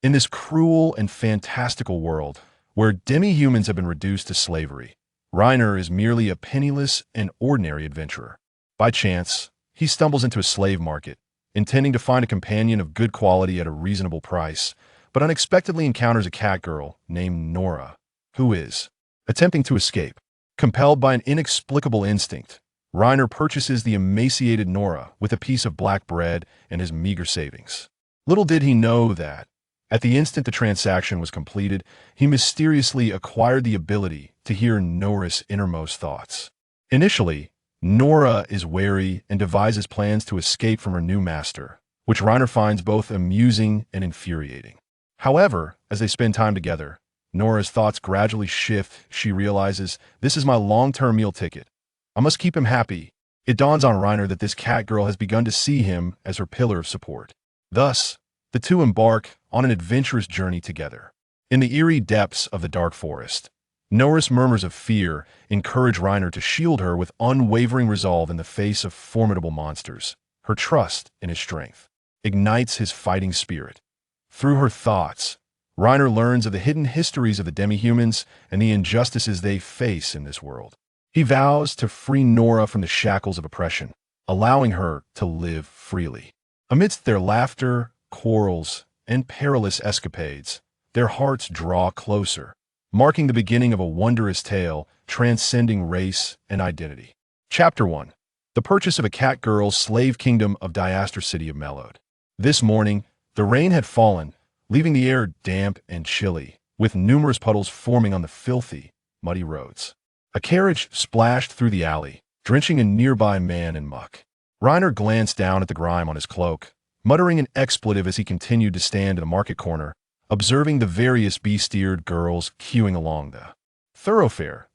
In this cruel and fantastical world, where demihumans have been reduced to slavery, Reiner is merely a penniless and ordinary adventurer. By chance, he stumbles into a slave market, intending to find a companion of good quality at a reasonable price, but unexpectedly encounters a catgirl named Nora, who is attempting to escape. Compelled by an inexplicable instinct, Reiner purchases the emaciated Nora with a piece of black bread and his meager savings. Little did he know that, at the instant the transaction was completed, he mysteriously acquired the ability to hear Nora's innermost thoughts. Initially, Nora is wary and devises plans to escape from her new master, which Reiner finds both amusing and infuriating. However, as they spend time together, Nora's thoughts gradually shift. She realizes, this is my long-term meal ticket. I must keep him happy. It dawns on Reiner that this catgirl has begun to see him as her pillar of support. Thus, the two embark on an adventurous journey together. In the eerie depths of the dark forest, Nora's murmurs of fear encourage Reiner to shield her with unwavering resolve in the face of formidable monsters. Her trust in his strength ignites his fighting spirit. Through her thoughts, Reiner learns of the hidden histories of the demihumans and the injustices they face in this world. He vows to free Nora from the shackles of oppression, allowing her to live freely. Amidst their laughter, quarrels, and perilous escapades, their hearts draw closer, marking the beginning of a wondrous tale transcending race and identity. Chapter 1. The Purchase of a Catgirl's Slave Kingdom of Diaster City of Mellowed. This morning, the rain had fallen, leaving the air damp and chilly, with numerous puddles forming on the filthy, muddy roads. A carriage splashed through the alley, drenching a nearby man in muck. Reiner glanced down at the grime on his cloak, muttering an expletive as he continued to stand in the market corner, observing the various besteered girls queuing along the thoroughfare.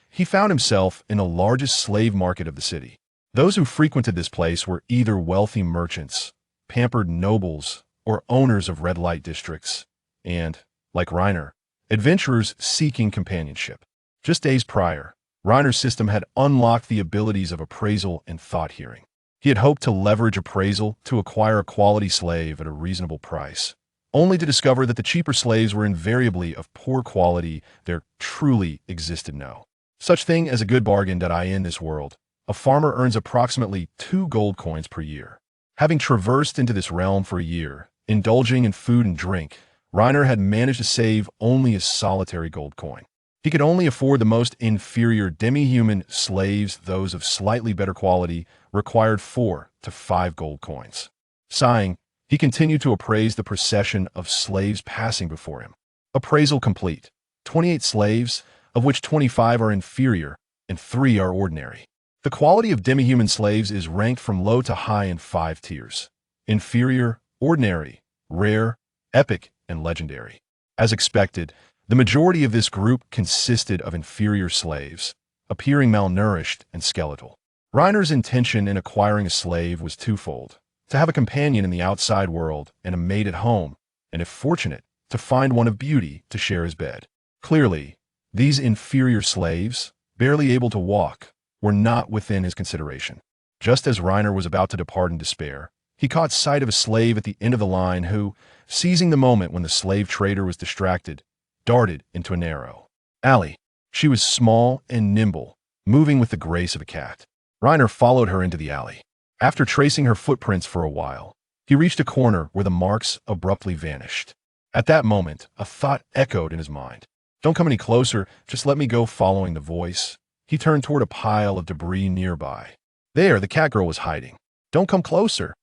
He found himself in the largest slave market of the city. Those who frequented this place were either wealthy merchants, pampered nobles, or owners of red light districts, and, like Reiner, adventurers seeking companionship. Just days prior, Reiner's system had unlocked the abilities of appraisal and thought hearing. He had hoped to leverage appraisal to acquire a quality slave at a reasonable price, only to discover that the cheaper slaves were invariably of poor quality. There truly existed no such thing as a good bargain. In this world, a farmer earns approximately 2 gold coins per year. Having traversed into this realm for a year, indulging in food and drink, Reiner had managed to save only a solitary gold coin. He could only afford the most inferior demi-human slaves. Those of slightly better quality required 4 to 5 gold coins. Sighing, he continued to appraise the procession of slaves passing before him. Appraisal complete. 28 slaves, of which 25 are inferior and 3 are ordinary. The quality of demi-human slaves is ranked from low to high in 5 tiers: inferior, ordinary, rare, epic, and legendary. As expected, the majority of this group consisted of inferior slaves, appearing malnourished and skeletal. Reiner's intention in acquiring a slave was twofold: to have a companion in the outside world and a mate at home, and if fortunate, to find one of beauty to share his bed. Clearly, these inferior slaves, barely able to walk, were not within his consideration. Just as Reiner was about to depart in despair, he caught sight of a slave at the end of the line who, seizing the moment when the slave trader was distracted, darted into a narrow alley. She was small and nimble, moving with the grace of a cat. Reiner followed her into the alley. After tracing her footprints for a while, he reached a corner where the marks abruptly vanished. At that moment, a thought echoed in his mind. "Don't come any closer, just let me go." Following the voice, he turned toward a pile of debris nearby. There, the catgirl was hiding. "Don't come closer."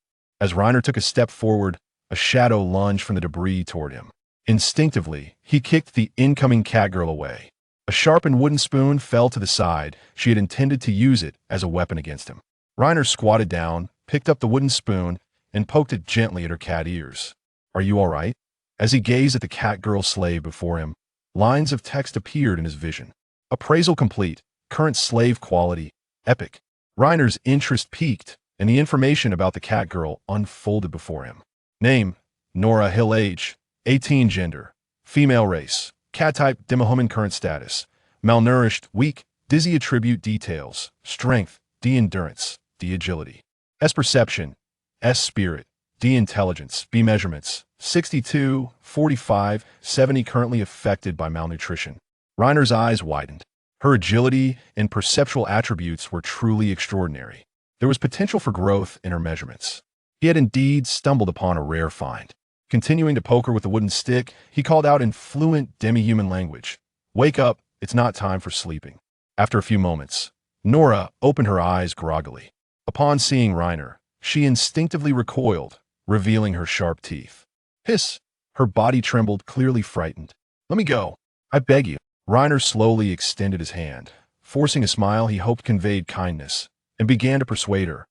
As Reiner took a step forward, a shadow lunged from the debris toward him. Instinctively, he kicked the incoming catgirl away. A sharpened wooden spoon fell to the side. She had intended to use it as a weapon against him. Reiner squatted down, picked up the wooden spoon, and poked it gently at her cat ears. "Are you all right?" As he gazed at the catgirl slave before him, lines of text appeared in his vision. Appraisal complete. Current slave quality, epic. Reiner's interest peaked, and the information about the catgirl unfolded before him. Name: Nora. Hill. Age: 18. Gender: female. Race: cat type. Demihuman. Current status: malnourished, weak, dizzy. Attribute details: strength, D. Endurance, D. Agility. S. Perception, S. Spirit, D intelligence, B measurements, 62, 45, 70 currently affected by malnutrition. Reiner's eyes widened. Her agility and perceptual attributes were truly extraordinary. There was potential for growth in her measurements. He had indeed stumbled upon a rare find. Continuing to poke her with a wooden stick, he called out in fluent demi-human language, "Wake up, it's not time for sleeping." After a few moments, Nora opened her eyes groggily. Upon seeing Reiner, she instinctively recoiled, revealing her sharp teeth. Hiss! Her body trembled, clearly frightened. "Let me go. I beg you." Reiner slowly extended his hand, forcing a smile he hoped conveyed kindness, and began to persuade her.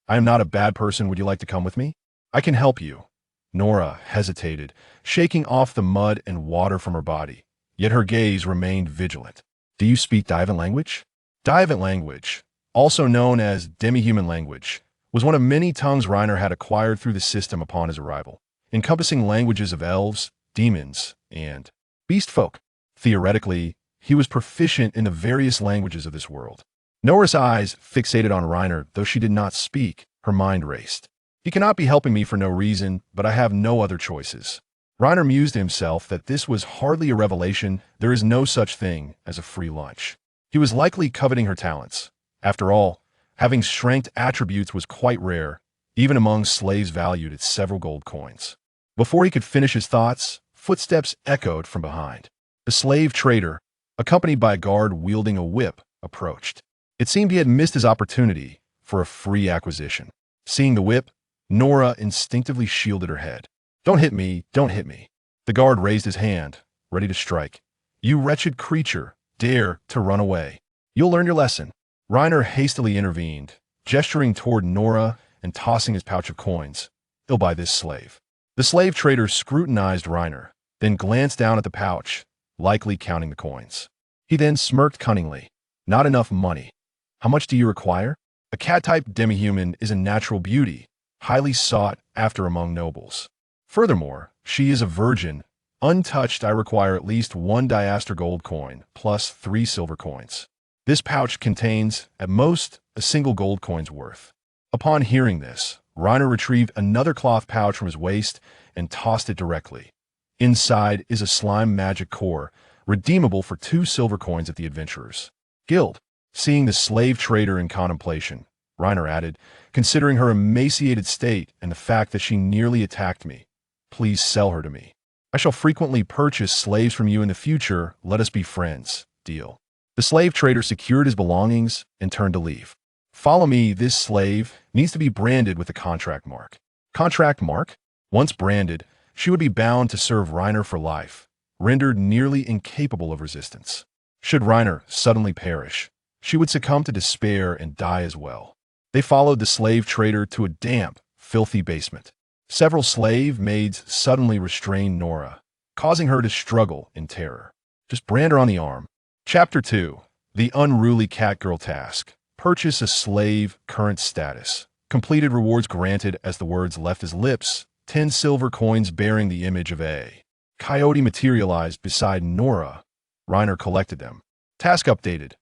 "I am not a bad person. Would you like to come with me? I can help you." Nora hesitated, shaking off the mud and water from her body, yet her gaze remained vigilant. "Do you speak Divant language?" Divant language, also known as demi-human language, was one of many tongues Reiner had acquired through the system upon his arrival, encompassing languages of elves, demons, and beast folk. Theoretically, he was proficient in the various languages of this world. Nora's eyes fixated on Reiner, though she did not speak, her mind raced. "He cannot be helping me for no reason, but I have no other choices." Reiner mused to himself that this was hardly a revelation. There is no such thing as a free lunch. He was likely coveting her talents. After all, having strength attributes was quite rare, even among slaves valued at several gold coins. Before he could finish his thoughts, footsteps echoed from behind. The slave trader, accompanied by a guard wielding a whip, approached. It seemed he had missed his opportunity for a free acquisition. Seeing the whip, Nora instinctively shielded her head. "Don't hit me, don't hit me." The guard raised his hand, ready to strike. "You wretched creature, dare to run away. You'll learn your lesson." Reiner hastily intervened, gesturing toward Nora and tossing his pouch of coins. "He'll buy this slave." The slave trader scrutinized Reiner, then glanced down at the pouch, likely counting the coins. He then smirked cunningly. "Not enough money. How much do you require?" A cat-type demi-human is a natural beauty, highly sought after among nobles. Furthermore, she is a virgin. Untouched, I require at least 1 diaster gold coin, plus 3 silver coins. This pouch contains, at most, a single gold coin's worth. Upon hearing this, Reiner retrieved another cloth pouch from his waist and tossed it directly. Inside is a slime magic core, redeemable for 2 silver coins at the adventurer's guild. Seeing the slave trader in contemplation, Reiner added, "Considering her emaciated state and the fact that she nearly attacked me, please sell her to me. I shall frequently purchase slaves from you in the future. Let us be friends. Deal." The slave trader secured his belongings and turned to leave. "Follow me. This slave needs to be branded with a contract mark." Contract mark? Once branded, she would be bound to serve Reiner for life, rendered nearly incapable of resistance. Should Reiner suddenly perish, she would succumb to despair and die as well. They followed the slave trader to a damp, filthy basement. Several slave maids suddenly restrained Nora, causing her to struggle in terror. "Just brand her on the arm." Chapter 2. The Unruly Catgirl Task. Purchase a slave, current status. Completed rewards granted as the words left his lips. 10 silver coins bearing the image of a coyote materialized beside Nora. Reiner collected them. Task updated.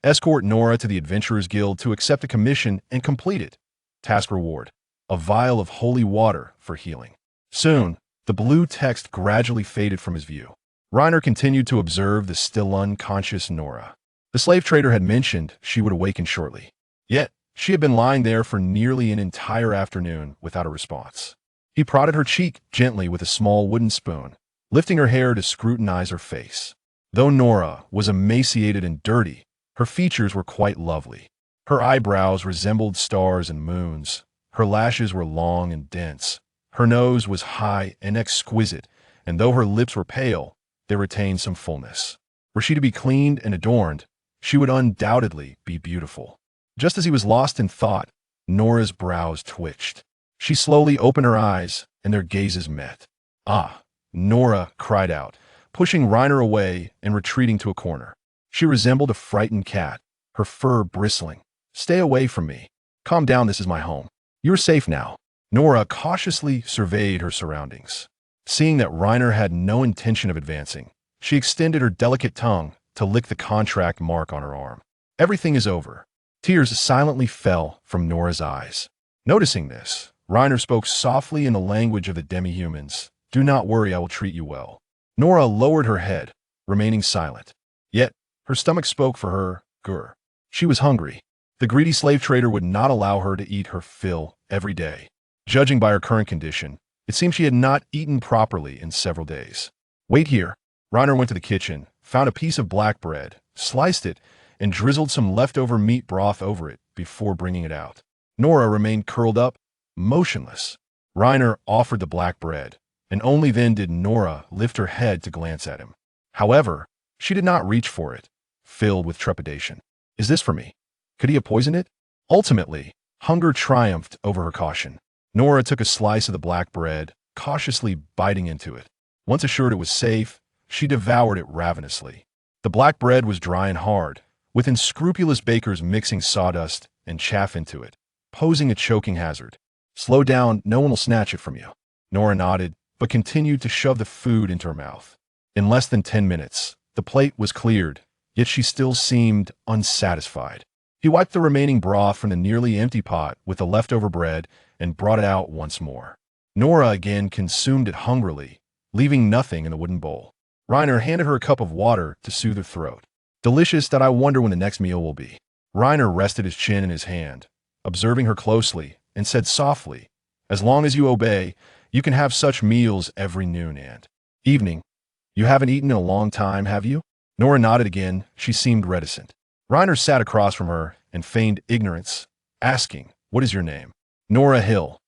Escort Nora to the Adventurers Guild to accept a commission and complete it. Task reward. A vial of holy water for healing. Soon, the blue text gradually faded from his view. Reiner continued to observe the still unconscious Nora. The slave trader had mentioned she would awaken shortly. Yet, she had been lying there for nearly an entire afternoon without a response. He prodded her cheek gently with a small wooden spoon, lifting her hair to scrutinize her face. Though Nora was emaciated and dirty, her features were quite lovely. Her eyebrows resembled stars and moons. Her lashes were long and dense. Her nose was high and exquisite, and though her lips were pale, they retained some fullness. Were she to be cleaned and adorned, she would undoubtedly be beautiful. Just as he was lost in thought, Nora's brows twitched. She slowly opened her eyes, and their gazes met. "Ah!" Nora cried out, pushing Reiner away and retreating to a corner. She resembled a frightened cat, her fur bristling. "Stay away from me. Calm down, this is my home. You're safe now." Nora cautiously surveyed her surroundings. Seeing that Reiner had no intention of advancing, she extended her delicate tongue to lick the contract mark on her arm. "Everything is over." Tears silently fell from Nora's eyes. Noticing this, Reiner spoke softly in the language of the demihumans. Do not worry, I will treat you well. Nora lowered her head, remaining silent. Yet, her stomach spoke for her. Grr. She was hungry. The greedy slave trader would not allow her to eat her fill every day. Judging by her current condition, it seemed she had not eaten properly in several days. Wait here. Reiner went to the kitchen, found a piece of black bread, sliced it, and drizzled some leftover meat broth over it before bringing it out. Nora remained curled up, motionless. Reiner offered the black bread, and only then did Nora lift her head to glance at him. However, she did not reach for it, filled with trepidation. Is this for me? Could he have poisoned it? Ultimately, hunger triumphed over her caution. Nora took a slice of the black bread, cautiously biting into it. Once assured it was safe, she devoured it ravenously. The black bread was dry and hard, with unscrupulous bakers mixing sawdust and chaff into it, posing a choking hazard. Slow down, no one will snatch it from you. Nora nodded, but continued to shove the food into her mouth. In less than 10 minutes, the plate was cleared, yet she still seemed unsatisfied. He wiped the remaining broth from the nearly empty pot with the leftover bread and brought it out once more. Nora again consumed it hungrily, leaving nothing in the wooden bowl. Reiner handed her a cup of water to soothe her throat. Delicious that I wonder when the next meal will be. Reiner rested his chin in his hand, observing her closely, and said softly, as long as you obey, you can have such meals every noon and evening. You haven't eaten in a long time, have you? Nora nodded again. She seemed reticent. Reiner sat across from her and feigned ignorance, asking, What is your name? Nora Hill.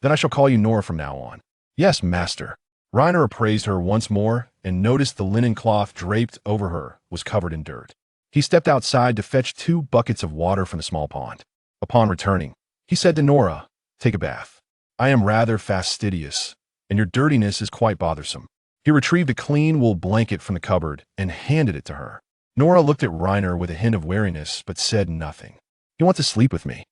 Then I shall call you Nora from now on. Yes, master. Reiner appraised her once more and noticed the linen cloth draped over her was covered in dirt. He stepped outside to fetch 2 buckets of water from the small pond. Upon returning, he said to Nora, Take a bath. I am rather fastidious, and your dirtiness is quite bothersome. He retrieved a clean wool blanket from the cupboard and handed it to her. Nora looked at Reiner with a hint of wariness but said nothing. He wants to sleep with me.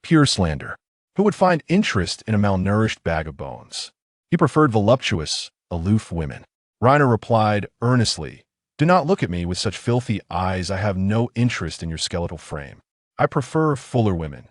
Pure slander. Who would find interest in a malnourished bag of bones? He preferred voluptuous, aloof women. Reiner replied earnestly, Do not look at me with such filthy eyes. I have no interest in your skeletal frame. I prefer fuller women.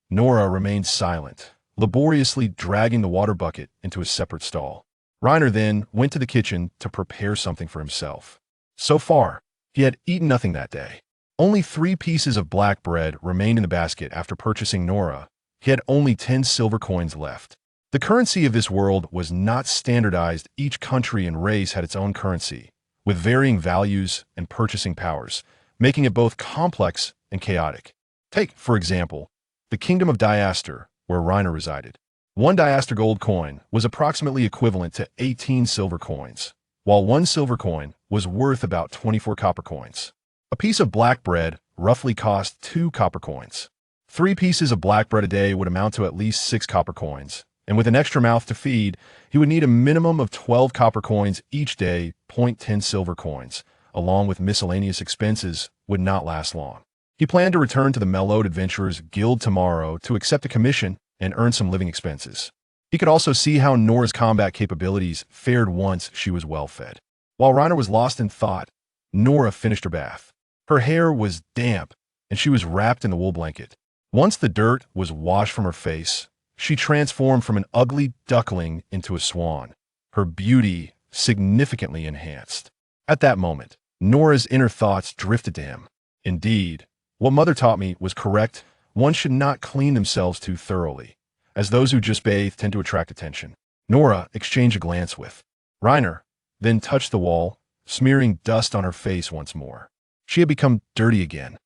Nora remained silent, laboriously dragging the water bucket into a separate stall. Reiner then went to the kitchen to prepare something for himself. So far, he had eaten nothing that day. Only 3 pieces of black bread remained in the basket after purchasing Nora. He had only 10 silver coins left. The currency of this world was not standardized. Each country and race had its own currency, with varying values and purchasing powers, making it both complex and chaotic. Take, for example, the Kingdom of Diaster, where Reiner resided. 1 Diaster gold coin was approximately equivalent to 18 silver coins, while 1 silver coin was worth about 24 copper coins. A piece of black bread roughly cost 2 copper coins. 3 pieces of black bread a day would amount to at least 6 copper coins, and with an extra mouth to feed, he would need a minimum of 12 copper coins each day. 0.10 silver coins, along with miscellaneous expenses, would not last long. He planned to return to the Mellowed Adventurers Guild tomorrow to accept a commission and earn some living expenses. He could also see how Nora's combat capabilities fared once she was well fed. While Reiner was lost in thought, Nora finished her bath. Her hair was damp, and she was wrapped in the wool blanket. Once the dirt was washed from her face, she transformed from an ugly duckling into a swan, her beauty significantly enhanced. At that moment, Nora's inner thoughts drifted to him. Indeed, what Mother taught me was correct. One should not clean themselves too thoroughly, as those who just bathe tend to attract attention. Nora exchanged a glance with Reiner, then touched the wall, smearing dust on her face once more. She had become dirty again.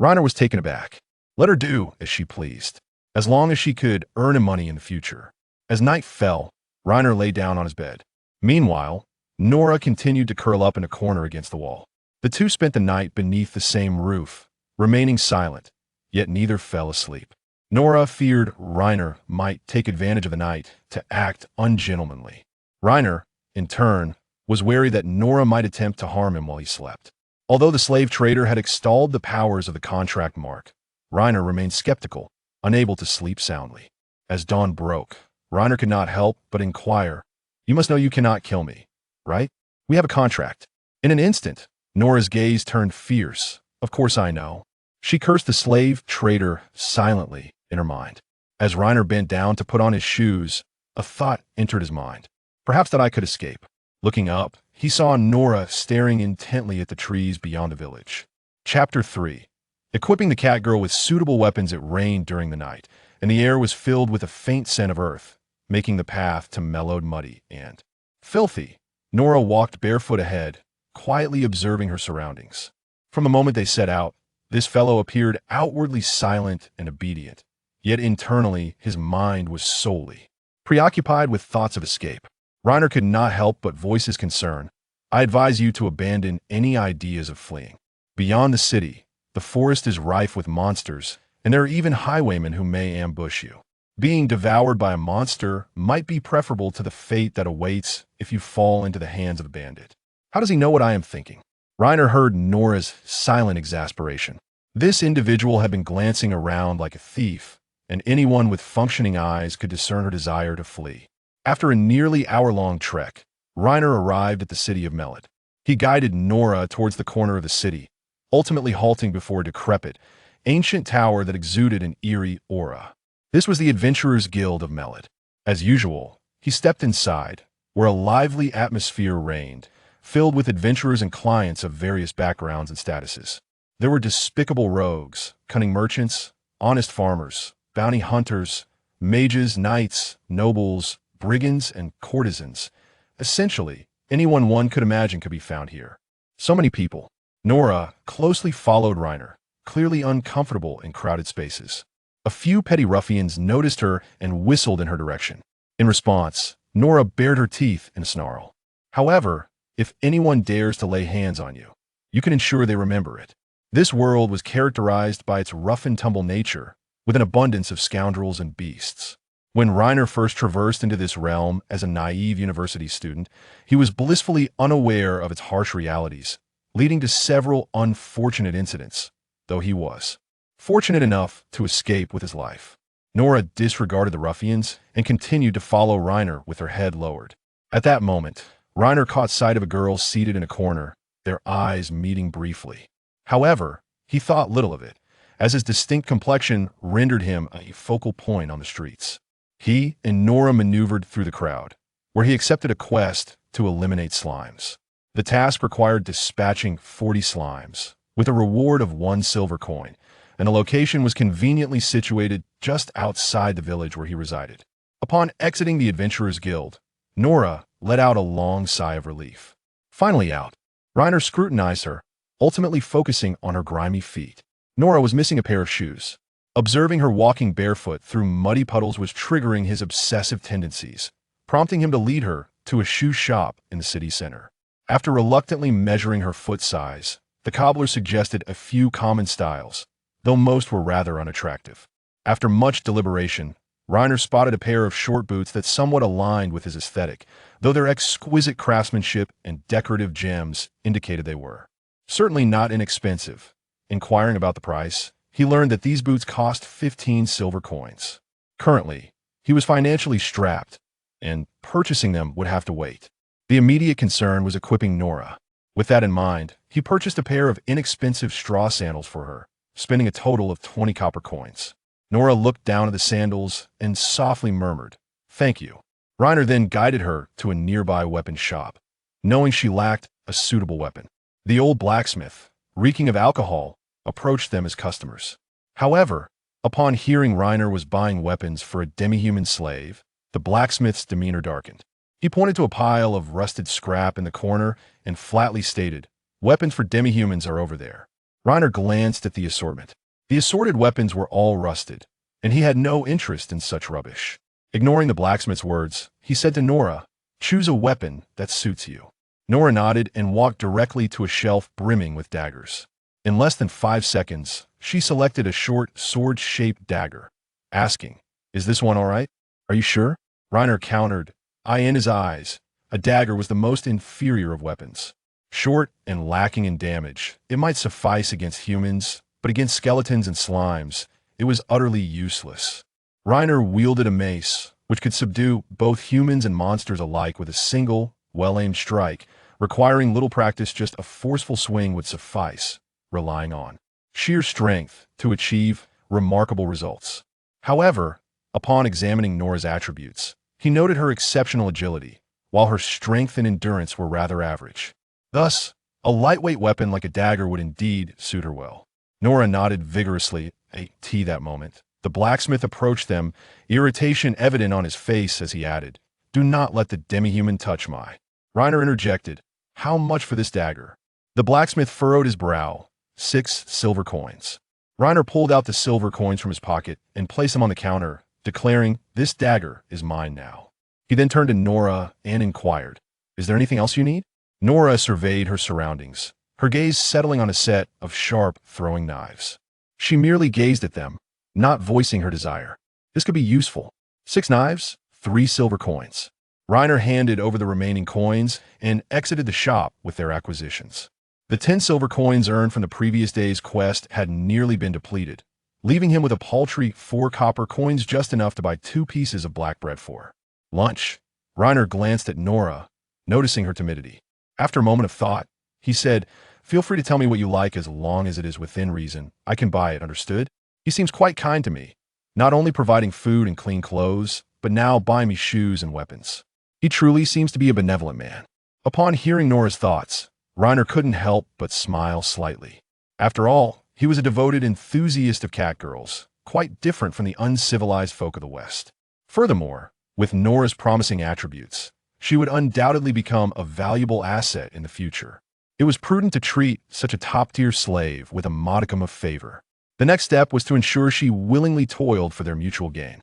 Reiner was taken aback. Let her do as she pleased, as long as she could earn money in the future. As night fell, Reiner lay down on his bed. Meanwhile, Nora continued to curl up in a corner against the wall. The two spent the night beneath the same roof, remaining silent, yet neither fell asleep. Nora feared Reiner might take advantage of the night to act ungentlemanly. Reiner, in turn, was wary that Nora might attempt to harm him while he slept. Although the slave trader had extolled the powers of the contract mark, Reiner remained skeptical, unable to sleep soundly. As dawn broke, Reiner could not help but inquire, You must know you cannot kill me, right? We have a contract. In an instant, Nora's gaze turned fierce. Of course I know. She cursed the slave trader silently in her mind. As Reiner bent down to put on his shoes, a thought entered his mind. Perhaps that I could escape. Looking up, he saw Nora staring intently at the trees beyond the village. Chapter 3. Equipping the catgirl with suitable weapons, it rained during the night, and the air was filled with a faint scent of earth, making the path to mellowed muddy and filthy. Nora walked barefoot ahead, quietly observing her surroundings. From the moment they set out, this fellow appeared outwardly silent and obedient, yet internally his mind was solely preoccupied with thoughts of escape. Reiner could not help but voice his concern. I advise you to abandon any ideas of fleeing. Beyond the city, the forest is rife with monsters, and there are even highwaymen who may ambush you. Being devoured by a monster might be preferable to the fate that awaits if you fall into the hands of a bandit. How does he know what I am thinking? Reiner heard Nora's silent exasperation. This individual had been glancing around like a thief, and anyone with functioning eyes could discern her desire to flee. After a nearly hour-long trek, Reiner arrived at the city of Melid. He guided Nora towards the corner of the city, ultimately halting before a decrepit, ancient tower that exuded an eerie aura. This was the Adventurers' Guild of Melid. As usual, he stepped inside, where a lively atmosphere reigned, filled with adventurers and clients of various backgrounds and statuses. There were despicable rogues, cunning merchants, honest farmers, bounty hunters, mages, knights, nobles, brigands, and courtesans. Essentially, anyone one could imagine could be found here. So many people. Nora closely followed Reiner, clearly uncomfortable in crowded spaces. A few petty ruffians noticed her and whistled in her direction. In response, Nora bared her teeth in a snarl. However, if anyone dares to lay hands on you, you can ensure they remember it. This world was characterized by its rough-and-tumble nature, with an abundance of scoundrels and beasts. When Reiner first traversed into this realm as a naive university student, he was blissfully unaware of its harsh realities, leading to several unfortunate incidents, though he was fortunate enough to escape with his life. Nora disregarded the ruffians and continued to follow Reiner with her head lowered. At that moment, Reiner caught sight of a girl seated in a corner, their eyes meeting briefly. However, he thought little of it, as his distinct complexion rendered him a focal point on the streets. He and Nora maneuvered through the crowd, where he accepted a quest to eliminate slimes. The task required dispatching 40 slimes, with a reward of 1 silver coin, and the location was conveniently situated just outside the village where he resided. Upon exiting the Adventurers Guild, Nora let out a long sigh of relief. Finally out, Reiner scrutinized her, ultimately focusing on her grimy feet. Nora was missing a pair of shoes. Observing her walking barefoot through muddy puddles was triggering his obsessive tendencies, prompting him to lead her to a shoe shop in the city center. After reluctantly measuring her foot size, the cobbler suggested a few common styles, though most were rather unattractive. After much deliberation, Reiner spotted a pair of short boots that somewhat aligned with his aesthetic, though their exquisite craftsmanship and decorative gems indicated they were certainly not inexpensive. Inquiring about the price, he learned that these boots cost 15 silver coins. Currently, he was financially strapped, and purchasing them would have to wait. The immediate concern was equipping Nora. With that in mind, he purchased a pair of inexpensive straw sandals for her, spending a total of 20 copper coins. Nora looked down at the sandals and softly murmured, "Thank you." Reiner then guided her to a nearby weapon shop, knowing she lacked a suitable weapon. The old blacksmith, reeking of alcohol, approached them as customers. However, upon hearing Reiner was buying weapons for a demi-human slave, the blacksmith's demeanor darkened. He pointed to a pile of rusted scrap in the corner and flatly stated, "Weapons for demi-humans are over there." Reiner glanced at the assortment. The assorted weapons were all rusted, and he had no interest in such rubbish. Ignoring the blacksmith's words, he said to Nora, "Choose a weapon that suits you." Nora nodded and walked directly to a shelf brimming with daggers. In less than 5 seconds, she selected a short, sword-shaped dagger, asking, "Is this one all right? Are you sure?" Reiner countered, eye in his eyes. A dagger was the most inferior of weapons. Short and lacking in damage, it might suffice against humans, but against skeletons and slimes, it was utterly useless. Reiner wielded a mace, which could subdue both humans and monsters alike with a single, well-aimed strike. Requiring little practice, just a forceful swing would suffice, relying on sheer strength to achieve remarkable results. However, Upon examining Nora's attributes, he noted her exceptional agility, while her strength and endurance were rather average. Thus, a lightweight weapon like a dagger would indeed suit her well. Nora nodded vigorously at that moment. The blacksmith approached them, irritation evident on his face as he added, "Do not let the demi-human touch my—" Reiner interjected, "How much for this dagger?" The blacksmith furrowed his brow. 6 silver coins. Reiner pulled out the silver coins from his pocket and placed them on the counter, declaring, "This dagger is mine now." He then turned to Nora and inquired, "Is there anything else you need?" Nora surveyed her surroundings, her gaze settling on a set of sharp throwing knives. She merely gazed at them, not voicing her desire. This could be useful. 6 knives, 3 silver coins. Reiner handed over the remaining coins and exited the shop with their acquisitions. The 10 silver coins earned from the previous day's quest had nearly been depleted, leaving him with a paltry 4 copper coins, just enough to buy 2 pieces of black bread for lunch. Reiner glanced at Nora, noticing her timidity. After a moment of thought, he said, "Feel free to tell me what you like as long as it is within reason. I can buy it, understood?" He seems quite kind to me, not only providing food and clean clothes, but now buying me shoes and weapons. He truly seems to be a benevolent man. Upon hearing Nora's thoughts, Reiner couldn't help but smile slightly. After all, he was a devoted enthusiast of catgirls, quite different from the uncivilized folk of the West. Furthermore, with Nora's promising attributes, she would undoubtedly become a valuable asset in the future. It was prudent to treat such a top-tier slave with a modicum of favor. The next step was to ensure she willingly toiled for their mutual gain.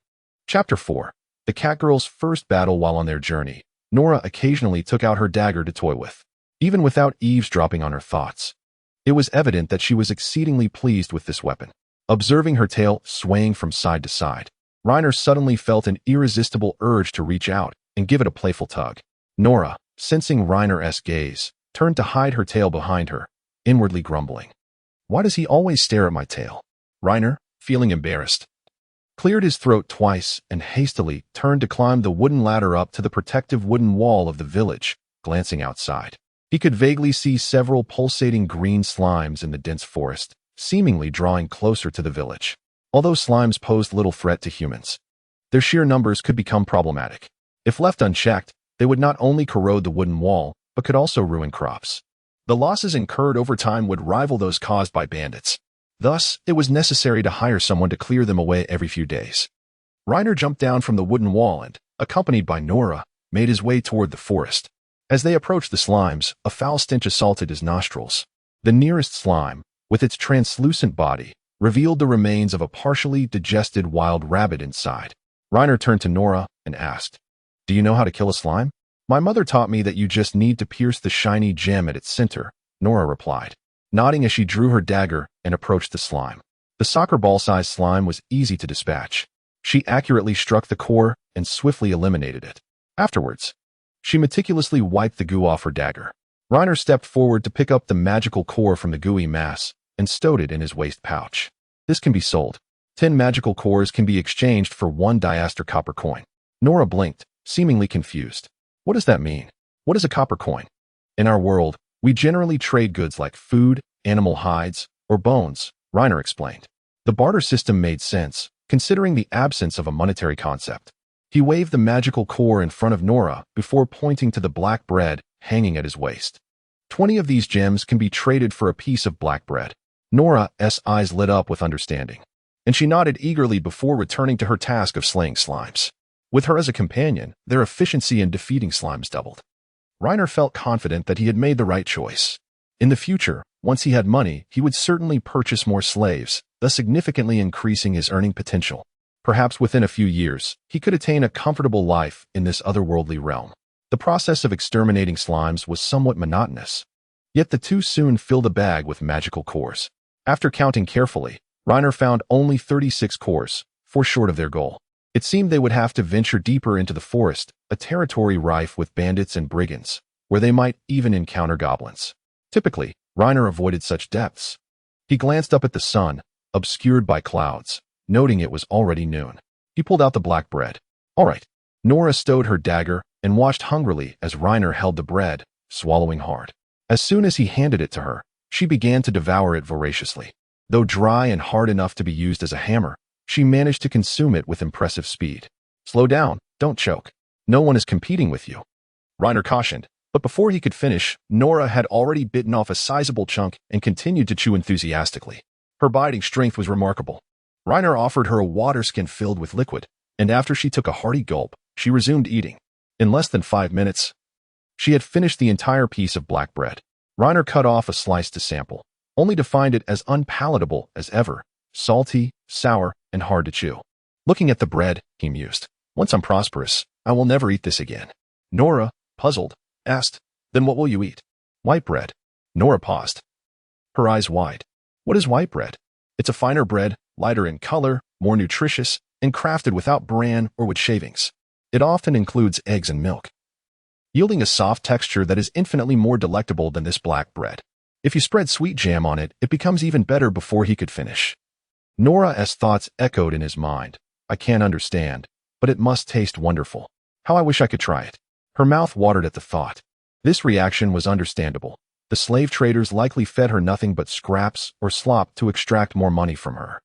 Chapter 4. The catgirl's first battle. While on their journey, Nora occasionally took out her dagger to toy with. Even without eavesdropping on her thoughts, it was evident that she was exceedingly pleased with this weapon. Observing her tail swaying from side to side, Reiner suddenly felt an irresistible urge to reach out and give it a playful tug. Nora, sensing Reiner's gaze, turned to hide her tail behind her, inwardly grumbling, "Why does he always stare at my tail?" Reiner, feeling embarrassed, cleared his throat twice and hastily turned to climb the wooden ladder up to the protective wooden wall of the village. Glancing outside, he could vaguely see several pulsating green slimes in the dense forest, seemingly drawing closer to the village. Although slimes posed little threat to humans, their sheer numbers could become problematic. If left unchecked, they would not only corrode the wooden wall, but could also ruin crops. The losses incurred over time would rival those caused by bandits. Thus, it was necessary to hire someone to clear them away every few days. Reiner jumped down from the wooden wall and, accompanied by Nora, made his way toward the forest. As they approached the slimes, a foul stench assaulted his nostrils. The nearest slime, with its translucent body, revealed the remains of a partially digested wild rabbit inside. Reiner turned to Nora and asked, "Do you know how to kill a slime?" "My mother taught me that you just need to pierce the shiny gem at its center," Nora replied, nodding as she drew her dagger and approached the slime. The soccer ball-sized slime was easy to dispatch. She accurately struck the core and swiftly eliminated it. Afterwards, she meticulously wiped the goo off her dagger. Reiner stepped forward to pick up the magical core from the gooey mass and stowed it in his waist pouch. "This can be sold. 10 magical cores can be exchanged for 1 diaster copper coin." Nora blinked, seemingly confused. "What does that mean? What is a copper coin?" "In our world, we generally trade goods like food, animal hides, or bones," Reiner explained. The barter system made sense, considering the absence of a monetary concept. He waved the magical core in front of Nora before pointing to the black bread hanging at his waist. 20 of these gems can be traded for a piece of black bread. Nora's eyes lit up with understanding, and she nodded eagerly before returning to her task of slaying slimes. With her as a companion, their efficiency in defeating slimes doubled. Reiner felt confident that he had made the right choice. In the future, once he had money, he would certainly purchase more slaves, thus significantly increasing his earning potential. Perhaps within a few years, he could attain a comfortable life in this otherworldly realm. The process of exterminating slimes was somewhat monotonous, yet the two soon filled a bag with magical cores. After counting carefully, Reiner found only 36 cores, 4 short of their goal. It seemed they would have to venture deeper into the forest, a territory rife with bandits and brigands, where they might even encounter goblins. Typically, Reiner avoided such depths. He glanced up at the sun, obscured by clouds, noting it was already noon. He pulled out the black bread. "All right." Nora stowed her dagger and watched hungrily as Reiner held the bread, swallowing hard. As soon as he handed it to her, she began to devour it voraciously. Though dry and hard enough to be used as a hammer, she managed to consume it with impressive speed. Slow down, don't choke. No one is competing with you, Reiner cautioned. But before he could finish, Nora had already bitten off a sizable chunk and continued to chew enthusiastically. Her biting strength was remarkable. Reiner offered her a water skin filled with liquid, and after she took a hearty gulp, she resumed eating. In less than 5 minutes, she had finished the entire piece of black bread. Reiner cut off a slice to sample, only to find it as unpalatable as ever, salty, sour, and hard to chew. Looking at the bread, he mused, "Once I'm prosperous, I will never eat this again." Nora, puzzled, asked, "Then what will you eat?" "White bread." Nora paused, her eyes wide. "What is white bread?" "It's a finer bread, lighter in color, more nutritious, and crafted without bran or with shavings. It often includes eggs and milk, yielding a soft texture that is infinitely more delectable than this black bread. If you spread sweet jam on it, it becomes even better." Before he could finish, Nora's thoughts echoed in his mind. "I can't understand, but it must taste wonderful. How I wish I could try it." Her mouth watered at the thought. This reaction was understandable. The slave traders likely fed her nothing but scraps or slop to extract more money from her.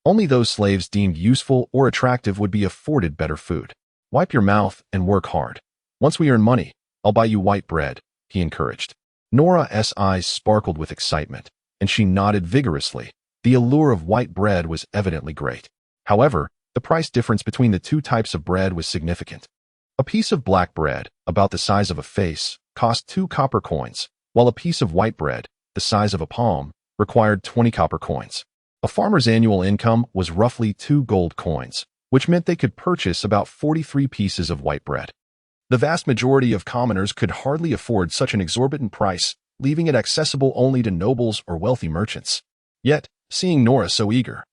Only those slaves deemed useful or attractive would be afforded better food. "Wipe your mouth and work hard. Once we earn money, I'll buy you white bread," he encouraged. Nora's eyes sparkled with excitement, and she nodded vigorously. The allure of white bread was evidently great. However, the price difference between the two types of bread was significant. A piece of black bread, about the size of a face, cost 2 copper coins, while a piece of white bread, the size of a palm, required 20 copper coins. A farmer's annual income was roughly 2 gold coins, which meant they could purchase about 43 pieces of white bread. The vast majority of commoners could hardly afford such an exorbitant price, leaving it accessible only to nobles or wealthy merchants. Yet, seeing Nora so eager,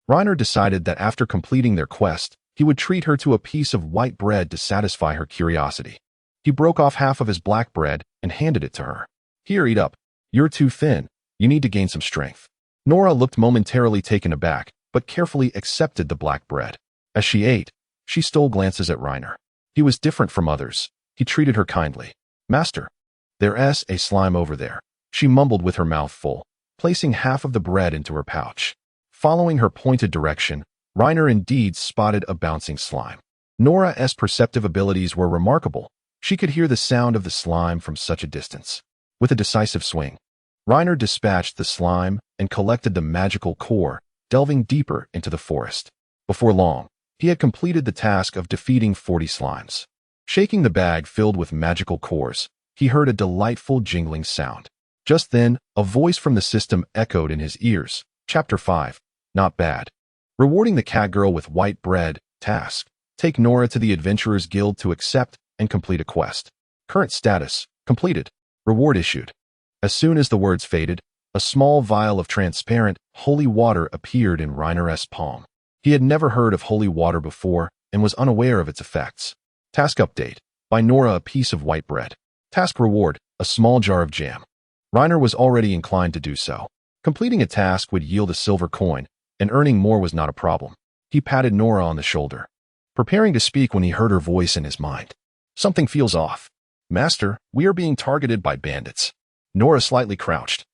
Reiner decided that after completing their quest, he would treat her to a piece of white bread to satisfy her curiosity. He broke off half of his black bread and handed it to her. "Here, eat up. You're too thin. You need to gain some strength." Nora looked momentarily taken aback, but carefully accepted the black bread. As she ate, she stole glances at Reiner. He was different from others. He treated her kindly. "Master, there's a slime over there," she mumbled with her mouth full, placing half of the bread into her pouch. Following her pointed direction, Reiner indeed spotted a bouncing slime. Nora's perceptive abilities were remarkable. She could hear the sound of the slime from such a distance. With a decisive swing, Reiner dispatched the slime and collected the magical core, delving deeper into the forest. Before long, he had completed the task of defeating 40 slimes. Shaking the bag filled with magical cores, he heard a delightful jingling sound. Just then, a voice from the system echoed in his ears. Chapter 5. Not bad. Rewarding the catgirl with white bread. Task: take Nora to the Adventurers Guild to accept and complete a quest. Current status: completed. Reward issued. As soon as the words faded, a small vial of transparent, holy water appeared in Reiner's palm. He had never heard of holy water before and was unaware of its effects. Task update: buy Nora a piece of white bread. Task reward: a small jar of jam. Reiner was already inclined to do so. Completing a task would yield a silver coin, and earning more was not a problem. He patted Nora on the shoulder, preparing to speak when he heard her voice in his mind. "Something feels off. Master, we are being targeted by bandits." Nora slightly crouched,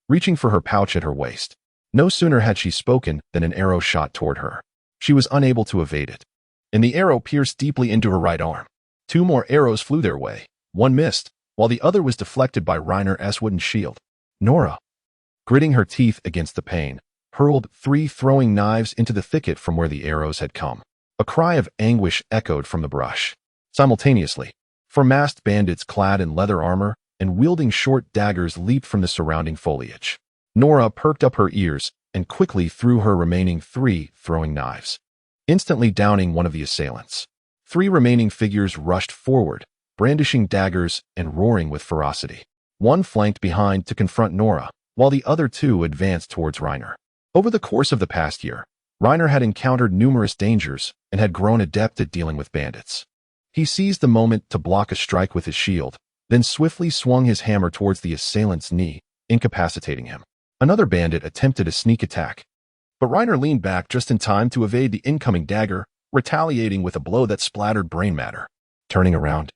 reaching for her pouch at her waist. No sooner had she spoken than an arrow shot toward her. She was unable to evade it, and the arrow pierced deeply into her right arm. 2 more arrows flew their way. One missed, while the other was deflected by Reiner's wooden shield. Nora, gritting her teeth against the pain, hurled 3 throwing knives into the thicket from where the arrows had come. A cry of anguish echoed from the brush. Simultaneously, 4 masked bandits clad in leather armor and wielding short daggers leaped from the surrounding foliage. Nora perked up her ears and quickly threw her remaining 3 throwing knives, instantly downing one of the assailants. 3 remaining figures rushed forward, brandishing daggers and roaring with ferocity. One flanked behind to confront Nora, while the other 2 advanced towards Reiner. Over the course of the past year, Reiner had encountered numerous dangers and had grown adept at dealing with bandits. He seized the moment to block a strike with his shield, then swiftly swung his hammer towards the assailant's knee, incapacitating him. Another bandit attempted a sneak attack, but Reiner leaned back just in time to evade the incoming dagger, retaliating with a blow that splattered brain matter. Turning around,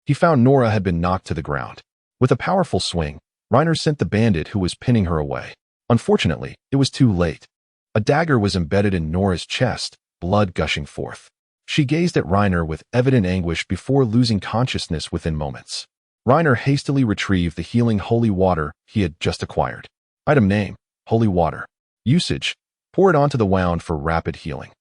he found Nora had been knocked to the ground. With a powerful swing, Reiner sent the bandit who was pinning her away. Unfortunately, it was too late. A dagger was embedded in Nora's chest, blood gushing forth. She gazed at Reiner with evident anguish before losing consciousness within moments. Reiner hastily retrieved the healing holy water he had just acquired. Item name: holy water. Usage: pour it onto the wound for rapid healing.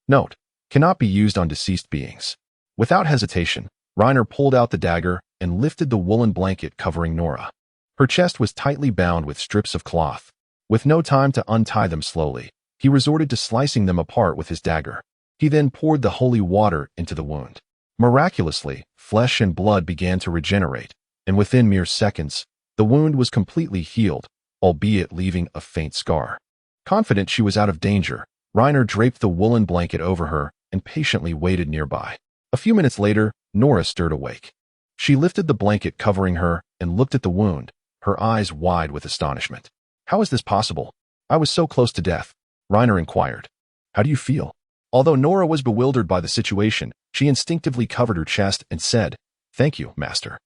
Note: cannot be used on deceased beings. Without hesitation, Reiner pulled out the dagger and lifted the woolen blanket covering Nora. Her chest was tightly bound with strips of cloth. With no time to untie them slowly, he resorted to slicing them apart with his dagger. He then poured the holy water into the wound. Miraculously, flesh and blood began to regenerate, and within mere seconds, the wound was completely healed, albeit leaving a faint scar. Confident she was out of danger, Reiner draped the woolen blanket over her and patiently waited nearby. A few minutes later, Nora stirred awake. She lifted the blanket covering her and looked at the wound, her eyes wide with astonishment. "How is this possible? I was so close to death," Reiner inquired. "How do you feel?" Although Nora was bewildered by the situation, she instinctively covered her chest and said, "Thank you, master."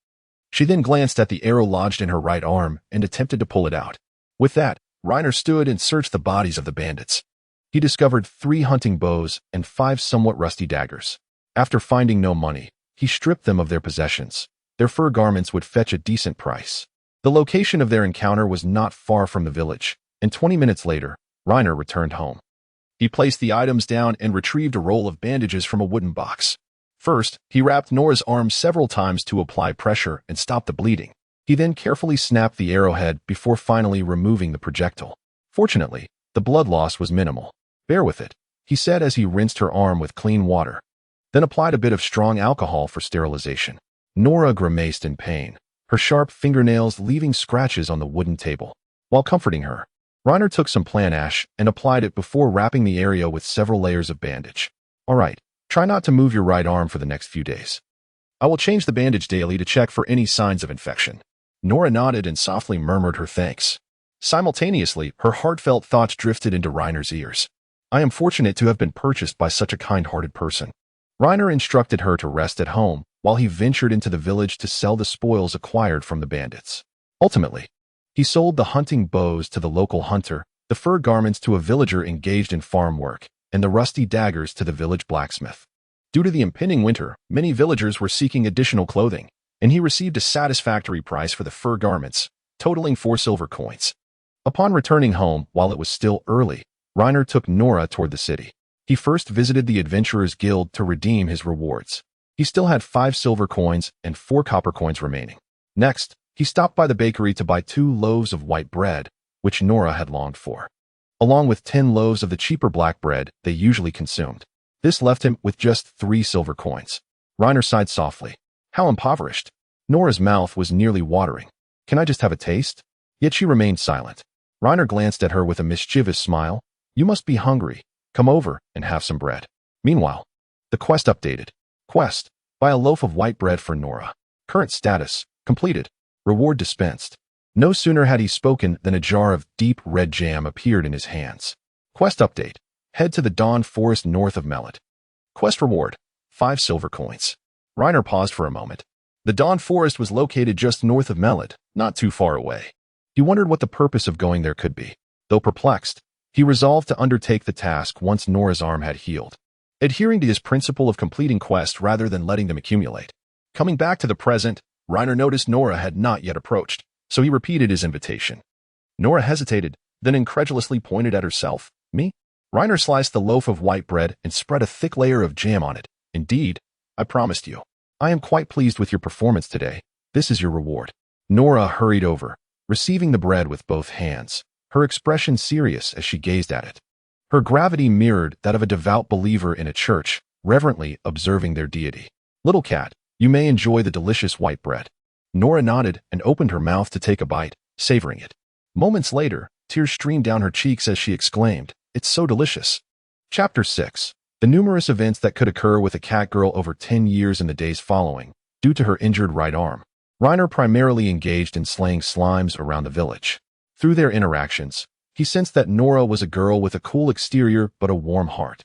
She then glanced at the arrow lodged in her right arm and attempted to pull it out. With that, Reiner stood and searched the bodies of the bandits. He discovered 3 hunting bows and 5 somewhat rusty daggers. After finding no money, he stripped them of their possessions. Their fur garments would fetch a decent price. The location of their encounter was not far from the village, and 20 minutes later, Reiner returned home. He placed the items down and retrieved a roll of bandages from a wooden box. First, he wrapped Nora's arm several times to apply pressure and stop the bleeding. He then carefully snapped the arrowhead before finally removing the projectile. Fortunately, the blood loss was minimal. "Bear with it," he said as he rinsed her arm with clean water, then applied a bit of strong alcohol for sterilization. Nora grimaced in pain, her sharp fingernails leaving scratches on the wooden table. While comforting her, Reiner took some plant ash and applied it before wrapping the area with several layers of bandage. "All right, try not to move your right arm for the next few days. I will change the bandage daily to check for any signs of infection." Nora nodded and softly murmured her thanks. Simultaneously, her heartfelt thoughts drifted into Reiner's ears. "I am fortunate to have been purchased by such a kind-hearted person." Reiner instructed her to rest at home while he ventured into the village to sell the spoils acquired from the bandits. Ultimately, he sold the hunting bows to the local hunter, the fur garments to a villager engaged in farm work, and the rusty daggers to the village blacksmith. Due to the impending winter, many villagers were seeking additional clothing, and he received a satisfactory price for the fur garments, totaling 4 silver coins. Upon returning home while it was still early, Reiner took Nora toward the city. He first visited the Adventurers Guild to redeem his rewards. He still had 5 silver coins and 4 copper coins remaining. Next, he stopped by the bakery to buy 2 loaves of white bread, which Nora had longed for, along with 10 loaves of the cheaper black bread they usually consumed. This left him with just 3 silver coins. Reiner sighed softly. How impoverished. Nora's mouth was nearly watering. "Can I just have a taste?" Yet she remained silent. Reiner glanced at her with a mischievous smile. "You must be hungry. Come over and have some bread." Meanwhile, the quest updated. Quest: buy a loaf of white bread for Nora. Current status: completed. Reward dispensed. No sooner had he spoken than a jar of deep red jam appeared in his hands. Quest update: head to the Dawn Forest north of Mellet. Quest reward: 5 silver coins. Reiner paused for a moment. The Dawn Forest was located just north of Mellet, not too far away. He wondered what the purpose of going there could be. Though perplexed, he resolved to undertake the task once Nora's arm had healed, adhering to his principle of completing quests rather than letting them accumulate. Coming back to the present, Reiner noticed Nora had not yet approached, so he repeated his invitation. Nora hesitated, then incredulously pointed at herself. "Me?" Reiner sliced the loaf of white bread and spread a thick layer of jam on it. "Indeed, I promised you. I am quite pleased with your performance today. This is your reward." Nora hurried over, receiving the bread with both hands, her expression serious as she gazed at it. Her gravity mirrored that of a devout believer in a church, reverently observing their deity. "Little cat, you may enjoy the delicious white bread." Nora nodded and opened her mouth to take a bite, savoring it. Moments later, tears streamed down her cheeks as she exclaimed, "It's so delicious." Chapter 6. The numerous events that could occur with a catgirl over 10 years in the days following, due to her injured right arm. Reiner primarily engaged in slaying slimes around the village. Through their interactions, he sensed that Nora was a girl with a cool exterior but a warm heart.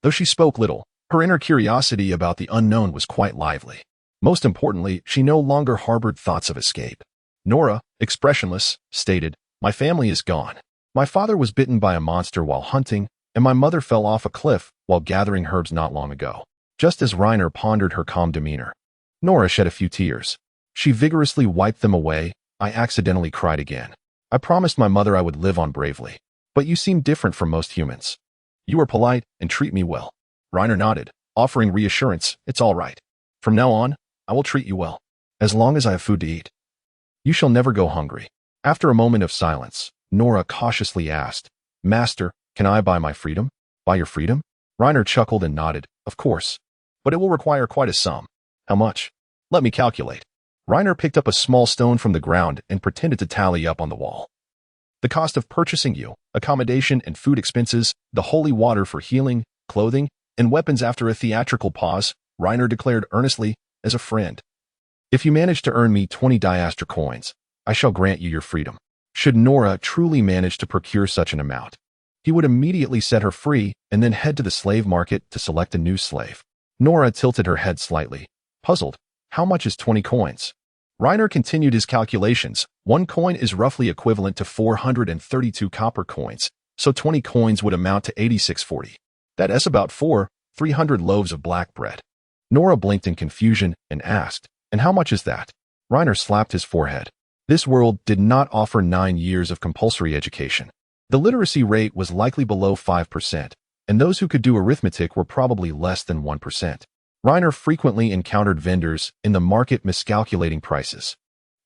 Though she spoke little, her inner curiosity about the unknown was quite lively. Most importantly, she no longer harbored thoughts of escape. Nora, expressionless, stated, "My family is gone. My father was bitten by a monster while hunting, and my mother fell off a cliff while gathering herbs not long ago. Just as Reiner pondered her calm demeanor, Nora shed a few tears. She vigorously wiped them away. I accidentally cried again. I promised my mother I would live on bravely. But you seem different from most humans. You are polite and treat me well. Reiner nodded, offering reassurance. It's all right. From now on, I will treat you well. As long as I have food to eat. You shall never go hungry. After a moment of silence, Nora cautiously asked, Master, can I buy my freedom? Buy your freedom? Reiner chuckled and nodded. Of course. But it will require quite a sum. How much? Let me calculate. Reiner picked up a small stone from the ground and pretended to tally up on the wall. The cost of purchasing you, accommodation and food expenses, the holy water for healing, clothing, and weapons. After a theatrical pause, Reiner declared earnestly, as a friend. If you manage to earn me 20 diaster coins, I shall grant you your freedom. Should Nora truly manage to procure such an amount, he would immediately set her free and then head to the slave market to select a new slave. Nora tilted her head slightly, puzzled. How much is 20 coins? Reiner continued his calculations. 1 coin is roughly equivalent to 432 copper coins, so 20 coins would amount to 8640. That is about 300 loaves of black bread. Nora blinked in confusion and asked, and how much is that? Reiner slapped his forehead. This world did not offer 9 years of compulsory education. The literacy rate was likely below 5%, and those who could do arithmetic were probably less than 1%. Reiner frequently encountered vendors in the market miscalculating prices.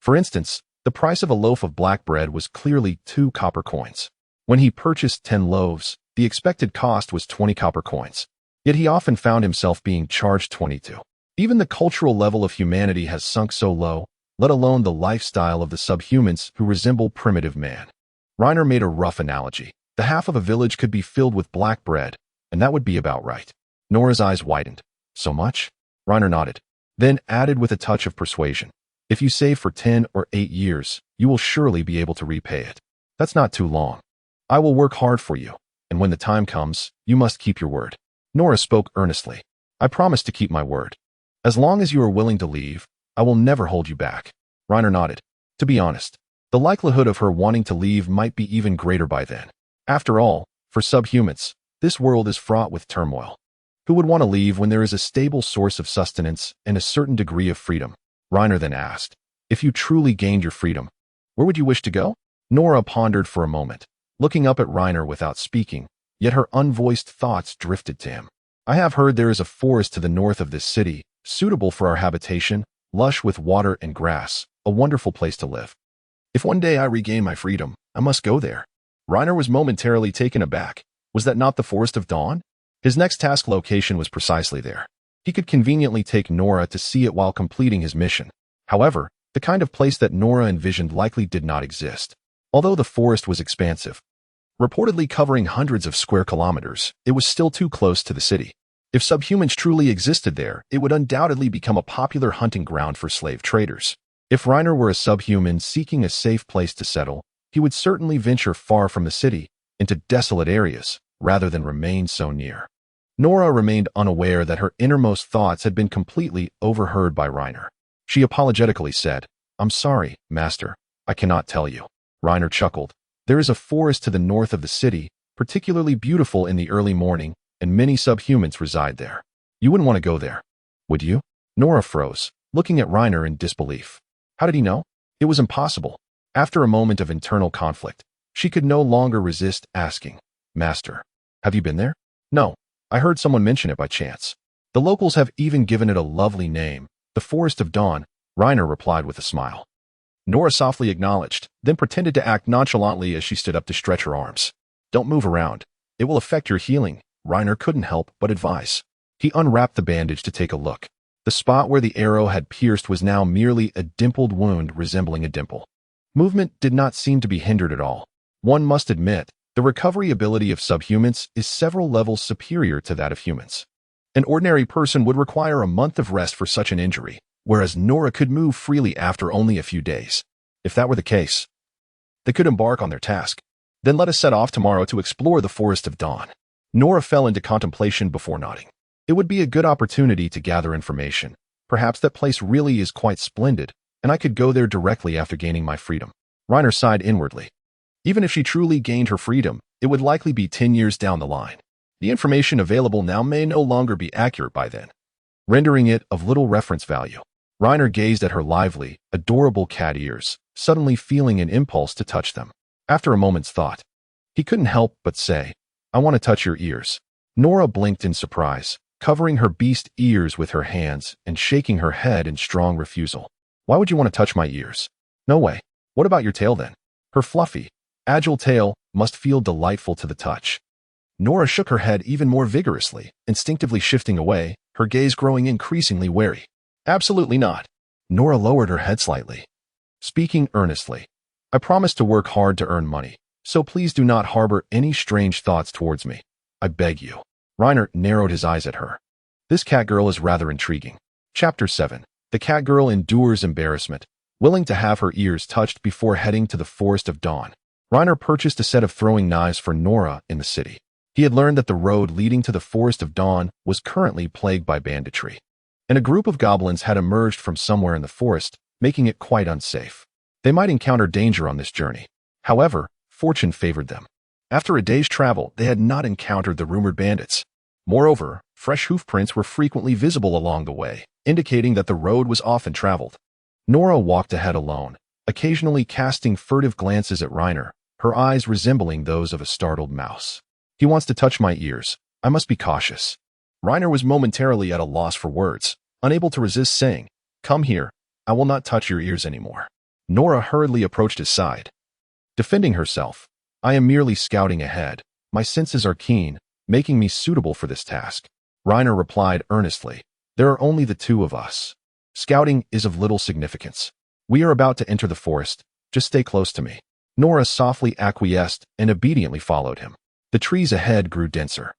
For instance, the price of a loaf of black bread was clearly 2 copper coins. When he purchased 10 loaves, the expected cost was 20 copper coins. Yet he often found himself being charged 22. Even the cultural level of humanity has sunk so low, let alone the lifestyle of the subhumans who resemble primitive man. Reiner made a rough analogy. The half of a village could be filled with black bread, and that would be about right. Nora's eyes widened. So much? Reiner nodded, then added with a touch of persuasion. If you save for 10 or 8 years, you will surely be able to repay it. That's not too long. I will work hard for you, and when the time comes, you must keep your word. Nora spoke earnestly. I promise to keep my word. As long as you are willing to leave, I will never hold you back. Reiner nodded. To be honest, the likelihood of her wanting to leave might be even greater by then. After all, for subhumans, this world is fraught with turmoil. Who would want to leave when there is a stable source of sustenance and a certain degree of freedom? Reiner then asked, if you truly gained your freedom, where would you wish to go? Nora pondered for a moment, looking up at Reiner without speaking, yet her unvoiced thoughts drifted to him. I have heard there is a forest to the north of this city, suitable for our habitation, lush with water and grass, a wonderful place to live. If one day I regain my freedom, I must go there. Reiner was momentarily taken aback. Was that not the Forest of Dawn? His next task location was precisely there. He could conveniently take Nora to see it while completing his mission. However, the kind of place that Nora envisioned likely did not exist. Although the forest was expansive, reportedly covering hundreds of square kilometers, it was still too close to the city. If subhumans truly existed there, it would undoubtedly become a popular hunting ground for slave traders. If Reiner were a subhuman seeking a safe place to settle, he would certainly venture far from the city, into desolate areas, rather than remain so near. Nora remained unaware that her innermost thoughts had been completely overheard by Reiner. She apologetically said, I'm sorry, Master, I cannot tell you. Reiner chuckled. There is a forest to the north of the city, particularly beautiful in the early morning, and many subhumans reside there. You wouldn't want to go there, would you? Nora froze, looking at Reiner in disbelief. How did he know? It was impossible. After a moment of internal conflict, she could no longer resist asking, Master, have you been there? No, I heard someone mention it by chance. The locals have even given it a lovely name, the Forest of Dawn, Reiner replied with a smile. Nora softly acknowledged, then pretended to act nonchalantly as she stood up to stretch her arms. Don't move around. It will affect your healing, Reiner couldn't help but advise. He unwrapped the bandage to take a look. The spot where the arrow had pierced was now merely a dimpled wound resembling a dimple. Movement did not seem to be hindered at all. One must admit, the recovery ability of subhumans is several levels superior to that of humans. An ordinary person would require a month of rest for such an injury, whereas Nora could move freely after only a few days. If that were the case, they could embark on their task. Then let us set off tomorrow to explore the Forest of Dawn. Nora fell into contemplation before nodding. It would be a good opportunity to gather information. Perhaps that place really is quite splendid, and I could go there directly after gaining my freedom. Reiner sighed inwardly. Even if she truly gained her freedom, it would likely be 10 years down the line. The information available now may no longer be accurate by then, rendering it of little reference value. Reiner gazed at her lively, adorable cat ears, suddenly feeling an impulse to touch them. After a moment's thought, he couldn't help but say, "I want to touch your ears." Nora blinked in surprise, covering her beast ears with her hands and shaking her head in strong refusal. "Why would you want to touch my ears? No way. What about your tail then?" Her fluffy, agile tail must feel delightful to the touch. Nora shook her head even more vigorously, instinctively shifting away, her gaze growing increasingly wary. "Absolutely not." Nora lowered her head slightly, speaking earnestly. "I promise to work hard to earn money, so please do not harbor any strange thoughts towards me. I beg you." Reiner narrowed his eyes at her. This catgirl is rather intriguing. Chapter 7. The catgirl endures embarrassment, willing to have her ears touched before heading to the Forest of Dawn. Reiner purchased a set of throwing knives for Nora in the city. He had learned that the road leading to the Forest of Dawn was currently plagued by banditry, and a group of goblins had emerged from somewhere in the forest, making it quite unsafe. They might encounter danger on this journey. However, fortune favored them. After a day's travel, they had not encountered the rumored bandits. Moreover, fresh hoof prints were frequently visible along the way, indicating that the road was often traveled. Nora walked ahead alone, occasionally casting furtive glances at Reiner, her eyes resembling those of a startled mouse. "He wants to touch my ears. I must be cautious." Reiner was momentarily at a loss for words, unable to resist saying, "Come here. I will not touch your ears anymore." Nora hurriedly approached his side, defending herself. "I am merely scouting ahead. My senses are keen, making me suitable for this task." Reiner replied earnestly, "There are only the two of us. Scouting is of little significance. We are about to enter the forest. Just stay close to me." Nora softly acquiesced and obediently followed him. The trees ahead grew denser,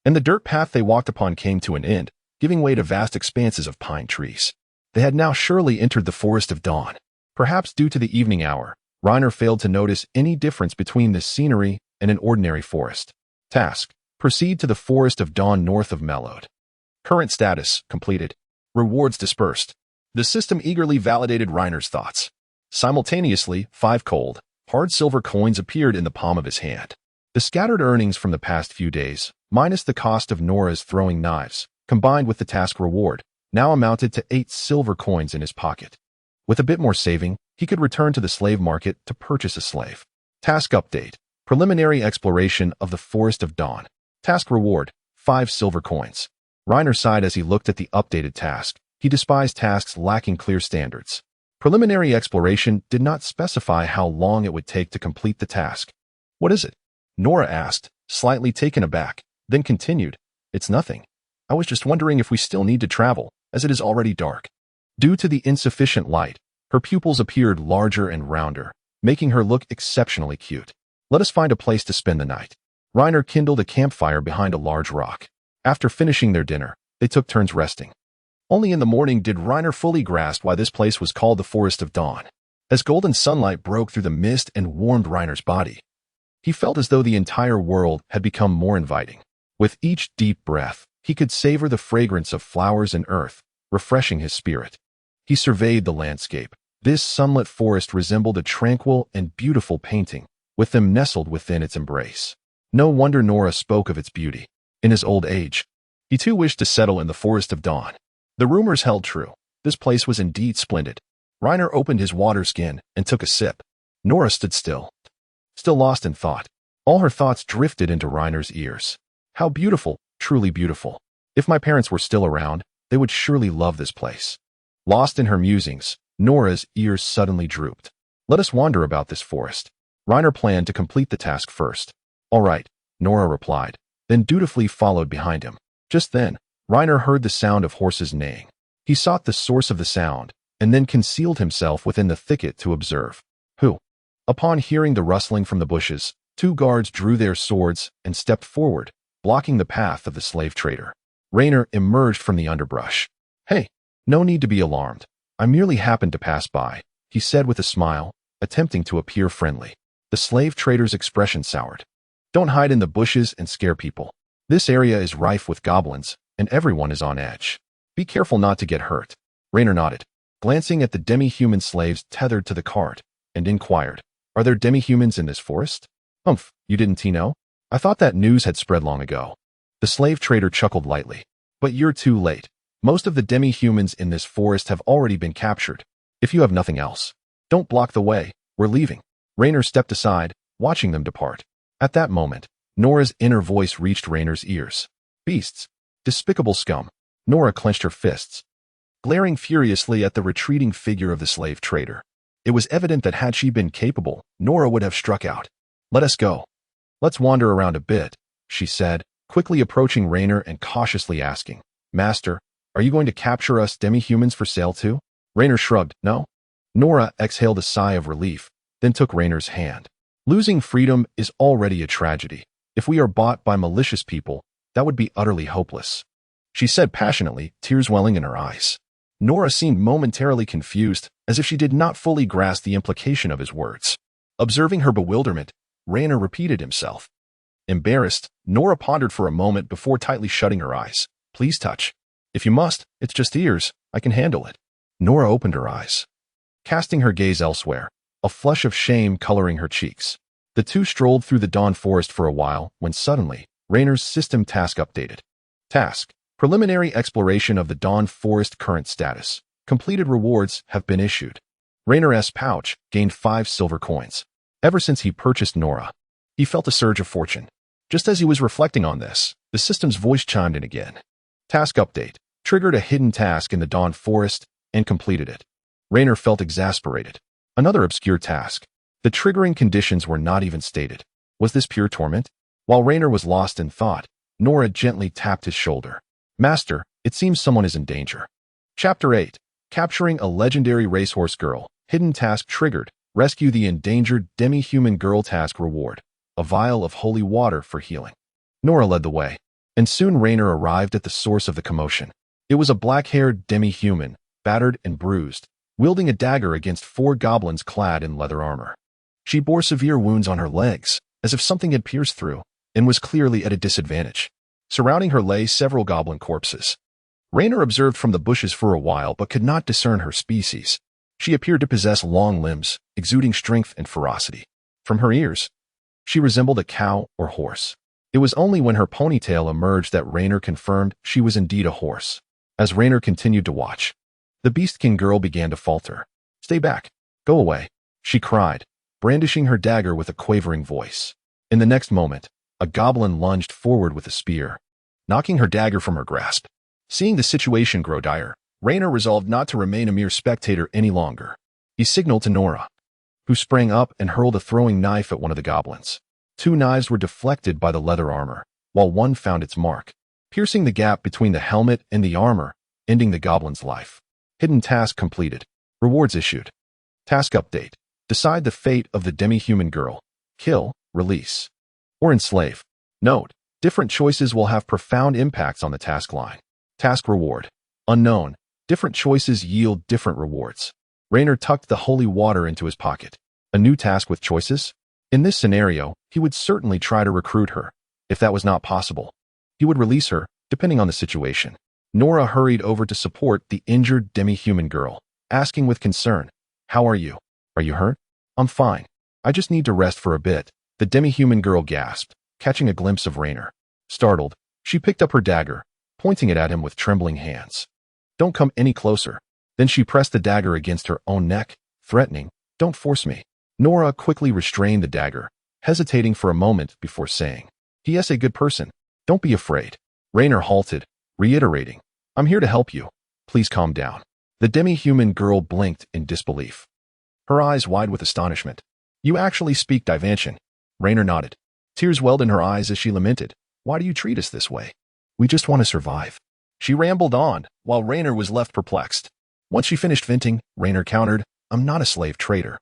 and the dirt path they walked upon came to an end, giving way to vast expanses of pine trees. They had now surely entered the Forest of Dawn. Perhaps due to the evening hour, Reiner failed to notice any difference between this scenery and an ordinary forest. Task: proceed to the Forest of Dawn north of Mellowed. Current status: completed. Rewards dispersed. The system eagerly validated Reiner's thoughts. Simultaneously, 5 cold, hard silver coins appeared in the palm of his hand. The scattered earnings from the past few days, minus the cost of Nora's throwing knives, combined with the task reward, now amounted to 8 silver coins in his pocket. With a bit more saving, he could return to the slave market to purchase a slave. Task update: preliminary exploration of the Forest of Dawn. Task reward: 5 silver coins. Reiner sighed as he looked at the updated task. He despised tasks lacking clear standards. Preliminary exploration did not specify how long it would take to complete the task. "What is it?" Nora asked, slightly taken aback, then continued, "It's nothing. I was just wondering if we still need to travel, as it is already dark." Due to the insufficient light, her pupils appeared larger and rounder, making her look exceptionally cute. "Let us find a place to spend the night." Reiner kindled a campfire behind a large rock. After finishing their dinner, they took turns resting. Only in the morning did Reiner fully grasp why this place was called the Forest of Dawn. As golden sunlight broke through the mist and warmed Reiner's body, he felt as though the entire world had become more inviting. With each deep breath, he could savor the fragrance of flowers and earth, refreshing his spirit. He surveyed the landscape. This sunlit forest resembled a tranquil and beautiful painting, with them nestled within its embrace. No wonder Nora spoke of its beauty. In his old age, he too wished to settle in the Forest of Dawn. The rumors held true. This place was indeed splendid. Reiner opened his water skin and took a sip. Nora stood still lost in thought. All her thoughts drifted into Reiner's ears. How beautiful, truly beautiful. If my parents were still around, they would surely love this place. Lost in her musings, Nora's ears suddenly drooped. "Let us wander about this forest." Reiner planned to complete the task first. "All right," Nora replied, then dutifully followed behind him. Just then, Reiner heard the sound of horses neighing. He sought the source of the sound, and then concealed himself within the thicket to observe. Who? Upon hearing the rustling from the bushes, 2 guards drew their swords and stepped forward, blocking the path of the slave trader. Reiner emerged from the underbrush. "Hey, no need to be alarmed. I merely happened to pass by," he said with a smile, attempting to appear friendly. The slave trader's expression soured. "Don't hide in the bushes and scare people. This area is rife with goblins, and everyone is on edge. Be careful not to get hurt." Reiner nodded, glancing at the demi-human slaves tethered to the cart, and inquired, Are there demihumans in this forest? Humph, you didn't know? I thought that news had spread long ago. The slave trader chuckled lightly. But you're too late. Most of the demihumans in this forest have already been captured. If you have nothing else, don't block the way. We're leaving. Rainer stepped aside, watching them depart. At that moment, Nora's inner voice reached Rainer's ears. Beasts. Despicable scum. Nora clenched her fists, glaring furiously at the retreating figure of the slave trader. It was evident that had she been capable, Nora would have struck out. Let us go. Let's wander around a bit, she said, quickly approaching Rainer and cautiously asking, Master, are you going to capture us demihumans for sale too? Rainer shrugged, no. Nora exhaled a sigh of relief, then took Rainer's hand. Losing freedom is already a tragedy. If we are bought by malicious people, that would be utterly hopeless, she said passionately, tears welling in her eyes. Nora seemed momentarily confused, as if she did not fully grasp the implication of his words. Observing her bewilderment, Rainer repeated himself. Embarrassed, Nora pondered for a moment before tightly shutting her eyes. Please touch. If you must, it's just ears. I can handle it. Nora opened her eyes, casting her gaze elsewhere, a flush of shame coloring her cheeks. The two strolled through the dawn forest for a while when suddenly, Rainer's system task updated. Task: Preliminary exploration of the dawn forest current status. Completed rewards have been issued. Rainer's pouch gained 5 silver coins. Ever since he purchased Nora, he felt a surge of fortune. Just as he was reflecting on this, the system's voice chimed in again. Task update. Triggered a hidden task in the dawn forest and completed it. Rainer felt exasperated. Another obscure task. The triggering conditions were not even stated. Was this pure torment? While Rainer was lost in thought, Nora gently tapped his shoulder. Master, it seems someone is in danger. Chapter 8. Capturing a legendary racehorse girl. Hidden task triggered. Rescue the endangered demi-human girl. Task reward. A vial of holy water for healing. Nora led the way, and soon Rainer arrived at the source of the commotion. It was a black-haired demi-human, battered and bruised, wielding a dagger against 4 goblins clad in leather armor. She bore severe wounds on her legs, as if something had pierced through, and was clearly at a disadvantage. Surrounding her lay several goblin corpses. Rainer observed from the bushes for a while but could not discern her species. She appeared to possess long limbs, exuding strength and ferocity. From her ears, she resembled a cow or horse. It was only when her ponytail emerged that Rainer confirmed she was indeed a horse. As Rainer continued to watch, the Beast King girl began to falter. Stay back. Go away, she cried, brandishing her dagger with a quavering voice. In the next moment, a goblin lunged forward with a spear, knocking her dagger from her grasp. Seeing the situation grow dire, Rainer resolved not to remain a mere spectator any longer. He signaled to Nora, who sprang up and hurled a throwing knife at one of the goblins. 2 knives were deflected by the leather armor, while one found its mark, piercing the gap between the helmet and the armor, ending the goblin's life. Hidden task completed. Rewards issued. Task update. Decide the fate of the demi-human girl. Kill, release, or enslave. Note, different choices will have profound impacts on the task line. Task reward. Unknown. Different choices yield different rewards. Rainer tucked the holy water into his pocket. A new task with choices? In this scenario, he would certainly try to recruit her. If that was not possible, he would release her, depending on the situation. Nora hurried over to support the injured demi-human girl, asking with concern, How are you? Are you hurt? I'm fine. I just need to rest for a bit, the demi-human girl gasped, catching a glimpse of Rainer. Startled, she picked up her dagger, pointing it at him with trembling hands. Don't come any closer. Then she pressed the dagger against her own neck, threatening, Don't force me. Nora quickly restrained the dagger, hesitating for a moment before saying, He is a good person. Don't be afraid. Rainer halted, reiterating, I'm here to help you. Please calm down. The demi-human girl blinked in disbelief, her eyes wide with astonishment. You actually speak Divantian. Rainer nodded. Tears welled in her eyes as she lamented, Why do you treat us this way? We just want to survive. She rambled on, while Rainer was left perplexed. Once she finished venting, Rainer countered, I'm not a slave trader.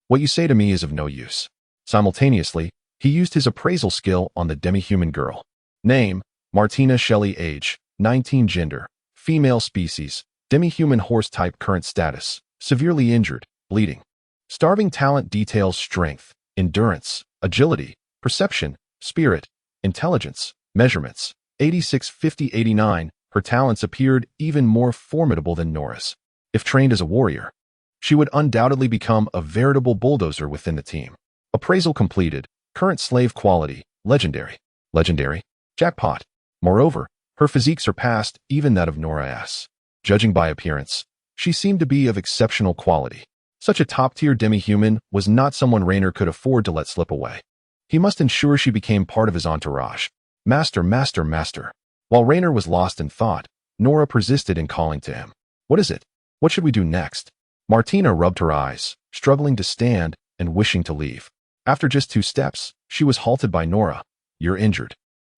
What you say to me is of no use. Simultaneously, he used his appraisal skill on the demi-human girl. Name, Martina Shelley. Age, 19. Gender, female. Species, demi-human horse type. Current status, severely injured, bleeding. Starving. Talent details: strength, endurance, agility, perception, spirit, intelligence. Measurements, 86, 50, 89. Her talents appeared even more formidable than Nora's. If trained as a warrior, She would undoubtedly become a veritable bulldozer within the team. Appraisal completed. Current slave quality, legendary. Legendary? Jackpot. Moreover, her physique surpassed even that of Nora S. Judging by appearance, she seemed to be of exceptional quality. Such a top-tier demi-human was not someone Rainer could afford to let slip away. He must ensure she became part of his entourage. Master, master, master. While Rainer was lost in thought, Nora persisted in calling to him. What is it? What should we do next? Martina rubbed her eyes, struggling to stand and wishing to leave. After just 2 steps, she was halted by Nora. You're injured.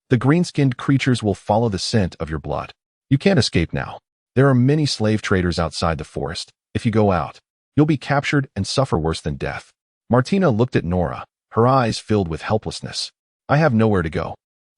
The green-skinned creatures will follow the scent of your blood. You can't escape now. There are many slave traders outside the forest. If you go out, you'll be captured and suffer worse than death. Martina looked at Nora, her eyes filled with helplessness. I have nowhere to go.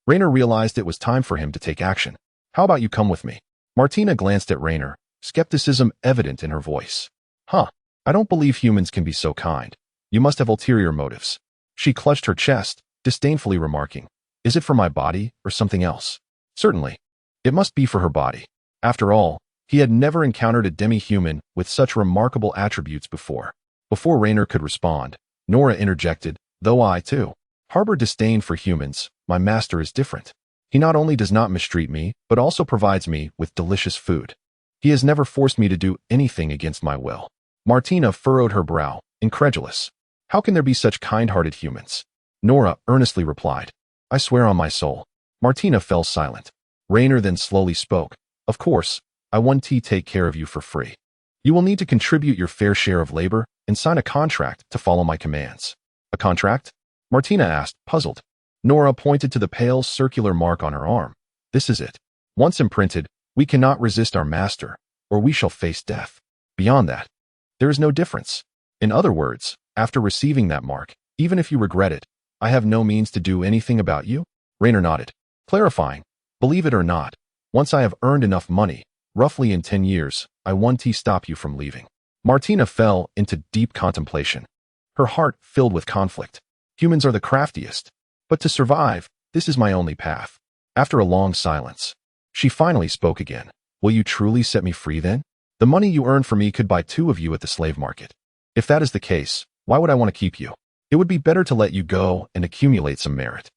Rainer realized it was time for him to take action. How about you come with me? Martina glanced at Rainer, skepticism evident in her voice. Huh, I don't believe humans can be so kind. You must have ulterior motives. She clutched her chest, disdainfully remarking, is it for my body or something else? Certainly. It must be for her body. After all, he had never encountered a demi-human with such remarkable attributes before. Before Rainer could respond, Nora interjected, though I, too, harbor disdain for humans, my master is different. He not only does not mistreat me, but also provides me with delicious food. He has never forced me to do anything against my will. Martina furrowed her brow, incredulous. How can there be such kind-hearted humans? Nora earnestly replied, I swear on my soul. Martina fell silent. Rainer then slowly spoke. Of course, I want to take care of you for free. You will need to contribute your fair share of labor and sign a contract to follow my commands. A contract? Martina asked, puzzled. Nora pointed to the pale circular mark on her arm. This is it. Once imprinted, we cannot resist our master, or we shall face death. Beyond that, there is no difference. In other words, after receiving that mark, even if you regret it, I have no means to do anything about you? Rainer nodded, clarifying, believe it or not, once I have earned enough money, roughly in 10 years, I want to stop you from leaving. Martina fell into deep contemplation, her heart filled with conflict. Humans are the craftiest, but to survive, this is my only path. After a long silence, she finally spoke again. Will you truly set me free then? The money you earn for me could buy 2 of you at the slave market. If that is the case, why would I want to keep you? It would be better to let you go and accumulate some merit.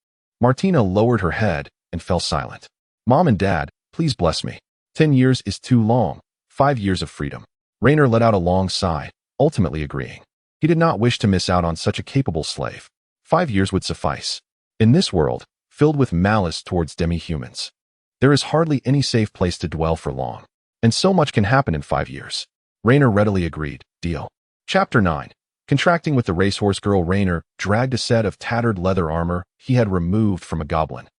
Martina lowered her head and fell silent. Mom and Dad, please bless me. 10 years is too long. 5 years of freedom. Rainer let out a long sigh, ultimately agreeing. He did not wish to miss out on such a capable slave. 5 years would suffice. In this world, filled with malice towards demi-humans, there is hardly any safe place to dwell for long. And so much can happen in 5 years. Rainer readily agreed. Deal. Chapter 9. Contracting with the racehorse girl. Rainer dragged a set of tattered leather armor he had removed from a goblin,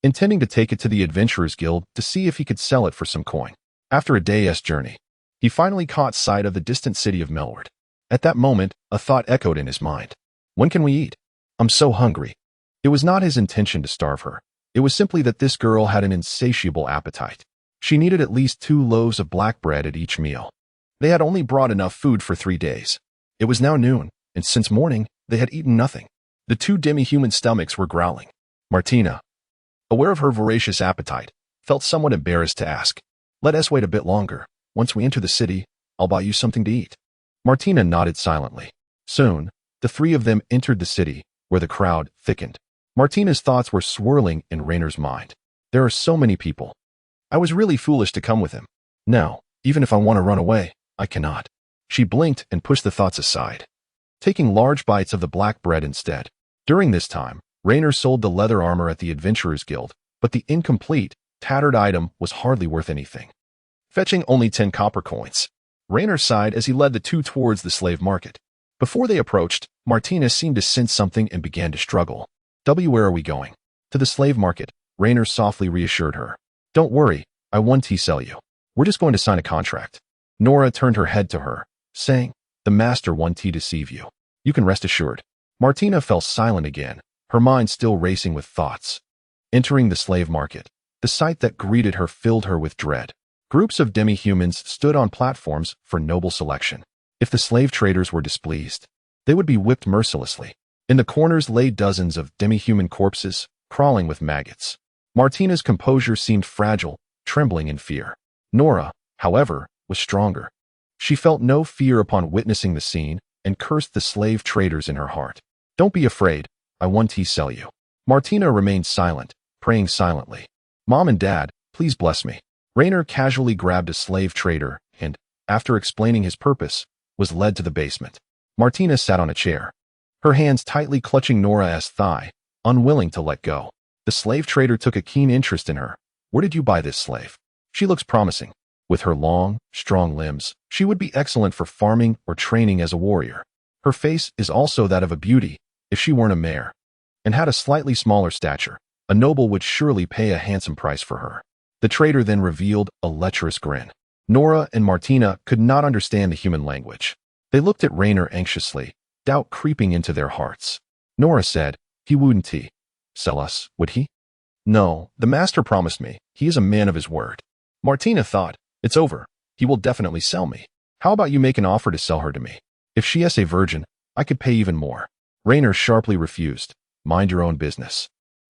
intending to take it to the Adventurers Guild to see if he could sell it for some coin. After a day's journey, he finally caught sight of the distant city of Melward. At that moment, a thought echoed in his mind. When can we eat? I'm so hungry. It was not his intention to starve her. It was simply that this girl had an insatiable appetite. She needed at least 2 loaves of black bread at each meal. They had only brought enough food for 3 days. It was now noon, and since morning, they had eaten nothing. The 2 demi-human stomachs were growling. Martina, aware of her voracious appetite, felt somewhat embarrassed to ask, let us wait a bit longer. Once we enter the city, I'll buy you something to eat. Martina nodded silently. Soon, the 3 of them entered the city, where the crowd thickened. Martina's thoughts were swirling in Rainer's mind. There are so many people. I was really foolish to come with him. No, even if I want to run away, I cannot. She blinked and pushed the thoughts aside, taking large bites of the black bread instead. During this time, Rainer sold the leather armor at the Adventurers Guild, but the incomplete, tattered item was hardly worth anything, fetching only 10 copper coins. Rainer sighed as he led the 2 towards the slave market. Before they approached, Martina seemed to sense something and began to struggle. Where are we going? To the slave market, Rainer softly reassured her. Don't worry, I want to sell you. We're just going to sign a contract. Nora turned her head to her, saying, the master won't deceive you. You can rest assured. Martina fell silent again, her mind still racing with thoughts. Entering the slave market, the sight that greeted her filled her with dread. Groups of demi-humans stood on platforms for noble selection. If the slave traders were displeased, they would be whipped mercilessly. In the corners lay dozens of demi-human corpses, crawling with maggots. Martina's composure seemed fragile, trembling in fear. Nora, however, was stronger. She felt no fear upon witnessing the scene and cursed the slave traders in her heart. Don't be afraid, I want to sell you. Martina remained silent, praying silently. Mom and Dad, please bless me. Rainer casually grabbed a slave trader and, after explaining his purpose, was led to the basement. Martina sat on a chair, her hands tightly clutching Nora's thigh, unwilling to let go. The slave trader took a keen interest in her. Where did you buy this slave? She looks promising. With her long, strong limbs, she would be excellent for farming or training as a warrior. Her face is also that of a beauty, if she weren't a mare, and had a slightly smaller stature. A noble would surely pay a handsome price for her. The trader then revealed a lecherous grin. Nora and Martina could not understand the human language. They looked at Rainer anxiously, doubt creeping into their hearts. Nora said, he wouldn't sell us, would he? No, the master promised me. He is a man of his word. Martina thought, it's over. He will definitely sell me. How about you make an offer to sell her to me? If she is a virgin, I could pay even more. Rainer sharply refused. Mind your own business.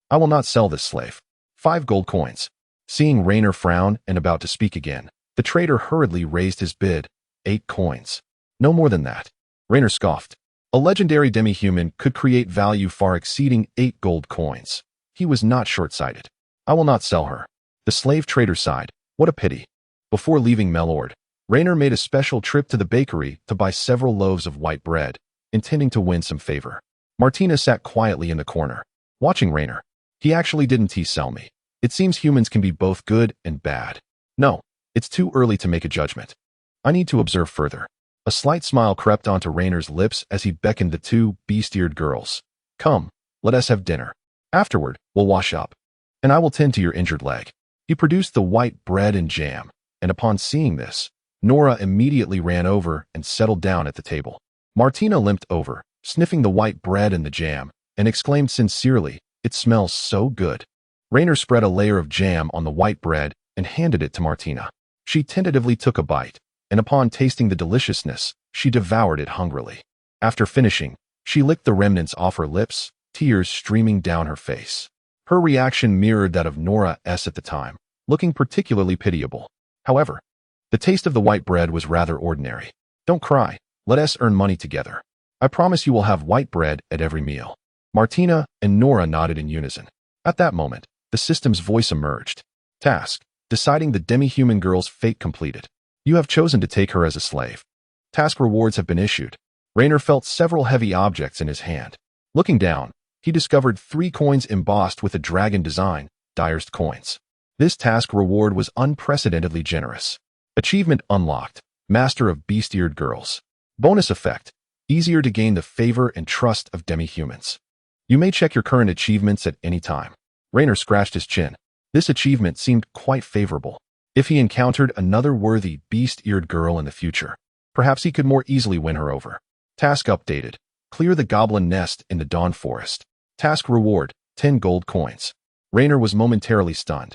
I will not sell this slave. 5 gold coins. Seeing Rainer frown and about to speak again, the trader hurriedly raised his bid. 8 coins. No more than that. Rainer scoffed. A legendary demi-human could create value far exceeding 8 gold coins. He was not short-sighted. I will not sell her. The slave trader sighed. What a pity. Before leaving Melord, Rainer made a special trip to the bakery to buy several loaves of white bread, intending to win some favor. Martina sat quietly in the corner, watching Rainer. He actually didn't sell me. It seems humans can be both good and bad. No, it's too early to make a judgment. I need to observe further. A slight smile crept onto Rainer's lips as he beckoned the 2 beast-eared girls. Come, let us have dinner. Afterward, we'll wash up, and I will tend to your injured leg. He produced the white bread and jam, and upon seeing this, Nora immediately ran over and settled down at the table. Martina limped over, sniffing the white bread and the jam, and exclaimed sincerely, it smells so good. Rainer spread a layer of jam on the white bread and handed it to Martina. She tentatively took a bite, and upon tasting the deliciousness, she devoured it hungrily. After finishing, she licked the remnants off her lips, tears streaming down her face. Her reaction mirrored that of Nora's at the time, looking particularly pitiable. However, the taste of the white bread was rather ordinary. Don't cry, let us earn money together. I promise you will have white bread at every meal. Martina and Nora nodded in unison. At that moment, the system's voice emerged. Task: deciding the demi-human girl's fate completed. You have chosen to take her as a slave. Task rewards have been issued. Rainer felt several heavy objects in his hand. Looking down, he discovered 3 coins embossed with a dragon design, Dyer's coins. This task reward was unprecedentedly generous. Achievement unlocked: Master of Beast-Eared Girls. Bonus effect: easier to gain the favor and trust of demi-humans. You may check your current achievements at any time. Rainer scratched his chin. This achievement seemed quite favorable. If he encountered another worthy beast-eared girl in the future, perhaps he could more easily win her over. Task updated: clear the goblin nest in the Dawn Forest. Task reward: 10 gold coins. Rainer was momentarily stunned.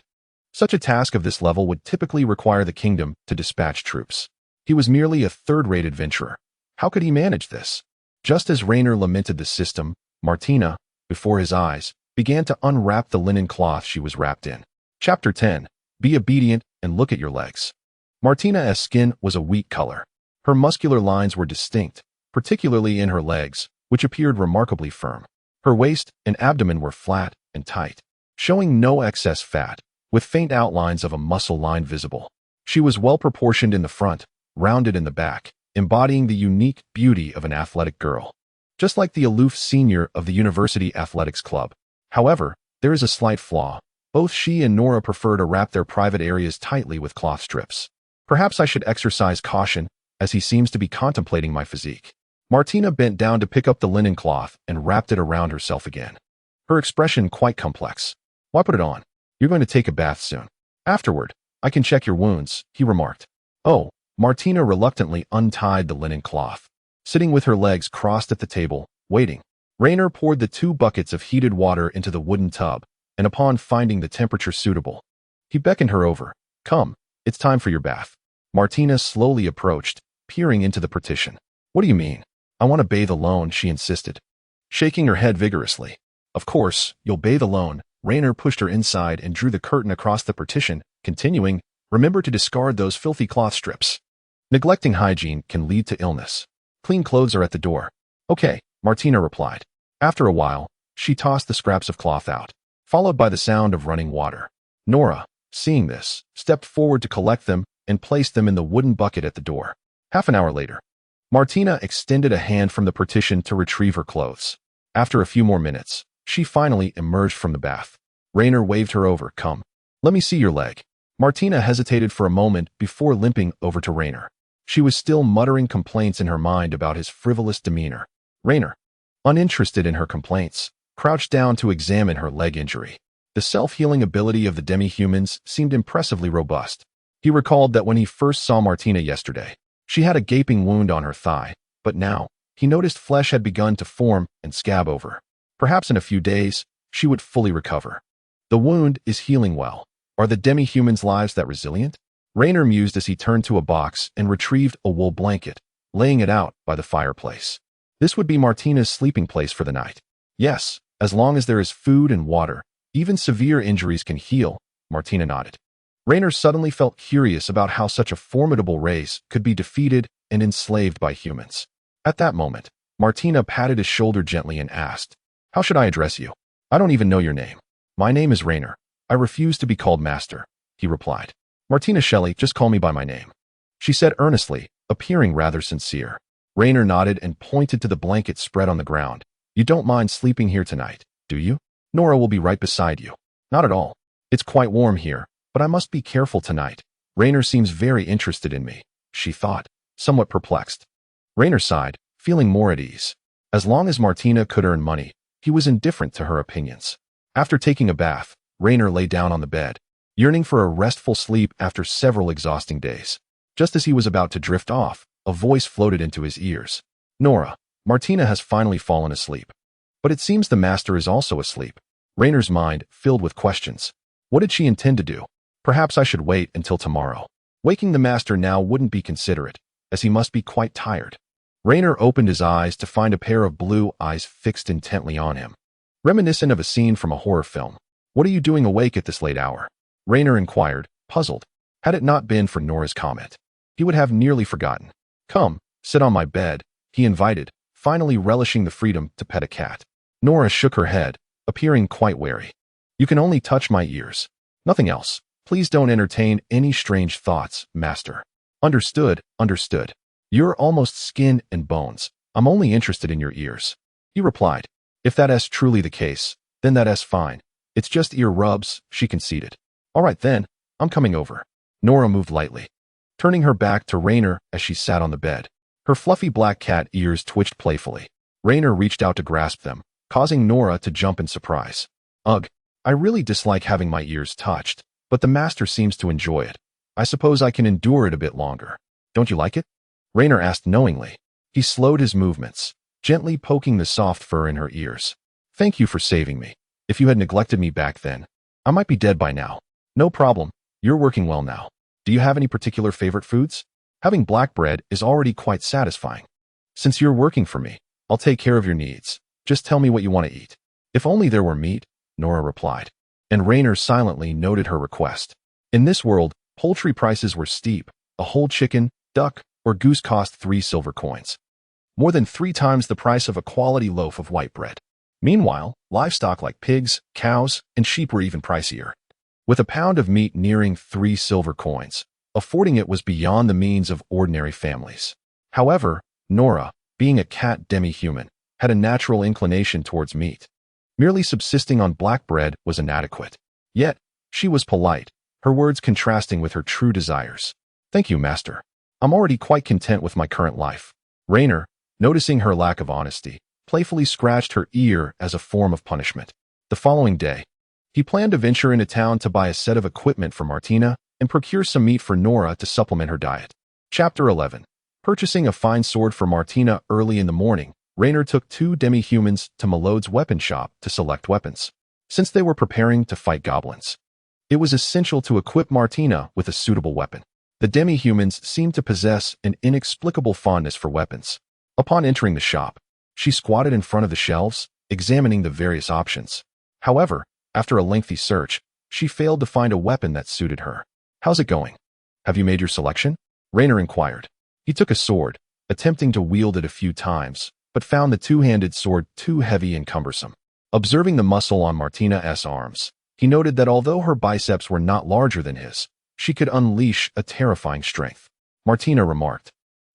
Such a task of this level would typically require the kingdom to dispatch troops. He was merely a third-rate adventurer. How could he manage this? Just as Rainer lamented the system, Martina, before his eyes, began to unwrap the linen cloth she was wrapped in. Chapter 10. Be obedient and look at your legs. Martina's skin was a wheat color. Her muscular lines were distinct, particularly in her legs, which appeared remarkably firm. Her waist and abdomen were flat and tight, showing no excess fat, with faint outlines of a muscle line visible. She was well proportioned in the front, rounded in the back, embodying the unique beauty of an athletic girl. Just like the aloof senior of the University Athletics Club. However, there is a slight flaw. Both she and Nora prefer to wrap their private areas tightly with cloth strips. Perhaps I should exercise caution, as he seems to be contemplating my physique. Martina bent down to pick up the linen cloth and wrapped it around herself again. Her expression quite complex. Why put it on? You're going to take a bath soon. Afterward, I can check your wounds, he remarked. Oh, Martina reluctantly untied the linen cloth. Sitting with her legs crossed at the table, waiting, Rainer poured the 2 buckets of heated water into the wooden tub, and upon finding the temperature suitable, he beckoned her over. Come, it's time for your bath. Martina slowly approached, peering into the partition. What do you mean? I want to bathe alone, she insisted, shaking her head vigorously. Of course, you'll bathe alone. Rainer pushed her inside and drew the curtain across the partition, continuing, remember to discard those filthy cloth strips. Neglecting hygiene can lead to illness. Clean clothes are at the door. Okay, Martina replied. After a while, she tossed the scraps of cloth out, followed by the sound of running water. Nora, seeing this, stepped forward to collect them and placed them in the wooden bucket at the door. Half an hour later, Martina extended a hand from the partition to retrieve her clothes. After a few more minutes, she finally emerged from the bath. Rainer waved her over. Come, let me see your leg. Martina hesitated for a moment before limping over to Rainer. She was still muttering complaints in her mind about his frivolous demeanor. Rainer, uninterested in her complaints, crouched down to examine her leg injury. The self-healing ability of the demihumans seemed impressively robust. He recalled that when he first saw Martina yesterday, she had a gaping wound on her thigh, but now, he noticed flesh had begun to form and scab over. Perhaps in a few days, she would fully recover. The wound is healing well. Are the demihumans' lives that resilient? Rainer mused as he turned to a box and retrieved a wool blanket, laying it out by the fireplace. This would be Martina's sleeping place for the night. Yes, as long as there is food and water, even severe injuries can heal, Martina nodded. Rainer suddenly felt curious about how such a formidable race could be defeated and enslaved by humans. At that moment, Martina patted his shoulder gently and asked, "How should I address you? I don't even know your name." "My name is Rainer. I refuse to be called master," he replied. "Martina Shelley, just call me by my name," she said earnestly, appearing rather sincere. Rainer nodded and pointed to the blanket spread on the ground. "You don't mind sleeping here tonight, do you? Nora will be right beside you." "Not at all. It's quite warm here, but I must be careful tonight. Rainer seems very interested in me," she thought, somewhat perplexed. Rainer sighed, feeling more at ease. As long as Martina could earn money, he was indifferent to her opinions. After taking a bath, Rainer lay down on the bed, yearning for a restful sleep after several exhausting days. Just as he was about to drift off, a voice floated into his ears. "Nora, Martina has finally fallen asleep. But it seems the master is also asleep." Rainer's mind filled with questions. What did she intend to do? Perhaps I should wait until tomorrow. Waking the master now wouldn't be considerate, as he must be quite tired. Rainer opened his eyes to find a pair of blue eyes fixed intently on him, reminiscent of a scene from a horror film. "What are you doing awake at this late hour?" Rainer inquired, puzzled. Had it not been for Nora's comment, he would have nearly forgotten. "Come, sit on my bed," he invited, finally relishing the freedom to pet a cat. Nora shook her head, appearing quite wary. "You can only touch my ears. Nothing else. Please don't entertain any strange thoughts, master." "Understood, understood. You're almost skin and bones. I'm only interested in your ears," he replied. "If that is truly the case, then that is fine. It's just ear rubs," she conceded. "All right then, I'm coming over." Nora moved lightly, turning her back to Rainer as she sat on the bed. Her fluffy black cat ears twitched playfully. Rainer reached out to grasp them, causing Nora to jump in surprise. "Ugh, I really dislike having my ears touched, but the master seems to enjoy it. I suppose I can endure it a bit longer. Don't you like it?" Rainer asked knowingly. He slowed his movements, gently poking the soft fur in her ears. "Thank you for saving me. If you had neglected me back then, I might be dead by now." "No problem. You're working well now. Do you have any particular favorite foods? Having black bread is already quite satisfying. Since you're working for me, I'll take care of your needs. Just tell me what you want to eat." "If only there were meat," Nora replied, and Rainer silently noted her request. In this world, poultry prices were steep. A whole chicken, duck, or goose cost 3 silver coins, more than 3 times the price of a quality loaf of white bread. Meanwhile, livestock like pigs, cows, and sheep were even pricier, with a pound of meat nearing 3 silver coins. Affording it was beyond the means of ordinary families. However, Nora, being a cat demi-human, had a natural inclination towards meat. Merely subsisting on black bread was inadequate. Yet, she was polite, her words contrasting with her true desires. "Thank you, master. I'm already quite content with my current life." Rainer, noticing her lack of honesty, playfully scratched her ear as a form of punishment. The following day, he planned to venture into town to buy a set of equipment for Martina and procure some meat for Nora to supplement her diet. Chapter 11. Purchasing a fine sword for Martina early in the morning, Rainer took 2 demi-humans to Melod's weapon shop to select weapons. Since they were preparing to fight goblins, it was essential to equip Martina with a suitable weapon. The demi-humans seemed to possess an inexplicable fondness for weapons. Upon entering the shop, she squatted in front of the shelves, examining the various options. However, after a lengthy search, she failed to find a weapon that suited her. "How's it going? Have you made your selection?" Rainer inquired. He took a sword, attempting to wield it a few times, but found the two-handed sword too heavy and cumbersome. Observing the muscle on Martina's arms, he noted that although her biceps were not larger than his, she could unleash a terrifying strength. Martina remarked,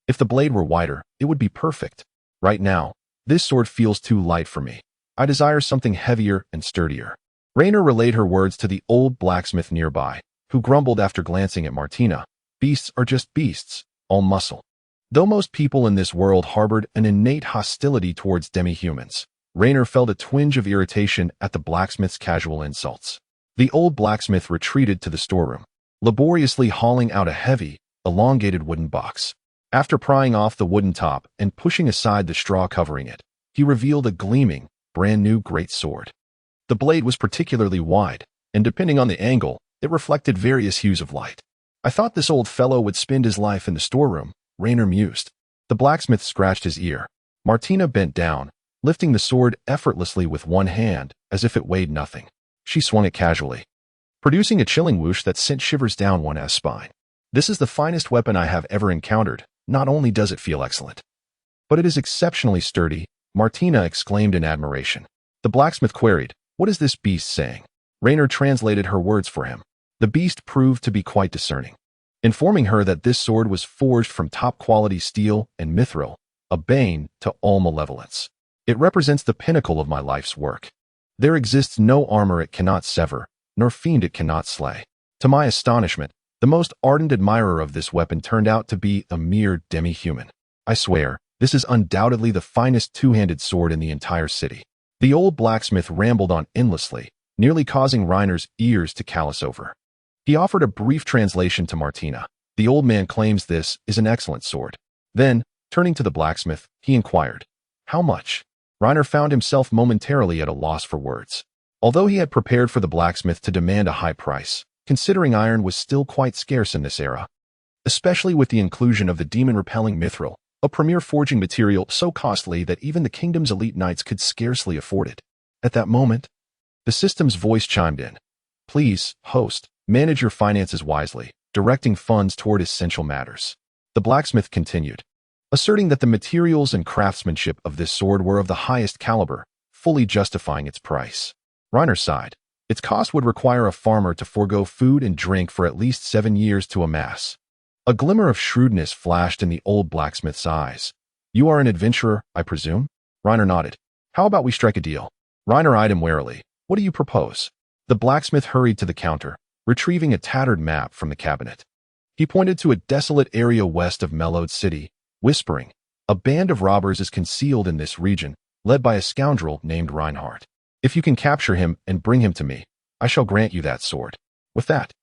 "If the blade were wider, it would be perfect. Right now, this sword feels too light for me. I desire something heavier and sturdier." Rainer relayed her words to the old blacksmith nearby, who grumbled after glancing at Martina, "Beasts are just beasts, all muscle." Though most people in this world harbored an innate hostility towards demihumans, Rainer felt a twinge of irritation at the blacksmith's casual insults. The old blacksmith retreated to the storeroom, laboriously hauling out a heavy, elongated wooden box. After prying off the wooden top and pushing aside the straw covering it, he revealed a gleaming, brand-new great sword. The blade was particularly wide, and depending on the angle, it reflected various hues of light. "I thought this old fellow would spend his life in the storeroom," Rainer mused. The blacksmith scratched his ear. Martina bent down, lifting the sword effortlessly with one hand, as if it weighed nothing. She swung it casually, producing a chilling whoosh that sent shivers down one's spine. "This is the finest weapon I have ever encountered. Not only does it feel excellent, but it is exceptionally sturdy," Martina exclaimed in admiration. The blacksmith queried, "What is this beast saying?" Rainer translated her words for him. The beast proved to be quite discerning, informing her that this sword was forged from top-quality steel and mithril, a bane to all malevolence. "It represents the pinnacle of my life's work. There exists no armor it cannot sever, nor fiend it cannot slay." To my astonishment, the most ardent admirer of this weapon turned out to be a mere demi-human. "I swear, this is undoubtedly the finest two-handed sword in the entire city." The old blacksmith rambled on endlessly, nearly causing Rainer's ears to callous over. He offered a brief translation to Martina. "The old man claims this is an excellent sword." Then, turning to the blacksmith, he inquired, "How much?" Rainer found himself momentarily at a loss for words. Although he had prepared for the blacksmith to demand a high price, considering iron was still quite scarce in this era, especially with the inclusion of the demon-repelling mithril, a premier forging material so costly that even the kingdom's elite knights could scarcely afford it. At that moment, the system's voice chimed in. "Please, host, manage your finances wisely, directing funds toward essential matters." The blacksmith continued, asserting that the materials and craftsmanship of this sword were of the highest caliber, fully justifying its price. Rainer sighed. Its cost would require a farmer to forego food and drink for at least 7 years to amass. A glimmer of shrewdness flashed in the old blacksmith's eyes. "You are an adventurer, I presume?" Rainer nodded. "How about we strike a deal?" Rainer eyed him warily. "What do you propose?" The blacksmith hurried to the counter, retrieving a tattered map from the cabinet. He pointed to a desolate area west of Mellowed City, whispering, "A band of robbers is concealed in this region, led by a scoundrel named Reinhardt. If you can capture him and bring him to me, I shall grant you that sword." With that,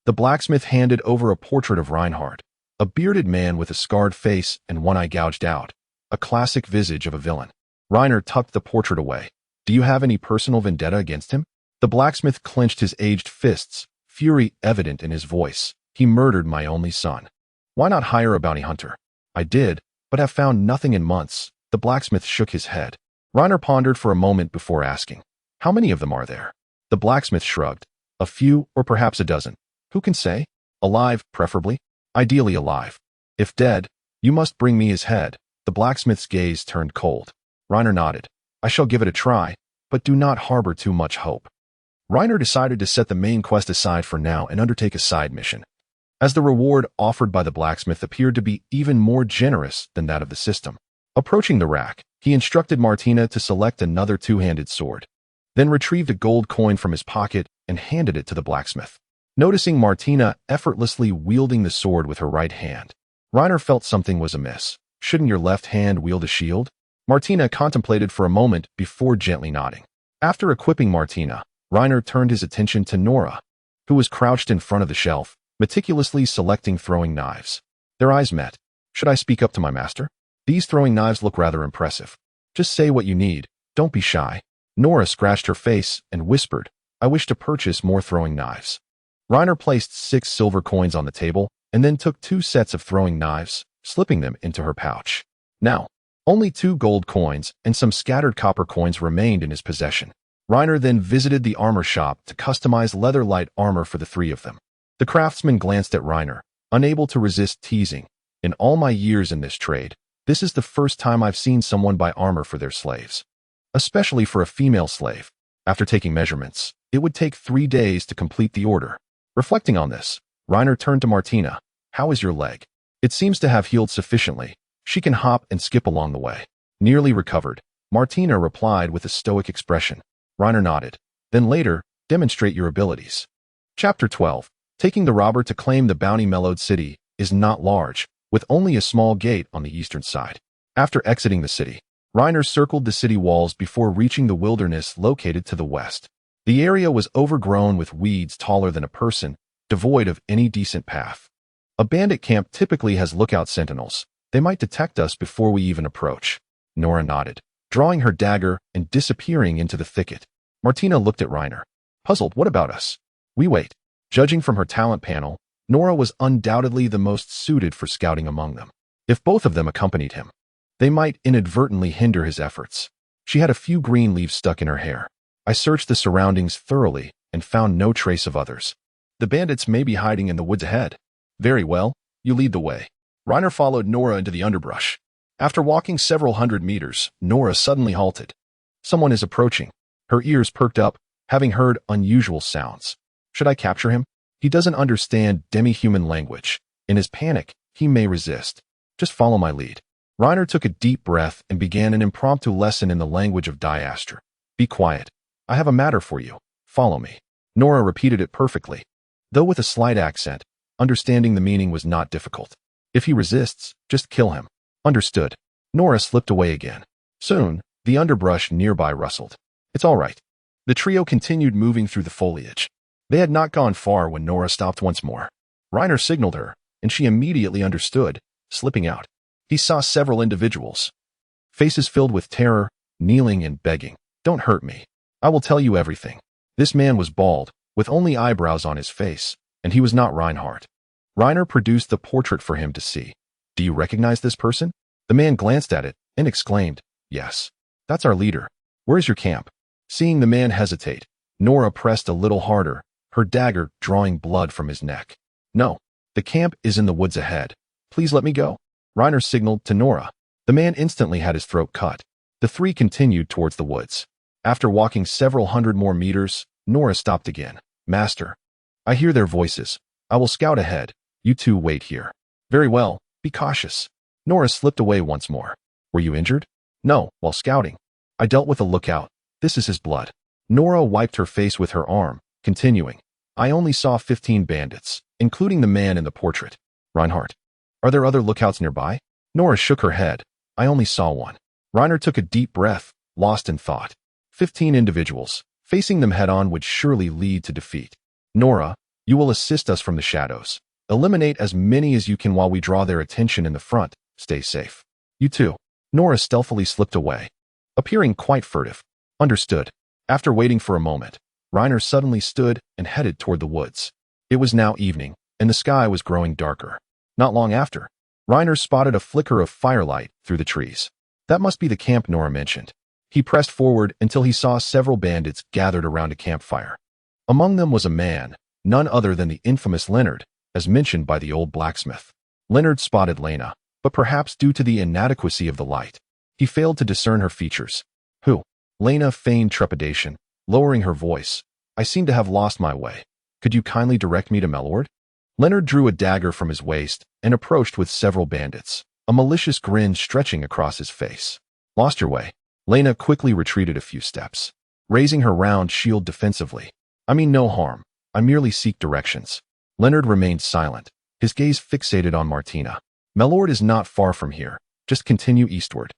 the blacksmith handed over a portrait of Reinhardt, a bearded man with a scarred face and one eye gouged out, a classic visage of a villain. Rainer tucked the portrait away. "Do you have any personal vendetta against him?" The blacksmith clenched his aged fists, fury evident in his voice. "He murdered my only son. Why not hire a bounty hunter?" "I did, but have found nothing in months." The blacksmith shook his head. Rainer pondered for a moment before asking, "How many of them are there?" The blacksmith shrugged. "A few, or perhaps a dozen. Who can say? Alive, preferably. Ideally alive. If dead, you must bring me his head." The blacksmith's gaze turned cold. Rainer nodded. "I shall give it a try, but do not harbor too much hope." Rainer decided to set the main quest aside for now and undertake a side mission, as the reward offered by the blacksmith appeared to be even more generous than that of the system. Approaching the rack, he instructed Martina to select another two-handed sword, then retrieved a gold coin from his pocket and handed it to the blacksmith. Noticing Martina effortlessly wielding the sword with her right hand, Rainer felt something was amiss. "Shouldn't your left hand wield a shield?" Martina contemplated for a moment before gently nodding. After equipping Martina, Rainer turned his attention to Nora, who was crouched in front of the shelf, meticulously selecting throwing knives. Their eyes met. "Should I speak up to my master? These throwing knives look rather impressive. Just say what you need. Don't be shy." Nora scratched her face and whispered, "I wish to purchase more throwing knives." Rainer placed 6 silver coins on the table and then took 2 sets of throwing knives, slipping them into her pouch. Now, only 2 gold coins and some scattered copper coins remained in his possession. Rainer then visited the armor shop to customize leather light armor for the 3 of them. The craftsman glanced at Rainer, unable to resist teasing. In all my years in this trade, this is the first time I've seen someone buy armor for their slaves. Especially for a female slave. After taking measurements, it would take 3 days to complete the order. Reflecting on this, Reiner turned to Martina. How is your leg? It seems to have healed sufficiently. She can hop and skip along the way. Nearly recovered, Martina replied with a stoic expression. Reiner nodded. Then later, demonstrate your abilities. Chapter 12. Taking the robber to claim the bounty-mellowed city is not large, with only a small gate on the eastern side. After exiting the city, Reiner circled the city walls before reaching the wilderness located to the west. The area was overgrown with weeds taller than a person, devoid of any decent path. A bandit camp typically has lookout sentinels. They might detect us before we even approach. Nora nodded, drawing her dagger and disappearing into the thicket. Martina looked at Reiner. Puzzled, what about us? We wait. Judging from her talent panel, Nora was undoubtedly the most suited for scouting among them. If both of them accompanied him, they might inadvertently hinder his efforts. She had a few green leaves stuck in her hair. I searched the surroundings thoroughly and found no trace of others. The bandits may be hiding in the woods ahead. Very well, you lead the way. Reiner followed Nora into the underbrush. After walking several hundred meters, Nora suddenly halted. Someone is approaching. Her ears perked up, having heard unusual sounds. Should I capture him? He doesn't understand demi-human language. In his panic, he may resist. Just follow my lead. Reiner took a deep breath and began an impromptu lesson in the language of Diaster. Be quiet. I have a matter for you. Follow me. Nora repeated it perfectly. Though with a slight accent, understanding the meaning was not difficult. If he resists, just kill him. Understood. Nora slipped away again. Soon, the underbrush nearby rustled. It's all right. The trio continued moving through the foliage. They had not gone far when Nora stopped once more. Reiner signaled her, and she immediately understood, slipping out. He saw several individuals. Faces filled with terror, kneeling and begging. Don't hurt me. I will tell you everything. This man was bald, with only eyebrows on his face, and he was not Reinhardt. Reiner produced the portrait for him to see. Do you recognize this person? The man glanced at it and exclaimed, Yes. That's our leader. Where is your camp? Seeing the man hesitate, Nora pressed a little harder, her dagger drawing blood from his neck. No. The camp is in the woods ahead. Please let me go. Reiner signaled to Nora. The man instantly had his throat cut. The three continued towards the woods. After walking several hundred more meters, Nora stopped again. Master. I hear their voices. I will scout ahead. You two wait here. Very well. Be cautious. Nora slipped away once more. Were you injured? No, while scouting. I dealt with a lookout. This is his blood. Nora wiped her face with her arm, continuing. I only saw 15 bandits, including the man in the portrait. Reinhardt. Are there other lookouts nearby? Nora shook her head. I only saw one. Reiner took a deep breath, lost in thought. 15 individuals. Facing them head-on would surely lead to defeat. Nora, you will assist us from the shadows. Eliminate as many as you can while we draw their attention in the front. Stay safe. You too. Nora stealthily slipped away, appearing quite furtive. Understood. After waiting for a moment, Reiner suddenly stood and headed toward the woods. It was now evening, and the sky was growing darker. Not long after, Reiner spotted a flicker of firelight through the trees. That must be the camp Nora mentioned. He pressed forward until he saw several bandits gathered around a campfire. Among them was a man, none other than the infamous Leonard, as mentioned by the old blacksmith. Leonard spotted Lena, but perhaps due to the inadequacy of the light, he failed to discern her features. Who? Lena feigned trepidation, lowering her voice. I seem to have lost my way. Could you kindly direct me to Melord? Leonard drew a dagger from his waist and approached with several bandits, a malicious grin stretching across his face. Lost your way. Lena quickly retreated a few steps, raising her round shield defensively. I mean no harm. I merely seek directions. Leonard remained silent, his gaze fixated on Martina. Melord is not far from here. Just continue eastward,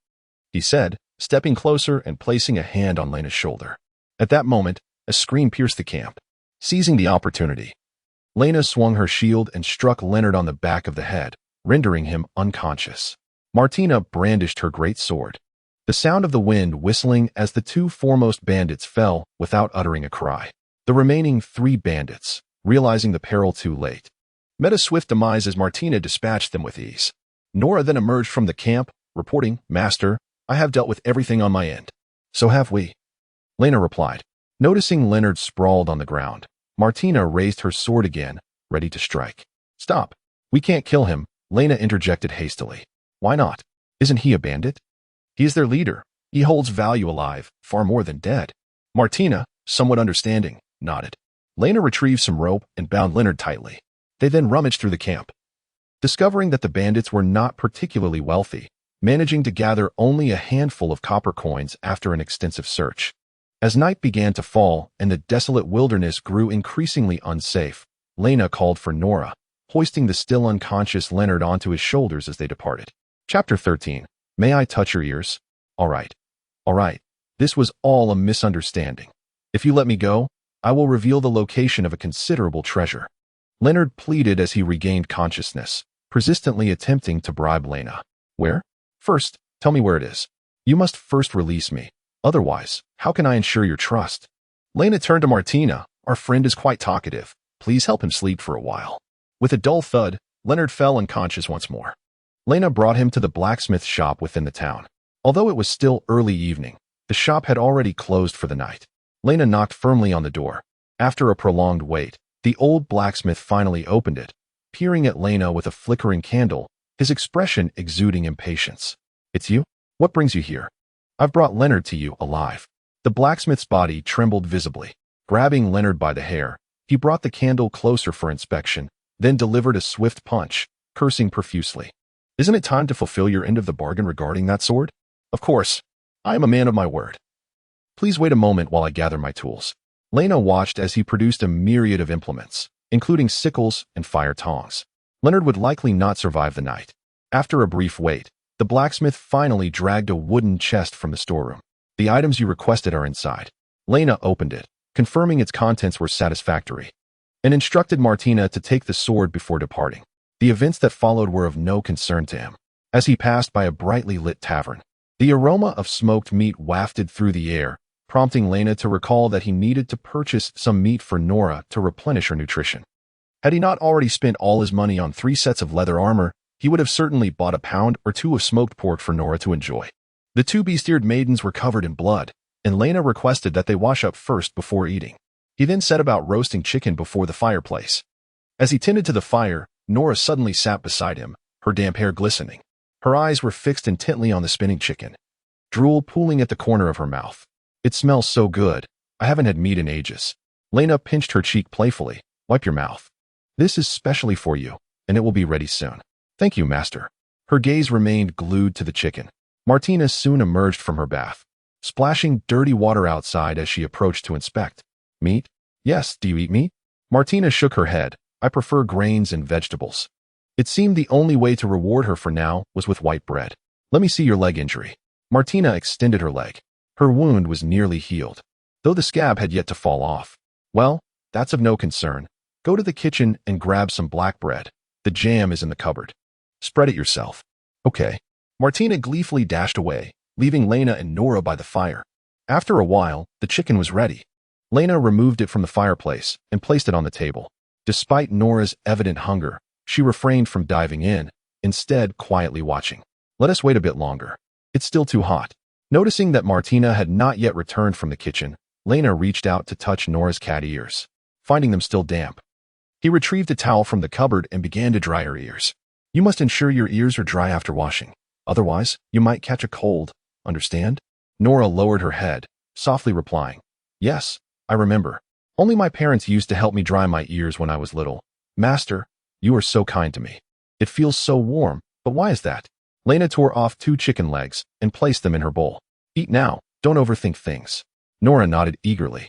he said, stepping closer and placing a hand on Lena's shoulder. At that moment, a scream pierced the camp. Seizing the opportunity, Lena swung her shield and struck Leonard on the back of the head, rendering him unconscious. Martina brandished her great sword, the sound of the wind whistling as the two foremost bandits fell without uttering a cry. The remaining 3 bandits, realizing the peril too late, met a swift demise as Martina dispatched them with ease. Nora then emerged from the camp, reporting, Master, I have dealt with everything on my end. So have we. Lena replied. Noticing Leonard sprawled on the ground, Martina raised her sword again, ready to strike. Stop. We can't kill him, Lena interjected hastily. Why not? Isn't he a bandit? He is their leader. He holds value alive, far more than dead. Martina, somewhat understanding, nodded. Lena retrieved some rope and bound Leonard tightly. They then rummaged through the camp, discovering that the bandits were not particularly wealthy, managing to gather only a handful of copper coins after an extensive search. As night began to fall and the desolate wilderness grew increasingly unsafe, Lena called for Nora, hoisting the still unconscious Leonard onto his shoulders as they departed. Chapter 13. May I touch your ears? All right. All right. This was all a misunderstanding. If you let me go, I will reveal the location of a considerable treasure. Leonard pleaded as he regained consciousness, persistently attempting to bribe Lena. Where? First, tell me where it is. You must first release me. Otherwise, how can I ensure your trust? Lena turned to Martina. Our friend is quite talkative. Please help him sleep for a while. With a dull thud, Leonard fell unconscious once more. Lena brought him to the blacksmith shop within the town. Although it was still early evening, the shop had already closed for the night. Lena knocked firmly on the door. After a prolonged wait, the old blacksmith finally opened it, peering at Lena with a flickering candle, his expression exuding impatience. It's you? What brings you here? I've brought Leonard to you alive. The blacksmith's body trembled visibly. Grabbing Leonard by the hair, he brought the candle closer for inspection, then delivered a swift punch, cursing profusely. Isn't it time to fulfill your end of the bargain regarding that sword? Of course. I am a man of my word. Please wait a moment while I gather my tools. Lena watched as he produced a myriad of implements, including sickles and fire tongs. Leonard would likely not survive the night. After a brief wait, the blacksmith finally dragged a wooden chest from the storeroom. The items you requested are inside. Lena opened it, confirming its contents were satisfactory, and instructed Martina to take the sword before departing. The events that followed were of no concern to him. As he passed by a brightly lit tavern, the aroma of smoked meat wafted through the air, prompting Lena to recall that he needed to purchase some meat for Nora to replenish her nutrition. Had he not already spent all his money on 3 sets of leather armor, he would have certainly bought a pound or 2 of smoked pork for Nora to enjoy. The 2 beast-eared maidens were covered in blood, and Lena requested that they wash up first before eating. He then set about roasting chicken before the fireplace. As he tended to the fire, Nora suddenly sat beside him, her damp hair glistening. Her eyes were fixed intently on the spinning chicken, drool pooling at the corner of her mouth. It smells so good. I haven't had meat in ages. Lena pinched her cheek playfully. Wipe your mouth. This is specially for you, and it will be ready soon. Thank you, master. Her gaze remained glued to the chicken. Martina soon emerged from her bath, splashing dirty water outside as she approached to inspect. Meat? Yes, do you eat meat? Martina shook her head. I prefer grains and vegetables. It seemed the only way to reward her for now was with white bread. Let me see your leg injury. Martina extended her leg. Her wound was nearly healed, though the scab had yet to fall off. Well, that's of no concern. Go to the kitchen and grab some black bread. The jam is in the cupboard. Spread it yourself. Okay. Martina gleefully dashed away, leaving Lena and Nora by the fire. After a while, the chicken was ready. Lena removed it from the fireplace and placed it on the table. Despite Nora's evident hunger, she refrained from diving in, instead quietly watching. Let us wait a bit longer. It's still too hot. Noticing that Martina had not yet returned from the kitchen, Lena reached out to touch Nora's cat ears, finding them still damp. He retrieved a towel from the cupboard and began to dry her ears. You must ensure your ears are dry after washing. Otherwise, you might catch a cold. Understand? Nora lowered her head, softly replying, Yes, I remember. Only my parents used to help me dry my ears when I was little. Master, you are so kind to me. It feels so warm, but why is that? Lena tore off 2 chicken legs and placed them in her bowl. Eat now, don't overthink things. Nora nodded eagerly,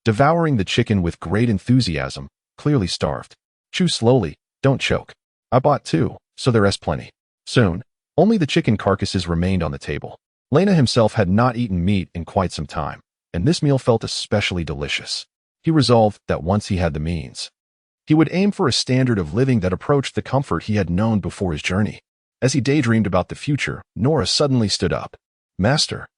devouring the chicken with great enthusiasm, clearly starved. Chew slowly, don't choke. I bought 2, so there is plenty. Soon, only the chicken carcasses remained on the table. Lena himself had not eaten meat in quite some time, and this meal felt especially delicious. He resolved that once he had the means, he would aim for a standard of living that approached the comfort he had known before his journey. As he daydreamed about the future, Nora suddenly stood up. Master,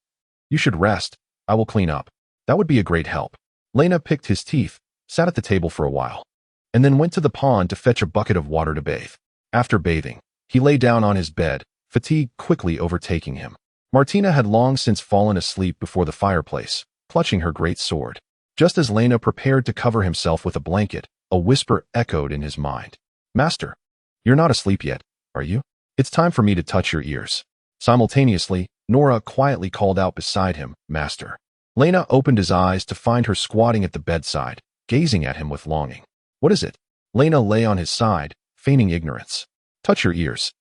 you should rest. I will clean up. That would be a great help. Lena picked his teeth, sat at the table for a while, and then went to the pond to fetch a bucket of water to bathe. After bathing, he lay down on his bed, fatigue quickly overtaking him. Martina had long since fallen asleep before the fireplace, clutching her great sword. Just as Lena prepared to cover himself with a blanket, a whisper echoed in his mind. Master, you're not asleep yet. are you? It's time for me to touch your ears. Simultaneously, Nora quietly called out beside him, Master. Lena opened his eyes to find her squatting at the bedside, gazing at him with longing. What is it? Lena lay on his side, feigning ignorance. Touch your ears.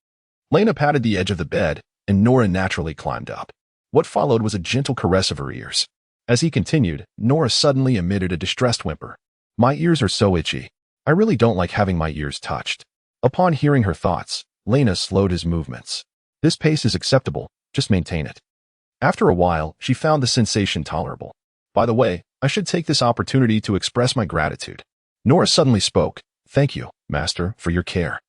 Lena patted the edge of the bed, and Nora naturally climbed up. What followed was a gentle caress of her ears. As he continued, Nora suddenly emitted a distressed whimper. My ears are so itchy. I really don't like having my ears touched. Upon hearing her thoughts, Lena slowed his movements. This pace is acceptable, just maintain it. After a while, she found the sensation tolerable. By the way, I should take this opportunity to express my gratitude. Nora suddenly spoke. Thank you, Master, for your care.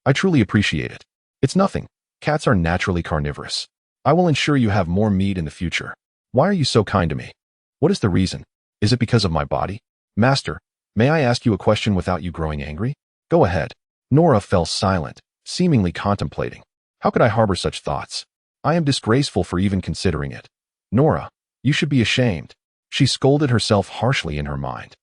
I truly appreciate it. It's nothing. Cats are naturally carnivorous. I will ensure you have more meat in the future. Why are you so kind to me? What is the reason? Is it because of my body? Master, may I ask you a question without you growing angry? Go ahead. Nora fell silent, seemingly contemplating. How could I harbor such thoughts? I am disgraceful for even considering it. Nora, you should be ashamed. She scolded herself harshly in her mind,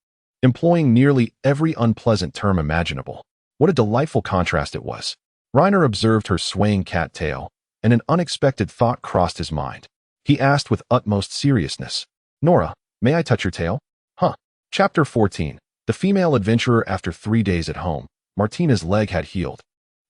employing nearly every unpleasant term imaginable. What a delightful contrast it was. Reiner observed her swaying cat tail, and an unexpected thought crossed his mind. He asked with utmost seriousness, Nora, may I touch your tail? Huh. Chapter 14. The female adventurer. After 3 days at home, Martina's leg had healed,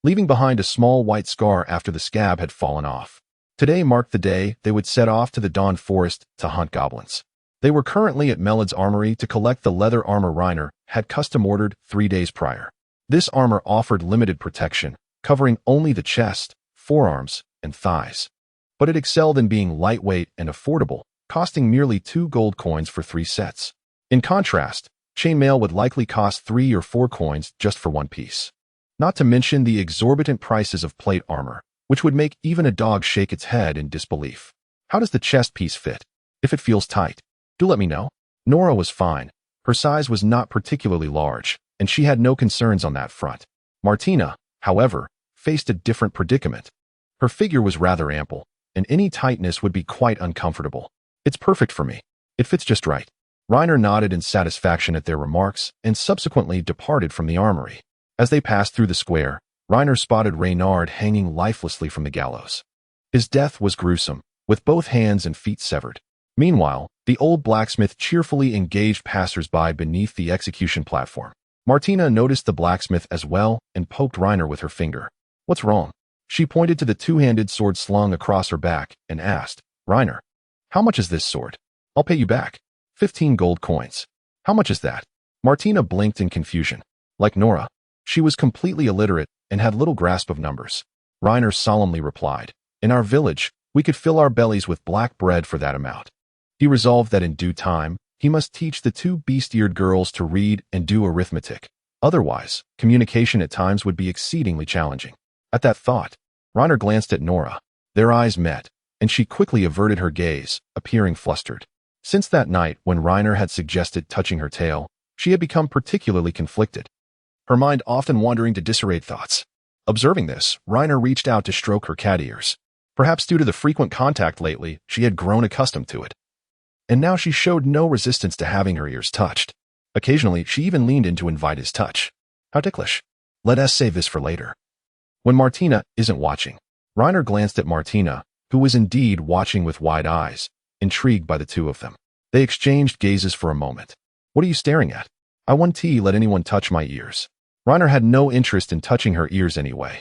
leaving behind a small white scar after the scab had fallen off. Today marked the day they would set off to the Dawn Forest to hunt goblins. They were currently at Melad's armory to collect the leather armor Reiner had custom-ordered 3 days prior. This armor offered limited protection, covering only the chest, forearms, and thighs. But it excelled in being lightweight and affordable, costing merely 2 gold coins for 3 sets. In contrast, chainmail would likely cost 3 or 4 coins just for 1 piece. Not to mention the exorbitant prices of plate armor, which would make even a dog shake its head in disbelief. How does the chest piece fit? If it feels tight, do let me know. Nora was fine. Her size was not particularly large, and she had no concerns on that front. Martina, however, faced a different predicament. Her figure was rather ample, and any tightness would be quite uncomfortable. It's perfect for me. It fits just right. Reiner nodded in satisfaction at their remarks and subsequently departed from the armory. As they passed through the square, Reiner spotted Reynard hanging lifelessly from the gallows. His death was gruesome, with both hands and feet severed. Meanwhile, the old blacksmith cheerfully engaged passers-by beneath the execution platform. Martina noticed the blacksmith as well and poked Reiner with her finger. What's wrong? She pointed to the 2-handed sword slung across her back and asked, Reiner, how much is this sword? I'll pay you back. 15 gold coins. How much is that? Martina blinked in confusion. Like Nora, she was completely illiterate and had little grasp of numbers. Reiner solemnly replied, in our village, we could fill our bellies with black bread for that amount. He resolved that in due time, he must teach the 2 beast-eared girls to read and do arithmetic. Otherwise, communication at times would be exceedingly challenging. At that thought, Reiner glanced at Nora. Their eyes met, and she quickly averted her gaze, appearing flustered. Since that night when Reiner had suggested touching her tail, she had become particularly conflicted, her mind often wandering to disarrayed thoughts. Observing this, Reiner reached out to stroke her cat ears. Perhaps due to the frequent contact lately, she had grown accustomed to it. And now she showed no resistance to having her ears touched. Occasionally, she even leaned in to invite his touch. How ticklish. Let us save this for later. When Martina isn't watching, Reiner glanced at Martina, who was indeed watching with wide eyes, intrigued by the 2 of them. They exchanged gazes for a moment. What are you staring at? I won't let anyone touch my ears. Reiner had no interest in touching her ears anyway.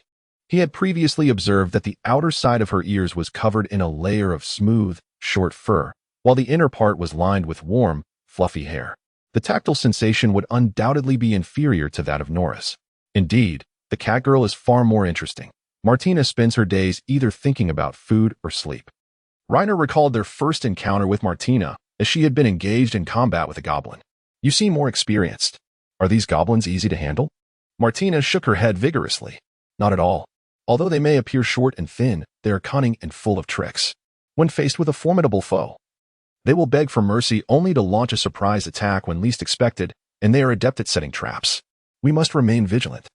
He had previously observed that the outer side of her ears was covered in a layer of smooth, short fur, while the inner part was lined with warm, fluffy hair. The tactile sensation would undoubtedly be inferior to that of Nora's. Indeed, the catgirl is far more interesting. Martina spends her days either thinking about food or sleep. Reiner recalled their first encounter with Martina, as she had been engaged in combat with a goblin. You seem more experienced. Are these goblins easy to handle? Martina shook her head vigorously. Not at all. Although they may appear short and thin, they are cunning and full of tricks. When faced with a formidable foe, they will beg for mercy only to launch a surprise attack when least expected, and they are adept at setting traps. We must remain vigilant.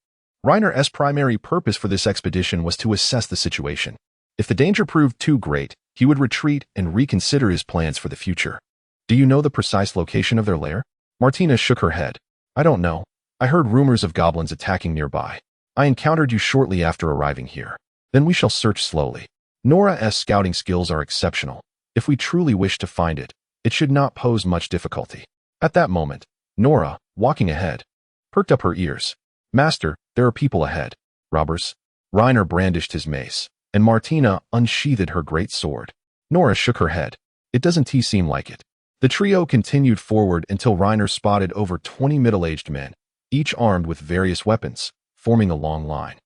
Reiner's primary purpose for this expedition was to assess the situation. If the danger proved too great, he would retreat and reconsider his plans for the future. Do you know the precise location of their lair? Martina shook her head. I don't know. I heard rumors of goblins attacking nearby. I encountered you shortly after arriving here. Then we shall search slowly. Nora's scouting skills are exceptional. If we truly wish to find it, it should not pose much difficulty. At that moment, Nora, walking ahead, perked up her ears. Master, there are people ahead. Robbers? Reiner brandished his mace, and Martina unsheathed her great sword. Nora shook her head. It doesn't seem like it. The trio continued forward until Reiner spotted over 20 middle-aged men, each armed with various weapons, forming a long line,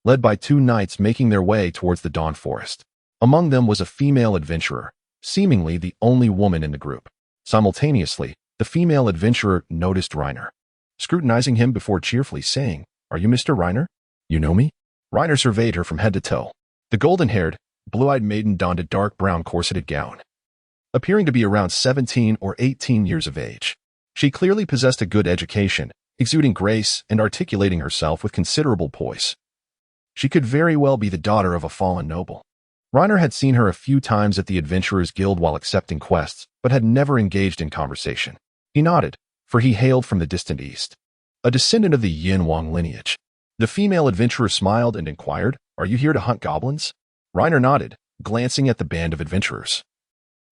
led by 2 knights making their way towards the Dawn Forest. Among them was a female adventurer, seemingly the only woman in the group. Simultaneously, the female adventurer noticed Reiner, scrutinizing him before cheerfully saying, "Are you Mr. Reiner? You know me?" Reiner surveyed her from head to toe. The golden-haired, blue-eyed maiden donned a dark brown corseted gown, appearing to be around 17 or 18 years of age. She clearly possessed a good education, exuding grace and articulating herself with considerable poise. She could very well be the daughter of a fallen noble. Reiner had seen her a few times at the Adventurers Guild while accepting quests, but had never engaged in conversation. He nodded, for he hailed from the distant east, a descendant of the Yin Wang lineage. The female adventurer smiled and inquired, "Are you here to hunt goblins?" Reiner nodded, glancing at the band of adventurers,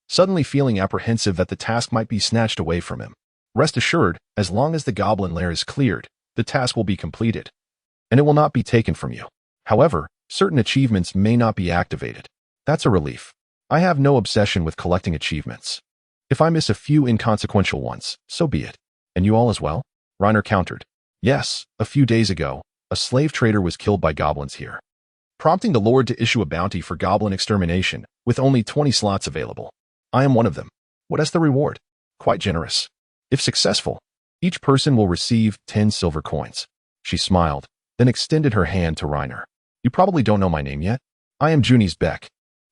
suddenly feeling apprehensive that the task might be snatched away from him. Rest assured, as long as the goblin lair is cleared, the task will be completed, and it will not be taken from you. However, certain achievements may not be activated. That's a relief. I have no obsession with collecting achievements. If I miss a few inconsequential ones, so be it. And you all as well? Reiner countered. Yes, a few days ago, a slave trader was killed by goblins here, prompting the Lord to issue a bounty for goblin extermination, with only 20 slots available. I am one of them. What is the reward? Quite generous. If successful, each person will receive 10 silver coins. She smiled, then extended her hand to Reiner. You probably don't know my name yet. I am Juni's Beck.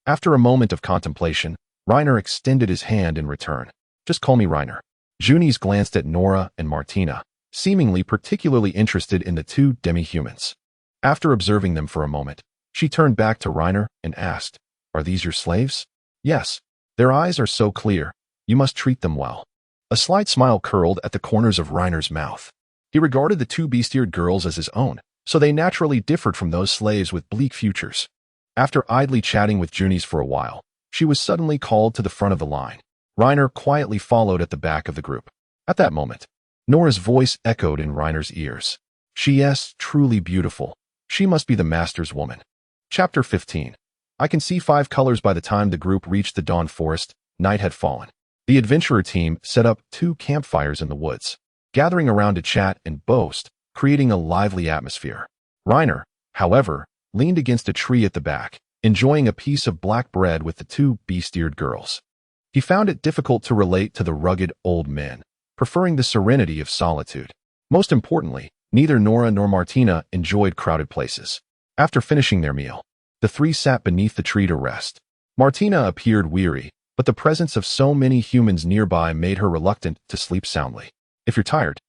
After a moment of contemplation, Reiner extended his hand in return. Just call me Reiner. Juni's glanced at Nora and Martina, seemingly particularly interested in the 2 demihumans. After observing them for a moment, she turned back to Reiner and asked, "Are these your slaves?" "Yes. Their eyes are so clear. You must treat them well." A slight smile curled at the corners of Reiner's mouth. He regarded the 2 beast-eared girls as his own, so they naturally differed from those slaves with bleak futures. After idly chatting with Juni's for a while, she was suddenly called to the front of the line. Reiner quietly followed at the back of the group. At that moment, Nora's voice echoed in Reiner's ears. "She is truly beautiful. She must be the master's woman." Chapter 15. I can see 5 colors. By the time the group reached the Dawn Forest, night had fallen. The adventurer team set up 2 campfires in the woods, gathering around to chat and boast, creating a lively atmosphere. Reiner, however, leaned against a tree at the back, enjoying a piece of black bread with the 2 beast-eared girls. He found it difficult to relate to the rugged old men, preferring the serenity of solitude. Most importantly, neither Nora nor Martina enjoyed crowded places. After finishing their meal, the 3 sat beneath the tree to rest. Martina appeared weary, but the presence of so many humans nearby made her reluctant to sleep soundly. "If you're tired,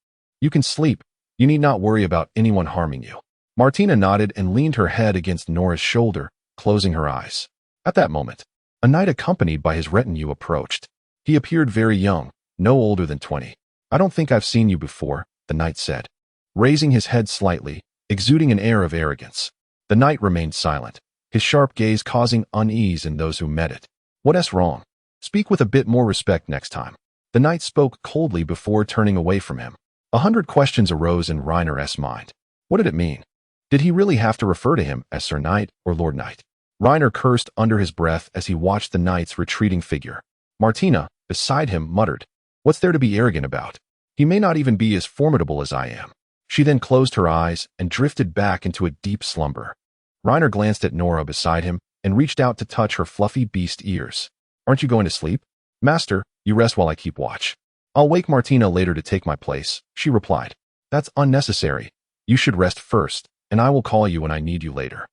you can sleep. You need not worry about anyone harming you." Martina nodded and leaned her head against Nora's shoulder, closing her eyes. At that moment, a knight accompanied by his retinue approached. He appeared very young, no older than 20. "I don't think I've seen you before," the knight said, raising his head slightly, exuding an air of arrogance. The knight remained silent, his sharp gaze causing unease in those who met it. "What's wrong? Speak with a bit more respect next time." The knight spoke coldly before turning away from him. 100 questions arose in Reiner's mind. What did it mean? Did he really have to refer to him as Sir Knight or Lord Knight? Reiner cursed under his breath as he watched the knight's retreating figure. Martina, beside him, muttered, "What's there to be arrogant about? He may not even be as formidable as I am." She then closed her eyes and drifted back into a deep slumber. Reiner glanced at Nora beside him and reached out to touch her fluffy beast ears. "Aren't you going to sleep?" "Master, you rest while I keep watch. I'll wake Martina later to take my place," she replied. "That's unnecessary. You should rest first, and I will call you when I need you later."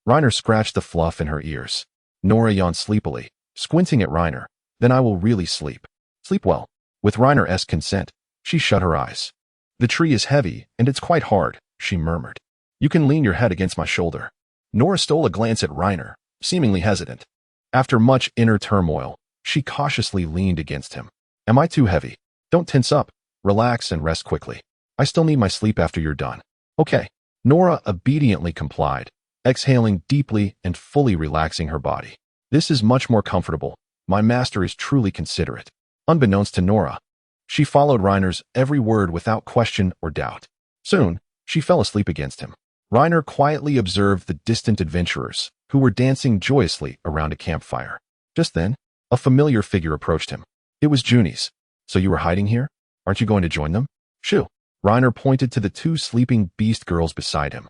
Reiner scratched the fluff in her ears. Nora yawned sleepily, squinting at Reiner. "Then I will really sleep." "Sleep well." With Reiner's consent, she shut her eyes. "The tree is heavy, and it's quite hard," she murmured. "You can lean your head against my shoulder." Nora stole a glance at Reiner, seemingly hesitant. After much inner turmoil, she cautiously leaned against him. "Am I too heavy? Don't tense up. Relax and rest quickly. I still need my sleep after you're done." "Okay." Nora obediently complied, exhaling deeply and fully relaxing her body. This is much more comfortable. My master is truly considerate. Unbeknownst to Nora, she followed Reiner's every word without question or doubt. Soon, she fell asleep against him. Reiner quietly observed the distant adventurers, who were dancing joyously around a campfire. Just then, a familiar figure approached him. It was Junie's. So you were hiding here? Aren't you going to join them? Shoo! Reiner pointed to the two sleeping beast girls beside him,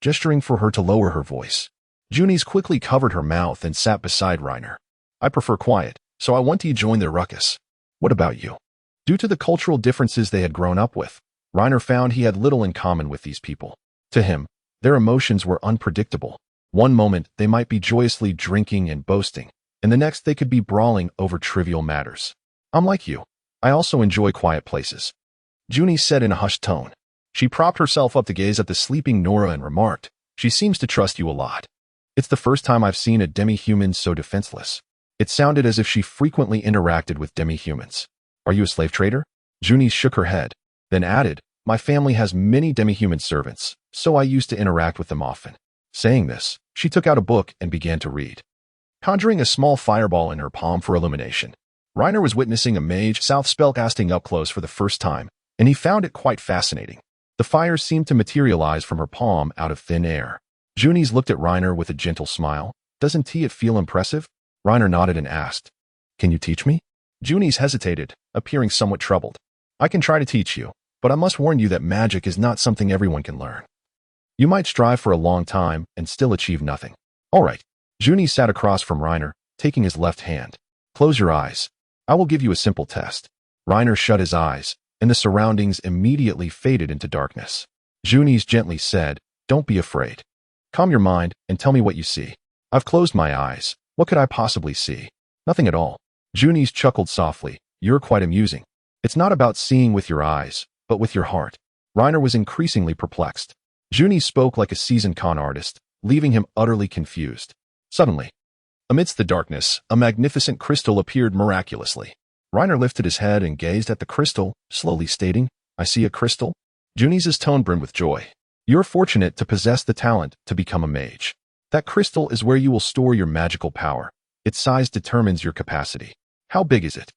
gesturing for her to lower her voice. Junie's quickly covered her mouth and sat beside Reiner. I prefer quiet, so I want to join their ruckus. What about you? Due to the cultural differences they had grown up with, Reiner found he had little in common with these people. To him, their emotions were unpredictable. One moment, they might be joyously drinking and boasting, and the next they could be brawling over trivial matters. I'm like you. I also enjoy quiet places. Junie said in a hushed tone. She propped herself up to gaze at the sleeping Nora and remarked, She seems to trust you a lot. It's the first time I've seen a demi-human so defenseless. It sounded as if she frequently interacted with demi-humans. Are you a slave trader? Junie shook her head, then added, My family has many demi-human servants, so I used to interact with them often. Saying this, she took out a book and began to read, conjuring a small fireball in her palm for illumination. Reiner was witnessing a mage south spellcasting up close for the first time, and he found it quite fascinating. The fire seemed to materialize from her palm out of thin air. Junie's looked at Reiner with a gentle smile. Doesn't it feel impressive? Reiner nodded and asked, Can you teach me? Junie's hesitated, appearing somewhat troubled. I can try to teach you, but I must warn you that magic is not something everyone can learn. You might strive for a long time and still achieve nothing. All right. Junie sat across from Reiner, taking his left hand. Close your eyes. I will give you a simple test. Reiner shut his eyes, and the surroundings immediately faded into darkness. Junie's gently said, Don't be afraid. Calm your mind and tell me what you see. I've closed my eyes. What could I possibly see? Nothing at all. Junie's chuckled softly. You're quite amusing. It's not about seeing with your eyes, but with your heart. Reiner was increasingly perplexed. Junie spoke like a seasoned con artist, leaving him utterly confused. Suddenly, amidst the darkness, a magnificent crystal appeared miraculously. Reiner lifted his head and gazed at the crystal, slowly stating, I see a crystal. Junie's tone brimmed with joy. You're fortunate to possess the talent to become a mage. That crystal is where you will store your magical power. Its size determines your capacity. How big is it?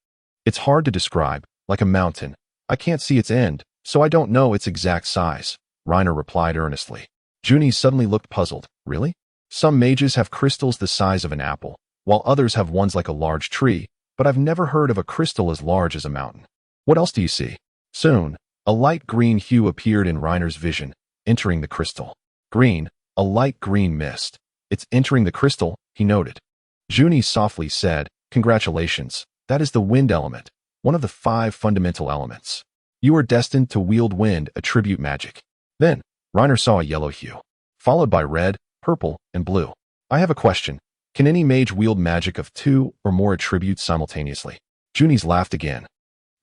It's hard to describe, like a mountain. I can't see its end, so I don't know its exact size, Reiner replied earnestly. Junie suddenly looked puzzled. Really? Some mages have crystals the size of an apple, while others have ones like a large tree, but I've never heard of a crystal as large as a mountain. What else do you see? Soon, a light green hue appeared in Reiner's vision, entering the crystal. Green, a light green mist. It's entering the crystal, he noted. Junie softly said, Congratulations, that is the wind element, one of the 5 fundamental elements. You are destined to wield wind attribute magic. Then, Reiner saw a yellow hue, followed by red, purple, and blue. I have a question. Can any mage wield magic of 2 or more attributes simultaneously? Junie's laughed again,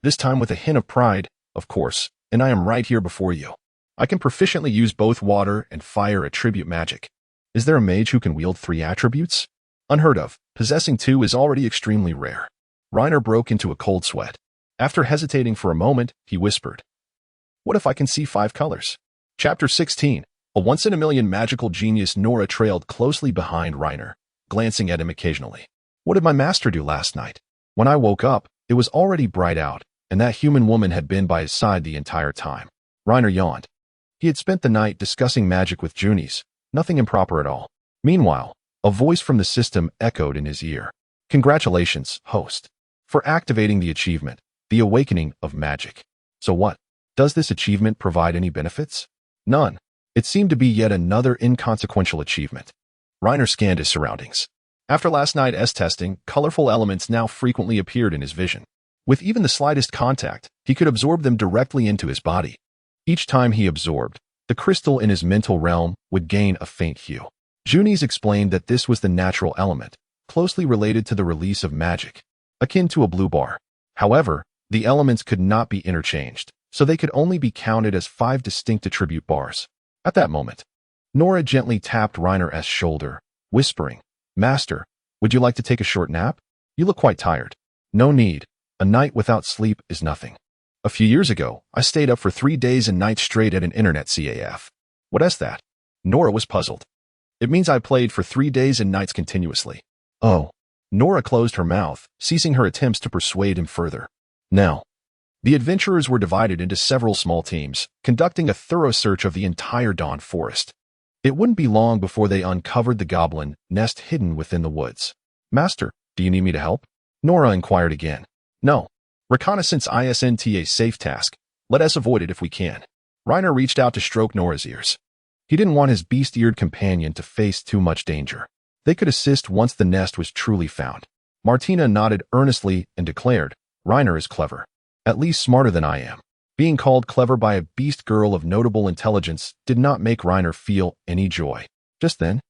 this time with a hint of pride, of course, and I am right here before you. I can proficiently use both water and fire attribute magic. Is there a mage who can wield 3 attributes? Unheard of. Possessing 2 is already extremely rare. Reiner broke into a cold sweat. After hesitating for a moment, he whispered, What if I can see 5 colors? Chapter 16. A once-in-a-million magical genius. Nora trailed closely behind Reiner, glancing at him occasionally. What did my master do last night? When I woke up, it was already bright out, and that human woman had been by his side the entire time. Reiner yawned. He had spent the night discussing magic with Junie's, nothing improper at all. Meanwhile, a voice from the system echoed in his ear. Congratulations, host, for activating the achievement, the awakening of magic. So what? Does this achievement provide any benefits? None. It seemed to be yet another inconsequential achievement. Reiner scanned his surroundings. After last night's testing, colorful elements now frequently appeared in his vision. With even the slightest contact, he could absorb them directly into his body. Each time he absorbed, the crystal in his mental realm would gain a faint hue. Junie's explained that this was the natural element, closely related to the release of magic, akin to a blue bar. However, the elements could not be interchanged, so they could only be counted as 5 distinct attribute bars. At that moment, Nora gently tapped Reiner's shoulder, whispering, Master, would you like to take a short nap? You look quite tired. No need. A night without sleep is nothing. A few years ago, I stayed up for 3 days and nights straight at an internet CAF. What is that? Nora was puzzled. It means I played for 3 days and nights continuously. Oh. Nora closed her mouth, ceasing her attempts to persuade him further. Now, the adventurers were divided into several small teams, conducting a thorough search of the entire Dawn Forest. It wouldn't be long before they uncovered the goblin nest hidden within the woods. Master, do you need me to help? Nora inquired again. No. Reconnaissance isn't a safe task. Let us avoid it if we can. Reiner reached out to stroke Nora's ears. He didn't want his beast-eared companion to face too much danger. They could assist once the nest was truly found. Martina nodded earnestly and declared, Reiner is clever. At least smarter than I am. Being called clever by a beast girl of notable intelligence did not make Reiner feel any joy. Just then,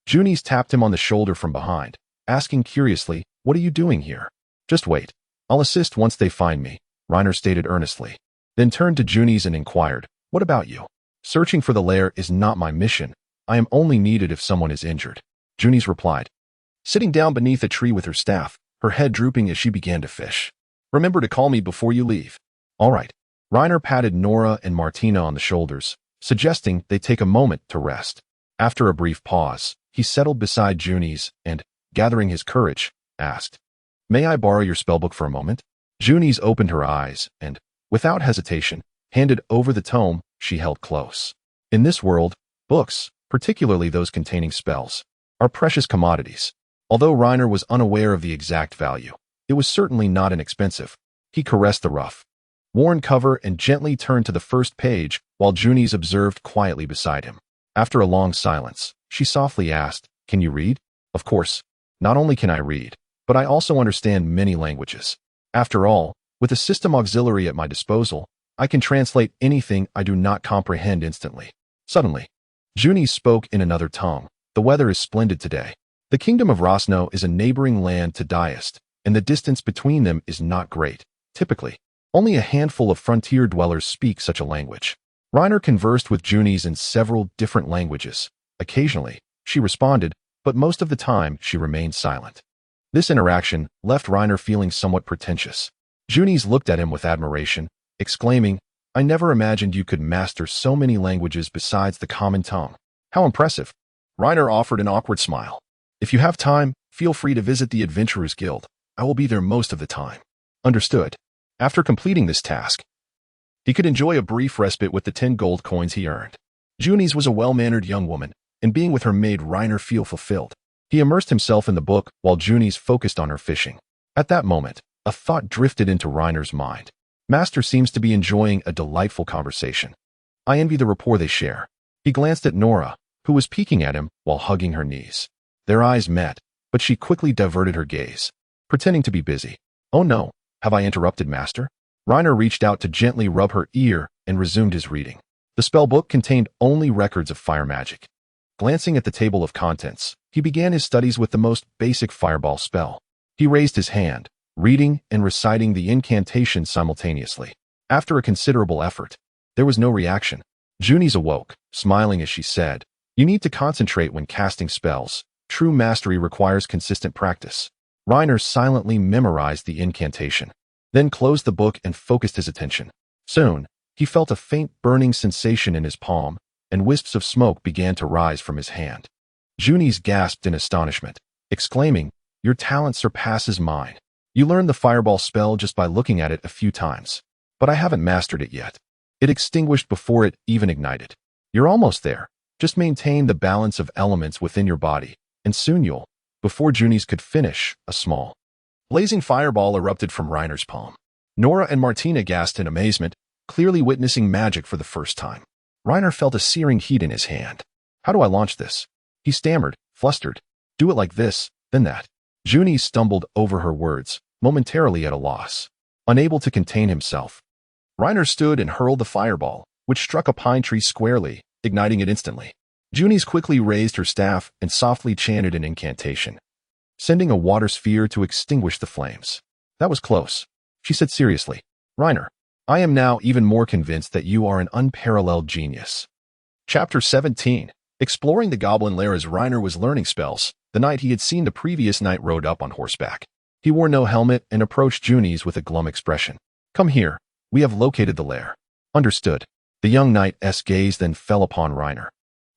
Junies tapped him on the shoulder from behind, asking curiously, what are you doing here? Just wait. I'll assist once they find me, Reiner stated earnestly. Then turned to Junies and inquired, what about you? Searching for the lair is not my mission. I am only needed if someone is injured. Junies replied, sitting down beneath a tree with her staff, her head drooping as she began to fish. Remember to call me before you leave. All right. Reiner patted Nora and Martina on the shoulders, suggesting they take a moment to rest. After a brief pause, he settled beside Junies and, gathering his courage, asked, May I borrow your spellbook for a moment? Junies opened her eyes and, without hesitation, handed over the tome she held close. In this world, books, particularly those containing spells, are precious commodities. Although Reiner was unaware of the exact value, it was certainly not inexpensive. He caressed the rough, worn cover and gently turned to the first page while Junies observed quietly beside him. After a long silence, she softly asked, Can you read? Of course. Not only can I read, but I also understand many languages. After all, with a system auxiliary at my disposal, I can translate anything I do not comprehend instantly. Suddenly, Junies spoke in another tongue. The weather is splendid today. The kingdom of Rosno is a neighboring land to Diest, and the distance between them is not great. Typically, only a handful of frontier dwellers speak such a language. Reiner conversed with Junies in several different languages. Occasionally, she responded, but most of the time she remained silent. This interaction left Reiner feeling somewhat pretentious. Junies looked at him with admiration, exclaiming, I never imagined you could master so many languages besides the common tongue. How impressive. Reiner offered an awkward smile. If you have time, feel free to visit the Adventurers Guild. I will be there most of the time. Understood. After completing this task, he could enjoy a brief respite with the 10 gold coins he earned. Junies was a well-mannered young woman, and being with her made Reiner feel fulfilled. He immersed himself in the book while Junies focused on her fishing. At that moment, a thought drifted into Reiner's mind. Master seems to be enjoying a delightful conversation. I envy the rapport they share. He glanced at Nora, who was peeking at him while hugging her knees. Their eyes met, but she quickly diverted her gaze, pretending to be busy. Oh no, have I interrupted, Master? Reiner reached out to gently rub her ear and resumed his reading. The spellbook contained only records of fire magic. Glancing at the table of contents, he began his studies with the most basic fireball spell. He raised his hand, reading and reciting the incantation simultaneously. After a considerable effort, there was no reaction. Junies awoke, smiling as she said, You need to concentrate when casting spells. True mastery requires consistent practice. Reiner silently memorized the incantation, then closed the book and focused his attention. Soon, he felt a faint burning sensation in his palm, and wisps of smoke began to rise from his hand. Junies gasped in astonishment, exclaiming, Your talent surpasses mine. You learned the fireball spell just by looking at it a few times. But I haven't mastered it yet. It extinguished before it even ignited. You're almost there. Just maintain the balance of elements within your body, and soon you'll. Before Junies could finish, a small, blazing fireball erupted from Reiner's palm. Nora and Martina gasped in amazement, clearly witnessing magic for the first time. Reiner felt a searing heat in his hand. How do I launch this? He stammered, flustered. Do it like this, then that. Junies stumbled over her words, momentarily at a loss. Unable to contain himself, Reiner stood and hurled the fireball, which struck a pine tree squarely, igniting it instantly. Junies quickly raised her staff and softly chanted an incantation, sending a water sphere to extinguish the flames. That was close. She said seriously, Reiner, I am now even more convinced that you are an unparalleled genius. Chapter 17. Exploring the goblin lair. As Reiner was learning spells, the knight he had seen the previous night rode up on horseback. He wore no helmet and approached Junies with a glum expression. Come here. We have located the lair. Understood. The young knight's gaze then fell upon Reiner.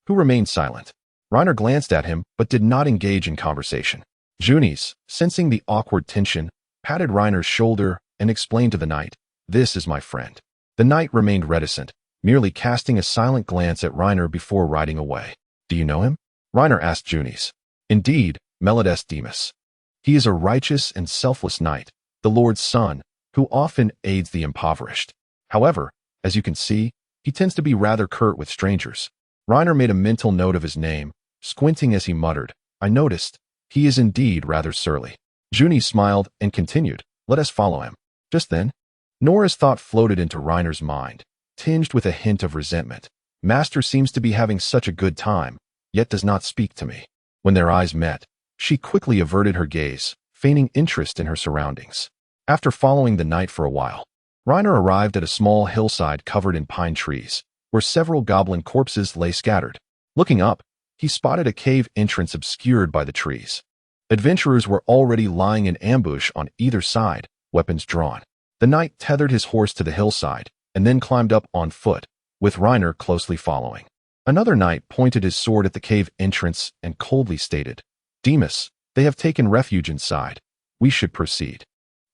who remained silent. Reiner glanced at him but did not engage in conversation. Junies, sensing the awkward tension, patted Reiner's shoulder and explained to the knight, "This is my friend." The knight remained reticent, merely casting a silent glance at Reiner before riding away. "Do you know him?" Reiner asked Junies. "Indeed, Meliodas Demas. He is a righteous and selfless knight, the Lord's son, who often aids the impoverished. However, as you can see, he tends to be rather curt with strangers." Reiner made a mental note of his name, squinting as he muttered, "I noticed. He is indeed rather surly." Junies smiled and continued, "Let us follow him." Just then, Nora's thought floated into Reiner's mind, tinged with a hint of resentment. "Master seems to be having such a good time, yet does not speak to me." When their eyes met, she quickly averted her gaze, feigning interest in her surroundings. After following the knight for a while, Reiner arrived at a small hillside covered in pine trees, where several goblin corpses lay scattered. Looking up, he spotted a cave entrance obscured by the trees. Adventurers were already lying in ambush on either side, weapons drawn. The knight tethered his horse to the hillside and then climbed up on foot, with Reiner closely following. Another knight pointed his sword at the cave entrance and coldly stated, "Demas, they have taken refuge inside. We should proceed."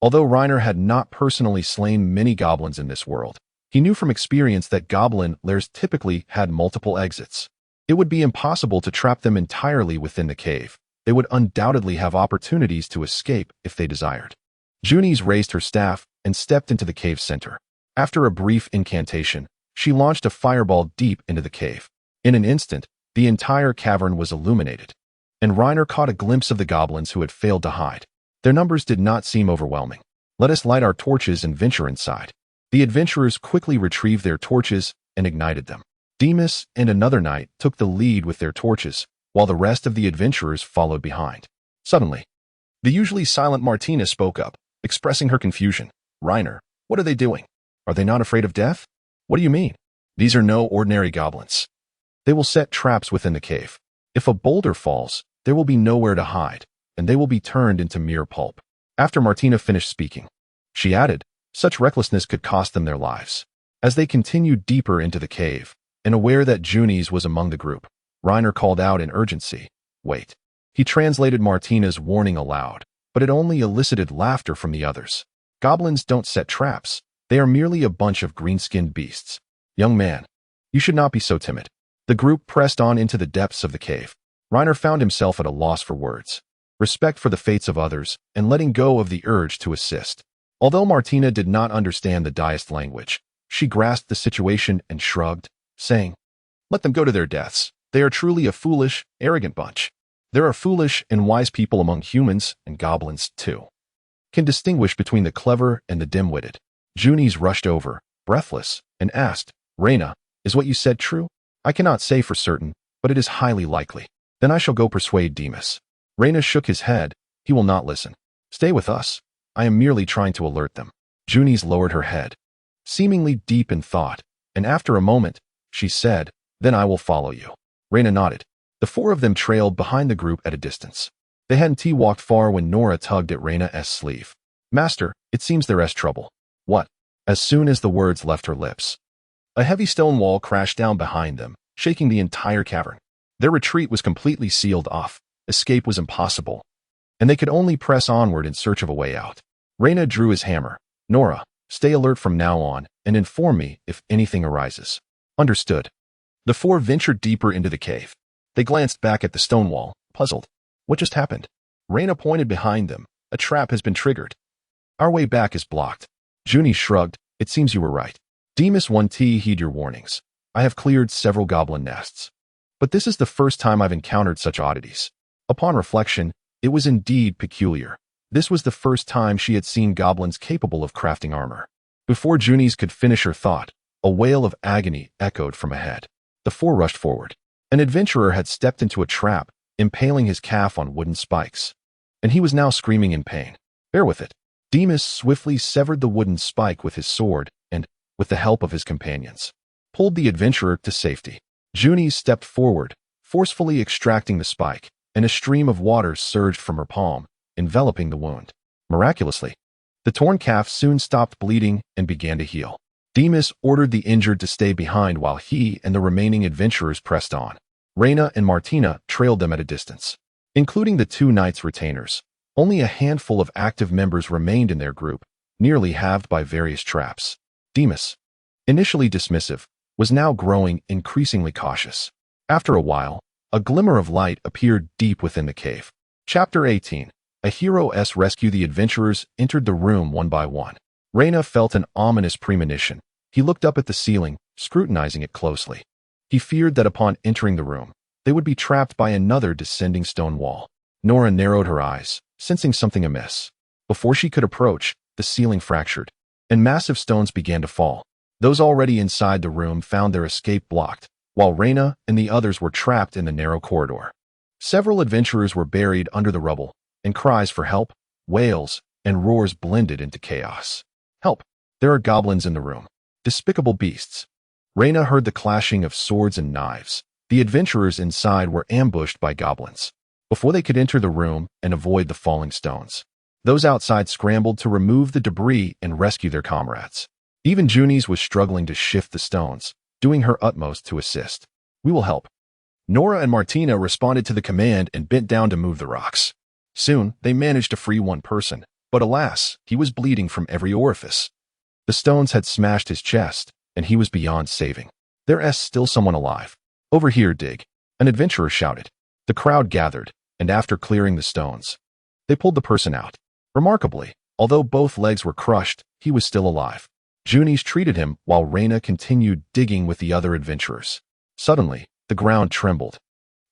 Although Reiner had not personally slain many goblins in this world, he knew from experience that goblin lairs typically had multiple exits. It would be impossible to trap them entirely within the cave. They would undoubtedly have opportunities to escape if they desired. Junies raised her staff and stepped into the cave center. After a brief incantation, she launched a fireball deep into the cave. In an instant, the entire cavern was illuminated, and Reiner caught a glimpse of the goblins who had failed to hide. Their numbers did not seem overwhelming. "Let us light our torches and venture inside." The adventurers quickly retrieved their torches and ignited them. Demas and another knight took the lead with their torches, while the rest of the adventurers followed behind. Suddenly, the usually silent Martina spoke up, expressing her confusion. "Reiner, what are they doing? Are they not afraid of death?" "What do you mean?" "These are no ordinary goblins. They will set traps within the cave. If a boulder falls, there will be nowhere to hide, and they will be turned into mere pulp." After Martina finished speaking, she added, "Such recklessness could cost them their lives." As they continued deeper into the cave, and aware that Junies was among the group, Reiner called out in urgency, "Wait." He translated Martina's warning aloud, but it only elicited laughter from the others. "Goblins don't set traps. They are merely a bunch of green-skinned beasts. Young man, you should not be so timid." The group pressed on into the depths of the cave. Reiner found himself at a loss for words. Respect for the fates of others, and letting go of the urge to assist. Although Martina did not understand the Daist language, she grasped the situation and shrugged, saying, "Let them go to their deaths. They are truly a foolish, arrogant bunch. There are foolish and wise people among humans, and goblins, too. Can distinguish between the clever and the dim-witted." Junies rushed over, breathless, and asked, "Reina, is what you said true?" "I cannot say for certain, but it is highly likely." "Then I shall go persuade Demas." Reina shook his head. "He will not listen. Stay with us. I am merely trying to alert them." Junies lowered her head, seemingly deep in thought, and after a moment, she said, "Then I will follow you." Reina nodded. The four of them trailed behind the group at a distance. They hadn't walked far when Nora tugged at Reina's sleeve. "Master, it seems there is trouble." "What?" As soon as the words left her lips, a heavy stone wall crashed down behind them, shaking the entire cavern. Their retreat was completely sealed off. Escape was impossible, and they could only press onward in search of a way out. Reina drew his hammer. "Nora, stay alert from now on, and inform me if anything arises." "Understood." The four ventured deeper into the cave. They glanced back at the stone wall, puzzled. What just happened? Reina pointed behind them. "A trap has been triggered. Our way back is blocked." Junie shrugged. "It seems you were right. Demas 1T, heed your warnings. I have cleared several goblin nests, but this is the first time I've encountered such oddities." Upon reflection, it was indeed peculiar. This was the first time she had seen goblins capable of crafting armor. Before Junies could finish her thought, a wail of agony echoed from ahead. The four rushed forward. An adventurer had stepped into a trap, impaling his calf on wooden spikes, and he was now screaming in pain. "Bear with it." Demas swiftly severed the wooden spike with his sword and, with the help of his companions, pulled the adventurer to safety. Junies stepped forward, forcefully extracting the spike, and a stream of water surged from her palm, enveloping the wound. Miraculously, the torn calf soon stopped bleeding and began to heal. Demas ordered the injured to stay behind while he and the remaining adventurers pressed on. Reyna and Martina trailed them at a distance. Including the two knights' retainers, only a handful of active members remained in their group, nearly halved by various traps. Demas, initially dismissive, was now growing increasingly cautious. After a while, a glimmer of light appeared deep within the cave. Chapter 18. A hero's rescue. The adventurers entered the room one by one. Reyna felt an ominous premonition. He looked up at the ceiling, scrutinizing it closely. He feared that upon entering the room, they would be trapped by another descending stone wall. Nora narrowed her eyes, sensing something amiss. Before she could approach, the ceiling fractured, and massive stones began to fall. Those already inside the room found their escape blocked, while Reyna and the others were trapped in the narrow corridor. Several adventurers were buried under the rubble, and cries for help, wails, and roars blended into chaos. Help! There are goblins in the room. Despicable beasts. Reyna heard the clashing of swords and knives. The adventurers inside were ambushed by goblins. Before they could enter the room and avoid the falling stones, those outside scrambled to remove the debris and rescue their comrades. Even Junies was struggling to shift the stones, doing her utmost to assist. We will help. Nora and Martina responded to the command and bent down to move the rocks. Soon, they managed to free one person, but alas, he was bleeding from every orifice. The stones had smashed his chest, and he was beyond saving. There's still someone alive. Over here, dig. An adventurer shouted. The crowd gathered, and after clearing the stones, they pulled the person out. Remarkably, although both legs were crushed, he was still alive. Junies treated him while Reyna continued digging with the other adventurers. Suddenly, the ground trembled,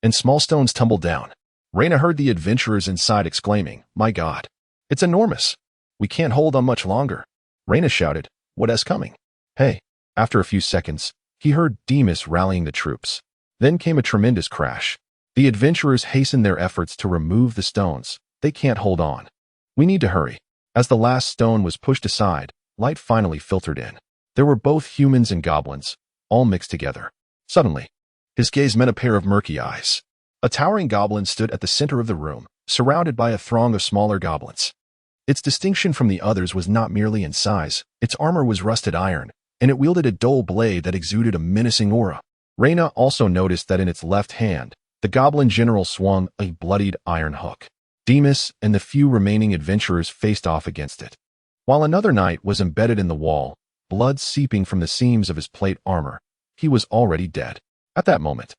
and small stones tumbled down. Reyna heard the adventurers inside exclaiming, "My God, it's enormous. We can't hold on much longer." Reyna shouted, "What's coming?" Hey! After a few seconds, he heard Demas rallying the troops. Then came a tremendous crash. The adventurers hastened their efforts to remove the stones. They can't hold on. We need to hurry. As the last stone was pushed aside, light finally filtered in. There were both humans and goblins, all mixed together. Suddenly, his gaze met a pair of murky eyes. A towering goblin stood at the center of the room, surrounded by a throng of smaller goblins. Its distinction from the others was not merely in size. Its armor was rusted iron, and it wielded a dull blade that exuded a menacing aura. Reyna also noticed that in its left hand, the goblin general swung a bloodied iron hook. Demas and the few remaining adventurers faced off against it. While another knight was embedded in the wall, blood seeping from the seams of his plate armor, he was already dead. At that moment,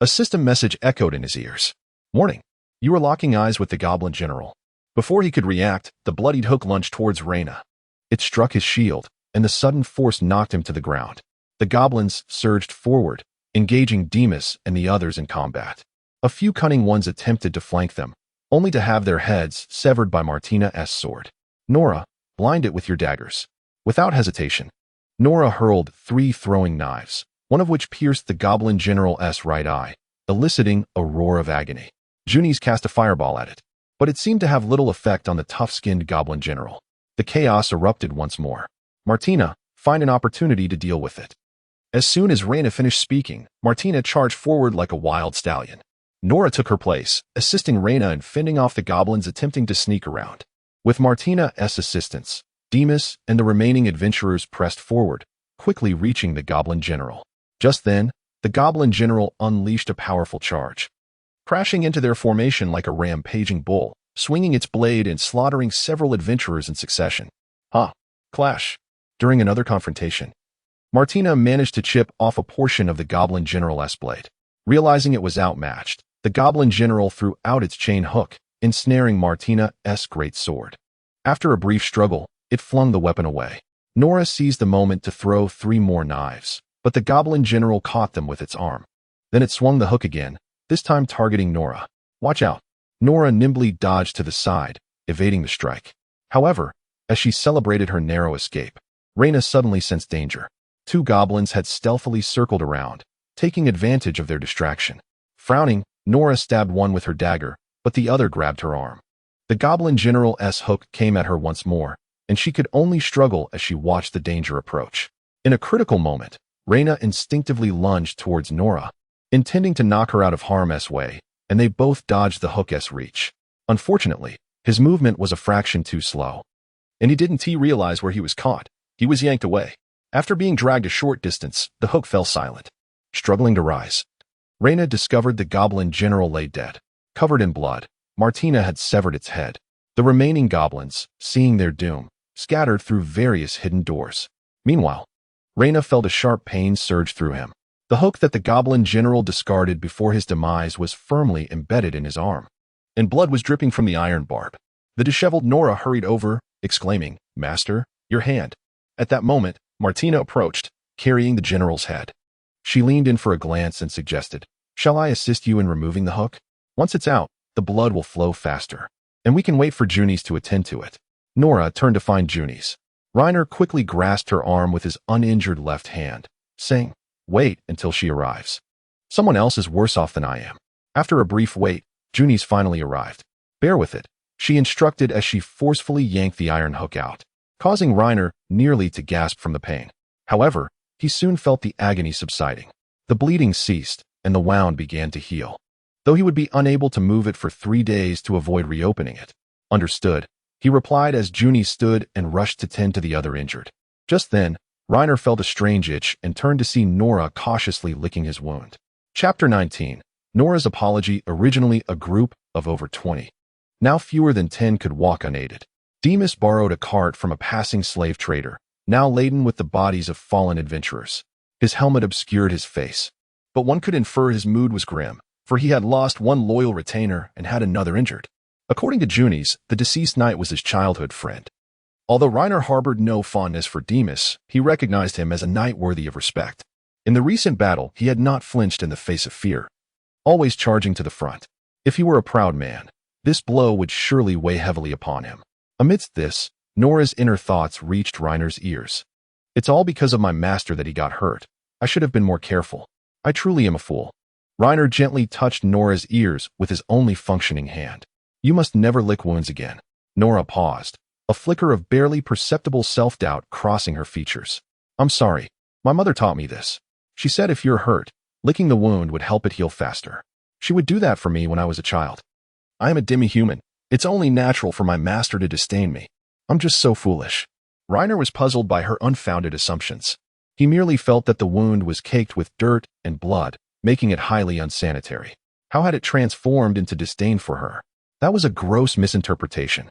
a system message echoed in his ears. "Warning, you are locking eyes with the goblin general." Before he could react, the bloodied hook lunged towards Reyna. It struck his shield, and the sudden force knocked him to the ground. The goblins surged forward, engaging Demas and the others in combat. A few cunning ones attempted to flank them, only to have their heads severed by Martina's sword. "Nora, blind it with your daggers." Without hesitation, Nora hurled 3 throwing knives, one of which pierced the goblin general's right eye, eliciting a roar of agony. Junies cast a fireball at it, but it seemed to have little effect on the tough-skinned goblin general. The chaos erupted once more. Martina, find an opportunity to deal with it. As soon as Reyna finished speaking, Martina charged forward like a wild stallion. Nora took her place, assisting Reyna in fending off the goblins attempting to sneak around. With Martina's assistance, Demas and the remaining adventurers pressed forward, quickly reaching the goblin general. Just then, the goblin general unleashed a powerful charge, crashing into their formation like a rampaging bull, swinging its blade and slaughtering several adventurers in succession. Clash. During another confrontation, Martina managed to chip off a portion of the goblin general's blade. Realizing it was outmatched, the goblin general threw out its chain hook, ensnaring Martina's great sword. After a brief struggle, it flung the weapon away. Nora seized the moment to throw 3 more knives, but the goblin general caught them with its arm. Then it swung the hook again, this time targeting Nora. "Watch out." Nora nimbly dodged to the side, evading the strike. However, as she celebrated her narrow escape, Reyna suddenly sensed danger. 2 goblins had stealthily circled around, taking advantage of their distraction. Frowning, Nora stabbed one with her dagger, but the other grabbed her arm. The goblin general's hook came at her once more, and she could only struggle as she watched the danger approach. In a critical moment, Reyna instinctively lunged towards Nora, intending to knock her out of harm's way, and they both dodged the hook's reach. Unfortunately, his movement was a fraction too slow, and he didn't realize where he was caught. He was yanked away. After being dragged a short distance, the hook fell silent. Struggling to rise, Reyna discovered the goblin general lay dead, covered in blood. Martina had severed its head. The remaining goblins, seeing their doom, scattered through various hidden doors. Meanwhile, Reyna felt a sharp pain surge through him. The hook that the goblin general discarded before his demise was firmly embedded in his arm, and blood was dripping from the iron barb. The disheveled Nora hurried over, exclaiming, "Master, your hand." At that moment, Martina approached, carrying the general's head. She leaned in for a glance and suggested, "Shall I assist you in removing the hook? Once it's out, the blood will flow faster, and we can wait for Junies to attend to it." Nora turned to find Junies. Reiner quickly grasped her arm with his uninjured left hand, saying, "Wait until she arrives. Someone else is worse off than I am." After a brief wait, Junies finally arrived. "Bear with it," she instructed as she forcefully yanked the iron hook out, causing Reiner nearly to gasp from the pain. However, he soon felt the agony subsiding. The bleeding ceased, and the wound began to heal, though he would be unable to move it for 3 days to avoid reopening it. "Understood," he replied as Junies stood and rushed to tend to the other injured. Just then, Reiner felt a strange itch and turned to see Nora cautiously licking his wound. Chapter 19. Nora's Apology. Originally a group of over 20. Now fewer than 10 could walk unaided. Demas borrowed a cart from a passing slave trader, now laden with the bodies of fallen adventurers. His helmet obscured his face, but one could infer his mood was grim, for he had lost one loyal retainer and had another injured. According to Junies, the deceased knight was his childhood friend. Although Reiner harbored no fondness for Demas, he recognized him as a knight worthy of respect. In the recent battle, he had not flinched in the face of fear, always charging to the front. If he were a proud man, this blow would surely weigh heavily upon him. Amidst this, Nora's inner thoughts reached Reiner's ears. "It's all because of my master that he got hurt. I should have been more careful. I truly am a fool." Reiner gently touched Nora's ears with his only functioning hand. "You must never lick wounds again." Nora paused, a flicker of barely perceptible self-doubt crossing her features. "I'm sorry. My mother taught me this. She said if you're hurt, licking the wound would help it heal faster. She would do that for me when I was a child. I am a demi-human. It's only natural for my master to disdain me. I'm just so foolish." Reiner was puzzled by her unfounded assumptions. He merely felt that the wound was caked with dirt and blood, making it highly unsanitary. How had it transformed into disdain for her? That was a gross misinterpretation.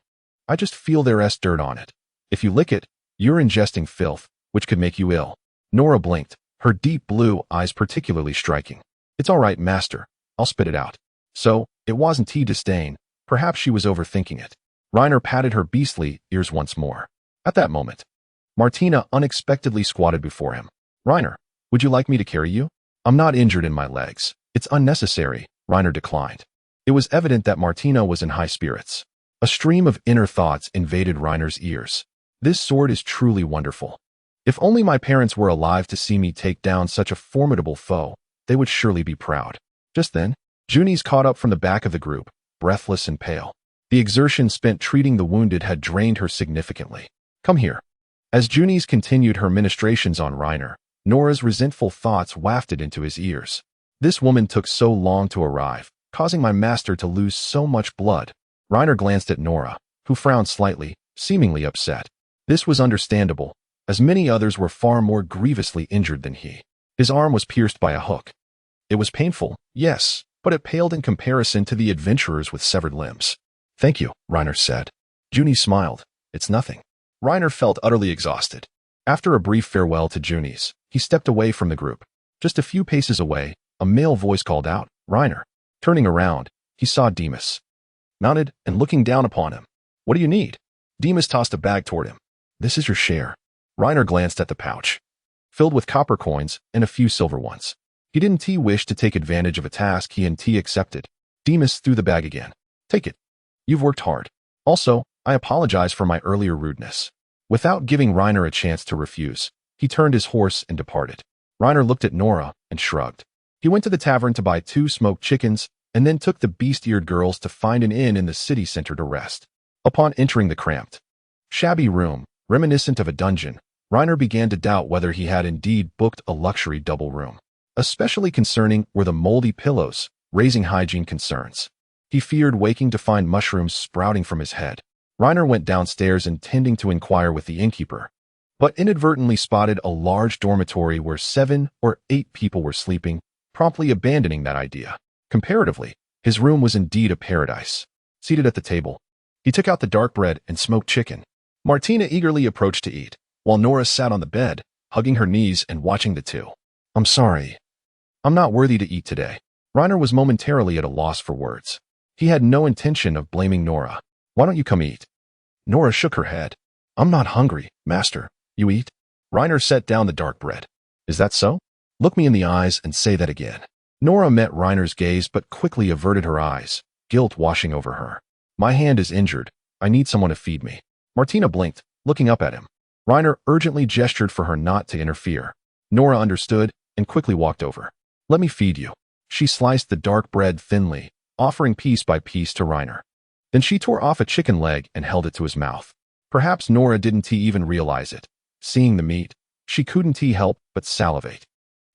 "I just feel there's dirt on it. If you lick it, you're ingesting filth, which could make you ill." Nora blinked, her deep blue eyes particularly striking. "It's all right, master. I'll spit it out." So, it wasn't disdain. Perhaps she was overthinking it. Reiner patted her beastly ears once more. At that moment, Martina unexpectedly squatted before him. "Reiner, would you like me to carry you?" "I'm not injured in my legs. It's unnecessary," Reiner declined. It was evident that Martina was in high spirits. A stream of inner thoughts invaded Reiner's ears. "This sword is truly wonderful. If only my parents were alive to see me take down such a formidable foe, they would surely be proud." Just then, Junies caught up from the back of the group, breathless and pale. The exertion spent treating the wounded had drained her significantly. "Come here." As Junies continued her ministrations on Reiner, Nora's resentful thoughts wafted into his ears. "This woman took so long to arrive, causing my master to lose so much blood." Reiner glanced at Nora, who frowned slightly, seemingly upset. This was understandable, as many others were far more grievously injured than he. His arm was pierced by a hook. It was painful, yes, but it paled in comparison to the adventurers with severed limbs. "Thank you," Reiner said. Junies smiled. "It's nothing." Reiner felt utterly exhausted. After a brief farewell to Junies, he stepped away from the group. Just a few paces away, a male voice called out, "Reiner." Turning around, he saw Demas, mounted and looking down upon him. "What do you need?" Demas tossed a bag toward him. "This is your share." Reiner glanced at the pouch, filled with copper coins and a few silver ones. He didn't wish to take advantage of a task he accepted. Demas threw the bag again. "Take it. You've worked hard. Also, I apologize for my earlier rudeness." Without giving Reiner a chance to refuse, he turned his horse and departed. Reiner looked at Nora and shrugged. He went to the tavern to buy 2 smoked chickens and then took the beast-eared girls to find an inn in the city center to rest. Upon entering the cramped, shabby room, reminiscent of a dungeon, Reiner began to doubt whether he had indeed booked a luxury double room. Especially concerning were the moldy pillows, raising hygiene concerns. He feared waking to find mushrooms sprouting from his head. Reiner went downstairs intending to inquire with the innkeeper, but inadvertently spotted a large dormitory where 7 or 8 people were sleeping, promptly abandoning that idea. Comparatively, his room was indeed a paradise. Seated at the table, he took out the dark bread and smoked chicken. Martina eagerly approached to eat, while Nora sat on the bed, hugging her knees and watching the two. "I'm sorry. I'm not worthy to eat today." Reiner was momentarily at a loss for words. He had no intention of blaming Nora. "Why don't you come eat?" Nora shook her head. "I'm not hungry, master. You eat?" Reiner set down the dark bread. "Is that so? Look me in the eyes and say that again." Nora met Reiner's gaze but quickly averted her eyes, guilt washing over her. "My hand is injured. I need someone to feed me." Martina blinked, looking up at him. Reiner urgently gestured for her not to interfere. Nora understood and quickly walked over. "Let me feed you." She sliced the dark bread thinly, offering piece by piece to Reiner. Then she tore off a chicken leg and held it to his mouth. Perhaps Nora didn't even realize it. Seeing the meat, she couldn't help but salivate.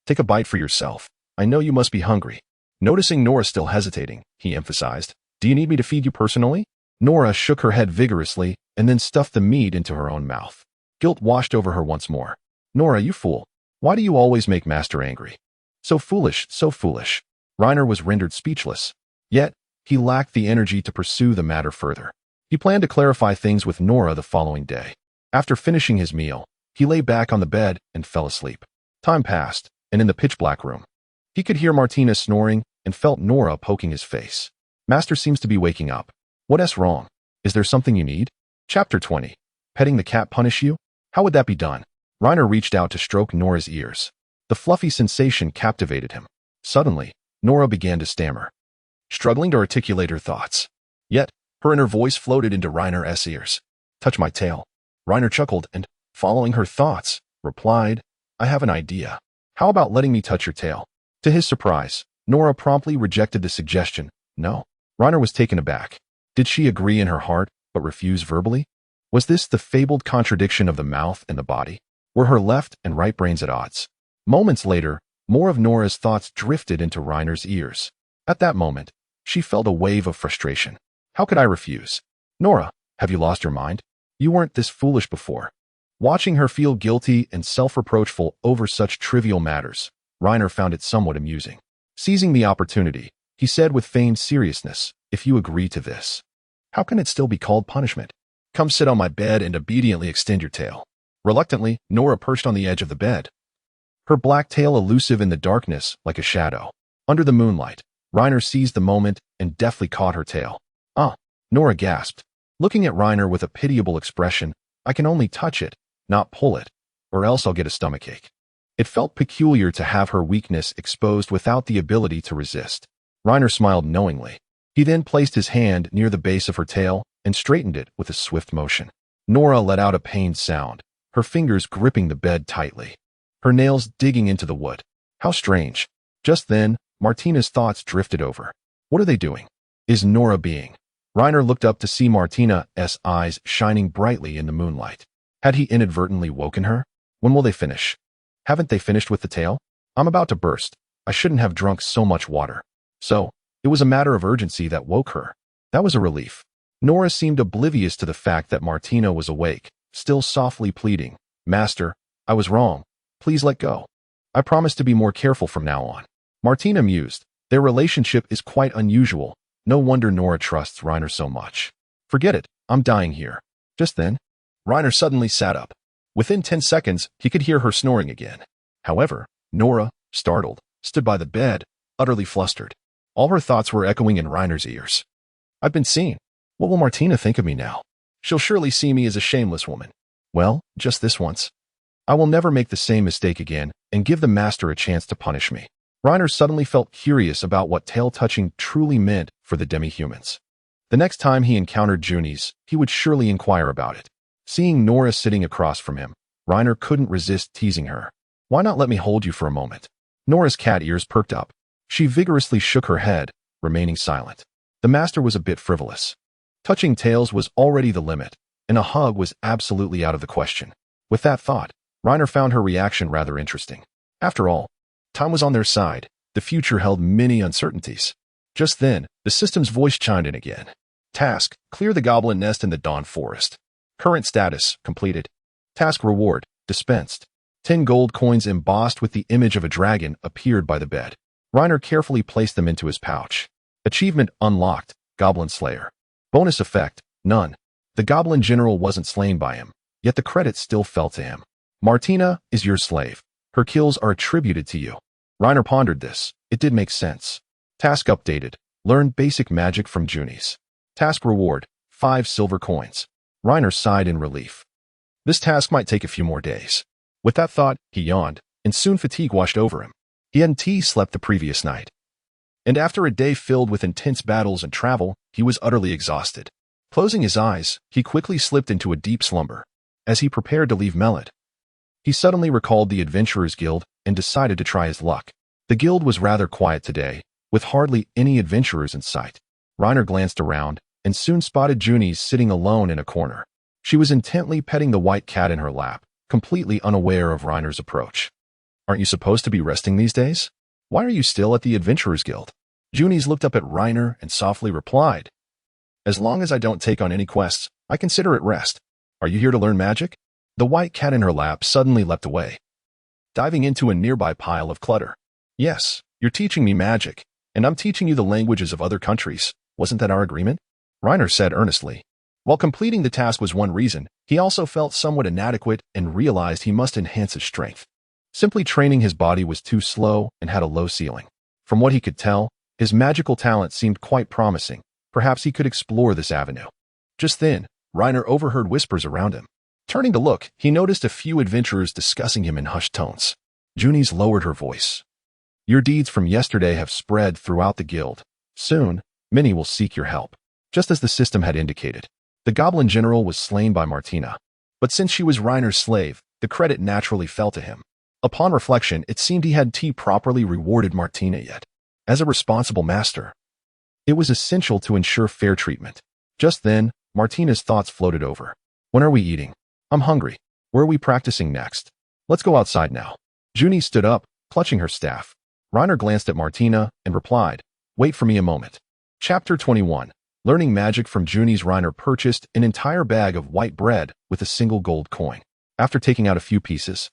"Take a bite for yourself. I know you must be hungry." Noticing Nora still hesitating, he emphasized, "Do you need me to feed you personally?" Nora shook her head vigorously and then stuffed the meat into her own mouth. Guilt washed over her once more. "Nora, you fool. Why do you always make Master angry?" So foolish, so foolish." Reiner was rendered speechless. Yet, he lacked the energy to pursue the matter further. He planned to clarify things with Nora the following day. After finishing his meal, he lay back on the bed and fell asleep. Time passed, and in the pitch-black room, he could hear Martina snoring and felt Nora poking his face. "Master seems to be waking up. What's wrong? Is there something you need?" Chapter 20. Petting the cat punish you? How would that be done? Reiner reached out to stroke Nora's ears. The fluffy sensation captivated him. Suddenly, Nora began to stammer, struggling to articulate her thoughts. Yet, her inner voice floated into Reiner's ears. "Touch my tail." Reiner chuckled and, following her thoughts, replied, "I have an idea. How about letting me touch your tail?" To his surprise, Nora promptly rejected the suggestion. No. Reiner was taken aback. Did she agree in her heart, but refuse verbally? Was this the fabled contradiction of the mouth and the body? Were her left and right brains at odds? Moments later, more of Nora's thoughts drifted into Reiner's ears. At that moment, she felt a wave of frustration. How could I refuse? "Nora, have you lost your mind? You weren't this foolish before." Watching her feel guilty and self-reproachful over such trivial matters, Reiner found it somewhat amusing. Seizing the opportunity, he said with feigned seriousness, "If you agree to this, how can it still be called punishment? Come sit on my bed and obediently extend your tail." Reluctantly, Nora perched on the edge of the bed, her black tail elusive in the darkness like a shadow. Under the moonlight, Reiner seized the moment and deftly caught her tail. "Ah," Nora gasped, looking at Reiner with a pitiable expression. "I can only touch it, not pull it, or else I'll get a stomachache." It felt peculiar to have her weakness exposed without the ability to resist. Reiner smiled knowingly. He then placed his hand near the base of her tail and straightened it with a swift motion. Nora let out a pained sound, her fingers gripping the bed tightly, her nails digging into the wood. How strange. Just then, Martina's thoughts drifted over. What are they doing? Is Nora being? Reiner looked up to see Martina's eyes shining brightly in the moonlight. Had he inadvertently woken her? When will they finish? Haven't they finished with the tail? I'm about to burst. I shouldn't have drunk so much water. So, it was a matter of urgency that woke her. That was a relief. Nora seemed oblivious to the fact that Martina was awake, still softly pleading, "Master, I was wrong. Please let go. I promise to be more careful from now on." Martina mused. Their relationship is quite unusual. No wonder Nora trusts Reiner so much. "Forget it. I'm dying here." Just then, Reiner suddenly sat up. Within 10 seconds, he could hear her snoring again. However, Nora, startled, stood by the bed, utterly flustered. All her thoughts were echoing in Reiner's ears. "I've been seen. What will Martina think of me now? She'll surely see me as a shameless woman. Well, just this once. I will never make the same mistake again and give the master a chance to punish me." Reiner suddenly felt curious about what tail-touching truly meant for the demihumans. The next time he encountered Junies, he would surely inquire about it. Seeing Nora sitting across from him, Reiner couldn't resist teasing her. "Why not let me hold you for a moment?" Nora's cat ears perked up. She vigorously shook her head, remaining silent. The master was a bit frivolous. Touching tails was already the limit, and a hug was absolutely out of the question. With that thought, Reiner found her reaction rather interesting. After all, time was on their side. The future held many uncertainties. Just then, the system's voice chimed in again. "Task: clear the goblin nest in the Dawn Forest. Current status: completed. Task reward: dispensed." 10 gold coins embossed with the image of a dragon appeared by the bed. Reiner carefully placed them into his pouch. Achievement unlocked, Goblin Slayer. Bonus effect, none. The Goblin General wasn't slain by him, yet the credit still fell to him. Martina is your slave. Her kills are attributed to you. Reiner pondered this. It did make sense. Task updated. Learn basic magic from Junies. Task reward, 5 silver coins. Reiner sighed in relief. This task might take a few more days. With that thought, he yawned, and soon fatigue washed over him. He hadn't slept the previous night. And after a day filled with intense battles and travel, he was utterly exhausted. Closing his eyes, he quickly slipped into a deep slumber. As he prepared to leave Melod, he suddenly recalled the Adventurers Guild and decided to try his luck. The guild was rather quiet today, with hardly any adventurers in sight. Reiner glanced around and soon spotted Junies sitting alone in a corner. She was intently petting the white cat in her lap, completely unaware of Reiner's approach. Aren't you supposed to be resting these days? Why are you still at the Adventurers Guild? Junies looked up at Reiner and softly replied, As long as I don't take on any quests, I consider it rest. Are you here to learn magic? The white cat in her lap suddenly leapt away, diving into a nearby pile of clutter. Yes, you're teaching me magic, and I'm teaching you the languages of other countries. Wasn't that our agreement? Reiner said earnestly. While completing the task was one reason, he also felt somewhat inadequate and realized he must enhance his strength. Simply training his body was too slow and had a low ceiling. From what he could tell, his magical talent seemed quite promising. Perhaps he could explore this avenue. Just then, Reiner overheard whispers around him. Turning to look, he noticed a few adventurers discussing him in hushed tones. Junies lowered her voice. Your deeds from yesterday have spread throughout the guild. Soon, many will seek your help. Just as the system had indicated, the Goblin General was slain by Martina. But since she was Reiner's slave, the credit naturally fell to him. Upon reflection, it seemed he hadn't properly rewarded Martina yet. As a responsible master, it was essential to ensure fair treatment. Just then, Martina's thoughts floated over. When are we eating? I'm hungry. Where are we practicing next? Let's go outside now. Junie stood up, clutching her staff. Reiner glanced at Martina and replied, Wait for me a moment. Chapter 21. Learning magic from Junies. Reiner purchased an entire bag of white bread with a single gold coin. After taking out a few pieces,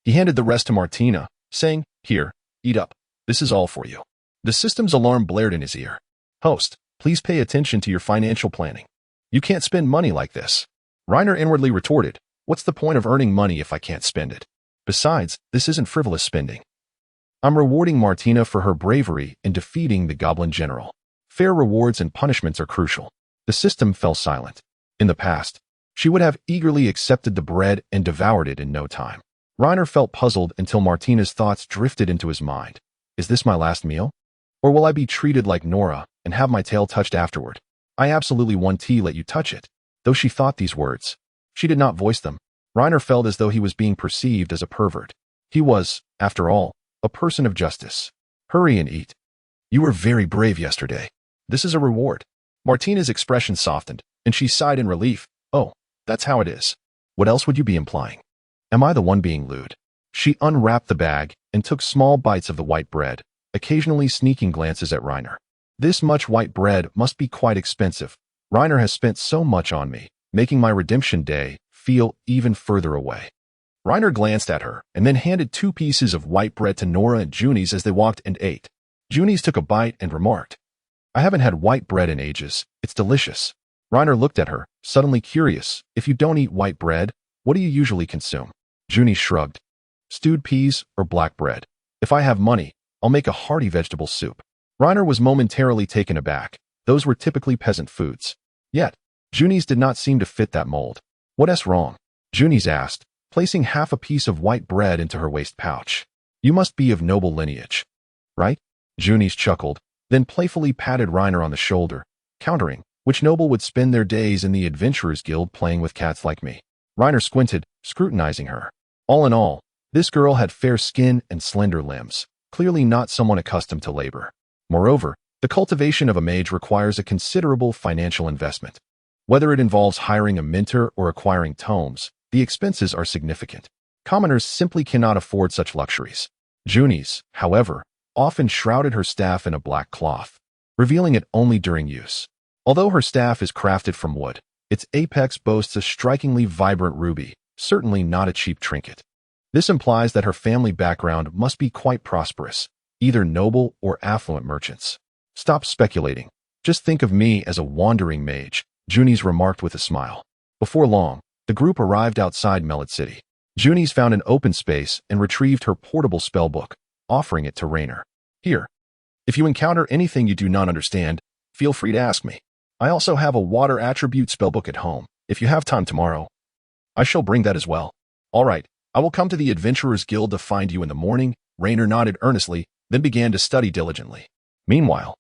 he handed the rest to Martina, saying, Here, eat up. This is all for you. The system's alarm blared in his ear. Host, please pay attention to your financial planning. You can't spend money like this. Reiner inwardly retorted, What's the point of earning money if I can't spend it? Besides, this isn't frivolous spending. I'm rewarding Martina for her bravery in defeating the Goblin General. Fair rewards and punishments are crucial. The system fell silent. In the past, she would have eagerly accepted the bread and devoured it in no time. Reiner felt puzzled until Martina's thoughts drifted into his mind. Is this my last meal? Or will I be treated like Nora and have my tail touched afterward? I absolutely won't let you touch it. Though she thought these words, she did not voice them. Reiner felt as though he was being perceived as a pervert. He was, after all, a person of justice. Hurry and eat. You were very brave yesterday. This is a reward. Martina's expression softened, and she sighed in relief. Oh, that's how it is. What else would you be implying? Am I the one being lewd? She unwrapped the bag and took small bites of the white bread, occasionally sneaking glances at Reiner. This much white bread must be quite expensive. Reiner has spent so much on me, making my redemption day feel even further away. Reiner glanced at her and then handed 2 pieces of white bread to Nora and Junies as they walked and ate. Junies took a bite and remarked, I haven't had white bread in ages. It's delicious. Reiner looked at her, suddenly curious. If you don't eat white bread, what do you usually consume? Junies shrugged. Stewed peas or black bread. If I have money, I'll make a hearty vegetable soup. Reiner was momentarily taken aback. Those were typically peasant foods. Yet, Junies did not seem to fit that mold. What's wrong? Junies asked, placing half a piece of white bread into her waist pouch. You must be of noble lineage, right? Junies chuckled, then playfully patted Reiner on the shoulder, countering, which noble would spend their days in the Adventurers Guild playing with cats like me? Reiner squinted, scrutinizing her. All in all, this girl had fair skin and slender limbs, clearly not someone accustomed to labor. Moreover, the cultivation of a mage requires a considerable financial investment. Whether it involves hiring a mentor or acquiring tomes, the expenses are significant. Commoners simply cannot afford such luxuries. Junies, however, often shrouded her staff in a black cloth, revealing it only during use. Although her staff is crafted from wood, its apex boasts a strikingly vibrant ruby, certainly not a cheap trinket. This implies that her family background must be quite prosperous. either noble or affluent merchants. Stop speculating. Just think of me as a wandering mage, Junies remarked with a smile. Before long, the group arrived outside Mellet City. Junies found an open space and retrieved her portable spellbook, offering it to Rainer. Here. If you encounter anything you do not understand, feel free to ask me. I also have a water attribute spellbook at home. If you have time tomorrow, I shall bring that as well. All right, I will come to the Adventurers Guild to find you in the morning. Rainer nodded earnestly, then began to study diligently. Meanwhile,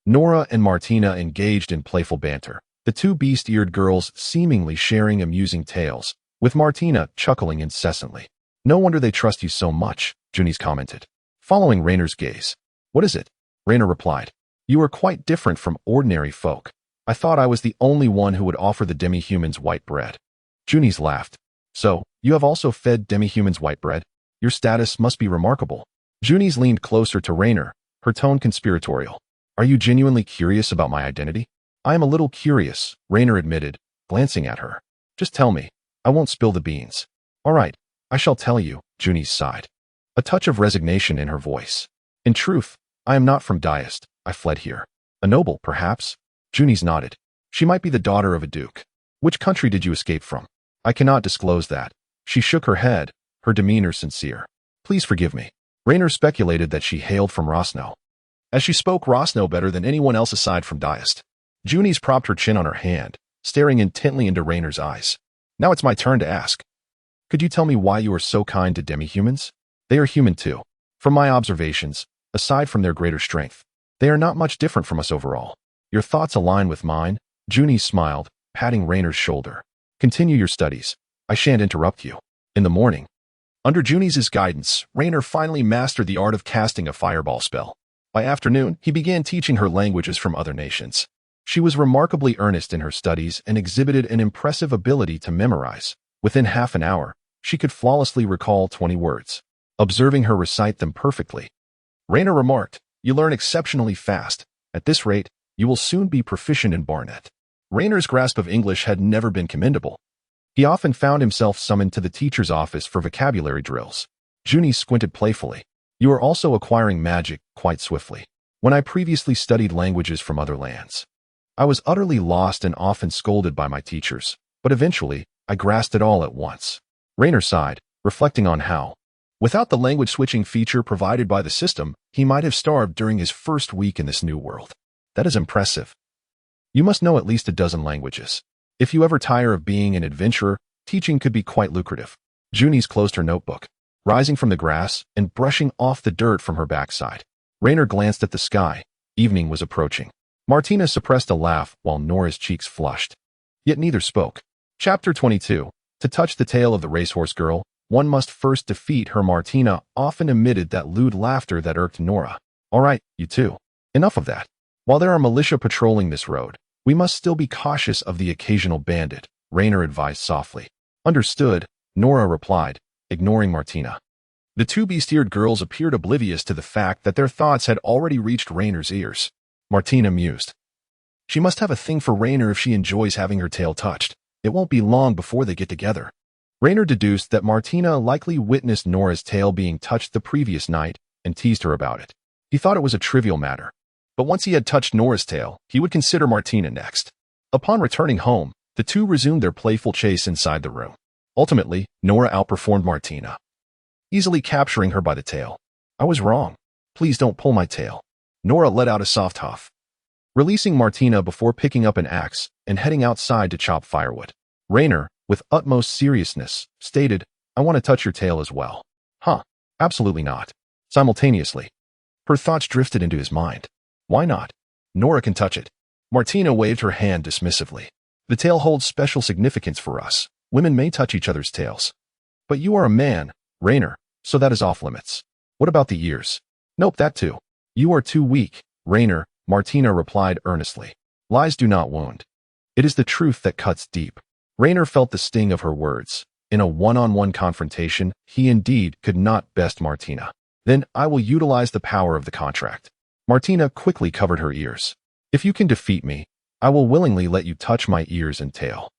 Nora and Martina engaged in playful banter, the two beast-eared girls seemingly sharing amusing tales, with Martina chuckling incessantly. No wonder they trust you so much, Junies commented, following Rainer's gaze. What is it? Rainer replied. You are quite different from ordinary folk. I thought I was the only one who would offer the demihumans white bread. Junies laughed. So, you have also fed demihumans white bread? Your status must be remarkable. Junies leaned closer to Rainer, her tone conspiratorial. Are you genuinely curious about my identity? I am a little curious, Rainer admitted, glancing at her. Just tell me. I won't spill the beans. All right, I shall tell you, Junies sighed, a touch of resignation in her voice. In truth, I am not from Diest. I fled here. A noble, perhaps? Junies nodded. She might be the daughter of a duke. Which country did you escape from? I cannot disclose that. She shook her head, her demeanor sincere. Please forgive me. Rainer speculated that she hailed from Rosno. As she spoke Rosno better than anyone else aside from Diest. Junies propped her chin on her hand, staring intently into Rainer's eyes. Now it's my turn to ask. Could you tell me why you are so kind to demihumans? They are human too. From my observations, aside from their greater strength, they are not much different from us overall. Your thoughts align with mine, Junies smiled, patting Rainer's shoulder. Continue your studies. I shan't interrupt you. In the morning, under Junies' guidance, Rainer finally mastered the art of casting a fireball spell. By afternoon, he began teaching her languages from other nations. She was remarkably earnest in her studies and exhibited an impressive ability to memorize. Within half an hour, she could flawlessly recall 20 words, observing her recite them perfectly. Rainer remarked, You learn exceptionally fast. At this rate, you will soon be proficient in Barnet. Rainer's grasp of English had never been commendable. He often found himself summoned to the teacher's office for vocabulary drills. Junies squinted playfully. You are also acquiring magic quite swiftly. When I previously studied languages from other lands, I was utterly lost and often scolded by my teachers, but eventually, I grasped it all at once. Rainer sighed, reflecting on how, without the language switching feature provided by the system, he might have starved during his first week in this new world. That is impressive. You must know at least a dozen languages. If you ever tire of being an adventurer, teaching could be quite lucrative. Junies closed her notebook, rising from the grass and brushing off the dirt from her backside. Rainer glanced at the sky. Evening was approaching. Martina suppressed a laugh while Nora's cheeks flushed. Yet neither spoke. Chapter 22. To touch the tail of the racehorse girl, one must first defeat her. Martina often emitted that lewd laughter that irked Nora. All right, you two. Enough of that. While there are militia patrolling this road, we must still be cautious of the occasional bandit, Rainer advised softly. Understood, Nora replied, ignoring Martina. The two beast-eared girls appeared oblivious to the fact that their thoughts had already reached Rainer's ears. Martina mused. She must have a thing for Rainer if she enjoys having her tail touched. It won't be long before they get together. Rainer deduced that Martina likely witnessed Nora's tail being touched the previous night and teased her about it. He thought it was a trivial matter. But once he had touched Nora's tail, he would consider Martina next. Upon returning home, the two resumed their playful chase inside the room. Ultimately, Nora outperformed Martina, easily capturing her by the tail. I was wrong. Please don't pull my tail. Nora let out a soft huff, releasing Martina before picking up an axe and heading outside to chop firewood. Rainer, with utmost seriousness, stated, I want to touch your tail as well. Huh, absolutely not. Simultaneously, her thoughts drifted into his mind. Why not? Nora can touch it. Martina waved her hand dismissively. The tail holds special significance for us. Women may touch each other's tails. But you are a man, Rainer, so that is off limits. What about the ears? Nope, that too. You are too weak, Rainer, Martina replied earnestly. Lies do not wound. It is the truth that cuts deep. Rainer felt the sting of her words. In a one-on-one confrontation, he indeed could not best Martina. Then I will utilize the power of the contract. Martina quickly covered her ears. If you can defeat me, I will willingly let you touch my ears and tail.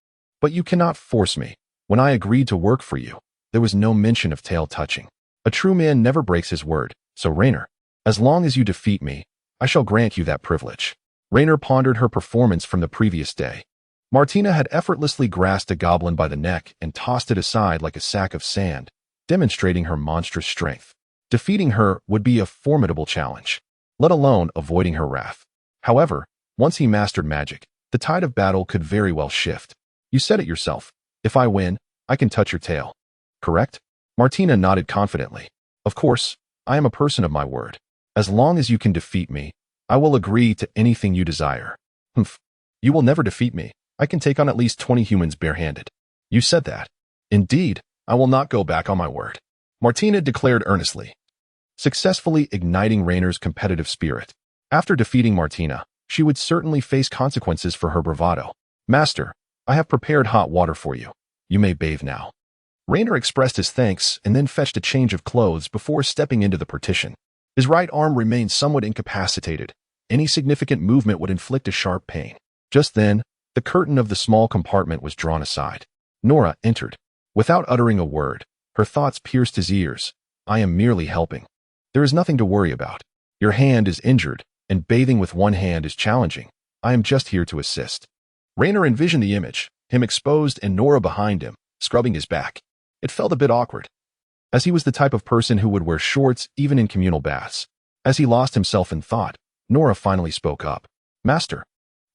But you cannot force me. When I agreed to work for you, there was no mention of tail touching. A true man never breaks his word, so Rainer, As long as you defeat me, I shall grant you that privilege. Raynor pondered her performance from the previous day. Martina had effortlessly grasped a goblin by the neck and tossed it aside like a sack of sand, demonstrating her monstrous strength. Defeating her would be a formidable challenge, let alone avoiding her wrath. However, once he mastered magic, the tide of battle could very well shift. You said it yourself. If I win, I can touch your tail. Correct? Martina nodded confidently. Of course, I am a person of my word. As long as you can defeat me, I will agree to anything you desire. Humph. You will never defeat me. I can take on at least 20 humans barehanded. You said that. Indeed, I will not go back on my word. Martina declared earnestly, successfully igniting Raynor's competitive spirit. After defeating Martina, she would certainly face consequences for her bravado. Master, I have prepared hot water for you. You may bathe now. Raynor expressed his thanks and then fetched a change of clothes before stepping into the partition. His right arm remained somewhat incapacitated. Any significant movement would inflict a sharp pain. Just then, the curtain of the small compartment was drawn aside. Nora entered. Without uttering a word, her thoughts pierced his ears. I am merely helping. There is nothing to worry about. Your hand is injured, and bathing with one hand is challenging. I am just here to assist. Raynor envisioned the image, him exposed and Nora behind him, scrubbing his back. It felt a bit awkward, as he was the type of person who would wear shorts even in communal baths. As he lost himself in thought, Nora finally spoke up. Master,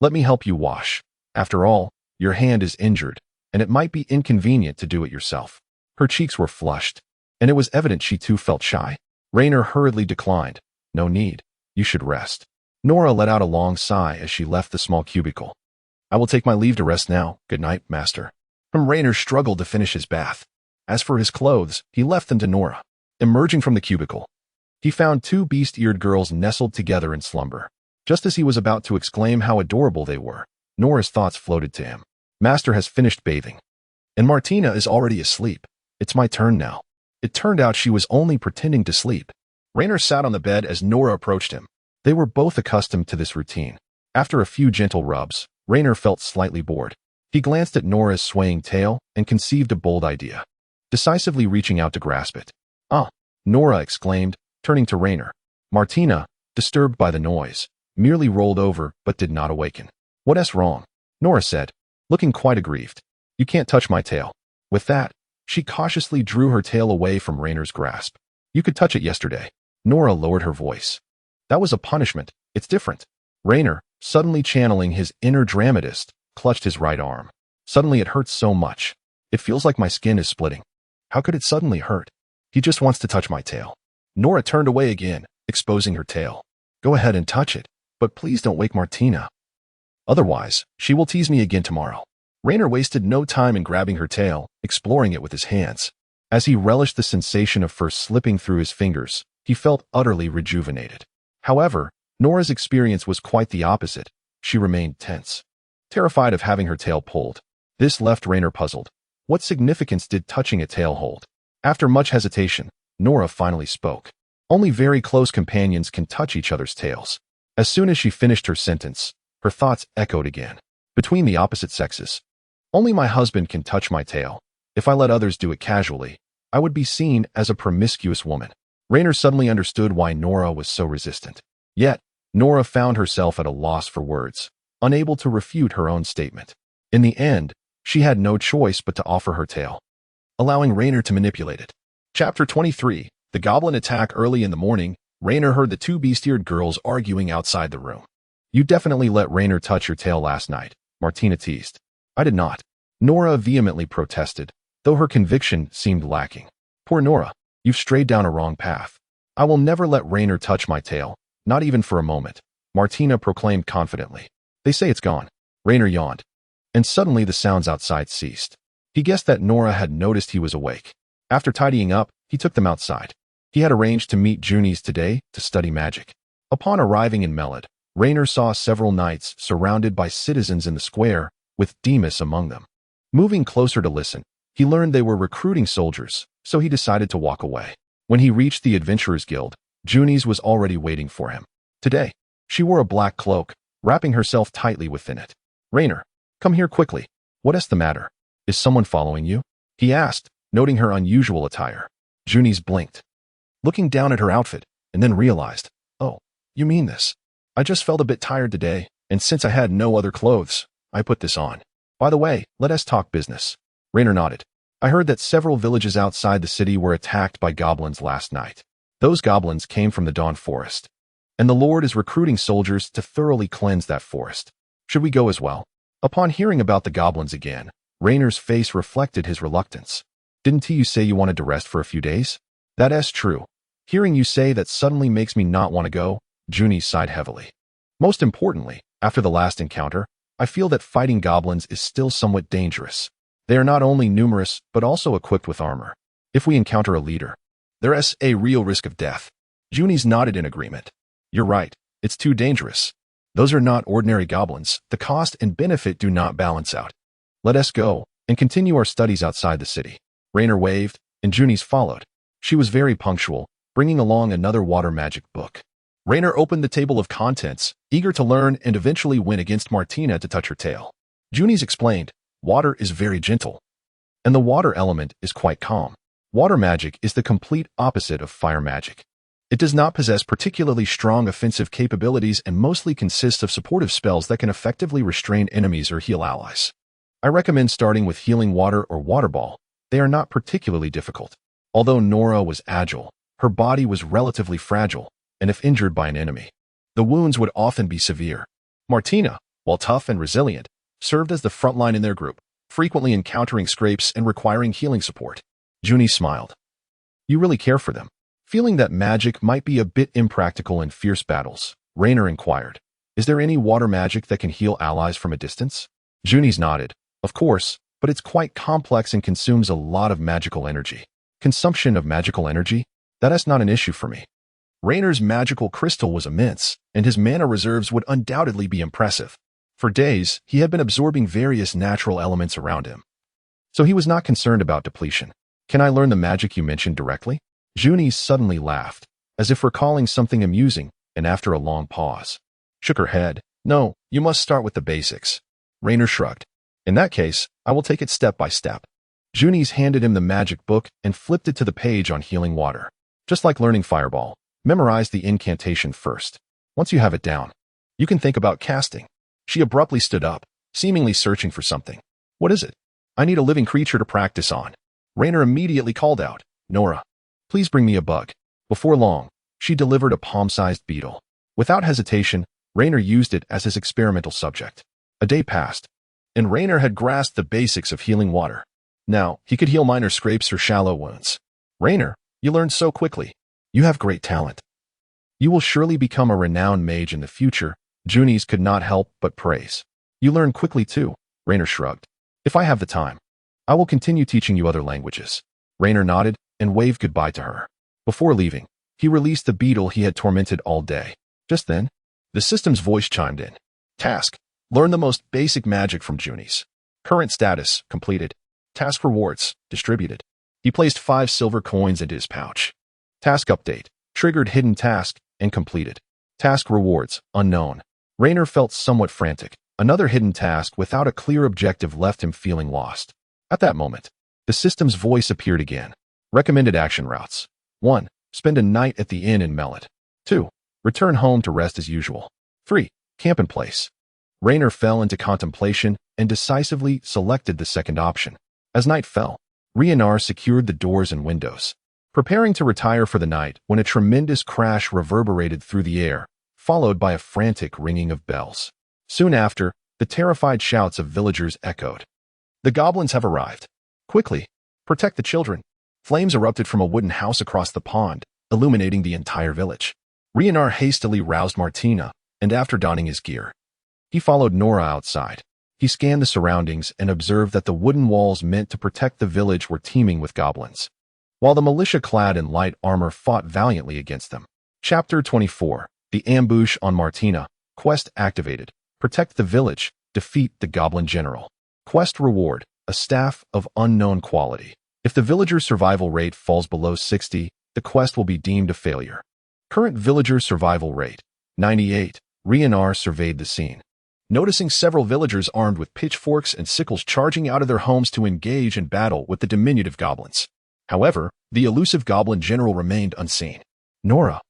let me help you wash. After all, your hand is injured, and it might be inconvenient to do it yourself. Her cheeks were flushed, and it was evident she too felt shy. Raynor hurriedly declined. No need. You should rest. Nora let out a long sigh as she left the small cubicle. I will take my leave to rest now. Good night, master. Raynor struggled to finish his bath. As for his clothes, he left them to Nora. Emerging from the cubicle, he found two beast-eared girls nestled together in slumber. Just as he was about to exclaim how adorable they were, Nora's thoughts floated to him. Master has finished bathing, and Martina is already asleep. It's my turn now. It turned out she was only pretending to sleep. Raynor sat on the bed as Nora approached him. They were both accustomed to this routine. After a few gentle rubs, Raynor felt slightly bored. He glanced at Nora's swaying tail and conceived a bold idea, decisively reaching out to grasp it. Ah! Nora exclaimed, turning to Raynor. Martina, disturbed by the noise, merely rolled over but did not awaken. What's wrong? Nora said, looking quite aggrieved. You can't touch my tail. With that, she cautiously drew her tail away from Raynor's grasp. You could touch it yesterday. Nora lowered her voice. That was a punishment. It's different. Raynor, suddenly channeling his inner dramatist, clutched his right arm. Suddenly it hurts so much. It feels like my skin is splitting. How could it suddenly hurt? He just wants to touch my tail. Nora turned away again, exposing her tail. Go ahead and touch it, but please don't wake Martina. Otherwise, she will tease me again tomorrow. Raynor wasted no time in grabbing her tail, exploring it with his hands. As he relished the sensation of fur slipping through his fingers, he felt utterly rejuvenated. However, Nora's experience was quite the opposite. She remained tense, terrified of having her tail pulled. This left Raynor puzzled. What significance did touching a tail hold? After much hesitation, Nora finally spoke. Only very close companions can touch each other's tails. As soon as she finished her sentence, her thoughts echoed again. Between the opposite sexes. Only my husband can touch my tail. If I let others do it casually, I would be seen as a promiscuous woman. Raynor suddenly understood why Nora was so resistant. Yet, Nora found herself at a loss for words, unable to refute her own statement. In the end, she had no choice but to offer her tail, allowing Raynor to manipulate it. Chapter 23. The Goblin Attack. Early in the morning, Raynor heard the two beast-eared girls arguing outside the room. You definitely let Raynor touch your tail last night, Martina teased. I did not. Nora vehemently protested, though her conviction seemed lacking. Poor Nora, you've strayed down a wrong path. I will never let Raynor touch my tail, not even for a moment, Martina proclaimed confidently. They say it's gone. Raynor yawned, and suddenly the sounds outside ceased. He guessed that Nora had noticed he was awake. After tidying up, he took them outside. He had arranged to meet Junies today to study magic. Upon arriving in Melid, Raynor saw several knights surrounded by citizens in the square, with Demas among them. Moving closer to listen, he learned they were recruiting soldiers, so he decided to walk away. When he reached the Adventurers Guild, Junies was already waiting for him. Today, she wore a black cloak, wrapping herself tightly within it. Raynor, come here quickly. What's the matter? Is someone following you? He asked, noting her unusual attire. Junies blinked, looking down at her outfit, and then realized, You mean this? I just felt a bit tired today, and since I had no other clothes, I put this on. By the way, let us talk business. Raynor nodded. I heard that several villages outside the city were attacked by goblins last night. Those goblins came from the Dawn Forest, and the Lord is recruiting soldiers to thoroughly cleanse that forest. Should we go as well? Upon hearing about the goblins again, Raynor's face reflected his reluctance. Didn't you say you wanted to rest for a few days? That is true. Hearing you say that suddenly makes me not want to go. Junie sighed heavily. Most importantly, after the last encounter, I feel that fighting goblins is still somewhat dangerous. They are not only numerous, but also equipped with armor. If we encounter a leader, there is a real risk of death. Junie's nodded in agreement. You're right. It's too dangerous. Those are not ordinary goblins. The cost and benefit do not balance out. Let us go and continue our studies outside the city. Raynor waved, and Junie's followed. She was very punctual, bringing along another water magic book. Raynor opened the table of contents, eager to learn and eventually went against Martina to touch her tail. Junie's explained, water is very gentle, and the water element is quite calm. Water magic is the complete opposite of fire magic. It does not possess particularly strong offensive capabilities and mostly consists of supportive spells that can effectively restrain enemies or heal allies. I recommend starting with Healing Water or Water Ball. They are not particularly difficult. Although Nora was agile, her body was relatively fragile, and if injured by an enemy, the wounds would often be severe. Martina, while tough and resilient, served as the front line in their group, frequently encountering scrapes and requiring healing support. Junie smiled. You really care for them. Feeling that magic might be a bit impractical in fierce battles, Raynor inquired, is there any water magic that can heal allies from a distance? Junie's nodded. Of course, but it's quite complex and consumes a lot of magical energy. Consumption of magical energy? That is not an issue for me. Raynor's magical crystal was immense, and his mana reserves would undoubtedly be impressive. For days, he had been absorbing various natural elements around him, so he was not concerned about depletion. Can I learn the magic you mentioned directly? Junie suddenly laughed, as if recalling something amusing, and after a long pause, shook her head. No, you must start with the basics. Raynor shrugged. In that case, I will take it step by step. Junie's handed him the magic book and flipped it to the page on healing water. Just like learning Fireball, memorize the incantation first. Once you have it down, you can think about casting. She abruptly stood up, seemingly searching for something. What is it? I need a living creature to practice on. Raynor immediately called out, Nora, please bring me a bug. Before long, she delivered a palm-sized beetle. Without hesitation, Raynor used it as his experimental subject. A day passed, and Raynor had grasped the basics of healing water. Now, he could heal minor scrapes or shallow wounds. Raynor, you learned so quickly. You have great talent. You will surely become a renowned mage in the future. Junie's could not help but praise. You learn quickly too, Raynor shrugged. If I have the time, I will continue teaching you other languages. Raynor nodded and waved goodbye to her. Before leaving, he released the beetle he had tormented all day. Just then, the system's voice chimed in. Task: learn the most basic magic from Junie's. Current status: completed. Task rewards: distributed. He placed 5 silver coins into his pouch. Task update: triggered hidden task and completed. Task rewards: unknown. Raynor felt somewhat frantic. Another hidden task without a clear objective left him feeling lost. At that moment, the system's voice appeared again. Recommended action routes. 1. Spend a night at the inn in Mellet. 2. Return home to rest as usual. 3. Camp in place. Raynor fell into contemplation and decisively selected the second option. As night fell, Rionar secured the doors and windows, preparing to retire for the night when a tremendous crash reverberated through the air, followed by a frantic ringing of bells. Soon after, the terrified shouts of villagers echoed. The goblins have arrived. Quickly, protect the children. Flames erupted from a wooden house across the pond, illuminating the entire village. Rionar hastily roused Martina, and after donning his gear, he followed Nora outside. He scanned the surroundings and observed that the wooden walls meant to protect the village were teeming with goblins, while the militia clad in light armor fought valiantly against them. Chapter 24. The Ambush on Martina. Quest activated. Protect the village. Defeat the goblin general. Quest reward: a staff of unknown quality. If the villager's survival rate falls below 60, the quest will be deemed a failure. Current villager survival rate: 98. Rionar surveyed the scene, noticing several villagers armed with pitchforks and sickles charging out of their homes to engage in battle with the diminutive goblins. However, the elusive goblin general remained unseen. Nora,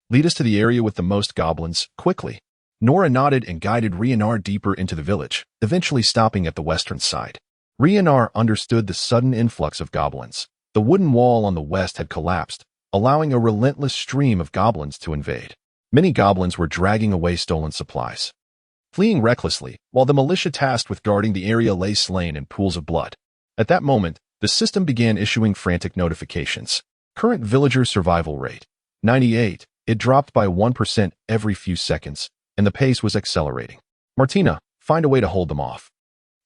Lead us to the area with the most goblins, quickly. Nora nodded and guided Rhiannar deeper into the village, eventually stopping at the western side. Rhiannar understood the sudden influx of goblins. The wooden wall on the west had collapsed, allowing a relentless stream of goblins to invade. Many goblins were dragging away stolen supplies, fleeing recklessly, while the militia tasked with guarding the area lay slain in pools of blood. At that moment, the system began issuing frantic notifications. Current villager survival rate, 98. It dropped by 1% every few seconds, and the pace was accelerating. Martina, find a way to hold them off.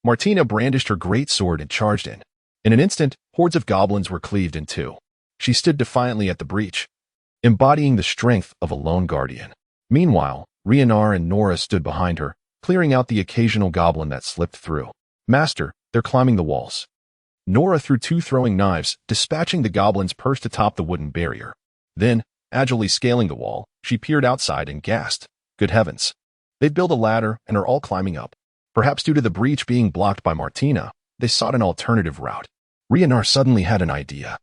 Martina brandished her great sword and charged in. In an instant, hordes of goblins were cleaved in two. She stood defiantly at the breach, embodying the strength of a lone guardian. Meanwhile, Rhiannar and Nora stood behind her, clearing out the occasional goblin that slipped through. Master, they're climbing the walls. Nora threw two throwing knives, dispatching the goblins perched atop the wooden barrier. Then, agilely scaling the wall, she peered outside and gasped. Good heavens. They've built a ladder and are all climbing up. Perhaps due to the breach being blocked by Martina, they sought an alternative route. Rhiannar suddenly had an idea.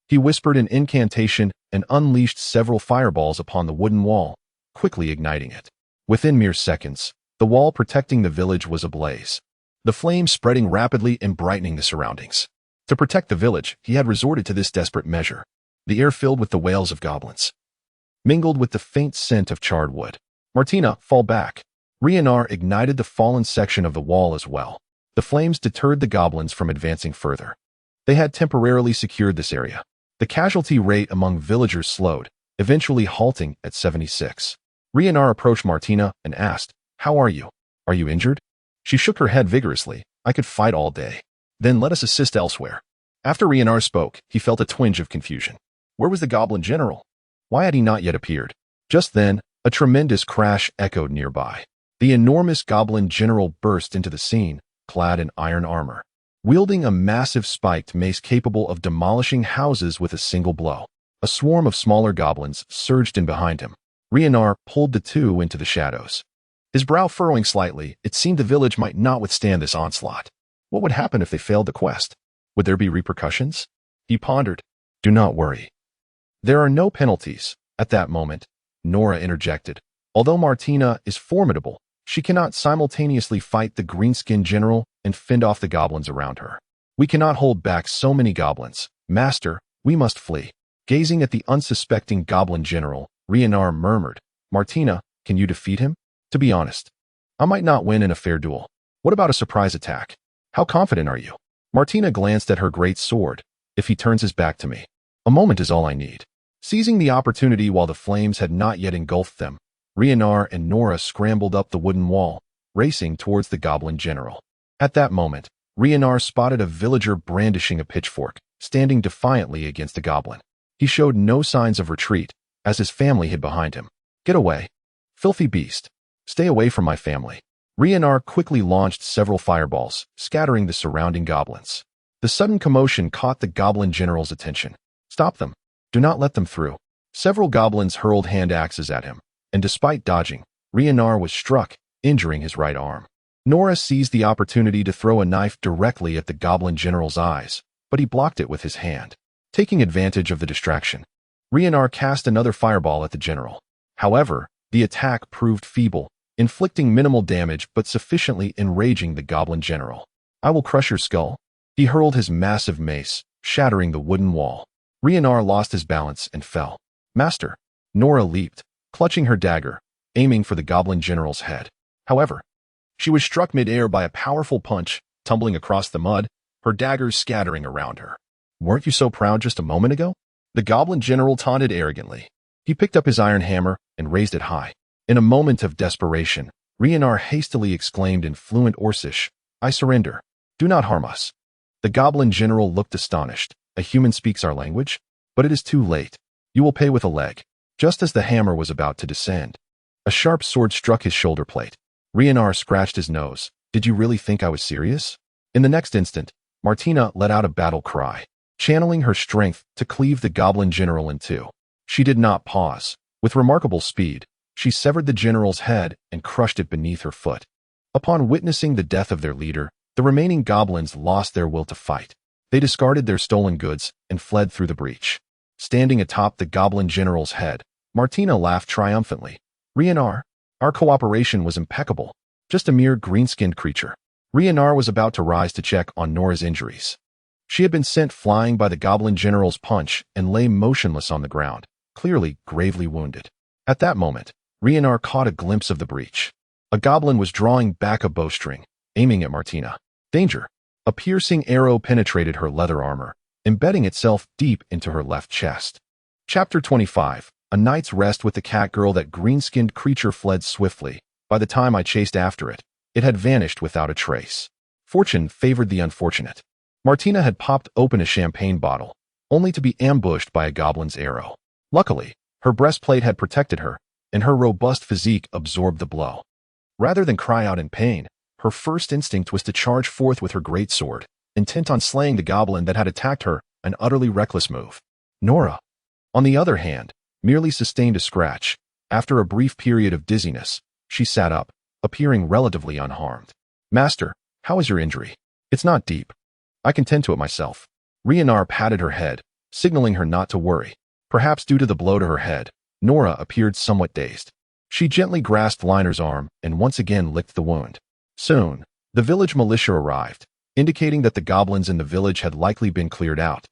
He whispered an incantation and unleashed several fireballs upon the wooden wall, quickly igniting it. Within mere seconds, the wall protecting the village was ablaze, the flames spreading rapidly and brightening the surroundings. To protect the village, he had resorted to this desperate measure. The air filled with the wails of goblins, mingled with the faint scent of charred wood. Martina, fall back. Rhiannar ignited the fallen section of the wall as well. The flames deterred the goblins from advancing further. They had temporarily secured this area. The casualty rate among villagers slowed, eventually halting at 76. Rhiannar approached Martina and asked, "How are you? Are you injured?" She shook her head vigorously. "I could fight all day." "Then let us assist elsewhere." After Rhiannar spoke, he felt a twinge of confusion. Where was the goblin general? Why had he not yet appeared? Just then, a tremendous crash echoed nearby. The enormous goblin general burst into the scene, clad in iron armor, wielding a massive spiked mace capable of demolishing houses with a single blow. A swarm of smaller goblins surged in behind him. Rhiannar pulled the two into the shadows. His brow furrowing slightly, it seemed the village might not withstand this onslaught. What would happen if they failed the quest? Would there be repercussions? He pondered. Do not worry. There are no penalties. At that moment, Nora interjected. Although Martina is formidable, she cannot simultaneously fight the green-skinned general and fend off the goblins around her. We cannot hold back so many goblins. Master, we must flee. Gazing at the unsuspecting goblin general, Rhiannar murmured, Martina, can you defeat him? To be honest, I might not win in a fair duel. What about a surprise attack? How confident are you? Martina glanced at her great sword. If he turns his back to me, a moment is all I need. Seizing the opportunity while the flames had not yet engulfed them, Rhiannar and Nora scrambled up the wooden wall, racing towards the goblin general. At that moment, Rhiannar spotted a villager brandishing a pitchfork, standing defiantly against a goblin. He showed no signs of retreat, as his family hid behind him. Get away. Filthy beast. Stay away from my family. Rhiannar quickly launched several fireballs, scattering the surrounding goblins. The sudden commotion caught the goblin general's attention. Stop them. Do not let them through. Several goblins hurled hand axes at him, and despite dodging, Rhiannar was struck, injuring his right arm. Nora seized the opportunity to throw a knife directly at the goblin general's eyes, but he blocked it with his hand. Taking advantage of the distraction, Rhiannar cast another fireball at the general. However, the attack proved feeble, inflicting minimal damage but sufficiently enraging the goblin general. I will crush your skull. He hurled his massive mace, shattering the wooden wall. Rhiannar lost his balance and fell. Master. Nora leaped, clutching her dagger, aiming for the goblin general's head. However, she was struck mid-air by a powerful punch, tumbling across the mud, her daggers scattering around her. Weren't you so proud just a moment ago? The goblin general taunted arrogantly. He picked up his iron hammer and raised it high. In a moment of desperation, Rhiannar hastily exclaimed in fluent Orcish, I surrender. Do not harm us. The goblin general looked astonished. A human speaks our language? But it is too late. You will pay with a leg. Just as the hammer was about to descend, a sharp sword struck his shoulder plate. Rhiannar scratched his nose. Did you really think I was serious? In the next instant, Martina let out a battle cry, channeling her strength to cleave the goblin general in two. She did not pause. With remarkable speed, she severed the general's head and crushed it beneath her foot. Upon witnessing the death of their leader, the remaining goblins lost their will to fight. They discarded their stolen goods and fled through the breach. Standing atop the goblin general's head, Martina laughed triumphantly. Rionar, our cooperation was impeccable. Just a mere green-skinned creature. Rionar was about to rise to check on Nora's injuries. She had been sent flying by the goblin general's punch and lay motionless on the ground, clearly gravely wounded. At that moment, Rionar caught a glimpse of the breach. A goblin was drawing back a bowstring, aiming at Martina. Danger! A piercing arrow penetrated her leather armor, embedding itself deep into her left chest. Chapter 25. A night's rest with the catgirl. That green-skinned creature fled swiftly. By the time I chased after it, it had vanished without a trace. Fortune favored the unfortunate. Martina had popped open a champagne bottle, only to be ambushed by a goblin's arrow. Luckily, her breastplate had protected her, and her robust physique absorbed the blow. Rather than cry out in pain, her first instinct was to charge forth with her greatsword, intent on slaying the goblin that had attacked her, an utterly reckless move. Nora, on the other hand, merely sustained a scratch. After a brief period of dizziness, she sat up, appearing relatively unharmed. Master, how is your injury? It's not deep. I can tend to it myself. Rionar patted her head, signaling her not to worry. Perhaps due to the blow to her head, Nora appeared somewhat dazed. She gently grasped Liner's arm and once again licked the wound. Soon, the village militia arrived, indicating that the goblins in the village had likely been cleared out,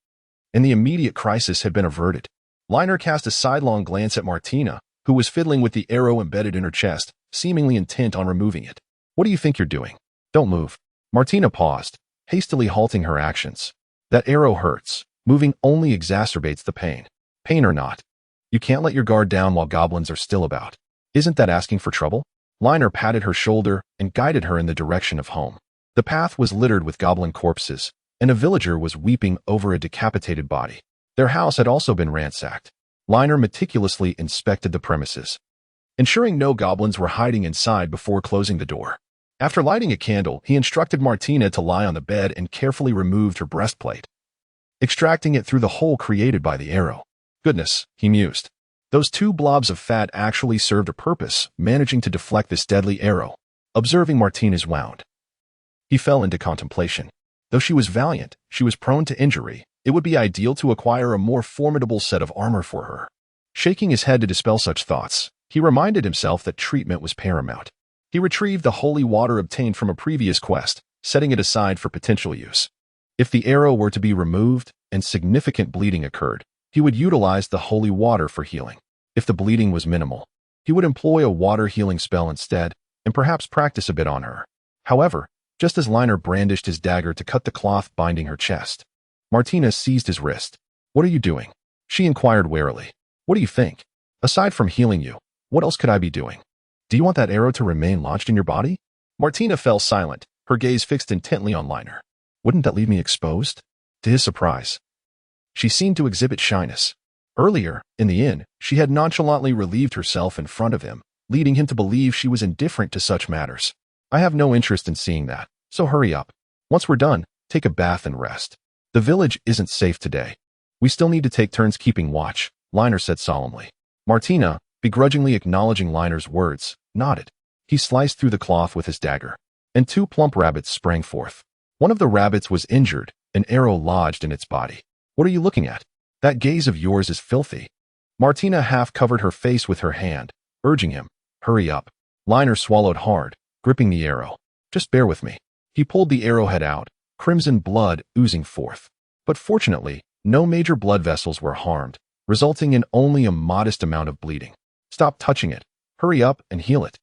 and the immediate crisis had been averted. Liner cast a sidelong glance at Martina, who was fiddling with the arrow embedded in her chest, seemingly intent on removing it. What do you think you're doing? Don't move. Martina paused, hastily halting her actions. That arrow hurts. Moving only exacerbates the pain. Pain or not, you can't let your guard down while goblins are still about. Isn't that asking for trouble? Liner patted her shoulder and guided her in the direction of home. The path was littered with goblin corpses, and a villager was weeping over a decapitated body. Their house had also been ransacked. Liner meticulously inspected the premises, ensuring no goblins were hiding inside before closing the door. After lighting a candle, he instructed Martina to lie on the bed and carefully removed her breastplate, extracting it through the hole created by the arrow. Goodness, he mused. Those two blobs of fat actually served a purpose, managing to deflect this deadly arrow. Observing Martina's wound, he fell into contemplation. Though she was valiant, she was prone to injury. It would be ideal to acquire a more formidable set of armor for her. Shaking his head to dispel such thoughts, he reminded himself that treatment was paramount. He retrieved the holy water obtained from a previous quest, setting it aside for potential use. If the arrow were to be removed and significant bleeding occurred, he would utilize the holy water for healing. If the bleeding was minimal, he would employ a water healing spell instead, and perhaps practice a bit on her. However, just as Liner brandished his dagger to cut the cloth binding her chest, Martina seized his wrist. What are you doing? She inquired warily. What do you think? Aside from healing you, what else could I be doing? Do you want that arrow to remain lodged in your body? Martina fell silent, her gaze fixed intently on Liner. Wouldn't that leave me exposed? To his surprise, she seemed to exhibit shyness. Earlier, in the inn, she had nonchalantly relieved herself in front of him, leading him to believe she was indifferent to such matters. I have no interest in seeing that, so hurry up. Once we're done, take a bath and rest. The village isn't safe today. We still need to take turns keeping watch, Liner said solemnly. Martina, begrudgingly acknowledging Liner's words, nodded. He sliced through the cloth with his dagger, and two plump rabbits sprang forth. One of the rabbits was injured, an arrow lodged in its body. What are you looking at? That gaze of yours is filthy. Martina half covered her face with her hand, urging him, hurry up. Liner swallowed hard, gripping the arrow. Just bear with me. He pulled the arrowhead out, crimson blood oozing forth. But fortunately, no major blood vessels were harmed, resulting in only a modest amount of bleeding. Stop touching it. Hurry up and heal it.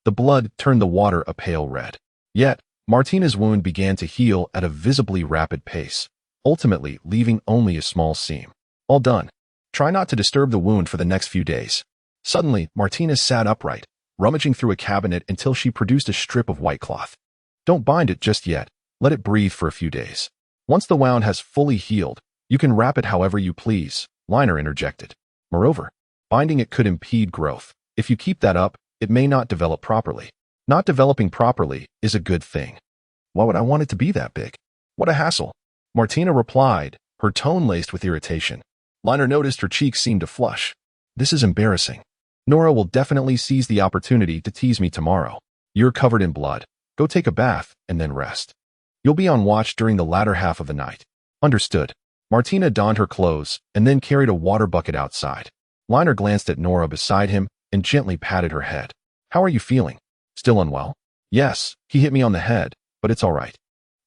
The blood turned the water a pale red. Yet, Martina's wound began to heal at a visibly rapid pace, ultimately leaving only a small seam. All done. Try not to disturb the wound for the next few days. Suddenly, Martina sat upright, rummaging through a cabinet until she produced a strip of white cloth. Don't bind it just yet. Let it breathe for a few days. Once the wound has fully healed, you can wrap it however you please, Liner interjected. Moreover, binding it could impede growth. If you keep that up, it may not develop properly. Not developing properly is a good thing. Why would I want it to be that big? What a hassle. Martina replied, her tone laced with irritation. Liner noticed her cheeks seemed to flush. This is embarrassing. Nora will definitely seize the opportunity to tease me tomorrow. You're covered in blood. Go take a bath and then rest. You'll be on watch during the latter half of the night. Understood. Martina donned her clothes and then carried a water bucket outside. Liner glanced at Nora beside him and gently patted her head. How are you feeling? Still unwell? Yes, he hit me on the head, but it's all right.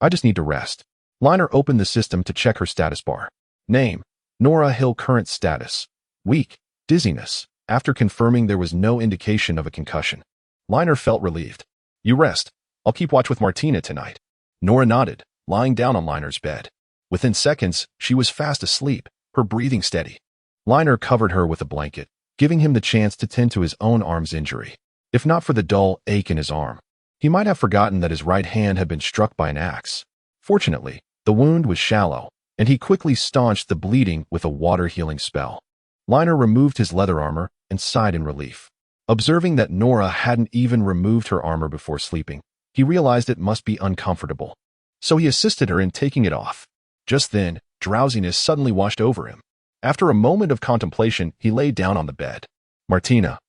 I just need to rest. Liner opened the system to check her status bar. Name: Nora Hill. Current status: weak, dizziness. After confirming there was no indication of a concussion, Liner felt relieved. You rest. I'll keep watch with Martina tonight. Nora nodded, lying down on Liner's bed. Within seconds, she was fast asleep, her breathing steady. Liner covered her with a blanket, giving him the chance to tend to his own arm's injury. If not for the dull ache in his arm, he might have forgotten that his right hand had been struck by an axe. Fortunately, the wound was shallow, and he quickly staunched the bleeding with a water-healing spell. Liner removed his leather armor and sighed in relief. Observing that Nora hadn't even removed her armor before sleeping, he realized it must be uncomfortable. So he assisted her in taking it off. Just then, drowsiness suddenly washed over him. After a moment of contemplation, he lay down on the bed. Martina,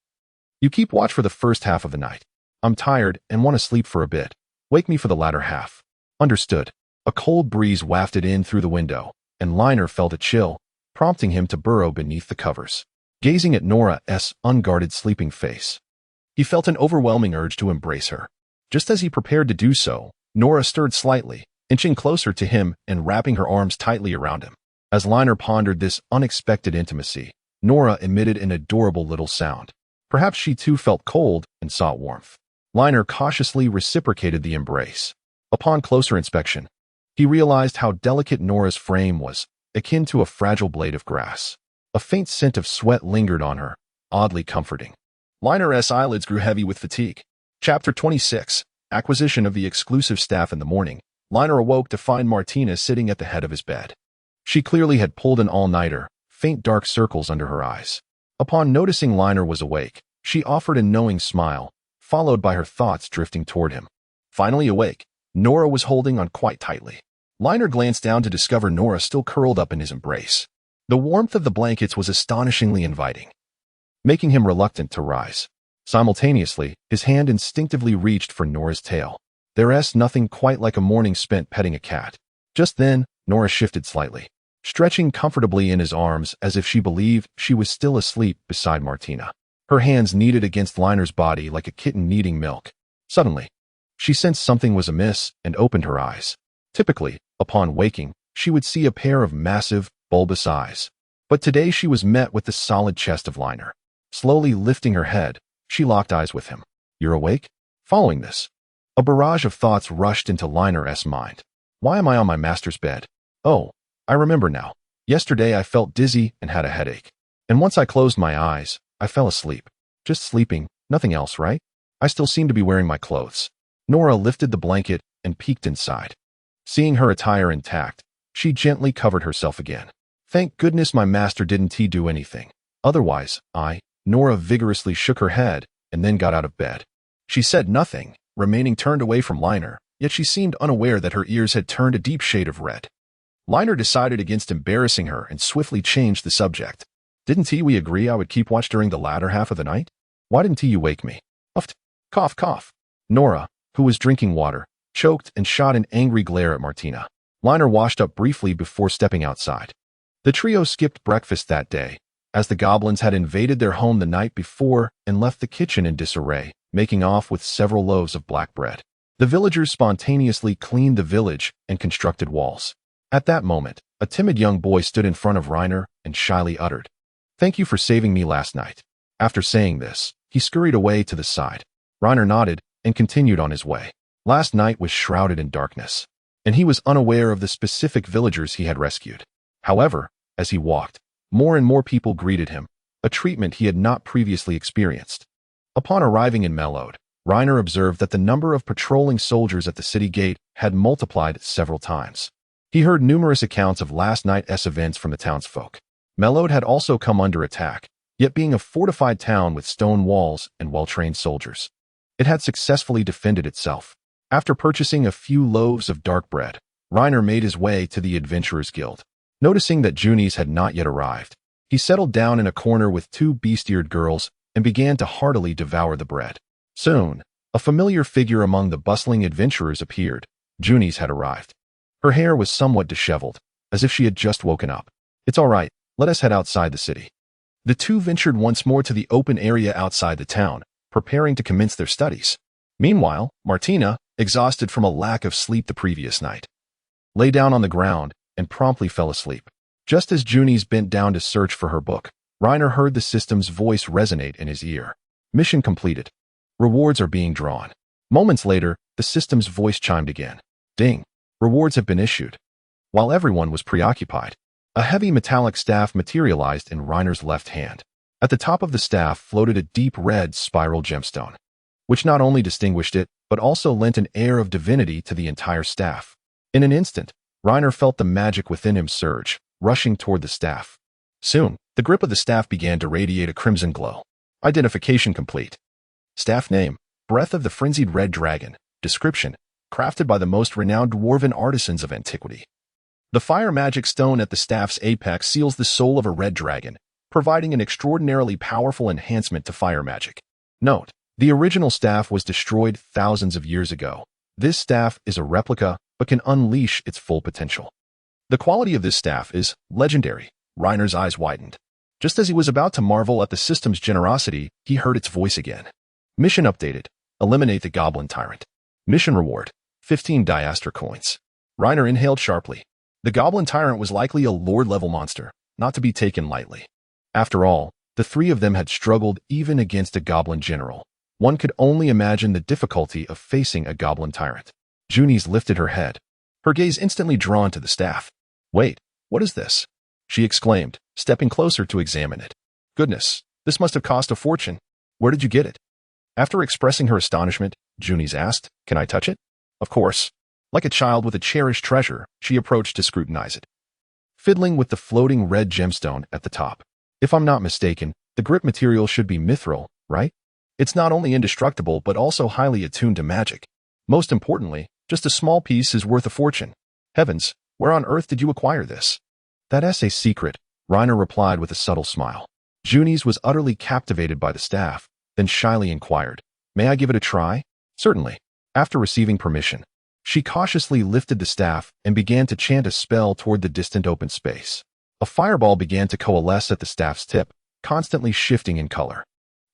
you keep watch for the first half of the night. I'm tired and want to sleep for a bit. Wake me for the latter half. Understood. A cold breeze wafted in through the window, and Liner felt a chill, prompting him to burrow beneath the covers. Gazing at Nora's unguarded sleeping face, he felt an overwhelming urge to embrace her. Just as he prepared to do so, Nora stirred slightly, inching closer to him and wrapping her arms tightly around him. As Liner pondered this unexpected intimacy, Nora emitted an adorable little sound. Perhaps she too felt cold and sought warmth. Liner cautiously reciprocated the embrace. Upon closer inspection, he realized how delicate Nora's frame was, akin to a fragile blade of grass. A faint scent of sweat lingered on her, oddly comforting. Liner's eyelids grew heavy with fatigue. Chapter 26, Acquisition of the Exclusive Staff. In the morning, Liner awoke to find Martina sitting at the head of his bed. She clearly had pulled an all-nighter, faint dark circles under her eyes. Upon noticing Liner was awake, she offered a knowing smile, followed by her thoughts drifting toward him. Finally awake, Nora was holding on quite tightly. Liner glanced down to discover Nora still curled up in his embrace. The warmth of the blankets was astonishingly inviting, making him reluctant to rise. Simultaneously, his hand instinctively reached for Nora's tail. There's nothing quite like a morning spent petting a cat. Just then, Nora shifted slightly, stretching comfortably in his arms as if she believed she was still asleep beside Martina. Her hands kneaded against Liner's body like a kitten kneading milk. Suddenly, she sensed something was amiss and opened her eyes. Typically, upon waking, she would see a pair of massive, bulbous eyes. But today she was met with the solid chest of Liner. Slowly lifting her head, she locked eyes with him. You're awake? Following this, a barrage of thoughts rushed into Liner's mind. Why am I on my master's bed? Oh, I remember now. Yesterday I felt dizzy and had a headache. And once I closed my eyes, I fell asleep. Just sleeping, nothing else, right? I still seem to be wearing my clothes. Nora lifted the blanket and peeked inside. Seeing her attire intact, she gently covered herself again. Thank goodness my master didn't do anything. Otherwise, Nora vigorously shook her head and then got out of bed. She said nothing, remaining turned away from Liner, yet she seemed unaware that her ears had turned a deep shade of red. Liner decided against embarrassing her and swiftly changed the subject. Didn't we agree I would keep watch during the latter half of the night? Why didn't you wake me? Huffed. Cough, cough. Nora, who was drinking water, choked and shot an angry glare at Martina. Liner washed up briefly before stepping outside. The trio skipped breakfast that day, as the goblins had invaded their home the night before and left the kitchen in disarray, making off with several loaves of black bread. The villagers spontaneously cleaned the village and constructed walls. At that moment, a timid young boy stood in front of Reiner and shyly uttered, "Thank you for saving me last night." After saying this, he scurried away to the side. Reiner nodded and continued on his way. Last night was shrouded in darkness, and he was unaware of the specific villagers he had rescued. However, as he walked, more and more people greeted him, a treatment he had not previously experienced. Upon arriving in Mellowed, Reiner observed that the number of patrolling soldiers at the city gate had multiplied several times. He heard numerous accounts of last night's events from the townsfolk. Mellowed had also come under attack, yet being a fortified town with stone walls and well-trained soldiers, it had successfully defended itself. After purchasing a few loaves of dark bread, Reiner made his way to the Adventurers Guild. Noticing that Junies had not yet arrived, he settled down in a corner with two beast-eared girls and began to heartily devour the bread. Soon, a familiar figure among the bustling adventurers appeared. Junies had arrived. Her hair was somewhat disheveled, as if she had just woken up. "It's all right, let us head outside the city." The two ventured once more to the open area outside the town, preparing to commence their studies. Meanwhile, Martina, exhausted from a lack of sleep the previous night, lay down on the ground and promptly fell asleep. Just as Junies bent down to search for her book, Reiner heard the system's voice resonate in his ear. Mission completed. Rewards are being drawn. Moments later, the system's voice chimed again. Ding. Rewards have been issued. While everyone was preoccupied, a heavy metallic staff materialized in Reiner's left hand. At the top of the staff floated a deep red spiral gemstone, which not only distinguished it, but also lent an air of divinity to the entire staff. In an instant, Reiner felt the magic within him surge, rushing toward the staff. Soon, the grip of the staff began to radiate a crimson glow. Identification complete. Staff name, Breath of the Frenzied Red Dragon. Description, crafted by the most renowned dwarven artisans of antiquity. The fire magic stone at the staff's apex seals the soul of a red dragon, providing an extraordinarily powerful enhancement to fire magic. Note, the original staff was destroyed thousands of years ago. This staff is a replica, but can unleash its full potential. The quality of this staff is legendary. Reiner's eyes widened. Just as he was about to marvel at the system's generosity, he heard its voice again. Mission updated. Eliminate the Goblin Tyrant. Mission reward, 15 Diaster coins. Reiner inhaled sharply. The Goblin Tyrant was likely a Lord-level monster, not to be taken lightly. After all, the three of them had struggled even against a Goblin General. One could only imagine the difficulty of facing a Goblin Tyrant. Junies lifted her head, her gaze instantly drawn to the staff. Wait, what is this? She exclaimed, stepping closer to examine it. Goodness, this must have cost a fortune. Where did you get it? After expressing her astonishment, Junies asked, Can I touch it? Of course. Like a child with a cherished treasure, she approached to scrutinize it, fiddling with the floating red gemstone at the top. If I'm not mistaken, the grip material should be mithril, right? It's not only indestructible but also highly attuned to magic. Most importantly, just a small piece is worth a fortune. Heavens, where on earth did you acquire this? That's a secret, Reiner replied with a subtle smile. Junies was utterly captivated by the staff, then shyly inquired, May I give it a try? Certainly. After receiving permission, she cautiously lifted the staff and began to chant a spell toward the distant open space. A fireball began to coalesce at the staff's tip, constantly shifting in color.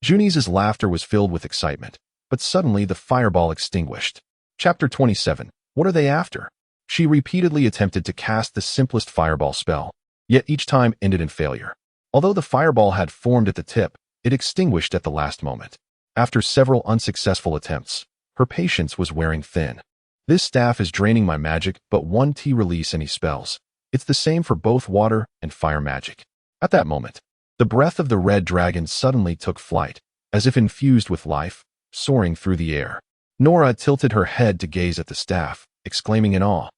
Junies' laughter was filled with excitement, but suddenly the fireball extinguished. Chapter 27. What are they after? She repeatedly attempted to cast the simplest fireball spell, yet each time ended in failure. Although the fireball had formed at the tip, it extinguished at the last moment. After several unsuccessful attempts, her patience was wearing thin. This staff is draining my magic, but 1T release any spells. It's the same for both water and fire magic. At that moment, the breath of the red dragon suddenly took flight, as if infused with life, soaring through the air. Nora tilted her head to gaze at the staff, exclaiming in awe.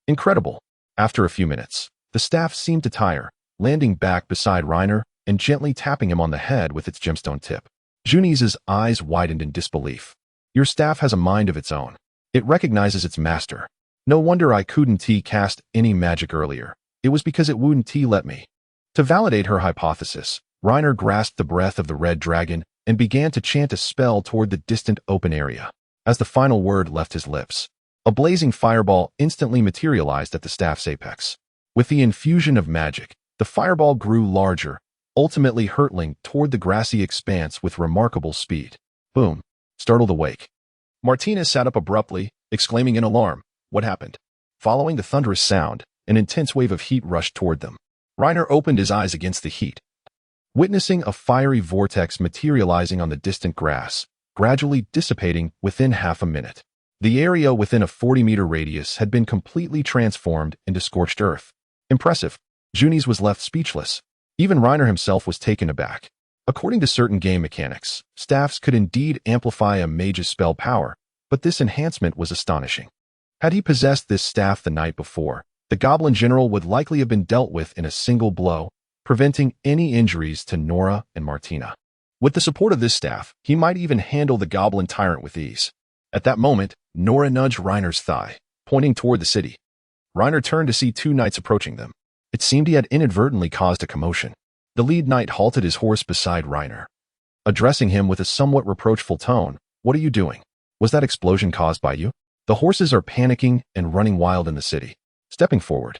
Incredible. After a few minutes, the staff seemed to tire, landing back beside Reiner and gently tapping him on the head with its gemstone tip. Junies' eyes widened in disbelief. Your staff has a mind of its own. It recognizes its master. No wonder I couldn't cast any magic earlier. It was because it wouldn't let me. To validate her hypothesis, Reiner grasped the breath of the red dragon and began to chant a spell toward the distant open area. As the final word left his lips, a blazing fireball instantly materialized at the staff's apex. With the infusion of magic, the fireball grew larger, ultimately hurtling toward the grassy expanse with remarkable speed. Boom. Startled awake, Martina sat up abruptly, exclaiming in alarm, What happened? Following the thunderous sound, an intense wave of heat rushed toward them. Reiner opened his eyes against the heat, witnessing a fiery vortex materializing on the distant grass, gradually dissipating within half a minute. The area within a 40-meter radius had been completely transformed into scorched earth. Impressive. Junies was left speechless. Even Reiner himself was taken aback. According to certain game mechanics, staffs could indeed amplify a mage's spell power, but this enhancement was astonishing. Had he possessed this staff the night before, the Goblin General would likely have been dealt with in a single blow, preventing any injuries to Nora and Martina. With the support of this staff, he might even handle the Goblin Tyrant with ease. At that moment, Nora nudged Reiner's thigh, pointing toward the city. Reiner turned to see two knights approaching them. It seemed he had inadvertently caused a commotion. The lead knight halted his horse beside Reiner, addressing him with a somewhat reproachful tone. What are you doing? Was that explosion caused by you? The horses are panicking and running wild in the city. Stepping forward,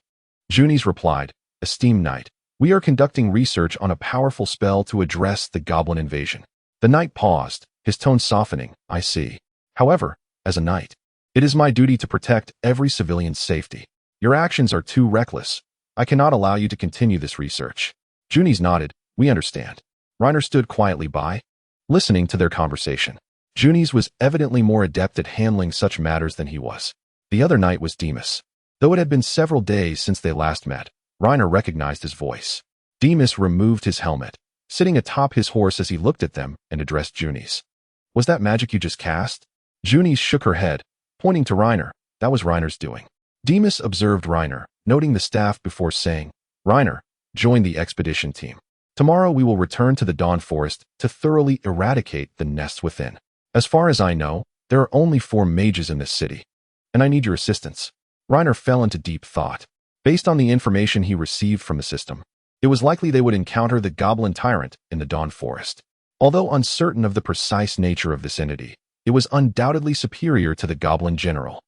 Junies replied, Esteemed knight, We are conducting research on a powerful spell to address the goblin invasion. The knight paused, his tone softening. I see. However, as a knight, it is my duty to protect every civilian's safety. Your actions are too reckless. I cannot allow you to continue this research. Junis nodded. We understand. Reiner stood quietly by, listening to their conversation. Junis was evidently more adept at handling such matters than he was. The other knight was Demas. Though it had been several days since they last met, Reiner recognized his voice. Demas removed his helmet, sitting atop his horse as he looked at them and addressed Junis. Was that magic you just cast? Junis shook her head, pointing to Reiner. That was Reiner's doing. Demas observed Reiner, noting the staff before saying, Reiner, join the expedition team. Tomorrow we will return to the Dawn Forest to thoroughly eradicate the nests within. As far as I know, there are only 4 mages in this city, and I need your assistance. Reiner fell into deep thought. Based on the information he received from the system, it was likely they would encounter the goblin tyrant in the Dawn Forest. Although uncertain of the precise nature of this entity, it was undoubtedly superior to the goblin general.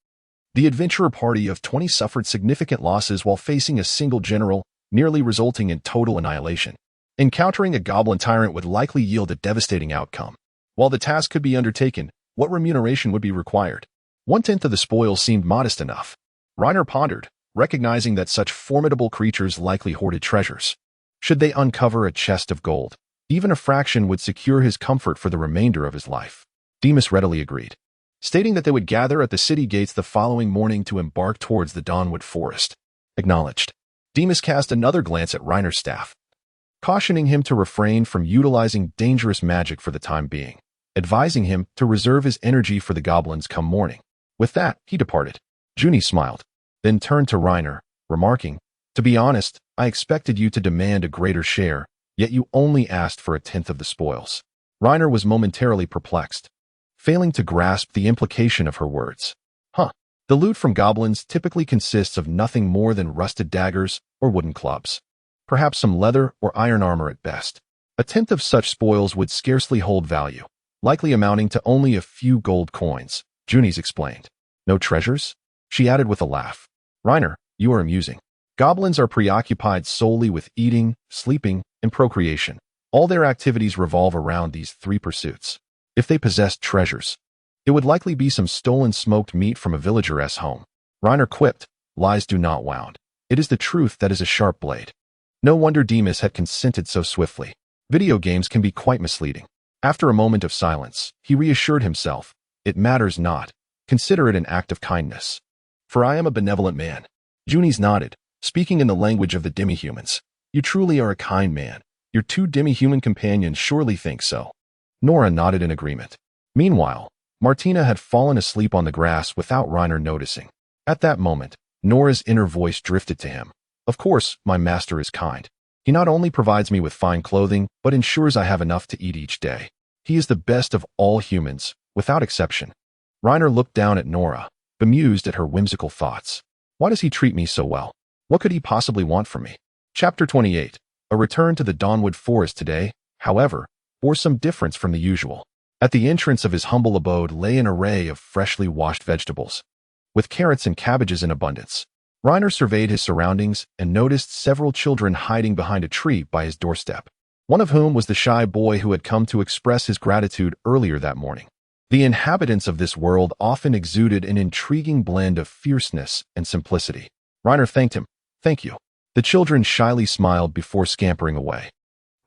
The adventurer party of 20 suffered significant losses while facing a single general, nearly resulting in total annihilation. Encountering a goblin tyrant would likely yield a devastating outcome. While the task could be undertaken, what remuneration would be required? 1/10 of the spoils seemed modest enough. Reiner pondered, recognizing that such formidable creatures likely hoarded treasures. Should they uncover a chest of gold, even a fraction would secure his comfort for the remainder of his life. Demas readily agreed, stating that they would gather at the city gates the following morning to embark towards the Dawnwood Forest. Acknowledged. Demas cast another glance at Reiner's staff, cautioning him to refrain from utilizing dangerous magic for the time being, advising him to reserve his energy for the goblins come morning. With that, he departed. Junis smiled, then turned to Reiner, remarking, To be honest, I expected you to demand a greater share, yet you only asked for 1/10 of the spoils. Reiner was momentarily perplexed, failing to grasp the implication of her words. The loot from goblins typically consists of nothing more than rusted daggers or wooden clubs. Perhaps some leather or iron armor at best. 1/10 of such spoils would scarcely hold value, likely amounting to only a few gold coins, Junis explained. No treasures? She added with a laugh. Reiner, you are amusing. Goblins are preoccupied solely with eating, sleeping, and procreation. All their activities revolve around these 3 pursuits. If they possessed treasures, it would likely be some stolen smoked meat from a villager's home. Reiner quipped, Lies do not wound. It is the truth that is a sharp blade. No wonder Demas had consented so swiftly. Video games can be quite misleading. After a moment of silence, he reassured himself, It matters not. Consider it an act of kindness. For I am a benevolent man. Junis nodded, speaking in the language of the demihumans. You truly are a kind man. Your 2 demihuman companions surely think so. Nora nodded in agreement. Meanwhile, Martina had fallen asleep on the grass without Reiner noticing. At that moment, Nora's inner voice drifted to him. Of course, my master is kind. He not only provides me with fine clothing, but ensures I have enough to eat each day. He is the best of all humans, without exception. Reiner looked down at Nora, bemused at her whimsical thoughts. Why does he treat me so well? What could he possibly want from me? Chapter 28. A return to the Dawnwood Forest today, however, bore some difference from the usual. At the entrance of his humble abode lay an array of freshly washed vegetables, with carrots and cabbages in abundance. Reiner surveyed his surroundings and noticed several children hiding behind a tree by his doorstep, one of whom was the shy boy who had come to express his gratitude earlier that morning. The inhabitants of this world often exuded an intriguing blend of fierceness and simplicity. Reiner thanked him. Thank you. The children shyly smiled before scampering away.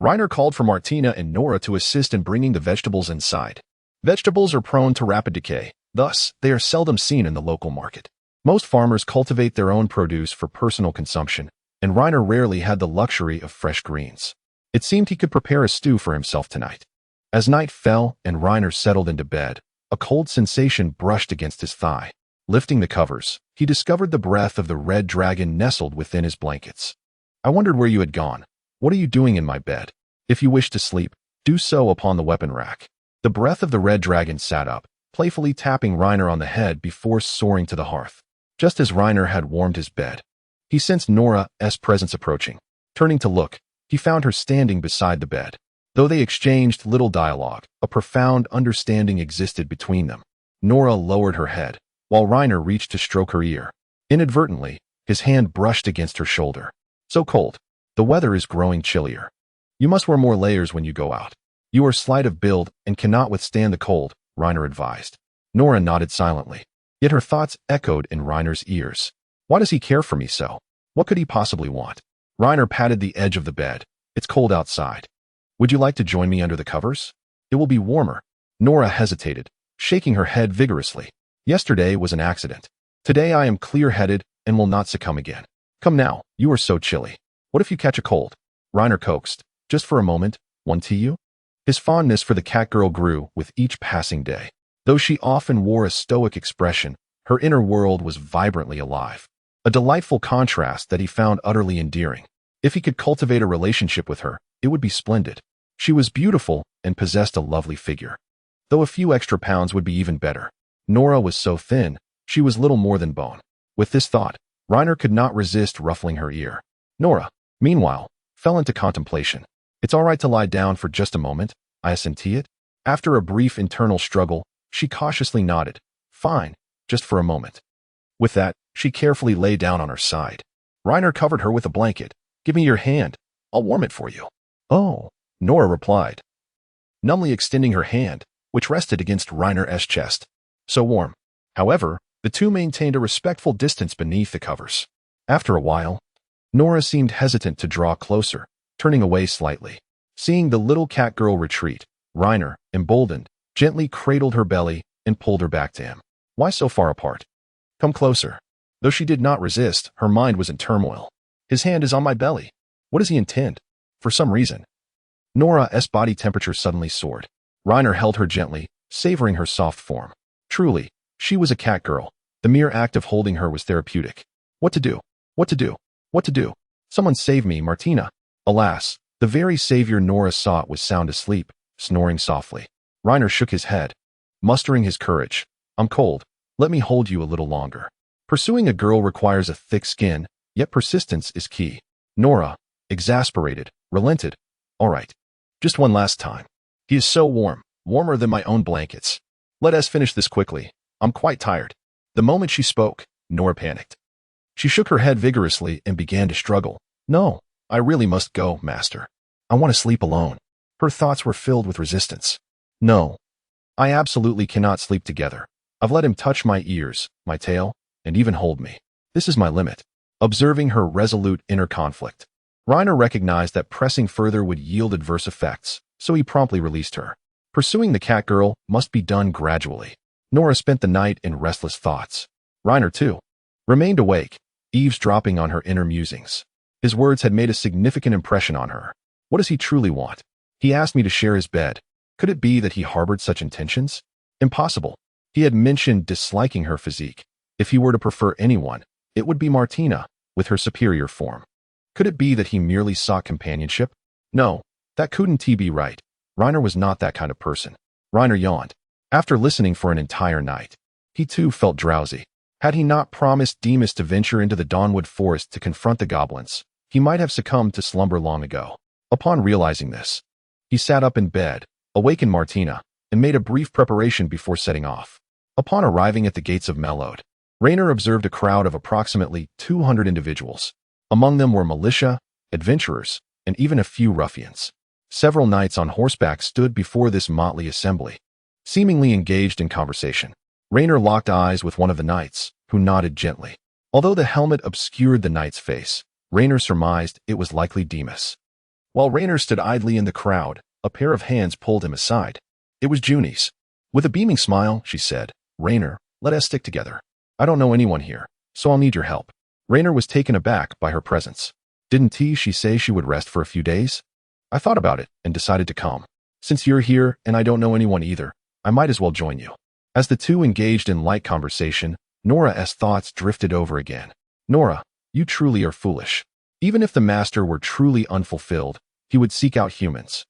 Reiner called for Martina and Nora to assist in bringing the vegetables inside. Vegetables are prone to rapid decay, thus, they are seldom seen in the local market. Most farmers cultivate their own produce for personal consumption, and Reiner rarely had the luxury of fresh greens. It seemed he could prepare a stew for himself tonight. As night fell and Reiner settled into bed, a cold sensation brushed against his thigh. Lifting the covers, he discovered the breath of the red dragon nestled within his blankets. I wondered where you had gone. What are you doing in my bed? If you wish to sleep, do so upon the weapon rack. The breath of the red dragon sat up, playfully tapping Reiner on the head before soaring to the hearth. Just as Reiner had warmed his bed, he sensed Nora's presence approaching. Turning to look, he found her standing beside the bed. Though they exchanged little dialogue, a profound understanding existed between them. Nora lowered her head, while Reiner reached to stroke her ear. Inadvertently, his hand brushed against her shoulder. So cold. The weather is growing chillier. You must wear more layers when you go out. You are slight of build and cannot withstand the cold, Reiner advised. Nora nodded silently. Yet her thoughts echoed in Reiner's ears. Why does he care for me so? What could he possibly want? Reiner patted the edge of the bed. It's cold outside. Would you like to join me under the covers? It will be warmer. Nora hesitated, shaking her head vigorously. Yesterday was an accident. Today I am clear-headed and will not succumb again. Come now, you are so chilly. What if you catch a cold? Reiner coaxed. Just for a moment, one tea you? His fondness for the catgirl grew with each passing day. Though she often wore a stoic expression, her inner world was vibrantly alive. A delightful contrast that he found utterly endearing. If he could cultivate a relationship with her, it would be splendid. She was beautiful and possessed a lovely figure. Though a few extra pounds would be even better. Nora was so thin, she was little more than bone. With this thought, Reiner could not resist ruffling her ear. Nora, meanwhile, fell into contemplation. It's all right to lie down for just a moment, I assenti it. After a brief internal struggle, she cautiously nodded. Fine, just for a moment. With that, she carefully lay down on her side. Reiner covered her with a blanket. Give me your hand. I'll warm it for you. Oh, Nora replied, numbly extending her hand, which rested against Reiner's chest. So warm. However, the two maintained a respectful distance beneath the covers. After a while, Nora seemed hesitant to draw closer, turning away slightly. Seeing the little catgirl retreat, Reiner, emboldened, gently cradled her belly and pulled her back to him. Why so far apart? Come closer. Though she did not resist, her mind was in turmoil. His hand is on my belly. What does he intend? For some reason. Nora's body temperature suddenly soared. Reiner held her gently, savoring her soft form. Truly, she was a catgirl. The mere act of holding her was therapeutic. What to do? What to do? What to do? Someone save me, Martina. Alas, the very savior Nora sought was sound asleep, snoring softly. Reiner shook his head, mustering his courage. I'm cold. Let me hold you a little longer. Pursuing a girl requires a thick skin, yet persistence is key. Nora, exasperated, relented. All right. Just one last time. He is so warm, warmer than my own blankets. Let us finish this quickly. I'm quite tired. The moment she spoke, Nora panicked. She shook her head vigorously and began to struggle. No, I really must go, master. I want to sleep alone. Her thoughts were filled with resistance. No, I absolutely cannot sleep together. I've let him touch my ears, my tail, and even hold me. This is my limit. Observing her resolute inner conflict, Reiner recognized that pressing further would yield adverse effects, so he promptly released her. Pursuing the catgirl must be done gradually. Nora spent the night in restless thoughts. Reiner, too, remained awake, eavesdropping on her inner musings. His words had made a significant impression on her. What does he truly want? He asked me to share his bed. Could it be that he harbored such intentions? Impossible. He had mentioned disliking her physique. If he were to prefer anyone, it would be Martina, with her superior form. Could it be that he merely sought companionship? No, that couldn't be right. Reiner was not that kind of person. Reiner yawned. After listening for an entire night, he too felt drowsy. Had he not promised Demas to venture into the Dawnwood Forest to confront the goblins, he might have succumbed to slumber long ago. Upon realizing this, he sat up in bed, awakened Martina, and made a brief preparation before setting off. Upon arriving at the gates of Mellowed, Reiner observed a crowd of approximately 200 individuals. Among them were militia, adventurers, and even a few ruffians. Several knights on horseback stood before this motley assembly, seemingly engaged in conversation. Reiner locked eyes with one of the knights, who nodded gently. Although the helmet obscured the knight's face, Reiner surmised it was likely Demas. While Reiner stood idly in the crowd, a pair of hands pulled him aside. It was Junie's. With a beaming smile, she said, Reiner, let us stick together. I don't know anyone here, so I'll need your help. Reiner was taken aback by her presence. Didn't she say she would rest for a few days? I thought about it and decided to come. Since you're here and I don't know anyone either, I might as well join you. As the two engaged in light conversation, Nora's thoughts drifted over again. Nora, you truly are foolish. Even if the master were truly unfulfilled, he would seek out humans.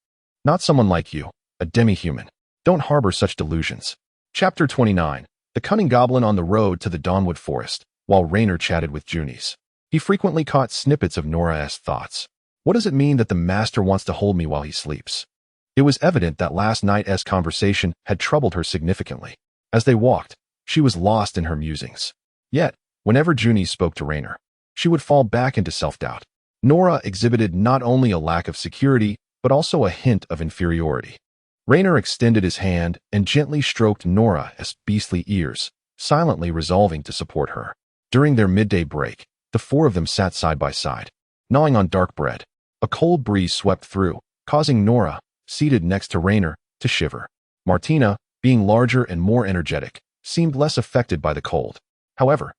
Not someone like you, a demi-human. Don't harbor such delusions. Chapter 29. The cunning goblin on the road to the Dawnwood Forest, while Reiner chatted with Junies. He frequently caught snippets of Nora's thoughts. What does it mean that the master wants to hold me while he sleeps? It was evident that last night's conversation had troubled her significantly. As they walked, she was lost in her musings. Yet, whenever Junie spoke to Reiner, she would fall back into self-doubt. Nora exhibited not only a lack of security, but also a hint of inferiority. Rainer extended his hand and gently stroked Nora's beastly ears, silently resolving to support her. During their midday break, the four of them sat side by side, gnawing on dark bread. A cold breeze swept through, causing Nora, seated next to Rainer, to shiver. Martina, being larger and more energetic, seemed less affected by the cold. However,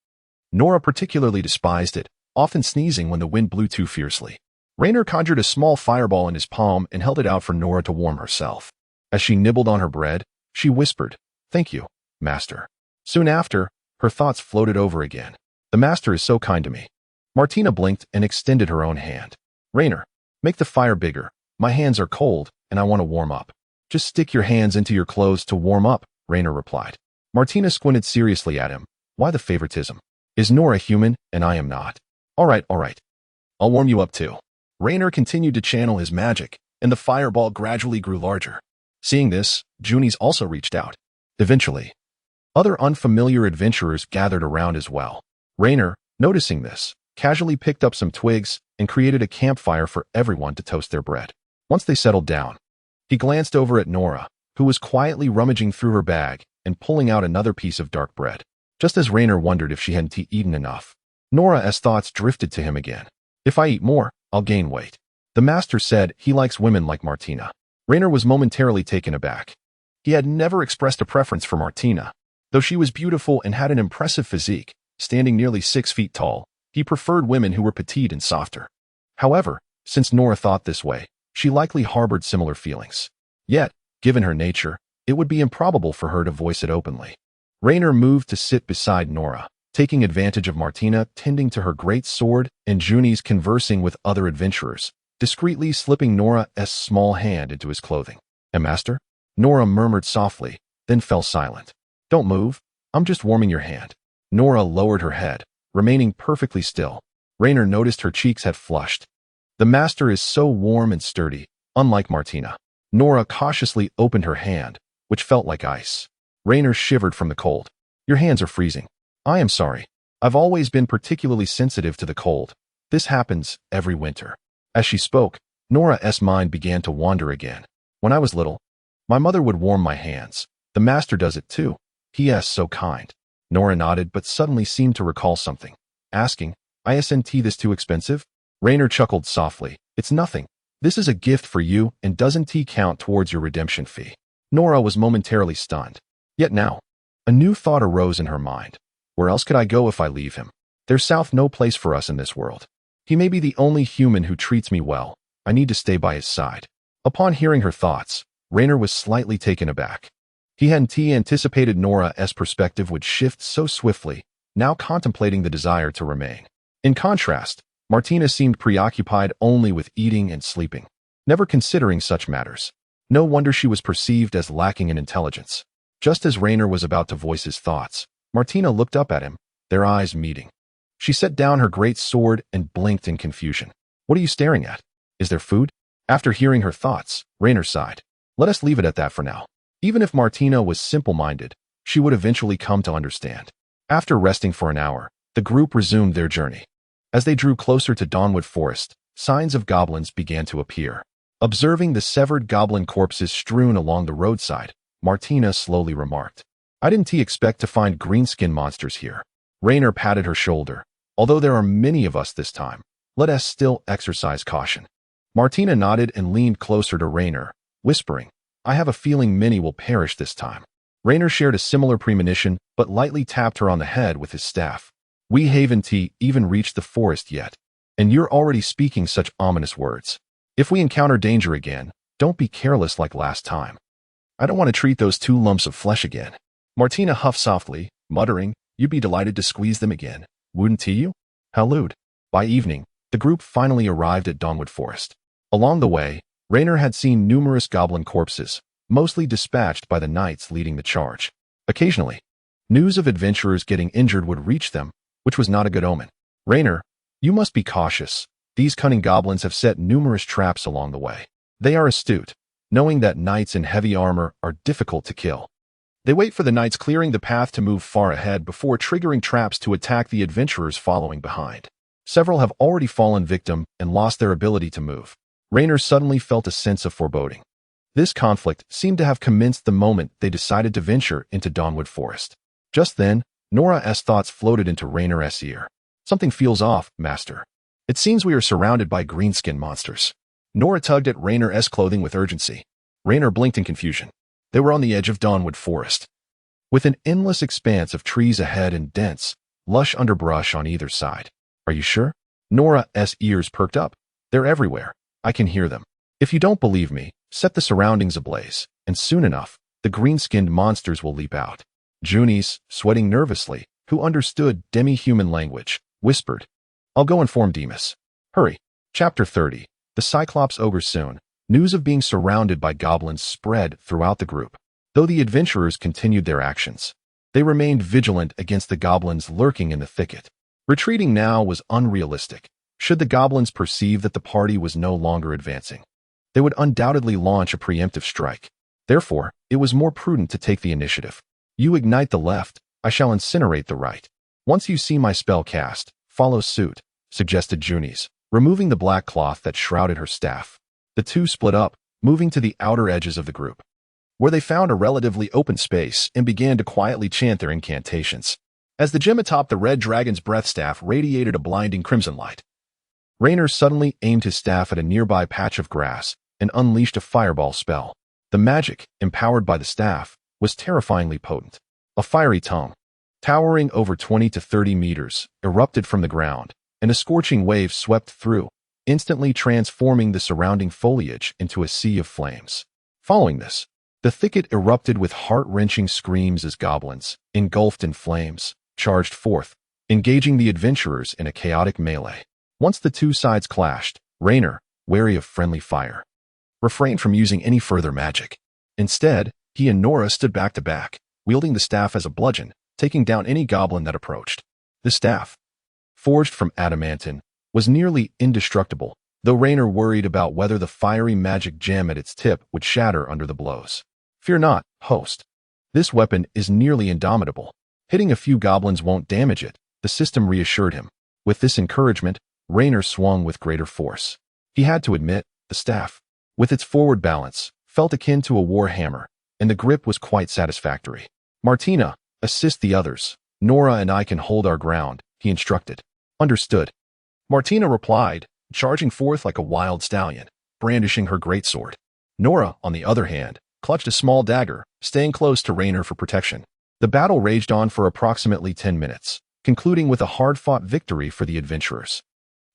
Nora particularly despised it, often sneezing when the wind blew too fiercely. Rainer conjured a small fireball in his palm and held it out for Nora to warm herself. As she nibbled on her bread, she whispered, "Thank you, master." Soon after, her thoughts floated over again. The master is so kind to me. Martina blinked and extended her own hand. Rainer, make the fire bigger. My hands are cold, and I want to warm up. Just stick your hands into your clothes to warm up, Rainer replied. Martina squinted seriously at him. Why the favoritism? Is Nora human, and I am not? All right. I'll warm you up too. Rainer continued to channel his magic, and the fireball gradually grew larger. Seeing this, Junies also reached out. Eventually, other unfamiliar adventurers gathered around as well. Rainer, noticing this, casually picked up some twigs and created a campfire for everyone to toast their bread. Once they settled down, he glanced over at Nora, who was quietly rummaging through her bag and pulling out another piece of dark bread. Just as Rainer wondered if she hadn't eaten enough, Nora's thoughts drifted to him again. If I eat more, I'll gain weight. The master said he likes women like Martina. Rainer was momentarily taken aback. He had never expressed a preference for Martina. Though she was beautiful and had an impressive physique, standing nearly 6 feet tall, he preferred women who were petite and softer. However, since Nora thought this way, she likely harbored similar feelings. Yet, given her nature, it would be improbable for her to voice it openly. Rainer moved to sit beside Nora, taking advantage of Martina tending to her great sword and Junies conversing with other adventurers, discreetly slipping Nora's small hand into his clothing. Master? Nora murmured softly, then fell silent. Don't move. I'm just warming your hand. Nora lowered her head, remaining perfectly still. Rainer noticed her cheeks had flushed. The master is so warm and sturdy, unlike Martina. Nora cautiously opened her hand, which felt like ice. Rainer shivered from the cold. Your hands are freezing. I am sorry. I've always been particularly sensitive to the cold. This happens every winter. As she spoke, Nora's mind began to wander again. When I was little, my mother would warm my hands. The master does it too. He is so kind. Nora nodded but suddenly seemed to recall something, asking, Isn't this too expensive? Rainer chuckled softly. It's nothing. This is a gift for you and doesn't tea count towards your redemption fee. Nora was momentarily stunned. Yet now, a new thought arose in her mind. Where else could I go if I leave him? There's no place for us in this world. He may be the only human who treats me well. I need to stay by his side. Upon hearing her thoughts, Rainer was slightly taken aback. He hadn't anticipated Nora's perspective would shift so swiftly, now contemplating the desire to remain. In contrast, Martina seemed preoccupied only with eating and sleeping, never considering such matters. No wonder she was perceived as lacking in intelligence. Just as Rainer was about to voice his thoughts, Martina looked up at him, their eyes meeting. She set down her great sword and blinked in confusion. What are you staring at? Is there food? After hearing her thoughts, Rainer sighed. Let us leave it at that for now. Even if Martina was simple-minded, she would eventually come to understand. After resting for an hour, the group resumed their journey. As they drew closer to Dawnwood Forest, signs of goblins began to appear. Observing the severed goblin corpses strewn along the roadside, Martina slowly remarked, I didn't expect to find greenskin monsters here. Rainer patted her shoulder. Although there are many of us this time, let us still exercise caution. Martina nodded and leaned closer to Rainer, whispering, I have a feeling many will perish this time. Rainer shared a similar premonition, but lightly tapped her on the head with his staff. We haven't even reached the forest yet, and you're already speaking such ominous words. If we encounter danger again, don't be careless like last time. I don't want to treat those 2 lumps of flesh again. Martina huffed softly, muttering, You'd be delighted to squeeze them again, wouldn't you? Hallooed. By evening, the group finally arrived at Dawnwood Forest. Along the way, Rainer had seen numerous goblin corpses, mostly dispatched by the knights leading the charge. Occasionally, news of adventurers getting injured would reach them, which was not a good omen. Rainer, you must be cautious. These cunning goblins have set numerous traps along the way. They are astute, knowing that knights in heavy armor are difficult to kill. They wait for the knights clearing the path to move far ahead before triggering traps to attack the adventurers following behind. Several have already fallen victim and lost their ability to move. Raynor suddenly felt a sense of foreboding. This conflict seemed to have commenced the moment they decided to venture into Dawnwood Forest. Just then, Nora's thoughts floated into Raynor's ear. Something feels off, Master. It seems we are surrounded by greenskin monsters. Nora tugged at Raynor's clothing with urgency. Raynor blinked in confusion. They were on the edge of Dawnwood Forest, with an endless expanse of trees ahead and dense, lush underbrush on either side. Are you sure? Nora's ears perked up. They're everywhere. I can hear them. If you don't believe me, set the surroundings ablaze, and soon enough, the green-skinned monsters will leap out. Junis, sweating nervously, who understood demi-human language, whispered, I'll go inform Demas. Hurry. Chapter 30. The Cyclops Ogre soon. News of being surrounded by goblins spread throughout the group. Though the adventurers continued their actions, they remained vigilant against the goblins lurking in the thicket. Retreating now was unrealistic. Should the goblins perceive that the party was no longer advancing, they would undoubtedly launch a preemptive strike. Therefore, it was more prudent to take the initiative. You ignite the left, I shall incinerate the right. Once you see my spell cast, follow suit, suggested Junis, removing the black cloth that shrouded her staff. The two split up, moving to the outer edges of the group, where they found a relatively open space and began to quietly chant their incantations. As the gem atop the red dragon's breath staff radiated a blinding crimson light, Raynor suddenly aimed his staff at a nearby patch of grass and unleashed a fireball spell. The magic, empowered by the staff, was terrifyingly potent. A fiery tongue, towering over 20 to 30 meters, erupted from the ground, and a scorching wave swept through, instantly transforming the surrounding foliage into a sea of flames. Following this, the thicket erupted with heart-wrenching screams as goblins, engulfed in flames, charged forth, engaging the adventurers in a chaotic melee. Once the two sides clashed, Raynor, wary of friendly fire, refrained from using any further magic. Instead, he and Nora stood back to back, wielding the staff as a bludgeon, taking down any goblin that approached. The staff, forged from adamantine, was nearly indestructible, though Raynor worried about whether the fiery magic gem at its tip would shatter under the blows. Fear not, host. This weapon is nearly indomitable. Hitting a few goblins won't damage it, the system reassured him. With this encouragement, Raynor swung with greater force. He had to admit, the staff, with its forward balance, felt akin to a war hammer, and the grip was quite satisfactory. Martina, assist the others. Nora and I can hold our ground, he instructed. Understood. Martina replied, charging forth like a wild stallion, brandishing her greatsword. Nora, on the other hand, clutched a small dagger, staying close to Raynor for protection. The battle raged on for approximately 10 minutes, concluding with a hard-fought victory for the adventurers.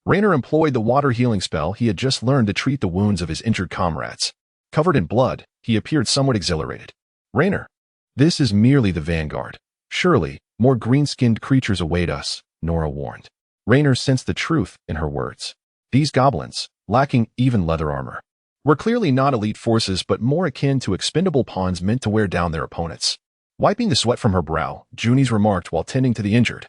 Raynor employed the water healing spell he had just learned to treat the wounds of his injured comrades. Covered in blood, he appeared somewhat exhilarated. Raynor, this is merely the vanguard. Surely, more green-skinned creatures await us, Nora warned. Raynor sensed the truth in her words. These goblins, lacking even leather armor, were clearly not elite forces but more akin to expendable pawns meant to wear down their opponents. Wiping the sweat from her brow, Junis remarked while tending to the injured.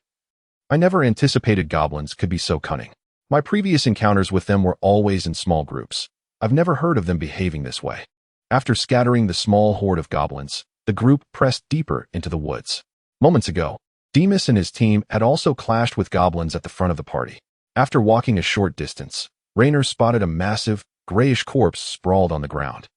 I never anticipated goblins could be so cunning. My previous encounters with them were always in small groups. I've never heard of them behaving this way. After scattering the small horde of goblins, the group pressed deeper into the woods. Moments ago, Demas and his team had also clashed with goblins at the front of the party. After walking a short distance, Raynor spotted a massive, grayish corpse sprawled on the ground,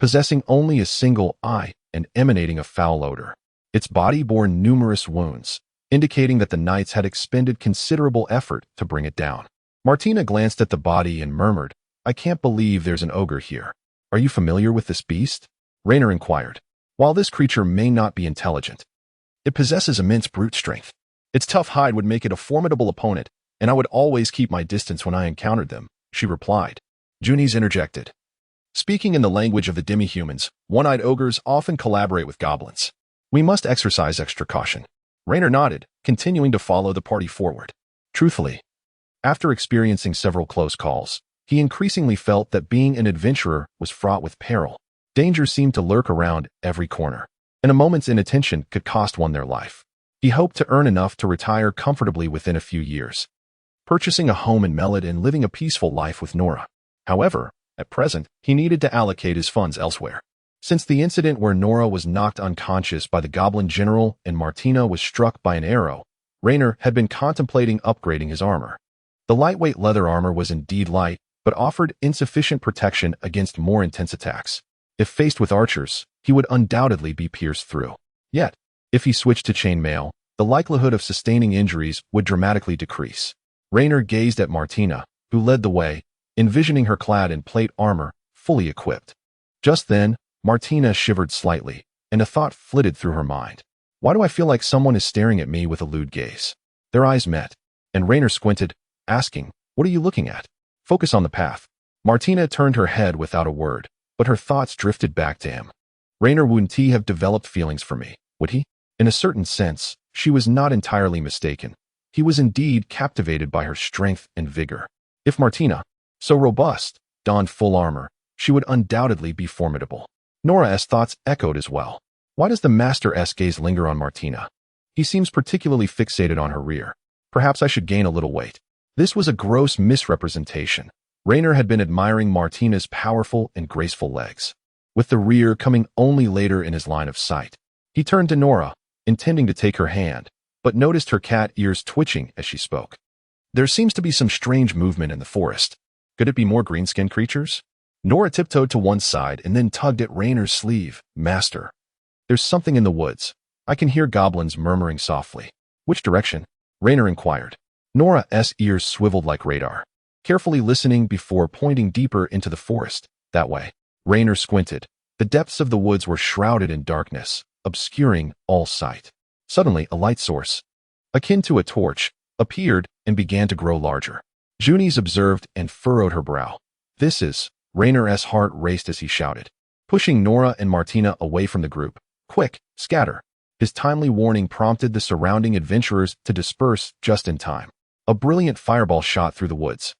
possessing only a single eye and emanating a foul odor. Its body bore numerous wounds, indicating that the knights had expended considerable effort to bring it down. Martina glanced at the body and murmured, I can't believe there's an ogre here. Are you familiar with this beast? Raynor inquired. While this creature may not be intelligent, it possesses immense brute strength. Its tough hide would make it a formidable opponent, and I would always keep my distance when I encountered them, she replied. Junis interjected. Speaking in the language of the demihumans, one-eyed ogres often collaborate with goblins. We must exercise extra caution. Raynor nodded, continuing to follow the party forward. Truthfully, after experiencing several close calls, he increasingly felt that being an adventurer was fraught with peril. Danger seemed to lurk around every corner, and a moment's inattention could cost one their life. He hoped to earn enough to retire comfortably within a few years, purchasing a home in Melid and living a peaceful life with Nora. However, at present, he needed to allocate his funds elsewhere. Since the incident where Nora was knocked unconscious by the goblin general and Martina was struck by an arrow, Raynor had been contemplating upgrading his armor. The lightweight leather armor was indeed light, but offered insufficient protection against more intense attacks. If faced with archers, he would undoubtedly be pierced through. Yet, if he switched to chainmail, the likelihood of sustaining injuries would dramatically decrease. Raynor gazed at Martina, who led the way, envisioning her clad in plate armor, fully equipped. Just then, Martina shivered slightly, and a thought flitted through her mind. Why do I feel like someone is staring at me with a lewd gaze? Their eyes met, and Raynor squinted, asking, "What are you looking at?" "Focus on the path." Martina turned her head without a word, but her thoughts drifted back to him. Raynor wouldn't he have developed feelings for me, would he? In a certain sense, she was not entirely mistaken. He was indeed captivated by her strength and vigor. If Martina, so robust, donned full armor, she would undoubtedly be formidable. Nora's thoughts echoed as well. Why does the Master's gaze linger on Martina? He seems particularly fixated on her rear. Perhaps I should gain a little weight. This was a gross misrepresentation. Raynor had been admiring Martina's powerful and graceful legs, with the rear coming only later in his line of sight. He turned to Nora, intending to take her hand, but noticed her cat ears twitching as she spoke. There seems to be some strange movement in the forest. Could it be more green-skinned creatures? Nora tiptoed to one side and then tugged at Raynor's sleeve. "Master, there's something in the woods. I can hear goblins murmuring softly." "Which direction?" Raynor inquired. Nora's ears swiveled like radar, carefully listening before pointing deeper into the forest. "That way." Raynor squinted. The depths of the woods were shrouded in darkness, obscuring all sight. Suddenly, a light source, akin to a torch, appeared and began to grow larger. Junies observed and furrowed her brow. "This is..." Raynor's heart raced as he shouted, pushing Nora and Martina away from the group. "Quick, scatter." His timely warning prompted the surrounding adventurers to disperse just in time. A brilliant fireball shot through the woods,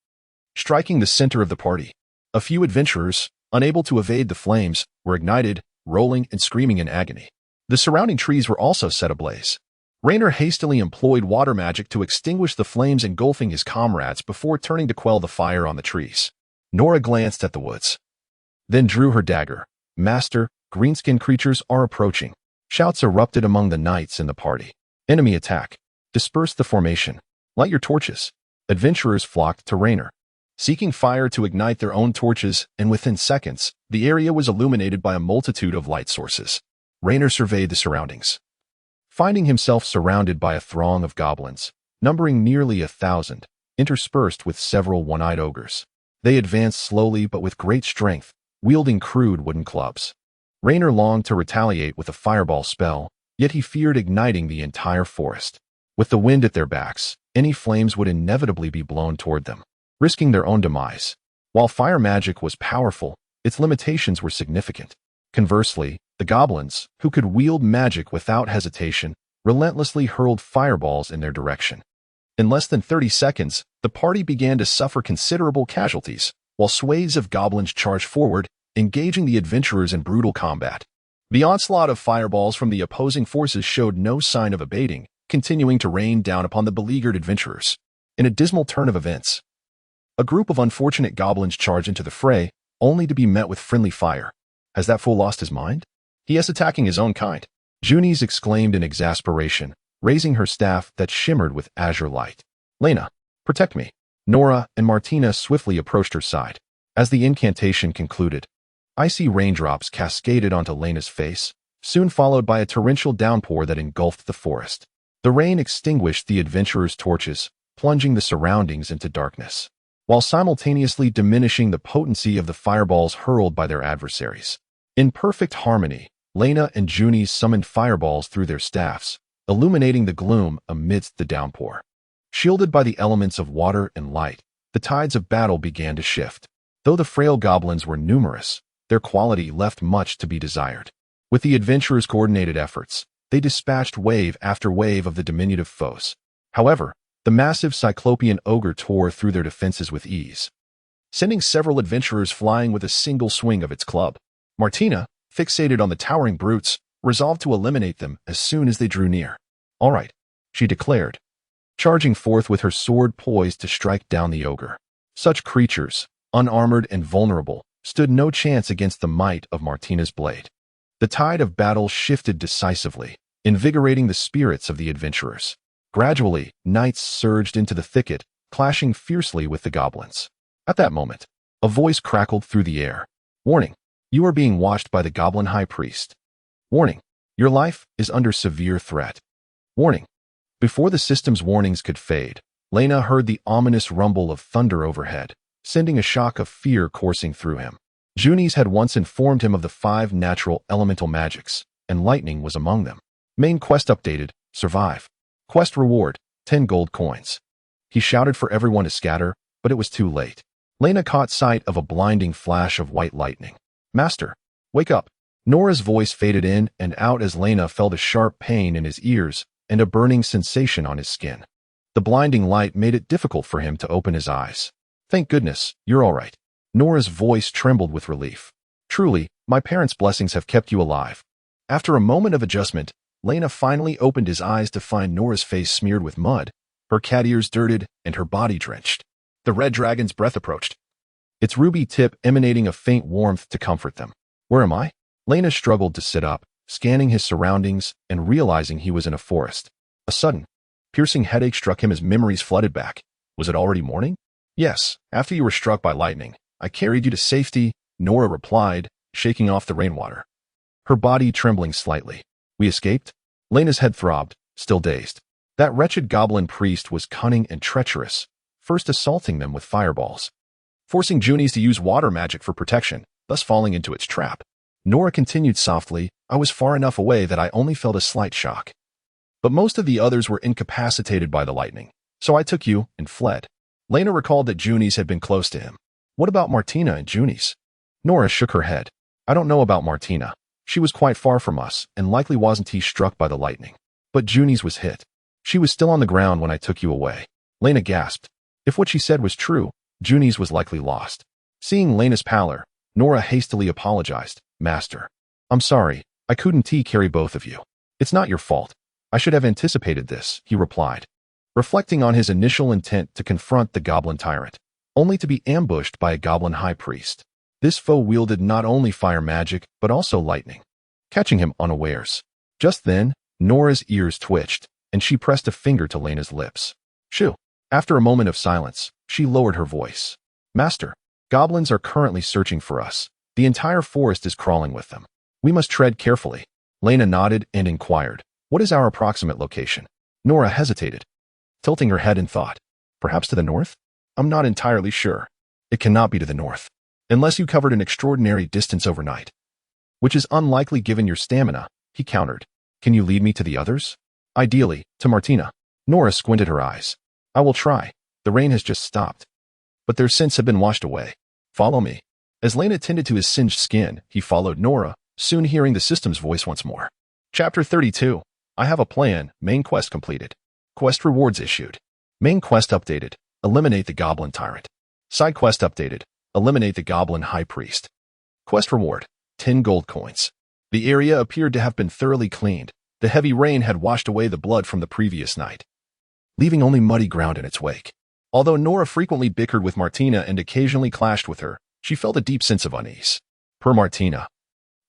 striking the center of the party. A few adventurers, unable to evade the flames, were ignited, rolling and screaming in agony. The surrounding trees were also set ablaze. Raynor hastily employed water magic to extinguish the flames engulfing his comrades before turning to quell the fire on the trees. Nora glanced at the woods, then drew her dagger. "Master, greenskin creatures are approaching." Shouts erupted among the knights in the party. "Enemy attack. Disperse the formation. Light your torches." Adventurers flocked to Raynor, seeking fire to ignite their own torches, and within seconds, the area was illuminated by a multitude of light sources. Raynor surveyed the surroundings, finding himself surrounded by a throng of goblins, numbering nearly 1,000, interspersed with several one-eyed ogres. They advanced slowly but with great strength, wielding crude wooden clubs. Raynor longed to retaliate with a fireball spell, yet he feared igniting the entire forest. With the wind at their backs, any flames would inevitably be blown toward them, risking their own demise. While fire magic was powerful, its limitations were significant. Conversely, the goblins, who could wield magic without hesitation, relentlessly hurled fireballs in their direction. In less than 30 seconds, the party began to suffer considerable casualties, while swathes of goblins charged forward, engaging the adventurers in brutal combat. The onslaught of fireballs from the opposing forces showed no sign of abating, continuing to rain down upon the beleaguered adventurers. In a dismal turn of events, a group of unfortunate goblins charged into the fray, only to be met with friendly fire. "Has that fool lost his mind? He is attacking his own kind," Junies exclaimed in exasperation, raising her staff that shimmered with azure light. "Lena, protect me." Nora and Martina swiftly approached her side. As the incantation concluded, icy raindrops cascaded onto Lena's face, soon followed by a torrential downpour that engulfed the forest. The rain extinguished the adventurers' torches, plunging the surroundings into darkness, while simultaneously diminishing the potency of the fireballs hurled by their adversaries. In perfect harmony, Lena and Junies summoned fireballs through their staffs, illuminating the gloom amidst the downpour. Shielded by the elements of water and light, the tides of battle began to shift. Though the frail goblins were numerous, their quality left much to be desired. With the adventurers' coordinated efforts, they dispatched wave after wave of the diminutive foes. However, the massive cyclopean ogre tore through their defenses with ease, sending several adventurers flying with a single swing of its club. Martina, fixated on the towering brutes, resolved to eliminate them as soon as they drew near. "All right," she declared, charging forth with her sword poised to strike down the ogre. Such creatures, unarmored and vulnerable, stood no chance against the might of Martina's blade. The tide of battle shifted decisively, invigorating the spirits of the adventurers. Gradually, knights surged into the thicket, clashing fiercely with the goblins. At that moment, a voice crackled through the air. Warning, you are being watched by the goblin high priest. Warning, your life is under severe threat. Warning. Before the system's warnings could fade, Lena heard the ominous rumble of thunder overhead, sending a shock of fear coursing through him. Junies had once informed him of the 5 natural elemental magics, and lightning was among them. Main quest updated, survive. Quest reward, 10 gold coins. He shouted for everyone to scatter, but it was too late. Lena caught sight of a blinding flash of white lightning. Master, wake up. Nora's voice faded in and out as Lena felt a sharp pain in his ears and a burning sensation on his skin. The blinding light made it difficult for him to open his eyes. Thank goodness, you're all right. Nora's voice trembled with relief. Truly, my parents' blessings have kept you alive. After a moment of adjustment, Lena finally opened his eyes to find Nora's face smeared with mud, her cat ears dirted, and her body drenched. The red dragon's breath approached, its ruby tip emanating a faint warmth to comfort them. Where am I? Lena struggled to sit up, scanning his surroundings and realizing he was in a forest. A sudden, piercing headache struck him as memories flooded back. Was it already morning? Yes, after you were struck by lightning, I carried you to safety, Nora replied, shaking off the rainwater, her body trembling slightly. We escaped? Lena's head throbbed, still dazed. That wretched goblin priest was cunning and treacherous, first assaulting them with fireballs, forcing Junies to use water magic for protection, thus falling into its trap. Nora continued softly, I was far enough away that I only felt a slight shock. But most of the others were incapacitated by the lightning, so I took you and fled. Lena recalled that Junies had been close to him. What about Martina and Junies? Nora shook her head. I don't know about Martina. She was quite far from us, and likely wasn't he struck by the lightning. But Junies was hit. She was still on the ground when I took you away. Lena gasped. If what she said was true, Junies was likely lost. Seeing Lena's pallor, Nora hastily apologized. Master, I'm sorry, I couldn't carry both of you. It's not your fault. I should have anticipated this, he replied, reflecting on his initial intent to confront the goblin tyrant, only to be ambushed by a goblin high priest. This foe wielded not only fire magic, but also lightning, catching him unawares. Just then, Nora's ears twitched, and she pressed a finger to Lena's lips. Shoo! After a moment of silence, she lowered her voice. Master, goblins are currently searching for us. The entire forest is crawling with them. We must tread carefully. Lena nodded and inquired, what is our approximate location? Nora hesitated, tilting her head in thought. Perhaps to the north? I'm not entirely sure. It cannot be to the north, unless you covered an extraordinary distance overnight, which is unlikely given your stamina, he countered. Can you lead me to the others? Ideally, to Martina. Nora squinted her eyes. I will try. The rain has just stopped, but their scents have been washed away. Follow me. As Lena tended to his singed skin, he followed Nora, soon hearing the system's voice once more. Chapter 32. I have a plan. Main quest completed. Quest rewards issued. Main quest updated. Eliminate the goblin tyrant. Side quest updated. Eliminate the goblin high priest. Quest reward, 10 gold coins. The area appeared to have been thoroughly cleaned. The heavy rain had washed away the blood from the previous night, leaving only muddy ground in its wake. Although Nora frequently bickered with Martina and occasionally clashed with her, she felt a deep sense of unease. Per Martina,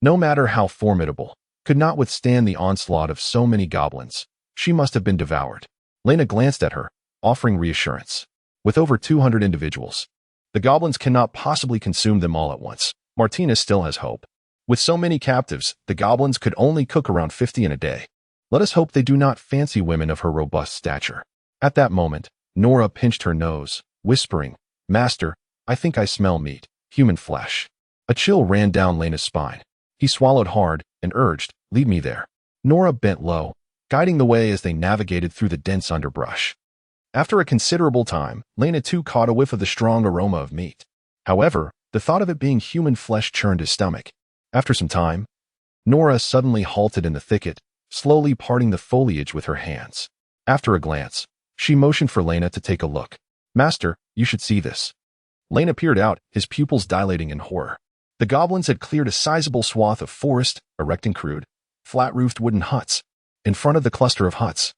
no matter how formidable, could not withstand the onslaught of so many goblins. She must have been devoured. Lena glanced at her, offering reassurance. With over 200 individuals, the goblins cannot possibly consume them all at once. Martina still has hope. With so many captives, the goblins could only cook around 50 in a day. Let us hope they do not fancy women of her robust stature. At that moment, Nora pinched her nose, whispering, Master, I think I smell meat, human flesh. A chill ran down Lena's spine. He swallowed hard and urged, lead me there. Nora bent low, guiding the way as they navigated through the dense underbrush. After a considerable time, Lena too caught a whiff of the strong aroma of meat. However, the thought of it being human flesh churned his stomach. After some time, Nora suddenly halted in the thicket, slowly parting the foliage with her hands. After a glance, she motioned for Lena to take a look. Master, you should see this. Lena peered out, his pupils dilating in horror. The goblins had cleared a sizable swath of forest, erecting crude, flat-roofed wooden huts. In front of the cluster of huts,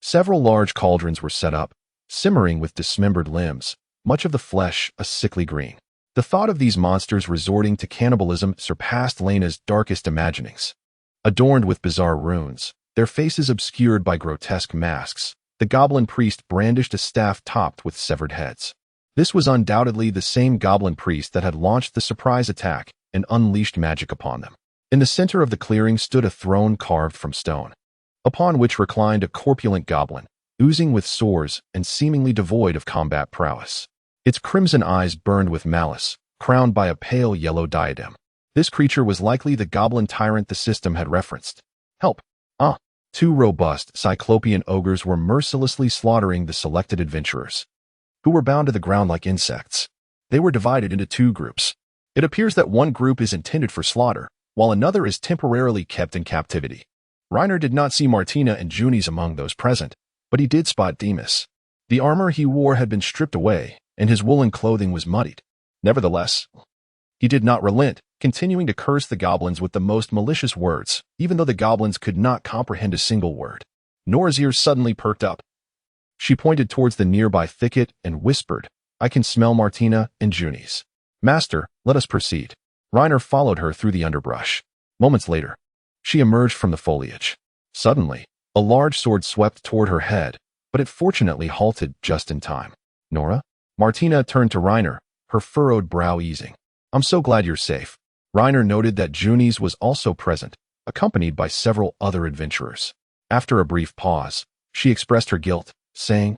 several large cauldrons were set up, simmering with dismembered limbs, much of the flesh a sickly green. The thought of these monsters resorting to cannibalism surpassed Lena's darkest imaginings. Adorned with bizarre runes, their faces obscured by grotesque masks, The goblin priest brandished a staff topped with severed heads. This was undoubtedly the same goblin priest that had launched the surprise attack and unleashed magic upon them. In the center of the clearing stood a throne carved from stone, upon which reclined a corpulent goblin, oozing with sores and seemingly devoid of combat prowess. Its crimson eyes burned with malice, crowned by a pale yellow diadem. This creature was likely the goblin tyrant the system had referenced. Help! Ah! Two robust, cyclopean ogres were mercilessly slaughtering the selected adventurers, who were bound to the ground like insects. They were divided into two groups. It appears that one group is intended for slaughter, while another is temporarily kept in captivity. Reiner did not see Martina and Junies among those present, but he did spot Demas. The armor he wore had been stripped away, and his woolen clothing was muddied. Nevertheless, he did not relent, continuing to curse the goblins with the most malicious words, even though the goblins could not comprehend a single word. Nora's ears suddenly perked up. She pointed towards the nearby thicket and whispered, "I can smell Martina and Junies. Master, let us proceed." Reiner followed her through the underbrush. Moments later, she emerged from the foliage. Suddenly, a large sword swept toward her head, but it fortunately halted just in time. "Nora?" Martina turned to Reiner, her furrowed brow easing. "I'm so glad you're safe." Reiner noted that Junies was also present, accompanied by several other adventurers. After a brief pause, she expressed her guilt, saying,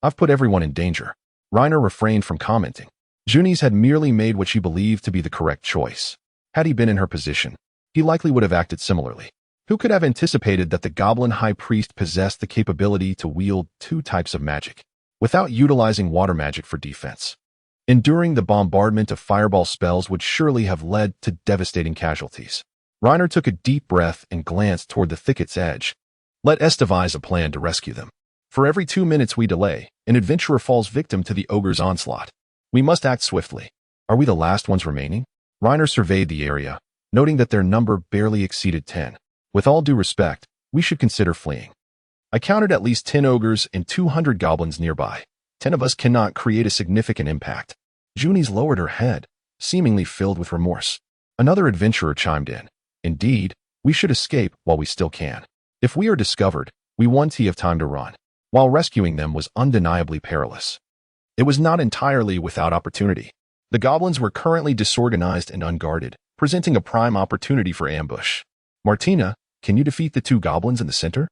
"I've put everyone in danger." Reiner refrained from commenting. Junies had merely made what she believed to be the correct choice. Had he been in her position, he likely would have acted similarly. Who could have anticipated that the goblin high priest possessed the capability to wield two types of magic, without utilizing water magic for defense? Enduring the bombardment of fireball spells would surely have led to devastating casualties. Reiner took a deep breath and glanced toward the thicket's edge. Let us devise a plan to rescue them. For every 2 minutes we delay, an adventurer falls victim to the ogre's onslaught. We must act swiftly. Are we the last ones remaining? Reiner surveyed the area, noting that their number barely exceeded 10. With all due respect, we should consider fleeing. I counted at least 10 ogres and 200 goblins nearby. 10 of us cannot create a significant impact. Junies lowered her head, seemingly filled with remorse. Another adventurer chimed in. Indeed, we should escape while we still can. If we are discovered, we want to have time to run. While rescuing them was undeniably perilous, it was not entirely without opportunity. The goblins were currently disorganized and unguarded, presenting a prime opportunity for ambush. "Martina, can you defeat the 2 goblins in the center?"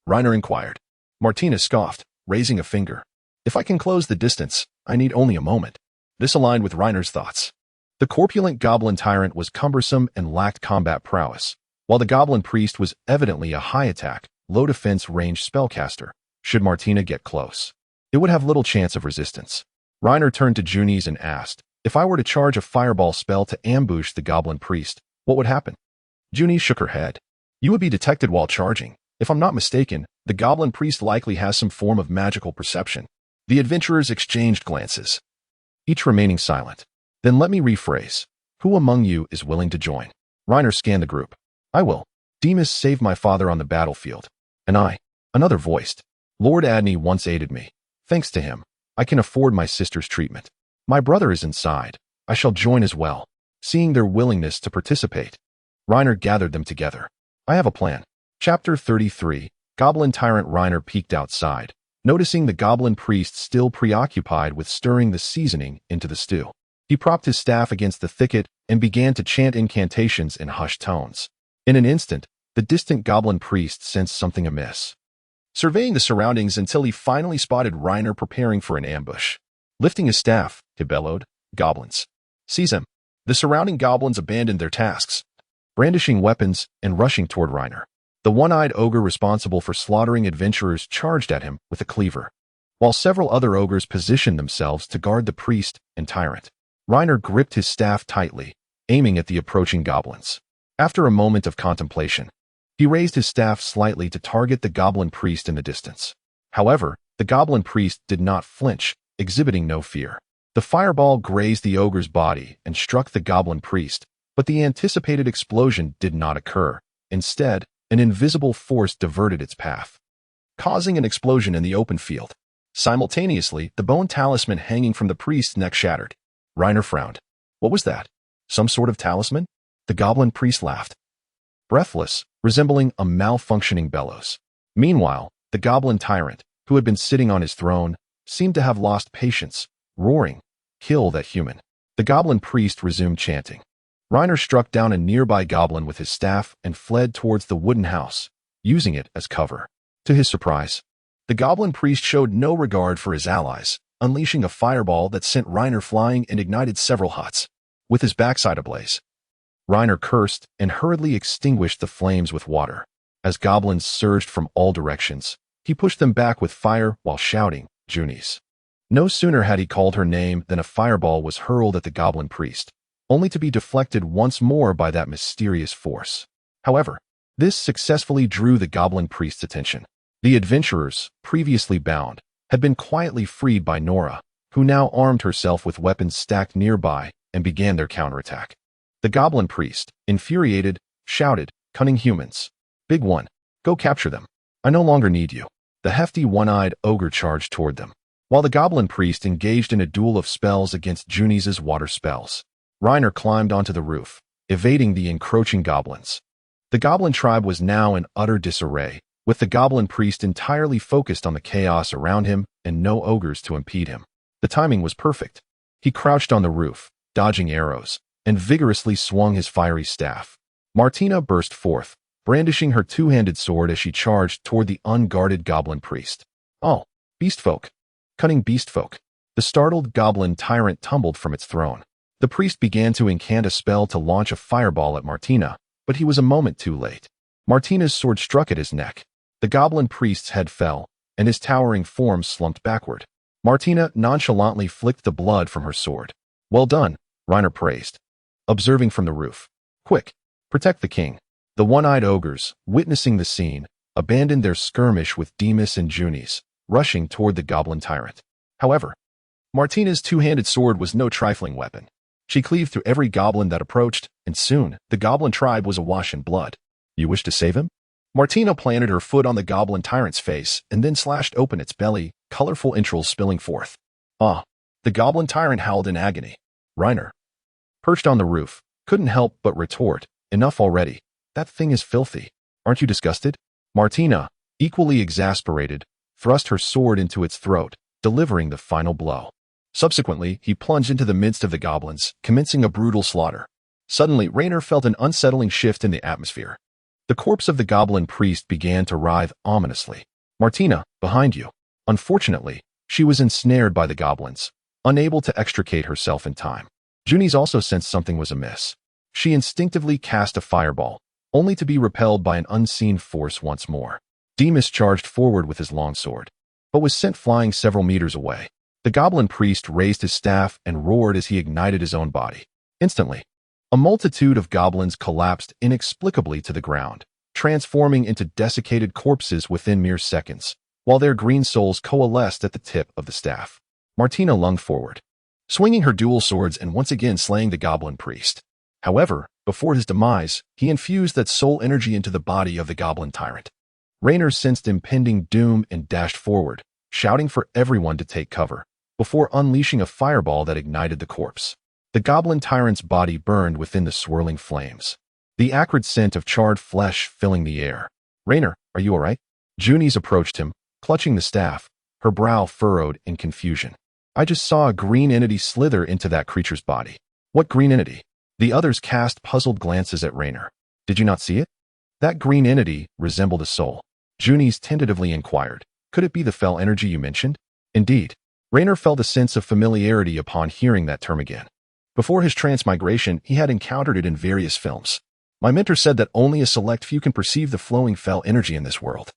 Reiner inquired. Martina scoffed, raising a finger. "If I can close the distance, I need only a moment." This aligned with Reiner's thoughts. The corpulent goblin tyrant was cumbersome and lacked combat prowess, while the goblin priest was evidently a high-attack, low-defense range spellcaster. Should Martina get close, it would have little chance of resistance. Reiner turned to Junies and asked, "If I were to charge a fireball spell to ambush the goblin priest, what would happen?" Junies shook her head. "You would be detected while charging. If I'm not mistaken, the goblin priest likely has some form of magical perception." The adventurers exchanged glances, each remaining silent. "Then let me rephrase. Who among you is willing to join?" Reiner scanned the group. "I will. Demas saved my father on the battlefield. And I," another voiced. "Lord Adney once aided me. Thanks to him, I can afford my sister's treatment. My brother is inside. I shall join as well." Seeing their willingness to participate, Reiner gathered them together. "I have a plan." Chapter 33, Goblin Tyrant. Reiner peeked outside, noticing the goblin priest still preoccupied with stirring the seasoning into the stew. He propped his staff against the thicket and began to chant incantations in hushed tones. In an instant, the distant goblin priest sensed something amiss, surveying the surroundings until he finally spotted Reiner preparing for an ambush. Lifting his staff, he bellowed, "Goblins, seize him!" The surrounding goblins abandoned their tasks, brandishing weapons and rushing toward Reiner. The one-eyed ogre responsible for slaughtering adventurers charged at him with a cleaver, while several other ogres positioned themselves to guard the priest and tyrant. Reiner gripped his staff tightly, aiming at the approaching goblins. After a moment of contemplation, he raised his staff slightly to target the goblin priest in the distance. However, the goblin priest did not flinch, exhibiting no fear. The fireball grazed the ogre's body and struck the goblin priest, but the anticipated explosion did not occur. Instead, an invisible force diverted its path, causing an explosion in the open field. Simultaneously, the bone talisman hanging from the priest's neck shattered. Reiner frowned. What was that? Some sort of talisman? The goblin priest laughed, breathless, resembling a malfunctioning bellows. Meanwhile, the goblin tyrant, who had been sitting on his throne, seemed to have lost patience, roaring, "Kill that human." The goblin priest resumed chanting. Reiner struck down a nearby goblin with his staff and fled towards the wooden house, using it as cover. To his surprise, the goblin priest showed no regard for his allies, unleashing a fireball that sent Reiner flying and ignited several huts. With his backside ablaze, Reiner cursed and hurriedly extinguished the flames with water. As goblins surged from all directions, he pushed them back with fire while shouting, "Junis." No sooner had he called her name than a fireball was hurled at the goblin priest, only to be deflected once more by that mysterious force. However, this successfully drew the goblin priest's attention. The adventurers, previously bound, had been quietly freed by Nora, who now armed herself with weapons stacked nearby and began their counterattack. The goblin priest, infuriated, shouted, "Cunning humans! Big one, go capture them. I no longer need you." The hefty one-eyed ogre charged toward them, while the goblin priest engaged in a duel of spells against Junis's water spells. Reiner climbed onto the roof, evading the encroaching goblins. The goblin tribe was now in utter disarray, with the goblin priest entirely focused on the chaos around him and no ogres to impede him. The timing was perfect. He crouched on the roof, dodging arrows, and vigorously swung his fiery staff. Martina burst forth, brandishing her two-handed sword as she charged toward the unguarded goblin priest. "Oh, beastfolk! Cunning beastfolk!" The startled goblin tyrant tumbled from its throne. The priest began to incant a spell to launch a fireball at Martina, but he was a moment too late. Martina's sword struck at his neck. The goblin priest's head fell, and his towering form slumped backward. Martina nonchalantly flicked the blood from her sword. "Well done," Reiner praised, observing from the roof. "Quick, protect the king." The one-eyed ogres, witnessing the scene, abandoned their skirmish with Demas and Junis, rushing toward the goblin tyrant. However, Martina's two-handed sword was no trifling weapon. She cleaved through every goblin that approached, and soon the goblin tribe was awash in blood. "You wish to save him?" Martina planted her foot on the goblin tyrant's face and then slashed open its belly, colorful entrails spilling forth. "Ah!" The goblin tyrant howled in agony. Reiner, perched on the roof, couldn't help but retort, "Enough already. That thing is filthy. Aren't you disgusted?" Martina, equally exasperated, thrust her sword into its throat, delivering the final blow. Subsequently, he plunged into the midst of the goblins, commencing a brutal slaughter. Suddenly, Reiner felt an unsettling shift in the atmosphere. The corpse of the goblin priest began to writhe ominously. "Martina, behind you." Unfortunately, she was ensnared by the goblins, unable to extricate herself in time. Junis also sensed something was amiss. She instinctively cast a fireball, only to be repelled by an unseen force once more. Demas charged forward with his longsword, but was sent flying several meters away. The goblin priest raised his staff and roared as he ignited his own body. Instantly, a multitude of goblins collapsed inexplicably to the ground, transforming into desiccated corpses within mere seconds, while their green souls coalesced at the tip of the staff. Martina lunged forward, swinging her dual swords and once again slaying the goblin priest. However, before his demise, he infused that soul energy into the body of the goblin tyrant. Reiner sensed impending doom and dashed forward, shouting for everyone to take cover, before unleashing a fireball that ignited the corpse. The goblin tyrant's body burned within the swirling flames, the acrid scent of charred flesh filling the air. "Reiner, are you all right?" Junis approached him, clutching the staff, her brow furrowed in confusion. "I just saw a green entity slither into that creature's body." "What green entity?" The others cast puzzled glances at Reiner. "Did you not see it?" "That green entity resembled a soul." Junis tentatively inquired. "Could it be the fell energy you mentioned?" Indeed, Reiner felt a sense of familiarity upon hearing that term again. Before his transmigration, he had encountered it in various films. "My mentor said that only a select few can perceive the flowing fell energy in this world.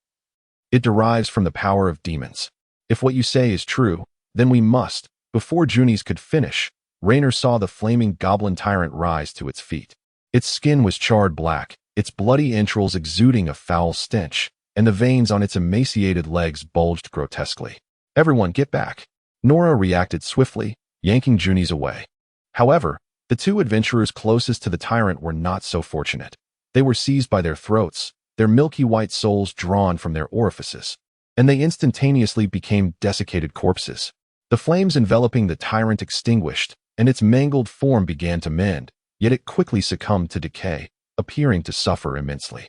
It derives from the power of demons. If what you say is true, then we must." Before Junis could finish, Reiner saw the flaming goblin tyrant rise to its feet. Its skin was charred black, its bloody entrails exuding a foul stench, and the veins on its emaciated legs bulged grotesquely. "Everyone get back." Nora reacted swiftly, yanking Junis away. However, the two adventurers closest to the tyrant were not so fortunate. They were seized by their throats, their milky white souls drawn from their orifices, and they instantaneously became desiccated corpses. The flames enveloping the tyrant extinguished, and its mangled form began to mend, yet it quickly succumbed to decay, appearing to suffer immensely.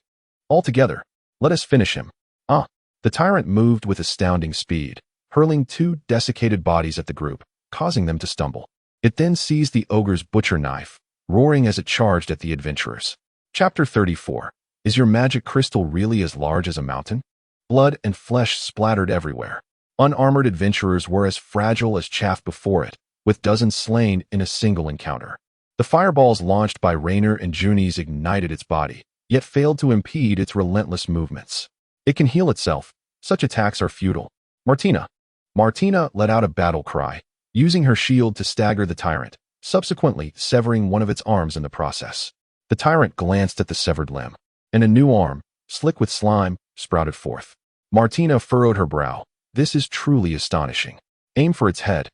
"Altogether, let us finish him." "Ah!" The tyrant moved with astounding speed, hurling two desiccated bodies at the group, causing them to stumble. It then seized the ogre's butcher knife, roaring as it charged at the adventurers. Chapter 34. Is your magic crystal really as large as a mountain? Blood and flesh splattered everywhere. Unarmored adventurers were as fragile as chaff before it, with dozens slain in a single encounter. The fireballs launched by Rainer and Juni's ignited its body, yet failed to impede its relentless movements. It can heal itself. Such attacks are futile. Martina let out a battle cry, using her shield to stagger the tyrant, subsequently severing one of its arms in the process. The tyrant glanced at the severed limb, and a new arm, slick with slime, sprouted forth. Martina furrowed her brow. This is truly astonishing. Aim for its head.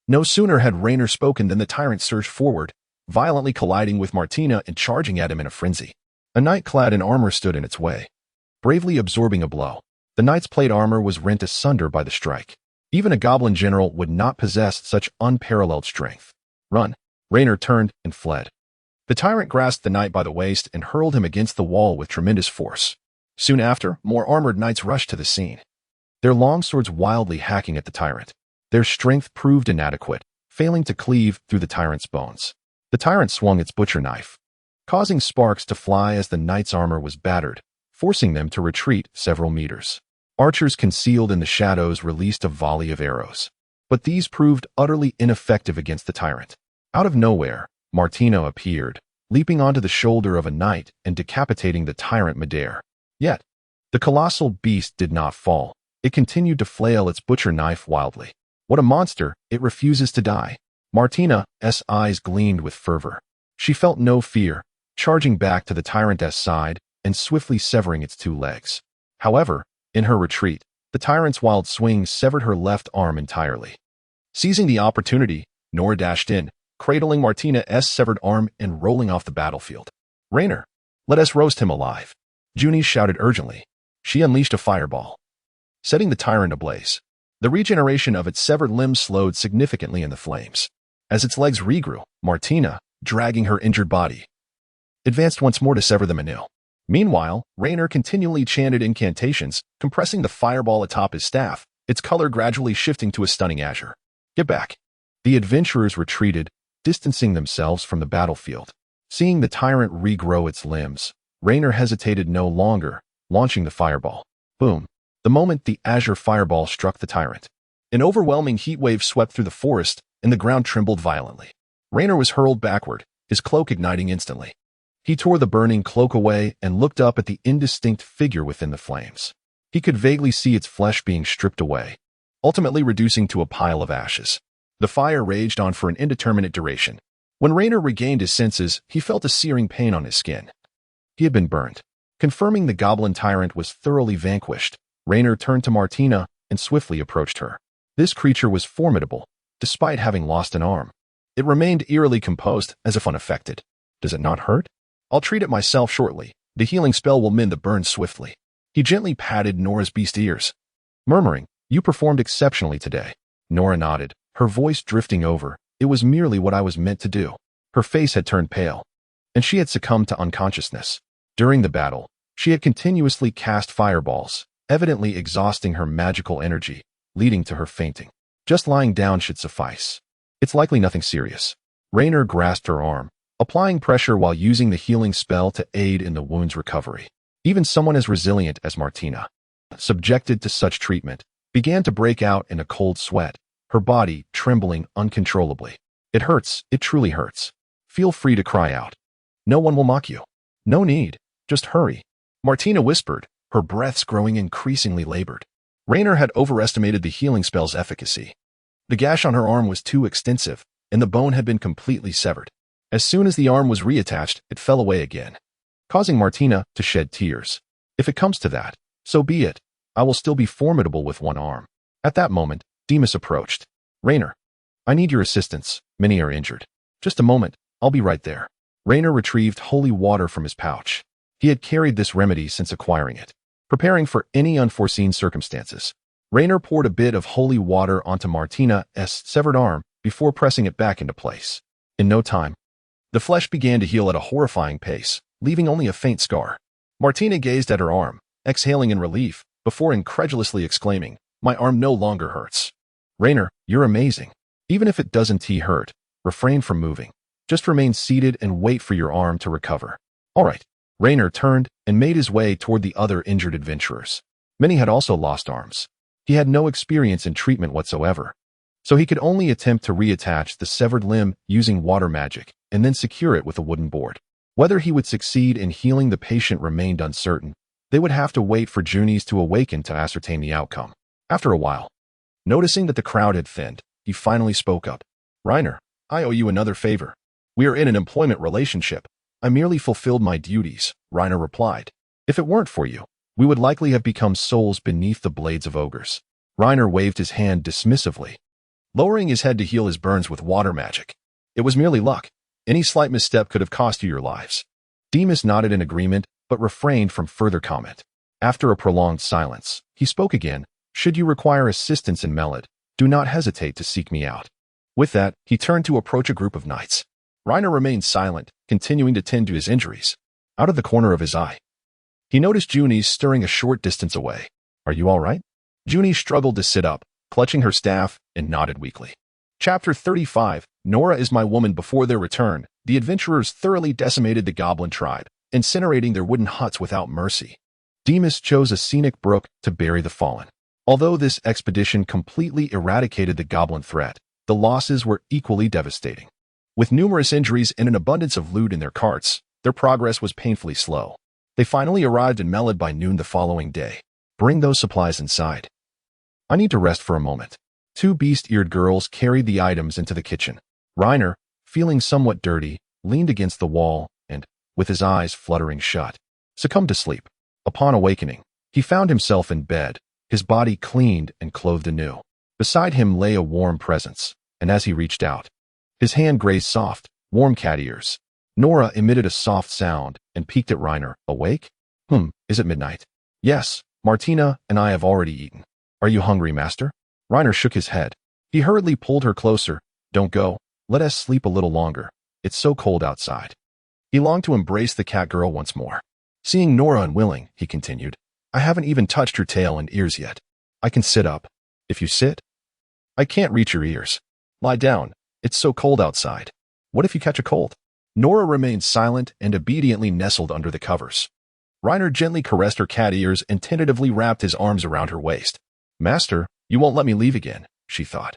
No sooner had Rainer spoken than the tyrant surged forward, violently colliding with Martina and charging at him in a frenzy. A knight clad in armor stood in its way, bravely absorbing a blow. The knight's plate armor was rent asunder by the strike. Even a goblin general would not possess such unparalleled strength. Run! Rainer turned and fled. The tyrant grasped the knight by the waist and hurled him against the wall with tremendous force. Soon after, more armored knights rushed to the scene, their longswords wildly hacking at the tyrant. Their strength proved inadequate, failing to cleave through the tyrant's bones. The tyrant swung its butcher knife, causing sparks to fly as the knight's armor was battered, forcing them to retreat several meters. Archers concealed in the shadows released a volley of arrows, but these proved utterly ineffective against the tyrant. Out of nowhere, Martina appeared, leaping onto the shoulder of a knight and decapitating the tyrant midair. Yet, the colossal beast did not fall. It continued to flail its butcher knife wildly. What a monster! It refuses to die. Martina's eyes gleamed with fervor. She felt no fear, charging back to the tyrant's side and swiftly severing its two legs. However, in her retreat, the tyrant's wild swing severed her left arm entirely. Seizing the opportunity, Nora dashed in, cradling Martina's severed arm and rolling off the battlefield. Rainer, let us roast him alive. Juni shouted urgently. She unleashed a fireball, setting the tyrant ablaze. The regeneration of its severed limbs slowed significantly in the flames. As its legs regrew, Martina, dragging her injured body, advanced once more to sever them anew. Meanwhile, Rainer continually chanted incantations, compressing the fireball atop his staff, its color gradually shifting to a stunning azure. Get back! The adventurers retreated, distancing themselves from the battlefield. Seeing the tyrant regrow its limbs, Rainer hesitated no longer, launching the fireball. Boom! The moment the azure fireball struck the tyrant, an overwhelming heat wave swept through the forest, and the ground trembled violently. Rainer was hurled backward, his cloak igniting instantly. He tore the burning cloak away and looked up at the indistinct figure within the flames. He could vaguely see its flesh being stripped away, ultimately reducing to a pile of ashes. The fire raged on for an indeterminate duration. When Rainer regained his senses, he felt a searing pain on his skin. He had been burned. Confirming the goblin tyrant was thoroughly vanquished, Rainer turned to Martina and swiftly approached her. This creature was formidable, despite having lost an arm. It remained eerily composed, as if unaffected. Does it not hurt? I'll treat it myself shortly. The healing spell will mend the burn swiftly. He gently patted Nora's beast ears, murmuring, You performed exceptionally today. Nora nodded, her voice drifting over. It was merely what I was meant to do. Her face had turned pale, and she had succumbed to unconsciousness. During the battle, she had continuously cast fireballs, evidently exhausting her magical energy, leading to her fainting. Just lying down should suffice. It's likely nothing serious. Rainer grasped her arm, applying pressure while using the healing spell to aid in the wound's recovery. Even someone as resilient as Martina, subjected to such treatment, began to break out in a cold sweat, her body trembling uncontrollably. It hurts, it truly hurts. Feel free to cry out. No one will mock you. No need, just hurry. Martina whispered, her breaths growing increasingly labored. Rainer had overestimated the healing spell's efficacy. The gash on her arm was too extensive, and the bone had been completely severed. As soon as the arm was reattached, it fell away again, causing Martina to shed tears. If it comes to that, so be it. I will still be formidable with one arm. At that moment, Demas approached. Rainer, I need your assistance. Many are injured. Just a moment, I'll be right there. Rainer retrieved holy water from his pouch. He had carried this remedy since acquiring it, preparing for any unforeseen circumstances. Rainer poured a bit of holy water onto Martina's severed arm before pressing it back into place. In no time, the flesh began to heal at a horrifying pace, leaving only a faint scar. Martina gazed at her arm, exhaling in relief, before incredulously exclaiming, "My arm no longer hurts." "Rainer, you're amazing. Even if it doesn't hurt, refrain from moving. Just remain seated and wait for your arm to recover." "All right." Rainer turned and made his way toward the other injured adventurers. Many had also lost arms. He had no experience in treatment whatsoever, so he could only attempt to reattach the severed limb using water magic and then secure it with a wooden board. Whether he would succeed in healing the patient remained uncertain. They would have to wait for Junies to awaken to ascertain the outcome. After a while, noticing that the crowd had thinned, he finally spoke up. "Rainer, I owe you another favor. We are in an employment relationship. I merely fulfilled my duties," Rainer replied. "If it weren't for you, we would likely have become souls beneath the blades of ogres." Rainer waved his hand dismissively, lowering his head to heal his burns with water magic. "It was merely luck. Any slight misstep could have cost you your lives." Demas nodded in agreement, but refrained from further comment. After a prolonged silence, he spoke again. "Should you require assistance in Melod, do not hesitate to seek me out." With that, he turned to approach a group of knights. Rainer remained silent, continuing to tend to his injuries. Out of the corner of his eye, he noticed Junie stirring a short distance away. "Are you all right?" Junie struggled to sit up, clutching her staff, and nodded weakly. Chapter 35, Nora is my woman. Before their return, the adventurers thoroughly decimated the goblin tribe, incinerating their wooden huts without mercy. Demas chose a scenic brook to bury the fallen. Although this expedition completely eradicated the goblin threat, the losses were equally devastating. With numerous injuries and an abundance of loot in their carts, their progress was painfully slow. They finally arrived in Melod by noon the following day. "Bring those supplies inside. I need to rest for a moment." Two beast-eared girls carried the items into the kitchen. Rainer, feeling somewhat dirty, leaned against the wall and, with his eyes fluttering shut, succumbed to sleep. Upon awakening, he found himself in bed, his body cleaned and clothed anew. Beside him lay a warm presence, and as he reached out, his hand grazed soft, warm cat ears. Nora emitted a soft sound and peeked at Rainer. "Awake? Is it midnight?" "Yes, Martina and I have already eaten." "Are you hungry, master?" Rainer shook his head. He hurriedly pulled her closer. "Don't go. Let us sleep a little longer. It's so cold outside." He longed to embrace the catgirl once more. Seeing Nora unwilling, he continued, "I haven't even touched her tail and ears yet. I can sit up. If you sit, I can't reach your ears. Lie down. It's so cold outside. What if you catch a cold?" Nora remained silent and obediently nestled under the covers. Rainer gently caressed her cat ears and tentatively wrapped his arms around her waist. "Master, you won't let me leave again," she thought,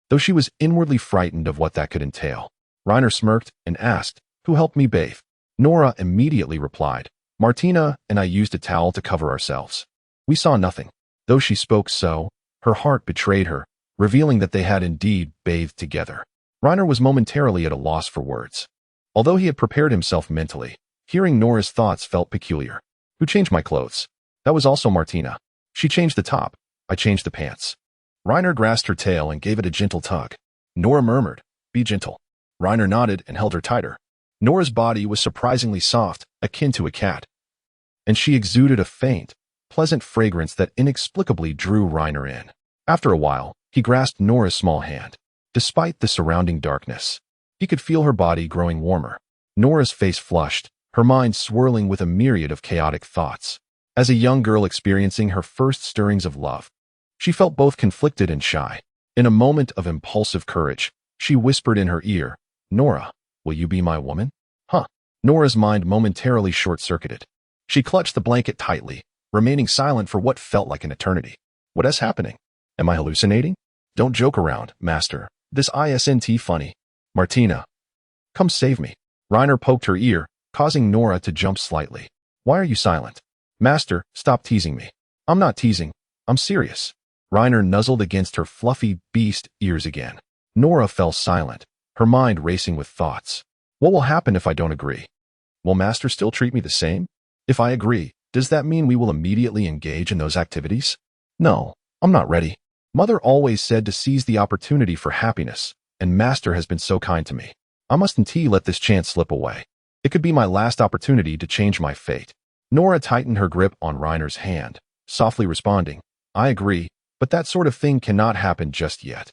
though she was inwardly frightened of what that could entail. Rainer smirked and asked, "Who helped me bathe?" Nora immediately replied, "Martina and I used a towel to cover ourselves. We saw nothing." Though she spoke so, her heart betrayed her, revealing that they had indeed bathed together. Rainer was momentarily at a loss for words. Although he had prepared himself mentally, hearing Nora's thoughts felt peculiar. "Who changed my clothes?" "That was also Martina. She changed the top. I changed the pants." Rainer grasped her tail and gave it a gentle tug. Nora murmured, "Be gentle." Rainer nodded and held her tighter. Nora's body was surprisingly soft, akin to a cat, and she exuded a faint, pleasant fragrance that inexplicably drew Rainer in. After a while, he grasped Nora's small hand. Despite the surrounding darkness, he could feel her body growing warmer. Nora's face flushed, her mind swirling with a myriad of chaotic thoughts. As a young girl experiencing her first stirrings of love, she felt both conflicted and shy. In a moment of impulsive courage, she whispered in her ear, "Nora, will you be my woman?" "Huh." Nora's mind momentarily short-circuited. She clutched the blanket tightly, remaining silent for what felt like an eternity. "What is happening? Am I hallucinating?" "Don't joke around, master. This isn't funny. Martina, come save me." Rainer poked her ear, causing Nora to jump slightly. "Why are you silent?" "Master, stop teasing me." "I'm not teasing. I'm serious." Rainer nuzzled against her fluffy beast ears again. Nora fell silent, her mind racing with thoughts. "What will happen if I don't agree? Will master still treat me the same? If I agree, does that mean we will immediately engage in those activities?" "No, I'm not ready. Mother always said to seize the opportunity for happiness, and master has been so kind to me. I mustn't let this chance slip away. It could be my last opportunity to change my fate." Nora tightened her grip on Rainer's hand, softly responding, "I agree, but that sort of thing cannot happen just yet."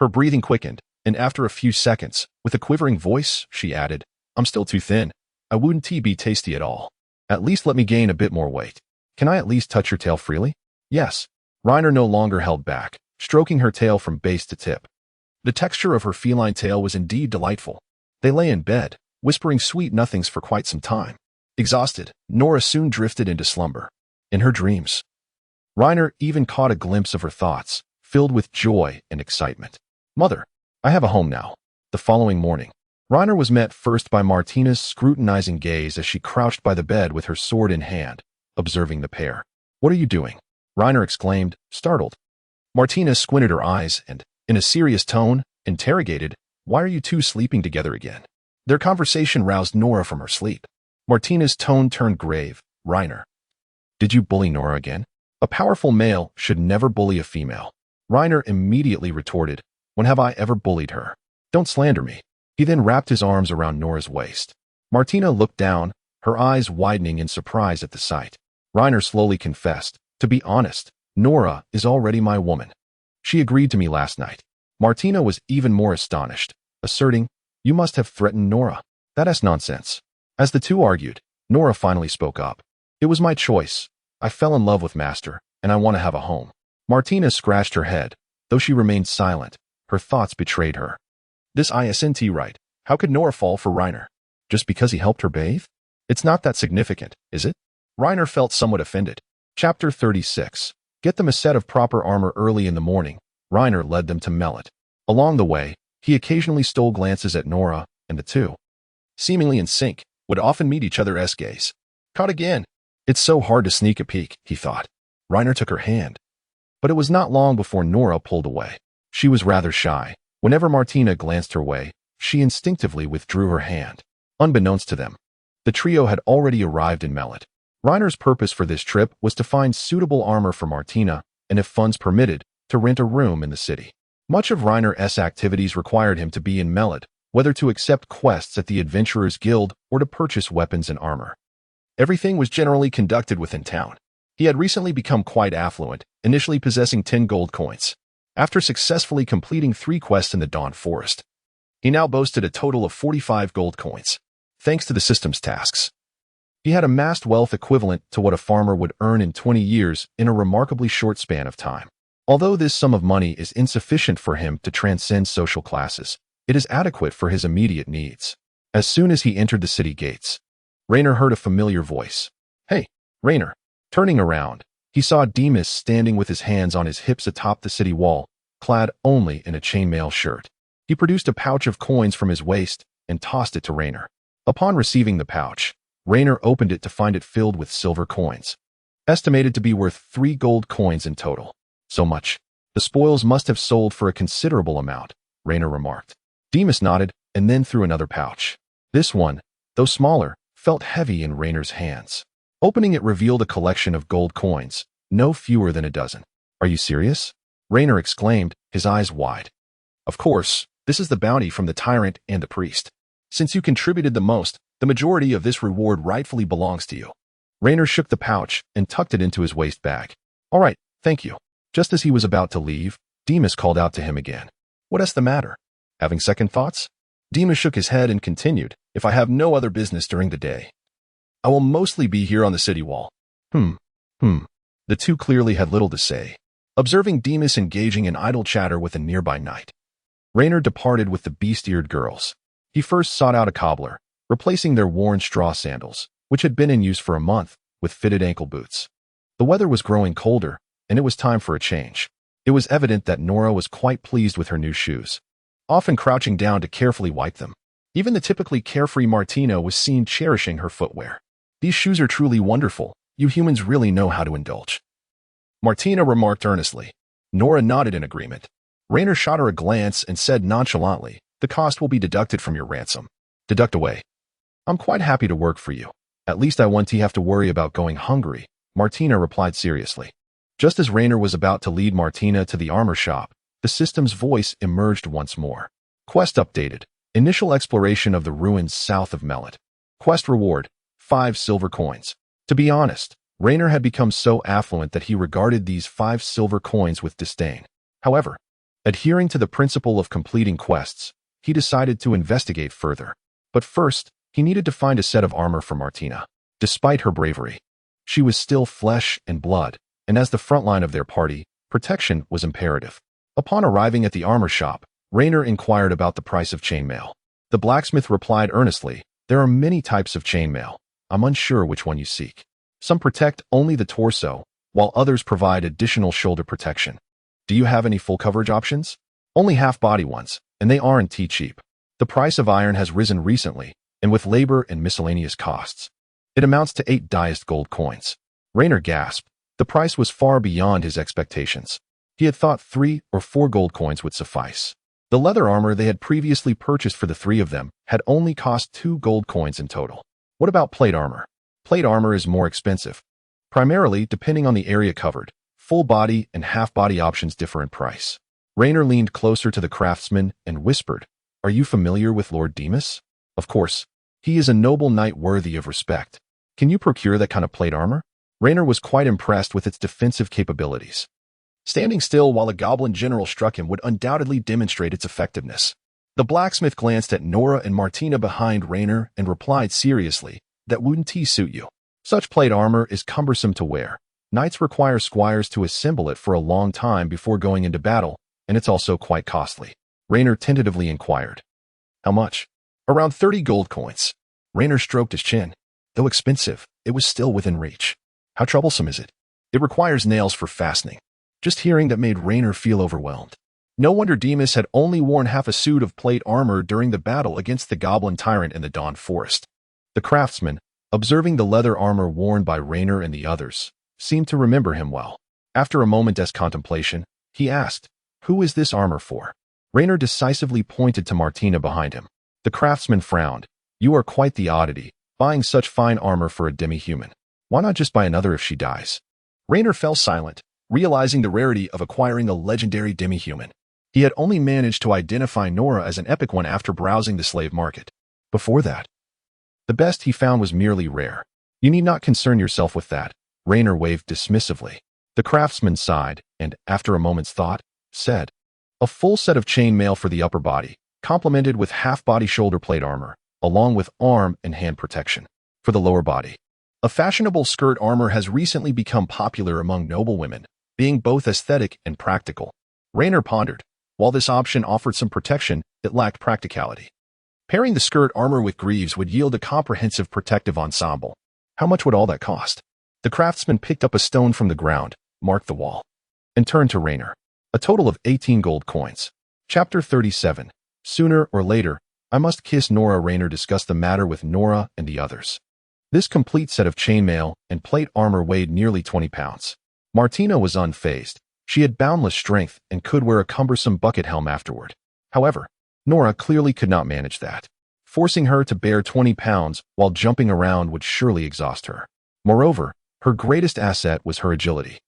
Her breathing quickened, and after a few seconds, with a quivering voice, she added, "I'm still too thin. I wouldn't be tasty at all. At least let me gain a bit more weight. Can I at least touch your tail freely?" Yes. Reiner no longer held back, stroking her tail from base to tip. The texture of her feline tail was indeed delightful. They lay in bed, whispering sweet nothings for quite some time. Exhausted, Nora soon drifted into slumber. In her dreams, Reiner even caught a glimpse of her thoughts, filled with joy and excitement. Mother, I have a home now. The following morning, Reiner was met first by Martina's scrutinizing gaze as she crouched by the bed with her sword in hand, observing the pair. What are you doing? Reiner exclaimed, startled. Martina squinted her eyes and, in a serious tone, interrogated, why are you two sleeping together again? Their conversation roused Nora from her sleep. Martina's tone turned grave. Reiner, did you bully Nora again? A powerful male should never bully a female. Reiner immediately retorted, when have I ever bullied her? Don't slander me. He then wrapped his arms around Nora's waist. Martina looked down, her eyes widening in surprise at the sight. Reiner slowly confessed, to be honest, Nora is already my woman. She agreed to me last night. Martina was even more astonished, asserting, you must have threatened Nora. That's nonsense. As the two argued, Nora finally spoke up. It was my choice. I fell in love with Master, and I want to have a home. Martina scratched her head. Though she remained silent, her thoughts betrayed her. This isn't right. How could Nora fall for Reiner? Just because he helped her bathe? It's not that significant, is it? Reiner felt somewhat offended. Chapter 36. Get them a set of proper armor early in the morning. Reiner led them to Mellet. Along the way, he occasionally stole glances at Nora, and the two, seemingly in sync, would often meet each other's gaze. Caught again. It's so hard to sneak a peek, he thought. Reiner took her hand. But it was not long before Nora pulled away. She was rather shy. Whenever Martina glanced her way, she instinctively withdrew her hand. Unbeknownst to them, the trio had already arrived in Mellet. Reiner's purpose for this trip was to find suitable armor for Martina, and if funds permitted, to rent a room in the city. Much of Reiner's activities required him to be in Mellet, whether to accept quests at the Adventurers Guild or to purchase weapons and armor. Everything was generally conducted within town. He had recently become quite affluent, initially possessing 10 gold coins. After successfully completing 3 quests in the Dawn Forest, he now boasted a total of 45 gold coins. Thanks to the system's tasks, he had amassed wealth equivalent to what a farmer would earn in 20 years in a remarkably short span of time. Although this sum of money is insufficient for him to transcend social classes, it is adequate for his immediate needs. As soon as he entered the city gates, Reiner heard a familiar voice. Hey, Reiner. Turning around, he saw Demas standing with his hands on his hips atop the city wall, clad only in a chainmail shirt. He produced a pouch of coins from his waist and tossed it to Reiner. Upon receiving the pouch, Reiner opened it to find it filled with silver coins, estimated to be worth 3 gold coins in total. So much. The spoils must have sold for a considerable amount, Reiner remarked. Demas nodded and then threw another pouch. This one, though smaller, felt heavy in Reiner's hands. Opening it revealed a collection of gold coins, no fewer than a dozen. Are you serious? Reiner exclaimed, his eyes wide. Of course, this is the bounty from the tyrant and the priest. Since you contributed the most, the majority of this reward rightfully belongs to you. Reiner shook the pouch and tucked it into his waist bag. All right, thank you. Just as he was about to leave, Demas called out to him again. What's the matter? Having second thoughts? Demas shook his head and continued, if I have no other business during the day, I will mostly be here on the city wall. The two clearly had little to say, observing Demas engaging in idle chatter with a nearby knight. Reiner departed with the beast-eared girls. He first sought out a cobbler, replacing their worn straw sandals, which had been in use for a month, with fitted ankle boots. The weather was growing colder, and it was time for a change. It was evident that Nora was quite pleased with her new shoes, often crouching down to carefully wipe them. Even the typically carefree Martina was seen cherishing her footwear. These shoes are truly wonderful. You humans really know how to indulge. Martina remarked earnestly. Nora nodded in agreement. Reiner shot her a glance and said nonchalantly, the cost will be deducted from your ransom. Deduct away. I'm quite happy to work for you. At least I won't have to worry about going hungry, Martina replied seriously. Just as Reiner was about to lead Martina to the armor shop, the system's voice emerged once more. Quest updated. Initial exploration of the ruins south of Mellet. Quest reward, 5 silver coins. To be honest, Reiner had become so affluent that he regarded these 5 silver coins with disdain. However, adhering to the principle of completing quests, he decided to investigate further. But first, he needed to find a set of armor for Martina. Despite her bravery, she was still flesh and blood, and as the front line of their party, protection was imperative. Upon arriving at the armor shop, Raynor inquired about the price of chainmail. The blacksmith replied earnestly, "There are many types of chainmail. I'm unsure which one you seek. Some protect only the torso, while others provide additional shoulder protection. Do you have any full coverage options?" "Only half-body ones, and they aren't cheap. The price of iron has risen recently, and with labor and miscellaneous costs, it amounts to 8 diest gold coins." Raynor gasped. The price was far beyond his expectations. He had thought 3 or 4 gold coins would suffice. The leather armor they had previously purchased for the 3 of them had only cost 2 gold coins in total. What about plate armor? Plate armor is more expensive. Primarily, depending on the area covered, full body and half body options differ in price. Raynor leaned closer to the craftsman and whispered, "Are you familiar with Lord Demas?" "Of course. He is a noble knight worthy of respect. Can you procure that kind of plate armor?" Raynor was quite impressed with its defensive capabilities. Standing still while a goblin general struck him would undoubtedly demonstrate its effectiveness. The blacksmith glanced at Nora and Martina behind Raynor and replied seriously, "That wouldn't suit you. Such plate armor is cumbersome to wear. Knights require squires to assemble it for a long time before going into battle, and it's also quite costly." Raynor tentatively inquired, "How much?" "Around 30 gold coins." Raynor stroked his chin. Though expensive, it was still within reach. "How troublesome is it?" "It requires nails for fastening." Just hearing that made Raynor feel overwhelmed. No wonder Demas had only worn half a suit of plate armor during the battle against the goblin tyrant in the Dawn Forest. The craftsman, observing the leather armor worn by Raynor and the others, seemed to remember him well. After a moment's contemplation, he asked, "Who is this armor for?" Raynor decisively pointed to Martina behind him. The craftsman frowned. "You are quite the oddity, buying such fine armor for a demi-human. Why not just buy another if she dies?" Raynor fell silent, realizing the rarity of acquiring a legendary demi-human. He had only managed to identify Nora as an epic one after browsing the slave market. Before that, the best he found was merely rare. "You need not concern yourself with that," Raynor waved dismissively. The craftsman sighed and, after a moment's thought, said, "A full set of chainmail for the upper body, complemented with half-body shoulder plate armor, along with arm and hand protection. For the lower body, a fashionable skirt armor has recently become popular among noble women, being both aesthetic and practical." Raynor pondered. While this option offered some protection, it lacked practicality. Pairing the skirt armor with greaves would yield a comprehensive protective ensemble. How much would all that cost? The craftsman picked up a stone from the ground, marked the wall, and turned to Raynor. "A total of 18 gold coins." Chapter 37. Sooner or later, I must kiss Nora. Raynor discussed the matter with Nora and the others. This complete set of chainmail and plate armor weighed nearly 20 pounds. Martina was unfazed. She had boundless strength and could wear a cumbersome bucket helm afterward. However, Nora clearly could not manage that. Forcing her to bear 20 pounds while jumping around would surely exhaust her. Moreover, her greatest asset was her agility,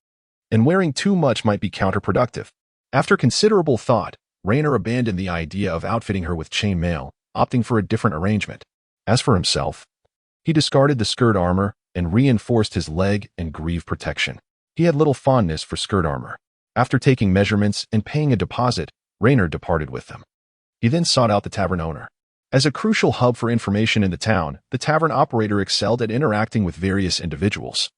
and wearing too much might be counterproductive. After considerable thought, Raynor abandoned the idea of outfitting her with chainmail, opting for a different arrangement. As for himself, he discarded the skirt armor and reinforced his leg and greave protection. He had little fondness for skirt armor. After taking measurements and paying a deposit, Raynor departed with them. He then sought out the tavern owner. As a crucial hub for information in the town, the tavern operator excelled at interacting with various individuals,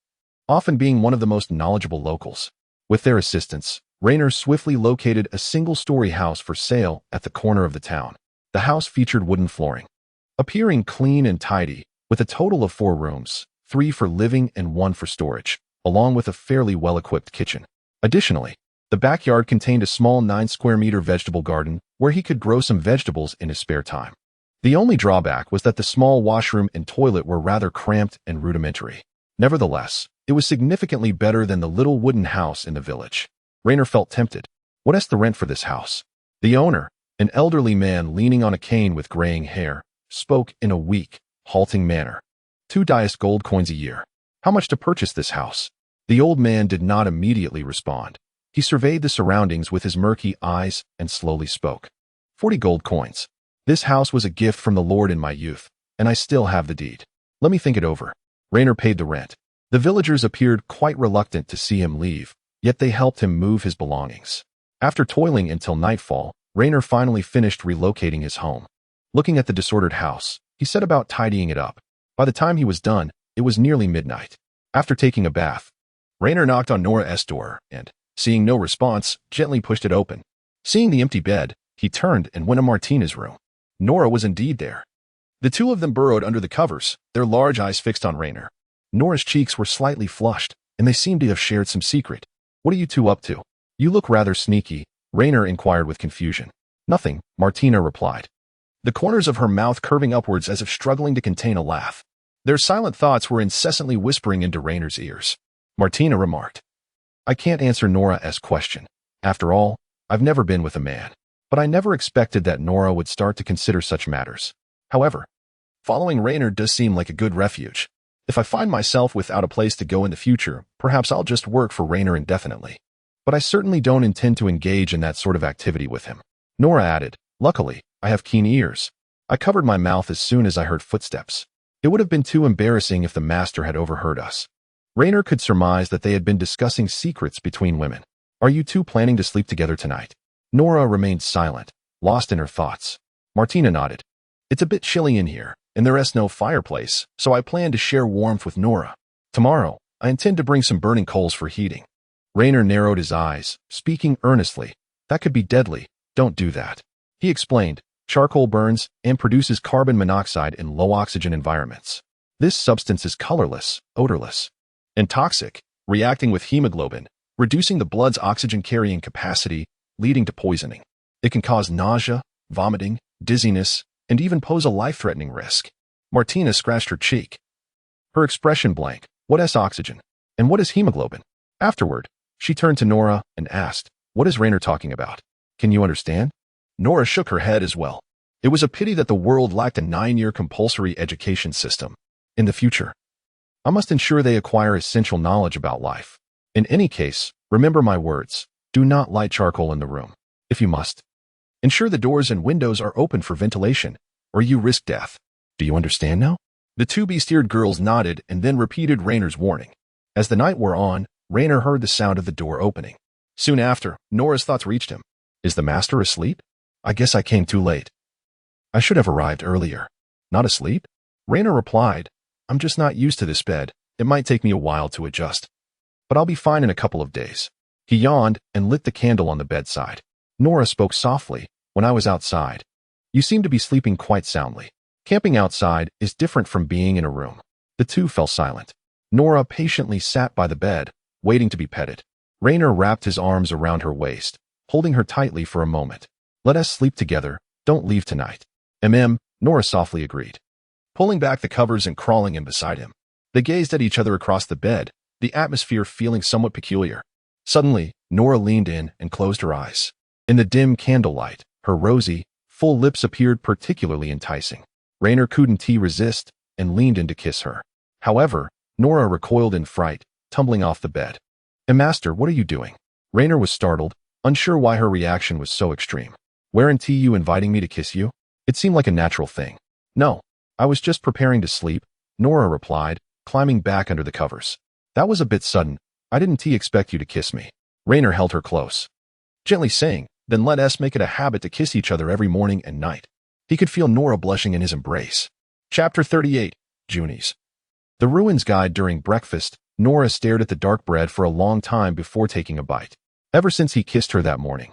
often being one of the most knowledgeable locals. With their assistance, Raynor swiftly located a single-story house for sale at the corner of the town. The house featured wooden flooring, appearing clean and tidy, with a total of 4 rooms, 3 for living and 1 for storage, along with a fairly well-equipped kitchen. Additionally, the backyard contained a small 9-square-meter vegetable garden where he could grow some vegetables in his spare time. The only drawback was that the small washroom and toilet were rather cramped and rudimentary. Nevertheless, it was significantly better than the little wooden house in the village. Raynor felt tempted. What is the rent for this house? The owner, an elderly man leaning on a cane with graying hair, spoke in a weak, halting manner. 2 diest gold coins a year. How much to purchase this house? The old man did not immediately respond. He surveyed the surroundings with his murky eyes and slowly spoke. 40 gold coins. This house was a gift from the Lord in my youth, and I still have the deed. Let me think it over. Raynor paid the rent. The villagers appeared quite reluctant to see him leave, yet they helped him move his belongings. After toiling until nightfall, Raynor finally finished relocating his home. Looking at the disordered house, he set about tidying it up. By the time he was done, it was nearly midnight. After taking a bath, Rainer knocked on Nora's door and, seeing no response, gently pushed it open. Seeing the empty bed, he turned and went to Martina's room. Nora was indeed there. The two of them burrowed under the covers, their large eyes fixed on Rainer. Nora's cheeks were slightly flushed, and they seemed to have shared some secret. "What are you two up to? You look rather sneaky," Rainer inquired with confusion. "Nothing," Martina replied, the corners of her mouth curving upwards as if struggling to contain a laugh. Their silent thoughts were incessantly whispering into Rainer's ears. Martina remarked, "I can't answer Nora's question. After all, I've never been with a man. But I never expected that Nora would start to consider such matters. However, following Rainer does seem like a good refuge. If I find myself without a place to go in the future, perhaps I'll just work for Rainer indefinitely. But I certainly don't intend to engage in that sort of activity with him." Nora added, "Luckily, I have keen ears. I covered my mouth as soon as I heard footsteps. It would have been too embarrassing if the master had overheard us." Rainer could surmise that they had been discussing secrets between women. "Are you two planning to sleep together tonight?" Nora remained silent, lost in her thoughts. Martina nodded. "It's a bit chilly in here, and there is no fireplace, so I plan to share warmth with Nora. Tomorrow, I intend to bring some burning coals for heating." Rainer narrowed his eyes, speaking earnestly. "That could be deadly. Don't do that." He explained, "Charcoal burns and produces carbon monoxide in low-oxygen environments. This substance is colorless, odorless, and toxic, reacting with hemoglobin, reducing the blood's oxygen-carrying capacity, leading to poisoning. It can cause nausea, vomiting, dizziness, and even pose a life-threatening risk." Martina scratched her cheek, her expression blank. "What is oxygen? And what is hemoglobin?" Afterward, she turned to Nora and asked, "What is Rainer talking about? Can you understand?" Nora shook her head as well. It was a pity that the world lacked a 9-year compulsory education system. In the future, I must ensure they acquire essential knowledge about life. In any case, remember my words. Do not light charcoal in the room. If you must, ensure the doors and windows are open for ventilation, or you risk death. Do you understand now?" The two bestiated girls nodded and then repeated Rainer's warning. As the night wore on, Rainer heard the sound of the door opening. Soon after, Nora's thoughts reached him. "Is the master asleep? I guess I came too late. I should have arrived earlier." "Not asleep?" Rainer replied, "I'm just not used to this bed. It might take me a while to adjust. But I'll be fine in a couple of days." He yawned and lit the candle on the bedside. Nora spoke softly, "When I was outside, you seemed to be sleeping quite soundly. Camping outside is different from being in a room." The two fell silent. Nora patiently sat by the bed, waiting to be petted. Rainer wrapped his arms around her waist, holding her tightly for a moment. "Let us sleep together. Don't leave tonight." Nora softly agreed, pulling back the covers and crawling in beside him. They gazed at each other across the bed, the atmosphere feeling somewhat peculiar. Suddenly, Nora leaned in and closed her eyes. In the dim candlelight, her rosy, full lips appeared particularly enticing. Rainer couldn't resist and leaned in to kiss her. However, Nora recoiled in fright, tumbling off the bed. "Master, what are you doing?" Rainer was startled, unsure why her reaction was so extreme. "Weren't you inviting me to kiss you?" It seemed like a natural thing. "No, I was just preparing to sleep," Nora replied, climbing back under the covers. "That was a bit sudden. I didn't expect you to kiss me." Rainer held her close, gently saying, "Then let us make it a habit to kiss each other every morning and night." He could feel Nora blushing in his embrace. Chapter 38. Junies. The ruins guide during breakfast. Nora stared at the dark bread for a long time before taking a bite. Ever since he kissed her that morning,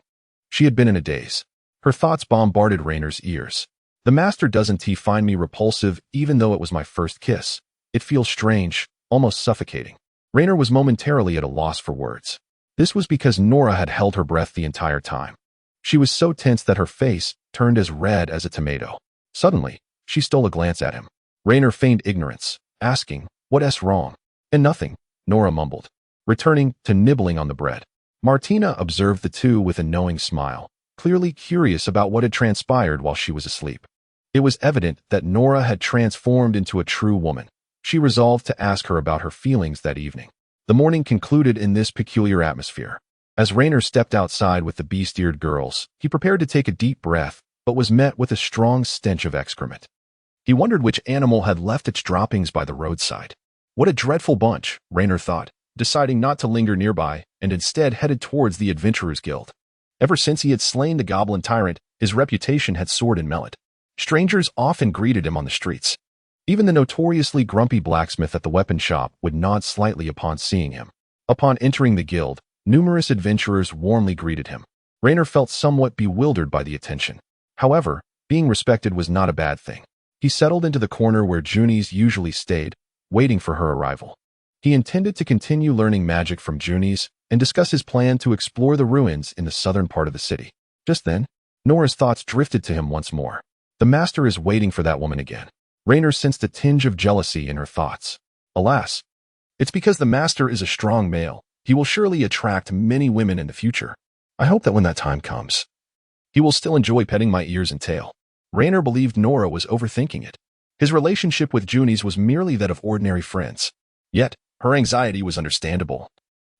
she had been in a daze. Her thoughts bombarded Rainer's ears. "The master doesn't find me repulsive even though it was my first kiss. It feels strange, almost suffocating." Rainer was momentarily at a loss for words. This was because Nora had held her breath the entire time. She was so tense that her face turned as red as a tomato. Suddenly, she stole a glance at him. Rainer feigned ignorance, asking, "What's wrong?" "And nothing," Nora mumbled, returning to nibbling on the bread. Martina observed the two with a knowing smile, clearly curious about what had transpired while she was asleep. It was evident that Nora had transformed into a true woman. She resolved to ask her about her feelings that evening. The morning concluded in this peculiar atmosphere. As Rainer stepped outside with the bestiated girls, he prepared to take a deep breath, but was met with a strong stench of excrement. He wondered which animal had left its droppings by the roadside. What a dreadful bunch, Rainer thought, deciding not to linger nearby and instead headed towards the Adventurers Guild. Ever since he had slain the goblin tyrant, his reputation had soared in Mellet. Strangers often greeted him on the streets. Even the notoriously grumpy blacksmith at the weapon shop would nod slightly upon seeing him. Upon entering the guild, numerous adventurers warmly greeted him. Rainer felt somewhat bewildered by the attention. However, being respected was not a bad thing. He settled into the corner where Junies usually stayed, waiting for her arrival. He intended to continue learning magic from Junies and discuss his plan to explore the ruins in the southern part of the city. Just then, Nora's thoughts drifted to him once more. The master is waiting for that woman again. Rainer sensed a tinge of jealousy in her thoughts. Alas, it's because the master is a strong male. He will surely attract many women in the future. I hope that when that time comes, he will still enjoy petting my ears and tail. Rainer believed Nora was overthinking it. His relationship with Junies was merely that of ordinary friends. Yet, her anxiety was understandable.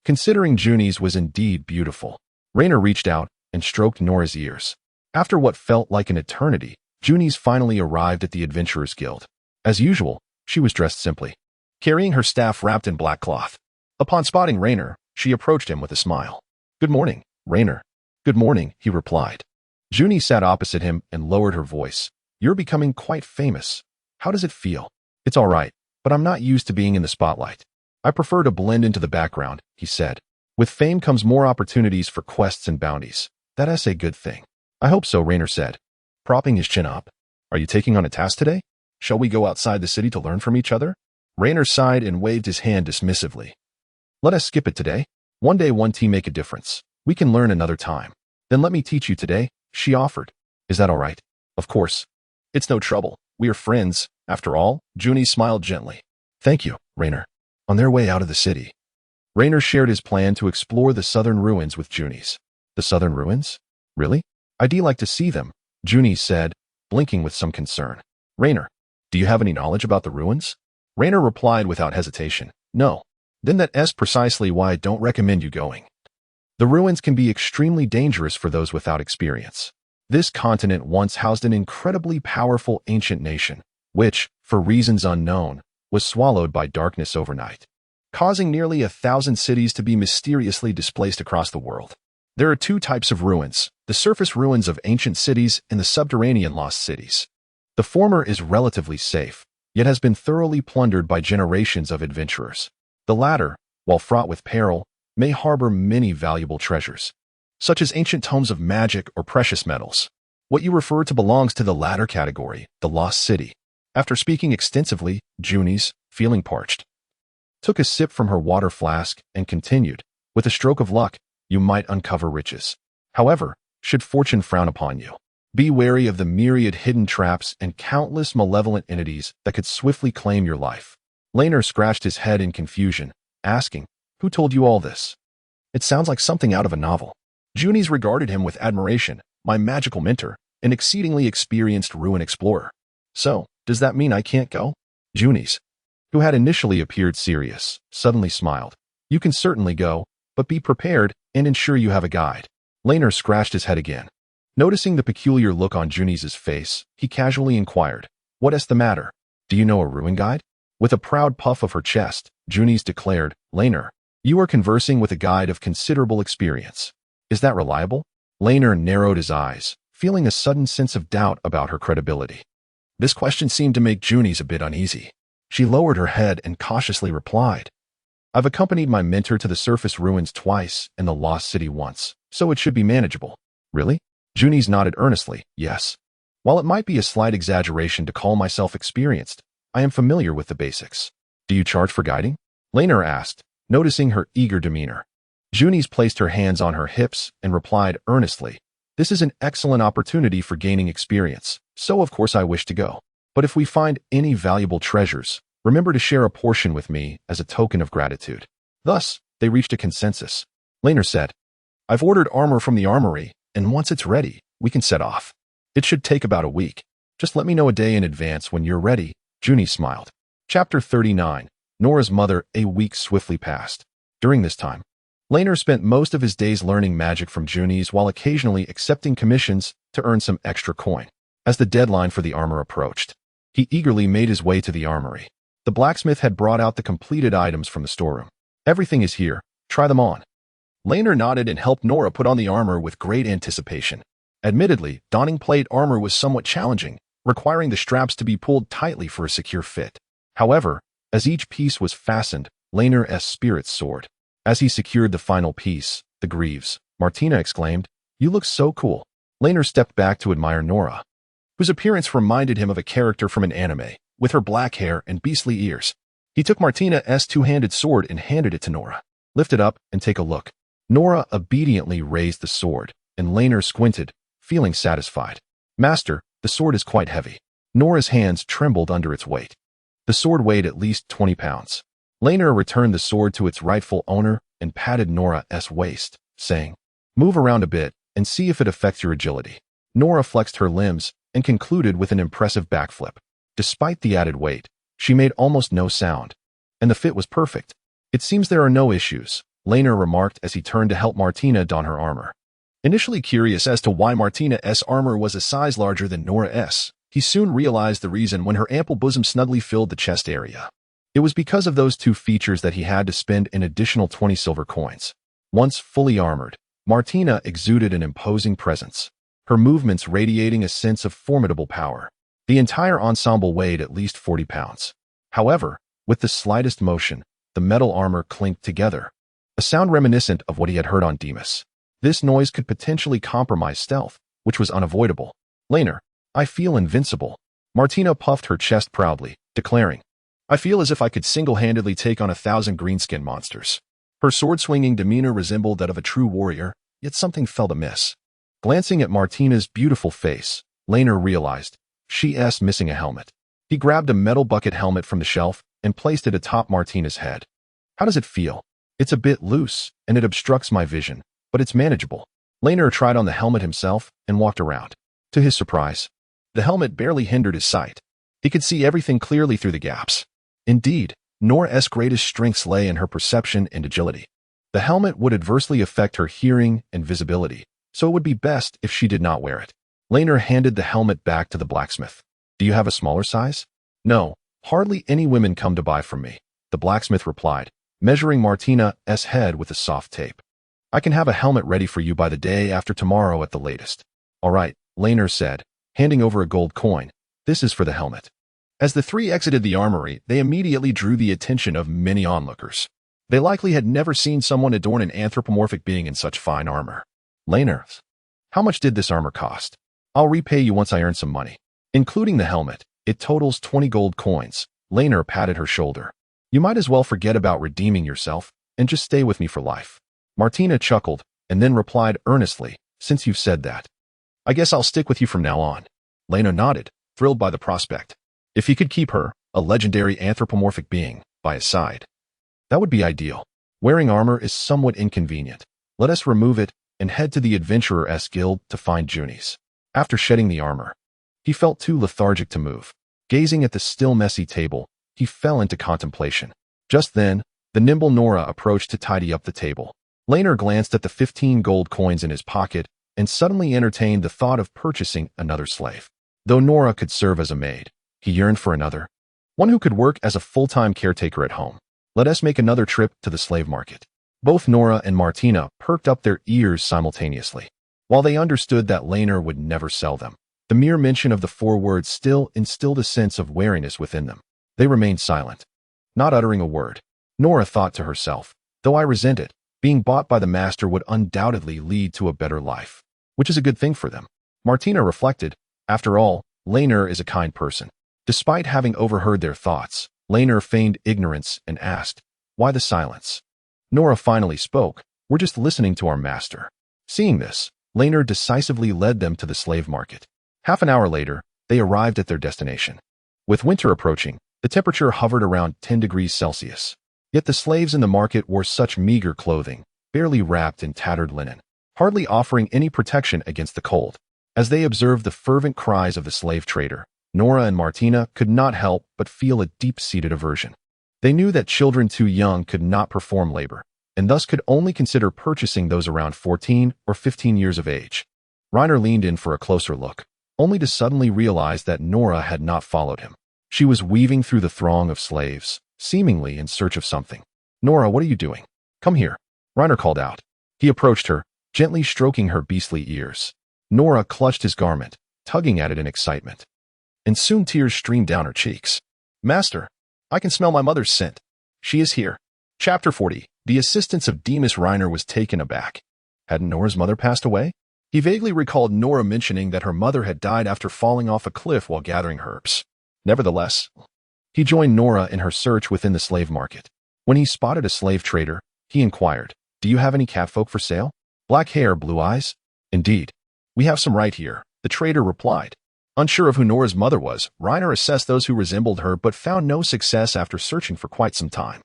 Considering Junies was indeed beautiful, Rainer reached out and stroked Nora's ears. After what felt like an eternity, Junies finally arrived at the Adventurers Guild. As usual, she was dressed simply, carrying her staff wrapped in black cloth. Upon spotting Rainer, she approached him with a smile. "Good morning, Rainer." "Good morning," he replied. Junies sat opposite him and lowered her voice. "You're becoming quite famous. How does it feel?" "It's all right, but I'm not used to being in the spotlight. I prefer to blend into the background," he said. "With fame comes more opportunities for quests and bounties. That's a good thing." "I hope so," Rainer said, propping his chin up. "Are you taking on a task today? Shall we go outside the city to learn from each other?" Rainer sighed and waved his hand dismissively. "Let us skip it today. One day one team make a difference. We can learn another time." "Then let me teach you today," she offered. "Is that all right?" "Of course. It's no trouble. We are friends, after all." Junies smiled gently. "Thank you, Rainer." On their way out of the city, Rainer shared his plan to explore the southern ruins with Junies. "The southern ruins? Really? I'd like to see them," Junies said, blinking with some concern. "Rainer, do you have any knowledge about the ruins?" Rainer replied without hesitation. "No." "Then that's precisely why I don't recommend you going. The ruins can be extremely dangerous for those without experience. This continent once housed an incredibly powerful ancient nation, which, for reasons unknown, was swallowed by darkness overnight, causing nearly 1,000 cities to be mysteriously displaced across the world. There are two types of ruins: the surface ruins of ancient cities and the subterranean lost cities. The former is relatively safe, yet has been thoroughly plundered by generations of adventurers. The latter, while fraught with peril, may harbor many valuable treasures, such as ancient tomes of magic or precious metals. What you refer to belongs to the latter category, the lost city." After speaking extensively, Junies, feeling parched, took a sip from her water flask and continued, "With a stroke of luck, you might uncover riches. However, should fortune frown upon you, be wary of the myriad hidden traps and countless malevolent entities that could swiftly claim your life." Rainer scratched his head in confusion, asking, "Who told you all this?" "It sounds like something out of a novel." Junies regarded him with admiration. "My magical mentor, an exceedingly experienced ruin explorer." "So, does that mean I can't go?" Junies, who had initially appeared serious, suddenly smiled. "You can certainly go, but be prepared and ensure you have a guide." Rainer scratched his head again. Noticing the peculiar look on Junies' face, he casually inquired, "What's the matter? Do you know a ruin guide?" With a proud puff of her chest, Junies declared, "Rainer, you are conversing with a guide of considerable experience. Is that reliable?" Rainer narrowed his eyes, feeling a sudden sense of doubt about her credibility. This question seemed to make Junies a bit uneasy. She lowered her head and cautiously replied, "I've accompanied my mentor to the surface ruins twice and the lost city once, so it should be manageable." "Really?" Junies nodded earnestly. "Yes. While it might be a slight exaggeration to call myself experienced, I am familiar with the basics." "Do you charge for guiding?" Rainer asked, noticing her eager demeanor. Junies placed her hands on her hips and replied earnestly, "This is an excellent opportunity for gaining experience, so of course I wish to go. But if we find any valuable treasures, remember to share a portion with me as a token of gratitude." Thus, they reached a consensus. Rainer said, "I've ordered armor from the armory, and once it's ready, we can set off. It should take about a week. Just let me know a day in advance when you're ready." Junies smiled. Chapter 39. Nora's mother. A week swiftly passed. During this time, Rainer spent most of his days learning magic from Junies while occasionally accepting commissions to earn some extra coin. As the deadline for the armor approached, he eagerly made his way to the armory. The blacksmith had brought out the completed items from the storeroom. "Everything is here. Try them on." Rainer nodded and helped Nora put on the armor with great anticipation. Admittedly, donning plate armor was somewhat challenging, requiring the straps to be pulled tightly for a secure fit. However, as each piece was fastened, Rainer's spirits soared. As he secured the final piece, the greaves, Martina exclaimed, "You look so cool." Laner stepped back to admire Nora, whose appearance reminded him of a character from an anime, with her black hair and beastly ears. He took Martina's two-handed sword and handed it to Nora. "Lift it up and take a look." Nora obediently raised the sword, and Laner squinted, feeling satisfied. "Master, the sword is quite heavy." Nora's hands trembled under its weight. The sword weighed at least 20 pounds. Laner returned the sword to its rightful owner and patted Nora's waist, saying, "Move around a bit and see if it affects your agility." Nora flexed her limbs and concluded with an impressive backflip. Despite the added weight, she made almost no sound, and the fit was perfect. "It seems there are no issues," Laner remarked as he turned to help Martina don her armor. Initially curious as to why Martina's armor was a size larger than Nora's, he soon realized the reason when her ample bosom snugly filled the chest area. It was because of those two features that he had to spend an additional 20 silver coins. Once fully armored, Martina exuded an imposing presence, her movements radiating a sense of formidable power. The entire ensemble weighed at least 40 pounds. However, with the slightest motion, the metal armor clinked together, a sound reminiscent of what he had heard on Demas. This noise could potentially compromise stealth, which was unavoidable. "Laner, I feel invincible." Martina puffed her chest proudly, declaring, "I feel as if I could single-handedly take on 1,000 greenskin monsters." Her sword-swinging demeanor resembled that of a true warrior, yet something felt amiss. Glancing at Martina's beautiful face, Laner realized she's missing a helmet. He grabbed a metal bucket helmet from the shelf and placed it atop Martina's head. "How does it feel?" "It's a bit loose, and it obstructs my vision, but it's manageable." Laner tried on the helmet himself and walked around. To his surprise, the helmet barely hindered his sight. He could see everything clearly through the gaps. Indeed, Nora's greatest strengths lay in her perception and agility. The helmet would adversely affect her hearing and visibility, so it would be best if she did not wear it. Laner handed the helmet back to the blacksmith. "Do you have a smaller size?" "No, hardly any women come to buy from me," the blacksmith replied, measuring Martina's head with a soft tape. "I can have a helmet ready for you by the day after tomorrow at the latest." "All right," Laner said, handing over a gold coin. "This is for the helmet." As the three exited the armory, they immediately drew the attention of many onlookers. They likely had never seen someone adorn an anthropomorphic being in such fine armor. "Laner, how much did this armor cost?" "I'll repay you once I earn some money." "Including the helmet, it totals 20 gold coins." Laner patted her shoulder. "You might as well forget about redeeming yourself and just stay with me for life." Martina chuckled and then replied earnestly, "Since you've said that, I guess I'll stick with you from now on." Laner nodded, thrilled by the prospect. If he could keep her, a legendary anthropomorphic being, by his side, that would be ideal. Wearing armor is somewhat inconvenient. Let us remove it and head to the Adventurer's Guild to find Junies. After shedding the armor, he felt too lethargic to move. Gazing at the still messy table, he fell into contemplation. Just then, the nimble Nora approached to tidy up the table. Laner glanced at the 15 gold coins in his pocket and suddenly entertained the thought of purchasing another slave. Though Nora could serve as a maid, he yearned for another, one who could work as a full-time caretaker at home. "Let us make another trip to the slave market." Both Nora and Martina perked up their ears simultaneously. While they understood that Laner would never sell them, the mere mention of the four words still instilled a sense of wariness within them. They remained silent, not uttering a word. Nora thought to herself, "Though I resent it, being bought by the master would undoubtedly lead to a better life, which is a good thing for them." Martina reflected, "After all, Laner is a kind person." Despite having overheard their thoughts, Laner feigned ignorance and asked, "Why the silence?" Nora finally spoke, "We're just listening to our master." Seeing this, Laner decisively led them to the slave market. Half an hour later, they arrived at their destination. With winter approaching, the temperature hovered around 10 degrees Celsius. Yet the slaves in the market wore such meager clothing, barely wrapped in tattered linen, hardly offering any protection against the cold. As they observed the fervent cries of the slave trader, Nora and Martina could not help but feel a deep-seated aversion. They knew that children too young could not perform labor, and thus could only consider purchasing those around 14 or 15 years of age. Reiner leaned in for a closer look, only to suddenly realize that Nora had not followed him. She was weaving through the throng of slaves, seemingly in search of something. "Nora, what are you doing? Come here," Reiner called out. He approached her, gently stroking her beastly ears. Nora clutched his garment, tugging at it in excitement, and soon tears streamed down her cheeks. "Master, I can smell my mother's scent. She is here." Chapter 40. The assistant of Demas Reiner was taken aback. Hadn't Nora's mother passed away? He vaguely recalled Nora mentioning that her mother had died after falling off a cliff while gathering herbs. Nevertheless, he joined Nora in her search within the slave market. When he spotted a slave trader, he inquired, "Do you have any catfolk for sale? Black hair, blue eyes?" "Indeed. We have some right here," the trader replied. Unsure of who Nora's mother was, Reiner assessed those who resembled her but found no success after searching for quite some time.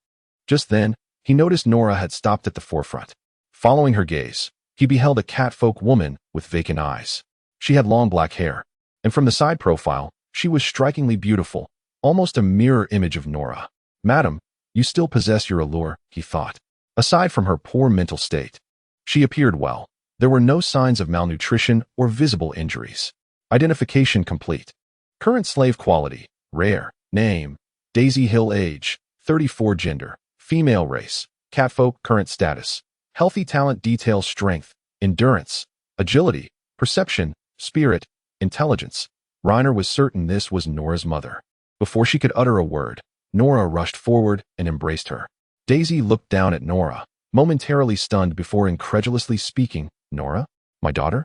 Just then, he noticed Nora had stopped at the forefront. Following her gaze, he beheld a catfolk woman with vacant eyes. She had long black hair, and from the side profile, she was strikingly beautiful, almost a mirror image of Nora. "Madam, you still possess your allure," he thought. Aside from her poor mental state, she appeared well. There were no signs of malnutrition or visible injuries. Identification complete. Current slave quality, rare. Name, Daisy Hill. Age, 34. Gender, female. Race, catfolk. Current status, healthy. Talent details: strength, endurance, agility, perception, spirit, intelligence. Reiner was certain this was Nora's mother. Before she could utter a word, Nora rushed forward and embraced her. Daisy looked down at Nora, momentarily stunned before incredulously speaking, "Nora? My daughter?"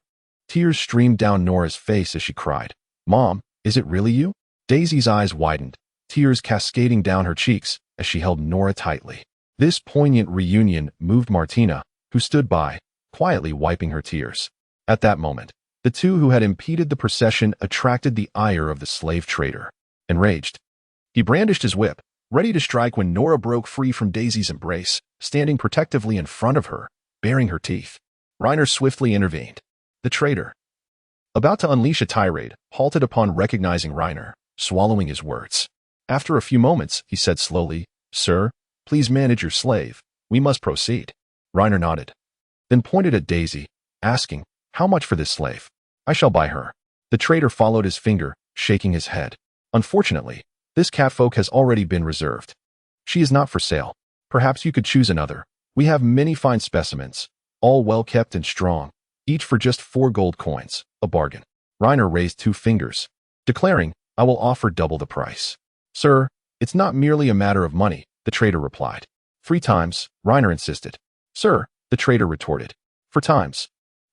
Tears streamed down Nora's face as she cried, "Mom, is it really you?" Daisy's eyes widened, tears cascading down her cheeks as she held Nora tightly. This poignant reunion moved Martina, who stood by, quietly wiping her tears. At that moment, the two who had impeded the procession attracted the ire of the slave trader. Enraged, he brandished his whip, ready to strike when Nora broke free from Daisy's embrace, standing protectively in front of her, baring her teeth. Reiner swiftly intervened. The trader, about to unleash a tirade, halted upon recognizing Reiner, swallowing his words. After a few moments, he said slowly, "Sir, please manage your slave. We must proceed." Reiner nodded, then pointed at Daisy, asking, "How much for this slave?" "I shall buy her." The trader followed his finger, shaking his head. "Unfortunately, this catfolk has already been reserved. She is not for sale. Perhaps you could choose another. We have many fine specimens, all well kept and strong, each for just 4 gold coins, a bargain." Reiner raised 2 fingers, declaring, "I will offer double the price." "Sir, it's not merely a matter of money," the trader replied. 3 times, Reiner insisted. "Sir," the trader retorted. 4 times.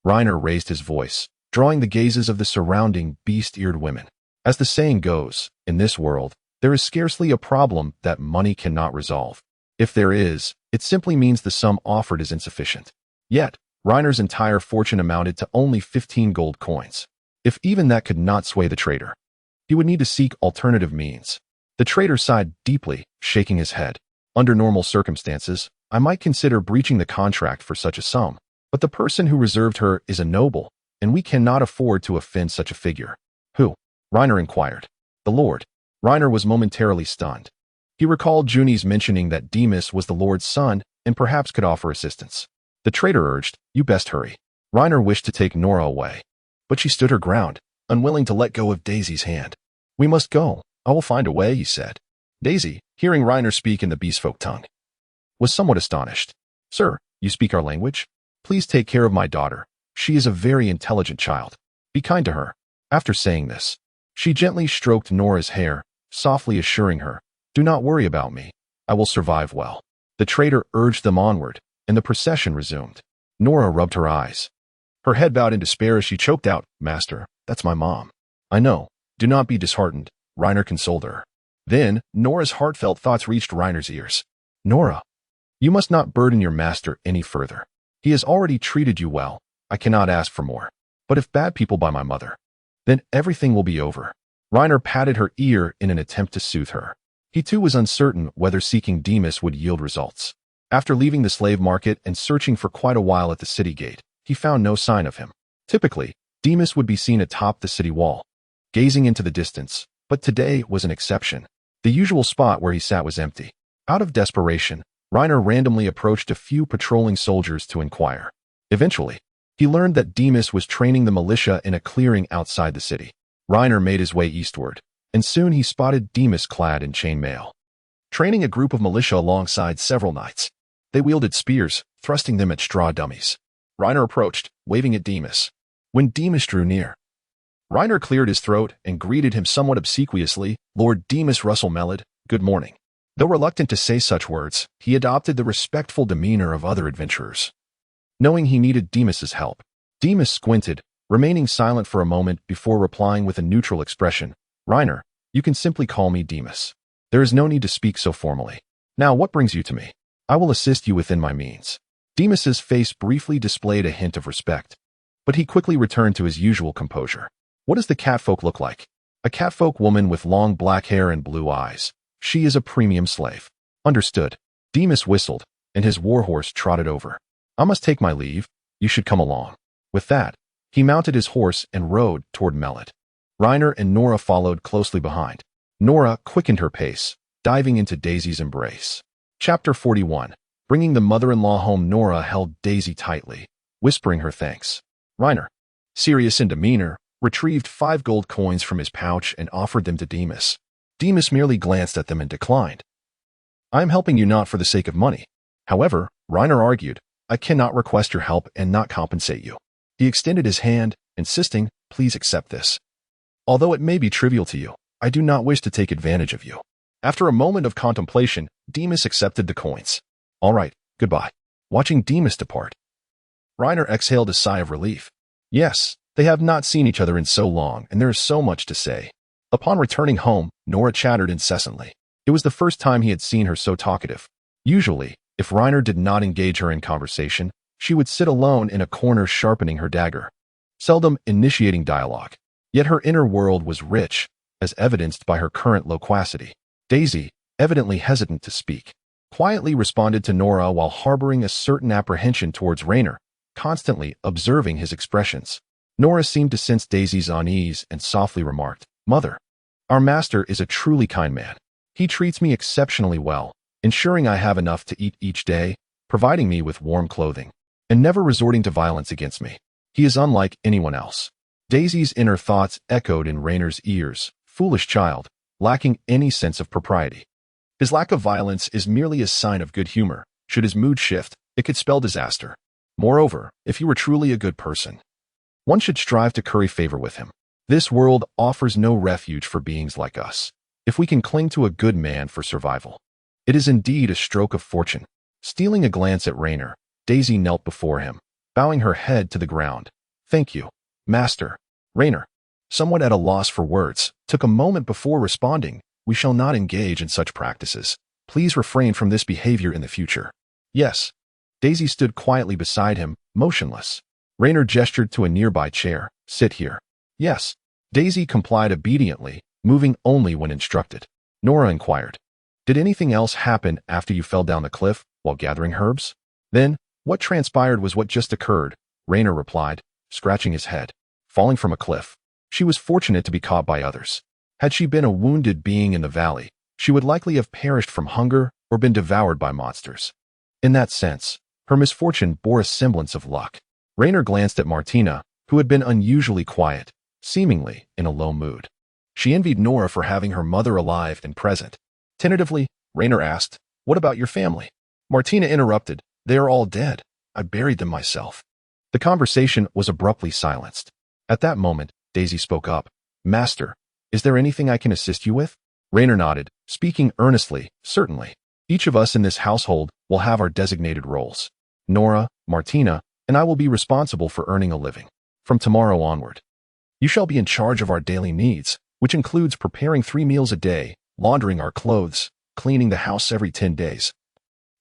Reiner raised his voice, drawing the gazes of the surrounding beast-eared women. As the saying goes, in this world, there is scarcely a problem that money cannot resolve. If there is, it simply means the sum offered is insufficient. Yet, Reiner's entire fortune amounted to only 15 gold coins. If even that could not sway the trader, he would need to seek alternative means. The trader sighed deeply, shaking his head. "Under normal circumstances, I might consider breaching the contract for such a sum, but the person who reserved her is a noble, and we cannot afford to offend such a figure." "Who?" Reiner inquired. "The Lord." Reiner was momentarily stunned. He recalled Juni's mentioning that Demas was the Lord's son and perhaps could offer assistance. The trader urged, "You best hurry." Reiner wished to take Nora away, but she stood her ground, unwilling to let go of Daisy's hand. "We must go. I will find a way," he said. Daisy, hearing Reiner speak in the beastfolk tongue, was somewhat astonished. "Sir, you speak our language? Please take care of my daughter. She is a very intelligent child. Be kind to her." After saying this, she gently stroked Nora's hair, softly assuring her, "Do not worry about me. I will survive well." The trader urged them onward, and the procession resumed. Nora rubbed her eyes. Her head bowed in despair as she choked out, "Master, that's my mom." "I know. Do not be disheartened," Reiner consoled her. Then, Nora's heartfelt thoughts reached Reiner's ears. "Nora, you must not burden your master any further. He has already treated you well. I cannot ask for more. But if bad people buy my mother, then everything will be over." Reiner patted her ear in an attempt to soothe her. He too was uncertain whether seeking Demas would yield results. After leaving the slave market and searching for quite a while at the city gate, he found no sign of him. Typically, Demas would be seen atop the city wall, gazing into the distance, but today was an exception. The usual spot where he sat was empty. Out of desperation, Reiner randomly approached a few patrolling soldiers to inquire. Eventually, he learned that Demas was training the militia in a clearing outside the city. Reiner made his way eastward, and soon he spotted Demas clad in chainmail, training a group of militia alongside several knights. They wielded spears, thrusting them at straw dummies. Reiner approached, waving at Demas. When Demas drew near, Reiner cleared his throat and greeted him somewhat obsequiously. "Lord Demas Russell Mellid, good morning." Though reluctant to say such words, he adopted the respectful demeanor of other adventurers. Knowing he needed Demas's help, Demas squinted, remaining silent for a moment before replying with a neutral expression. Reiner, you can simply call me Demas. There is no need to speak so formally. Now, what brings you to me? I will assist you within my means. Demas's face briefly displayed a hint of respect, but he quickly returned to his usual composure. What does the catfolk look like? A catfolk woman with long black hair and blue eyes. She is a premium slave. Understood. Demas whistled, and his warhorse trotted over. I must take my leave. You should come along. With that, he mounted his horse and rode toward Mellet. Reiner and Nora followed closely behind. Nora quickened her pace, diving into Daisy's embrace. Chapter 41. Bringing the mother-in-law home. Nora held Daisy tightly, whispering her thanks. Reiner, serious in demeanor, retrieved 5 gold coins from his pouch and offered them to Demas. Demas merely glanced at them and declined. I am helping you not for the sake of money. However, Reiner argued, I cannot request your help and not compensate you. He extended his hand, insisting, please accept this. Although it may be trivial to you, I do not wish to take advantage of you. After a moment of contemplation, Demas accepted the coins. All right, goodbye. Watching Demas depart, Reiner exhaled a sigh of relief. Yes, they have not seen each other in so long, and there is so much to say. Upon returning home, Nora chattered incessantly. It was the first time he had seen her so talkative. Usually, if Reiner did not engage her in conversation, she would sit alone in a corner sharpening her dagger, seldom initiating dialogue. Yet her inner world was rich, as evidenced by her current loquacity. Daisy, evidently hesitant to speak, quietly responded to Nora while harboring a certain apprehension towards Reiner, constantly observing his expressions. Nora seemed to sense Daisy's unease and softly remarked, Mother, our master is a truly kind man. He treats me exceptionally well, ensuring I have enough to eat each day, providing me with warm clothing, and never resorting to violence against me. He is unlike anyone else. Daisy's inner thoughts echoed in Rainer's ears. Foolish child, lacking any sense of propriety. His lack of violence is merely a sign of good humor. Should his mood shift, it could spell disaster. Moreover, if he were truly a good person, one should strive to curry favor with him. This world offers no refuge for beings like us. If we can cling to a good man for survival, it is indeed a stroke of fortune. Stealing a glance at Reiner, Daisy knelt before him, bowing her head to the ground. Thank you, Master. Reiner, somewhat at a loss for words, took a moment before responding. We shall not engage in such practices. Please refrain from this behavior in the future. Yes. Daisy stood quietly beside him, motionless. Reiner gestured to a nearby chair. Sit here. Yes. Daisy complied obediently, moving only when instructed. Nora inquired, did anything else happen after you fell down the cliff while gathering herbs? Then, what transpired was what just occurred, Reiner replied, scratching his head. Falling from a cliff. She was fortunate to be caught by others. Had she been a wounded being in the valley, she would likely have perished from hunger or been devoured by monsters. In that sense, her misfortune bore a semblance of luck. Reiner glanced at Martina, who had been unusually quiet, seemingly in a low mood. She envied Nora for having her mother alive and present. Tentatively, Reiner asked, what about your family? Martina interrupted, they are all dead. I buried them myself. The conversation was abruptly silenced. At that moment, Daisy spoke up. Master, is there anything I can assist you with? Reiner nodded, speaking earnestly, certainly. Each of us in this household will have our designated roles. Nora, Martina, and I will be responsible for earning a living. From tomorrow onward, you shall be in charge of our daily needs, which includes preparing 3 meals a day, laundering our clothes, cleaning the house every 10 days,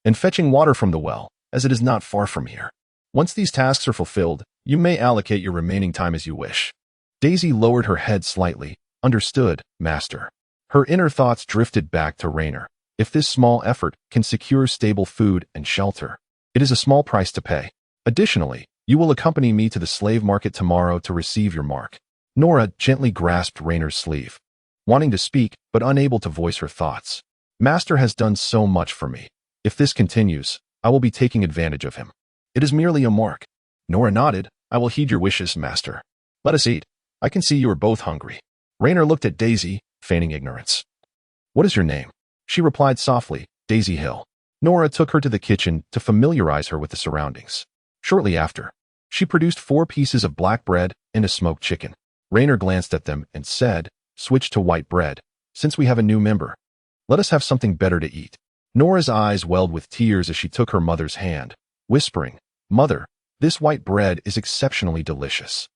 and fetching water from the well, as it is not far from here. Once these tasks are fulfilled, you may allocate your remaining time as you wish. Daisy lowered her head slightly. Understood, Master. Her inner thoughts drifted back to Reiner. If this small effort can secure stable food and shelter, it is a small price to pay. Additionally, you will accompany me to the slave market tomorrow to receive your mark. Nora gently grasped Rainer's sleeve, wanting to speak but unable to voice her thoughts. Master has done so much for me. If this continues, I will be taking advantage of him. It is merely a mark. Nora nodded. I will heed your wishes, Master. Let us eat. I can see you are both hungry. Reiner looked at Daisy, feigning ignorance. What is your name? She replied softly, Daisy Hill. Nora took her to the kitchen to familiarize her with the surroundings. Shortly after, she produced 4 pieces of black bread and a smoked chicken. Reiner glanced at them and said, switch to white bread, since we have a new member. Let us have something better to eat. Nora's eyes welled with tears as she took her mother's hand, whispering, Mother, this white bread is exceptionally delicious.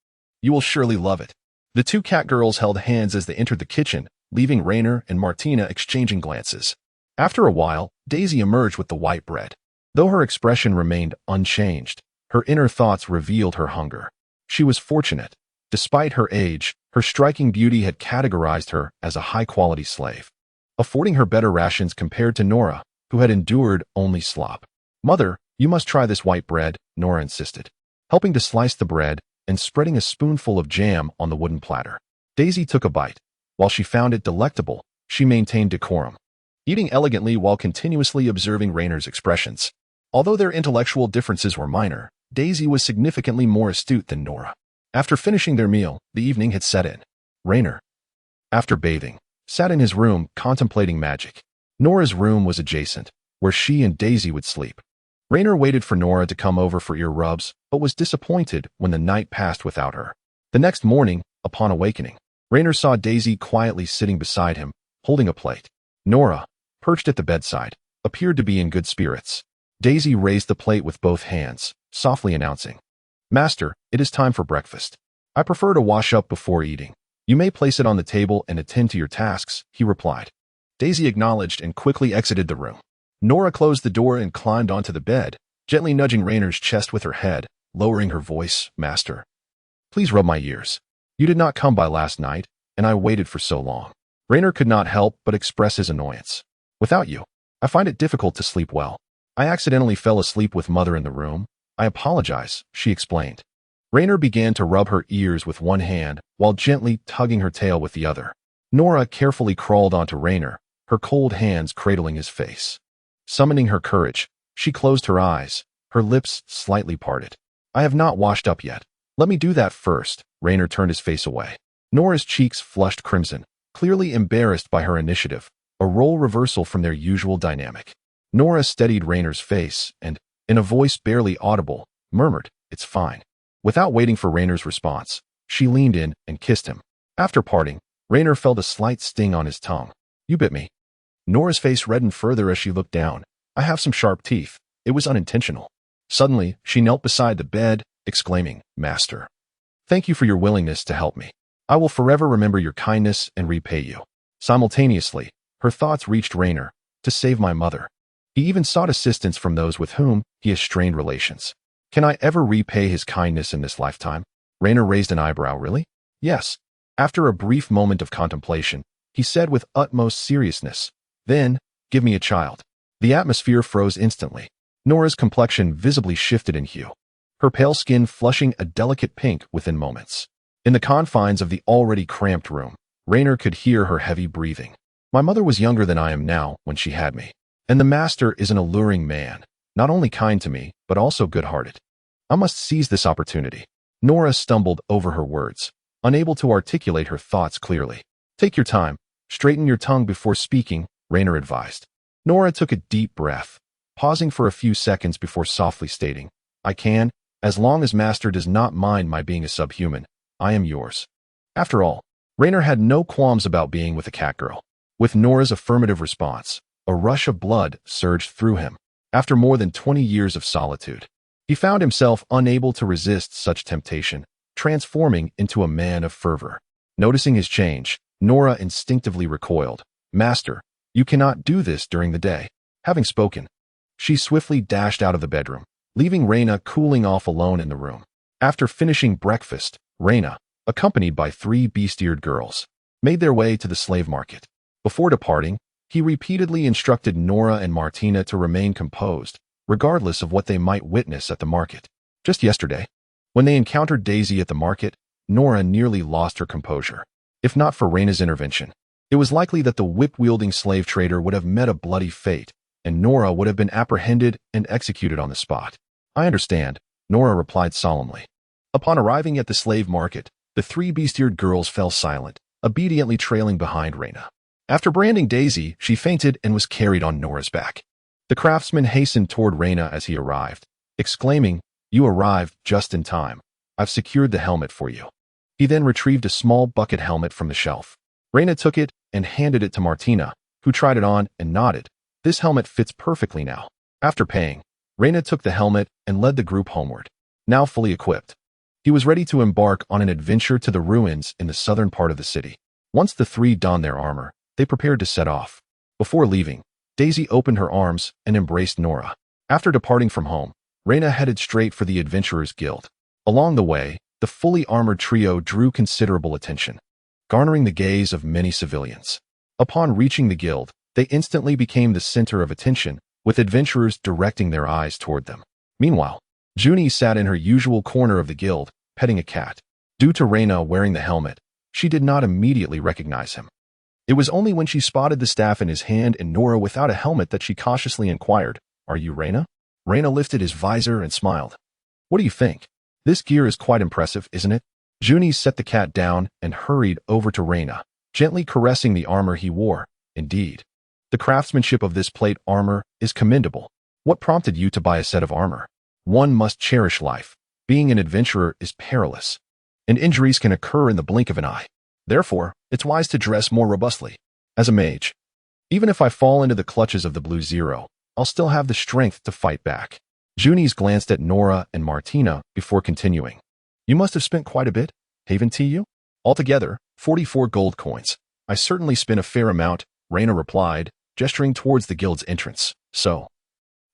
You will surely love it. The two catgirls held hands as they entered the kitchen, leaving Rainer and Martina exchanging glances. After a while, Daisy emerged with the white bread. Though her expression remained unchanged, her inner thoughts revealed her hunger. She was fortunate. Despite her age, her striking beauty had categorized her as a high-quality slave, affording her better rations compared to Nora, who had endured only slop. Mother, you must try this white bread, Nora insisted, helping to slice the bread and spreading a spoonful of jam on the wooden platter. Daisy took a bite. While she found it delectable, she maintained decorum, eating elegantly while continuously observing Rainer's expressions. Although their intellectual differences were minor, Daisy was significantly more astute than Nora. After finishing their meal, the evening had set in. Rainer, after bathing, sat in his room contemplating magic. Nora's room was adjacent, where she and Daisy would sleep. Rainer waited for Nora to come over for ear rubs, but was disappointed when the night passed without her. The next morning, upon awakening, Rainer saw Daisy quietly sitting beside him, holding a plate. Nora, perched at the bedside, appeared to be in good spirits. Daisy raised the plate with both hands, softly announcing, Master, it is time for breakfast. I prefer to wash up before eating. You may place it on the table and attend to your tasks, he replied. Daisy acknowledged and quickly exited the room. Nora closed the door and climbed onto the bed, gently nudging Rainer's chest with her head, lowering her voice, Master, please rub my ears. You did not come by last night, and I waited for so long. Rainer could not help but express his annoyance. Without you, I find it difficult to sleep well. I accidentally fell asleep with Mother in the room. I apologize, she explained. Rainer began to rub her ears with one hand while gently tugging her tail with the other. Nora carefully crawled onto Rainer, her cold hands cradling his face. Summoning her courage, she closed her eyes, her lips slightly parted. I have not washed up yet. Let me do that first. Rainer turned his face away. Nora's cheeks flushed crimson, clearly embarrassed by her initiative, a role reversal from their usual dynamic. Nora steadied Rainer's face and, in a voice barely audible, murmured, It's fine. Without waiting for Rainer's response, she leaned in and kissed him. After parting, Rainer felt a slight sting on his tongue. You bit me. Nora's face reddened further as she looked down. I have some sharp teeth. It was unintentional. Suddenly, she knelt beside the bed, exclaiming, Master, thank you for your willingness to help me. I will forever remember your kindness and repay you. Simultaneously, her thoughts reached Rainer, to save my mother. He even sought assistance from those with whom he has strained relations. Can I ever repay his kindness in this lifetime? Rainer raised an eyebrow. Really? Yes. After a brief moment of contemplation, he said with utmost seriousness, Then, give me a child. The atmosphere froze instantly. Nora's complexion visibly shifted in hue, her pale skin flushing a delicate pink within moments. In the confines of the already cramped room, Rainer could hear her heavy breathing. My mother was younger than I am now when she had me, and the Master is an alluring man, not only kind to me, but also good-hearted. I must seize this opportunity. Nora stumbled over her words, unable to articulate her thoughts clearly. Take your time, straighten your tongue before speaking, Rainer advised. Nora took a deep breath, pausing for a few seconds before softly stating, I can, as long as Master does not mind my being a subhuman, I am yours. After all, Rainer had no qualms about being with a catgirl. With Nora's affirmative response, a rush of blood surged through him. After more than 20 years of solitude, he found himself unable to resist such temptation, transforming into a man of fervor. Noticing his change, Nora instinctively recoiled. Master, you cannot do this during the day. Having spoken, she swiftly dashed out of the bedroom, leaving Raina cooling off alone in the room. After finishing breakfast, Raina, accompanied by 3 beast-eared girls, made their way to the slave market. Before departing, he repeatedly instructed Nora and Martina to remain composed, regardless of what they might witness at the market. Just yesterday, when they encountered Daisy at the market, Nora nearly lost her composure. If not for Raina's intervention, it was likely that the whip-wielding slave trader would have met a bloody fate, and Nora would have been apprehended and executed on the spot. I understand, Nora replied solemnly. Upon arriving at the slave market, the 3 beast-eared girls fell silent, obediently trailing behind Raina. After branding Daisy, she fainted and was carried on Nora's back. The craftsman hastened toward Raina as he arrived, exclaiming, You arrived just in time. I've secured the helmet for you. He then retrieved a small bucket helmet from the shelf. Raina took it and handed it to Martina, who tried it on and nodded. This helmet fits perfectly now. After paying, Reyna took the helmet and led the group homeward. Now fully equipped, he was ready to embark on an adventure to the ruins in the southern part of the city. Once the three donned their armor, they prepared to set off. Before leaving, Daisy opened her arms and embraced Nora. After departing from home, Reyna headed straight for the Adventurers Guild. Along the way, the fully armored trio drew considerable attention, garnering the gaze of many civilians. Upon reaching the guild, they instantly became the center of attention, with adventurers directing their eyes toward them. Meanwhile, Junie sat in her usual corner of the guild, petting a cat. Due to Reyna wearing the helmet, she did not immediately recognize him. It was only when she spotted the staff in his hand and Nora without a helmet that she cautiously inquired, "Are you Reyna?" Reyna lifted his visor and smiled. "What do you think? This gear is quite impressive, isn't it?" Junie set the cat down and hurried over to Reyna, gently caressing the armor he wore. "Indeed, the craftsmanship of this plate armor is commendable. What prompted you to buy a set of armor? One must cherish life. Being an adventurer is perilous, and injuries can occur in the blink of an eye. Therefore, it's wise to dress more robustly. As a mage, even if I fall into the clutches of the Blue Zero, I'll still have the strength to fight back." Junie glanced at Nora and Martina before continuing. "You must have spent quite a bit, haven't you? Altogether, 44 gold coins. I certainly spent a fair amount," Reyna replied, gesturing towards the guild's entrance. "So,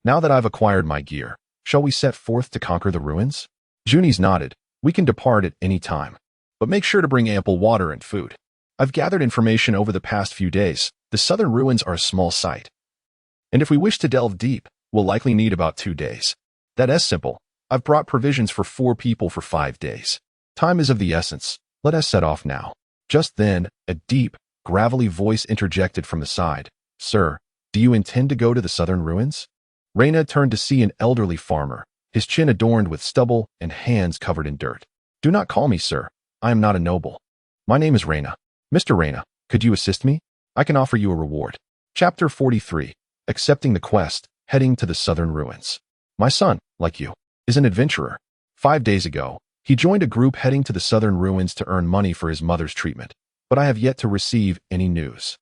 now that I've acquired my gear, shall we set forth to conquer the ruins?" Junie nodded. "We can depart at any time, but make sure to bring ample water and food. I've gathered information over the past few days. The southern ruins are a small site, and if we wish to delve deep, we'll likely need about 2 days. That's simple. I've brought provisions for 4 people for 5 days. Time is of the essence. Let us set off now." Just then, a deep, gravelly voice interjected from the side. "Sir, do you intend to go to the southern ruins?" Reyna turned to see an elderly farmer, his chin adorned with stubble and hands covered in dirt. "Do not call me sir. I am not a noble. My name is Reyna. Mr. Reyna, could you assist me? I can offer you a reward." Chapter 43. Accepting the quest, heading to the southern ruins. My son, like you, is an adventurer. 5 days ago, he joined a group heading to the southern ruins to earn money for his mother's treatment, but I have yet to receive any news.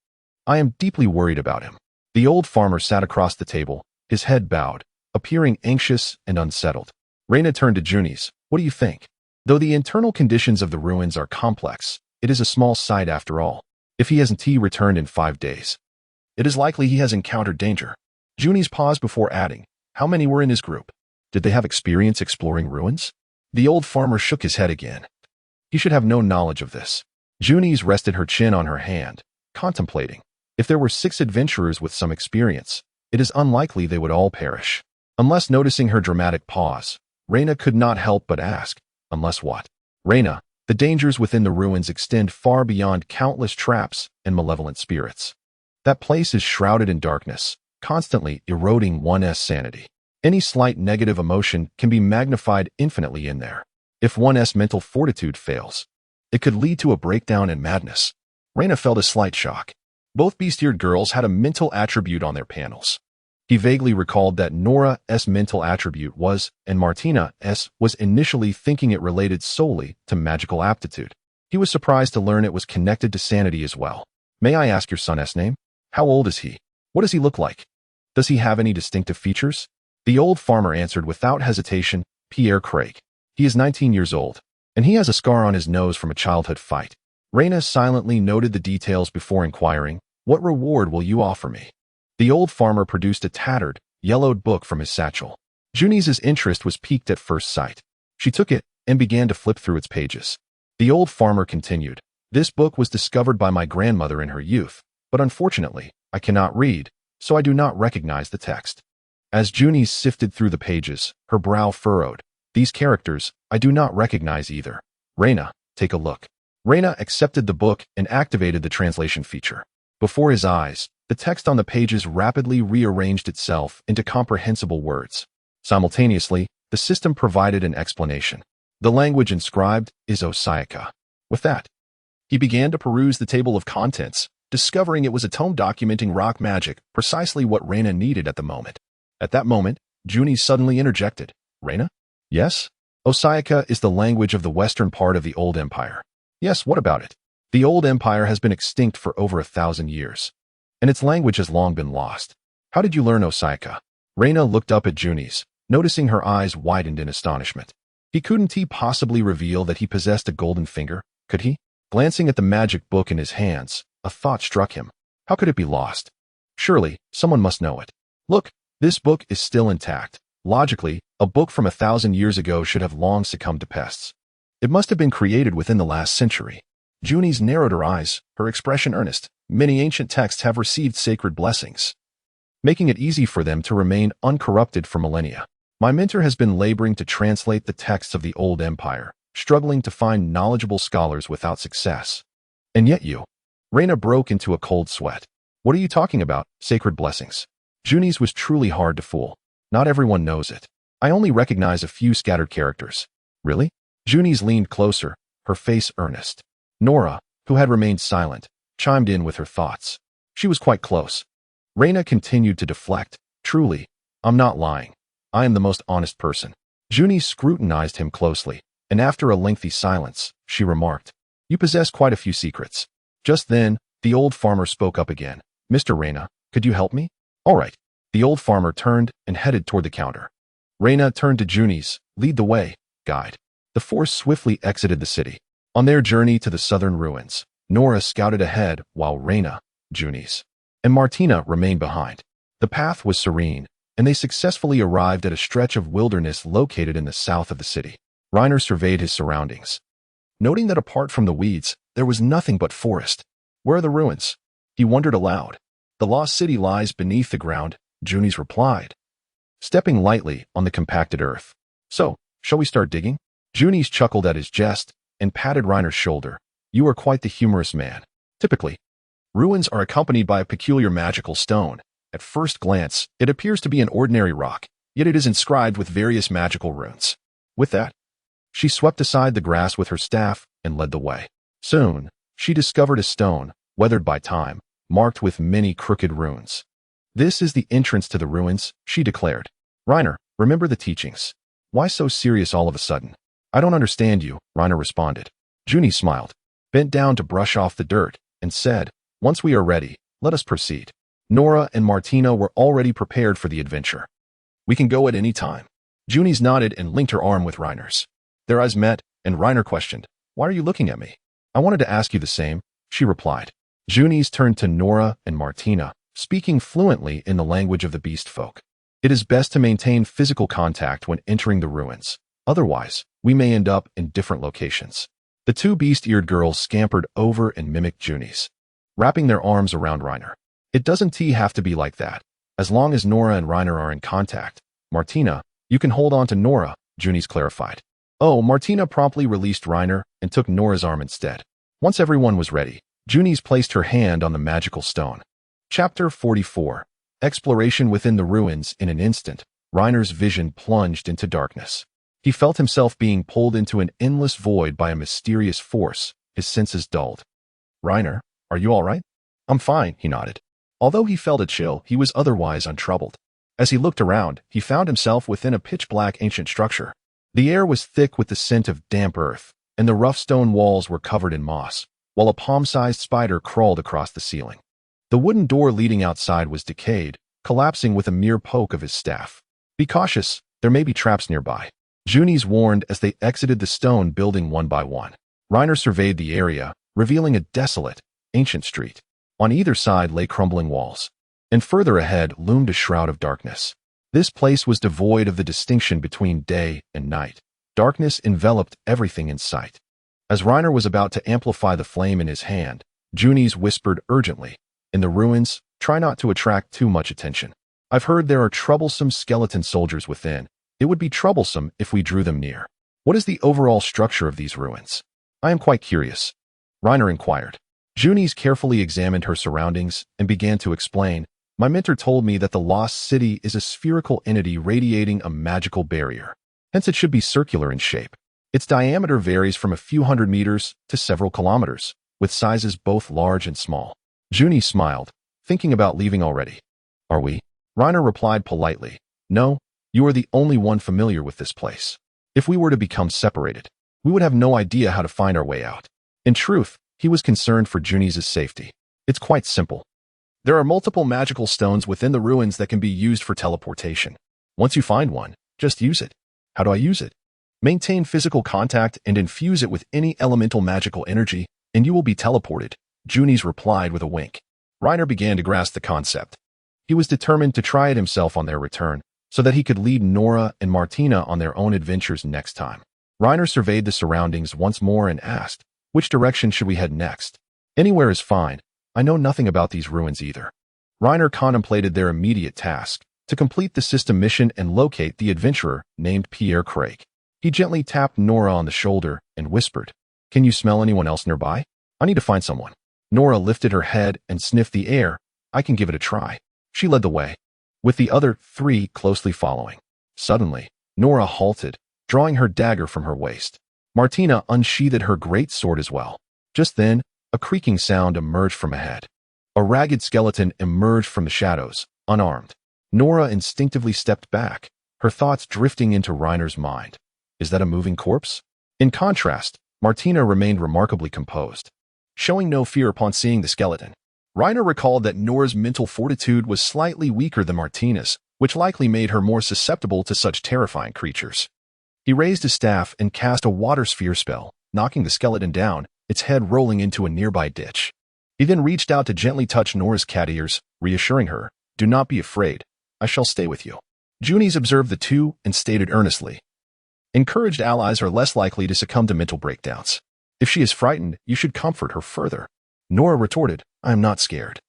I am deeply worried about him. The old farmer sat across the table, his head bowed, appearing anxious and unsettled. Reyna turned to Junie. "What do you think? Though the internal conditions of the ruins are complex, it is a small site after all. If he hasn't returned in 5 days, it is likely he has encountered danger." Junie paused before adding, "How many were in his group? Did they have experience exploring ruins?" The old farmer shook his head again. "He should have no knowledge of this." Junie rested her chin on her hand, contemplating. If there were 6 adventurers with some experience, it is unlikely they would all perish. Unless noticing her dramatic pause, Reyna could not help but ask, "Unless what?" "Reyna, the dangers within the ruins extend far beyond countless traps and malevolent spirits. That place is shrouded in darkness, constantly eroding one's sanity. Any slight negative emotion can be magnified infinitely in there. If one's mental fortitude fails, it could lead to a breakdown and madness." Reyna felt a slight shock. Both bestiared girls had a mental attribute on their panels. He vaguely recalled that Nora's mental attribute was, and Martina's was initially thinking it related solely to magical aptitude. He was surprised to learn it was connected to sanity as well. "May I ask your son's name? How old is he? What does he look like? Does he have any distinctive features?" The old farmer answered without hesitation, "Pierre Craig. He is 19 years old, and he has a scar on his nose from a childhood fight." Reyna silently noted the details before inquiring, "What reward will you offer me?" The old farmer produced a tattered, yellowed book from his satchel. Junie's interest was piqued at first sight. She took it and began to flip through its pages. The old farmer continued, "This book was discovered by my grandmother in her youth, but unfortunately, I cannot read, so I do not recognize the text." As Junie sifted through the pages, her brow furrowed. "These characters, I do not recognize either. Reyna, take a look." Reyna accepted the book and activated the translation feature. Before his eyes, the text on the pages rapidly rearranged itself into comprehensible words. Simultaneously, the system provided an explanation. The language inscribed is Osaica. With that, he began to peruse the table of contents, discovering it was a tome documenting rock magic, precisely what Reyna needed at the moment. At that moment, Junie suddenly interjected, "Reyna?" "Yes? Osaica is the language of the western part of the Old Empire." "Yes, what about it?" "The Old Empire has been extinct for over 1,000 years, and its language has long been lost. How did you learn Osaka? Reina looked up at Juni's, noticing her eyes widened in astonishment. Couldn't he possibly reveal that he possessed a golden finger? Could he? Glancing at the magic book in his hands, a thought struck him. How could it be lost? Surely, someone must know it. Look, this book is still intact. Logically, a book from 1,000 years ago should have long succumbed to pests. It must have been created within the last century. Juni's narrowed her eyes, her expression earnest. Many ancient texts have received sacred blessings, making it easy for them to remain uncorrupted for millennia. My mentor has been laboring to translate the texts of the old empire, struggling to find knowledgeable scholars without success. And yet you. Reina broke into a cold sweat. What are you talking about, sacred blessings? Juni's was truly hard to fool. Not everyone knows it. I only recognize a few scattered characters. Really? Juni's leaned closer, her face earnest. Nora, who had remained silent, chimed in with her thoughts. She was quite close. Reina continued to deflect. Truly, I'm not lying. I am the most honest person. Juni scrutinized him closely, and after a lengthy silence, she remarked, You possess quite a few secrets. Just then, the old farmer spoke up again. Mr. Reina, could you help me? All right. The old farmer turned and headed toward the counter. Reina turned to Juni's, lead the way, guide. The four swiftly exited the city. On their journey to the southern ruins, Nora scouted ahead while Reina, Juni's, and Martina remained behind. The path was serene, and they successfully arrived at a stretch of wilderness located in the south of the city. Reiner surveyed his surroundings, noting that apart from the weeds, there was nothing but forest. Where are the ruins? He wondered aloud. The lost city lies beneath the ground, Juni's replied, stepping lightly on the compacted earth. So, shall we start digging? Juni's chuckled at his jest and patted Reiner's shoulder. You are quite the humorous man. Typically, ruins are accompanied by a peculiar magical stone. At first glance, it appears to be an ordinary rock, yet it is inscribed with various magical runes. With that, she swept aside the grass with her staff and led the way. Soon, she discovered a stone, weathered by time, marked with many crooked runes. This is the entrance to the ruins, she declared. Reiner, remember the teachings. Why so serious all of a sudden? I don't understand you, Reiner responded. Juni smiled, bent down to brush off the dirt, and said, Once we are ready, let us proceed. Nora and Martina were already prepared for the adventure. We can go at any time. Juni's nodded and linked her arm with Reiner's. Their eyes met, and Reiner questioned, Why are you looking at me? I wanted to ask you the same, she replied. Juni's turned to Nora and Martina, speaking fluently in the language of the beast folk. It is best to maintain physical contact when entering the ruins. Otherwise, we may end up in different locations. The two beast-eared girls scampered over and mimicked Juni's, wrapping their arms around Reiner. It doesn't have to be like that. As long as Nora and Reiner are in contact. Martina, you can hold on to Nora, Juni's clarified. Oh, Martina promptly released Reiner and took Nora's arm instead. Once everyone was ready, Juni's placed her hand on the magical stone. Chapter 44. Exploration within the ruins. In an instant, Reiner's vision plunged into darkness. He felt himself being pulled into an endless void by a mysterious force, his senses dulled. Reiner, are you all right? I'm fine, he nodded. Although he felt a chill, he was otherwise untroubled. As he looked around, he found himself within a pitch-black ancient structure. The air was thick with the scent of damp earth, and the rough stone walls were covered in moss, while a palm-sized spider crawled across the ceiling. The wooden door leading outside was decayed, collapsing with a mere poke of his staff. Be cautious, there may be traps nearby. Juni's warned as they exited the stone building one by one. Reiner surveyed the area, revealing a desolate, ancient street. On either side lay crumbling walls, and further ahead loomed a shroud of darkness. This place was devoid of the distinction between day and night. Darkness enveloped everything in sight. As Reiner was about to amplify the flame in his hand, Juni's whispered urgently, In the ruins, try not to attract too much attention. I've heard there are troublesome skeleton soldiers within. It would be troublesome if we drew them near. What is the overall structure of these ruins? I am quite curious. Reiner inquired. Juni's carefully examined her surroundings and began to explain, My mentor told me that the lost city is a spherical entity radiating a magical barrier. Hence it should be circular in shape. Its diameter varies from a few hundred meters to several kilometers, with sizes both large and small. Juni smiled, thinking about leaving already. Are we? Reiner replied politely, No, you are the only one familiar with this place. If we were to become separated, we would have no idea how to find our way out. In truth, he was concerned for Juni's safety. It's quite simple. There are multiple magical stones within the ruins that can be used for teleportation. Once you find one, just use it. How do I use it? Maintain physical contact and infuse it with any elemental magical energy, and you will be teleported, Junis replied with a wink. Reiner began to grasp the concept. He was determined to try it himself on their return, so that he could lead Nora and Martina on their own adventures next time. Reiner surveyed the surroundings once more and asked, "Which direction should we head next?" "Anywhere is fine. I know nothing about these ruins either." Reiner contemplated their immediate task, to complete the system mission and locate the adventurer named Pierre Craig. He gently tapped Nora on the shoulder and whispered, "Can you smell anyone else nearby? I need to find someone." Nora lifted her head and sniffed the air. "I can give it a try." She led the way, with the other three closely following. Suddenly, Nora halted, drawing her dagger from her waist. Martina unsheathed her great sword as well. Just then, a creaking sound emerged from ahead. A ragged skeleton emerged from the shadows, unarmed. Nora instinctively stepped back, her thoughts drifting into Reiner's mind. Is that a moving corpse? In contrast, Martina remained remarkably composed, showing no fear upon seeing the skeleton. Reiner recalled that Nora's mental fortitude was slightly weaker than Martina's, which likely made her more susceptible to such terrifying creatures. He raised his staff and cast a water sphere spell, knocking the skeleton down, its head rolling into a nearby ditch. He then reached out to gently touch Nora's cat ears, reassuring her, "Do not be afraid. I shall stay with you." Junis observed the two and stated earnestly, "Encouraged allies are less likely to succumb to mental breakdowns. If she is frightened, you should comfort her further." Nora retorted, "I am not scared.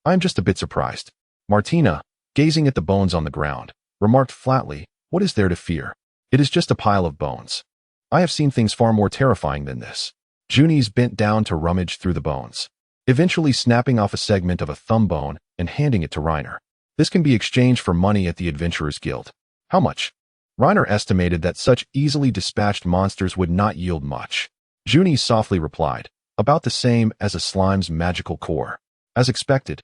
I am just a bit surprised." Martina, gazing at the bones on the ground, remarked flatly, "What is there to fear? It is just a pile of bones. I have seen things far more terrifying than this." Junis bent down to rummage through the bones, eventually snapping off a segment of a thumb bone and handing it to Reiner. "This can be exchanged for money at the Adventurers Guild." "How much?" Reiner estimated that such easily dispatched monsters would not yield much. Junis softly replied, "About the same as a slime's magical core." As expected,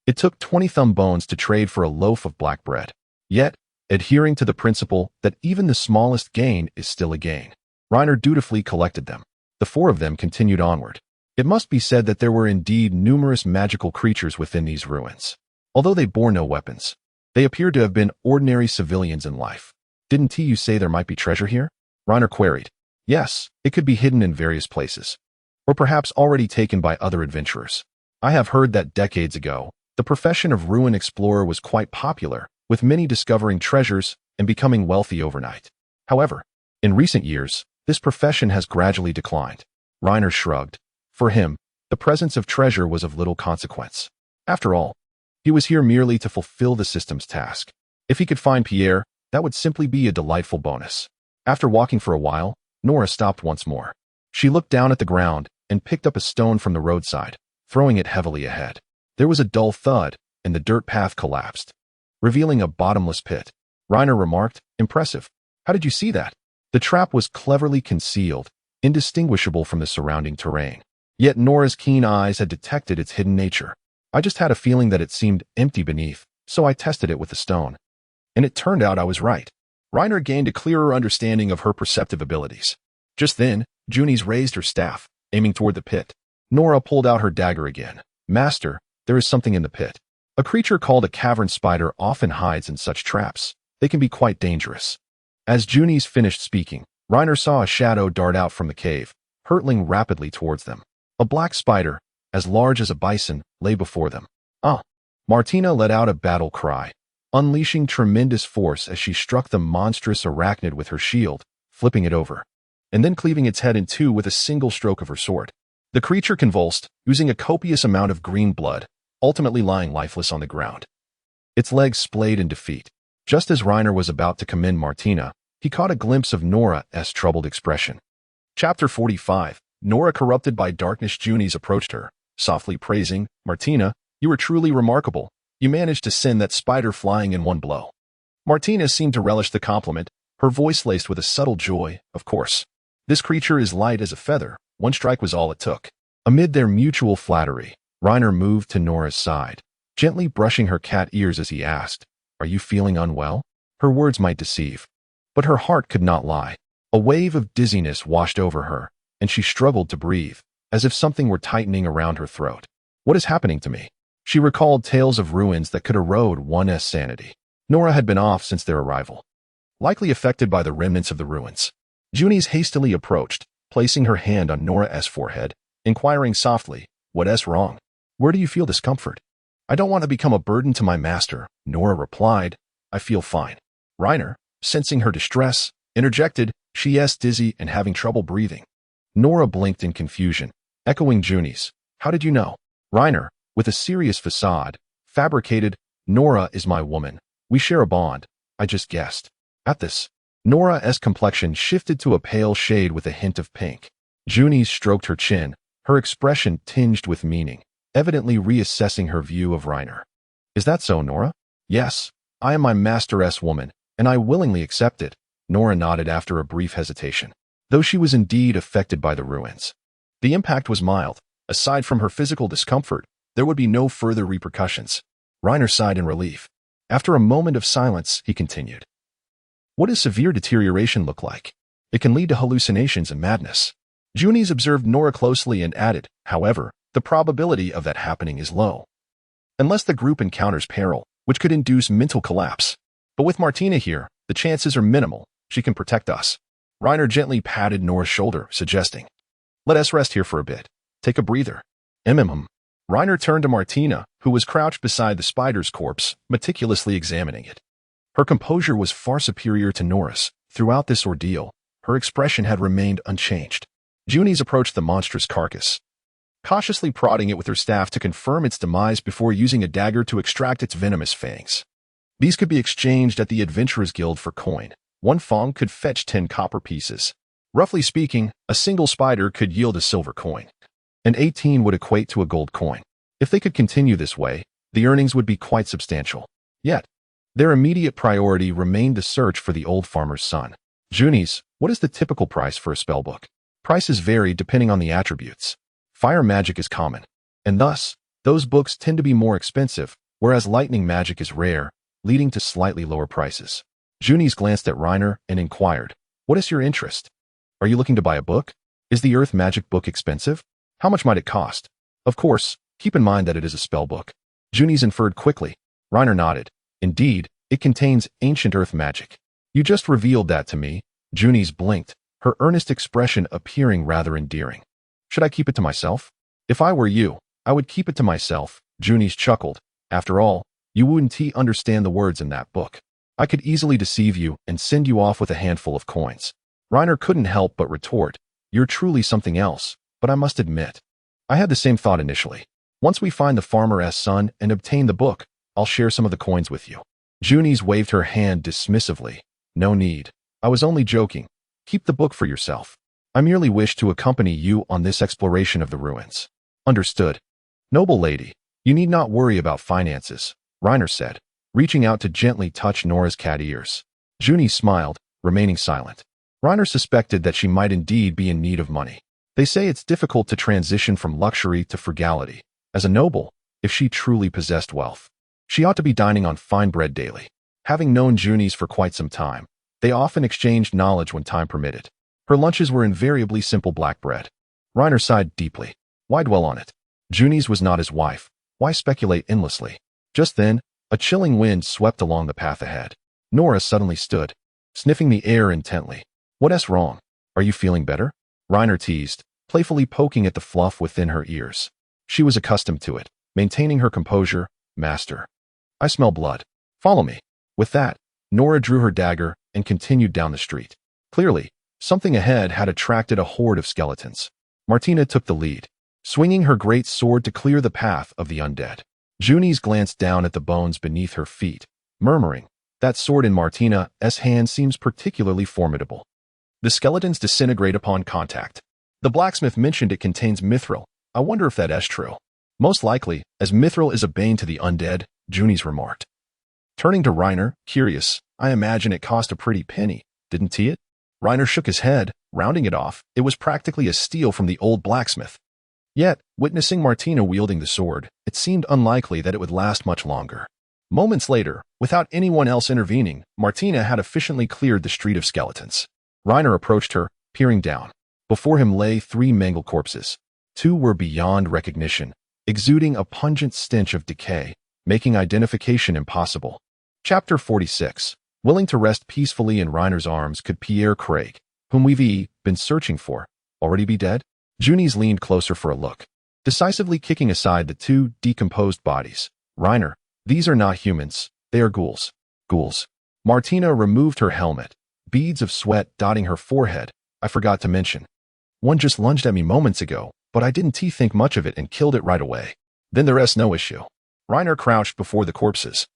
it took 20 thumb bones to trade for a loaf of black bread. Yet, adhering to the principle that even the smallest gain is still a gain, Reiner dutifully collected them. The four of them continued onward. It must be said that there were indeed numerous magical creatures within these ruins. Although they bore no weapons, they appeared to have been ordinary civilians in life. "Didn't you say there might be treasure here?" Reiner queried. "Yes, it could be hidden in various places, or perhaps already taken by other adventurers. I have heard that decades ago, the profession of ruin explorer was quite popular, with many discovering treasures and becoming wealthy overnight. However, in recent years, this profession has gradually declined." Reiner shrugged. For him, the presence of treasure was of little consequence. After all, he was here merely to fulfill the system's task. If he could find Pierre, that would simply be a delightful bonus. After walking for a while, Nora stopped once more. She looked down at the ground and picked up a stone from the roadside, throwing it heavily ahead. There was a dull thud, and the dirt path collapsed, revealing a bottomless pit. Reiner remarked, "Impressive. How did you see that?" The trap was cleverly concealed, indistinguishable from the surrounding terrain. Yet Nora's keen eyes had detected its hidden nature. "I just had a feeling that it seemed empty beneath, so I tested it with the stone. And it turned out I was right." Reiner gained a clearer understanding of her perceptive abilities. Just then, Junis raised her staff, aiming toward the pit. Nora pulled out her dagger again. "Master, there is something in the pit." A creature called a cavern spider often hides in such traps. They can be quite dangerous. As Junis finished speaking, Reiner saw a shadow dart out from the cave, hurtling rapidly towards them. A black spider, as large as a bison, lay before them. "Ah!" Martina let out a battle cry, unleashing tremendous force as she struck the monstrous arachnid with her shield, flipping it over, and then cleaving its head in two with a single stroke of her sword. The creature convulsed, oozing a copious amount of green blood, ultimately lying lifeless on the ground. Its legs splayed in defeat. Just as Reiner was about to commend Martina, he caught a glimpse of Nora's troubled expression. Chapter 45. Nora, corrupted by darkness. Junis approached her, softly praising, "Martina, you are truly remarkable. You managed to send that spider flying in one blow." Martina seemed to relish the compliment, her voice laced with a subtle joy. "Of course. This creature is light as a feather. One strike was all it took." Amid their mutual flattery, Reiner moved to Nora's side, gently brushing her cat ears as he asked, "Are you feeling unwell?" Her words might deceive, but her heart could not lie. A wave of dizziness washed over her, and she struggled to breathe, as if something were tightening around her throat. "What is happening to me?" She recalled tales of ruins that could erode one's sanity. Nora had been off since their arrival, likely affected by the remnants of the ruins. Junis hastily approached, placing her hand on Nora's forehead, inquiring softly, "What's wrong? Where do you feel discomfort?" "I don't want to become a burden to my master," Nora replied. "I feel fine." Reiner, sensing her distress, interjected, "She's dizzy and having trouble breathing." Nora blinked in confusion, echoing Junis. "How did you know?" Reiner, with a serious facade, fabricated, "Nora is my woman. We share a bond. I just guessed." At this, Nora's complexion shifted to a pale shade with a hint of pink. Junis stroked her chin, her expression tinged with meaning, evidently reassessing her view of Reiner. "Is that so, Nora?" "Yes, I am my master's woman, and I willingly accept it," Nora nodded after a brief hesitation, though she was indeed affected by the ruins. The impact was mild. Aside from her physical discomfort, there would be no further repercussions. Reiner sighed in relief. After a moment of silence, he continued. "What does severe deterioration look like? It can lead to hallucinations and madness." Junis observed Nora closely and added, "However, the probability of that happening is low, unless the group encounters peril, which could induce mental collapse. But with Martina here, the chances are minimal. She can protect us." Reiner gently patted Nora's shoulder, suggesting, "Let us rest here for a bit. Take a breather." Reiner turned to Martina, who was crouched beside the spider's corpse, meticulously examining it. Her composure was far superior to Nora's. Throughout this ordeal, her expression had remained unchanged. Junis approached the monstrous carcass, cautiously prodding it with her staff to confirm its demise before using a dagger to extract its venomous fangs. These could be exchanged at the Adventurers Guild for coin. One fang could fetch 10 copper pieces. Roughly speaking, a single spider could yield a silver coin, and 18 would equate to a gold coin. If they could continue this way, the earnings would be quite substantial. Yet, their immediate priority remained the search for the old farmer's son. "Junis, what is the typical price for a spellbook?" "Prices vary depending on the attributes. Fire magic is common, and thus, those books tend to be more expensive, whereas lightning magic is rare, leading to slightly lower prices." Junis glanced at Reiner and inquired, "What is your interest? Are you looking to buy a book? Is the earth magic book expensive? How much might it cost?" "Of course, keep in mind that it is a spellbook." Junis inferred quickly. Reiner nodded. "Indeed, it contains ancient earth magic." "You just revealed that to me." Junis blinked, her earnest expression appearing rather endearing. "Should I keep it to myself?" "If I were you, I would keep it to myself." Junis chuckled. "After all, you wouldn't understand the words in that book. I could easily deceive you and send you off with a handful of coins." Reiner couldn't help but retort, "You're truly something else, but I must admit, I had the same thought initially. Once we find the farmer's son and obtain the book, I'll share some of the coins with you." Junis waved her hand dismissively. "No need. I was only joking. Keep the book for yourself. I merely wish to accompany you on this exploration of the ruins." "Understood. Noble lady, you need not worry about finances," Reiner said, reaching out to gently touch Nora's cat ears. Junis smiled, remaining silent. Reiner suspected that she might indeed be in need of money. They say it's difficult to transition from luxury to frugality. As a noble, if she truly possessed wealth, she ought to be dining on fine bread daily. Having known Junis for quite some time, they often exchanged knowledge when time permitted. Her lunches were invariably simple black bread. Reiner sighed deeply. Why dwell on it? Junis was not his wife. Why speculate endlessly? Just then, a chilling wind swept along the path ahead. Nora suddenly stood, sniffing the air intently. "What's wrong? Are you feeling better?" Reiner teased, playfully poking at the fluff within her ears. She was accustomed to it, maintaining her composure. "Master, I smell blood. Follow me." With that, Nora drew her dagger and continued down the street. Clearly, something ahead had attracted a horde of skeletons. Martina took the lead, swinging her great sword to clear the path of the undead. Junis glanced down at the bones beneath her feet, murmuring, "That sword in Martina's hand seems particularly formidable." The skeletons disintegrate upon contact. The blacksmith mentioned it contains mithril. I wonder if that's true. Most likely, as mithril is a bane to the undead, Junis remarked. Turning to Reiner, curious, "I imagine it cost a pretty penny, didn't it?" Reiner shook his head, rounding it off. It was practically a steal from the old blacksmith. Yet, witnessing Martina wielding the sword, it seemed unlikely that it would last much longer. Moments later, without anyone else intervening, Martina had efficiently cleared the street of skeletons. Reiner approached her, peering down. Before him lay 3 mangled corpses. 2 were beyond recognition, exuding a pungent stench of decay, making identification impossible. Chapter 46. Willing to rest peacefully in Reiner's arms, could Pierre Craig, whom we've been searching for, already be dead? Junies leaned closer for a look, decisively kicking aside the two decomposed bodies. Reiner, these are not humans, they are ghouls. Ghouls. Martina removed her helmet, beads of sweat dotting her forehead. I forgot to mention. One just lunged at me moments ago, but I didn't think much of it and killed it right away. Then the rest no issue. Reiner crouched before the corpses,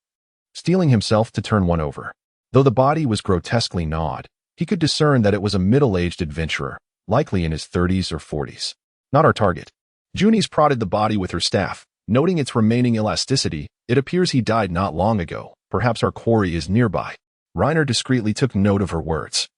steeling himself to turn one over. Though the body was grotesquely gnawed, he could discern that it was a middle-aged adventurer, likely in his 30s or 40s. Not our target. Junies prodded the body with her staff, noting its remaining elasticity. It appears he died not long ago. Perhaps our quarry is nearby. Reiner discreetly took note of her words,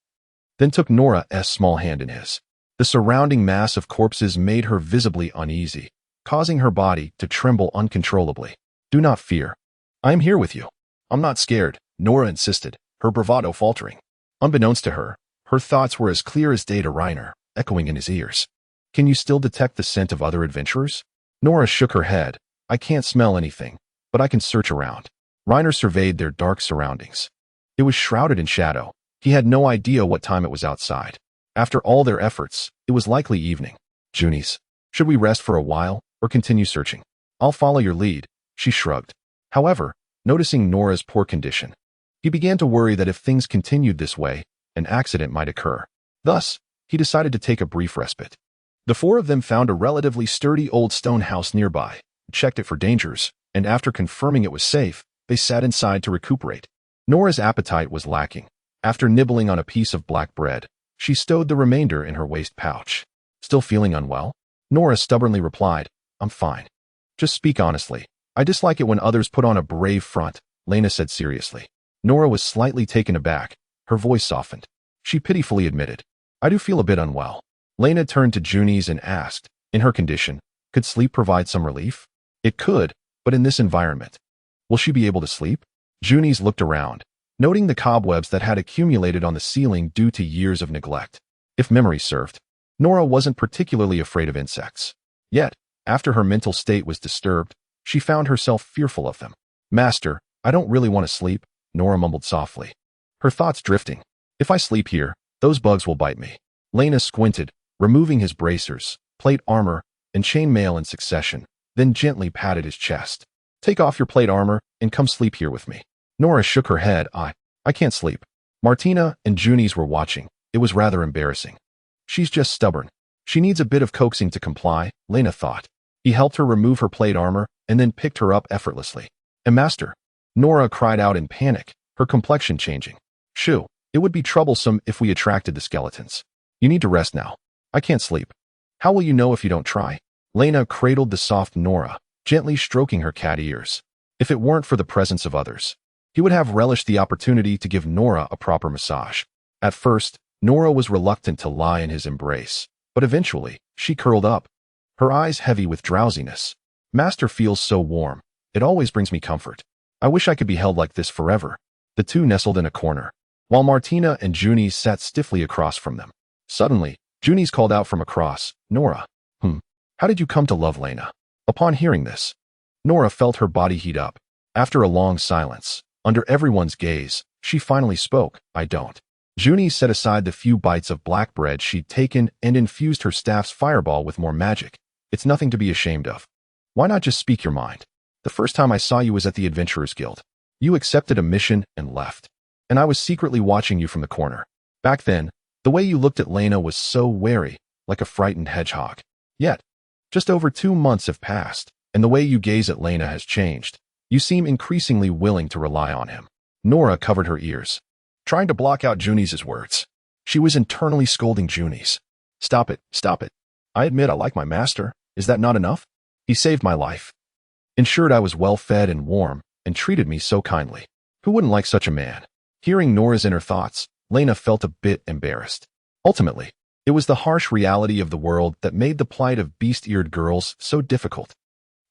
then took Nora's small hand in his. The surrounding mass of corpses made her visibly uneasy, causing her body to tremble uncontrollably. Do not fear. I am here with you. I'm not scared, Nora insisted, her bravado faltering. Unbeknownst to her, her thoughts were as clear as day to Reiner, echoing in his ears. Can you still detect the scent of other adventurers? Nora shook her head. I can't smell anything, but I can search around. Reiner surveyed their dark surroundings. It was shrouded in shadow. He had no idea what time it was outside. After all their efforts, it was likely evening. Junies, should we rest for a while or continue searching? I'll follow your lead, she shrugged. However, noticing Nora's poor condition, he began to worry that if things continued this way, an accident might occur. Thus, he decided to take a brief respite. The four of them found a relatively sturdy old stone house nearby, checked it for dangers, and after confirming it was safe, they sat inside to recuperate. Nora's appetite was lacking. After nibbling on a piece of black bread, she stowed the remainder in her waist pouch. Still feeling unwell? Nora stubbornly replied, I'm fine. Just speak honestly. I dislike it when others put on a brave front, Lena said seriously. Nora was slightly taken aback. Her voice softened. She pitifully admitted, I do feel a bit unwell. Lena turned to Junies and asked, in her condition, could sleep provide some relief? It could, but in this environment. Will she be able to sleep? Junies looked around, noting the cobwebs that had accumulated on the ceiling due to years of neglect. If memory served, Nora wasn't particularly afraid of insects. Yet, after her mental state was disturbed, she found herself fearful of them. Master, I don't really want to sleep, Nora mumbled softly, her thoughts drifting. If I sleep here, those bugs will bite me. Lena squinted, removing his bracers, plate armor, and chainmail in succession, then gently patted his chest. Take off your plate armor and come sleep here with me. Nora shook her head. I can't sleep. Martina and Junies were watching. It was rather embarrassing. She's just stubborn. She needs a bit of coaxing to comply, Lena thought. He helped her remove her plate armor and then picked her up effortlessly. Master, Nora cried out in panic, her complexion changing. Shoo, it would be troublesome if we attracted the skeletons. You need to rest now. I can't sleep. How will you know if you don't try? Lena cradled the soft Nora, gently stroking her cat ears. If it weren't for the presence of others, he would have relished the opportunity to give Nora a proper massage. At first, Nora was reluctant to lie in his embrace, but eventually, she curled up, her eyes heavy with drowsiness. Master feels so warm. It always brings me comfort. I wish I could be held like this forever. The two nestled in a corner, while Martina and Junies sat stiffly across from them. Suddenly, Junies called out from across, Nora. How did you come to love Lena? Upon hearing this, Nora felt her body heat up. After a long silence, under everyone's gaze, she finally spoke, I don't. Junies set aside the few bites of black bread she'd taken and infused her staff's fireball with more magic. It's nothing to be ashamed of. Why not just speak your mind? The first time I saw you was at the Adventurers Guild. You accepted a mission and left. And I was secretly watching you from the corner. Back then, the way you looked at Lena was so wary, like a frightened hedgehog. Yet, just over 2 months have passed, and the way you gaze at Lena has changed. You seem increasingly willing to rely on him. Nora covered her ears, trying to block out Junies' words. She was internally scolding Junies. Stop it, stop it. I admit I like my master. Is that not enough? He saved my life, ensured I was well fed and warm, and treated me so kindly. Who wouldn't like such a man? Hearing Nora's inner thoughts, Lena felt a bit embarrassed. Ultimately, it was the harsh reality of the world that made the plight of beast-eared girls so difficult.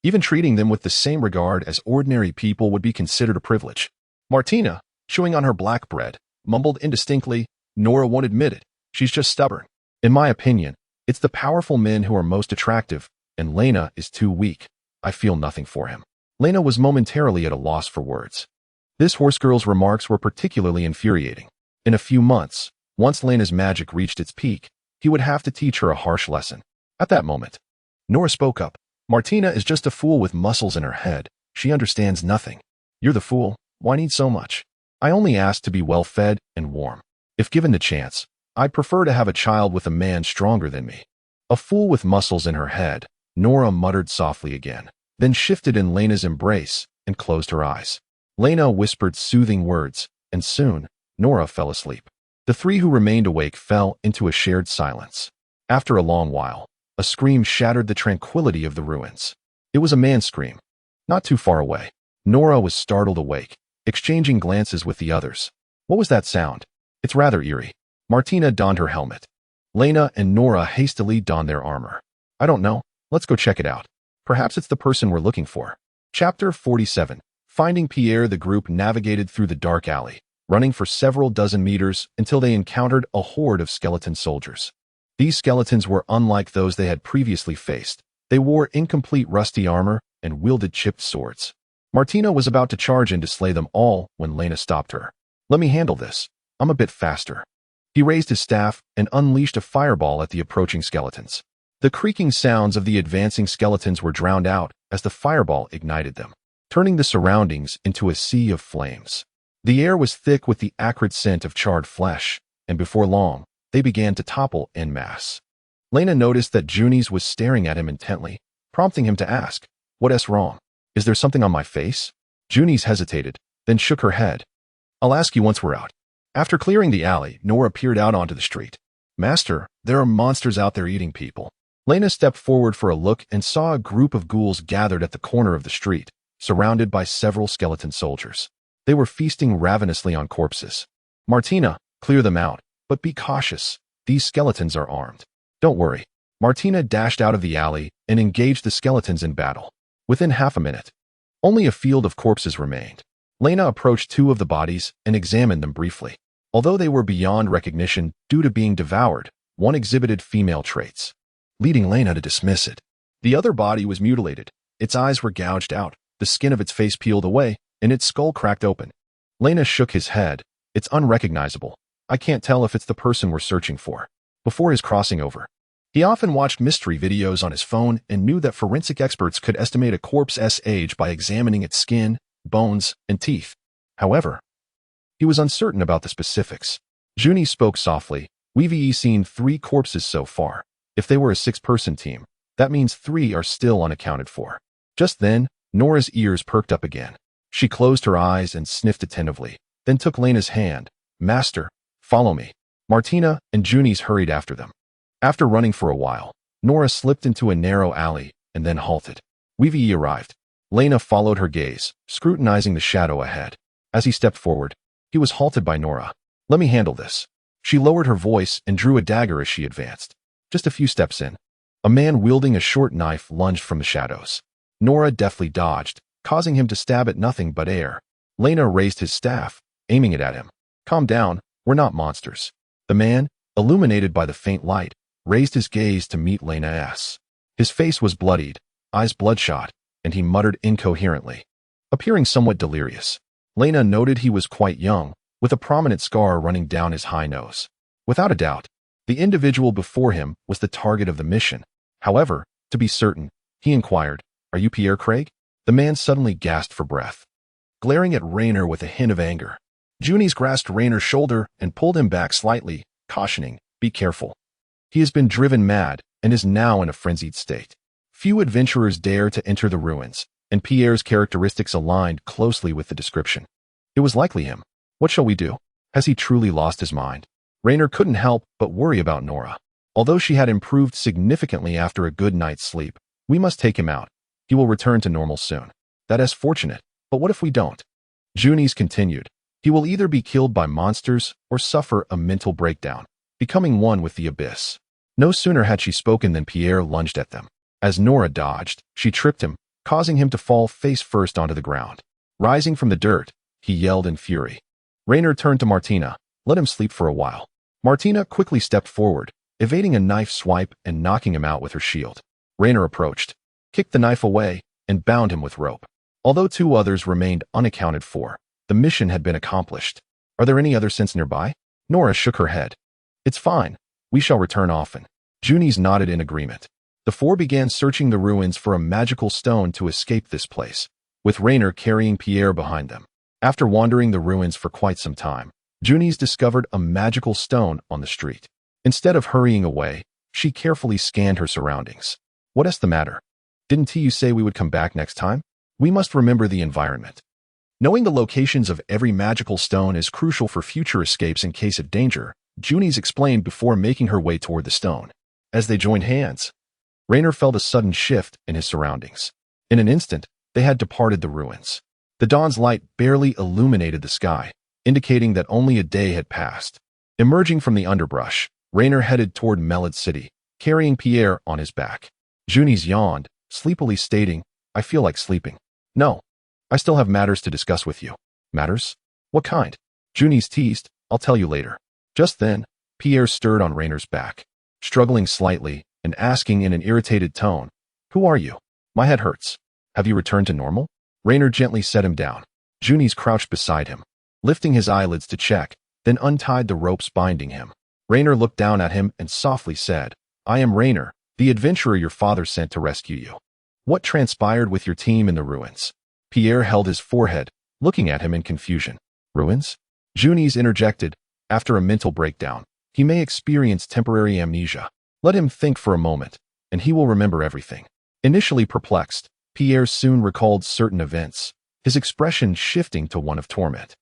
Even treating them with the same regard as ordinary people would be considered a privilege. Martina, chewing on her black bread, mumbled indistinctly, Nora won't admit it. She's just stubborn. In my opinion, it's the powerful men who are most attractive, and Lena is too weak. I feel nothing for him. Lena was momentarily at a loss for words. This horse girl's remarks were particularly infuriating. In a few months, once Lena's magic reached its peak, he would have to teach her a harsh lesson. At that moment, Nora spoke up. Martina is just a fool with muscles in her head. She understands nothing. You're the fool. Why need so much? I only asked to be well-fed and warm. If given the chance, I'd prefer to have a child with a man stronger than me. A fool with muscles in her head, Nora muttered softly again, then shifted in Lena's embrace and closed her eyes. Lena whispered soothing words, and soon, Nora fell asleep. The three who remained awake fell into a shared silence. After a long while, a scream shattered the tranquility of the ruins. It was a man's scream. Not too far away. Nora was startled awake, exchanging glances with the others. What was that sound? It's rather eerie. Martina donned her helmet. Lena and Nora hastily donned their armor. I don't know. Let's go check it out. Perhaps it's the person we're looking for. Chapter 47. Finding Pierre, the group navigated through the dark alley, running for several dozen meters until they encountered a horde of skeleton soldiers. These skeletons were unlike those they had previously faced. They wore incomplete rusty armor and wielded chipped swords. Martina was about to charge in to slay them all when Lena stopped her. Let me handle this. I'm a bit faster. He raised his staff and unleashed a fireball at the approaching skeletons. The creaking sounds of the advancing skeletons were drowned out as the fireball ignited them, turning the surroundings into a sea of flames. The air was thick with the acrid scent of charred flesh, and before long, they began to topple en masse. Lena noticed that Junies was staring at him intently, prompting him to ask, "What's wrong? Is there something on my face?" Junies hesitated, then shook her head. "I'll ask you once we're out." After clearing the alley, Nora peered out onto the street. "Master, there are monsters out there eating people." Lena stepped forward for a look and saw a group of ghouls gathered at the corner of the street, surrounded by several skeleton soldiers. They were feasting ravenously on corpses. "Martina, clear them out, but be cautious. These skeletons are armed." "Don't worry." Martina dashed out of the alley and engaged the skeletons in battle. Within half a minute, only a field of corpses remained. Lena approached two of the bodies and examined them briefly. Although they were beyond recognition due to being devoured, one exhibited female traits, leading Lena to dismiss it. The other body was mutilated. Its eyes were gouged out, the skin of its face peeled away, and its skull cracked open. Lena shook his head. "It's unrecognizable. I can't tell if it's the person we're searching for." Before his crossing over, he often watched mystery videos on his phone and knew that forensic experts could estimate a corpse's age by examining its skin, bones, and teeth. However, he was uncertain about the specifics. Junie spoke softly. "We've seen 3 corpses so far. If they were a 6-person team, that means 3 are still unaccounted for." Just then, Nora's ears perked up again. She closed her eyes and sniffed attentively, then took Lena's hand. "Master, follow me." Martina and Junies hurried after them. After running for a while, Nora slipped into a narrow alley and then halted. We've arrived. Lena followed her gaze, scrutinizing the shadow ahead. As he stepped forward, he was halted by Nora. "Let me handle this." She lowered her voice and drew a dagger as she advanced. Just a few steps in, a man wielding a short knife lunged from the shadows. Nora deftly dodged, causing him to stab at nothing but air. Lena raised his staff, aiming it at him. "Calm down, we're not monsters." The man, illuminated by the faint light, raised his gaze to meet Lena's. His face was bloodied, eyes bloodshot, and he muttered incoherently, appearing somewhat delirious. Lena noted he was quite young, with a prominent scar running down his high nose. Without a doubt, the individual before him was the target of the mission. However, to be certain, he inquired, "Are you Pierre Craig?" The man suddenly gasped for breath, glaring at Raynor with a hint of anger. Junies grasped Raynor's shoulder and pulled him back slightly, cautioning, "Be careful. He has been driven mad and is now in a frenzied state." Few adventurers dare to enter the ruins, and Pierre's characteristics aligned closely with the description. It was likely him. What shall we do? Has he truly lost his mind? Raynor couldn't help but worry about Nora. Although she had improved significantly after a good night's sleep, we must take him out. He will return to normal soon. That is fortunate, but what if we don't? Junies continued. He will either be killed by monsters or suffer a mental breakdown, becoming one with the abyss. No sooner had she spoken than Pierre lunged at them. As Nora dodged, she tripped him, causing him to fall face first onto the ground. Rising from the dirt, he yelled in fury. Raynor turned to Martina. "Let him sleep for a while." Martina quickly stepped forward, evading a knife swipe and knocking him out with her shield. Raynor approached, kicked the knife away, and bound him with rope. Although 2 others remained unaccounted for, the mission had been accomplished. Are there any other synths nearby? Nora shook her head. It's fine. We shall return often. Junies nodded in agreement. The 4 began searching the ruins for a magical stone to escape this place, with Rainer carrying Pierre behind them. After wandering the ruins for quite some time, Junies discovered a magical stone on the street. Instead of hurrying away, she carefully scanned her surroundings. What's the matter? Didn't you say we would come back next time? We must remember the environment. Knowing the locations of every magical stone is crucial for future escapes in case of danger, Junies explained before making her way toward the stone. As they joined hands, Rainer felt a sudden shift in his surroundings. In an instant, they had departed the ruins. The dawn's light barely illuminated the sky, indicating that only a day had passed. Emerging from the underbrush, Rainer headed toward Melod City, carrying Pierre on his back. Junies yawned, sleepily stating, I feel like sleeping. No. I still have matters to discuss with you. Matters? What kind? Junies teased, I'll tell you later. Just then, Pierre stirred on Rainer's back, struggling slightly and asking in an irritated tone, Who are you? My head hurts. Have you returned to normal? Rainer gently set him down. Junies crouched beside him, lifting his eyelids to check, then untied the ropes binding him. Rainer looked down at him and softly said, I am Rainer, the adventurer your father sent to rescue you. What transpired with your team in the ruins? Pierre held his forehead, looking at him in confusion. Ruins? Junies interjected, after a mental breakdown. He may experience temporary amnesia. Let him think for a moment, and he will remember everything. Initially perplexed, Pierre soon recalled certain events, his expression shifting to one of torment.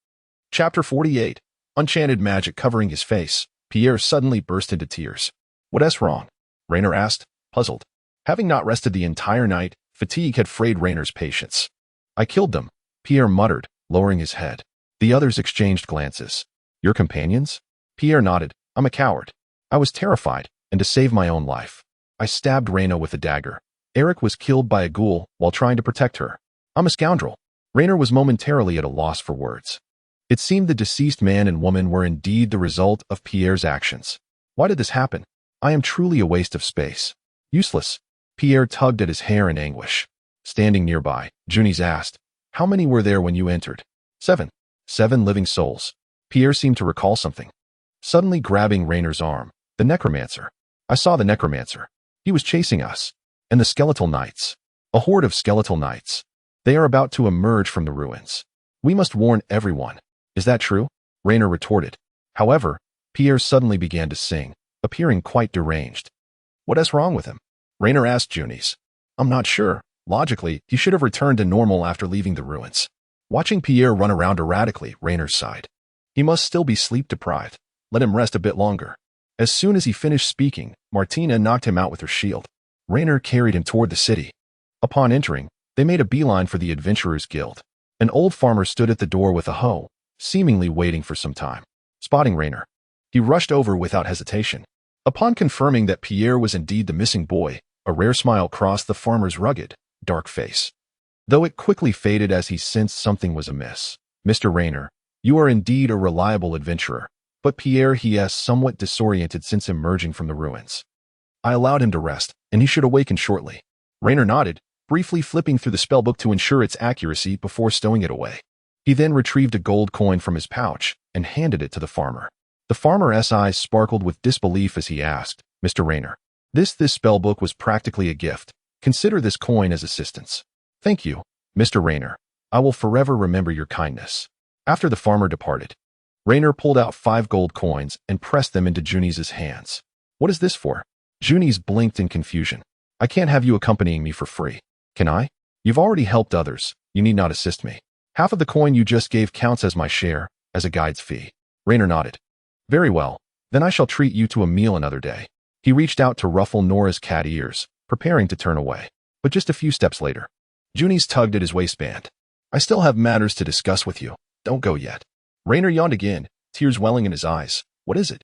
Chapter 48. Enchanted magic covering his face, Pierre suddenly burst into tears. What's wrong? Rainer asked, puzzled. Having not rested the entire night, fatigue had frayed Rainer's patience. I killed them, Pierre muttered, lowering his head. The others exchanged glances. Your companions? Pierre nodded. I'm a coward. I was terrified, and to save my own life, I stabbed Raina with a dagger. Eric was killed by a ghoul while trying to protect her. I'm a scoundrel. Rainer was momentarily at a loss for words. It seemed the deceased man and woman were indeed the result of Pierre's actions. Why did this happen? I am truly a waste of space. Useless. Pierre tugged at his hair in anguish. Standing nearby, Junies asked, How many were there when you entered? 7. 7 living souls. Pierre seemed to recall something. Suddenly grabbing Rainer's arm, the necromancer. I saw the necromancer. He was chasing us. And the skeletal knights. A horde of skeletal knights. They are about to emerge from the ruins. We must warn everyone. Is that true? Rainer retorted. However, Pierre suddenly began to sing, appearing quite deranged. What's wrong with him? Rainer asked Junies. I'm not sure. Logically, he should have returned to normal after leaving the ruins. Watching Pierre run around erratically, Rainer sighed. He must still be sleep-deprived. Let him rest a bit longer. As soon as he finished speaking, Martina knocked him out with her shield. Rainer carried him toward the city. Upon entering, they made a beeline for the Adventurers Guild. An old farmer stood at the door with a hoe, seemingly waiting for some time. Spotting Rainer, he rushed over without hesitation. Upon confirming that Pierre was indeed the missing boy, a rare smile crossed the farmer's rugged, dark face. Though it quickly faded as he sensed something was amiss. Mr. Rainer, you are indeed a reliable adventurer, but Pierre he is somewhat disoriented since emerging from the ruins. I allowed him to rest, and he should awaken shortly. Rainer nodded, briefly flipping through the spellbook to ensure its accuracy before stowing it away. He then retrieved a gold coin from his pouch and handed it to the farmer. The farmer's eyes sparkled with disbelief as he asked, Mr. Rainer, this spellbook was practically a gift. Consider this coin as assistance. Thank you, Mr. Rainer. I will forever remember your kindness. After the farmer departed, Rainer pulled out 5 gold coins and pressed them into Junies' hands. What is this for? Junies blinked in confusion. I can't have you accompanying me for free. Can I? You've already helped others. You need not assist me. Half of the coin you just gave counts as my share, as a guide's fee. Rainer nodded. Very well. Then I shall treat you to a meal another day. He reached out to ruffle Nora's cat ears, preparing to turn away. But just a few steps later, Junies tugged at his waistband. I still have matters to discuss with you. Don't go yet. Rainer yawned again, tears welling in his eyes. What is it?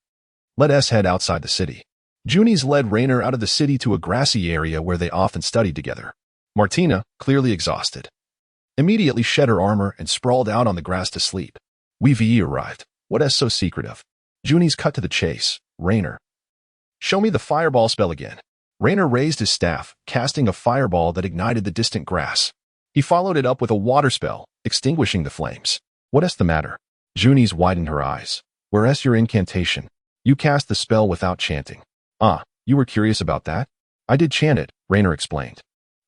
Let us head outside the city. Junies led Rainer out of the city to a grassy area where they often studied together. Martina, clearly exhausted, immediately shed her armor and sprawled out on the grass to sleep. We've arrived. What is so secretive? Junies cut to the chase. Rainer. Show me the fireball spell again. Rainer raised his staff, casting a fireball that ignited the distant grass. He followed it up with a water spell, extinguishing the flames. "What's the matter?" Junie's widened her eyes. "Where's your incantation? You cast the spell without chanting." "Ah, you were curious about that?" "I did chant it," Rainer explained.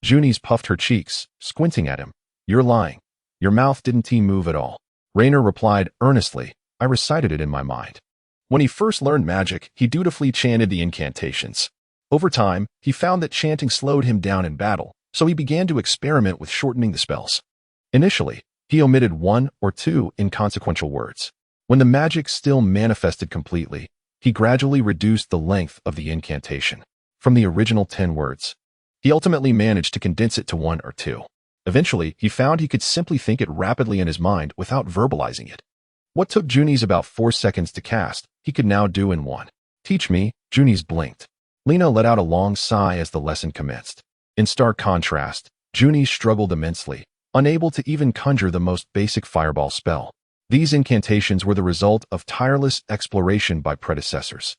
Junie's puffed her cheeks, squinting at him. "You're lying. Your mouth didn't move at all." Rainer replied earnestly, "I recited it in my mind." When he first learned magic, he dutifully chanted the incantations. Over time, he found that chanting slowed him down in battle, so he began to experiment with shortening the spells. Initially, he omitted 1 or 2 inconsequential words. When the magic still manifested completely, he gradually reduced the length of the incantation. From the original 10 words, he ultimately managed to condense it to 1 or 2. Eventually, he found he could simply think it rapidly in his mind without verbalizing it. What took Junie's about 4 seconds to cast, he could now do in 1. "Teach me," Junie's blinked. Lena let out a long sigh as the lesson commenced. In stark contrast, Junie struggled immensely, unable to even conjure the most basic fireball spell. These incantations were the result of tireless exploration by predecessors.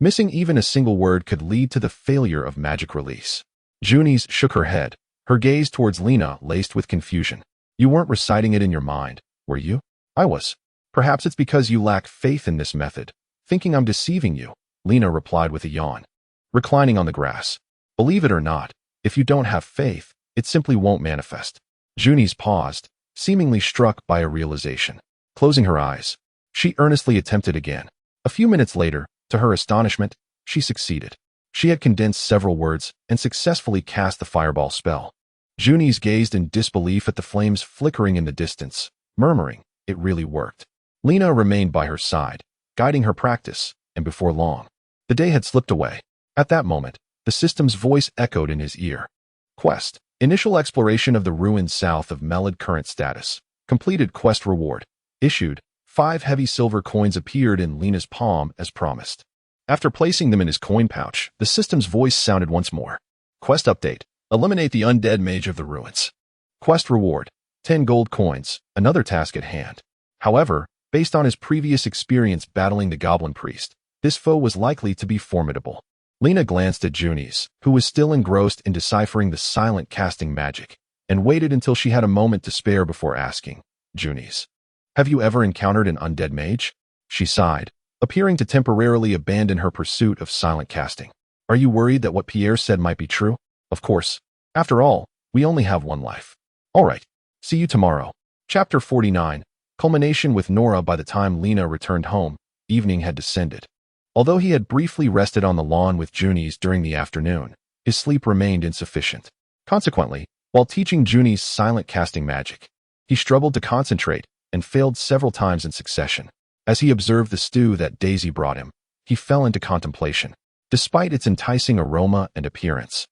Missing even a single word could lead to the failure of magic release. Junie's shook her head, her gaze towards Lena laced with confusion. "You weren't reciting it in your mind, were you?" "I was." "Perhaps it's because you lack faith in this method, thinking I'm deceiving you," Lena replied with a yawn. Reclining on the grass. "Believe it or not, if you don't have faith, it simply won't manifest." Junie's paused, seemingly struck by a realization. Closing her eyes, she earnestly attempted again. A few minutes later, to her astonishment, she succeeded. She had condensed several words and successfully cast the fireball spell. Junie's gazed in disbelief at the flames flickering in the distance, murmuring, "It really worked." Lena remained by her side, guiding her practice, and before long, the day had slipped away. At that moment, the system's voice echoed in his ear. Quest. Initial exploration of the ruins south of Melid current status. Completed quest reward. Issued. 5 heavy silver coins appeared in Lena's palm as promised. After placing them in his coin pouch, the system's voice sounded once more. Quest update. Eliminate the undead mage of the ruins. Quest reward. 10 gold coins, another task at hand. However, based on his previous experience battling the goblin priest, this foe was likely to be formidable. Lena glanced at Junie's, who was still engrossed in deciphering the silent casting magic, and waited until she had a moment to spare before asking, "Junie's, have you ever encountered an undead mage?" She sighed, appearing to temporarily abandon her pursuit of silent casting. "Are you worried that what Pierre said might be true?" "Of course. After all, we only have one life." "All right. See you tomorrow." Chapter 49. Culmination with Nora. By the time Lena returned home, evening had descended. Although he had briefly rested on the lawn with Junie's during the afternoon, his sleep remained insufficient. Consequently, while teaching Junie's silent casting magic, he struggled to concentrate and failed several times in succession. As he observed the stew that Daisy brought him, he fell into contemplation. Despite its enticing aroma and appearance,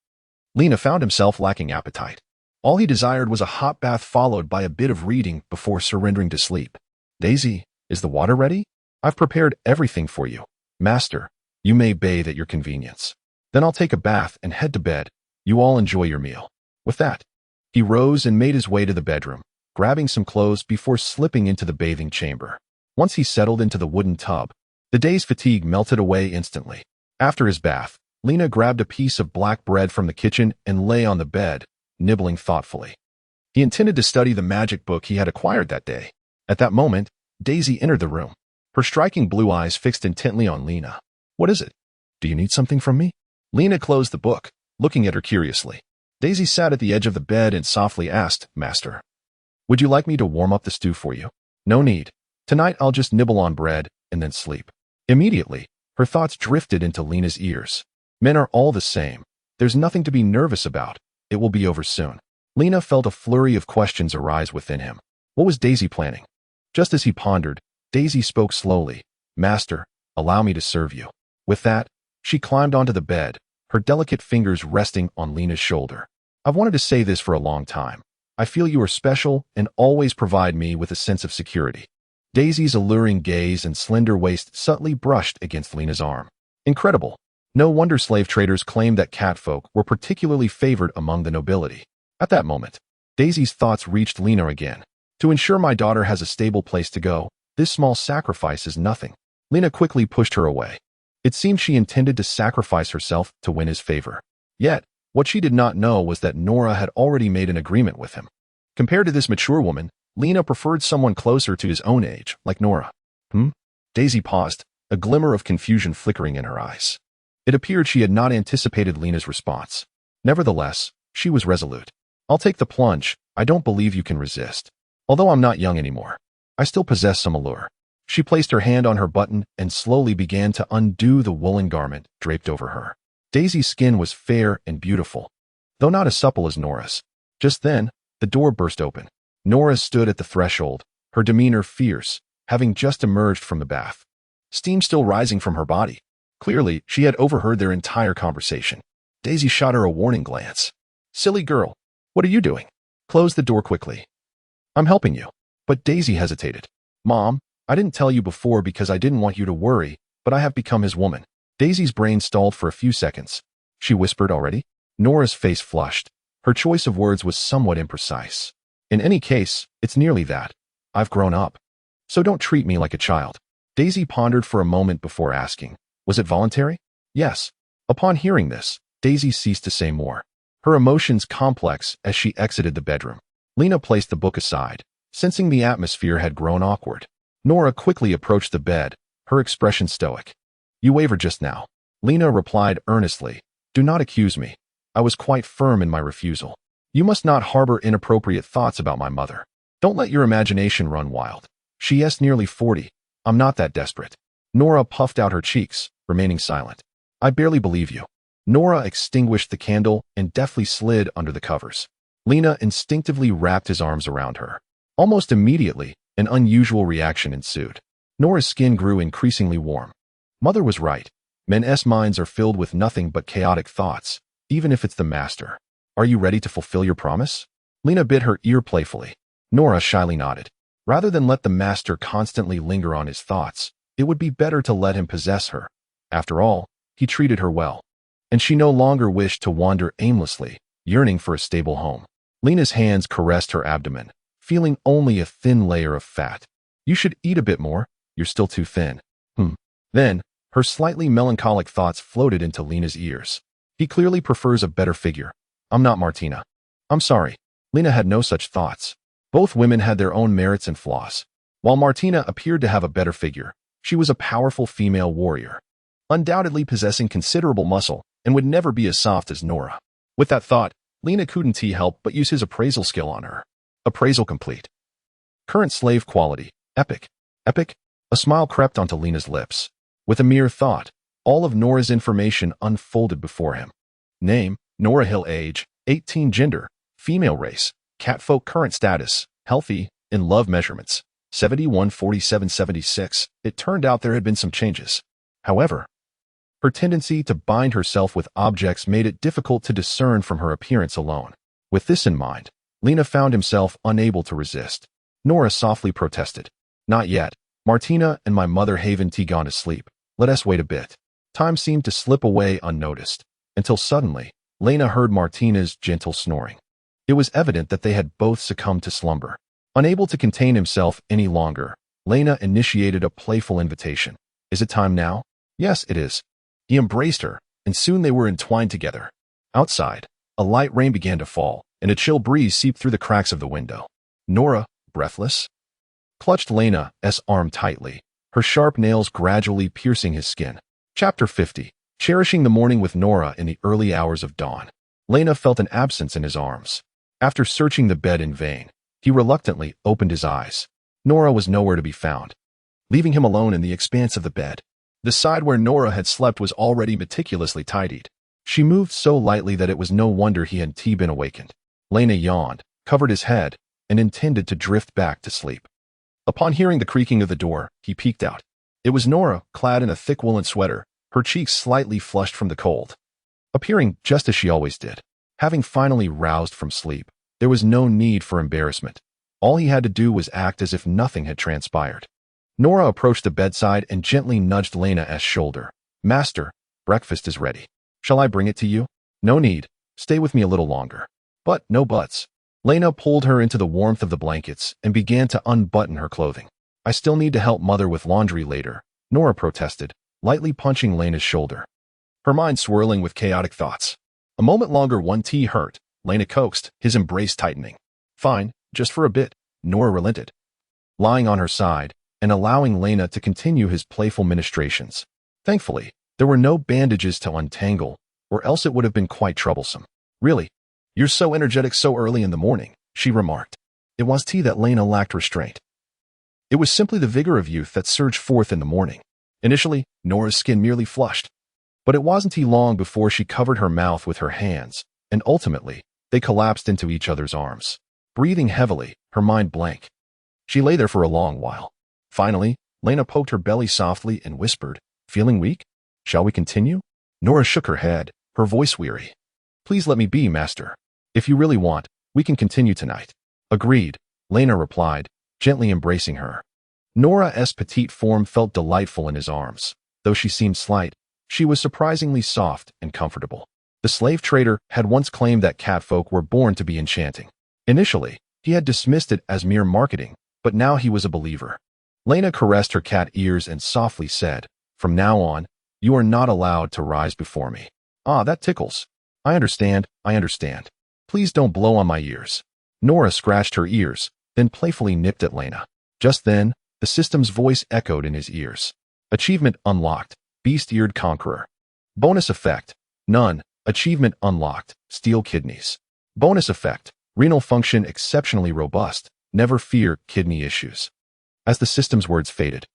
Lena found himself lacking appetite. All he desired was a hot bath followed by a bit of reading before surrendering to sleep. "Daisy, is the water ready? I've prepared everything for you." "Master, you may bathe at your convenience. Then I'll take a bath and head to bed. You all enjoy your meal." With that, he rose and made his way to the bedroom, grabbing some clothes before slipping into the bathing chamber. Once he settled into the wooden tub, the day's fatigue melted away instantly. After his bath, Lena grabbed a piece of black bread from the kitchen and lay on the bed, nibbling thoughtfully. He intended to study the magic book he had acquired that day. At that moment, Daisy entered the room, her striking blue eyes fixed intently on Lena. "What is it? Do you need something from me?" Lena closed the book, looking at her curiously. Daisy sat at the edge of the bed and softly asked, "Master, would you like me to warm up the stew for you?" "No need. Tonight I'll just nibble on bread and then sleep." Immediately, her thoughts drifted into Lena's ears. Men are all the same. There's nothing to be nervous about. It will be over soon. Lena felt a flurry of questions arise within him. What was Daisy planning? Just as he pondered, Daisy spoke slowly. "Master, allow me to serve you." With that, she climbed onto the bed, her delicate fingers resting on Lena's shoulder. "I've wanted to say this for a long time. I feel you are special and always provide me with a sense of security." Daisy's alluring gaze and slender waist subtly brushed against Lena's arm. Incredible. No wonder slave traders claimed that catfolk were particularly favored among the nobility. At that moment, Daisy's thoughts reached Lena again. "To ensure my daughter has a stable place to go, this small sacrifice is nothing." Lena quickly pushed her away. It seemed she intended to sacrifice herself to win his favor. Yet, what she did not know was that Nora had already made an agreement with him. Compared to this mature woman, Lena preferred someone closer to his own age, like Nora. Daisy paused, a glimmer of confusion flickering in her eyes. It appeared she had not anticipated Lena's response. Nevertheless, she was resolute. I'll take the plunge. I don't believe you can resist. Although I'm not young anymore, I still possess some allure. She placed her hand on her button and slowly began to undo the woolen garment draped over her. Daisy's skin was fair and beautiful, though not as supple as Nora's. Just then, the door burst open. Nora stood at the threshold, her demeanor fierce, having just emerged from the bath. Steam still rising from her body. Clearly, she had overheard their entire conversation. Daisy shot her a warning glance. Silly girl, what are you doing? Close the door quickly. I'm helping you. But Daisy hesitated. Mom, I didn't tell you before because I didn't want you to worry, but I have become his woman. Daisy's brain stalled for a few seconds. She whispered already. Nora's face flushed. Her choice of words was somewhat imprecise. In any case, it's nearly that. I've grown up. So don't treat me like a child. Daisy pondered for a moment before asking, was it voluntary? Yes. Upon hearing this, Daisy ceased to say more. Her emotions complex as she exited the bedroom. Lena placed the book aside, sensing the atmosphere had grown awkward. Nora quickly approached the bed, her expression stoic. You wavered just now. Lena replied earnestly, do not accuse me. I was quite firm in my refusal. You must not harbor inappropriate thoughts about my mother. Don't let your imagination run wild. She is nearly 40. I'm not that desperate. Nora puffed out her cheeks, remaining silent. I barely believe you. Nora extinguished the candle and deftly slid under the covers. Lena instinctively wrapped his arms around her. Almost immediately, an unusual reaction ensued. Nora's skin grew increasingly warm. Mother was right. Men's minds are filled with nothing but chaotic thoughts, even if it's the master. Are you ready to fulfill your promise? Lena bit her ear playfully. Nora shyly nodded. Rather than let the master constantly linger on his thoughts, it would be better to let him possess her. After all, he treated her well. And she no longer wished to wander aimlessly, yearning for a stable home. Lena's hands caressed her abdomen, feeling only a thin layer of fat. You should eat a bit more. You're still too thin. Then, her slightly melancholic thoughts floated into Lena's ears. He clearly prefers a better figure. I'm not Martina. I'm sorry. Lena had no such thoughts. Both women had their own merits and flaws. While Martina appeared to have a better figure, she was a powerful female warrior, undoubtedly possessing considerable muscle and would never be as soft as Nora. With that thought, Lena couldn't help but use his appraisal skill on her. Appraisal complete. Current slave quality. Epic. Epic? A smile crept onto Lena's lips. With a mere thought, all of Nora's information unfolded before him. Name, Nora Hill. Age, 18. Gender, female. Race, catfolk. Current status, healthy. In love measurements, 71, 47, 76. It turned out there had been some changes. However, her tendency to bind herself with objects made it difficult to discern from her appearance alone. With this in mind, Lena found himself unable to resist. Nora softly protested. Not yet. Martina and my mother haven't gone to sleep. Let us wait a bit. Time seemed to slip away unnoticed, until suddenly, Lena heard Martina's gentle snoring. It was evident that they had both succumbed to slumber. Unable to contain himself any longer, Lena initiated a playful invitation. Is it time now? Yes, it is. He embraced her, and soon they were entwined together. Outside, a light rain began to fall, and a chill breeze seeped through the cracks of the window. Nora, breathless, clutched Lena's arm tightly, her sharp nails gradually piercing his skin. Chapter 50. Cherishing the morning with Nora in the early hours of dawn. Lena felt an absence in his arms. After searching the bed in vain, he reluctantly opened his eyes. Nora was nowhere to be found. Leaving him alone in the expanse of the bed, the side where Nora had slept was already meticulously tidied. She moved so lightly that it was no wonder he had been awakened. Lena yawned, covered his head, and intended to drift back to sleep. Upon hearing the creaking of the door, he peeked out. It was Nora, clad in a thick woolen sweater, her cheeks slightly flushed from the cold. Appearing just as she always did. Having finally roused from sleep, there was no need for embarrassment. All he had to do was act as if nothing had transpired. Nora approached the bedside and gently nudged Lena's shoulder. Master, breakfast is ready. Shall I bring it to you? No need. Stay with me a little longer. But no buts. Lena pulled her into the warmth of the blankets and began to unbutton her clothing. I still need to help Mother with laundry later, Nora protested, lightly punching Lena's shoulder. Her mind swirling with chaotic thoughts. A moment longer, one tea hurt, Lena coaxed, his embrace tightening. Fine, just for a bit, Nora relented, lying on her side and allowing Lena to continue his playful ministrations. Thankfully, there were no bandages to untangle, or else it would have been quite troublesome. Really? You're so energetic so early in the morning, she remarked. It was tea that Lena lacked restraint. It was simply the vigor of youth that surged forth in the morning. Initially, Nora's skin merely flushed, but it wasn't long before she covered her mouth with her hands, and ultimately, they collapsed into each other's arms. Breathing heavily, her mind blank. She lay there for a long while. Finally, Lena poked her belly softly and whispered, "Feeling weak? Shall we continue?" Nora shook her head, her voice weary. "Please let me be, master. If you really want, we can continue tonight." "Agreed," Lena replied, gently embracing her. Nora's petite form felt delightful in his arms. Though she seemed slight, she was surprisingly soft and comfortable. The slave trader had once claimed that catfolk were born to be enchanting. Initially, he had dismissed it as mere marketing, but now he was a believer. Lena caressed her cat ears and softly said, "From now on, you are not allowed to rise before me." "Ah, that tickles." I understand. Please don't blow on my ears." Nora scratched her ears, then playfully nipped at Lena. Just then, the system's voice echoed in his ears. "Achievement unlocked. Beast-eared conqueror. Bonus effect. None. Achievement unlocked. Steel kidneys. Bonus effect. Renal function exceptionally robust. Never fear kidney issues." As the system's words faded,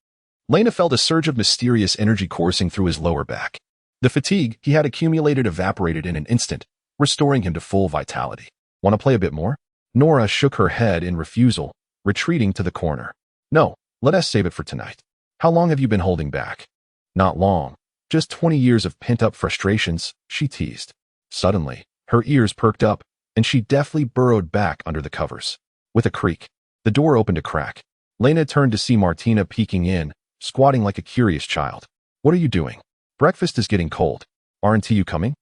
Lena felt a surge of mysterious energy coursing through his lower back. The fatigue he had accumulated evaporated in an instant, restoring him to full vitality. "Want to play a bit more?" Nora shook her head in refusal, retreating to the corner. "No, let us save it for tonight. How long have you been holding back?" "Not long. Just 20 years of pent-up frustrations," she teased. Suddenly, her ears perked up, and she deftly burrowed back under the covers. With a creak, the door opened a crack. Lena turned to see Martina peeking in, squatting like a curious child. "What are you doing? Breakfast is getting cold. Aren't you coming?"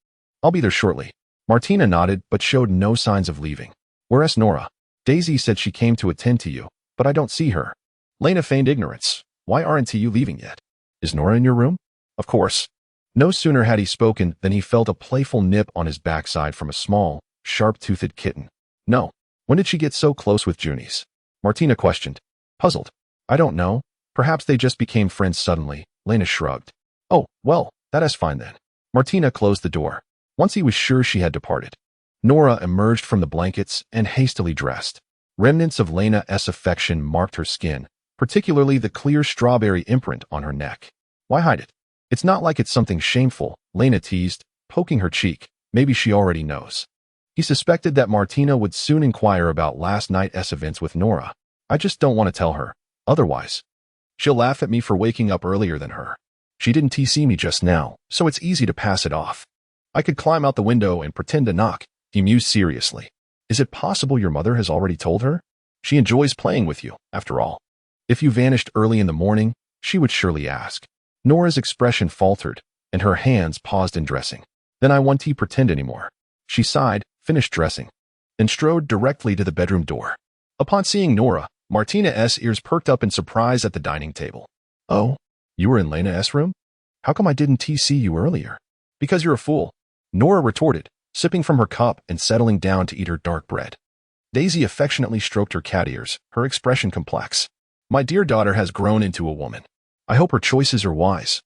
"I'll be there shortly." Martina nodded but showed no signs of leaving. "Where's Nora?" "Daisy said she came to attend to you, but I don't see her." Lena feigned ignorance. "Why aren't you leaving yet? Is Nora in your room?" "Of course." No sooner had he spoken than he felt a playful nip on his backside from a small, sharp-toothed kitten. "No. When did she get so close with Junies?" Martina questioned, puzzled. "I don't know. Perhaps they just became friends suddenly." Lena shrugged. "Oh, well, that is fine then." Martina closed the door. Once he was sure she had departed, Nora emerged from the blankets and hastily dressed. Remnants of Lena's affection marked her skin, particularly the clear strawberry imprint on her neck. "Why hide it? It's not like it's something shameful," Lena teased, poking her cheek. Maybe she already knows. He suspected that Martina would soon inquire about last night's events with Nora. "I just don't want to tell her. Otherwise, she'll laugh at me for waking up earlier than her. She didn't see me just now, so it's easy to pass it off. I could climb out the window and pretend to knock," he mused seriously. "Is it possible your mother has already told her? She enjoys playing with you, after all. If you vanished early in the morning, she would surely ask." Nora's expression faltered, and her hands paused in dressing. "Then I won't pretend anymore." She sighed, finished dressing, and strode directly to the bedroom door. Upon seeing Nora, Martina's ears perked up in surprise at the dining table. "Oh, you were in Lena's room? How come I didn't see you earlier?" "Because you're a fool," Nora retorted, sipping from her cup and settling down to eat her dark bread. Daisy affectionately stroked her cat ears, her expression complex. "My dear daughter has grown into a woman. I hope her choices are wise.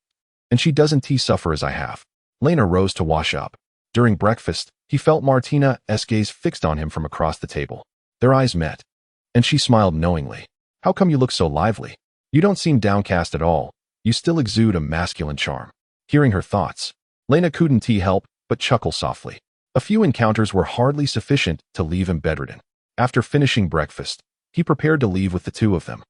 And she doesn't suffer as I have." Lena rose to wash up. During breakfast, he felt Martina's gaze fixed on him from across the table. Their eyes met, and she smiled knowingly. "How come you look so lively? You don't seem downcast at all. You still exude a masculine charm." Hearing her thoughts, Lena couldn't help but chuckle softly. A few encounters were hardly sufficient to leave him bedridden. After finishing breakfast, he prepared to leave with the two of them,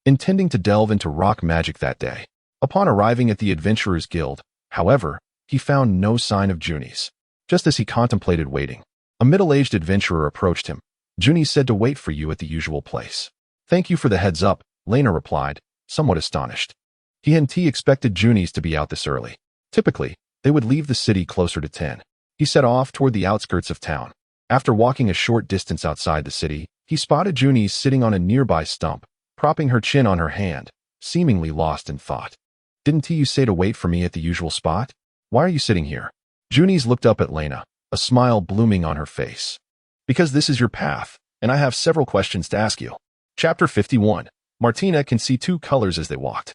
intending to delve into rock magic that day. Upon arriving at the Adventurers Guild, however, he found no sign of Junies. Just as he contemplated waiting, a middle-aged adventurer approached him. "Junies said to wait for you at the usual place." "Thank you for the heads up," Lena replied, somewhat astonished. He hadn't expected Junies to be out this early. Typically, they would leave the city closer to 10. He set off toward the outskirts of town. After walking a short distance outside the city, he spotted Junies sitting on a nearby stump, propping her chin on her hand, seemingly lost in thought. "Didn't you say to wait for me at the usual spot? Why are you sitting here?" Junies looked up at Lena, a smile blooming on her face. Because this is your path, and I have several questions to ask you. Chapter 51. Martina can see two colors as they walked.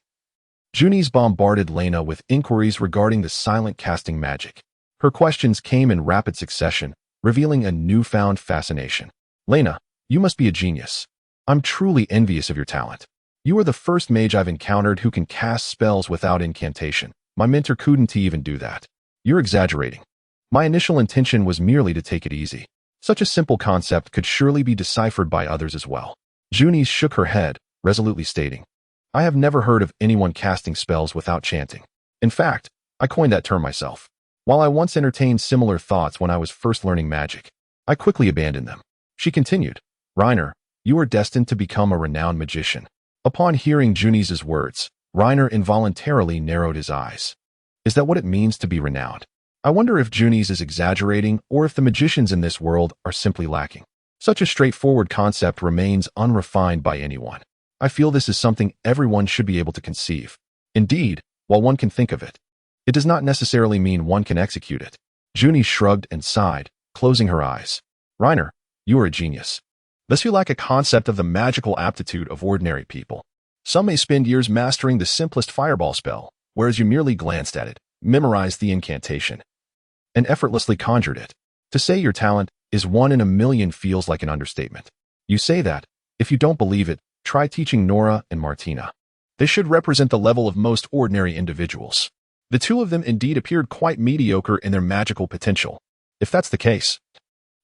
Junis bombarded Lena with inquiries regarding the silent casting magic. Her questions came in rapid succession, revealing a newfound fascination. Lena, you must be a genius. I'm truly envious of your talent. You are the first mage I've encountered who can cast spells without incantation. My mentor couldn't even do that. You're exaggerating. My initial intention was merely to take it easy. Such a simple concept could surely be deciphered by others as well. Junis shook her head, resolutely stating, I have never heard of anyone casting spells without chanting. In fact, I coined that term myself. While I once entertained similar thoughts when I was first learning magic, I quickly abandoned them. She continued, Reiner, you are destined to become a renowned magician. Upon hearing Junis's words, Reiner involuntarily narrowed his eyes. Is that what it means to be renowned? I wonder if Junis is exaggerating or if the magicians in this world are simply lacking. Such a straightforward concept remains unrefined by anyone. I feel this is something everyone should be able to conceive. Indeed, while one can think of it, it does not necessarily mean one can execute it. Junis shrugged and sighed, closing her eyes. Reiner, you are a genius. Thus you lack a concept of the magical aptitude of ordinary people. Some may spend years mastering the simplest fireball spell, whereas you merely glanced at it, memorized the incantation, and effortlessly conjured it. To say your talent is 1 in a million feels like an understatement. You say that. If you don't believe it, try teaching Nora and Martina. They should represent the level of most ordinary individuals. The two of them indeed appeared quite mediocre in their magical potential. If that's the case,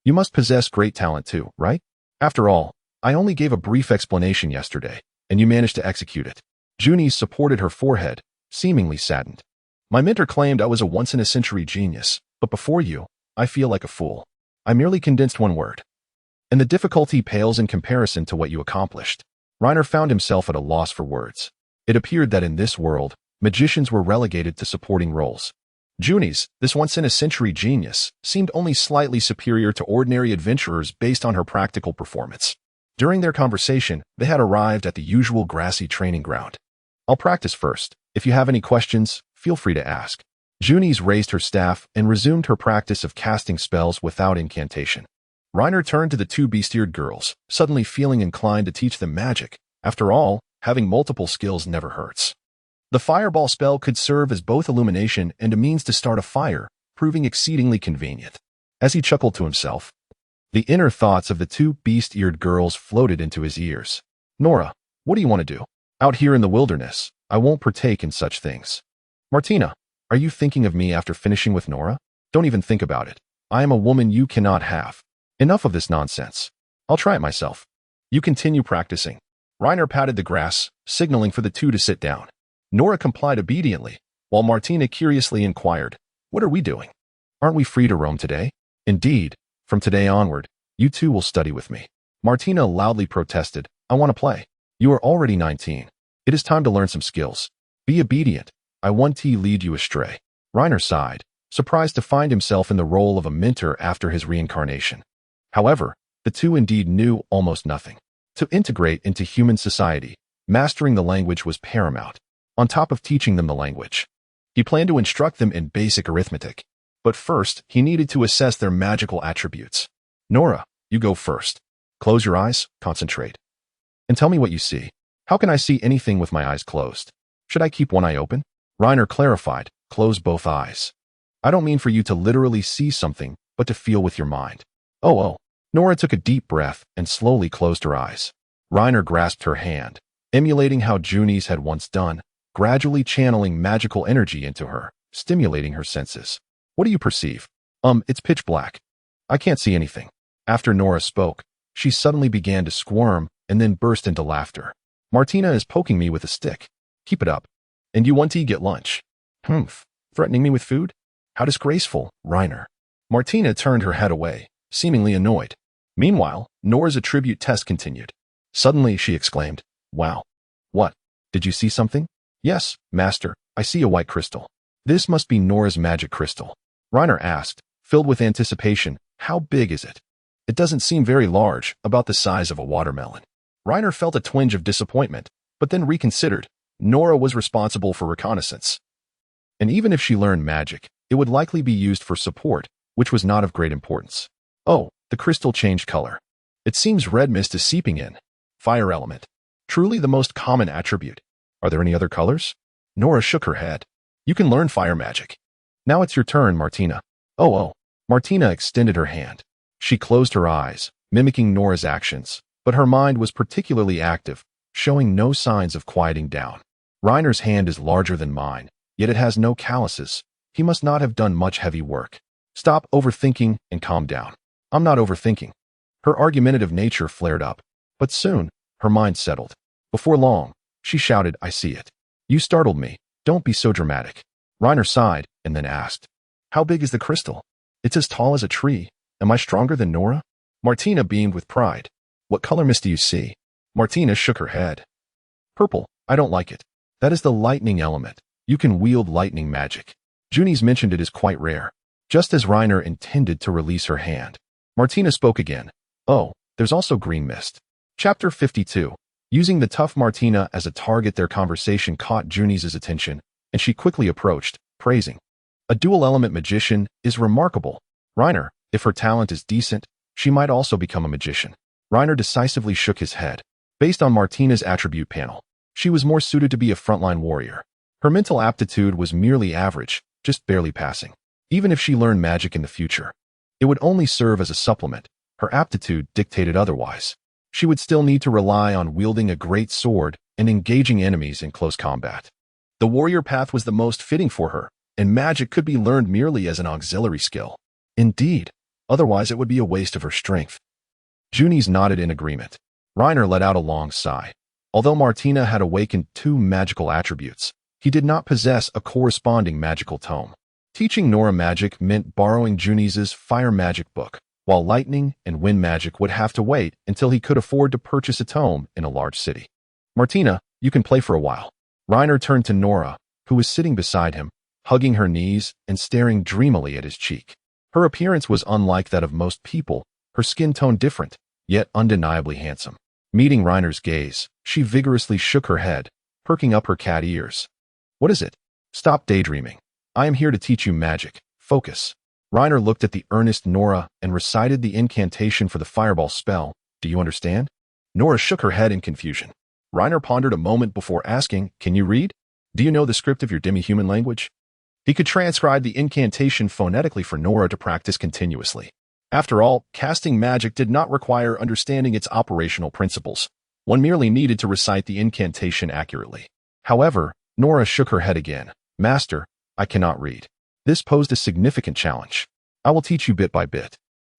you must possess great talent too, right? After all, I only gave a brief explanation yesterday, and you managed to execute it. Junis supported her forehead, seemingly saddened. My mentor claimed I was a once-in-a-century genius, but before you, I feel like a fool. I merely condensed one word. And the difficulty pales in comparison to what you accomplished. Reiner found himself at a loss for words. It appeared that in this world, magicians were relegated to supporting roles. Junis, this once-in-a-century genius, seemed only slightly superior to ordinary adventurers based on her practical performance. During their conversation, they had arrived at the usual grassy training ground. I'll practice first. If you have any questions, feel free to ask. Junis raised her staff and resumed her practice of casting spells without incantation. Reiner turned to the two beast-eared girls, suddenly feeling inclined to teach them magic. After all, having multiple skills never hurts. The fireball spell could serve as both illumination and a means to start a fire, proving exceedingly convenient. As he chuckled to himself, the inner thoughts of the two beast-eared girls floated into his ears. Nora, what do you want to do? Out here in the wilderness, I won't partake in such things. Martina, are you thinking of me after finishing with Nora? Don't even think about it. I am a woman you cannot have. Enough of this nonsense. I'll try it myself. You continue practicing. Reiner patted the grass, signaling for the two to sit down. Nora complied obediently, while Martina curiously inquired, what are we doing? Aren't we free to roam today? Indeed, from today onward, you two will study with me. Martina loudly protested, I want to play. You are already 19. It is time to learn some skills. Be obedient. I won't lead you astray. Reiner sighed, surprised to find himself in the role of a mentor after his reincarnation. However, the two indeed knew almost nothing. To integrate into human society, mastering the language was paramount. On top of teaching them the language, he planned to instruct them in basic arithmetic. But first, he needed to assess their magical attributes. Nora, you go first. Close your eyes, concentrate. And tell me what you see. How can I see anything with my eyes closed? Should I keep one eye open? Reiner clarified, close both eyes. I don't mean for you to literally see something, but to feel with your mind. Oh. Nora took a deep breath and slowly closed her eyes. Reiner grasped her hand, emulating how Junis had once done, gradually channeling magical energy into her, stimulating her senses. What do you perceive? It's pitch black. I can't see anything. After Nora spoke, she suddenly began to squirm and then burst into laughter. Martina is poking me with a stick. Keep it up. And you want to get lunch? Humph. Threatening me with food? How disgraceful, Reiner. Martina turned her head away, seemingly annoyed. Meanwhile, Nora's attribute test continued. Suddenly, she exclaimed, Wow. What? Did you see something? Yes, master, I see a white crystal. This must be Nora's magic crystal. Reiner asked, filled with anticipation, how big is it? It doesn't seem very large, about the size of a watermelon. Reiner felt a twinge of disappointment, but then reconsidered. Nora was responsible for reconnaissance. And even if she learned magic, it would likely be used for support, which was not of great importance. Oh, the crystal changed color. It seems red mist is seeping in. Fire element. Truly the most common attribute. Are there any other colors? Nora shook her head. You can learn fire magic. Now it's your turn, Martina. Oh. Martina extended her hand. She closed her eyes, mimicking Nora's actions, but her mind was particularly active, showing no signs of quieting down. Reiner's hand is larger than mine, yet it has no calluses. He must not have done much heavy work. Stop overthinking and calm down. I'm not overthinking. Her argumentative nature flared up, but soon, her mind settled. Before long, she shouted, I see it. You startled me. Don't be so dramatic. Reiner sighed and then asked, how big is the crystal? It's as tall as a tree. Am I stronger than Nora? Martina beamed with pride. What color mist do you see? Martina shook her head. Purple. I don't like it. That is the lightning element. You can wield lightning magic. Juni's mentioned it is quite rare. Just as Reiner intended to release her hand, Martina spoke again. Oh, there's also green mist. Chapter 52. Using the tough Martina as a target, their conversation caught Juni's attention, and she quickly approached, praising. A dual-element magician is remarkable. Reiner, if her talent is decent, she might also become a magician. Reiner decisively shook his head. Based on Martina's attribute panel, she was more suited to be a frontline warrior. Her mental aptitude was merely average, just barely passing. Even if she learned magic in the future, it would only serve as a supplement. Her aptitude dictated otherwise. She would still need to rely on wielding a great sword and engaging enemies in close combat. The warrior path was the most fitting for her, and magic could be learned merely as an auxiliary skill. Indeed, otherwise it would be a waste of her strength. Juni's nodded in agreement. Reiner let out a long sigh. Although Martina had awakened 2 magical attributes, he did not possess a corresponding magical tome. Teaching Nora magic meant borrowing Juni's fire magic book, while lightning and wind magic would have to wait until he could afford to purchase a tome in a large city. Martina, you can play for a while. Reiner turned to Nora, who was sitting beside him, hugging her knees and staring dreamily at his cheek. Her appearance was unlike that of most people, her skin tone different, yet undeniably handsome. Meeting Reiner's gaze, she vigorously shook her head, perking up her cat ears. What is it? Stop daydreaming. I am here to teach you magic. Focus. Reiner looked at the earnest Nora and recited the incantation for the fireball spell. Do you understand? Nora shook her head in confusion. Reiner pondered a moment before asking, can you read? Do you know the script of your demi-human language? He could transcribe the incantation phonetically for Nora to practice continuously. After all, casting magic did not require understanding its operational principles. One merely needed to recite the incantation accurately. However, Nora shook her head again. Master, I cannot read. This posed a significant challenge. I will teach you bit by bit.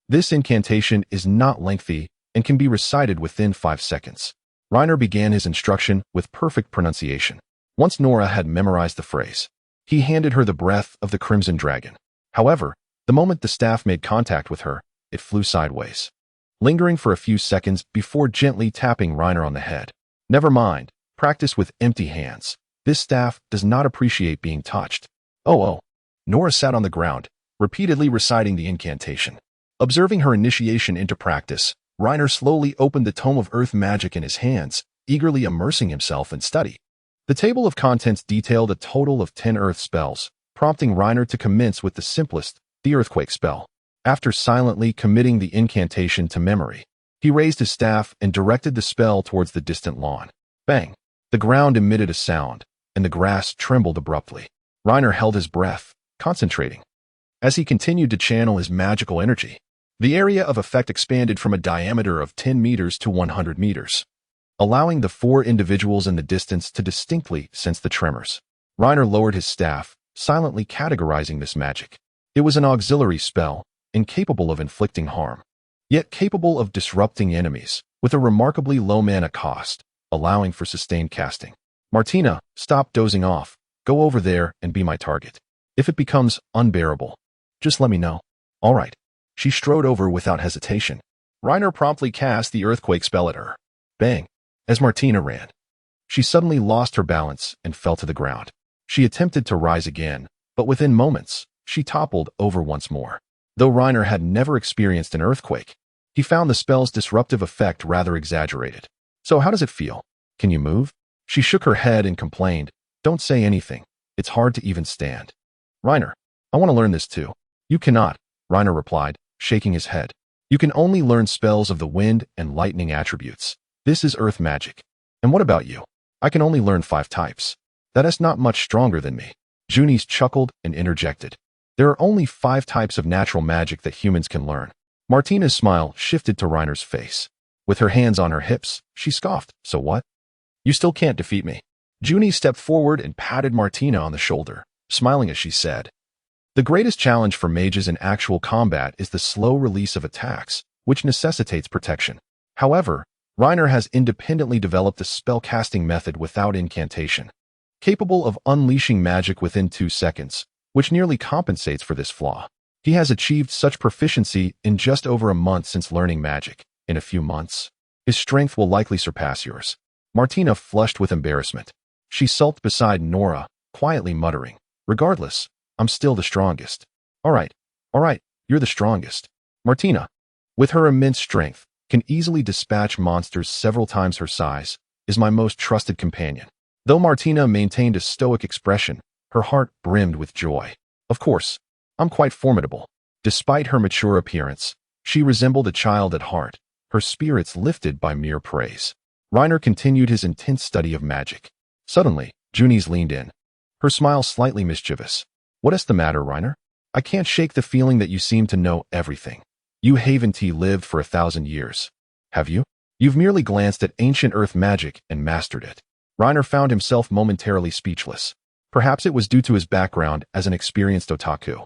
This incantation is not lengthy and can be recited within 5 seconds. Reiner began his instruction with perfect pronunciation. Once Nora had memorized the phrase, he handed her the breath of the Crimson Dragon. However, the moment the staff made contact with her, it flew sideways, lingering for a few seconds before gently tapping Reiner on the head. Never mind, practice with empty hands. This staff does not appreciate being touched. Oh. Nora sat on the ground, repeatedly reciting the incantation. Observing her initiation into practice, Reiner slowly opened the Tome of Earth Magic in his hands, eagerly immersing himself in study. The table of contents detailed a total of 10 earth spells, prompting Reiner to commence with the simplest, the earthquake spell. After silently committing the incantation to memory, he raised his staff and directed the spell towards the distant lawn. Bang! The ground emitted a sound, and the grass trembled abruptly. Reiner held his breath, concentrating. As he continued to channel his magical energy, the area of effect expanded from a diameter of 10 meters to 100 meters, allowing the 4 individuals in the distance to distinctly sense the tremors. Reiner lowered his staff, silently categorizing this magic. It was an auxiliary spell, incapable of inflicting harm, yet capable of disrupting enemies, with a remarkably low mana cost, allowing for sustained casting. Martina, stop dozing off. Go over there and be my target. If it becomes unbearable, just let me know. All right. She strode over without hesitation. Reiner promptly cast the earthquake spell at her. Bang! As Martina ran, she suddenly lost her balance and fell to the ground. She attempted to rise again, but within moments, she toppled over once more. Though Reiner had never experienced an earthquake, he found the spell's disruptive effect rather exaggerated. So how does it feel? Can you move? She shook her head and complained, don't say anything. It's hard to even stand. Reiner, I want to learn this too. You cannot. Reiner replied, shaking his head. You can only learn spells of the wind and lightning attributes. This is earth magic. And what about you? I can only learn 5 types. That is not much stronger than me. Junis chuckled and interjected. There are only 5 types of natural magic that humans can learn. Martina's smile shifted to Reiner's face. With her hands on her hips, she scoffed. So what? You still can't defeat me. Junie stepped forward and patted Martina on the shoulder, smiling as she said, the greatest challenge for mages in actual combat is the slow release of attacks, which necessitates protection. However, Reiner has independently developed a spellcasting method without incantation, capable of unleashing magic within 2 seconds, which nearly compensates for this flaw. He has achieved such proficiency in just over a month since learning magic. In a few months, his strength will likely surpass yours. Martina flushed with embarrassment. She sulked beside Nora, quietly muttering, regardless, I'm still the strongest. All right, you're the strongest. Martina, with her immense strength, can easily dispatch monsters several times her size, is my most trusted companion. Though Martina maintained a stoic expression, her heart brimmed with joy. Of course, I'm quite formidable. Despite her mature appearance, she resembled a child at heart, her spirits lifted by mere praise. Reiner continued his intense study of magic. Suddenly, Junis leaned in, her smile slightly mischievous. What is the matter, Reiner? I can't shake the feeling that you seem to know everything. You Haventi lived for 1,000 years. Have you? You've merely glanced at ancient earth magic and mastered it. Reiner found himself momentarily speechless. Perhaps it was due to his background as an experienced otaku,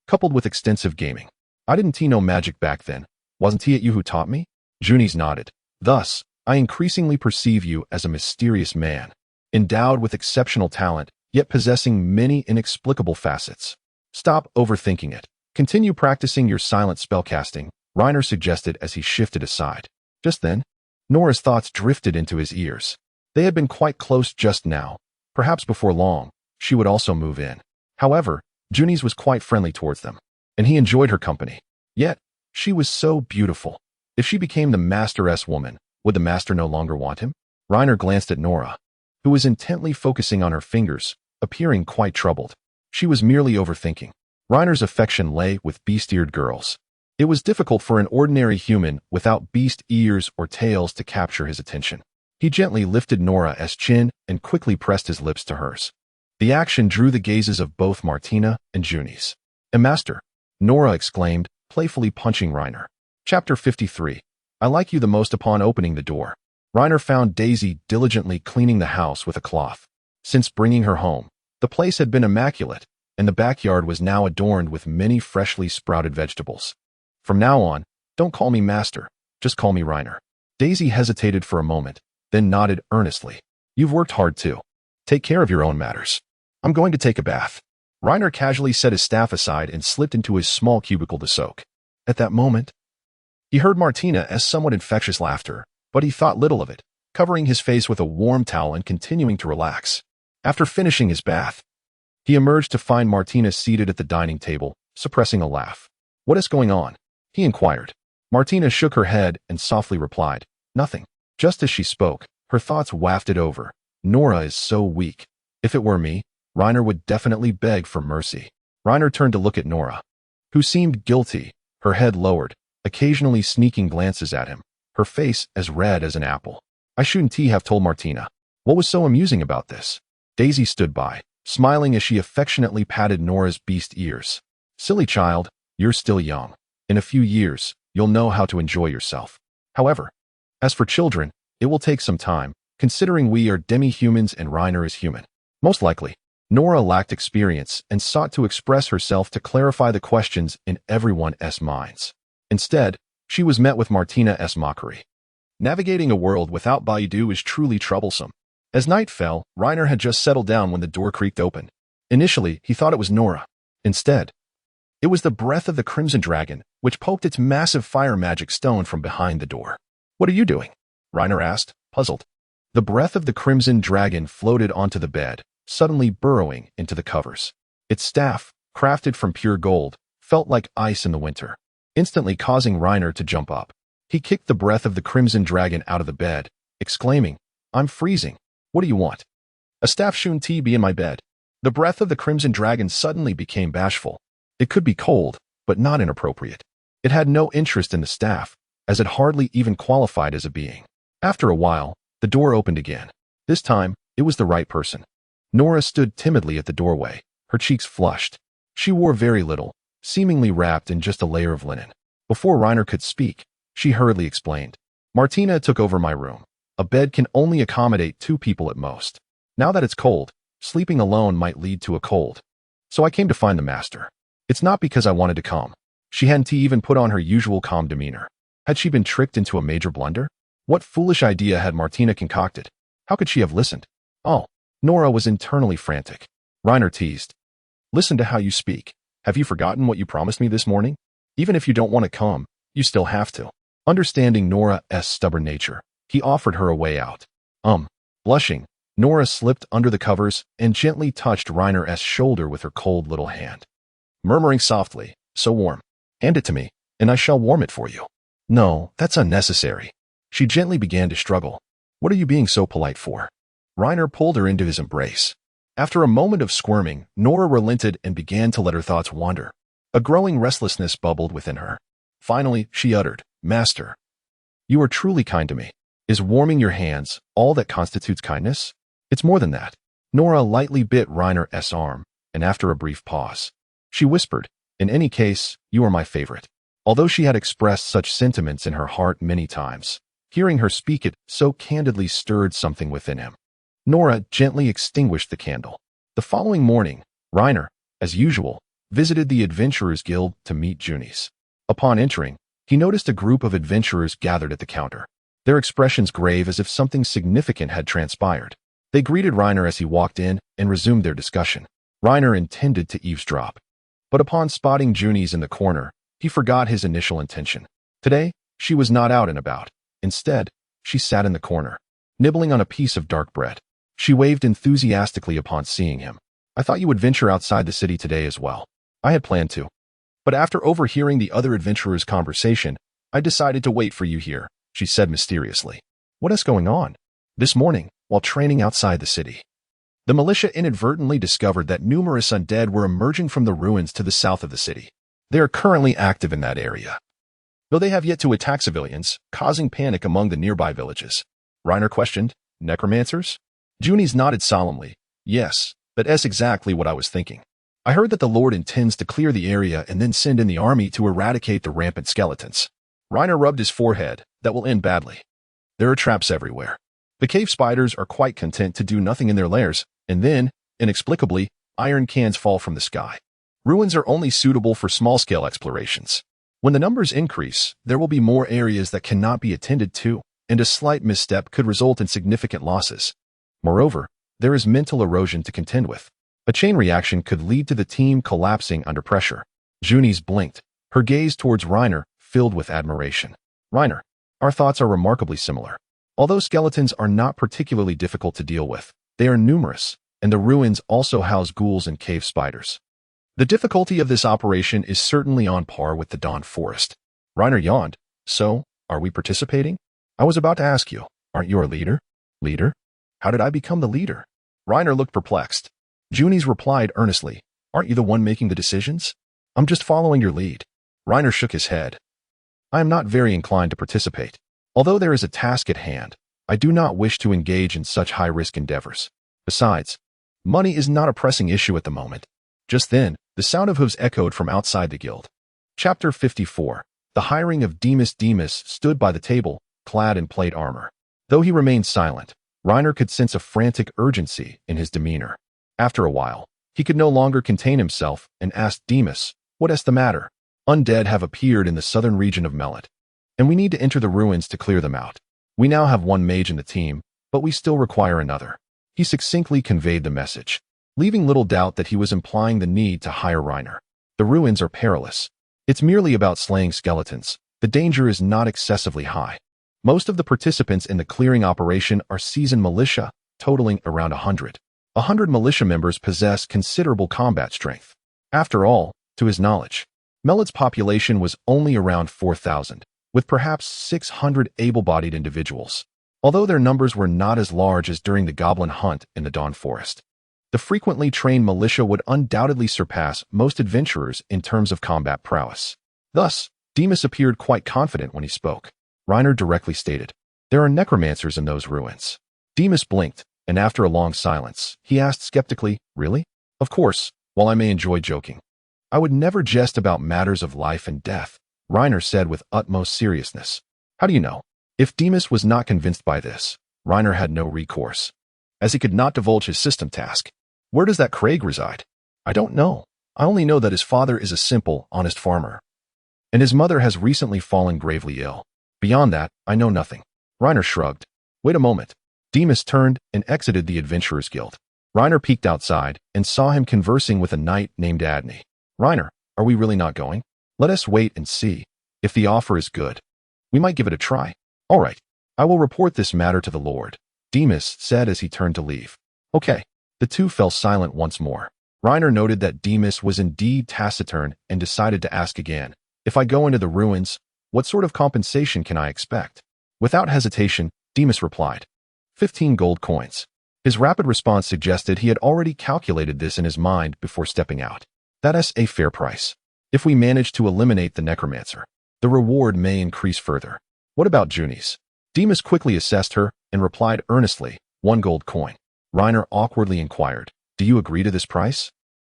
coupled with extensive gaming. I didn't know magic back then. Wasn't it you who taught me? Junis nodded. Thus, I increasingly perceive you as a mysterious man, endowed with exceptional talent, yet possessing many inexplicable facets. Stop overthinking it. Continue practicing your silent spellcasting, Reiner suggested as he shifted aside. Just then, Nora's thoughts drifted into his ears. They had been quite close just now. Perhaps before long, she would also move in. However, Junis was quite friendly towards them, and he enjoyed her company. Yet, she was so beautiful. If she became the masteress woman, would the master no longer want him? Reiner glanced at Nora, who was intently focusing on her fingers, appearing quite troubled. She was merely overthinking. Reiner's affection lay with beast-eared girls. It was difficult for an ordinary human without beast ears or tails to capture his attention. He gently lifted Nora's chin and quickly pressed his lips to hers. The action drew the gazes of both Martina and Junis. Master, Nora exclaimed, playfully punching Reiner. Chapter 53. I like you the most upon opening the door. Reiner found Daisy diligently cleaning the house with a cloth. Since bringing her home, the place had been immaculate, and the backyard was now adorned with many freshly sprouted vegetables. From now on, don't call me master, just call me Reiner. Daisy hesitated for a moment, then nodded earnestly. You've worked hard too. Take care of your own matters. I'm going to take a bath. Reiner casually set his staff aside and slipped into his small cubicle to soak. At that moment, he heard Martina's somewhat infectious laughter, but he thought little of it, covering his face with a warm towel and continuing to relax. After finishing his bath, he emerged to find Martina seated at the dining table, suppressing a laugh. What is going on? He inquired. Martina shook her head and softly replied, nothing. Just as she spoke, her thoughts wafted over. Nora is so weak. If it were me, Reiner would definitely beg for mercy. Reiner turned to look at Nora, who seemed guilty, her head lowered, occasionally sneaking glances at him, her face as red as an apple. I shouldn't have told Martina. What was so amusing about this? Daisy stood by, smiling as she affectionately patted Nora's beast ears. Silly child, you're still young. In a few years, you'll know how to enjoy yourself. However, as for children, it will take some time, considering we are demihumans and Reiner is human. Most likely, Nora lacked experience and sought to express herself to clarify the questions in everyone's minds. Instead, she was met with Martina's mockery. Navigating a world without Baidu is truly troublesome. As night fell, Reiner had just settled down when the door creaked open. Initially, he thought it was Nora. Instead, it was the breath of the Crimson Dragon, which poked its massive fire magic stone from behind the door. What are you doing? Reiner asked, puzzled. The breath of the Crimson Dragon floated onto the bed, suddenly burrowing into the covers. Its staff, crafted from pure gold, felt like ice in the winter, instantly causing Reiner to jump up. He kicked the breath of the Crimson Dragon out of the bed, exclaiming, I'm freezing. What do you want? A staff shouldn't be in my bed. The breath of the Crimson Dragon suddenly became bashful. It could be cold, but not inappropriate. It had no interest in the staff, as it hardly even qualified as a being. After a while, the door opened again. This time, it was the right person. Nora stood timidly at the doorway, her cheeks flushed. She wore very little, seemingly wrapped in just a layer of linen. Before Reiner could speak, she hurriedly explained. Martina took over my room. A bed can only accommodate 2 people at most. Now that it's cold, sleeping alone might lead to a cold. So I came to find the master. It's not because I wanted to come. She hadn't even put on her usual calm demeanor. Had she been tricked into a major blunder? What foolish idea had Martina concocted? How could she have listened? Oh, Nora was internally frantic. Reiner teased. Listen to how you speak. Have you forgotten what you promised me this morning? Even if you don't want to come, you still have to. Understanding Nora's stubborn nature, he offered her a way out. Blushing, Nora slipped under the covers and gently touched Reiner's shoulder with her cold little hand. Murmuring softly, so warm. Hand it to me, and I shall warm it for you. No, that's unnecessary. She gently began to struggle. What are you being so polite for? Reiner pulled her into his embrace. After a moment of squirming, Nora relented and began to let her thoughts wander. A growing restlessness bubbled within her. Finally, she uttered, Master, you are truly kind to me. Is warming your hands all that constitutes kindness? It's more than that. Nora lightly bit Reiner's arm, and after a brief pause, she whispered, In any case, you are my favorite. Although she had expressed such sentiments in her heart many times, hearing her speak it so candidly stirred something within him. Nora gently extinguished the candle. The following morning, Reiner, as usual, visited the Adventurers Guild to meet Junies. Upon entering, he noticed a group of adventurers gathered at the counter, their expressions grave as if something significant had transpired. They greeted Reiner as he walked in and resumed their discussion. Reiner intended to eavesdrop, but upon spotting Junies in the corner, he forgot his initial intention. Today, she was not out and about. Instead, she sat in the corner, nibbling on a piece of dark bread. She waved enthusiastically upon seeing him. I thought you would venture outside the city today as well. I had planned to. But after overhearing the other adventurers' conversation, I decided to wait for you here, she said mysteriously. What is going on? This morning, while training outside the city, the militia inadvertently discovered that numerous undead were emerging from the ruins to the south of the city. They are currently active in that area, though they have yet to attack civilians, causing panic among the nearby villages. Reiner questioned, Necromancers? Junies nodded solemnly. Yes, that's exactly what I was thinking. I heard that the Lord intends to clear the area and then send in the army to eradicate the rampant skeletons. Reiner rubbed his forehead. That will end badly. There are traps everywhere. The cave spiders are quite content to do nothing in their lairs, and then, inexplicably, iron cans fall from the sky. Ruins are only suitable for small-scale explorations. When the numbers increase, there will be more areas that cannot be attended to, and a slight misstep could result in significant losses. Moreover, there is mental erosion to contend with. A chain reaction could lead to the team collapsing under pressure. Junies blinked, her gaze towards Reiner filled with admiration. Reiner, our thoughts are remarkably similar. Although skeletons are not particularly difficult to deal with, they are numerous, and the ruins also house ghouls and cave spiders. The difficulty of this operation is certainly on par with the Dawn Forest. Reiner yawned. So, are we participating? I was about to ask you, aren't you our leader? Leader? How did I become the leader? Reiner looked perplexed. Junies replied earnestly, Aren't you the one making the decisions? I'm just following your lead. Reiner shook his head. I am not very inclined to participate. Although there is a task at hand, I do not wish to engage in such high-risk endeavors. Besides, money is not a pressing issue at the moment. Just then, the sound of hooves echoed from outside the guild. Chapter 54. The hiring of Demas. Demas stood by the table, clad in plate armor. Though he remained silent, Reiner could sense a frantic urgency in his demeanor. After a while, he could no longer contain himself and asked Demas, What is the matter? Undead have appeared in the southern region of Mellet, and we need to enter the ruins to clear them out. We now have one mage in the team, but we still require another. He succinctly conveyed the message, leaving little doubt that he was implying the need to hire Reiner. The ruins are perilous. It's merely about slaying skeletons. The danger is not excessively high. Most of the participants in the clearing operation are seasoned militia, totaling around 100. 100 militia members possess considerable combat strength. After all, to his knowledge, Mellet's population was only around 4,000, with perhaps 600 able-bodied individuals, although their numbers were not as large as during the goblin hunt in the Dawn Forest. The frequently trained militia would undoubtedly surpass most adventurers in terms of combat prowess. Thus, Demas appeared quite confident when he spoke. Reiner directly stated, "There are necromancers in those ruins." Demas blinked, and after a long silence, he asked skeptically, "Really?" "Of course, while I may enjoy joking. I would never jest about matters of life and death," Reiner said with utmost seriousness. "How do you know?" If Demas was not convinced by this, Reiner had no recourse, as he could not divulge his system task. "Where does that Craig reside?" "I don't know. I only know that his father is a simple, honest farmer, and his mother has recently fallen gravely ill. Beyond that, I know nothing." Reiner shrugged. "Wait a moment." Demas turned and exited the Adventurers Guild. Reiner peeked outside and saw him conversing with a knight named Adney. "Reiner, are we really not going? Let us wait and see. If the offer is good, we might give it a try." "All right. I will report this matter to the Lord," Demas said as he turned to leave. "Okay." The two fell silent once more. Reiner noted that Demas was indeed taciturn and decided to ask again, "If I go into the ruins, what sort of compensation can I expect?" Without hesitation, Demas replied, 15 gold coins. His rapid response suggested he had already calculated this in his mind before stepping out. "That is a fair price. If we manage to eliminate the necromancer, the reward may increase further." "What about Junice?" Demas quickly assessed her and replied earnestly, 1 gold coin. Reiner awkwardly inquired, "Do you agree to this price?"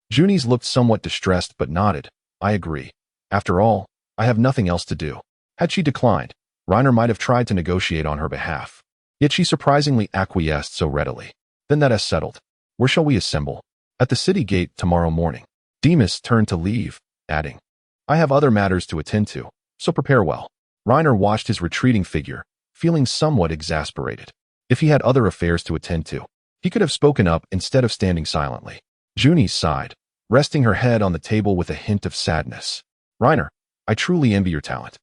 Junice looked somewhat distressed but nodded. "I agree. After all, I have nothing else to do." Had she declined, Reiner might have tried to negotiate on her behalf. Yet she surprisingly acquiesced so readily. "Then that is settled. Where shall we assemble?" "At the city gate tomorrow morning." Demas turned to leave, adding, "I have other matters to attend to, so prepare well." Reiner watched his retreating figure, feeling somewhat exasperated. If he had other affairs to attend to, he could have spoken up instead of standing silently. Junice sighed, resting her head on the table with a hint of sadness. "Reiner, I truly envy your talent.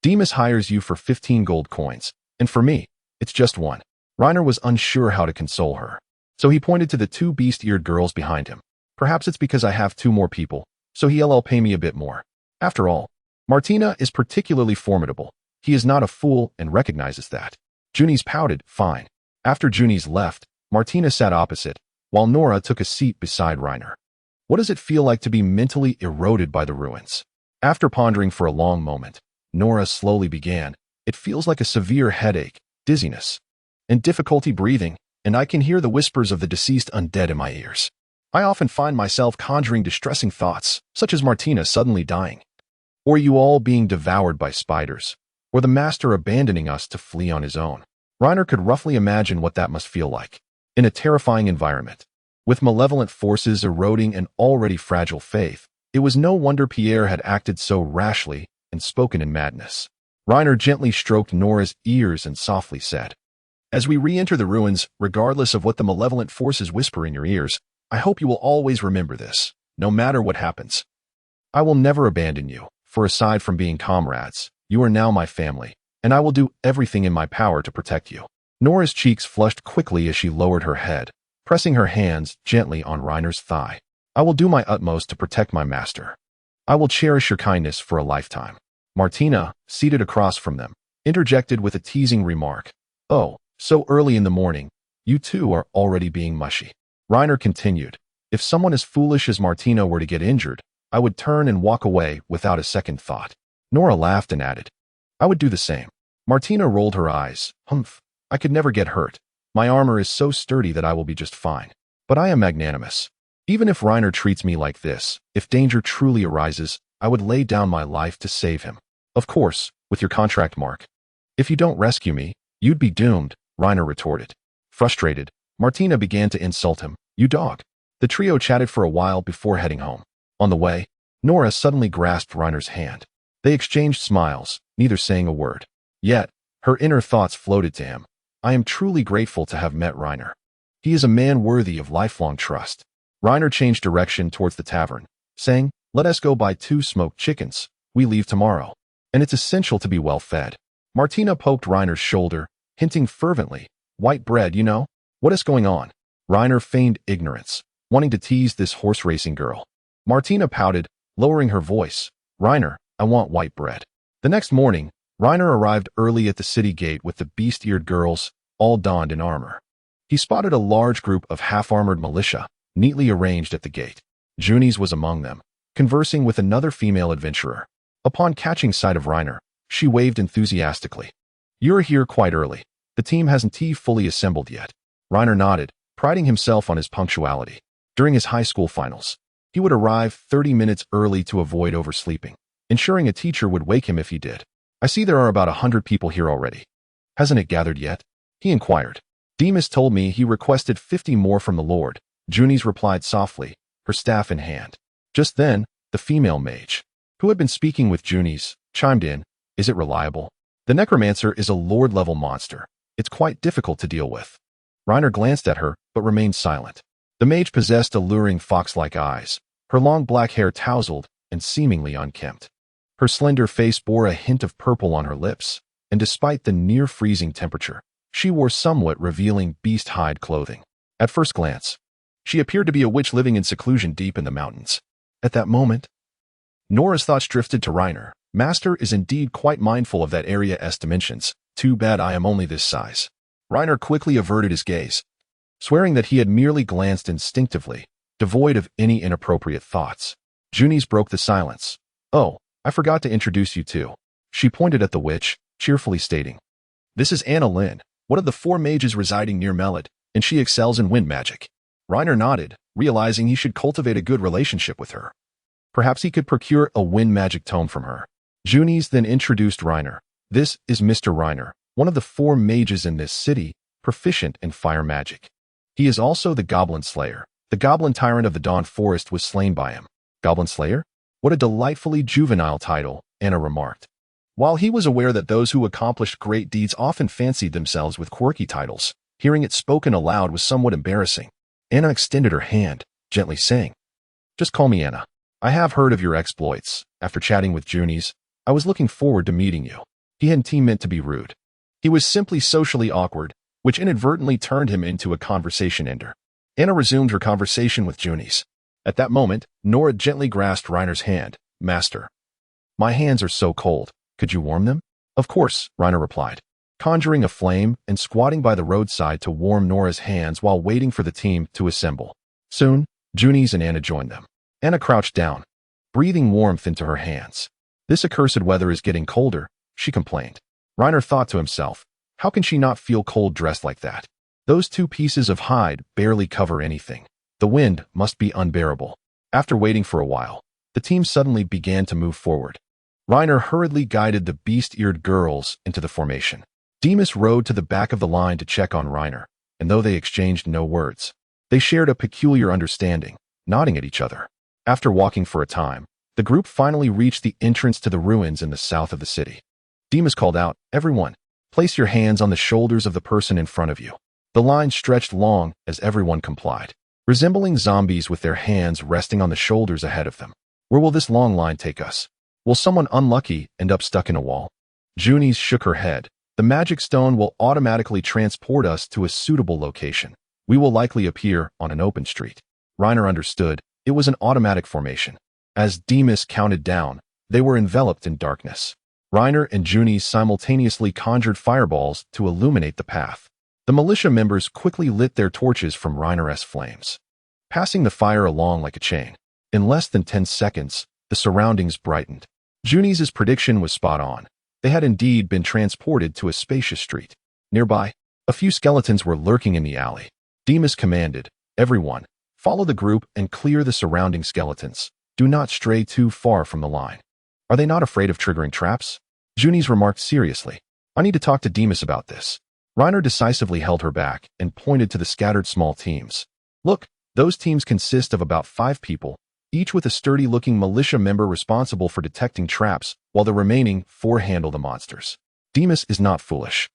Demas hires you for 15 gold coins, and for me, it's just 1. Reiner was unsure how to console her, so he pointed to the 2 beast-eared girls behind him. "Perhaps it's because I have 2 more people, so he'll pay me a bit more. After all, Martina is particularly formidable. He is not a fool and recognizes that." Junice pouted, "Fine." After Junice left, Martina sat opposite, while Nora took a seat beside Reiner. "What does it feel like to be mentally eroded by the ruins?" After pondering for a long moment, Nora slowly began, "It feels like a severe headache, dizziness, and difficulty breathing, and I can hear the whispers of the deceased undead in my ears. I often find myself conjuring distressing thoughts, such as Martina suddenly dying, or you all being devoured by spiders, or the master abandoning us to flee on his own." Reiner could roughly imagine what that must feel like. In a terrifying environment, with malevolent forces eroding an already fragile faith, it was no wonder Pierre had acted so rashly and spoken in madness. Reiner gently stroked Nora's ears and softly said, "As we re-enter the ruins, regardless of what the malevolent forces whisper in your ears, I hope you will always remember this, no matter what happens. I will never abandon you, for aside from being comrades, you are now my family, and I will do everything in my power to protect you." Nora's cheeks flushed quickly as she lowered her head, pressing her hands gently on Reiner's thigh. "I will do my utmost to protect my master. I will cherish your kindness for a lifetime." Martina, seated across from them, interjected with a teasing remark, "Oh, so early in the morning, you two are already being mushy." Reiner continued, "If someone as foolish as Martina were to get injured, I would turn and walk away without a second thought." Nora laughed and added, "I would do the same." Martina rolled her eyes. "Humph, I could never get hurt. My armor is so sturdy that I will be just fine. But I am magnanimous. Even if Reiner treats me like this, if danger truly arises, I would lay down my life to save him. Of course, with your contract mark. If you don't rescue me, you'd be doomed," Reiner retorted. Frustrated, Martina began to insult him. "You dog." The trio chatted for a while before heading home. On the way, Nora suddenly grasped Reiner's hand. They exchanged smiles, neither saying a word. Yet, her inner thoughts floated to him. "I am truly grateful to have met Reiner. He is a man worthy of lifelong trust." Reiner changed direction towards the tavern, saying, "Let us go buy 2 smoked chickens. We leave tomorrow, and it's essential to be well fed." Martina poked Reiner's shoulder, hinting fervently, "White bread, you know? What is going on?" Reiner feigned ignorance, wanting to tease this horse-racing girl. Martina pouted, lowering her voice, "Reiner, I want white bread." The next morning, Reiner arrived early at the city gate with the beast-eared girls, all donned in armor. He spotted a large group of half-armored militia, neatly arranged at the gate. Junis was among them, conversing with another female adventurer. Upon catching sight of Reiner, she waved enthusiastically. "You're here quite early. The team hasn't fully assembled yet." Reiner nodded, priding himself on his punctuality. During his high school finals, he would arrive 30 minutes early to avoid oversleeping, ensuring a teacher would wake him if he did. "I see there are about 100 people here already. Hasn't it gathered yet?" he inquired. "Demas told me he requested 50 more from the Lord," Junis replied softly, her staff in hand. Just then, the female mage, who had been speaking with Junis, chimed in. "Is it reliable? The necromancer is a Lord-level monster. It's quite difficult to deal with." Reiner glanced at her, but remained silent. The mage possessed alluring fox-like eyes, her long black hair tousled and seemingly unkempt. Her slender face bore a hint of purple on her lips, and despite the near-freezing temperature, she wore somewhat revealing beast-hide clothing. At first glance, she appeared to be a witch living in seclusion deep in the mountains. At that moment, Nora's thoughts drifted to Reiner. "Master is indeed quite mindful of that area's dimensions. Too bad I am only this size." Reiner quickly averted his gaze, swearing that he had merely glanced instinctively, devoid of any inappropriate thoughts. Junis broke the silence. "Oh, I forgot to introduce you to." She pointed at the witch, cheerfully stating, "This is Anna Lynn, one of the 4 mages residing near Melid, and she excels in wind magic." Reiner nodded, realizing he should cultivate a good relationship with her. Perhaps he could procure a wind magic tome from her. Junis then introduced Reiner. "This is Mr. Reiner, one of the 4 mages in this city, proficient in fire magic. He is also the Goblin Slayer. The Goblin Tyrant of the Dawn Forest was slain by him." "Goblin Slayer? What a delightfully juvenile title," Anna remarked. While he was aware that those who accomplished great deeds often fancied themselves with quirky titles, hearing it spoken aloud was somewhat embarrassing. Anna extended her hand, gently saying, "Just call me Anna. I have heard of your exploits. After chatting with Junis, I was looking forward to meeting you." He hadn't meant to be rude. He was simply socially awkward, which inadvertently turned him into a conversation ender. Anna resumed her conversation with Junis. At that moment, Nora gently grasped Reiner's hand. "Master, my hands are so cold. Could you warm them?" "Of course," Reiner replied, conjuring a flame and squatting by the roadside to warm Nora's hands while waiting for the team to assemble. Soon, Junis and Anna joined them. Anna crouched down, breathing warmth into her hands. "This accursed weather is getting colder," she complained. Reiner thought to himself, how can she not feel cold dressed like that? Those 2 pieces of hide barely cover anything. The wind must be unbearable. After waiting for a while, the team suddenly began to move forward. Reiner hurriedly guided the beast-eared girls into the formation. Demas rode to the back of the line to check on Reiner, and though they exchanged no words, they shared a peculiar understanding, nodding at each other. After walking for a time, the group finally reached the entrance to the ruins in the south of the city. Demas called out, "Everyone, place your hands on the shoulders of the person in front of you." The line stretched long as everyone complied, resembling zombies with their hands resting on the shoulders ahead of them. "Where will this long line take us? Will someone unlucky end up stuck in a wall?" Junis shook her head. "The magic stone will automatically transport us to a suitable location. We will likely appear on an open street." Reiner understood. It was an automatic formation. As Demas counted down, they were enveloped in darkness. Reiner and Junis simultaneously conjured fireballs to illuminate the path. The militia members quickly lit their torches from Reiner's flames, passing the fire along like a chain. In less than 10 seconds, the surroundings brightened. Junis's prediction was spot on. They had indeed been transported to a spacious street. Nearby, a few skeletons were lurking in the alley. Demas commanded, "Everyone, follow the group and clear the surrounding skeletons. Do not stray too far from the line." "Are they not afraid of triggering traps?" Junis remarked seriously. "I need to talk to Demas about this." Reiner decisively held her back and pointed to the scattered small teams. "Look, those teams consist of about 5 people, each with a sturdy-looking militia member responsible for detecting traps, while the remaining 4 handle the monsters." Demas is not foolish.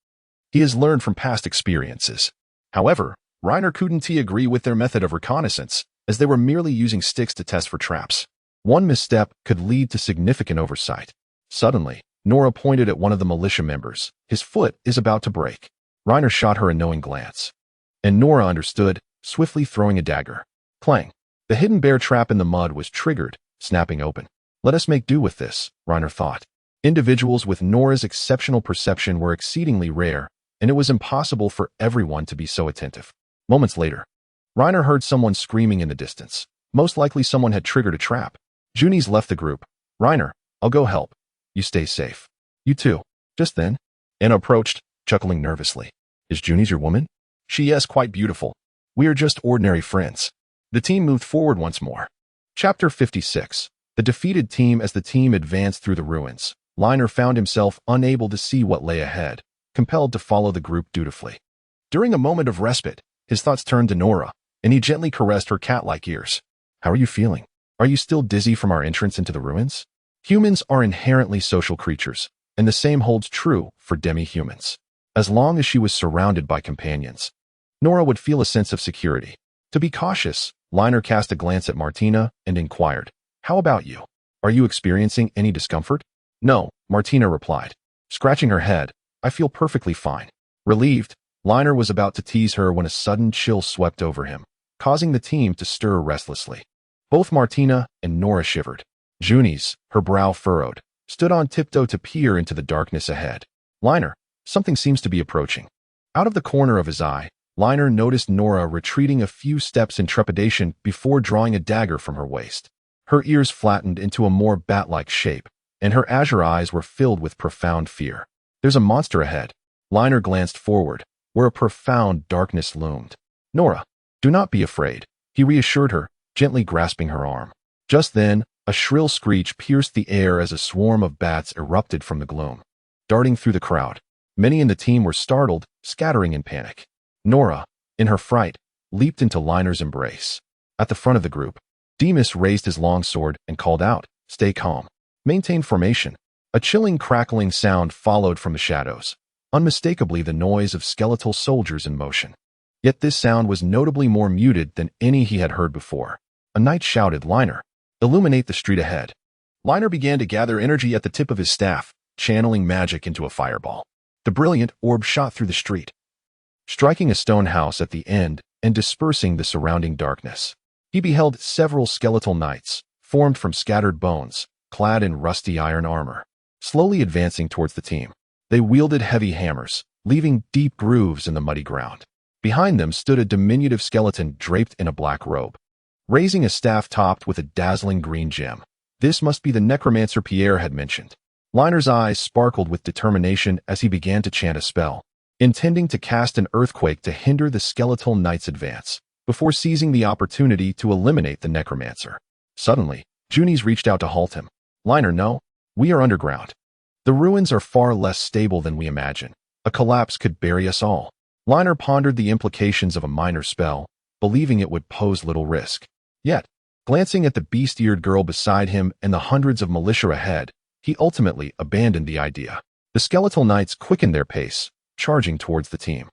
He has learned from past experiences. However, Reiner couldn't agree with their method of reconnaissance, as they were merely using sticks to test for traps. One misstep could lead to significant oversight. Suddenly, Nora pointed at one of the militia members. "His foot is about to break." Reiner shot her a knowing glance, and Nora understood, swiftly throwing a dagger. Clang! The hidden bear trap in the mud was triggered, snapping open. Let us make do with this, Reiner thought. Individuals with Nora's exceptional perception were exceedingly rare, and it was impossible for everyone to be so attentive. Moments later, Reiner heard someone screaming in the distance. Most likely someone had triggered a trap. Junies left the group. Reiner, I'll go help. You stay safe. You too. Just then, Anna approached, chuckling nervously. Is Junies your woman? She is quite beautiful. We are just ordinary friends. The team moved forward once more. Chapter 56. The defeated team. As the team advanced through the ruins, Reiner found himself unable to see what lay ahead, compelled to follow the group dutifully. During a moment of respite, his thoughts turned to Nora, and he gently caressed her cat-like ears. How are you feeling? Are you still dizzy from our entrance into the ruins? Humans are inherently social creatures, and the same holds true for demihumans. As long as she was surrounded by companions, Nora would feel a sense of security. To be cautious, Reiner cast a glance at Martina and inquired, How about you? Are you experiencing any discomfort? No, Martina replied. Scratching her head, I feel perfectly fine. Relieved, Reiner was about to tease her when a sudden chill swept over him, causing the team to stir restlessly. Both Martina and Nora shivered. Junies, her brow furrowed, stood on tiptoe to peer into the darkness ahead. Reiner, something seems to be approaching. Out of the corner of his eye, Reiner noticed Nora retreating a few steps in trepidation before drawing a dagger from her waist. Her ears flattened into a more bat-like shape, and her azure eyes were filled with profound fear. There's a monster ahead. Reiner glanced forward, where a profound darkness loomed. Nora, do not be afraid, he reassured her, gently grasping her arm. Just then, a shrill screech pierced the air as a swarm of bats erupted from the gloom. Darting through the crowd, many in the team were startled, scattering in panic. Nora, in her fright, leaped into Reiner's embrace. At the front of the group, Demas raised his long sword and called out, Stay calm. Maintain formation. A chilling crackling sound followed from the shadows, unmistakably the noise of skeletal soldiers in motion. Yet this sound was notably more muted than any he had heard before. A knight shouted, Reiner, illuminate the street ahead. Reiner began to gather energy at the tip of his staff, channeling magic into a fireball. The brilliant orb shot through the street, striking a stone house at the end and dispersing the surrounding darkness. He beheld several skeletal knights, formed from scattered bones, clad in rusty iron armor, slowly advancing towards the team. They wielded heavy hammers, leaving deep grooves in the muddy ground. Behind them stood a diminutive skeleton draped in a black robe, raising a staff topped with a dazzling green gem. This must be the necromancer Pierre had mentioned. Reiner's eyes sparkled with determination as he began to chant a spell, intending to cast an earthquake to hinder the skeletal knight's advance, before seizing the opportunity to eliminate the necromancer. Suddenly, Junies reached out to halt him. Reiner, no, we are underground. The ruins are far less stable than we imagine. A collapse could bury us all. Reiner pondered the implications of a minor spell, believing it would pose little risk. Yet, glancing at the beast-eared girl beside him and the hundreds of militia ahead, he ultimately abandoned the idea. The skeletal knights quickened their pace, charging towards the team.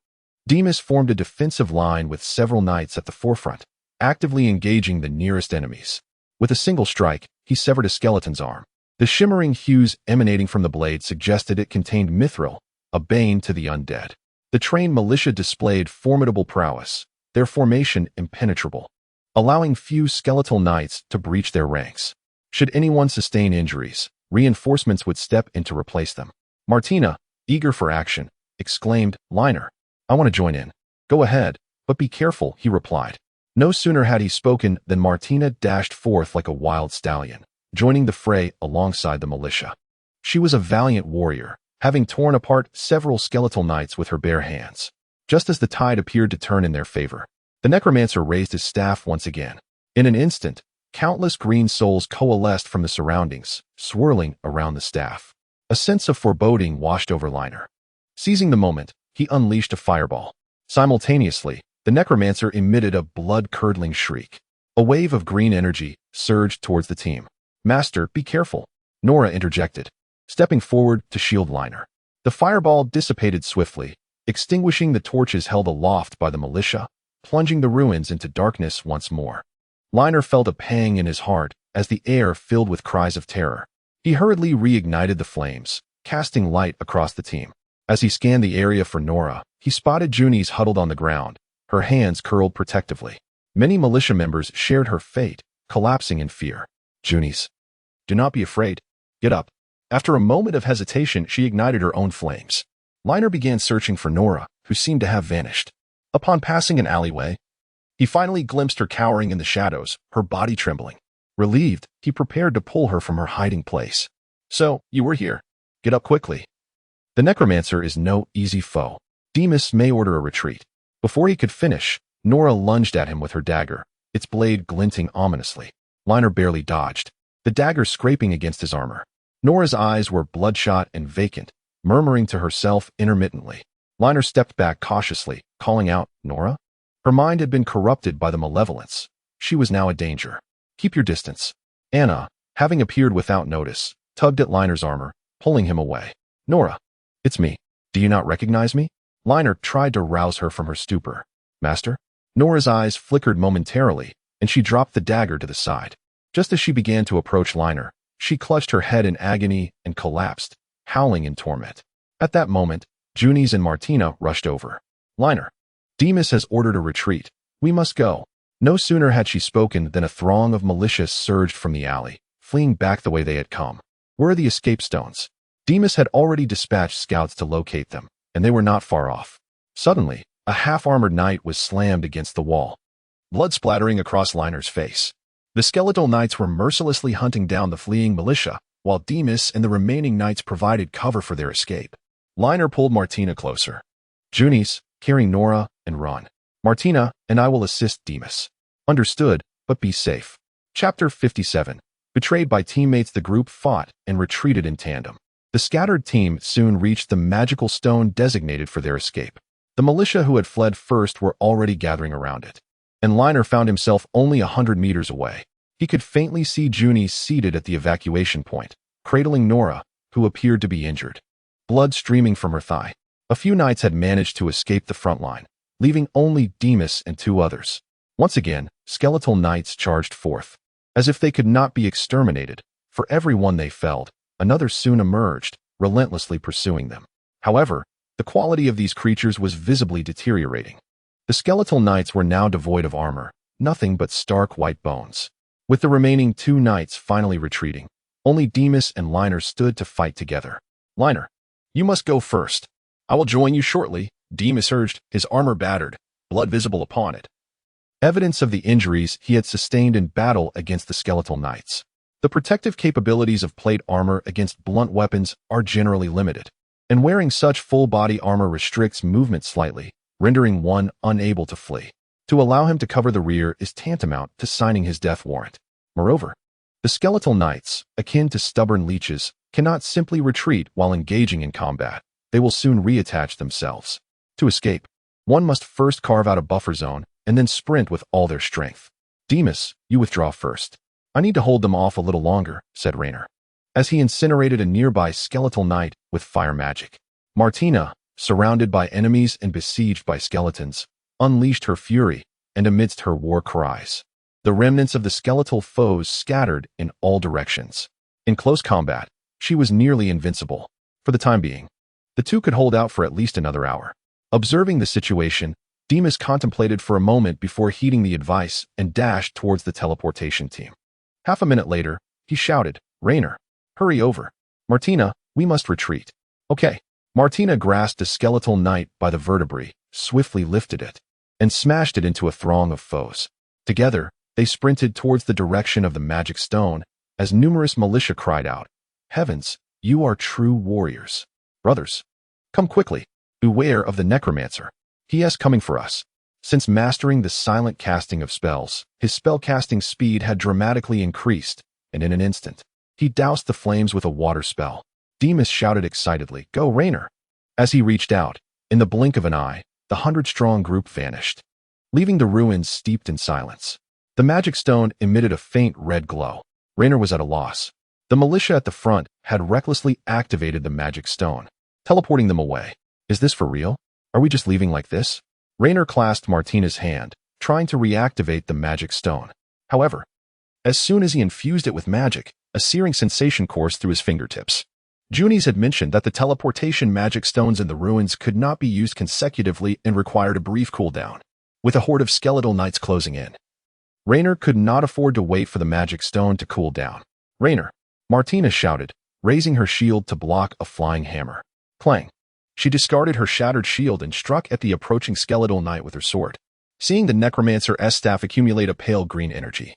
Demas formed a defensive line with several knights at the forefront, actively engaging the nearest enemies. With a single strike, he severed a skeleton's arm. The shimmering hues emanating from the blade suggested it contained mithril, a bane to the undead. The trained militia displayed formidable prowess, their formation impenetrable, allowing few skeletal knights to breach their ranks. Should anyone sustain injuries, reinforcements would step in to replace them. Martina, eager for action, exclaimed, Reiner, I want to join in. Go ahead, but be careful, he replied. No sooner had he spoken than Martina dashed forth like a wild stallion, joining the fray alongside the militia. She was a valiant warrior, having torn apart several skeletal knights with her bare hands. Just as the tide appeared to turn in their favor, the necromancer raised his staff once again. In an instant, countless green souls coalesced from the surroundings, swirling around the staff. A sense of foreboding washed over Reiner. Seizing the moment, he unleashed a fireball. Simultaneously, the necromancer emitted a blood-curdling shriek. A wave of green energy surged towards the team. Master, be careful, Nora interjected, stepping forward to shield Reiner. The fireball dissipated swiftly, extinguishing the torches held aloft by the militia, plunging the ruins into darkness once more. Reiner felt a pang in his heart as the air filled with cries of terror. He hurriedly reignited the flames, casting light across the team. As he scanned the area for Nora, he spotted Junies huddled on the ground, her hands curled protectively. Many militia members shared her fate, collapsing in fear. Junies, do not be afraid. Get up. After a moment of hesitation, she ignited her own flames. Reiner began searching for Nora, who seemed to have vanished. Upon passing an alleyway, He finally glimpsed her cowering in the shadows, her body trembling. Relieved, he prepared to pull her from her hiding place. "So, you were here. Get up quickly." The necromancer is no easy foe. Demas may order a retreat. Before he could finish, Nora lunged at him with her dagger, its blade glinting ominously. Liner barely dodged, the dagger scraping against his armor. Nora's eyes were bloodshot and vacant, murmuring to herself intermittently. Liner stepped back cautiously, calling out, "Nora?" Her mind had been corrupted by the malevolence. She was now a danger. "Keep your distance." Anna, having appeared without notice, tugged at Liner's armor, pulling him away. "Nora, it's me. Do you not recognize me?" Liner tried to rouse her from her stupor. "Master?" Nora's eyes flickered momentarily, and she dropped the dagger to the side. Just as she began to approach Liner, she clutched her head in agony and collapsed, howling in torment. At that moment, Junies and Martina rushed over. "Liner, Demas has ordered a retreat. We must go." No sooner had she spoken than a throng of militia surged from the alley, fleeing back the way they had come. Where are the escape stones? Demas had already dispatched scouts to locate them, and they were not far off. Suddenly, a half-armored knight was slammed against the wall, blood splattering across Liner's face. The skeletal knights were mercilessly hunting down the fleeing militia, while Demas and the remaining knights provided cover for their escape. Liner pulled Martina closer. "Junies, carry Nora and run. Martina and I will assist Demas." "Understood, but be safe." Chapter 57. Betrayed by teammates, the group fought and retreated in tandem. The scattered team soon reached the magical stone designated for their escape. The militia who had fled first were already gathering around it, and Liner found himself only 100 meters away. He could faintly see Junie seated at the evacuation point, cradling Nora, who appeared to be injured. Blood streaming from her thigh. A few knights had managed to escape the front line, leaving only Demas and 2 others. Once again, skeletal knights charged forth. As if they could not be exterminated, for every one they felled, another soon emerged, relentlessly pursuing them. However, the quality of these creatures was visibly deteriorating. The skeletal knights were now devoid of armor, nothing but stark white bones. With the remaining 2 knights finally retreating, only Demas and Liner stood to fight together. "Liner, you must go first. I will join you shortly," Demas urged, his armor battered, blood visible upon it. Evidence of the injuries he had sustained in battle against the skeletal knights. The protective capabilities of plate armor against blunt weapons are generally limited, and wearing such full-body armor restricts movement slightly, rendering one unable to flee. To allow him to cover the rear is tantamount to signing his death warrant. Moreover, the skeletal knights, akin to stubborn leeches, cannot simply retreat while engaging in combat. They will soon reattach themselves. To escape, one must first carve out a buffer zone and then sprint with all their strength. "Demas, you withdraw first. I need to hold them off a little longer," said Raynor, as he incinerated a nearby skeletal knight with fire magic. Martina, surrounded by enemies and besieged by skeletons, unleashed her fury, and amidst her war cries, the remnants of the skeletal foes scattered in all directions. In close combat, she was nearly invincible. For the time being, the 2 could hold out for at least another hour. Observing the situation, Demas contemplated for a moment before heeding the advice and dashed towards the teleportation team. Half a minute later, he shouted, "Raynor, hurry over. Martina, we must retreat." "Okay." Martina grasped a skeletal knight by the vertebrae, swiftly lifted it, and smashed it into a throng of foes. Together, they sprinted towards the direction of the magic stone, as numerous militia cried out, "Heavens, you are true warriors. Brothers, come quickly. Beware of the necromancer. He is coming for us." Since mastering the silent casting of spells, his spellcasting speed had dramatically increased, and in an instant, he doused the flames with a water spell. Demas shouted excitedly, "Go, Raynor!" As he reached out, in the blink of an eye, the 100-strong group vanished, leaving the ruins steeped in silence. The magic stone emitted a faint red glow. Raynor was at a loss. The militia at the front had recklessly activated the magic stone, teleporting them away. "Is this for real? Are we just leaving like this?" Raynor clasped Martina's hand, trying to reactivate the magic stone. However, as soon as he infused it with magic, a searing sensation coursed through his fingertips. Junies had mentioned that the teleportation magic stones in the ruins could not be used consecutively and required a brief cooldown. With a horde of skeletal knights closing in, Raynor could not afford to wait for the magic stone to cool down. "Raynor!" Martina shouted, raising her shield to block a flying hammer. Clang! She discarded her shattered shield and struck at the approaching skeletal knight with her sword. seeing the necromancer's staff accumulate a pale green energy.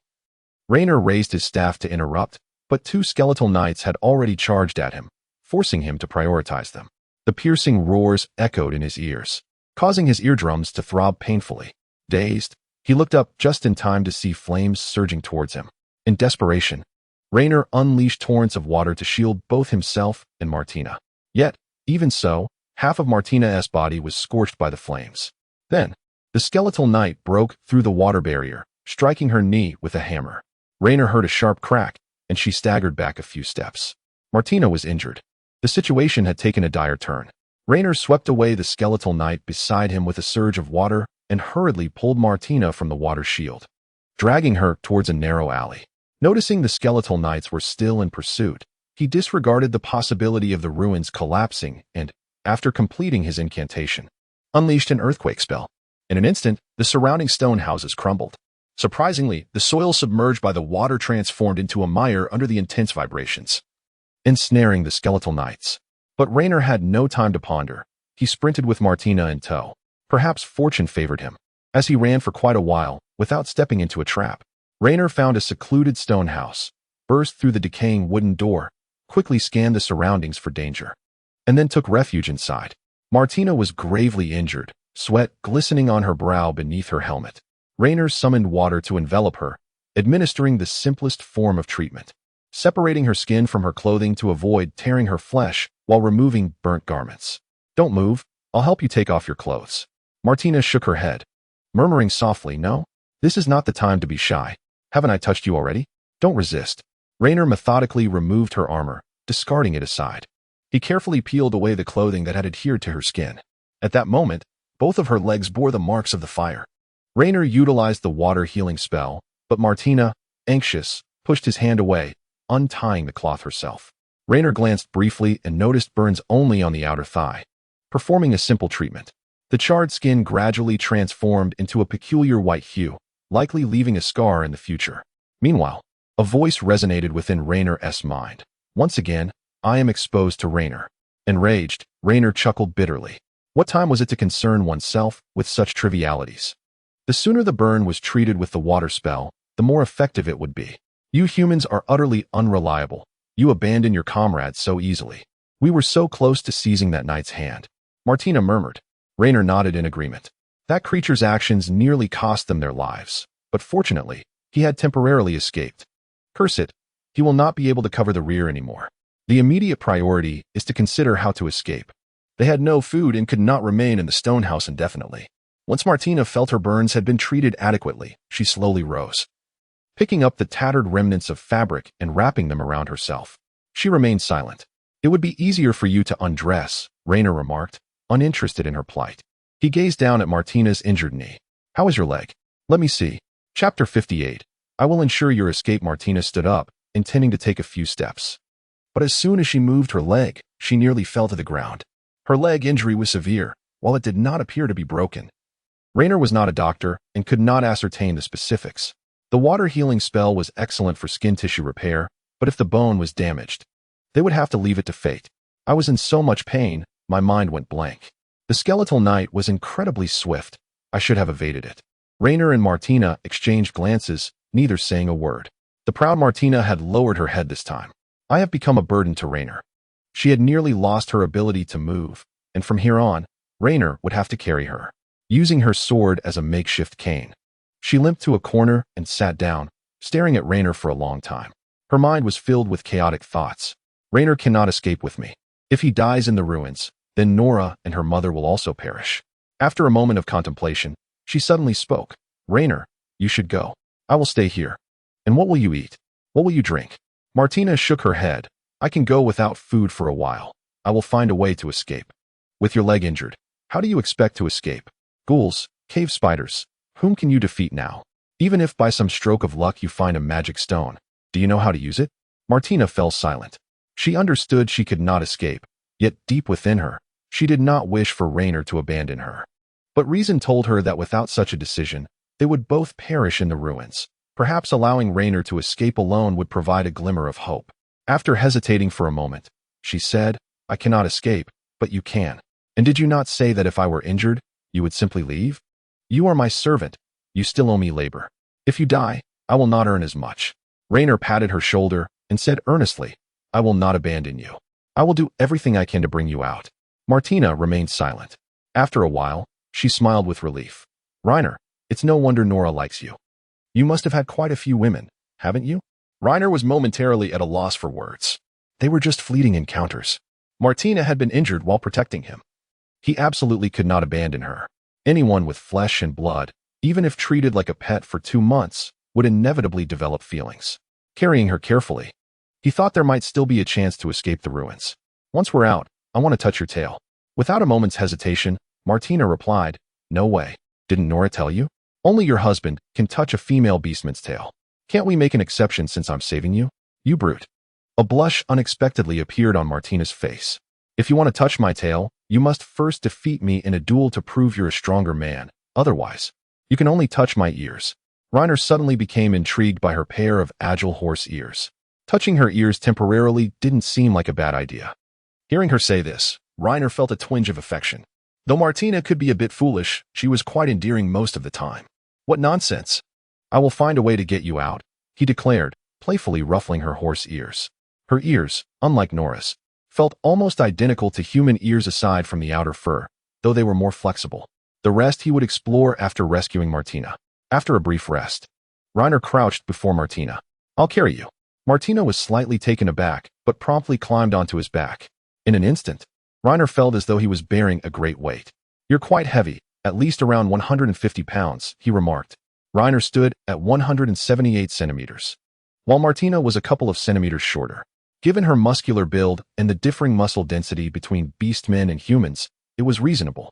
Raynor raised his staff to interrupt, but two skeletal knights had already charged at him, forcing him to prioritize them. The piercing roars echoed in his ears, causing his eardrums to throb painfully. Dazed, he looked up just in time to see flames surging towards him. In desperation, Raynor unleashed torrents of water to shield both himself and Martina. Yet, even so, half of Martina's body was scorched by the flames. Then, the skeletal knight broke through the water barrier, striking her knee with a hammer. Raynor heard a sharp crack, and she staggered back a few steps. Martina was injured. The situation had taken a dire turn. Raynor swept away the skeletal knight beside him with a surge of water and hurriedly pulled Martina from the water shield, dragging her towards a narrow alley. Noticing the skeletal knights were still in pursuit, he disregarded the possibility of the ruins collapsing and, after completing his incantation, unleashed an earthquake spell. In an instant, the surrounding stone houses crumbled. Surprisingly, the soil submerged by the water transformed into a mire under the intense vibrations, ensnaring the skeletal knights. But Raynor had no time to ponder. He sprinted with Martina in tow. Perhaps fortune favored him. As he ran for quite a while, without stepping into a trap, Raynor found a secluded stone house, burst through the decaying wooden door, quickly scanned the surroundings for danger, and then took refuge inside. Martina was gravely injured, sweat glistening on her brow beneath her helmet. Raynor summoned water to envelop her, administering the simplest form of treatment, separating her skin from her clothing to avoid tearing her flesh while removing burnt garments. "Don't move, I'll help you take off your clothes." Martina shook her head, murmuring softly, "No, this is not the time to be shy. Haven't I touched you already? Don't resist." Raynor methodically removed her armor, discarding it aside. He carefully peeled away the clothing that had adhered to her skin. At that moment, both of her legs bore the marks of the fire. Raynor utilized the water healing spell, but Martina, anxious, pushed his hand away, untying the cloth herself. Raynor glanced briefly and noticed burns only on the outer thigh. Performing a simple treatment, the charred skin gradually transformed into a peculiar white hue, likely leaving a scar in the future. Meanwhile, a voice resonated within Raynor's mind. "Once again, I am exposed to Raynor." Enraged, Raynor chuckled bitterly. What time was it to concern oneself with such trivialities? The sooner the burn was treated with the water spell, the more effective it would be. "You humans are utterly unreliable. You abandon your comrades so easily. We were so close to seizing that knight's hand," Martina murmured. Raynor nodded in agreement. That creature's actions nearly cost them their lives, but fortunately, he had temporarily escaped. Curse it, he will not be able to cover the rear anymore. The immediate priority is to consider how to escape. They had no food and could not remain in the stone house indefinitely. Once Martina felt her burns had been treated adequately, she slowly rose, picking up the tattered remnants of fabric and wrapping them around herself. She remained silent. "It would be easier for you to undress," Raynor remarked, uninterested in her plight. He gazed down at Martina's injured knee. "How is your leg?" "Let me see." Chapter 58. "I will ensure your escape." Martina stood up, intending to take a few steps. But as soon as she moved her leg, she nearly fell to the ground. Her leg injury was severe, while it did not appear to be broken. Raynor was not a doctor and could not ascertain the specifics. The water healing spell was excellent for skin tissue repair, but if the bone was damaged, they would have to leave it to fate. "I was in so much pain, my mind went blank." The skeletal knight was incredibly swift. I should have evaded it. Raynor and Martina exchanged glances, neither saying a word. The proud Martina had lowered her head this time. "I have become a burden to Raynor." She had nearly lost her ability to move, and from here on, Raynor would have to carry her, using her sword as a makeshift cane. She limped to a corner and sat down, staring at Raynor for a long time. Her mind was filled with chaotic thoughts. Raynor cannot escape with me. If he dies in the ruins, then Nora and her mother will also perish. After a moment of contemplation, she suddenly spoke. "Raynor, you should go. I will stay here. And what will you eat? What will you drink?" Martina shook her head. "I can go without food for a while. I will find a way to escape." "With your leg injured, how do you expect to escape? Ghouls, cave spiders, whom can you defeat now? Even if by some stroke of luck you find a magic stone, do you know how to use it?" Martina fell silent. She understood she could not escape, yet deep within her, she did not wish for Raynor to abandon her. But reason told her that without such a decision, they would both perish in the ruins. Perhaps allowing Raynor to escape alone would provide a glimmer of hope. After hesitating for a moment, she said, "I cannot escape, but you can. And did you not say that if I were injured, you would simply leave?" You are my servant. You still owe me labor. If you die, I will not earn as much. Rainer patted her shoulder and said earnestly, I will not abandon you. I will do everything I can to bring you out. Martina remained silent. After a while, she smiled with relief. Rainer, it's no wonder Nora likes you. You must have had quite a few women, haven't you? Rainer was momentarily at a loss for words. They were just fleeting encounters. Martina had been injured while protecting him. He absolutely could not abandon her. Anyone with flesh and blood, even if treated like a pet for 2 months, would inevitably develop feelings. Carrying her carefully, he thought there might still be a chance to escape the ruins. Once we're out, I want to touch your tail. Without a moment's hesitation, Martina replied, No way. Didn't Nora tell you? Only your husband can touch a female beastman's tail. Can't we make an exception since I'm saving you? You brute. A blush unexpectedly appeared on Martina's face. If you want to touch my tail, you must first defeat me in a duel to prove you're a stronger man. Otherwise, you can only touch my ears. Rainer suddenly became intrigued by her pair of agile horse ears. Touching her ears temporarily didn't seem like a bad idea. Hearing her say this, Rainer felt a twinge of affection. Though Martina could be a bit foolish, she was quite endearing most of the time. What nonsense! I will find a way to get you out, he declared, playfully ruffling her horse ears. Her ears, unlike Nora's, felt almost identical to human ears aside from the outer fur, though they were more flexible. The rest he would explore after rescuing Martina. After a brief rest, Rainer crouched before Martina. I'll carry you. Martina was slightly taken aback, but promptly climbed onto his back. In an instant, Rainer felt as though he was bearing a great weight. You're quite heavy, at least around 150 pounds, he remarked. Rainer stood at 178 centimeters, while Martina was a couple of centimeters shorter. Given her muscular build and the differing muscle density between beastmen and humans, it was reasonable.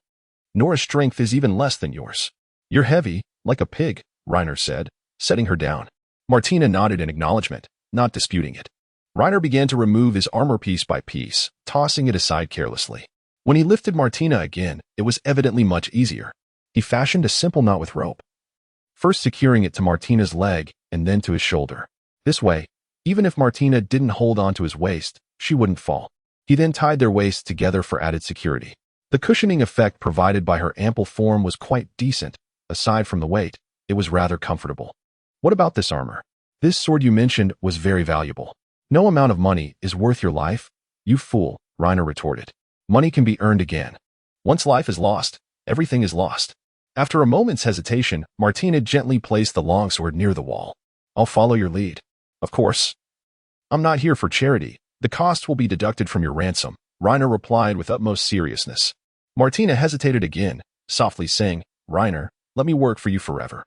Nora's strength is even less than yours. You're heavy, like a pig, Rainer said, setting her down. Martina nodded in acknowledgement, not disputing it. Rainer began to remove his armor piece by piece, tossing it aside carelessly. When he lifted Martina again, it was evidently much easier. He fashioned a simple knot with rope, first securing it to Martina's leg and then to his shoulder. This way, even if Martina didn't hold on to his waist, she wouldn't fall. He then tied their waists together for added security. The cushioning effect provided by her ample form was quite decent. Aside from the weight, it was rather comfortable. What about this armor? This sword you mentioned was very valuable. No amount of money is worth your life, you fool, Rainer retorted. Money can be earned again. Once life is lost, everything is lost. After a moment's hesitation, Martina gently placed the longsword near the wall. I'll follow your lead. Of course. I'm not here for charity. The cost will be deducted from your ransom, Rainer replied with utmost seriousness. Martina hesitated again, softly saying, Rainer, let me work for you forever.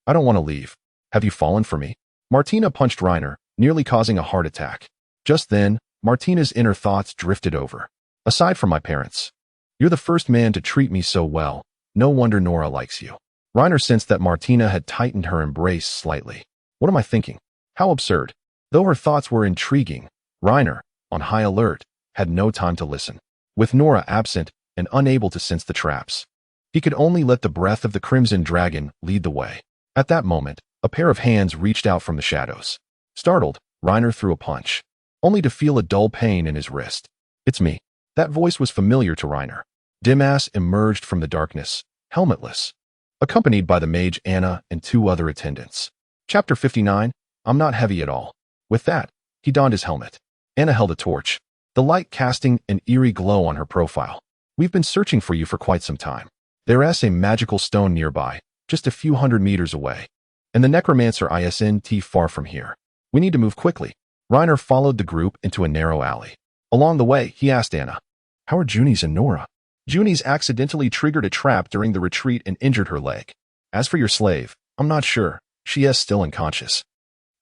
I don't want to leave. Have you fallen for me? Martina punched Rainer, nearly causing a heart attack. Just then, Martina's inner thoughts drifted over. Aside from my parents, you're the first man to treat me so well. No wonder Nora likes you. Rainer sensed that Martina had tightened her embrace slightly. What am I thinking? How absurd. Though her thoughts were intriguing, Rainer, on high alert, had no time to listen. With Nora absent and unable to sense the traps, he could only let the breath of the Crimson Dragon lead the way. At that moment, a pair of hands reached out from the shadows. Startled, Rainer threw a punch, only to feel a dull pain in his wrist. It's me. That voice was familiar to Rainer. Dimas emerged from the darkness, helmetless, accompanied by the mage Anna and 2 other attendants. Chapter 59, I'm not heavy at all. With that, he donned his helmet. Anna held a torch, the light casting an eerie glow on her profile. We've been searching for you for quite some time. There's a magical stone nearby, just a few hundred meters away, and the necromancer isn't far from here. We need to move quickly. Rainer followed the group into a narrow alley. Along the way, he asked Anna, how are Junis and Nora? Junis accidentally triggered a trap during the retreat and injured her leg. As for your slave, I'm not sure. She is still unconscious.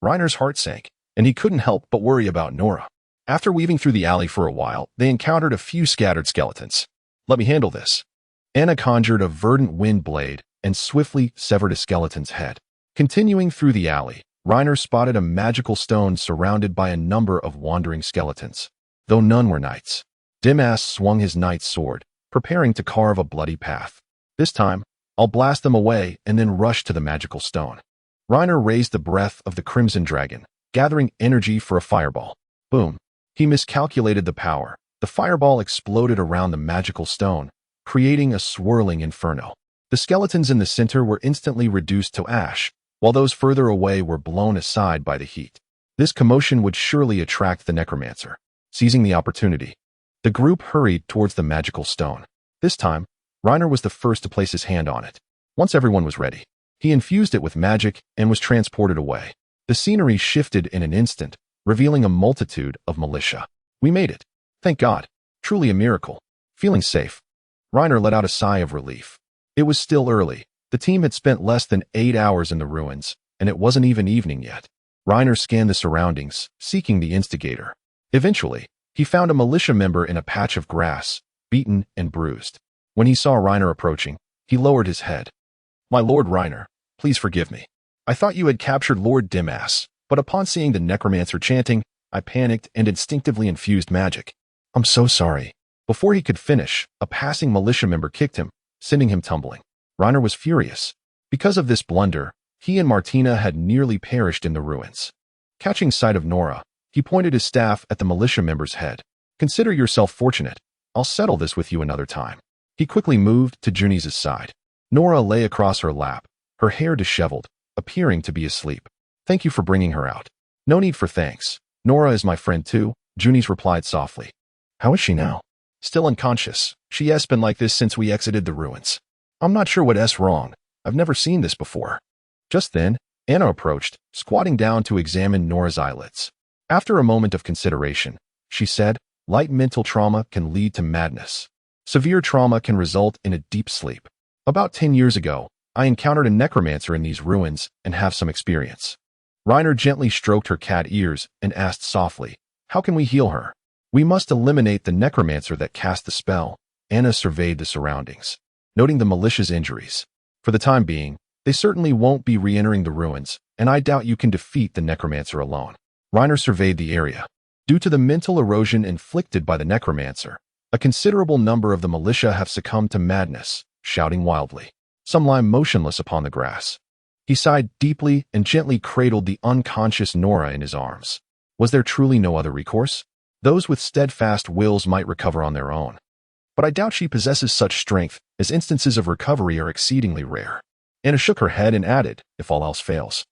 Rainer's heart sank, and he couldn't help but worry about Nora. After weaving through the alley for a while, they encountered a few scattered skeletons. Let me handle this. Anna conjured a verdant wind blade and swiftly severed a skeleton's head. Continuing through the alley, Rainer spotted a magical stone surrounded by a number of wandering skeletons, though none were knights. Dimas swung his knight's sword, preparing to carve a bloody path. This time, I'll blast them away and then rush to the magical stone. Rainer raised the breath of the Crimson Dragon, gathering energy for a fireball. Boom. He miscalculated the power. The fireball exploded around the magical stone, creating a swirling inferno. The skeletons in the center were instantly reduced to ash, while those further away were blown aside by the heat. This commotion would surely attract the necromancer. Seizing the opportunity, the group hurried towards the magical stone. This time, Reiner was the first to place his hand on it. Once everyone was ready, he infused it with magic and was transported away. The scenery shifted in an instant, revealing a multitude of militia. We made it. Thank God. Truly a miracle. Feeling safe, Reiner let out a sigh of relief. It was still early. The team had spent less than 8 hours in the ruins, and it wasn't even evening yet. Reiner scanned the surroundings, seeking the instigator. Eventually, he found a militia member in a patch of grass, beaten and bruised. When he saw Reiner approaching, he lowered his head. "My Lord Reiner, please forgive me. I thought you had captured Lord Dimas, but upon seeing the necromancer chanting, I panicked and instinctively infused magic. I'm so sorry." Before he could finish, a passing militia member kicked him, sending him tumbling. Reiner was furious. Because of this blunder, he and Martina had nearly perished in the ruins. Catching sight of Nora, he pointed his staff at the militia member's head. "Consider yourself fortunate. I'll settle this with you another time." He quickly moved to Juni's side. Nora lay across her lap, her hair disheveled, appearing to be asleep. "Thank you for bringing her out." "No need for thanks. Nora is my friend too," Junis replied softly. "How is she now?" "Still unconscious. She has been like this since we exited the ruins. I'm not sure what's wrong. I've never seen this before." Just then, Anna approached, squatting down to examine Nora's eyelids. After a moment of consideration, she said, "Light mental trauma can lead to madness. Severe trauma can result in a deep sleep. About 10 years ago, I encountered a necromancer in these ruins and have some experience." Reiner gently stroked her cat ears and asked softly, "How can we heal her?" "We must eliminate the necromancer that cast the spell." Anna surveyed the surroundings, noting the militia's injuries. "For the time being, they certainly won't be re-entering the ruins, and I doubt you can defeat the necromancer alone." Reiner surveyed the area. Due to the mental erosion inflicted by the necromancer, a considerable number of the militia have succumbed to madness, shouting wildly. Some lie motionless upon the grass. He sighed deeply and gently cradled the unconscious Nora in his arms. Was there truly no other recourse? Those with steadfast wills might recover on their own. But I doubt she possesses such strength, as instances of recovery are exceedingly rare. Anna shook her head and added, "If all else fails,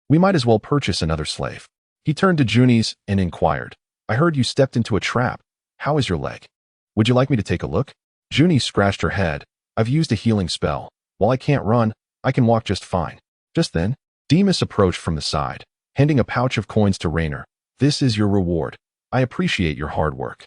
we might as well purchase another slave." He turned to Junis and inquired, "I heard you stepped into a trap. How is your leg? Would you like me to take a look?" Junis scratched her head. "I've used a healing spell. While I can't run, I can walk just fine." Just then, Demas approached from the side, handing a pouch of coins to Reiner. "This is your reward. I appreciate your hard work."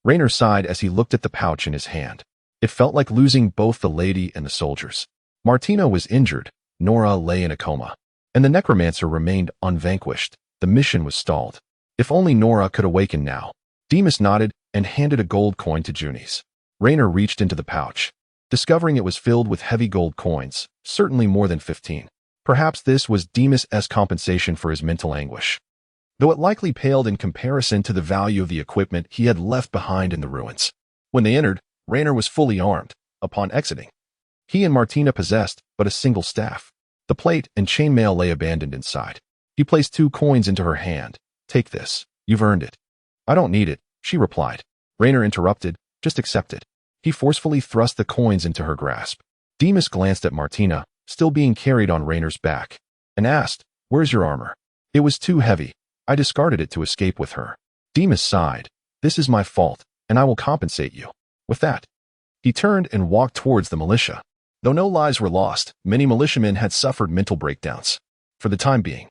Reiner sighed as he looked at the pouch in his hand. It felt like losing both the lady and the soldiers. Martina was injured, Nora lay in a coma, and the necromancer remained unvanquished. The mission was stalled. If only Nora could awaken now. Demas nodded and handed a gold coin to Junis. Reiner reached into the pouch, discovering it was filled with heavy gold coins, certainly more than 15. Perhaps this was Demas' compensation for his mental anguish, though it likely paled in comparison to the value of the equipment he had left behind in the ruins. When they entered, Reiner was fully armed. Upon exiting, he and Martina possessed but a single staff. The plate and chainmail lay abandoned inside. He placed 2 coins into her hand. "Take this. You've earned it." "I don't need it," she replied. Reiner interrupted, "Just accept it." He forcefully thrust the coins into her grasp. Demas glanced at Martina, still being carried on Reiner's back, and asked, "Where's your armor?" "It was too heavy. I discarded it to escape with her." Demas sighed. "This is my fault, and I will compensate you." With that, he turned and walked towards the militia. Though no lives were lost, many militiamen had suffered mental breakdowns. For the time being,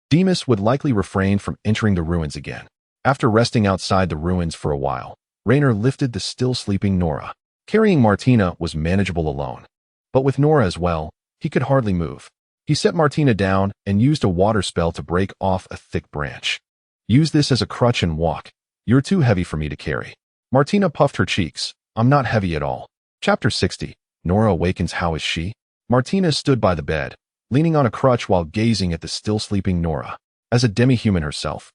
Demas would likely refrain from entering the ruins again. After resting outside the ruins for a while, Reiner lifted the still sleeping Nora. Carrying Martina was manageable alone, but with Nora as well, he could hardly move. He set Martina down and used a water spell to break off a thick branch. "Use this as a crutch and walk. You're too heavy for me to carry." Martina puffed her cheeks. "I'm not heavy at all." Chapter 60. Nora awakens. How is she? Martina stood by the bed, leaning on a crutch while gazing at the still sleeping Nora. As a demi-human herself,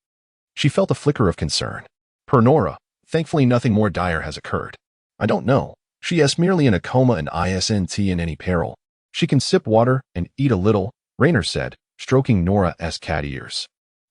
she felt a flicker of concern. Per Nora, thankfully nothing more dire has occurred. "I don't know. She is merely in a coma and isn't in any peril. She can sip water and eat a little," Reiner said, stroking Nora's cat ears.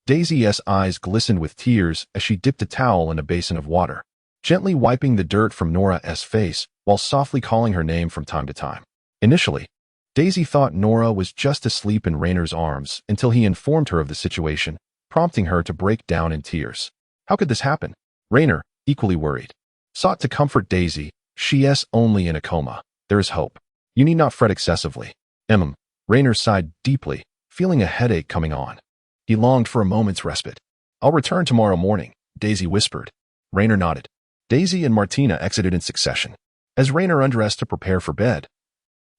Daisy's eyes glistened with tears as she dipped a towel in a basin of water, gently wiping the dirt from Nora's face while softly calling her name from time to time. Initially, Daisy thought Nora was just asleep in Rainer's arms until he informed her of the situation, prompting her to break down in tears. How could this happen? Rainer, equally worried, sought to comfort Daisy. She is only in a coma. There is hope. You need not fret excessively. Rainer sighed deeply, feeling a headache coming on. He longed for a moment's respite. I'll return tomorrow morning, Daisy whispered. Rainer nodded. Daisy and Martina exited in succession. As Rainer undressed to prepare for bed,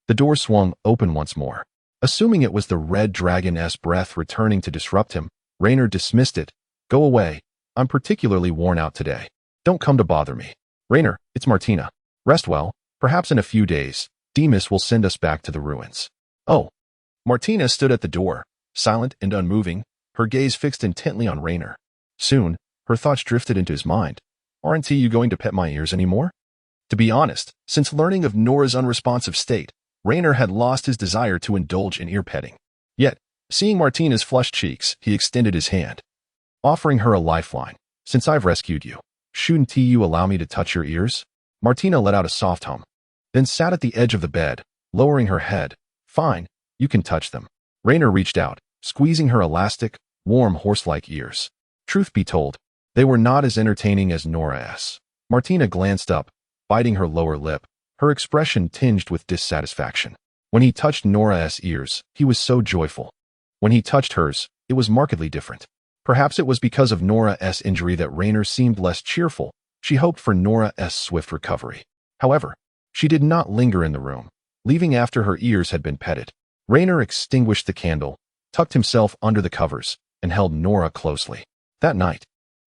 the door swung open once more. Assuming it was the red dragon's breath returning to disrupt him, Rainer dismissed it. Go away. I'm particularly worn out today. Don't come to bother me. Rainer, it's Martina. Rest well. Perhaps in a few days, Demas will send us back to the ruins. Oh. Martina stood at the door, silent and unmoving, her gaze fixed intently on Rainer. Soon, her thoughts drifted into his mind. Aren't you going to pet my ears anymore? To be honest, since learning of Nora's unresponsive state, Rainer had lost his desire to indulge in ear-petting. Yet, seeing Martina's flushed cheeks, he extended his hand, offering her a lifeline. Since I've rescued you, shouldn't you allow me to touch your ears? Martina let out a soft hum, then sat at the edge of the bed, lowering her head. Fine, you can touch them. Rainer reached out, squeezing her elastic, warm horse-like ears. Truth be told, they were not as entertaining as Nora's. Martina glanced up, biting her lower lip, her expression tinged with dissatisfaction. When he touched Nora's ears, he was so joyful. When he touched hers, it was markedly different. Perhaps it was because of Nora's injury that Rainer seemed less cheerful. She hoped for Nora's swift recovery. However, she did not linger in the room, leaving after her ears had been petted. Rainer extinguished the candle, tucked himself under the covers, and held Nora closely. That night,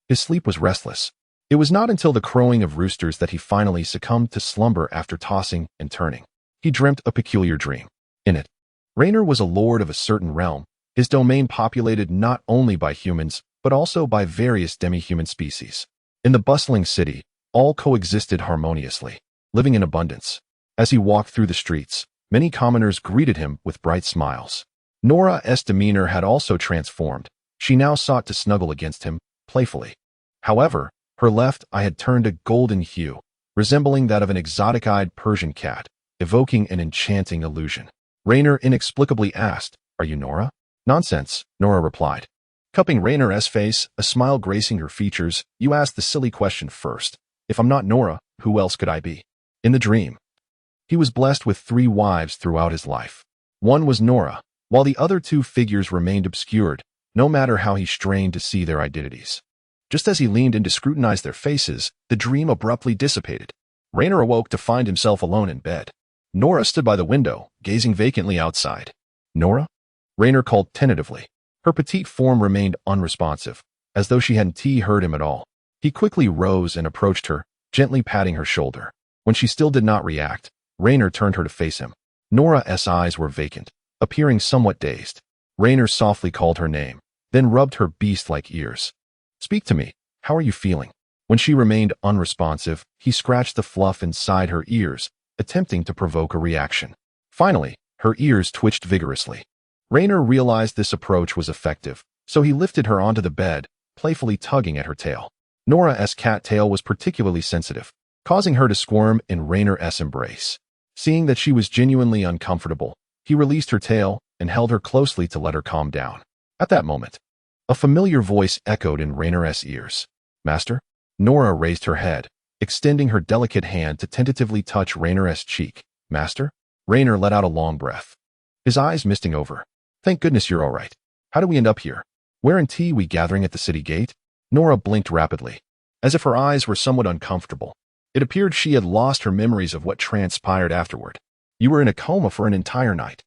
his sleep was restless. It was not until the crowing of roosters that he finally succumbed to slumber after tossing and turning. He dreamt a peculiar dream. In it, Rainer was a lord of a certain realm, his domain populated not only by humans, but also by various demi-human species. In the bustling city, all coexisted harmoniously, living in abundance. As he walked through the streets, many commoners greeted him with bright smiles. Nora's demeanor had also transformed. She now sought to snuggle against him, playfully. However, her left eye had turned a golden hue, resembling that of an exotic-eyed Persian cat, evoking an enchanting illusion. Rainer inexplicably asked, Are you Nora? Nonsense, Nora replied. Cupping Rainer's face, a smile gracing her features, You asked the silly question first. If I'm not Nora, who else could I be? In the dream, he was blessed with 3 wives throughout his life. One was Nora, while the other 2 figures remained obscured, no matter how he strained to see their identities. Just as he leaned in to scrutinize their faces, the dream abruptly dissipated. Rainer awoke to find himself alone in bed. Nora stood by the window, gazing vacantly outside. Nora? Rainer called tentatively. Her petite form remained unresponsive, as though she hadn't heard him at all. He quickly rose and approached her, gently patting her shoulder. When she still did not react, Rainer turned her to face him. Nora's eyes were vacant, appearing somewhat dazed. Rainer softly called her name, then rubbed her beast-like ears. Speak to me. How are you feeling? When she remained unresponsive, he scratched the fluff inside her ears, attempting to provoke a reaction. Finally, her ears twitched vigorously. Rainer realized this approach was effective, so he lifted her onto the bed, playfully tugging at her tail. Nora's cat tail was particularly sensitive, causing her to squirm in Rainer's embrace. Seeing that she was genuinely uncomfortable, he released her tail and held her closely to let her calm down. At that moment, a familiar voice echoed in Rainer's ears. Master? Nora raised her head, extending her delicate hand to tentatively touch Rainer's cheek. Master? Rainer let out a long breath, his eyes misting over. Thank goodness you're all right. How did we end up here? Weren't we gathering at the city gate? Nora blinked rapidly, as if her eyes were somewhat uncomfortable. It appeared she had lost her memories of what transpired afterward. You were in a coma for an entire night.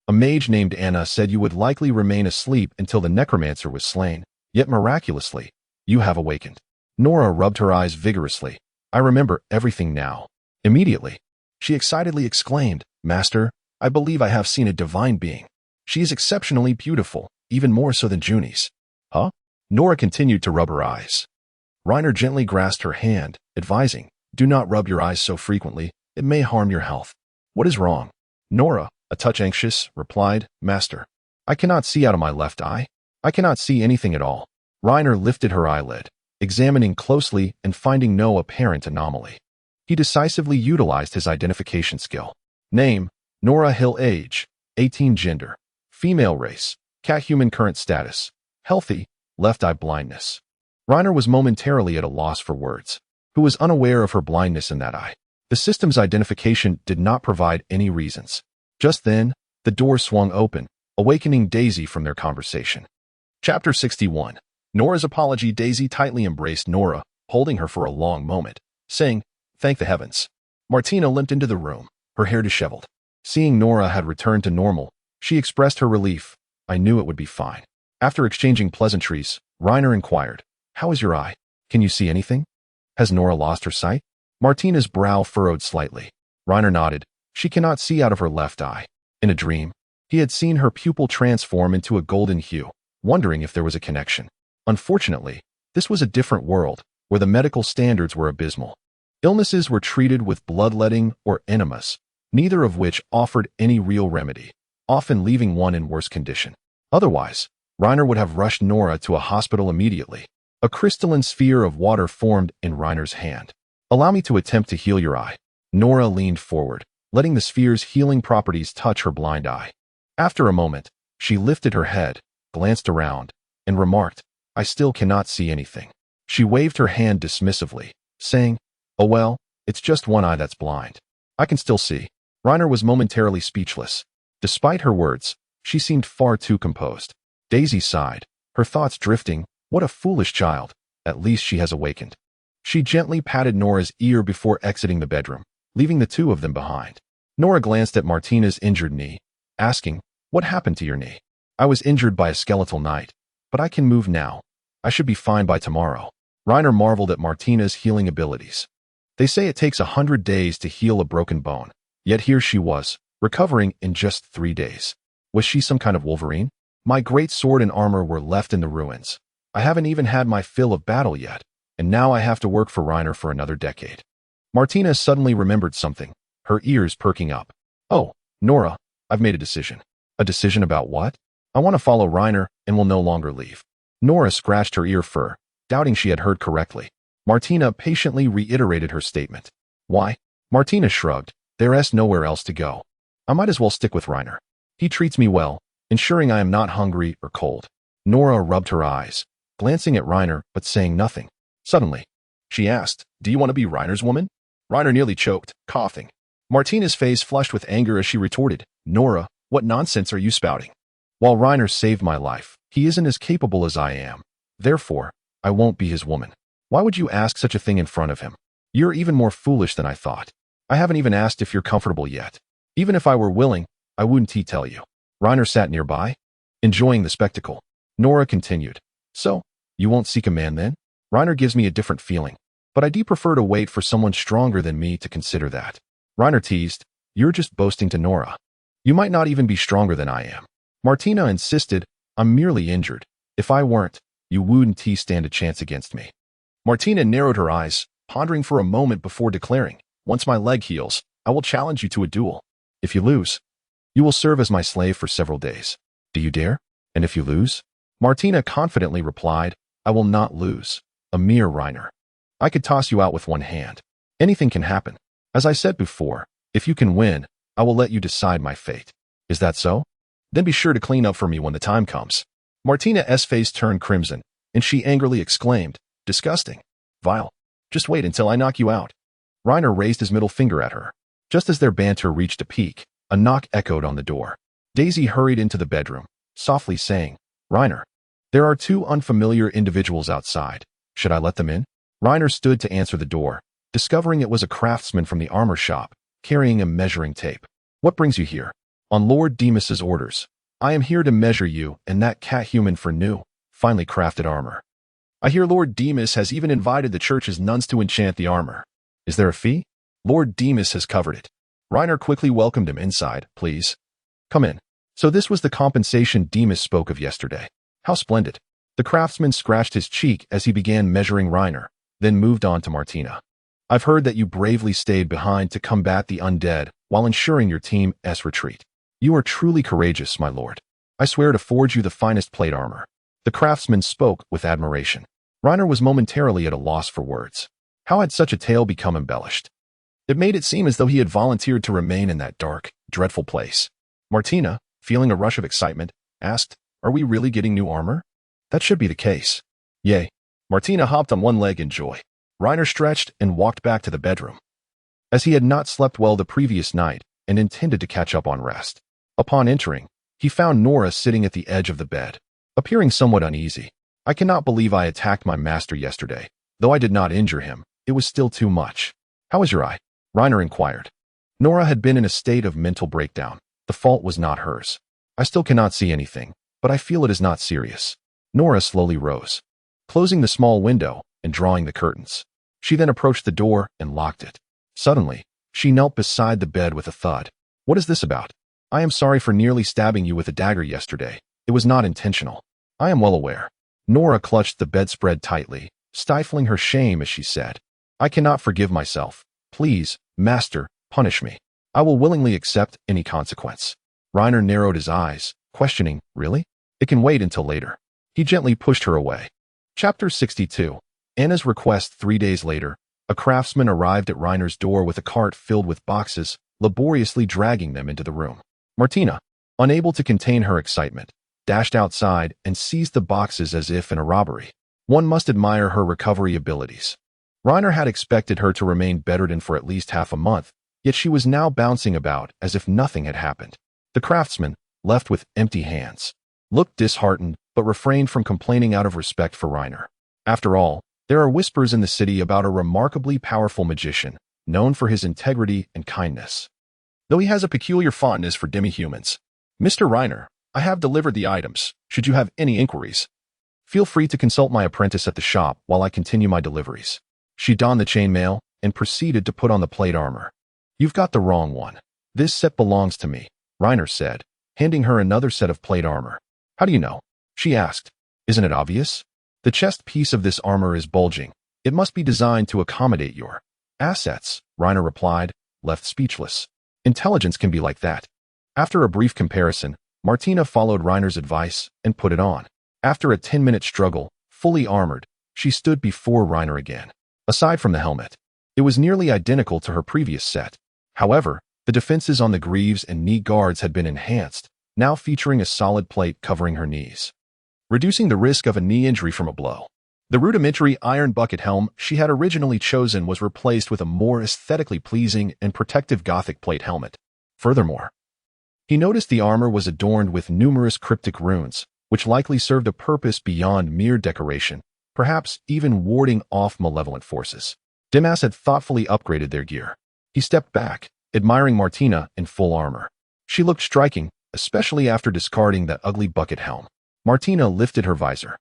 A mage named Anna said you would likely remain asleep until the necromancer was slain, yet miraculously, you have awakened. Nora rubbed her eyes vigorously. I remember everything now. Immediately, she excitedly exclaimed, Master, I believe I have seen a divine being. She is exceptionally beautiful, even more so than Junie's. Huh? Nora continued to rub her eyes. Rainer gently grasped her hand, advising, Do not rub your eyes so frequently, it may harm your health. What is wrong? Nora, a touch anxious, replied, Master, I cannot see out of my left eye. I cannot see anything at all. Rainer lifted her eyelid, examining closely and finding no apparent anomaly. He decisively utilized his identification skill. Name, Nora Hill. Age, 18 gender, female race, cathuman current status, healthy, left eye blindness. Reiner was momentarily at a loss for words. Who was unaware of her blindness in that eye? The system's identification did not provide any reasons. Just then, the door swung open, awakening Daisy from their conversation. Chapter 61. Nora's apology. Daisy tightly embraced Nora, holding her for a long moment, saying, "Thank the heavens." Martina limped into the room, her hair disheveled. Seeing Nora had returned to normal, she expressed her relief. "I knew it would be fine." After exchanging pleasantries, Reiner inquired, "How is your eye? Can you see anything? Has Nora lost her sight?" Martina's brow furrowed slightly. Reiner nodded. She cannot see out of her left eye. In a dream, he had seen her pupil transform into a golden hue, wondering if there was a connection. Unfortunately, this was a different world, where the medical standards were abysmal. Illnesses were treated with bloodletting or enemas, neither of which offered any real remedy, often leaving one in worse condition. Otherwise, Reiner would have rushed Nora to a hospital immediately. A crystalline sphere of water formed in Reiner's hand. "Allow me to attempt to heal your eye." Nora leaned forward, letting the sphere's healing properties touch her blind eye. After a moment, she lifted her head, glanced around, and remarked, "I still cannot see anything." She waved her hand dismissively, saying, "Oh well, it's just one eye that's blind. I can still see." Reiner was momentarily speechless. Despite her words, she seemed far too composed. Daisy sighed, her thoughts drifting. What a foolish child. At least she has awakened. She gently patted Nora's ear before exiting the bedroom, leaving the two of them behind. Nora glanced at Martina's injured knee, asking, "What happened to your knee?" "I was injured by a skeletal knight, but I can move now. I should be fine by tomorrow." Reiner marveled at Martina's healing abilities. They say it takes 100 days to heal a broken bone, yet here she was, recovering in just 3 days. Was she some kind of Wolverine? "My great sword and armor were left in the ruins. I haven't even had my fill of battle yet, and now I have to work for Reiner for another decade." Martina suddenly remembered something, her ears perking up. "Oh, Nora, I've made a decision." "A decision about what?" "I want to follow Reiner and will no longer leave." Nora scratched her ear fur, doubting she had heard correctly. Martina patiently reiterated her statement. "Why?" Martina shrugged. "There's nowhere else to go. I might as well stick with Reiner. He treats me well, ensuring I am not hungry or cold." Nora rubbed her eyes, glancing at Reiner but saying nothing. Suddenly, she asked, "Do you want to be Reiner's woman?" Reiner nearly choked, coughing. Martina's face flushed with anger as she retorted, "Nora, what nonsense are you spouting? While Reiner saved my life, he isn't as capable as I am. Therefore, I won't be his woman." "Why would you ask such a thing in front of him? You're even more foolish than I thought. I haven't even asked if you're comfortable yet. Even if I were willing, I wouldn't tell you." Reiner sat nearby, enjoying the spectacle. Nora continued, "So, you won't seek a man then?" "Reiner gives me a different feeling, but I do prefer to wait for someone stronger than me to consider that." Reiner teased, "You're just boasting to Nora. You might not even be stronger than I am." Martina insisted, "I'm merely injured. If I weren't, you wouldn't stand a chance against me." Martina narrowed her eyes, pondering for a moment before declaring, "Once my leg heals, I will challenge you to a duel. If you lose, you will serve as my slave for several days. Do you dare?" "And if you lose?" Martina confidently replied, "I will not lose. A mere Reiner. I could toss you out with one hand. Anything can happen. As I said before, if you can win, I will let you decide my fate. Is that so? Then be sure to clean up for me when the time comes." Martina's face turned crimson, and she angrily exclaimed, "Disgusting. Vile. Just wait until I knock you out." Reiner raised his middle finger at her. Just as their banter reached a peak, a knock echoed on the door. Daisy hurried into the bedroom, softly saying, "Reiner, there are 2 unfamiliar individuals outside. Should I let them in?" Reiner stood to answer the door, discovering it was a craftsman from the armor shop, carrying a measuring tape. "What brings you here?" "On Lord Demas's orders. I am here to measure you and that cathuman for new, finely crafted armor. I hear Lord Demas has even invited the church's nuns to enchant the armor. Is there a fee?" "Lord Demas has covered it." Reiner quickly welcomed him inside. "Please, come in." So this was the compensation Demas spoke of yesterday. How splendid. The craftsman scratched his cheek as he began measuring Reiner, then moved on to Martina. "I've heard that you bravely stayed behind to combat the undead while ensuring your team's retreat. You are truly courageous, my lord. I swear to forge you the finest plate armor." The craftsman spoke with admiration. Reiner was momentarily at a loss for words. How had such a tale become embellished? It made it seem as though he had volunteered to remain in that dark, dreadful place. Martina, feeling a rush of excitement, asked, "Are we really getting new armor?" "That should be the case." "Yay." Martina hopped on one leg in joy. Reiner stretched and walked back to the bedroom, as he had not slept well the previous night and intended to catch up on rest. Upon entering, he found Nora sitting at the edge of the bed, appearing somewhat uneasy. "I cannot believe I attacked my master yesterday. Though I did not injure him, it was still too much." "How is your eye?" Reiner inquired. Nora had been in a state of mental breakdown. The fault was not hers. "I still cannot see anything, but I feel it is not serious." Nora slowly rose, closing the small window and drawing the curtains. She then approached the door and locked it. Suddenly, she knelt beside the bed with a thud. "What is this about?" "I am sorry for nearly stabbing you with a dagger yesterday. It was not intentional." "I am well aware." Nora clutched the bedspread tightly, stifling her shame as she said, "I cannot forgive myself. Please, master, punish me. I will willingly accept any consequence." Reiner narrowed his eyes, questioning, "Really? It can wait until later." He gently pushed her away. Chapter 62. Anna's request. 3 days later, a craftsman arrived at Reiner's door with a cart filled with boxes, laboriously dragging them into the room. Martina, unable to contain her excitement, dashed outside and seized the boxes as if in a robbery. One must admire her recovery abilities. Reiner had expected her to remain bedridden for at least half a month, yet she was now bouncing about as if nothing had happened. The craftsman, left with empty hands, looked disheartened but refrained from complaining out of respect for Reiner. After all, there are whispers in the city about a remarkably powerful magician, known for his integrity and kindness, though he has a peculiar fondness for demihumans. "Mr. Reiner, I have delivered the items. Should you have any inquiries, feel free to consult my apprentice at the shop while I continue my deliveries." She donned the chainmail and proceeded to put on the plate armor. "You've got the wrong one. This set belongs to me," Reiner said, handing her another set of plate armor. "How do you know?" she asked. "Isn't it obvious? The chest piece of this armor is bulging. It must be designed to accommodate your assets," Reiner replied, left speechless. Intelligence can be like that. After a brief comparison, Martina followed Reiner's advice and put it on. After a 10-minute struggle, fully armored, she stood before Reiner again. Aside from the helmet, it was nearly identical to her previous set. However, the defenses on the greaves and knee guards had been enhanced, now featuring a solid plate covering her knees, reducing the risk of a knee injury from a blow. The rudimentary iron bucket helm she had originally chosen was replaced with a more aesthetically pleasing and protective Gothic plate helmet. Furthermore, he noticed the armor was adorned with numerous cryptic runes, which likely served a purpose beyond mere decoration, perhaps even warding off malevolent forces. Dimas had thoughtfully upgraded their gear. He stepped back, admiring Martina in full armor. She looked striking, especially after discarding that ugly bucket helm. Martina lifted her visor,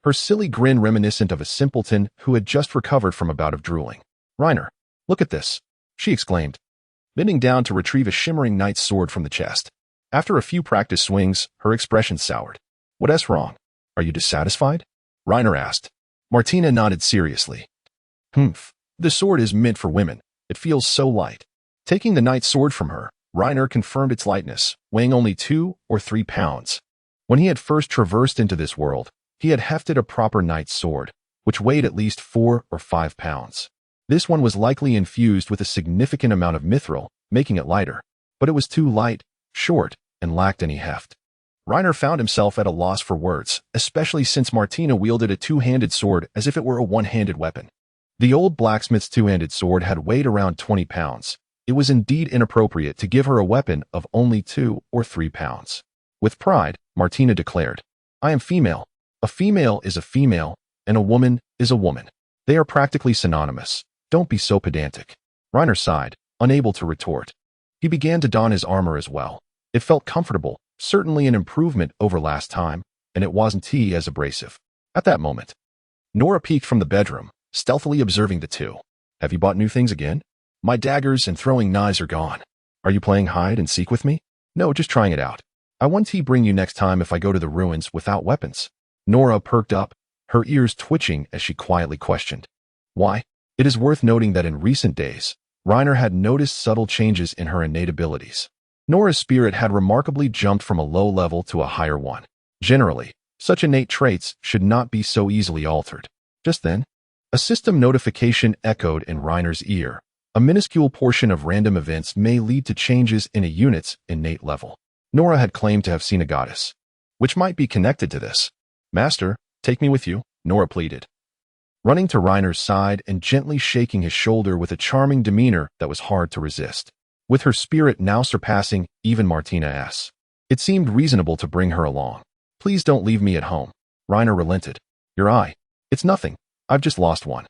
her silly grin reminiscent of a simpleton who had just recovered from a bout of drooling. "Reiner, look at this," she exclaimed, bending down to retrieve a shimmering knight's sword from the chest. After a few practice swings, her expression soured. "What's wrong? Are you dissatisfied?" Reiner asked. Martina nodded seriously. "Humph. The sword is meant for women. It feels so light." Taking the knight's sword from her, Reiner confirmed its lightness, weighing only 2 or 3 pounds. When he had first traversed into this world, he had hefted a proper knight's sword, which weighed at least 4 or 5 pounds. This one was likely infused with a significant amount of mithril, making it lighter, but it was too light, short, and lacked any heft. Reiner found himself at a loss for words, especially since Martina wielded a two-handed sword as if it were a one-handed weapon. The old blacksmith's two-handed sword had weighed around 20 pounds. It was indeed inappropriate to give her a weapon of only 2 or 3 pounds. With pride, Martina declared, "I am female. A female is a female, and a woman is a woman. They are practically synonymous. Don't be so pedantic." Reiner sighed, unable to retort. He began to don his armor as well. It felt comfortable, certainly an improvement over last time, and it wasn't as abrasive. At that moment, Nora peeked from the bedroom, stealthily observing the two. "Have you bought new things again? My daggers and throwing knives are gone. Are you playing hide and seek with me?" "No, just trying it out. I want to bring you next time if I go to the ruins without weapons." Nora perked up, her ears twitching as she quietly questioned. "Why?" It is worth noting that in recent days, Reiner had noticed subtle changes in her innate abilities. Nora's spirit had remarkably jumped from a low level to a higher one. Generally, such innate traits should not be so easily altered. Just then, a system notification echoed in Reiner's ear. A minuscule portion of random events may lead to changes in a unit's innate level. Nora had claimed to have seen a goddess, which might be connected to this. Master, take me with you, Nora pleaded, running to Reiner's side and gently shaking his shoulder with a charming demeanor that was hard to resist. With her spirit now surpassing even Martina's, it seemed reasonable to bring her along. Please don't leave me at home, Reiner relented. Your eye. It's nothing. I've just lost one.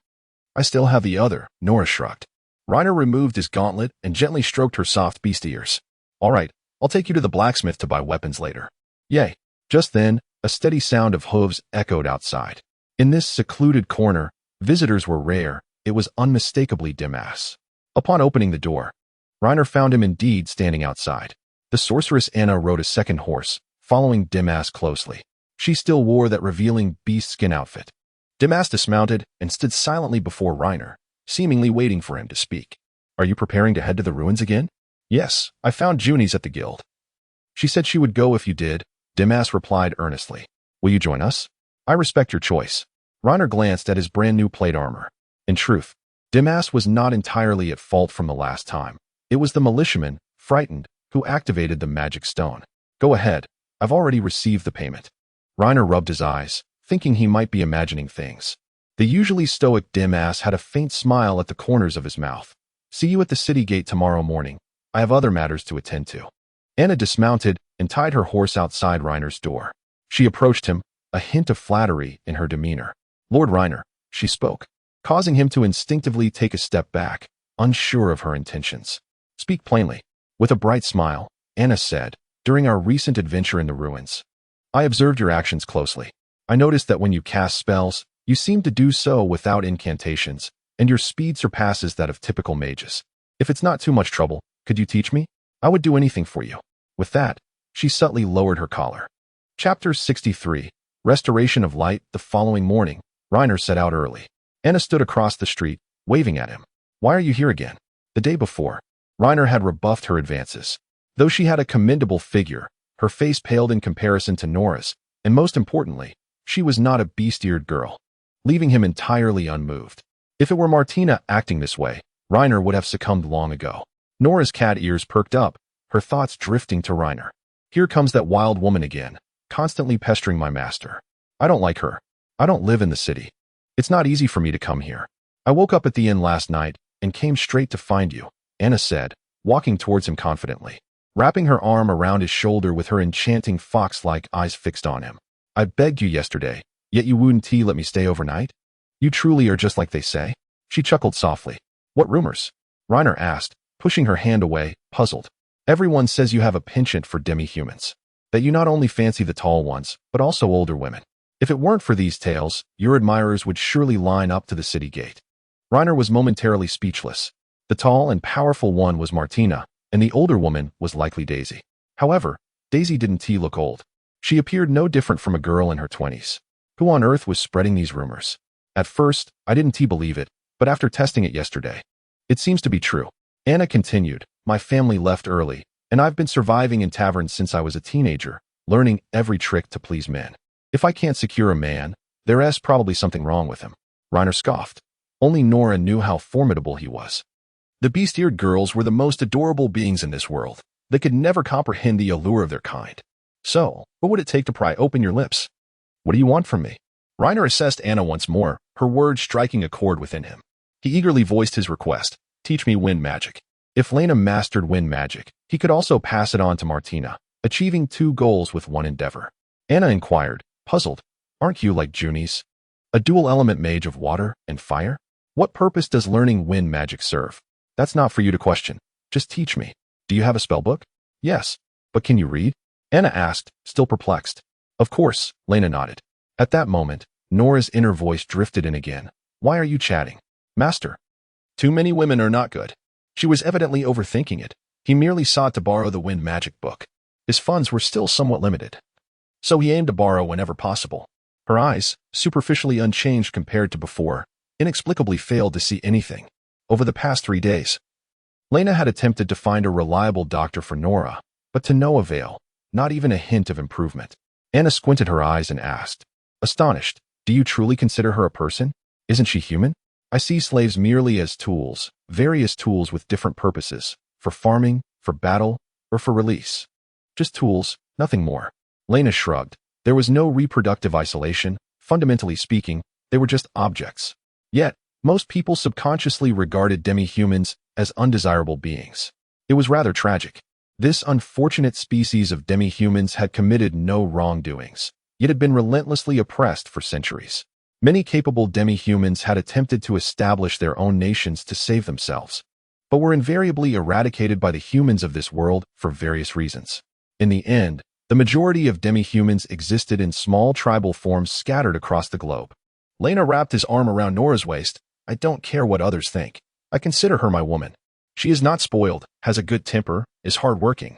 I still have the other, Nora shrugged. Reiner removed his gauntlet and gently stroked her soft beast ears. All right, I'll take you to the blacksmith to buy weapons later. Yay. Just then, a steady sound of hooves echoed outside. In this secluded corner, visitors were rare. It was unmistakably Dimas. Upon opening the door, Reiner found him indeed standing outside. The sorceress Anna rode a second horse, following Dimas closely. She still wore that revealing beast skin outfit. Dimas dismounted and stood silently before Reiner, seemingly waiting for him to speak. Are you preparing to head to the ruins again? Yes, I found Juni's at the guild. She said she would go if you did, Dimas replied earnestly. Will you join us? I respect your choice. Reiner glanced at his brand new plate armor. In truth, Dimas was not entirely at fault from the last time. It was the militiaman, frightened, who activated the magic stone. Go ahead, I've already received the payment. Reiner rubbed his eyes, thinking he might be imagining things. The usually stoic Dimas had a faint smile at the corners of his mouth. See you at the city gate tomorrow morning. I have other matters to attend to. Anna dismounted and tied her horse outside Reiner's door. She approached him, a hint of flattery in her demeanor. Lord Reiner, she spoke, causing him to instinctively take a step back, unsure of her intentions. Speak plainly. With a bright smile, Anna said, during our recent adventure in the ruins, I observed your actions closely. I noticed that when you cast spells, you seem to do so without incantations, and your speed surpasses that of typical mages. If it's not too much trouble, could you teach me? I would do anything for you. With that, she subtly lowered her collar. Chapter 63, Restoration of Light. The following morning, Reiner set out early. Anna stood across the street, waving at him. Why are you here again? The day before, Reiner had rebuffed her advances. Though she had a commendable figure, her face paled in comparison to Nora's, and most importantly, she was not a beast-eared girl, leaving him entirely unmoved. If it were Martina acting this way, Reiner would have succumbed long ago. Nora's cat ears perked up, her thoughts drifting to Reiner. Here comes that wild woman again, constantly pestering my master. I don't like her. I don't live in the city. It's not easy for me to come here. I woke up at the inn last night and came straight to find you, Anna said, walking towards him confidently, wrapping her arm around his shoulder with her enchanting fox-like eyes fixed on him. I begged you yesterday, yet you wouldn't let me stay overnight? You truly are just like they say? She chuckled softly. What rumors? Reiner asked, pushing her hand away, puzzled. Everyone says you have a penchant for demihumans, that you not only fancy the tall ones, but also older women. If it weren't for these tales, your admirers would surely line up to the city gate. Reiner was momentarily speechless. The tall and powerful one was Martina, and the older woman was likely Daisy. However, Daisy didn't look old. She appeared no different from a girl in her 20s. Who on earth was spreading these rumors? At first, I didn't believe it, but after testing it yesterday, it seems to be true. Anna continued, my family left early, and I've been surviving in taverns since I was a teenager, learning every trick to please men. If I can't secure a man, there's probably something wrong with him. Reiner scoffed. Only Nora knew how formidable he was. The beast-eared girls were the most adorable beings in this world. They could never comprehend the allure of their kind. So, what would it take to pry open your lips? What do you want from me? Reiner assessed Anna once more, her words striking a chord within him. He eagerly voiced his request. Teach me wind magic. If Lena mastered wind magic, he could also pass it on to Martina, achieving two goals with one endeavor. Anna inquired, puzzled. Aren't you like Juni's? A dual-element mage of water and fire? What purpose does learning wind magic serve? That's not for you to question. Just teach me. Do you have a spellbook? Yes. But can you read? Anna asked, still perplexed. Of course, Lena nodded. At that moment, Nora's inner voice drifted in again. Why are you chatting? Master. Too many women are not good. She was evidently overthinking it. He merely sought to borrow the wind magic book. His funds were still somewhat limited, so he aimed to borrow whenever possible. Her eyes, superficially unchanged compared to before, inexplicably failed to see anything. Over the past 3 days, Lena had attempted to find a reliable doctor for Nora, but to no avail, not even a hint of improvement. Anna squinted her eyes and asked, astonished, do you truly consider her a person? Isn't she human? I see slaves merely as tools, various tools with different purposes, for farming, for battle, or for release. Just tools, nothing more. Lena shrugged. There was no reproductive isolation. Fundamentally speaking, they were just objects. Yet, most people subconsciously regarded demihumans as undesirable beings. It was rather tragic. This unfortunate species of demihumans had committed no wrongdoings, yet had been relentlessly oppressed for centuries. Many capable demihumans had attempted to establish their own nations to save themselves, but were invariably eradicated by the humans of this world for various reasons. In the end, the majority of demihumans existed in small tribal forms scattered across the globe. Lena wrapped his arm around Nora's waist. I don't care what others think. I consider her my woman. She is not spoiled, has a good temper, is hardworking,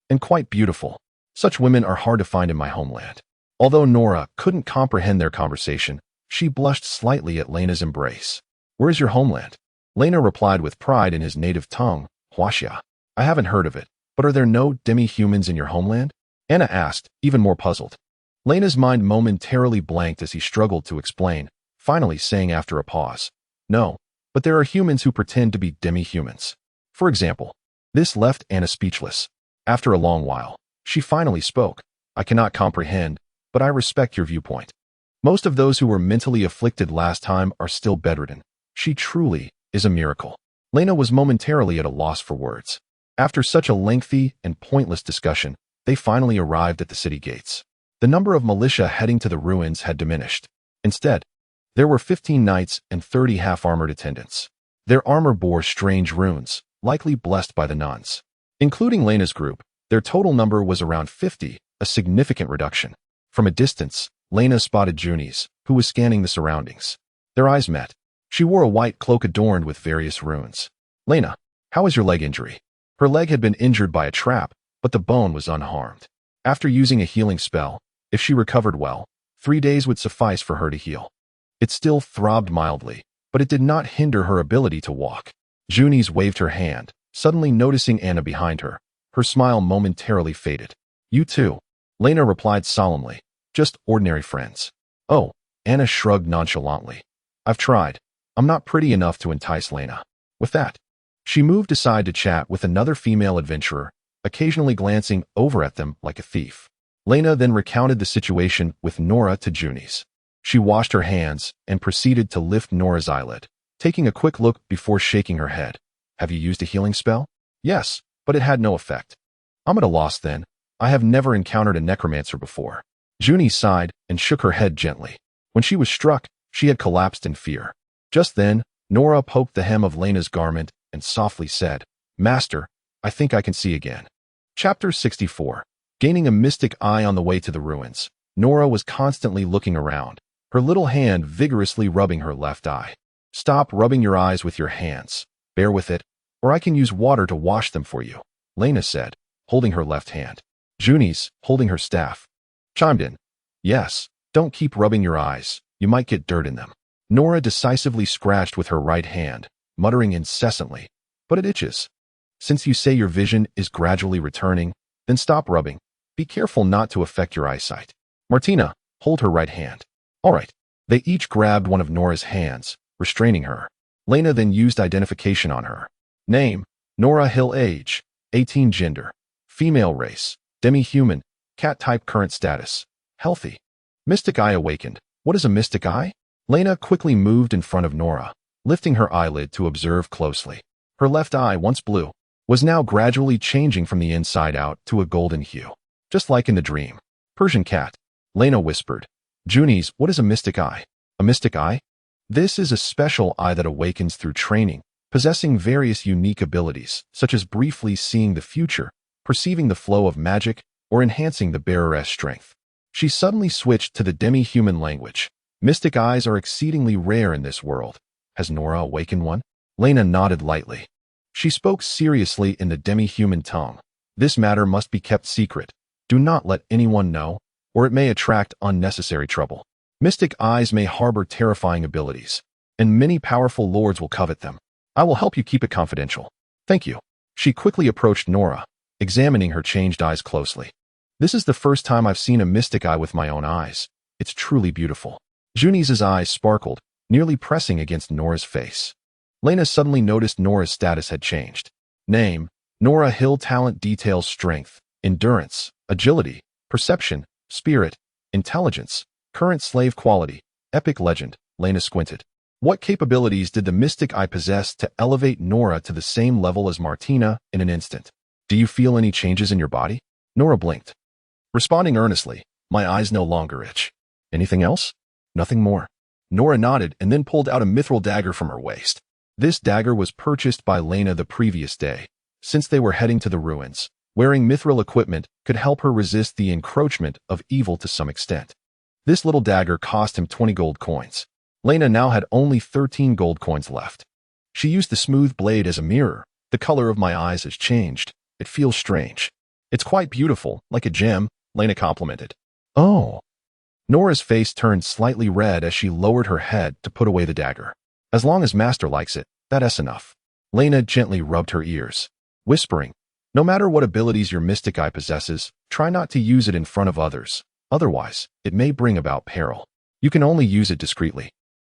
and quite beautiful. Such women are hard to find in my homeland. Although Nora couldn't comprehend their conversation, she blushed slightly at Lena's embrace. Where is your homeland? Lena replied with pride in his native tongue, Huaxia. I haven't heard of it, but are there no demihumans in your homeland? Anna asked, even more puzzled. Lena's mind momentarily blanked as he struggled to explain, finally saying after a pause, No, but there are humans who pretend to be demihumans. For example, this left Anna speechless. After a long while, she finally spoke. I cannot comprehend, but I respect your viewpoint. Most of those who were mentally afflicted last time are still bedridden. She truly is a miracle. Lena was momentarily at a loss for words. After such a lengthy and pointless discussion, they finally arrived at the city gates. The number of militia heading to the ruins had diminished. Instead, there were 15 knights and 30 half-armored attendants. Their armor bore strange runes, likely blessed by the nuns. Including Lena's group, their total number was around 50, a significant reduction. From a distance, Lena spotted Junis, who was scanning the surroundings. Their eyes met. She wore a white cloak adorned with various runes. Lena, how is your leg injury? Her leg had been injured by a trap, but the bone was unharmed. After using a healing spell, if she recovered well, 3 days would suffice for her to heal. It still throbbed mildly, but it did not hinder her ability to walk. Junis waved her hand, suddenly noticing Anna behind her. Her smile momentarily faded. You too, Lena replied solemnly. Just ordinary friends. Oh, Anna shrugged nonchalantly. I've tried. I'm not pretty enough to entice Lena. With that, she moved aside to chat with another female adventurer, occasionally glancing over at them like a thief. Lena then recounted the situation with Nora to Junis. She washed her hands and proceeded to lift Nora's eyelid, taking a quick look before shaking her head. Have you used a healing spell? Yes, but it had no effect. I'm at a loss then. I have never encountered a necromancer before. Junis sighed and shook her head gently. When she was struck, she had collapsed in fear. Just then, Nora poked the hem of Lena's garment and softly said, Master, I think I can see again. Chapter 64. Gaining a mystic eye on the way to the ruins, Nora was constantly looking around, her little hand vigorously rubbing her left eye. Stop rubbing your eyes with your hands. Bear with it, or I can use water to wash them for you, Lena said, holding her left hand. Junis, holding her staff, chimed in. Yes, don't keep rubbing your eyes. You might get dirt in them. Nora decisively scratched with her right hand, muttering incessantly, but it itches. Since you say your vision is gradually returning, then stop rubbing. Be careful not to affect your eyesight. Martina, hold her right hand. All right. They each grabbed one of Nora's hands, restraining her. Lena then used identification on her. Name, Nora Hill. Age, 18. Gender, female. Race, demi-human. Cat type. Current status, healthy. Mystic eye awakened. What is a mystic eye? Lena quickly moved in front of Nora, lifting her eyelid to observe closely. Her left eye, once blue, was now gradually changing from the inside out to a golden hue, just like in the dream. Persian cat, Lena whispered. Junis, what is a mystic eye? A mystic eye? This is a special eye that awakens through training, possessing various unique abilities, such as briefly seeing the future, perceiving the flow of magic, or enhancing the bearer's strength. She suddenly switched to the demi-human language. Mystic eyes are exceedingly rare in this world. Has Nora awakened one? Lena nodded lightly. She spoke seriously in the demi-human tongue. This matter must be kept secret. Do not let anyone know, or it may attract unnecessary trouble. Mystic eyes may harbor terrifying abilities, and many powerful lords will covet them. I will help you keep it confidential. Thank you. She quickly approached Nora, examining her changed eyes closely. This is the first time I've seen a mystic eye with my own eyes. It's truly beautiful. Junis's eyes sparkled, nearly pressing against Nora's face. Lena suddenly noticed Nora's status had changed. Name, Nora Hill. Talent. Details. Strength, endurance, agility, perception, spirit, intelligence, current slave quality, epic legend. Lena squinted. What capabilities did the mystic eye possess to elevate Nora to the same level as Martina in an instant? Do you feel any changes in your body? Nora blinked, responding earnestly. My eyes no longer itch. Anything else? Nothing more. Nora nodded and then pulled out a mithril dagger from her waist. This dagger was purchased by Lena the previous day. Since they were heading to the ruins, wearing mithril equipment could help her resist the encroachment of evil to some extent. This little dagger cost him 20 gold coins. Lena now had only 13 gold coins left. She used the smooth blade as a mirror. The color of my eyes has changed. It feels strange. It's quite beautiful, like a gem, Lena complimented. Oh. Nora's face turned slightly red as she lowered her head to put away the dagger. As long as Master likes it, that's enough. Lena gently rubbed her ears, whispering, no matter what abilities your mystic eye possesses, try not to use it in front of others. Otherwise, it may bring about peril. You can only use it discreetly.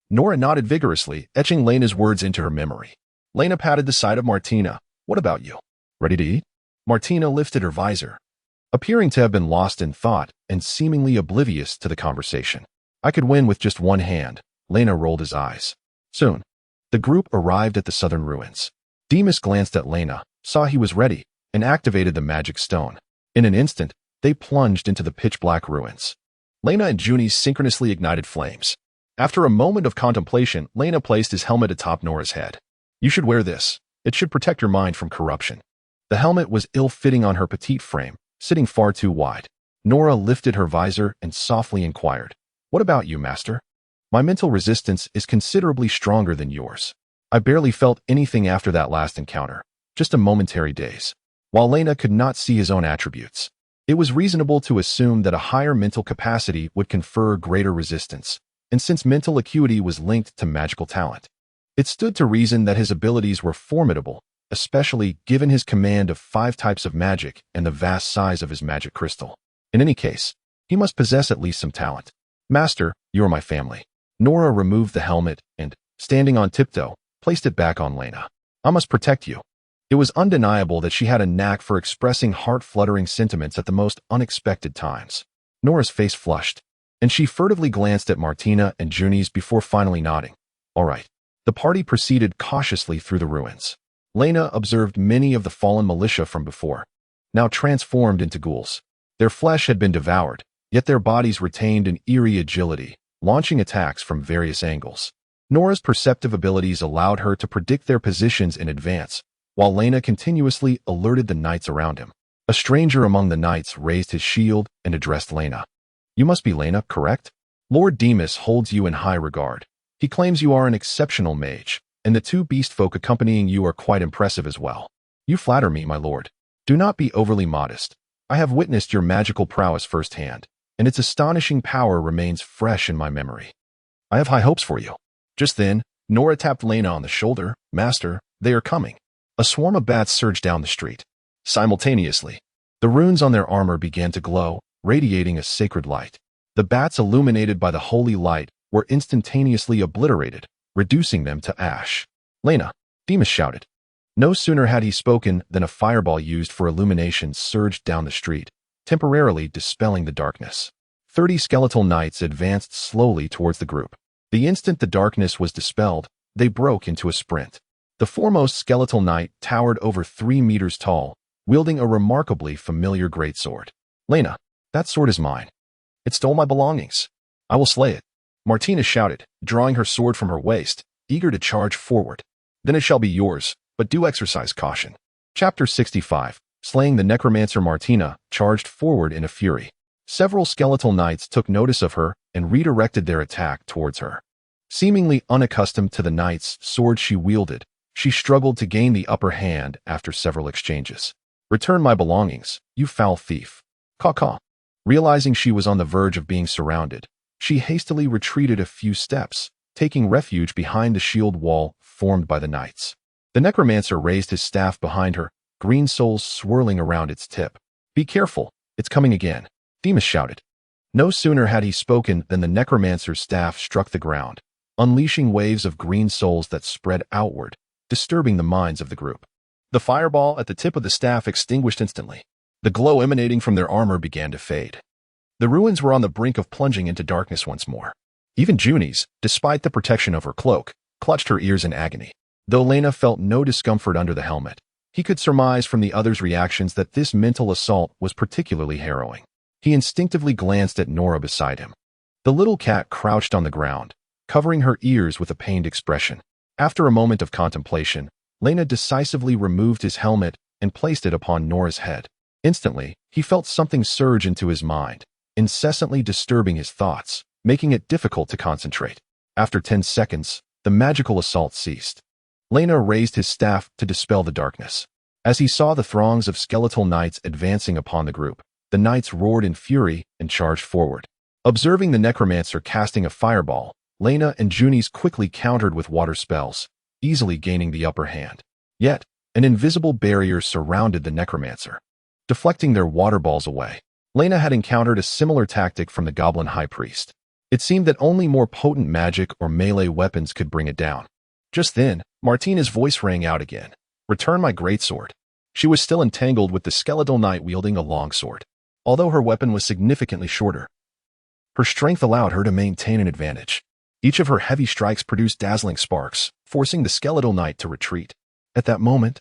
Nora nodded vigorously, etching Lena's words into her memory. Lena patted the side of Martina. What about you? Ready to eat? Martina lifted her visor, appearing to have been lost in thought and seemingly oblivious to the conversation. I could win with just one hand. Lena rolled his eyes. Soon, the group arrived at the southern ruins. Demas glanced at Lena, saw he was ready, and activated the magic stone. In an instant, they plunged into the pitch-black ruins. Lena and Junie synchronously ignited flames. After a moment of contemplation, Lena placed his helmet atop Nora's head. You should wear this. It should protect your mind from corruption. The helmet was ill-fitting on her petite frame, sitting far too wide. Nora lifted her visor and softly inquired, what about you, Master? My mental resistance is considerably stronger than yours. I barely felt anything after that last encounter, just a momentary daze. While Lena could not see his own attributes, it was reasonable to assume that a higher mental capacity would confer greater resistance, and since mental acuity was linked to magical talent, it stood to reason that his abilities were formidable, especially given his command of 5 types of magic and the vast size of his magic crystal. In any case, he must possess at least some talent. Master, you are my family. Nora removed the helmet and, standing on tiptoe, placed it back on Lena. I must protect you. It was undeniable that she had a knack for expressing heart-fluttering sentiments at the most unexpected times. Nora's face flushed, and she furtively glanced at Martina and Junie's before finally nodding. All right. The party proceeded cautiously through the ruins. Lena observed many of the fallen militia from before, now transformed into ghouls. Their flesh had been devoured, yet their bodies retained an eerie agility, launching attacks from various angles. Nora's perceptive abilities allowed her to predict their positions in advance, while Lena continuously alerted the knights around him. A stranger among the knights raised his shield and addressed Lena. You must be Lena, correct? Lord Demas holds you in high regard. He claims you are an exceptional mage, and the 2 beast folk accompanying you are quite impressive as well. You flatter me, my lord. Do not be overly modest. I have witnessed your magical prowess firsthand, and its astonishing power remains fresh in my memory. I have high hopes for you. Just then, Nora tapped Lena on the shoulder. Master, they are coming. A swarm of bats surged down the street. Simultaneously, the runes on their armor began to glow, radiating a sacred light. The bats, illuminated by the holy light, were instantaneously obliterated, reducing them to ash. Lena, Demas shouted. No sooner had he spoken than a fireball used for illumination surged down the street, temporarily dispelling the darkness. 30 skeletal knights advanced slowly towards the group. The instant the darkness was dispelled, they broke into a sprint. The foremost skeletal knight towered over 3 meters tall, wielding a remarkably familiar greatsword. Lena, that sword is mine. It stole my belongings. I will slay it. Martina shouted, drawing her sword from her waist, eager to charge forward. Then it shall be yours, but do exercise caution. Chapter 65. Slaying the necromancer. Martina charged forward in a fury. Several skeletal knights took notice of her and redirected their attack towards her. Seemingly unaccustomed to the knight's sword she wielded, she struggled to gain the upper hand after several exchanges. Return my belongings, you foul thief. Caw-caw. Realizing she was on the verge of being surrounded, she hastily retreated a few steps, taking refuge behind the shield wall formed by the knights. The necromancer raised his staff behind her, green souls swirling around its tip. Be careful, it's coming again, Demas shouted. No sooner had he spoken than the necromancer's staff struck the ground, unleashing waves of green souls that spread outward, disturbing the minds of the group. The fireball at the tip of the staff extinguished instantly. The glow emanating from their armor began to fade. The ruins were on the brink of plunging into darkness once more. Even Junie's, despite the protection of her cloak, clutched her ears in agony. Though Lena felt no discomfort under the helmet, he could surmise from the others' reactions that this mental assault was particularly harrowing. He instinctively glanced at Nora beside him. The little cat crouched on the ground, covering her ears with a pained expression. After a moment of contemplation, Lena decisively removed his helmet and placed it upon Nora's head. Instantly, he felt something surge into his mind, incessantly disturbing his thoughts, making it difficult to concentrate. After 10 seconds, the magical assault ceased. Lena raised his staff to dispel the darkness. As he saw the throngs of skeletal knights advancing upon the group, the knights roared in fury and charged forward. Observing the necromancer casting a fireball, Lena and Junie's quickly countered with water spells, easily gaining the upper hand. Yet, an invisible barrier surrounded the necromancer, deflecting their water balls away. Lena had encountered a similar tactic from the goblin high priest. It seemed that only more potent magic or melee weapons could bring it down. Just then, Martina's voice rang out again. "Return my greatsword." She was still entangled with the skeletal knight wielding a longsword. Although her weapon was significantly shorter, her strength allowed her to maintain an advantage. Each of her heavy strikes produced dazzling sparks, forcing the skeletal knight to retreat. At that moment,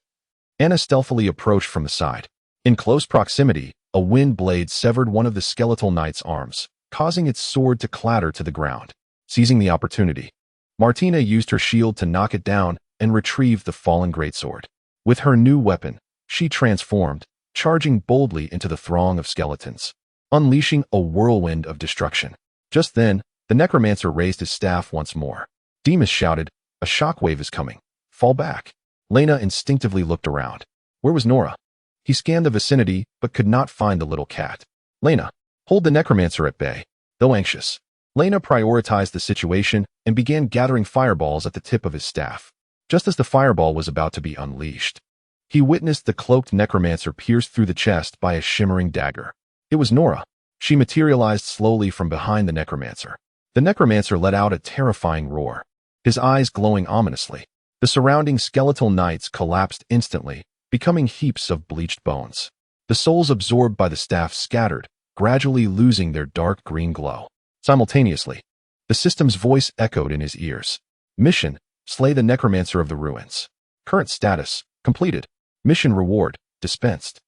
Anna stealthily approached from the side. In close proximity, a wind blade severed one of the skeletal knight's arms, causing its sword to clatter to the ground. Seizing the opportunity, Martina used her shield to knock it down and retrieve the fallen greatsword. With her new weapon, she transformed, charging boldly into the throng of skeletons, unleashing a whirlwind of destruction. Just then, the necromancer raised his staff once more. Demas shouted, "A shockwave is coming. Fall back." Lena instinctively looked around. Where was Nora? He scanned the vicinity, but could not find the little cat. "Lena, hold the necromancer at bay." Though anxious, Lena prioritized the situation and began gathering fireballs at the tip of his staff. Just as the fireball was about to be unleashed, he witnessed the cloaked necromancer pierced through the chest by a shimmering dagger. It was Nora. She materialized slowly from behind the necromancer. The necromancer let out a terrifying roar, his eyes glowing ominously. The surrounding skeletal knights collapsed instantly, becoming heaps of bleached bones. The souls absorbed by the staff scattered, gradually losing their dark green glow. Simultaneously, the system's voice echoed in his ears. Mission: slay the necromancer of the ruins. Current status: completed. Mission reward: dispensed.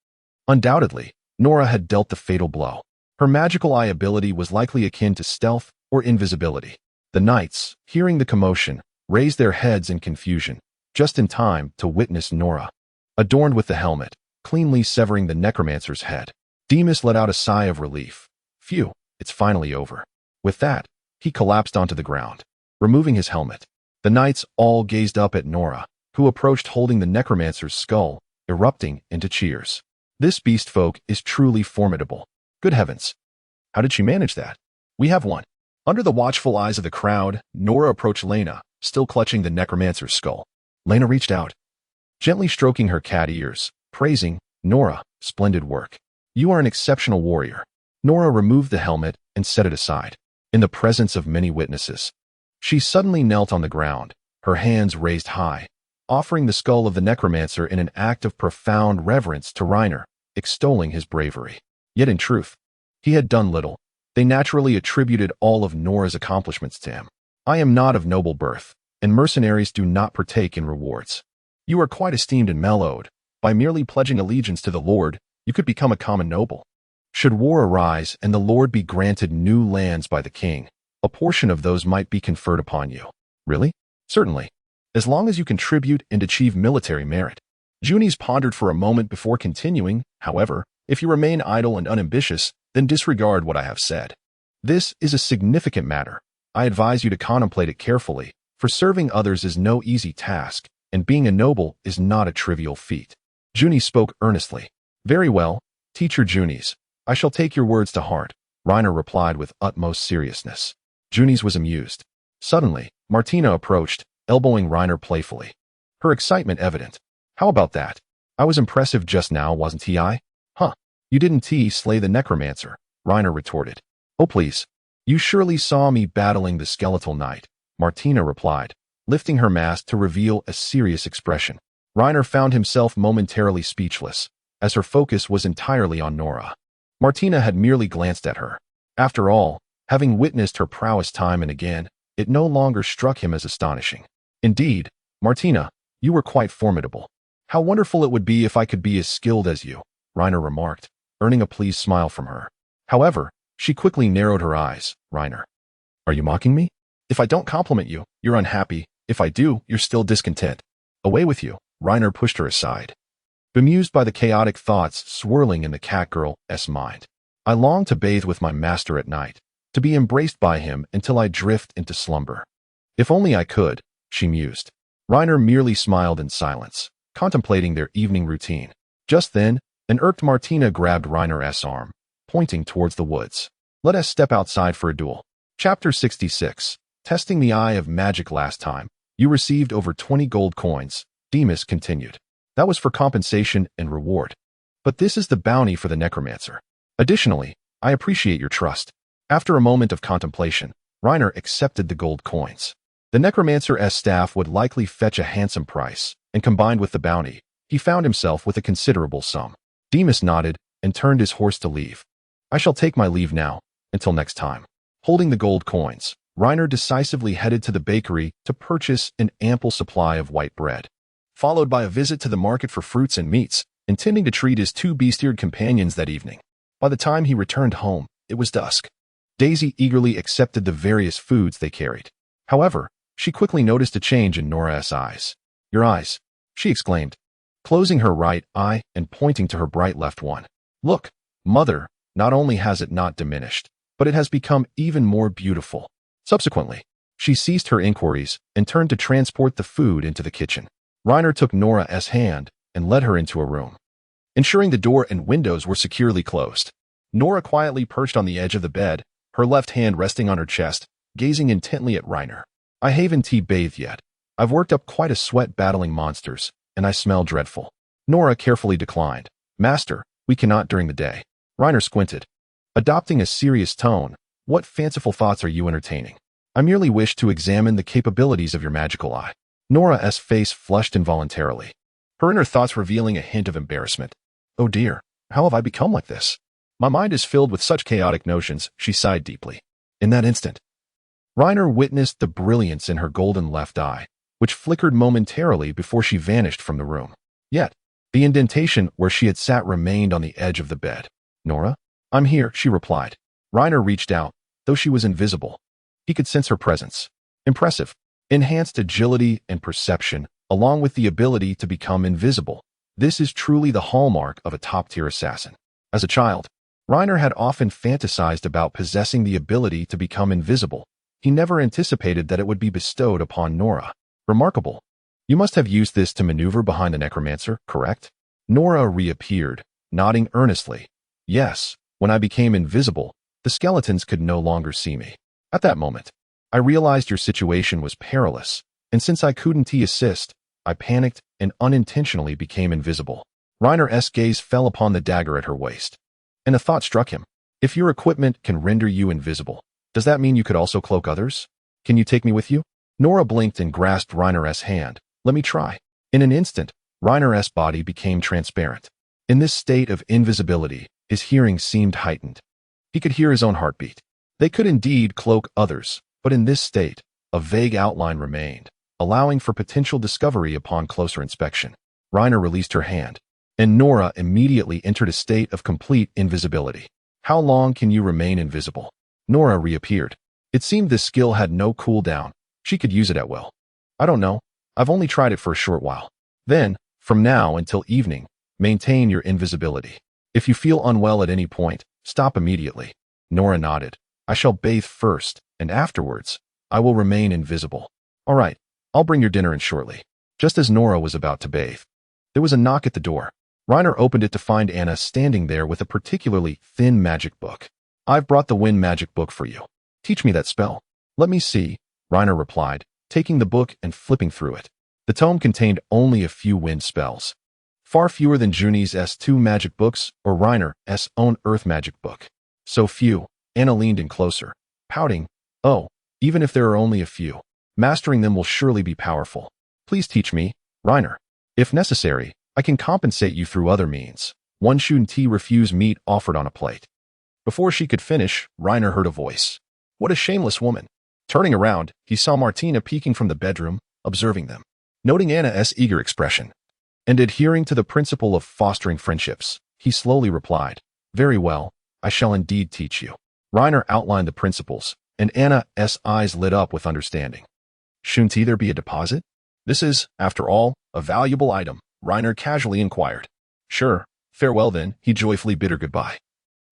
Undoubtedly, Nora had dealt the fatal blow. Her magical eye ability was likely akin to stealth or invisibility. The knights, hearing the commotion, raised their heads in confusion, just in time to witness Nora, adorned with the helmet, cleanly severing the necromancer's head. Demas let out a sigh of relief. Phew, it's finally over. With that, he collapsed onto the ground, removing his helmet. The knights all gazed up at Nora, who approached holding the necromancer's skull, erupting into cheers. This beast folk is truly formidable. Good heavens. How did she manage that? We have one. Under the watchful eyes of the crowd, Nora approached Lena, still clutching the necromancer's skull. Lena reached out, gently stroking her cat ears, praising, "Nora, splendid work. You are an exceptional warrior." Nora removed the helmet and set it aside. In the presence of many witnesses, she suddenly knelt on the ground, her hands raised high, offering the skull of the necromancer in an act of profound reverence to Reiner, extolling his bravery. Yet in truth, he had done little. They naturally attributed all of Nora's accomplishments to him. "I am not of noble birth, and mercenaries do not partake in rewards. You are quite esteemed and mellowed. By merely pledging allegiance to the Lord, you could become a common noble. Should war arise and the Lord be granted new lands by the king, a portion of those might be conferred upon you." "Really?" "Certainly, as long as you contribute and achieve military merit." Junie's pondered for a moment before continuing. "However, if you remain idle and unambitious, then disregard what I have said. This is a significant matter. I advise you to contemplate it carefully, for serving others is no easy task, and being a noble is not a trivial feat." Junie spoke earnestly. "Very well, teacher Junies. I shall take your words to heart," Reiner replied with utmost seriousness. Junies was amused. Suddenly, Martina approached, elbowing Reiner playfully, her excitement evident. "How about that? I was impressive just now, wasn't I?" "Huh. You didn't slay the necromancer," Reiner retorted. "Oh please. You surely saw me battling the skeletal knight," Martina replied, lifting her mask to reveal a serious expression. Reiner found himself momentarily speechless. as her focus was entirely on Nora. Martina had merely glanced at her. After all, having witnessed her prowess time and again, it no longer struck him as astonishing. Indeed, Martina, you were quite formidable. How wonderful it would be if I could be as skilled as you, Reiner remarked, earning a pleased smile from her. However, she quickly narrowed her eyes. Reiner, are you mocking me? If I don't compliment you, you're unhappy. If I do, you're still discontent. Away with you. Reiner pushed her aside, bemused by the chaotic thoughts swirling in the catgirl's mind. I long to bathe with my master at night, to be embraced by him until I drift into slumber. If only I could, she mused. Reiner merely smiled in silence, contemplating their evening routine. Just then, an irked Martina grabbed Reiner's arm, pointing towards the woods. Let us step outside for a duel. Chapter 66. Testing the eye of magic. Last time, you received over 20 gold coins, Demas continued. That was for compensation and reward. But this is the bounty for the necromancer. Additionally, I appreciate your trust. After a moment of contemplation, Reiner accepted the gold coins. The necromancer's staff would likely fetch a handsome price, and combined with the bounty, he found himself with a considerable sum. Demas nodded and turned his horse to leave. I shall take my leave now, until next time. Holding the gold coins, Reiner decisively headed to the bakery to purchase an ample supply of white bread, followed by a visit to the market for fruits and meats, intending to treat his two beast-eared companions that evening. By the time he returned home, it was dusk. Daisy eagerly accepted the various foods they carried. However, she quickly noticed a change in Nora's eyes. Your eyes, she exclaimed, closing her right eye and pointing to her bright left one. Look, mother, not only has it not diminished, but it has become even more beautiful. Subsequently, she ceased her inquiries and turned to transport the food into the kitchen. Reiner took Nora's hand and led her into a room, ensuring the door and windows were securely closed. Nora quietly perched on the edge of the bed, her left hand resting on her chest, gazing intently at Reiner. I haven't bathed yet. I've worked up quite a sweat battling monsters, and I smell dreadful. Nora carefully declined. Master, we cannot during the day. Reiner squinted, adopting a serious tone. What fanciful thoughts are you entertaining? I merely wish to examine the capabilities of your magical eye. Nora's face flushed involuntarily, her inner thoughts revealing a hint of embarrassment. Oh dear, how have I become like this? My mind is filled with such chaotic notions, she sighed deeply. In that instant, Reiner witnessed the brilliance in her golden left eye, which flickered momentarily before she vanished from the room. Yet, the indentation where she had sat remained on the edge of the bed. Nora? I'm here, she replied. Reiner reached out, though she was invisible. He could sense her presence. Impressive. Enhanced agility and perception, along with the ability to become invisible. This is truly the hallmark of a top-tier assassin. As a child, Reiner had often fantasized about possessing the ability to become invisible. He never anticipated that it would be bestowed upon Nora. Remarkable. You must have used this to maneuver behind the necromancer, correct? Nora reappeared, nodding earnestly. Yes, when I became invisible, the skeletons could no longer see me. At that moment, I realized your situation was perilous, and since I couldn't assist, I panicked and unintentionally became invisible. Reiner's gaze fell upon the dagger at her waist, and a thought struck him. If your equipment can render you invisible, does that mean you could also cloak others? Can you take me with you? Nora blinked and grasped Reiner's hand. Let me try. In an instant, Reiner's body became transparent. In this state of invisibility, his hearing seemed heightened. He could hear his own heartbeat. They could indeed cloak others, but in this state, a vague outline remained, allowing for potential discovery upon closer inspection. Reiner released her hand, and Nora immediately entered a state of complete invisibility. How long can you remain invisible? Nora reappeared. It seemed this skill had no cooldown. She could use it at will. I don't know. I've only tried it for a short while. Then, from now until evening, maintain your invisibility. If you feel unwell at any point, stop immediately. Nora nodded. I shall bathe first, and afterwards, I will remain invisible. All right, I'll bring your dinner in shortly. Just as Nora was about to bathe, there was a knock at the door. Reiner opened it to find Anna standing there with a particularly thin magic book. I've brought the wind magic book for you. Teach me that spell. Let me see, Reiner replied, taking the book and flipping through it. The tome contained only a few wind spells. Far fewer than Juni's two magic books or Reiner's own earth magic book. So few, Anna leaned in closer, pouting. Oh, even if there are only a few, mastering them will surely be powerful. Please teach me, Reiner. If necessary, I can compensate you through other means. One Shun-Ti refused meat offered on a plate. Before she could finish, Reiner heard a voice. What a shameless woman. Turning around, he saw Martina peeking from the bedroom, observing them. Noting Anna's eager expression, and adhering to the principle of fostering friendships, he slowly replied, Very well, I shall indeed teach you. Reiner outlined the principles, and Anna's eyes lit up with understanding. Shouldn't there be a deposit? This is, after all, a valuable item, Reiner casually inquired. Sure, farewell then, he joyfully bid her goodbye.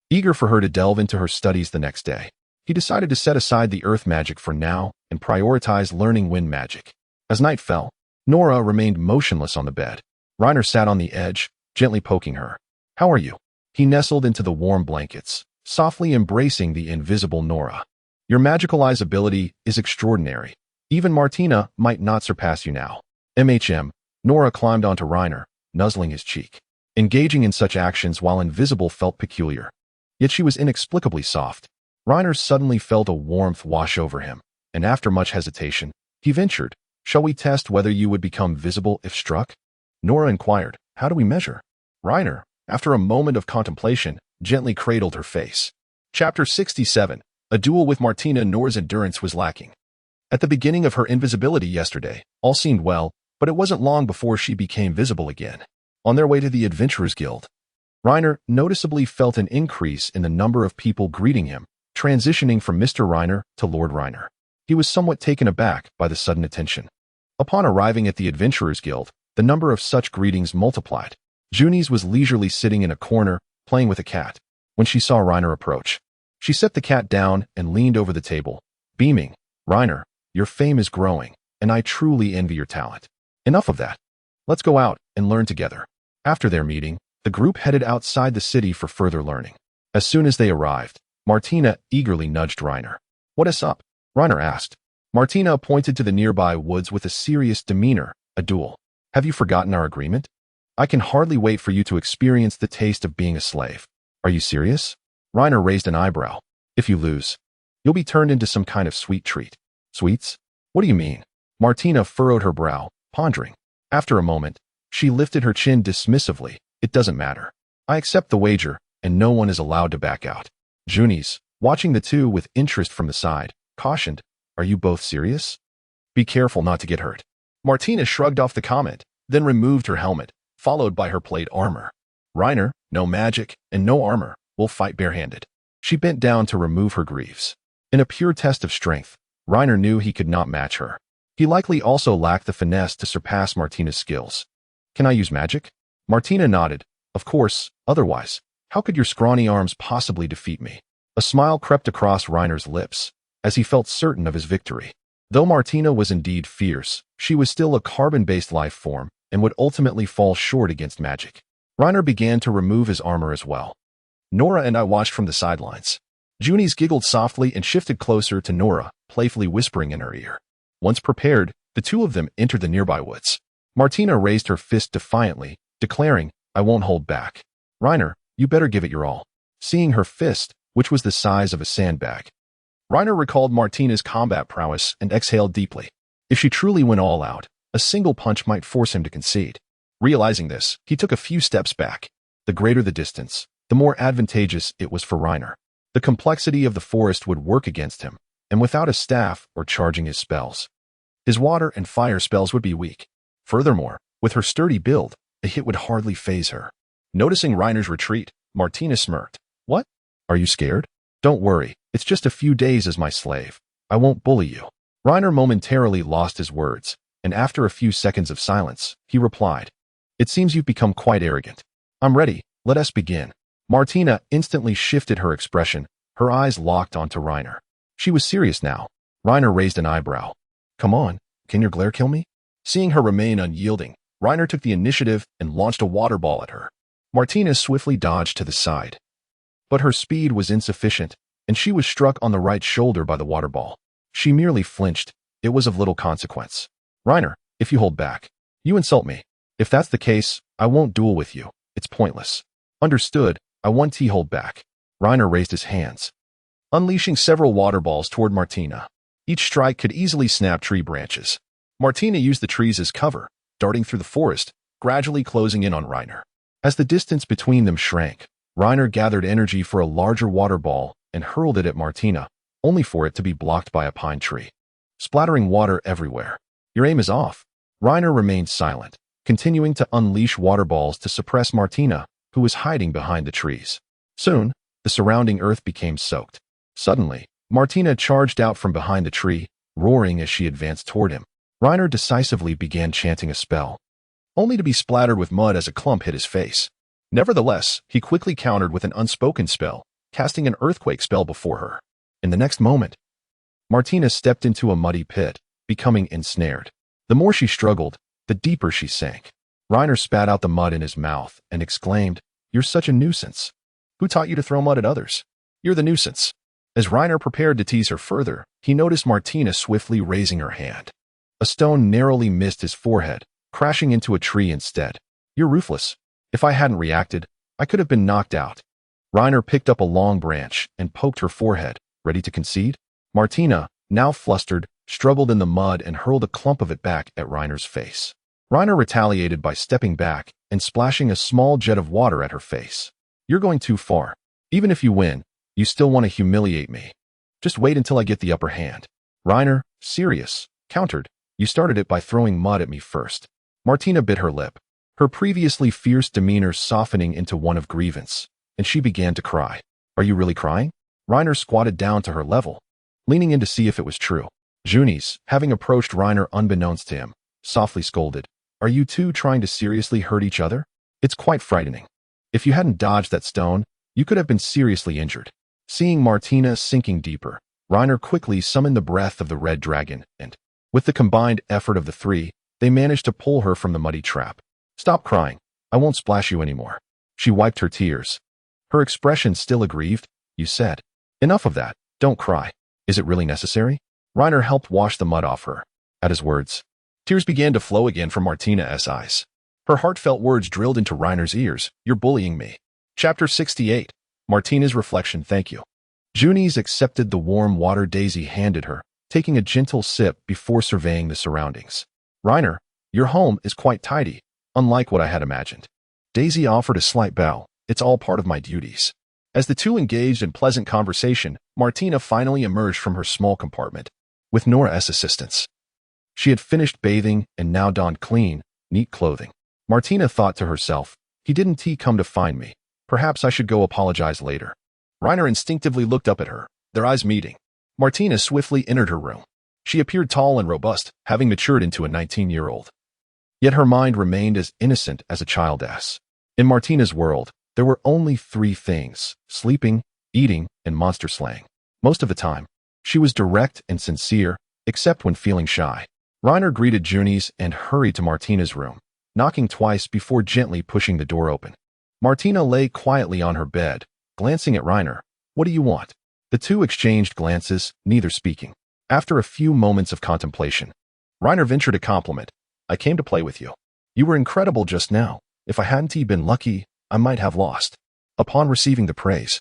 Eager for her to delve into her studies the next day, he decided to set aside the earth magic for now and prioritize learning wind magic. As night fell, Nora remained motionless on the bed. Reiner sat on the edge, gently poking her. How are you? He nestled into the warm blankets, softly embracing the invisible Nora. Your magical eyes ability is extraordinary. Even Martina might not surpass you now. Nora climbed onto Reiner, nuzzling his cheek. Engaging in such actions while invisible felt peculiar. Yet she was inexplicably soft. Reiner suddenly felt a warmth wash over him, and after much hesitation, he ventured, Shall we test whether you would become visible if struck? Nora inquired, How do we measure? Reiner, after a moment of contemplation, gently cradled her face. Chapter 67. A duel with Martina. Nora's endurance was lacking. At the beginning of her invisibility yesterday, all seemed well, but it wasn't long before she became visible again. On their way to the Adventurers Guild, Reiner noticeably felt an increase in the number of people greeting him, transitioning from Mr. Reiner to Lord Reiner. He was somewhat taken aback by the sudden attention. Upon arriving at the Adventurers Guild, the number of such greetings multiplied. Junies was leisurely sitting in a corner, playing with a cat, when she saw Reiner approach. She set the cat down and leaned over the table, beaming, Reiner, your fame is growing, and I truly envy your talent. Enough of that. Let's go out and learn together. After their meeting, the group headed outside the city for further learning. As soon as they arrived, Martina eagerly nudged Reiner. What is up? Reiner asked. Martina pointed to the nearby woods with a serious demeanor. A duel. Have you forgotten our agreement? I can hardly wait for you to experience the taste of being a slave. Are you serious? Reiner raised an eyebrow. If you lose, you'll be turned into some kind of sweet treat. Sweets? What do you mean? Martina furrowed her brow, pondering. After a moment, she lifted her chin dismissively. It doesn't matter. I accept the wager, and no one is allowed to back out. Junies, watching the two with interest from the side, cautioned, Are you both serious? Be careful not to get hurt. Martina shrugged off the comment, then removed her helmet, followed by her plate armor. Reiner, no magic and no armor, will fight barehanded. She bent down to remove her greaves. In a pure test of strength, Reiner knew he could not match her. He likely also lacked the finesse to surpass Martina's skills. Can I use magic? Martina nodded. Of course, otherwise, how could your scrawny arms possibly defeat me? A smile crept across Reiner's lips, as he felt certain of his victory. Though Martina was indeed fierce, she was still a carbon-based life form and would ultimately fall short against magic. Reiner began to remove his armor as well. Nora and I watched from the sidelines. Junies giggled softly and shifted closer to Nora, playfully whispering in her ear. Once prepared, the two of them entered the nearby woods. Martina raised her fist defiantly, declaring, I won't hold back. Reiner, you better give it your all. Seeing her fist, which was the size of a sandbag, Reiner recalled Martina's combat prowess and exhaled deeply. If she truly went all out, a single punch might force him to concede. Realizing this, he took a few steps back. The greater the distance, the more advantageous it was for Reiner. The complexity of the forest would work against him, and without a staff or charging his spells, his water and fire spells would be weak. Furthermore, with her sturdy build, a hit would hardly faze her. Noticing Reiner's retreat, Martina smirked. What? Are you scared? Don't worry, it's just a few days as my slave. I won't bully you. Reiner momentarily lost his words, and after a few seconds of silence, he replied, It seems you've become quite arrogant. I'm ready, let us begin. Martina instantly shifted her expression, her eyes locked onto Reiner. She was serious now. Reiner raised an eyebrow. Come on, can your glare kill me? Seeing her remain unyielding, Reiner took the initiative and launched a water ball at her. Martina swiftly dodged to the side. But her speed was insufficient, and she was struck on the right shoulder by the water ball. She merely flinched. It was of little consequence. Reiner, if you hold back, you insult me. If that's the case, I won't duel with you. It's pointless. Understood, I want to hold back. Reiner raised his hands, unleashing several water balls toward Martina. Each strike could easily snap tree branches. Martina used the trees as cover, darting through the forest, gradually closing in on Reiner. As the distance between them shrank, Reiner gathered energy for a larger water ball and hurled it at Martina, only for it to be blocked by a pine tree, splattering water everywhere. Your aim is off. Reiner remained silent, continuing to unleash water balls to suppress Martina, who was hiding behind the trees. Soon, the surrounding earth became soaked. Suddenly, Martina charged out from behind the tree, roaring as she advanced toward him. Reiner decisively began chanting a spell, only to be splattered with mud as a clump hit his face. Nevertheless, he quickly countered with an unspoken spell, casting an earthquake spell before her. In the next moment, Martina stepped into a muddy pit, becoming ensnared. The more she struggled, the deeper she sank. Reiner spat out the mud in his mouth and exclaimed, "You're such a nuisance. Who taught you to throw mud at others? You're the nuisance." As Reiner prepared to tease her further, he noticed Martina swiftly raising her hand. A stone narrowly missed his forehead, crashing into a tree instead. "You're ruthless. If I hadn't reacted, I could have been knocked out." Reiner picked up a long branch and poked her forehead, ready to concede. Martina, now flustered, struggled in the mud and hurled a clump of it back at Reiner's face. Reiner retaliated by stepping back and splashing a small jet of water at her face. "You're going too far. Even if you win, you still want to humiliate me. Just wait until I get the upper hand." Reiner, serious, countered, "You started it by throwing mud at me first." Martina bit her lip, her previously fierce demeanor softening into one of grievance, and she began to cry. "Are you really crying?" Reiner squatted down to her level, leaning in to see if it was true. Junis, having approached Reiner unbeknownst to him, softly scolded, "Are you two trying to seriously hurt each other? It's quite frightening. If you hadn't dodged that stone, you could have been seriously injured." Seeing Martina sinking deeper, Reiner quickly summoned the breath of the red dragon, and, with the combined effort of the three, they managed to pull her from the muddy trap. "Stop crying. I won't splash you anymore." She wiped her tears, her expression still aggrieved. "You said. Enough of that. Don't cry. Is it really necessary?" Reiner helped wash the mud off her. At his words, tears began to flow again from Martina's eyes. Her heartfelt words drilled into Reiner's ears. "You're bullying me." Chapter 68. Martina's reflection. "Thank you." Junis accepted the warm water Daisy handed her, taking a gentle sip before surveying the surroundings. "Reiner, your home is quite tidy, unlike what I had imagined." Daisy offered a slight bow. "It's all part of my duties." As the two engaged in pleasant conversation, Martina finally emerged from her small compartment, with Nora's assistance. She had finished bathing and now donned clean, neat clothing. Martina thought to herself, "He didn't come to find me. Perhaps I should go apologize later." Reiner instinctively looked up at her, their eyes meeting. Martina swiftly entered her room. She appeared tall and robust, having matured into a 19-year-old. Yet her mind remained as innocent as a child's. In Martina's world, there were only three things: sleeping, eating, and monster slaying. Most of the time, she was direct and sincere, except when feeling shy. Reiner greeted Junis and hurried to Martina's room, knocking twice before gently pushing the door open. Martina lay quietly on her bed, glancing at Reiner. "What do you want?" The two exchanged glances, neither speaking. After a few moments of contemplation, Reiner ventured a compliment. "I came to play with you. You were incredible just now. If I hadn't been lucky, I might have lost." Upon receiving the praise,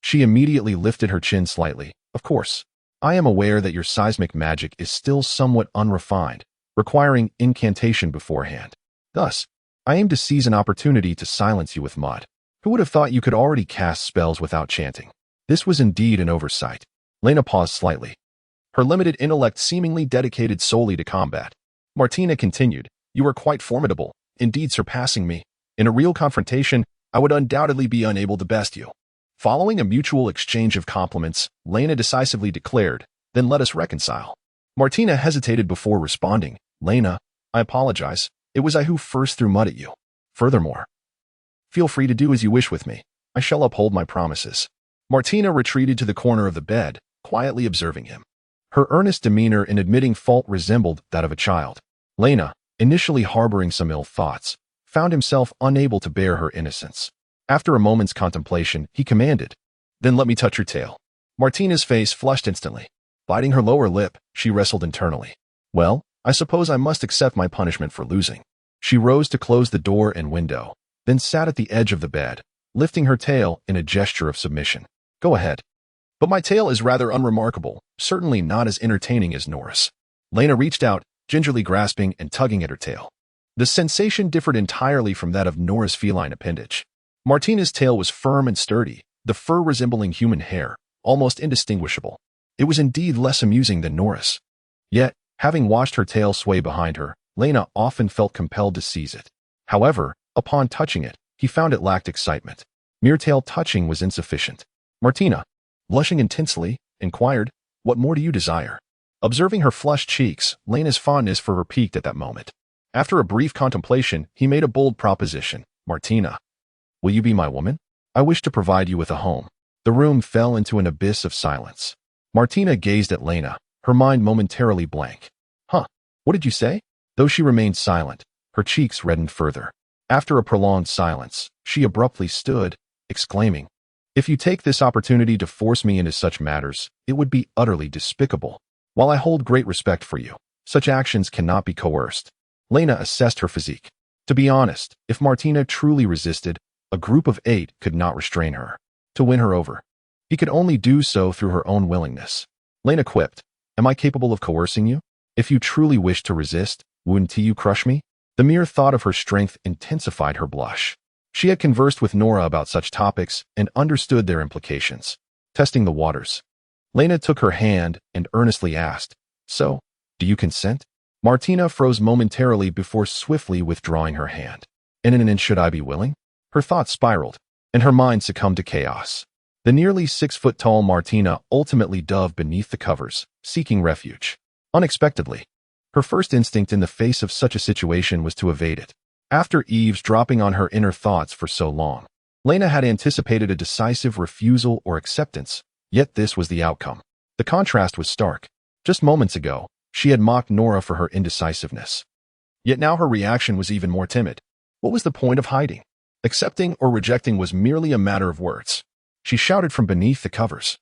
she immediately lifted her chin slightly. "Of course, I am aware that your seismic magic is still somewhat unrefined, requiring incantation beforehand. Thus, I aim to seize an opportunity to silence you with mud. Who would have thought you could already cast spells without chanting?" This was indeed an oversight. Lena paused slightly, her limited intellect seemingly dedicated solely to combat. Martina continued, "You are quite formidable, indeed surpassing me. In a real confrontation, I would undoubtedly be unable to best you." Following a mutual exchange of compliments, Lena decisively declared, "Then let us reconcile." Martina hesitated before responding. "Lena, I apologize. It was I who first threw mud at you. Furthermore, feel free to do as you wish with me. I shall uphold my promises." Martina retreated to the corner of the bed, quietly observing him. Her earnest demeanor in admitting fault resembled that of a child. Lena, initially harboring some ill thoughts, found himself unable to bear her innocence. After a moment's contemplation, he commanded, "Then let me touch your tail." Martina's face flushed instantly. Biting her lower lip, she wrestled internally. "Well, I suppose I must accept my punishment for losing." She rose to close the door and window, then sat at the edge of the bed, lifting her tail in a gesture of submission. "Go ahead." "But my tail is rather unremarkable, certainly not as entertaining as Nora's." Lena reached out, gingerly grasping and tugging at her tail. The sensation differed entirely from that of Nora's feline appendage. Martina's tail was firm and sturdy, the fur resembling human hair, almost indistinguishable. It was indeed less amusing than Nora's. Yet, having watched her tail sway behind her, Lena often felt compelled to seize it. However, upon touching it, he found it lacked excitement. Mere tail touching was insufficient. Martina, blushing intensely, inquired, "What more do you desire?" Observing her flushed cheeks, Lena's fondness for her piqued at that moment. After a brief contemplation, he made a bold proposition. "Martina, will you be my woman? I wish to provide you with a home." The room fell into an abyss of silence. Martina gazed at Lena, her mind momentarily blank. "Huh, what did you say?" Though she remained silent, her cheeks reddened further. After a prolonged silence, she abruptly stood, exclaiming, "If you take this opportunity to force me into such matters, it would be utterly despicable. While I hold great respect for you, such actions cannot be coerced." Lena assessed her physique. To be honest, if Martina truly resisted, a group of 8 could not restrain her. To win her over, he could only do so through her own willingness. Lena quipped, "Am I capable of coercing you? If you truly wish to resist, wouldn't you crush me?" The mere thought of her strength intensified her blush. She had conversed with Nora about such topics and understood their implications. Testing the waters. Lena took her hand and earnestly asked, "So, do you consent?" Martina froze momentarily before swiftly withdrawing her hand. "In an instant, should I be willing?" Her thoughts spiraled, and her mind succumbed to chaos. The nearly 6-foot-tall Martina ultimately dove beneath the covers, seeking refuge. Unexpectedly, her first instinct in the face of such a situation was to evade it. After eavesdropping on her inner thoughts for so long, Lena had anticipated a decisive refusal or acceptance, yet this was the outcome. The contrast was stark. Just moments ago, she had mocked Nora for her indecisiveness. Yet now her reaction was even more timid. What was the point of hiding? Accepting or rejecting was merely a matter of words. She shouted from beneath the covers,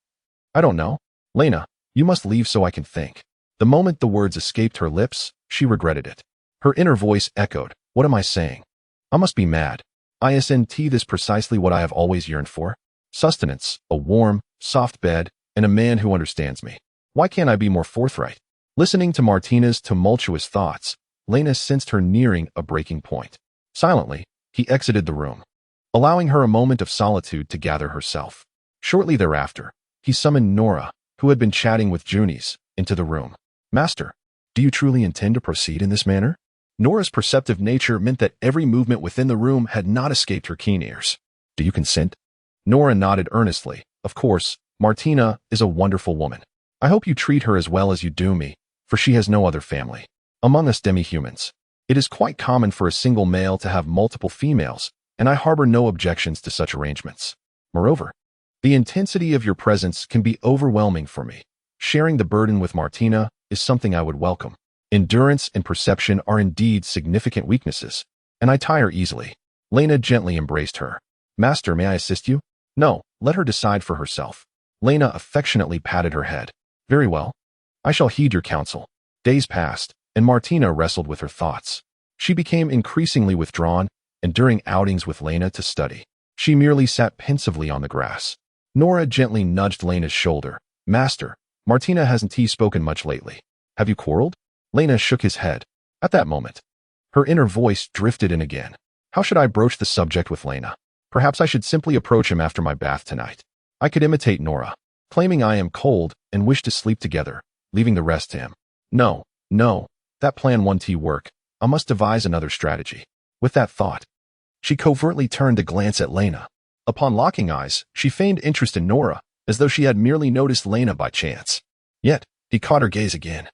"I don't know. Lena, you must leave so I can think." The moment the words escaped her lips, she regretted it. Her inner voice echoed, "What am I saying? I must be mad. Isn't this precisely what I have always yearned for? Sustenance, a warm, soft bed, and a man who understands me. Why can't I be more forthright?" Listening to Martina's tumultuous thoughts, Lena sensed her nearing a breaking point. Silently, he exited the room, allowing her a moment of solitude to gather herself. Shortly thereafter, he summoned Nora, who had been chatting with Junies, into the room. "Master, do you truly intend to proceed in this manner?" Nora's perceptive nature meant that every movement within the room had not escaped her keen ears. "Do you consent?" Nora nodded earnestly. "Of course, Martina is a wonderful woman. I hope you treat her as well as you do me, for she has no other family. Among us demihumans, it is quite common for a single male to have multiple females, and I harbor no objections to such arrangements. Moreover, the intensity of your presence can be overwhelming for me. Sharing the burden with Martina is something I would welcome. Endurance and perception are indeed significant weaknesses, and I tire easily." Lena gently embraced her. "Master, may I assist you?" "No, let her decide for herself." Lena affectionately patted her head. "Very well. I shall heed your counsel." Days passed, and Martina wrestled with her thoughts. She became increasingly withdrawn, and during outings with Lena to study, she merely sat pensively on the grass. Nora gently nudged Lena's shoulder. "Master, Martina hasn't spoken much lately. Have you quarreled?" Lena shook his head. At that moment, her inner voice drifted in again. "How should I broach the subject with Lena? Perhaps I should simply approach him after my bath tonight. I could imitate Nora, claiming I am cold and wish to sleep together, leaving the rest to him. No, that plan won't work. I must devise another strategy." With that thought, she covertly turned to glance at Lena. Upon locking eyes, she feigned interest in Nora, as though she had merely noticed Lena by chance. Yet, he caught her gaze again.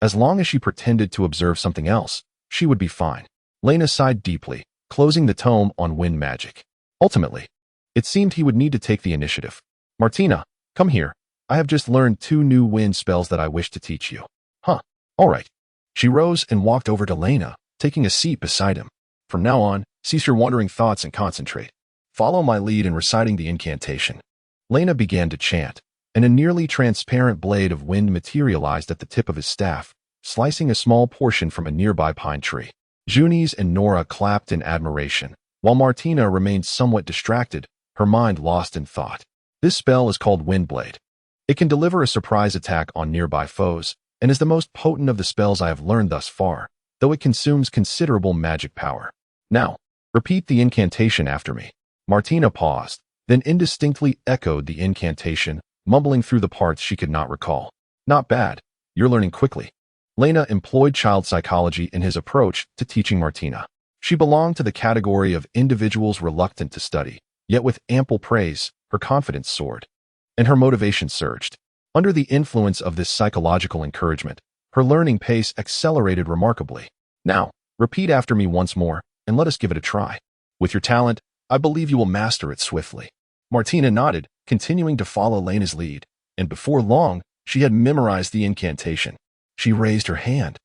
As long as she pretended to observe something else, she would be fine. Lena sighed deeply, closing the tome on wind magic. Ultimately, it seemed he would need to take the initiative. "Martina, come here. I have just learned 2 new wind spells that I wish to teach you." "Huh, all right." She rose and walked over to Lena, taking a seat beside him. "From now on, cease your wandering thoughts and concentrate. Follow my lead in reciting the incantation." Lena began to chant, and a nearly transparent blade of wind materialized at the tip of his staff, slicing a small portion from a nearby pine tree. Junies and Nora clapped in admiration, while Martina remained somewhat distracted, her mind lost in thought. This spell is called Windblade. It can deliver a surprise attack on nearby foes, and is the most potent of the spells I have learned thus far, though it consumes considerable magic power. Now, repeat the incantation after me. Martina paused, then indistinctly echoed the incantation, mumbling through the parts she could not recall. Not bad. You're learning quickly. Lena employed child psychology in his approach to teaching Martina. She belonged to the category of individuals reluctant to study, yet with ample praise, her confidence soared, and her motivation surged. Under the influence of this psychological encouragement, her learning pace accelerated remarkably. Now, repeat after me once more, and let us give it a try. With your talent, I believe you will master it swiftly. Martina nodded, continuing to follow Lena's lead, and before long, she had memorized the incantation. She raised her hand,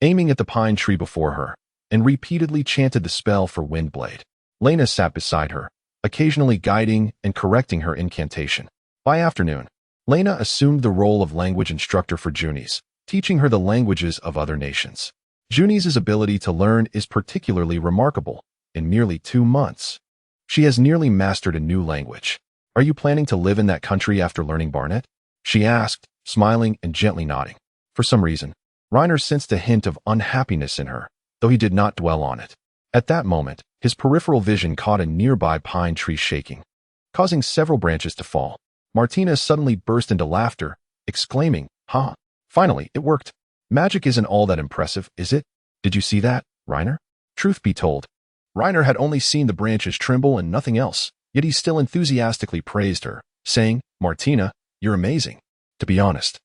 aiming at the pine tree before her, and repeatedly chanted the spell for Windblade. Lena sat beside her, occasionally guiding and correcting her incantation. By afternoon, Lena assumed the role of language instructor for Junies, teaching her the languages of other nations. Junies' ability to learn is particularly remarkable. In merely 2 months, she has nearly mastered a new language. Are you planning to live in that country after learning Barnet? She asked, smiling and gently nodding. For some reason, Reiner sensed a hint of unhappiness in her, though he did not dwell on it. At that moment, his peripheral vision caught a nearby pine tree shaking, causing several branches to fall. Martina suddenly burst into laughter, exclaiming, "Ha! Finally, it worked. Magic isn't all that impressive, is it? Did you see that, Reiner?" Truth be told, Reiner had only seen the branches tremble and nothing else, yet he still enthusiastically praised her, saying, "Martina, you're amazing." To be honest,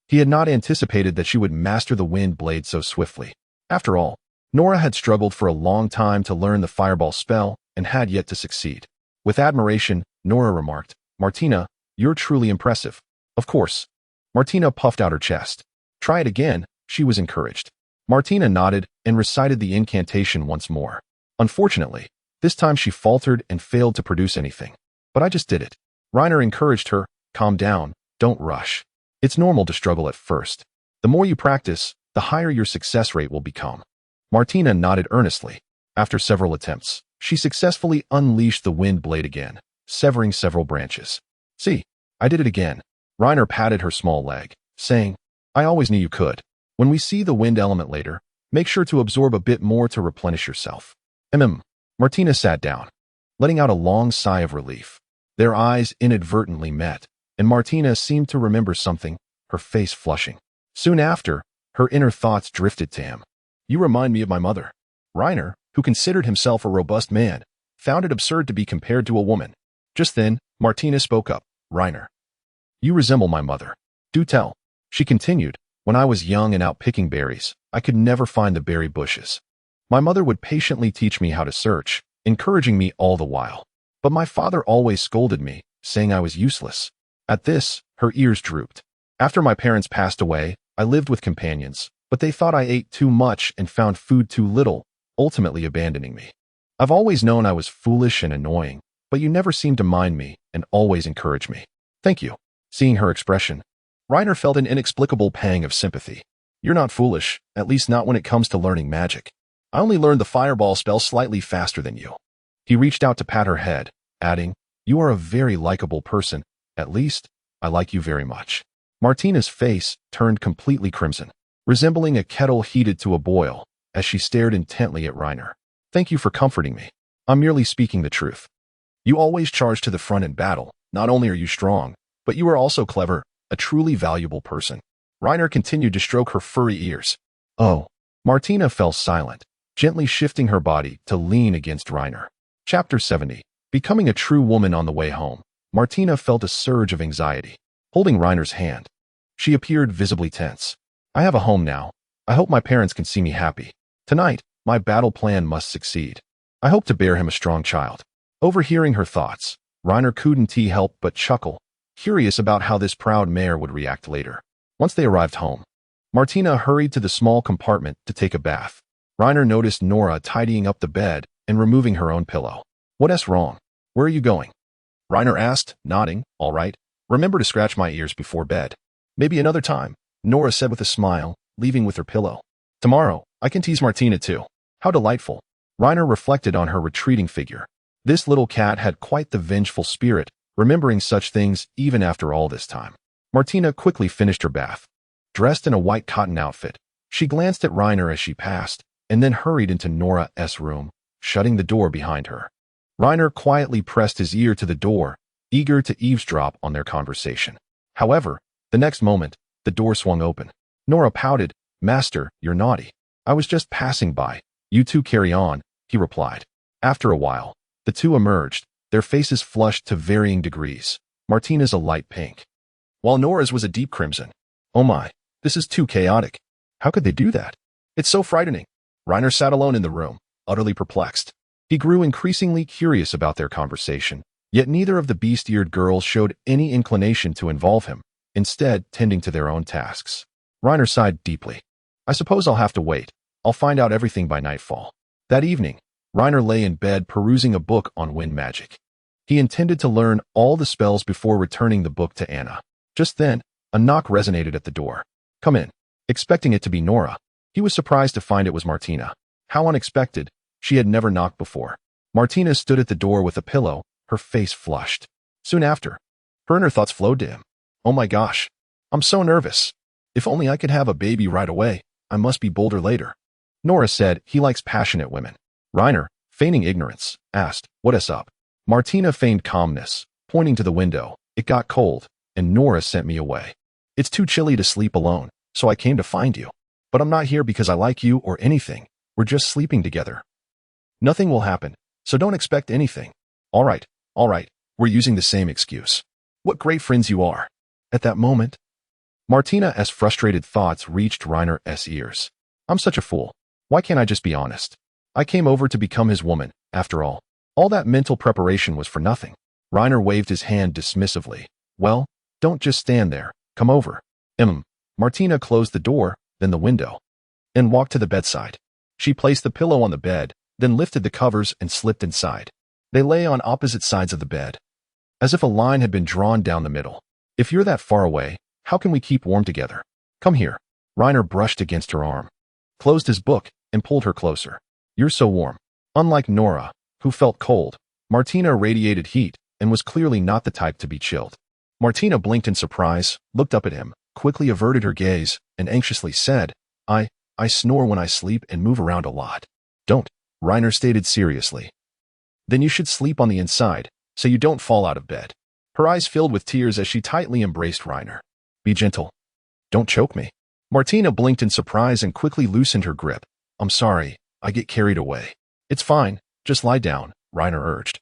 he had not anticipated that she would master the wind blade so swiftly. After all, Nora had struggled for a long time to learn the fireball spell and had yet to succeed. With admiration, Nora remarked, "Martina, you're truly impressive." Of course. Martina puffed out her chest. "Try it again," she was encouraged. Martina nodded and recited the incantation once more. Unfortunately, this time she faltered and failed to produce anything. "But I just did it." Reiner encouraged her, "Calm down, don't rush. It's normal to struggle at first. The more you practice, the higher your success rate will become." Martina nodded earnestly. After several attempts, she successfully unleashed the wind blade again, severing several branches. "See, I did it again." Reiner patted her small leg, saying, "I always knew you could. When we see the wind element later, make sure to absorb a bit more to replenish yourself." Martina sat down, letting out a long sigh of relief. Their eyes inadvertently met, and Martina seemed to remember something, her face flushing. Soon after, her inner thoughts drifted to him. "You remind me of my mother." Reiner, who considered himself a robust man, found it absurd to be compared to a woman. Just then, Martina spoke up. "Reiner, you resemble my mother. Do tell." She continued, "When I was young and out picking berries, I could never find the berry bushes. My mother would patiently teach me how to search, encouraging me all the while. But my father always scolded me, saying I was useless." At this, her ears drooped. "After my parents passed away, I lived with companions, but they thought I ate too much and found food too little, ultimately abandoning me. I've always known I was foolish and annoying, but you never seemed to mind me and always encouraged me." "Thank you." Seeing her expression, Reiner felt an inexplicable pang of sympathy. "You're not foolish, at least not when it comes to learning magic. I only learned the fireball spell slightly faster than you." He reached out to pat her head, adding, "You are a very likable person. At least, I like you very much." Martina's face turned completely crimson, resembling a kettle heated to a boil, as she stared intently at Reiner. "Thank you for comforting me. I'm merely speaking the truth. You always charge to the front in battle. Not only are you strong, but you are also clever, a truly valuable person." Reiner continued to stroke her furry ears. "Oh." Martina fell silent, gently shifting her body to lean against Reiner. Chapter 70. Becoming a true woman on the way home, Martina felt a surge of anxiety. Holding Reiner's hand, she appeared visibly tense. "I have a home now. I hope my parents can see me happy. Tonight, my battle plan must succeed. I hope to bear him a strong child." Overhearing her thoughts, Reiner couldn't help but chuckle, curious about how this proud mare would react later. Once they arrived home, Martina hurried to the small compartment to take a bath. Reiner noticed Nora tidying up the bed and removing her own pillow. "What's wrong? Where are you going?" Reiner asked, nodding. "All right. Remember to scratch my ears before bed." "Maybe another time," Nora said with a smile, leaving with her pillow. "Tomorrow, I can tease Martina too." How delightful. Reiner reflected on her retreating figure. This little cat had quite the vengeful spirit, remembering such things even after all this time. Martina quickly finished her bath. Dressed in a white cotton outfit, She glanced at Reiner as she passed, and then hurried into Nora's room, shutting the door behind her. Reiner quietly pressed his ear to the door, eager to eavesdrop on their conversation. However, the next moment, the door swung open. Nora pouted. "Master, you're naughty. I was just passing by. You two carry on," he replied. After a while, the two emerged, their faces flushed to varying degrees. Martina's a light pink, while Nora's was a deep crimson. "Oh my, this is too chaotic. How could they do that? It's so frightening." Reiner sat alone in the room, utterly perplexed. He grew increasingly curious about their conversation, yet neither of the beast-eared girls showed any inclination to involve him, instead tending to their own tasks. Reiner sighed deeply. "I suppose I'll have to wait. I'll find out everything by nightfall." That evening, Reiner lay in bed perusing a book on wind magic. He intended to learn all the spells before returning the book to Anna. Just then, a knock resonated at the door. "Come in." Expecting it to be Nora, he was surprised to find it was Martina. How unexpected. She had never knocked before. Martina stood at the door with a pillow, her face flushed. Soon after, her inner thoughts flowed to him. "Oh my gosh, I'm so nervous. If only I could have a baby right away. I must be bolder later." Nora said he likes passionate women. Reiner, feigning ignorance, asked, "What's up?" Martina feigned calmness, pointing to the window. "It got cold, and Nora sent me away. It's too chilly to sleep alone, so I came to find you. But I'm not here because I like you or anything. We're just sleeping together. Nothing will happen, so don't expect anything." All right, we're using the same excuse. What great friends you are." At that moment, Martina's frustrated thoughts reached Reiner's ears. "I'm such a fool. Why can't I just be honest? I came over to become his woman, after all. All that mental preparation was for nothing." Reiner waved his hand dismissively. "Well, don't just stand there. Come over." Martina closed the door, then the window, and walked to the bedside. She placed the pillow on the bed, then lifted the covers and slipped inside. They lay on opposite sides of the bed, as if a line had been drawn down the middle. "If you're that far away, how can we keep warm together? Come here." Reiner brushed against her arm, closed his book, and pulled her closer. "You're so warm." Unlike Nora, who felt cold, Martina radiated heat and was clearly not the type to be chilled. Martina blinked in surprise, looked up at him, quickly averted her gaze, and anxiously said, I snore when I sleep and move around a lot." "Don't," Reiner stated seriously. "Then you should sleep on the inside, so you don't fall out of bed." Her eyes filled with tears as she tightly embraced Reiner. "Be gentle. Don't choke me." Martina blinked in surprise and quickly loosened her grip. "I'm sorry, I get carried away." "It's fine, just lie down," Reiner urged,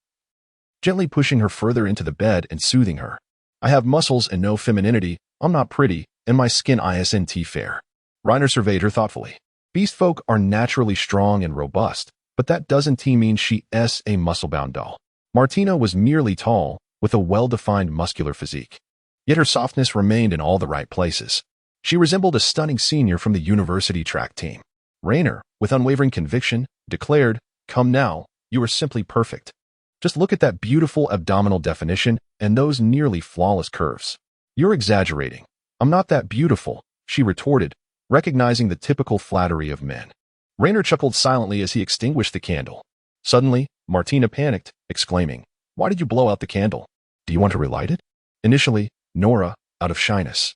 gently pushing her further into the bed and soothing her. "I have muscles and no femininity, I'm not pretty, and my skin isn't fair." Reiner surveyed her thoughtfully. Beast folk are naturally strong and robust, but that doesn't mean she's a muscle-bound doll. Martina was merely tall, with a well-defined muscular physique. Yet her softness remained in all the right places. She resembled a stunning senior from the university track team. Reiner, with unwavering conviction, declared, "Come now, you are simply perfect. Just look at that beautiful abdominal definition and those nearly flawless curves." "You're exaggerating. I'm not that beautiful," she retorted, recognizing the typical flattery of men. Reiner chuckled silently as he extinguished the candle. Suddenly, Martina panicked, exclaiming, "Why did you blow out the candle? Do you want to relight it?" Initially, Nora, out of shyness,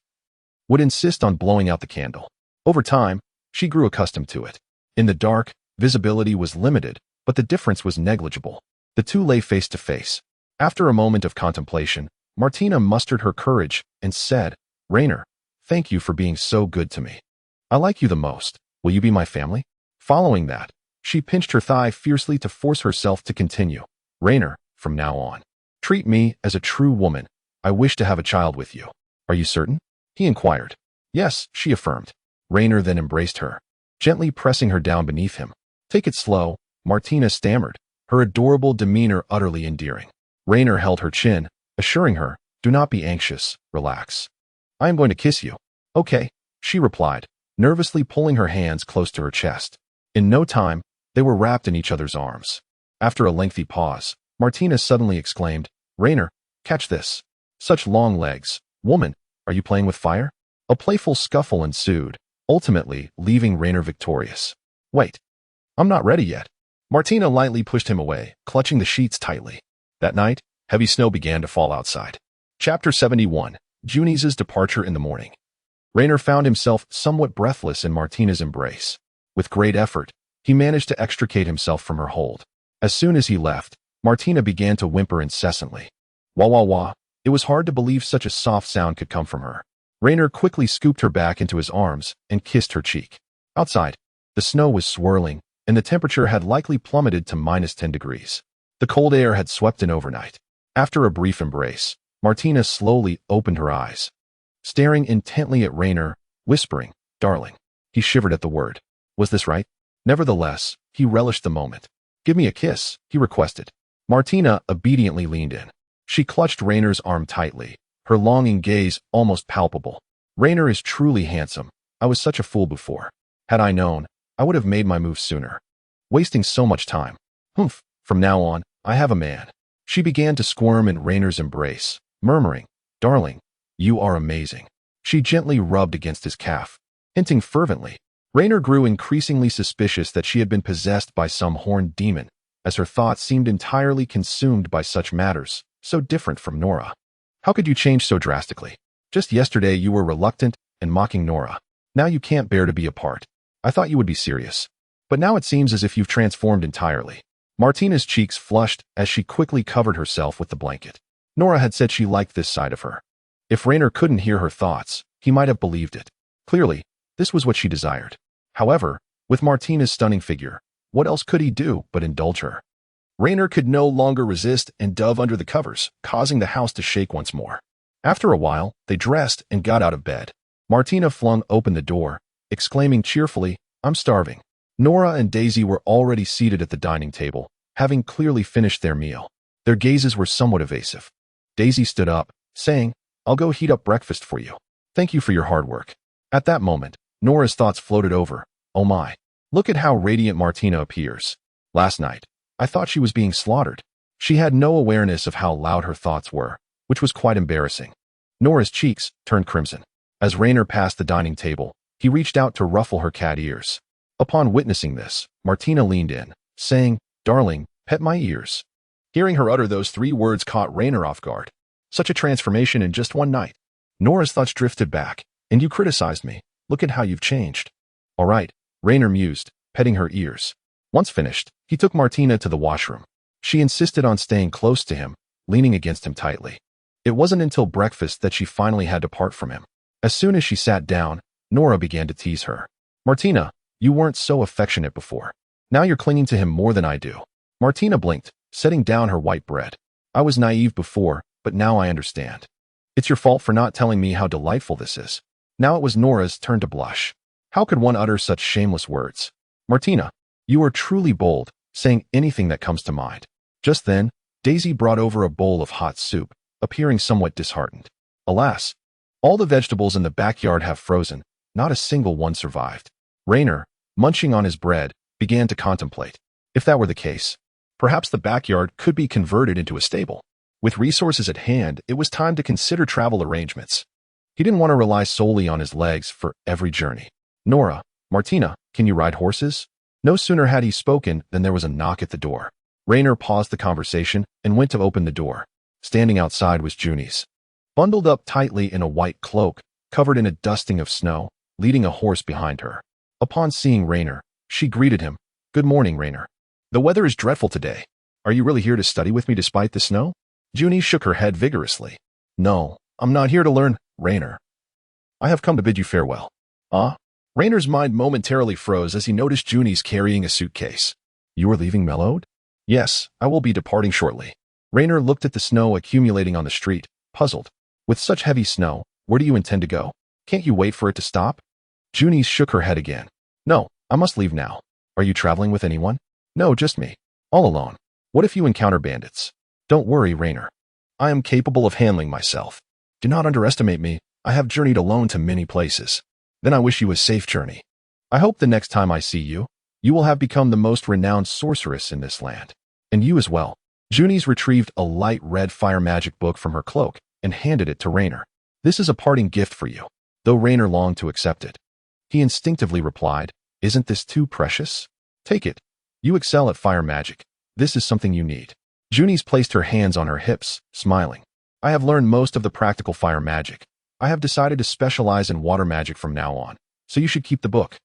would insist on blowing out the candle. Over time, she grew accustomed to it. In the dark, visibility was limited, but the difference was negligible. The two lay face to face. After a moment of contemplation, Martina mustered her courage and said, "Reiner, thank you for being so good to me. I like you the most. Will you be my family?" Following that, she pinched her thigh fiercely to force herself to continue. "Reiner, from now on, treat me as a true woman. I wish to have a child with you." "Are you certain?" he inquired. "Yes," she affirmed. Reiner then embraced her, gently pressing her down beneath him. "Take it slow," Martina stammered, her adorable demeanor utterly endearing. Reiner held her chin, assuring her, "Do not be anxious, relax. I am going to kiss you." "Okay," she replied, nervously pulling her hands close to her chest. In no time, they were wrapped in each other's arms. After a lengthy pause, Martina suddenly exclaimed, "Reiner, catch this. Such long legs. Woman, are you playing with fire?" A playful scuffle ensued, ultimately leaving Reiner victorious. "Wait, I'm not ready yet." Martina lightly pushed him away, clutching the sheets tightly. That night, heavy snow began to fall outside. Chapter 71. Junice's departure in the morning. Rainer found himself somewhat breathless in Martina's embrace. With great effort, he managed to extricate himself from her hold. As soon as he left, Martina began to whimper incessantly. Wah wah wah. It was hard to believe such a soft sound could come from her. Rainer quickly scooped her back into his arms and kissed her cheek. Outside, the snow was swirling, and the temperature had likely plummeted to -10 degrees. The cold air had swept in overnight. After a brief embrace, Martina slowly opened her eyes, staring intently at Rainer, whispering, "Darling." He shivered at the word. Was this right? Nevertheless, he relished the moment. "Give me a kiss," he requested. Martina obediently leaned in. She clutched Rainer's arm tightly, her longing gaze almost palpable. "Rainer is truly handsome. I was such a fool before. Had I known, I would have made my move sooner. Wasting so much time. Humph, from now on, I have a man." She began to squirm in Rainer's embrace, murmuring, "Darling, you are amazing." She gently rubbed against his calf, hinting fervently. Rainer grew increasingly suspicious that she had been possessed by some horned demon, as her thoughts seemed entirely consumed by such matters, so different from Nora. "How could you change so drastically? Just yesterday you were reluctant and mocking Nora. Now you can't bear to be apart. I thought you would be serious. But now it seems as if you've transformed entirely." Martina's cheeks flushed as she quickly covered herself with the blanket. Nora had said she liked this side of her. If Rainer couldn't hear her thoughts, he might have believed it. Clearly, this was what she desired. However, with Martina's stunning figure, what else could he do but indulge her? Rainer could no longer resist and dove under the covers, causing the house to shake once more. After a while, they dressed and got out of bed. Martina flung open the door, exclaiming cheerfully, "I'm starving." Nora and Daisy were already seated at the dining table, having clearly finished their meal. Their gazes were somewhat evasive. Daisy stood up, saying, "I'll go heat up breakfast for you. Thank you for your hard work." At that moment, Nora's thoughts floated over. "Oh my, look at how radiant Martina appears. Last night, I thought she was being slaughtered." She had no awareness of how loud her thoughts were, which was quite embarrassing. Nora's cheeks turned crimson. As Rainer passed the dining table, he reached out to ruffle her cat ears. Upon witnessing this, Martina leaned in, saying, "Darling, pet my ears." Hearing her utter those 3 words caught Rainer off guard. Such a transformation in just one night. Nora's thoughts drifted back. "And you criticized me. Look at how you've changed." "All right," Rainer mused, petting her ears. Once finished, he took Martina to the washroom. She insisted on staying close to him, leaning against him tightly. It wasn't until breakfast that she finally had to part from him. As soon as she sat down, Nora began to tease her. "Martina, you weren't so affectionate before. Now you're clinging to him more than I do." Martina blinked, setting down her white bread. "I was naive before, but now I understand. It's your fault for not telling me how delightful this is." Now it was Nora's turn to blush. How could one utter such shameless words? "Martina, you are truly bold, saying anything that comes to mind." Just then, Daisy brought over a bowl of hot soup, appearing somewhat disheartened. Alas, all the vegetables in the backyard have frozen, not a single one survived. Rainer, munching on his bread, began to contemplate. If that were the case, perhaps the backyard could be converted into a stable. With resources at hand, it was time to consider travel arrangements. He didn't want to rely solely on his legs for every journey. "Nora, Martina, can you ride horses?" No sooner had he spoken than there was a knock at the door. Rainer paused the conversation and went to open the door. Standing outside was Junis, bundled up tightly in a white cloak, covered in a dusting of snow, leading a horse behind her. Upon seeing Rainer, she greeted him. "Good morning, Rainer. The weather is dreadful today. Are you really here to study with me despite the snow?" Junie shook her head vigorously. "No, I'm not here to learn, Rainer. I have come to bid you farewell." "Ah?" Rainer's mind momentarily froze as he noticed Junie's carrying a suitcase. "You are leaving Mellowed?" "Yes, I will be departing shortly." Rainer looked at the snow accumulating on the street, puzzled. "With such heavy snow, where do you intend to go? Can't you wait for it to stop?" Junie shook her head again. "No, I must leave now." "Are you traveling with anyone?" "No, just me. All alone. What if you encounter bandits?" "Don't worry, Rainer. I am capable of handling myself. Do not underestimate me. I have journeyed alone to many places." "Then I wish you a safe journey. I hope the next time I see you, you will have become the most renowned sorceress in this land. And you as well." Junie's retrieved a light red fire magic book from her cloak and handed it to Rainer. "This is a parting gift for you." Though Rainer longed to accept it, he instinctively replied, "Isn't this too precious? Take it. You excel at fire magic. This is something you need." Junie's placed her hands on her hips, smiling. "I have learned most of the practical fire magic. I have decided to specialize in water magic from now on, so you should keep the book.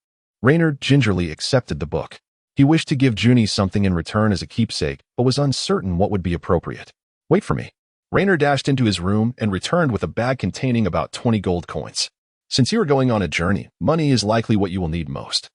Rainer gingerly accepted the book. He wished to give Junie something in return as a keepsake, but was uncertain what would be appropriate. Wait for me. Rainer dashed into his room and returned with a bag containing about 20 gold coins. Since you are going on a journey, money is likely what you will need most.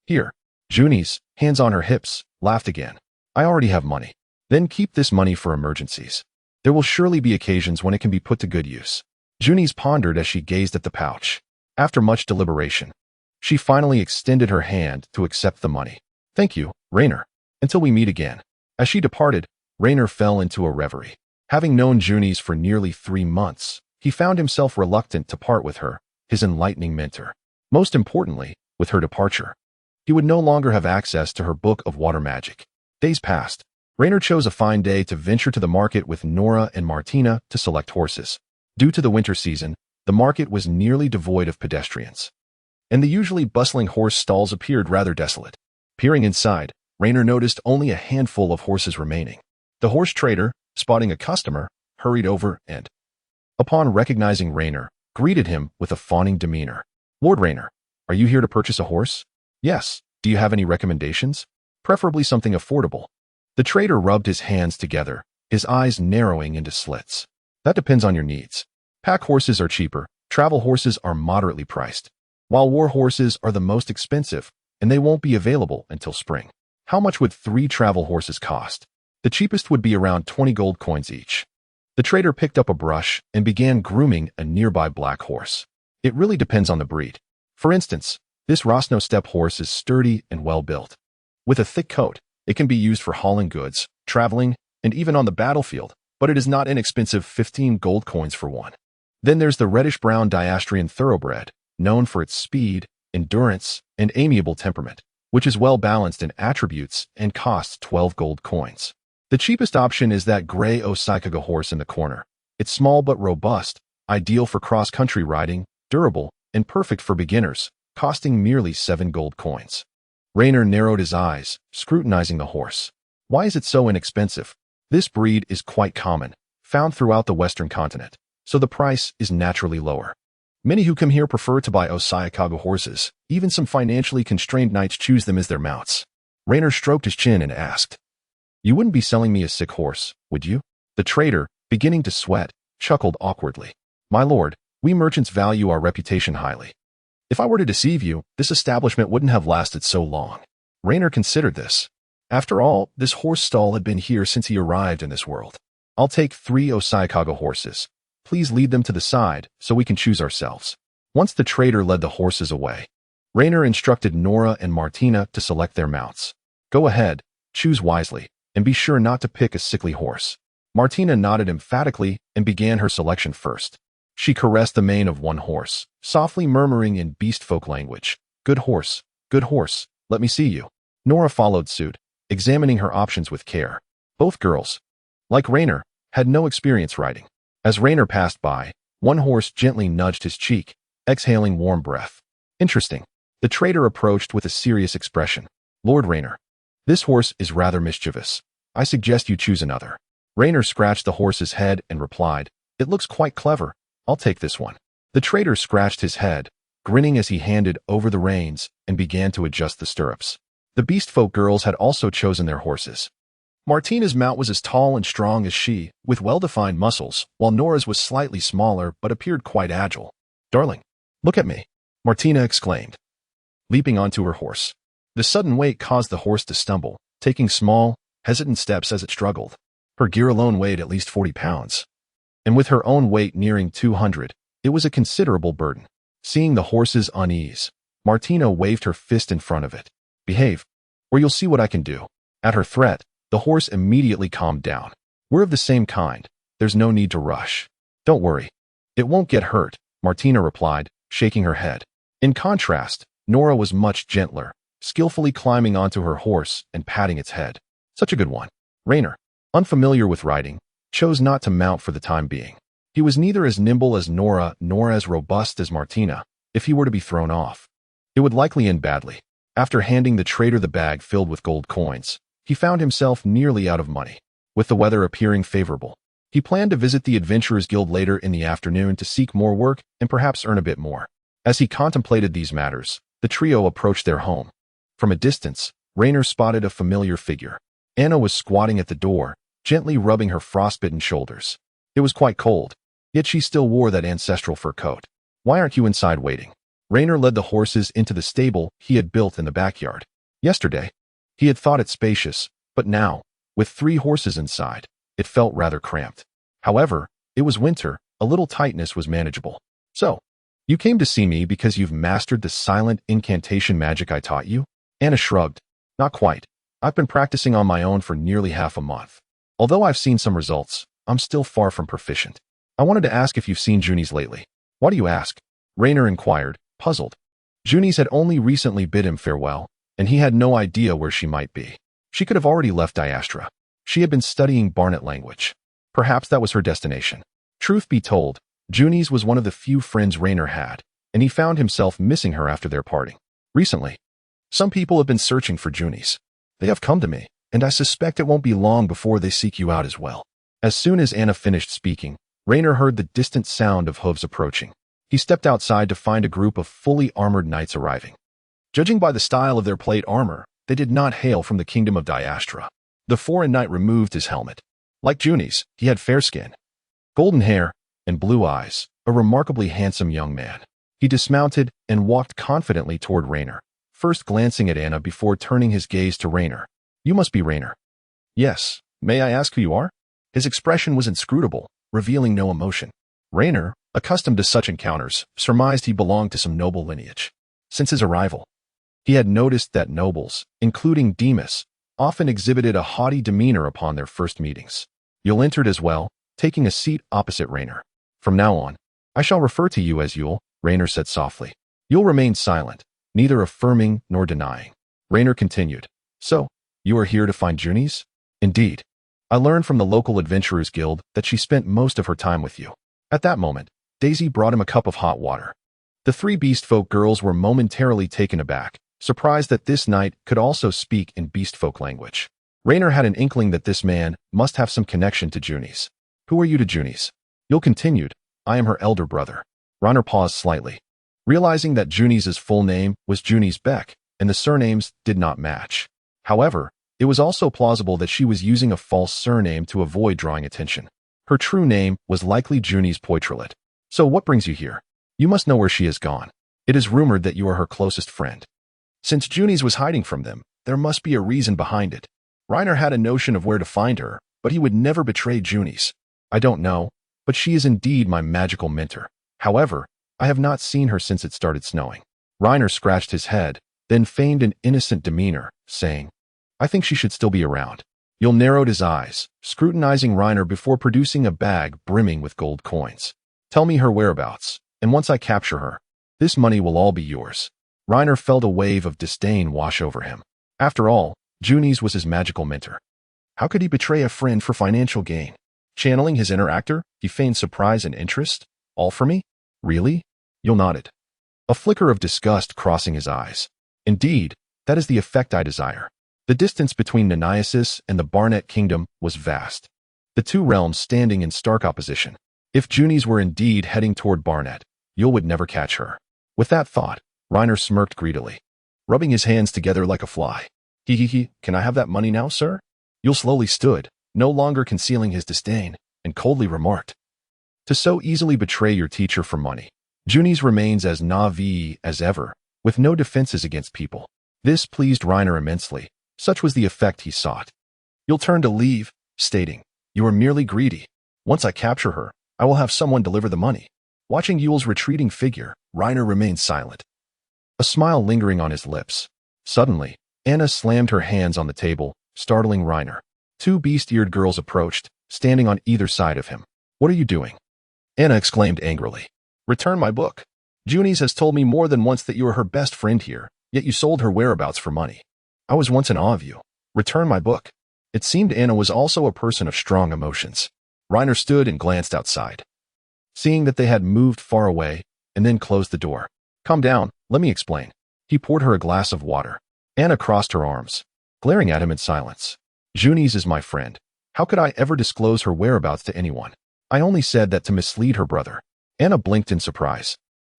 Here. Junie's, hands on her hips, laughed again. I already have money. Then keep this money for emergencies. There will surely be occasions when it can be put to good use. Junie's pondered as she gazed at the pouch. After much deliberation, she finally extended her hand to accept the money. Thank you, Rainer. Until we meet again. As she departed, Rainer fell into a reverie. Having known Junie's for nearly 3 months, he found himself reluctant to part with her, his enlightening mentor. Most importantly, with her departure, he would no longer have access to her book of water magic. Days passed. Rainer chose a fine day to venture to the market with Nora and Martina to select horses. Due to the winter season, the market was nearly devoid of pedestrians, and the usually bustling horse stalls appeared rather desolate. Peering inside, Rainer noticed only a handful of horses remaining. The horse trader, spotting a customer, hurried over and, upon recognizing Rainer, greeted him with a fawning demeanor. Lord Rainer, are you here to purchase a horse? Yes. Do you have any recommendations? Preferably something affordable. The trader rubbed his hands together, his eyes narrowing into slits. That depends on your needs. Pack horses are cheaper, travel horses are moderately priced, while war horses are the most expensive, and they won't be available until spring. How much would 3 travel horses cost? The cheapest would be around 20 gold coins each. The trader picked up a brush and began grooming a nearby black horse. It really depends on the breed. For instance, this Rosno steppe horse is sturdy and well-built. With a thick coat, it can be used for hauling goods, traveling, and even on the battlefield, but it is not inexpensive 15 gold coins for one. Then there's the reddish-brown Diastrian thoroughbred, known for its speed, endurance, and amiable temperament, which is well-balanced in attributes and costs 12 gold coins. The cheapest option is that gray Osakaga horse in the corner. It's small but robust, ideal for cross-country riding, durable, and perfect for beginners, costing merely 7 gold coins. Rainer narrowed his eyes, scrutinizing the horse. Why is it so inexpensive? This breed is quite common, found throughout the Western continent, so the price is naturally lower. Many who come here prefer to buy Osakaga horses. Even some financially constrained knights choose them as their mounts. Rainer stroked his chin and asked, You wouldn't be selling me a sick horse, would you? The trader, beginning to sweat, chuckled awkwardly. My lord, we merchants value our reputation highly. If I were to deceive you, this establishment wouldn't have lasted so long. Rainer considered this. After all, this horse stall had been here since he arrived in this world. I'll take 3 Osakaga horses. Please lead them to the side so we can choose ourselves. Once the trader led the horses away, Rainer instructed Nora and Martina to select their mounts. Go ahead, choose wisely, and be sure not to pick a sickly horse. Martina nodded emphatically and began her selection first. She caressed the mane of one horse, softly murmuring in beast folk language, good horse, let me see you. Nora followed suit, examining her options with care. Both girls, like Rainer, had no experience riding. As Rainer passed by, one horse gently nudged his cheek, exhaling warm breath. Interesting. The trader approached with a serious expression. Lord Rainer, this horse is rather mischievous. I suggest you choose another. Rainer scratched the horse's head and replied, It looks quite clever. I'll take this one. The trader scratched his head, grinning as he handed over the reins and began to adjust the stirrups. The beastfolk girls had also chosen their horses. Martina's mount was as tall and strong as she, with well-defined muscles, while Nora's was slightly smaller but appeared quite agile. Darling, look at me, Martina exclaimed, leaping onto her horse. The sudden weight caused the horse to stumble, taking small, hesitant steps as it struggled. Her gear alone weighed at least 40 pounds. And with her own weight nearing 200, it was a considerable burden. Seeing the horse's unease, Martina waved her fist in front of it. Behave, or you'll see what I can do. At her threat, the horse immediately calmed down. We're of the same kind. There's no need to rush. Don't worry. It won't get hurt, Martina replied, shaking her head. In contrast, Nora was much gentler, skillfully climbing onto her horse and patting its head. Such a good one. Rainer, unfamiliar with riding, chose not to mount for the time being. He was neither as nimble as Nora nor as robust as Martina. If he were to be thrown off, it would likely end badly. After handing the trader the bag filled with gold coins, he found himself nearly out of money. With the weather appearing favorable, He planned to visit the Adventurers Guild later in the afternoon to seek more work and perhaps earn a bit more. As he contemplated these matters, the trio approached their home. From a distance, Raynor spotted a familiar figure. Anna was squatting at the door, gently rubbing her frostbitten shoulders. It was quite cold, yet she still wore that ancestral fur coat. "Why aren't you inside waiting?" Raynor led the horses into the stable he had built in the backyard. Yesterday, he had thought it spacious, but now, with 3 horses inside, it felt rather cramped. However, it was winter, a little tightness was manageable. "So, you came to see me because you've mastered the silent incantation magic I taught you?" Anna shrugged. "Not quite. I've been practicing on my own for nearly half a month. Although I've seen some results, I'm still far from proficient. I wanted to ask if you've seen Junies lately." "Why do you ask?" Raynor inquired, puzzled. Junies had only recently bid him farewell, and he had no idea where she might be. She could have already left Diastra. She had been studying Barnet language. Perhaps that was her destination. Truth be told, Junies was one of the few friends Raynor had, and he found himself missing her after their parting. Recently, some people have been searching for Junies. They have come to me, and I suspect it won't be long before they seek you out as well. As soon as Anna finished speaking, Raynor heard the distant sound of hooves approaching. He stepped outside to find a group of fully armored knights arriving. Judging by the style of their plate armor, they did not hail from the kingdom of Diastra. The foreign knight removed his helmet. Like Junies, he had fair skin, golden hair, and blue eyes, a remarkably handsome young man. He dismounted and walked confidently toward Raynor, first glancing at Anna before turning his gaze to Raynor. "You must be Raynor." "Yes. May I ask who you are?" His expression was inscrutable, revealing no emotion. Raynor, accustomed to such encounters, surmised he belonged to some noble lineage. Since his arrival, he had noticed that nobles, including Demas, often exhibited a haughty demeanor upon their first meetings. Yul entered as well, taking a seat opposite Raynor. "From now on, I shall refer to you as Yul," Raynor said softly. Yul remained silent, neither affirming nor denying. Raynor continued, "So, you are here to find Junies?" "Indeed. I learned from the local Adventurers Guild that she spent most of her time with you." At that moment, Daisy brought him a cup of hot water. The 3 beastfolk girls were momentarily taken aback, surprised that this knight could also speak in beastfolk language. Raynor had an inkling that this man must have some connection to Junies. "Who are you to Junies?" Yul continued, "I am her elder brother." Raynor paused slightly. Realizing that Junies' full name was Junies Beck, and the surnames did not match. However, it was also plausible that she was using a false surname to avoid drawing attention. Her true name was likely Junies Poitrelet. "So what brings you here? You must know where she has gone. It is rumored that you are her closest friend." Since Junies was hiding from them, there must be a reason behind it. Raynor had a notion of where to find her, but he would never betray Junies. "I don't know, but she is indeed my magical mentor. However, I have not seen her since it started snowing." Raynor scratched his head, then feigned an innocent demeanor, saying, "I think she should still be around." Yul narrowed his eyes, scrutinizing Raynor before producing a bag brimming with gold coins. "Tell me her whereabouts, and once I capture her, this money will all be yours." Raynor felt a wave of disdain wash over him. After all, Junies was his magical mentor. How could he betray a friend for financial gain? Channeling his inner actor, he feigned surprise and interest. "All for me? Really?" Yul nodded, a flicker of disgust crossing his eyes. "Indeed, that is the effect I desire." The distance between Neniasis and the Barnet Kingdom was vast, the 2 realms standing in stark opposition. If Junies were indeed heading toward Barnet, Yul would never catch her. With that thought, Raynor smirked greedily, rubbing his hands together like a fly. "He, can I have that money now, sir?" Yul slowly stood, no longer concealing his disdain, and coldly remarked, "To so easily betray your teacher for money, Junies remains as naive as ever, with no defenses against people." This pleased Raynor immensely. Such was the effect he sought. Yul turned to leave, stating, "You are merely greedy. Once I capture her, I will have someone deliver the money." Watching Yul's retreating figure, Raynor remained silent, a smile lingering on his lips. Suddenly, Anna slammed her hands on the table, startling Raynor. 2 beast-eared girls approached, standing on either side of him. "What are you doing?" Anna exclaimed angrily. "Return my book. Junies has told me more than once that you are her best friend here, yet you sold her whereabouts for money. I was once in awe of you. Return my book." It seemed Anna was also a person of strong emotions. Raynor stood and glanced outside, seeing that they had moved far away, and then closed the door. "Calm down, let me explain." He poured her a glass of water. Anna crossed her arms, glaring at him in silence. "Junies is my friend. How could I ever disclose her whereabouts to anyone? I only said that to mislead her brother. Anna blinked in surprise,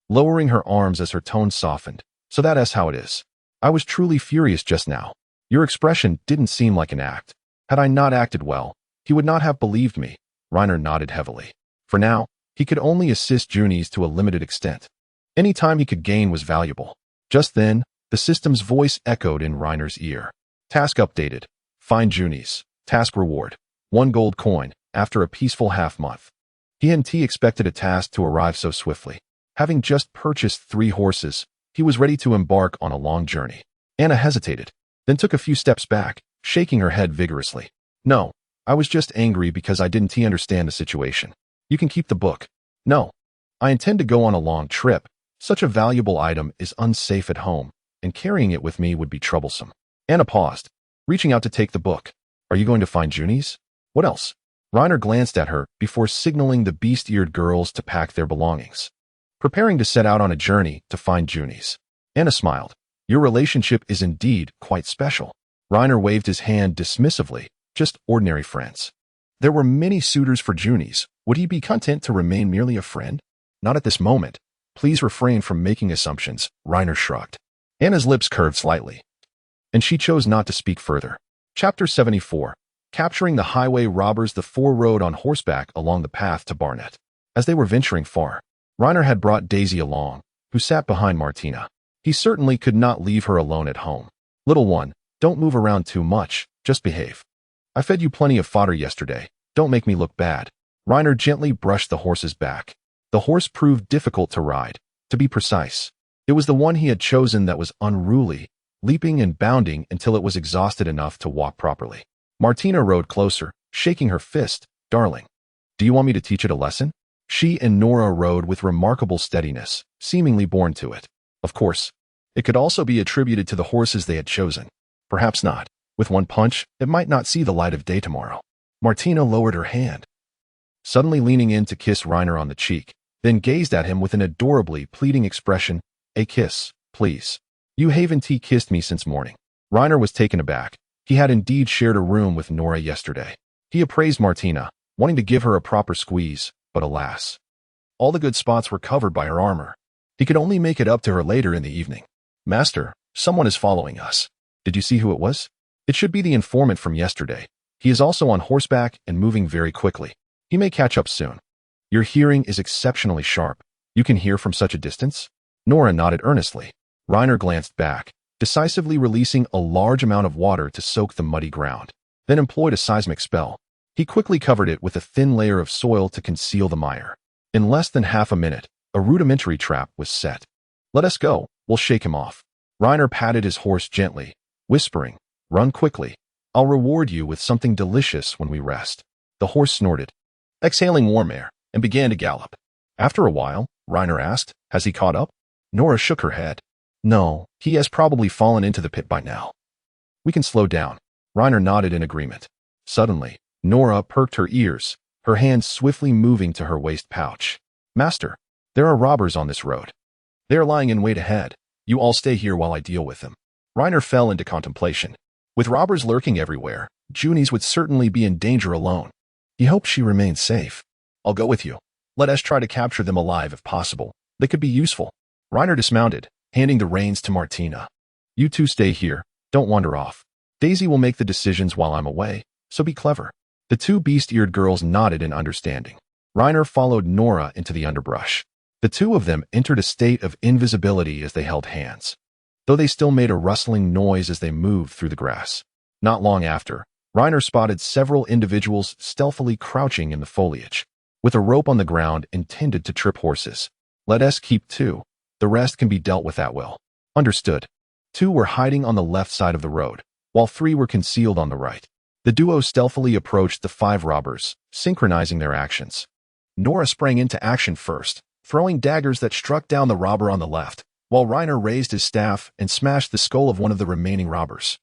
lowering her arms as her tone softened. So that's how it is. I was truly furious just now. Your expression didn't seem like an act. Had I not acted well, he would not have believed me. Reiner nodded heavily. For now, he could only assist Junies to a limited extent. Any time he could gain was valuable. Just then, the system's voice echoed in Reiner's ear. Task updated. Find Junies. Task reward. 1 gold coin, after a peaceful half-month. He hadn't expected a task to arrive so swiftly. Having just purchased 3 horses, he was ready to embark on a long journey. Anna hesitated, then took a few steps back, shaking her head vigorously. No, I was just angry because I didn't understand the situation. You can keep the book. No, I intend to go on a long trip. Such a valuable item is unsafe at home, and carrying it with me would be troublesome. Anna paused, reaching out to take the book. Are you going to find Junies? What else? Reiner glanced at her before signaling the beast-eared girls to pack their belongings, preparing to set out on a journey to find Junies. Anna smiled. Your relationship is indeed quite special. Reiner waved his hand dismissively. Just ordinary friends. There were many suitors for Junies. Would he be content to remain merely a friend? Not at this moment. Please refrain from making assumptions, Reiner shrugged. Anna's lips curved slightly, and she chose not to speak further. Chapter 74. Capturing the highway robbers. The 4 rode on horseback along the path to Barnet. As they were venturing far, Reiner had brought Daisy along, who sat behind Martina. He certainly could not leave her alone at home. Little one, don't move around too much, just behave. I fed you plenty of fodder yesterday. Don't make me look bad. Reiner gently brushed the horse's back. The horse proved difficult to ride. To be precise, it was the one he had chosen that was unruly, leaping and bounding until it was exhausted enough to walk properly. Martina rode closer, shaking her fist. Darling, do you want me to teach it a lesson? She and Nora rode with remarkable steadiness, seemingly born to it. Of course, it could also be attributed to the horses they had chosen. Perhaps not. With one punch, it might not see the light of day tomorrow. Martina lowered her hand, suddenly leaning in to kiss Reiner on the cheek, then gazed at him with an adorably pleading expression. A kiss, please. You haven't kissed me since morning. Reiner was taken aback. He had indeed shared a room with Nora yesterday. He appraised Martina, wanting to give her a proper squeeze, but alas, all the good spots were covered by her armor. He could only make it up to her later in the evening. Master, someone is following us. Did you see who it was? It should be the informant from yesterday. He is also on horseback and moving very quickly. He may catch up soon. Your hearing is exceptionally sharp. You can hear from such a distance? Nora nodded earnestly. Reiner glanced back, decisively releasing a large amount of water to soak the muddy ground, then employed a seismic spell. He quickly covered it with a thin layer of soil to conceal the mire. In less than half a minute, a rudimentary trap was set. Let us go, we'll shake him off. Reiner patted his horse gently, whispering, run quickly. I'll reward you with something delicious when we rest. The horse snorted, exhaling warm air, and began to gallop. After a while, Reiner asked, has he caught up? Nora shook her head. No, he has probably fallen into the pit by now. We can slow down. Reiner nodded in agreement. Suddenly, Nora perked her ears, her hands swiftly moving to her waist pouch. Master, there are robbers on this road. They are lying in wait ahead. You all stay here while I deal with them. Reiner fell into contemplation. With robbers lurking everywhere, Junies would certainly be in danger alone. He hoped she remained safe. I'll go with you. Let us try to capture them alive if possible. They could be useful. Reiner dismounted, handing the reins to Martina. You two stay here. Don't wander off. Daisy will make the decisions while I'm away, so be clever. The 2 beast-eared girls nodded in understanding. Reiner followed Nora into the underbrush. The 2 of them entered a state of invisibility as they held hands, though they still made a rustling noise as they moved through the grass. Not long after, Reiner spotted several individuals stealthily crouching in the foliage, with a rope on the ground intended to trip horses. Let us keep 2. The rest can be dealt with at will. Understood. 2 were hiding on the left side of the road, while 3 were concealed on the right. The duo stealthily approached the 5 robbers, synchronizing their actions. Nora sprang into action first, throwing daggers that struck down the robber on the left, while Reiner raised his staff and smashed the skull of one of the remaining robbers.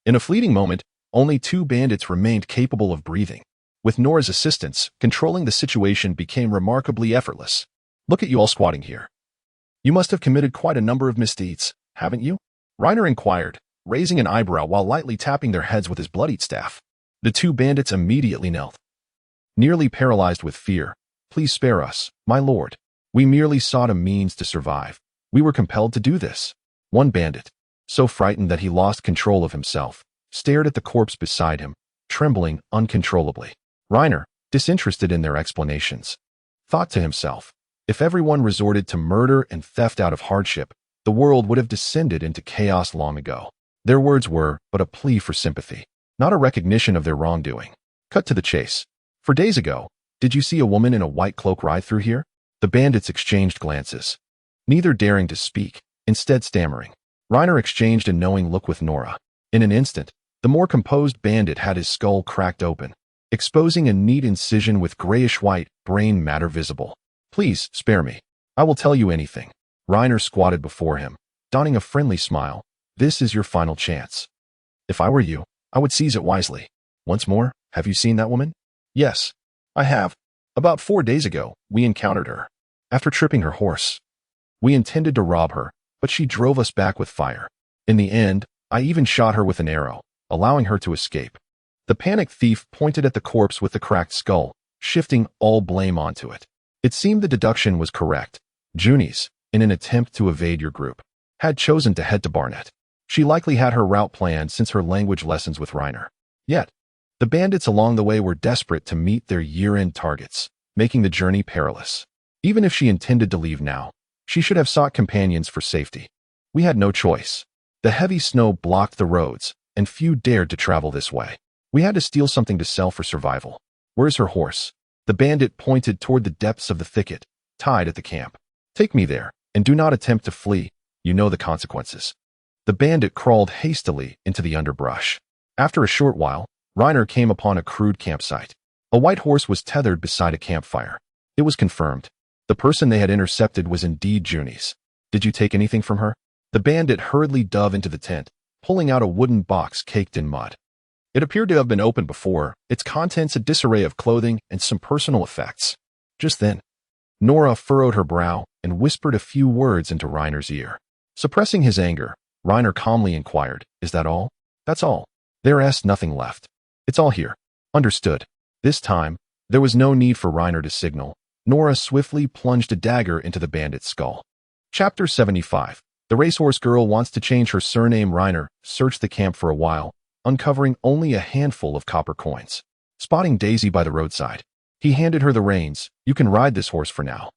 In a fleeting moment, only 2 bandits remained capable of breathing. With Nora's assistance, controlling the situation became remarkably effortless. Look at you all squatting here. You must have committed quite a number of misdeeds, haven't you? Reiner inquired, raising an eyebrow while lightly tapping their heads with his bloodied staff. The two bandits immediately knelt, nearly paralyzed with fear. "Please spare us, my lord. We merely sought a means to survive. We were compelled to do this." One bandit, so frightened that he lost control of himself, stared at the corpse beside him, trembling uncontrollably. Reiner, disinterested in their explanations, thought to himself, if everyone resorted to murder and theft out of hardship, the world would have descended into chaos long ago. Their words were but a plea for sympathy, not a recognition of their wrongdoing. Cut to the chase. "For days ago, did you see a woman in a white cloak ride through here?" The bandits exchanged glances, neither daring to speak, instead stammering. Reiner exchanged a knowing look with Nora. In an instant, the more composed bandit had his skull cracked open, exposing a neat incision with grayish-white brain matter visible. "Please, spare me. I will tell you anything." Reiner squatted before him, donning a friendly smile. "This is your final chance. If I were you, I would seize it wisely." "Once more, have you seen that woman?" "Yes, I have. About 4 days ago, we encountered her. After tripping her horse, we intended to rob her, but she drove us back with fire. In the end, I even shot her with an arrow, allowing her to escape." The panicked thief pointed at the corpse with the cracked skull, shifting all blame onto it. It seemed the deduction was correct. Junies, in an attempt to evade your group, had chosen to head to Barnet. She likely had her route planned since her language lessons with Reiner. Yet, the bandits along the way were desperate to meet their year-end targets, making the journey perilous. Even if she intended to leave now, she should have sought companions for safety. We had no choice. The heavy snow blocked the roads, and few dared to travel this way. We had to steal something to sell for survival. "Where's her horse?" The bandit pointed toward the depths of the thicket, tied at the camp. "Take me there, and do not attempt to flee. You know the consequences." The bandit crawled hastily into the underbrush. After a short while, Reiner came upon a crude campsite. A white horse was tethered beside a campfire. It was confirmed. The person they had intercepted was indeed Junies. "Did you take anything from her?" The bandit hurriedly dove into the tent, pulling out a wooden box caked in mud. It appeared to have been opened before, its contents a disarray of clothing and some personal effects. Just then, Nora furrowed her brow and whispered a few words into Reiner's ear. Suppressing his anger, Reiner calmly inquired, "Is that all?" "That's all. There's nothing left. It's all here." "Understood." This time, there was no need for Reiner to signal. Nora swiftly plunged a dagger into the bandit's skull. Chapter 75. The racehorse girl wants to change her surname. Reiner searched the camp for a while, uncovering only a handful of copper coins. Spotting Daisy by the roadside, he handed her the reins. "You can ride this horse for now."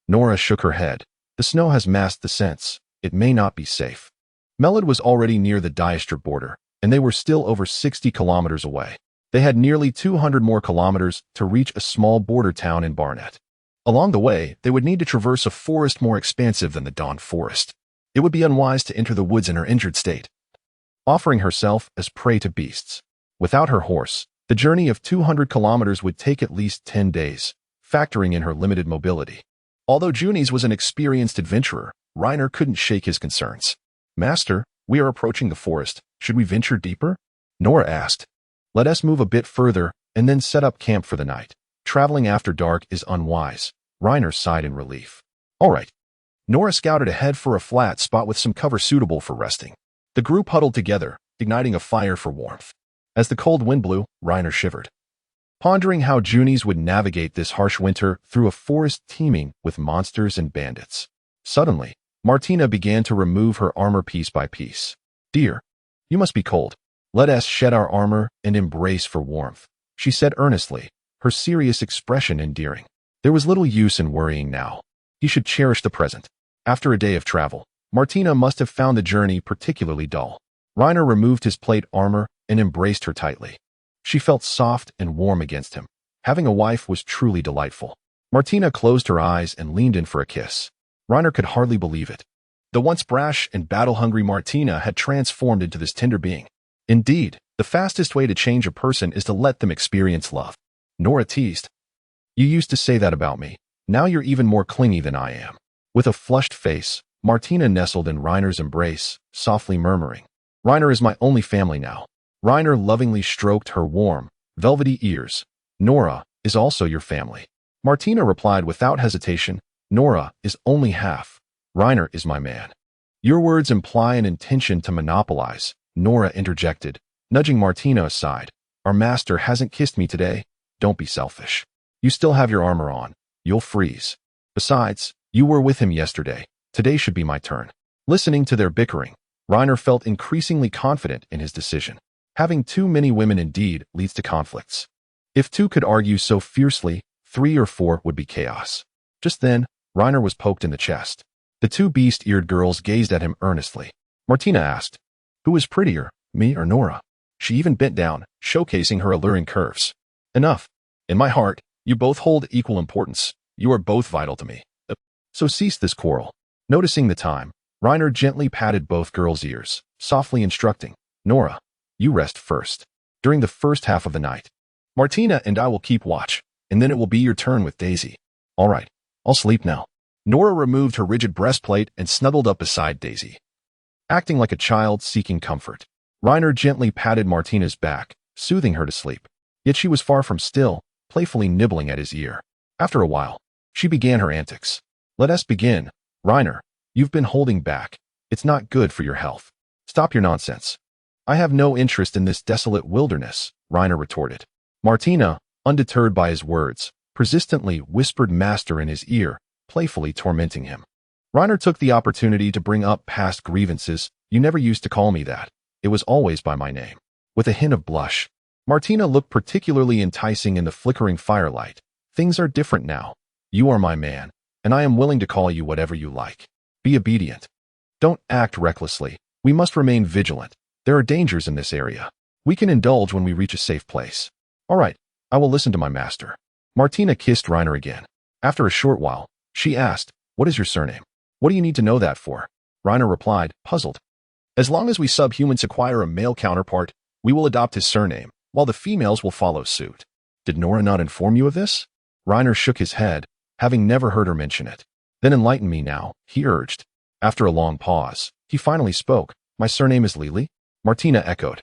Nora shook her head. "The snow has masked the scents. It may not be safe." Melod was already near the Diestra border, and they were still over 60 kilometers away. They had nearly 200 more kilometers to reach a small border town in Barnet. Along the way, they would need to traverse a forest more expansive than the Dawn Forest. It would be unwise to enter the woods in her injured state, offering herself as prey to beasts. Without her horse, the journey of 200 kilometers would take at least 10 days, factoring in her limited mobility. Although Junies was an experienced adventurer, Reiner couldn't shake his concerns. "Master, we are approaching the forest. Should we venture deeper?" Nora asked. "Let us move a bit further and then set up camp for the night. Traveling after dark is unwise." Reiner sighed in relief. "All right." Nora scouted ahead for a flat spot with some cover suitable for resting. The group huddled together, igniting a fire for warmth. As the cold wind blew, Reiner shivered, pondering how Junies would navigate this harsh winter through a forest teeming with monsters and bandits. Suddenly, Martina began to remove her armor piece by piece. "Dear, you must be cold. Let us shed our armor and embrace for warmth," she said earnestly, her serious expression endearing. There was little use in worrying now. He should cherish the present. After a day of travel, Martina must have found the journey particularly dull. Reiner removed his plate armor and embraced her tightly. She felt soft and warm against him. Having a wife was truly delightful. Martina closed her eyes and leaned in for a kiss. Reiner could hardly believe it. The once brash and battle-hungry Martina had transformed into this tender being. Indeed, the fastest way to change a person is to let them experience love. Nora teased. "You used to say that about me. Now you're even more clingy than I am." With a flushed face, Martina nestled in Reiner's embrace, softly murmuring, "Reiner is my only family now." Reiner lovingly stroked her warm, velvety ears. "Nora is also your family." Martina replied without hesitation, "Nora is only half. Reiner is my man." "Your words imply an intention to monopolize," Nora interjected, nudging Martina aside. Our master hasn't kissed me today. Don't be selfish. You still have your armor on. You'll freeze. Besides, you were with him yesterday. Today should be my turn. Listening to their bickering, Reiner felt increasingly confident in his decision. Having too many women indeed leads to conflicts. If two could argue so fiercely, 3 or 4 would be chaos. Just then, Reiner was poked in the chest. The 2 beast-eared girls gazed at him earnestly. Martina asked, "Who is prettier, me or Nora?" She even bent down, showcasing her alluring curves. "Enough. In my heart, you both hold equal importance. You are both vital to me. So cease this quarrel." Noticing the time, Reiner gently patted both girls' ears, softly instructing, "Nora, you rest first. During the first half of the night, Martina and I will keep watch, and then it will be your turn with Daisy." "All right, I'll sleep now." Nora removed her rigid breastplate and snuggled up beside Daisy. Acting like a child seeking comfort, Reiner gently patted Martina's back, soothing her to sleep. Yet she was far from still, playfully nibbling at his ear. After a while, she began her antics. "Let us begin. Reiner, you've been holding back. It's not good for your health. Stop your nonsense." "I have no interest in this desolate wilderness," Reiner retorted. Martina, undeterred by his words, persistently whispered master in his ear, playfully tormenting him. Reiner took the opportunity to bring up past grievances. "You never used to call me that. It was always by my name." With a hint of blush, Martina looked particularly enticing in the flickering firelight. "Things are different now. You are my man, and I am willing to call you whatever you like. Be obedient. Don't act recklessly. We must remain vigilant. There are dangers in this area. We can indulge when we reach a safe place." "All right, I will listen to my master." Martina kissed Reiner again. After a short while, she asked, "What is your surname?" "What do you need to know that for?" Reiner replied, puzzled. "As long as we subhumans acquire a male counterpart, we will adopt his surname, while the females will follow suit." "Did Nora not inform you of this?" Reiner shook his head, having never heard her mention it. "Then enlighten me now," he urged. After a long pause, he finally spoke. "My surname is Lily?" Martina echoed,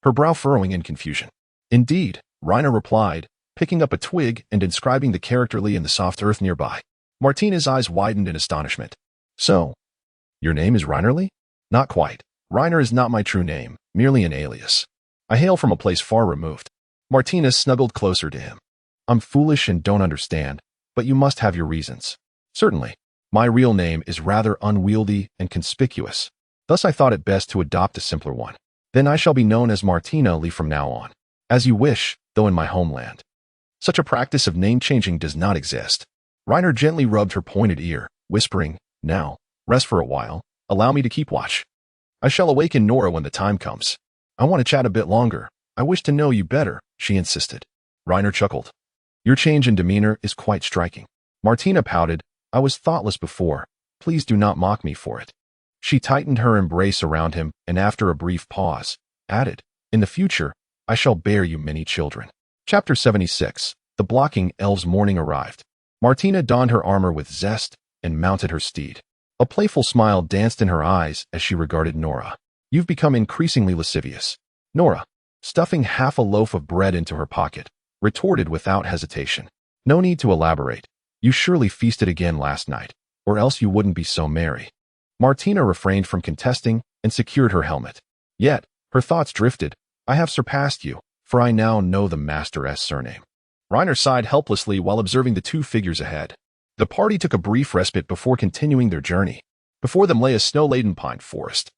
her brow furrowing in confusion. "Indeed," Reiner replied, picking up a twig and inscribing the character Lee in the soft earth nearby. Martina's eyes widened in astonishment. "So, your name is Reinerly?" "Not quite. Reiner is not my true name, merely an alias. I hail from a place far removed." Martina snuggled closer to him. "I'm foolish and don't understand, but you must have your reasons." "Certainly. My real name is rather unwieldy and conspicuous. Thus I thought it best to adopt a simpler one. Then I shall be known as Martina Lee from now on. As you wish, though in my homeland. Such a practice of name-changing does not exist." Reiner gently rubbed her pointed ear, whispering, "Now, rest for a while. Allow me to keep watch. I shall awaken Nora when the time comes." "I want to chat a bit longer. I wish to know you better," she insisted. Reiner chuckled. "Your change in demeanor is quite striking." Martina pouted, "I was thoughtless before. Please do not mock me for it." She tightened her embrace around him and after a brief pause, added, "In the future, I shall bear you many children." Chapter 76. The Blocking Elves' morning arrived. Martina donned her armor with zest and mounted her steed. A playful smile danced in her eyes as she regarded Nora. "You've become increasingly lascivious." Nora, stuffing half a loaf of bread into her pocket, retorted without hesitation. "No need to elaborate. You surely feasted again last night, or else you wouldn't be so merry." Martina refrained from contesting and secured her helmet. Yet, her thoughts drifted. "I have surpassed you, for I now know the Master's surname." Reiner sighed helplessly while observing the 2 figures ahead. The party took a brief respite before continuing their journey. Before them lay a snow-laden pine forest.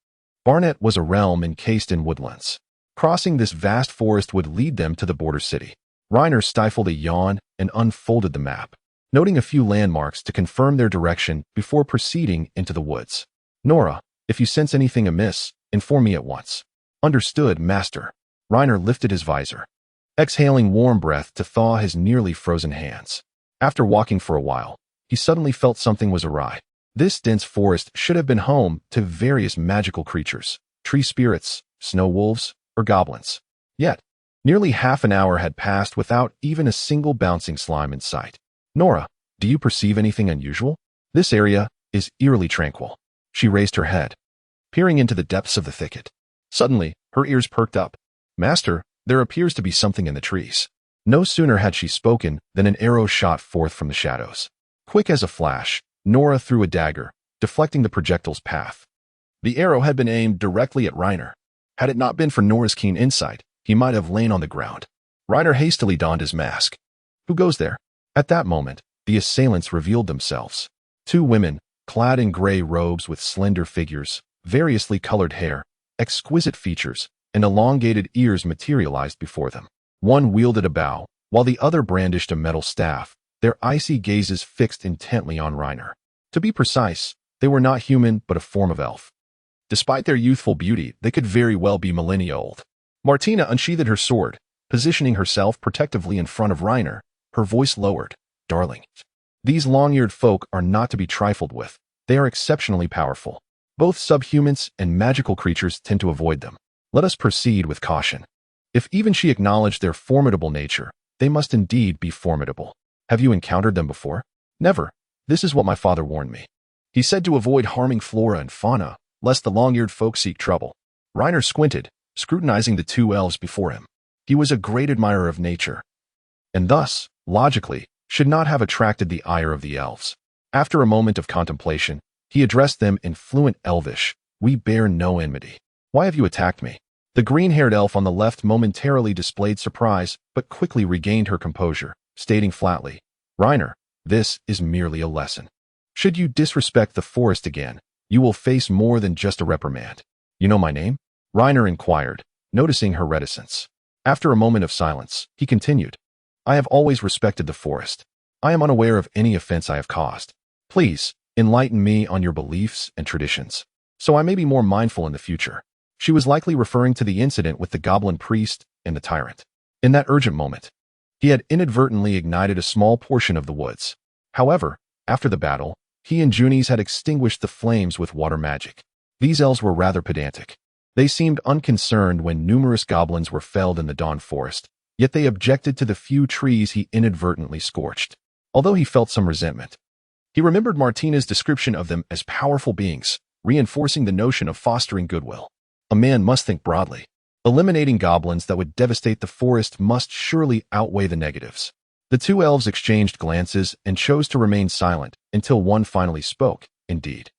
Barnet was a realm encased in woodlands. Crossing this vast forest would lead them to the border city. Reiner stifled a yawn and unfolded the map, noting a few landmarks to confirm their direction before proceeding into the woods. "Nora, if you sense anything amiss, inform me at once." "Understood, master." Reiner lifted his visor, exhaling warm breath to thaw his nearly frozen hands. After walking for a while, he suddenly felt something was awry. This dense forest should have been home to various magical creatures, tree spirits, snow wolves, or goblins. Yet, nearly half an hour had passed without even a single bouncing slime in sight. "Nora, do you perceive anything unusual? This area is eerily tranquil." She raised her head, peering into the depths of the thicket. Suddenly, her ears perked up. "Master, there appears to be something in the trees." No sooner had she spoken than an arrow shot forth from the shadows. Quick as a flash, Nora threw a dagger, deflecting the projectile's path. The arrow had been aimed directly at Reiner. Had it not been for Nora's keen insight, He might have lain on the ground. Reiner hastily donned his mask. Who goes there? At that moment, the assailants revealed themselves. Two women, clad in gray robes with slender figures, variously colored hair, exquisite features, and elongated ears materialized before them. One wielded a bow, while the other brandished a metal staff, their icy gazes fixed intently on Reiner. To be precise, they were not human but a form of elf. Despite their youthful beauty, they could very well be millennia old. Martina unsheathed her sword, positioning herself protectively in front of Reiner, her voice lowered. Darling, these long-eared folk are not to be trifled with. They are exceptionally powerful. Both subhumans and magical creatures tend to avoid them. Let us proceed with caution. If even she acknowledged their formidable nature, they must indeed be formidable. Have you encountered them before? Never. This is what my father warned me. He said to avoid harming flora and fauna, lest the long-eared folk seek trouble. Reiner squinted, scrutinizing the two elves before him. He was a great admirer of nature, and thus, logically, should not have attracted the ire of the elves. After a moment of contemplation, he addressed them in fluent Elvish. We bear no enmity. Why have you attacked me? The green-haired elf on the left momentarily displayed surprise, but quickly regained her composure, stating flatly, Reiner, this is merely a lesson. Should you disrespect the forest again, you will face more than just a reprimand. You know my name? Reiner inquired, noticing her reticence. After a moment of silence, he continued, I have always respected the forest. I am unaware of any offense I have caused. Please, enlighten me on your beliefs and traditions, so I may be more mindful in the future. She was likely referring to the incident with the goblin priest and the tyrant. In that urgent moment, he had inadvertently ignited a small portion of the woods. However, after the battle, he and Junies had extinguished the flames with water magic. These elves were rather pedantic. They seemed unconcerned when numerous goblins were felled in the Dawn Forest, yet they objected to the few trees he inadvertently scorched. Although he felt some resentment, he remembered Martina's description of them as powerful beings, reinforcing the notion of fostering goodwill. A man must think broadly. Eliminating goblins that would devastate the forest must surely outweigh the negatives. The two elves exchanged glances and chose to remain silent until one finally spoke, indeed.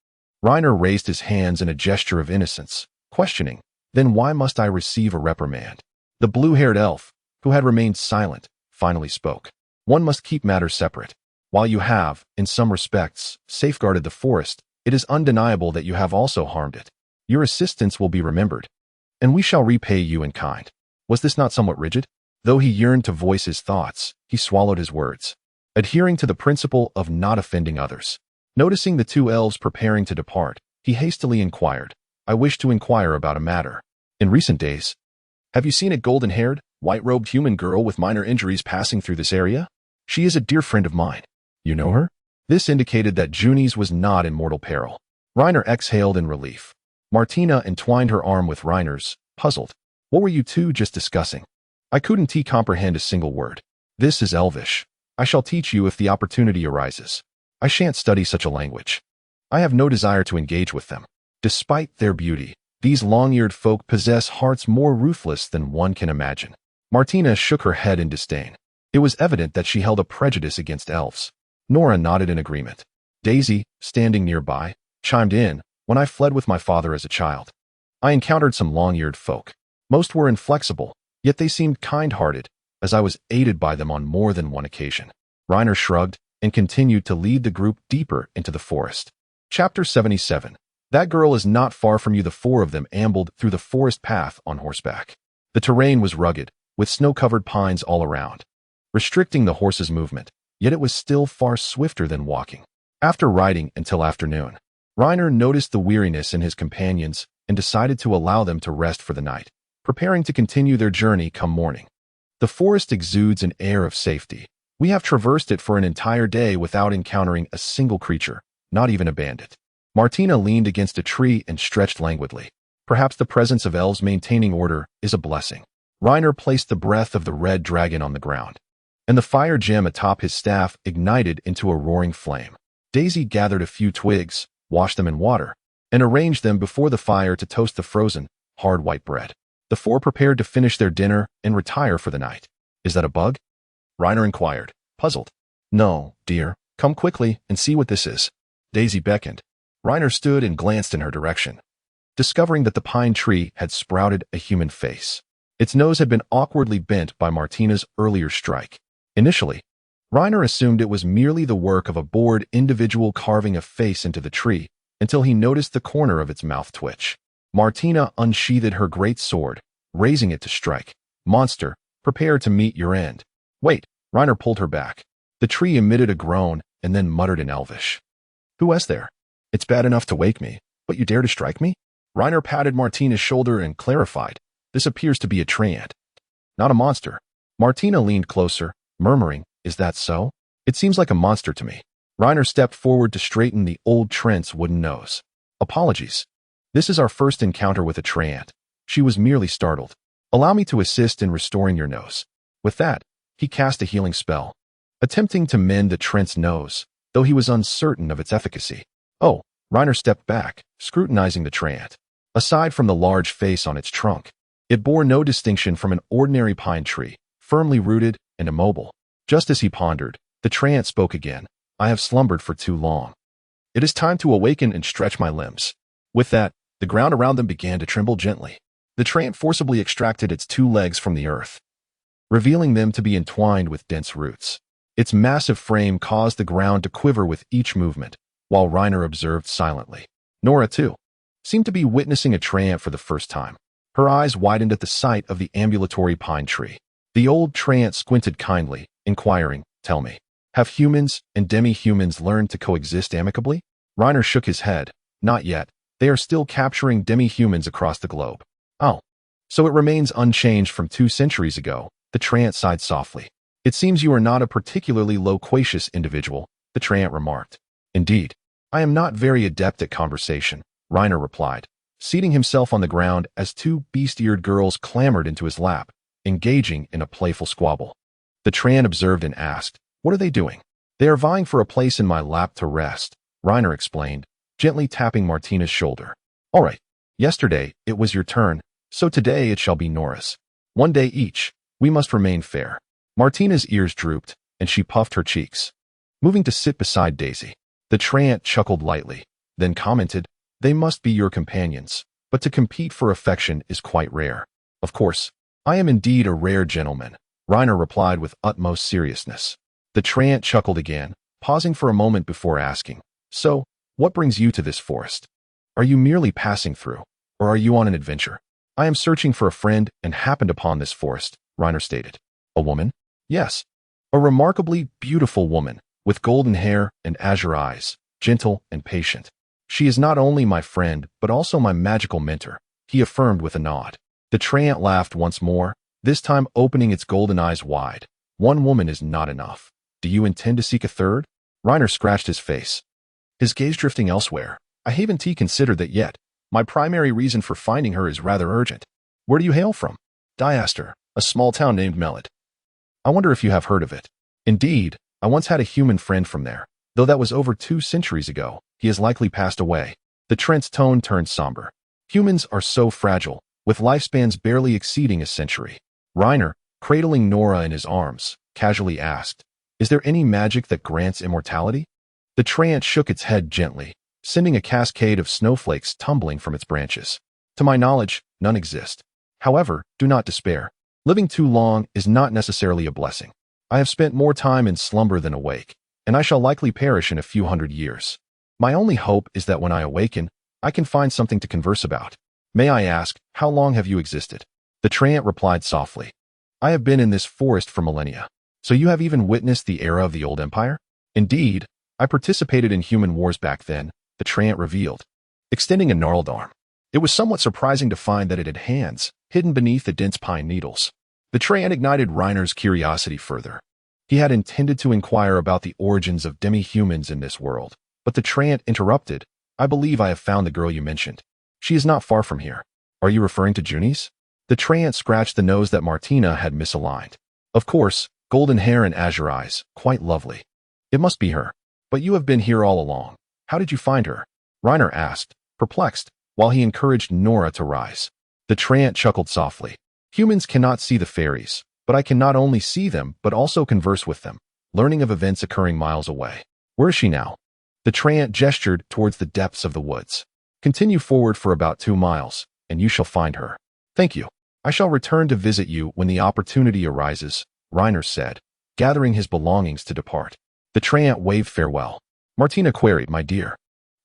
Reiner raised his hands in a gesture of innocence, questioning, then why must I receive a reprimand? The blue-haired elf, who had remained silent, finally spoke. One must keep matters separate. While you have, in some respects, safeguarded the forest, it is undeniable that you have also harmed it. Your assistance will be remembered, and we shall repay you in kind. Was this not somewhat rigid? Though he yearned to voice his thoughts, he swallowed his words, adhering to the principle of not offending others. Noticing the two elves preparing to depart, he hastily inquired, I wish to inquire about a matter. In recent days, have you seen a golden-haired, white-robed human girl with minor injuries passing through this area? She is a dear friend of mine. You know her? This indicated that Junies was not in mortal peril. Reiner exhaled in relief. Martina entwined her arm with Reiner's, puzzled. What were you two just discussing? I couldn't comprehend a single word. This is Elvish. I shall teach you if the opportunity arises. I shan't study such a language. I have no desire to engage with them. Despite their beauty, these long-eared folk possess hearts more ruthless than one can imagine. Martina shook her head in disdain. It was evident that she held a prejudice against elves. Nora nodded in agreement. Daisy, standing nearby, chimed in, when I fled with my father as a child, I encountered some long-eared folk. Most were inflexible, yet they seemed kind-hearted, as I was aided by them on more than one occasion. Reiner shrugged and continued to lead the group deeper into the forest. Chapter 77. That girl is not far from you. The four of them ambled through the forest path on horseback. The terrain was rugged, with snow-covered pines all around, restricting the horse's movement, yet it was still far swifter than walking. After riding until afternoon, Reiner noticed the weariness in his companions and decided to allow them to rest for the night, preparing to continue their journey come morning. The forest exudes an air of safety. We have traversed it for an entire day without encountering a single creature, not even a bandit. Martina leaned against a tree and stretched languidly. Perhaps the presence of elves maintaining order is a blessing. Reiner placed the breath of the red dragon on the ground, and the fire gem atop his staff ignited into a roaring flame. Daisy gathered a few twigs, washed them in water, and arranged them before the fire to toast the frozen, hard white bread. The four prepared to finish their dinner and retire for the night. Is that a bug? Reiner inquired, puzzled. No, dear. Come quickly and see what this is. Daisy beckoned. Reiner stood and glanced in her direction, discovering that the pine tree had sprouted a human face. Its nose had been awkwardly bent by Martina's earlier strike. Initially, Reiner assumed it was merely the work of a bored individual carving a face into the tree until he noticed the corner of its mouth twitch. Martina unsheathed her great sword, raising it to strike. "Monster, prepare to meet your end." "Wait," Reiner pulled her back. The tree emitted a groan and then muttered in Elvish. "Who is there? It's bad enough to wake me, but you dare to strike me?" Reiner patted Martina's shoulder and clarified, "This appears to be a treant, not a monster." Martina leaned closer, murmuring, "Is that so? It seems like a monster to me." Reiner stepped forward to straighten the old trent's wooden nose. "Apologies. This is our first encounter with a treant." She was merely startled. "Allow me to assist in restoring your nose." With that, he cast a healing spell, attempting to mend the trent's nose, though he was uncertain of its efficacy. "Oh," Reiner stepped back, scrutinizing the treant. Aside from the large face on its trunk, it bore no distinction from an ordinary pine tree, firmly rooted and immobile. Just as he pondered, the treant spoke again. "I have slumbered for too long. It is time to awaken and stretch my limbs." With that, the ground around them began to tremble gently. The treant forcibly extracted its 2 legs from the earth, revealing them to be entwined with dense roots. Its massive frame caused the ground to quiver with each movement, while Reiner observed silently. Nora, too, seemed to be witnessing a treant for the first time. Her eyes widened at the sight of the ambulatory pine tree. The old treant squinted kindly, inquiring, "Tell me, have humans and demihumans learned to coexist amicably?" Reiner shook his head. "Not yet. They are still capturing demihumans across the globe." "Oh, so it remains unchanged from 2 centuries ago," the treant sighed softly. "It seems you are not a particularly loquacious individual," the treant remarked. "Indeed, I am not very adept at conversation," Reiner replied, seating himself on the ground as 2 beast-eared girls clambered into his lap, engaging in a playful squabble. The treant observed and asked, "What are they doing?" "They are vying for a place in my lap to rest," Reiner explained, gently tapping Martina's shoulder. "All right, yesterday it was your turn, so today it shall be Nora's. 1 day each. We must remain fair." Martina's ears drooped, and she puffed her cheeks, moving to sit beside Daisy. The treant chuckled lightly, then commented, "They must be your companions, but to compete for affection is quite rare." "Of course, I am indeed a rare gentleman," Reiner replied with utmost seriousness. The treant chuckled again, pausing for a moment before asking, "So, what brings you to this forest? Are you merely passing through, or are you on an adventure?" "I am searching for a friend and happened upon this forest," Reiner stated. "A woman?" "Yes, a remarkably beautiful woman, with golden hair and azure eyes, gentle and patient. She is not only my friend, but also my magical mentor," he affirmed with a nod. The treant laughed once more, this time opening its golden eyes wide. "One woman is not enough. Do you intend to seek a third?" Reiner scratched his face, his gaze drifting elsewhere. "I haven't considered that yet. My primary reason for finding her is rather urgent." "Where do you hail from?" "Diaster, a small town named Melid. I wonder if you have heard of it." "Indeed, I once had a human friend from there. Though that was over 2 centuries ago, he has likely passed away." The treant's tone turned somber. "Humans are so fragile, with lifespans barely exceeding a century." Reiner, cradling Nora in his arms, casually asked, "Is there any magic that grants immortality?" The treant shook its head gently, sending a cascade of snowflakes tumbling from its branches. "To my knowledge, none exist. However, do not despair. Living too long is not necessarily a blessing. I have spent more time in slumber than awake, and I shall likely perish in a few hundred years. My only hope is that when I awaken, I can find something to converse about. May I ask, how long have you existed?" The treant replied softly, "I have been in this forest for millennia." "So you have even witnessed the era of the old empire?" "Indeed, I participated in human wars back then," the treant revealed, extending a gnarled arm. It was somewhat surprising to find that it had hands, hidden beneath the dense pine needles. The treant ignited Reiner's curiosity further. He had intended to inquire about the origins of demihumans in this world, but the treant interrupted, "I believe I have found the girl you mentioned. She is not far from here. Are you referring to Junis?" The treant scratched the nose that Martina had misaligned. "Of course, golden hair and azure eyes, quite lovely. It must be her. But you have been here all along. How did you find her?" Reiner asked, perplexed, while he encouraged Nora to rise. The treant chuckled softly. "Humans cannot see the fairies, but I can not only see them but also converse with them, learning of events occurring miles away." "Where is she now?" The treant gestured towards the depths of the woods. "Continue forward for about 2 miles, and you shall find her." "Thank you. I shall return to visit you when the opportunity arises, Reiner said, gathering his belongings to depart. The treant waved farewell. Martina queried, my dear,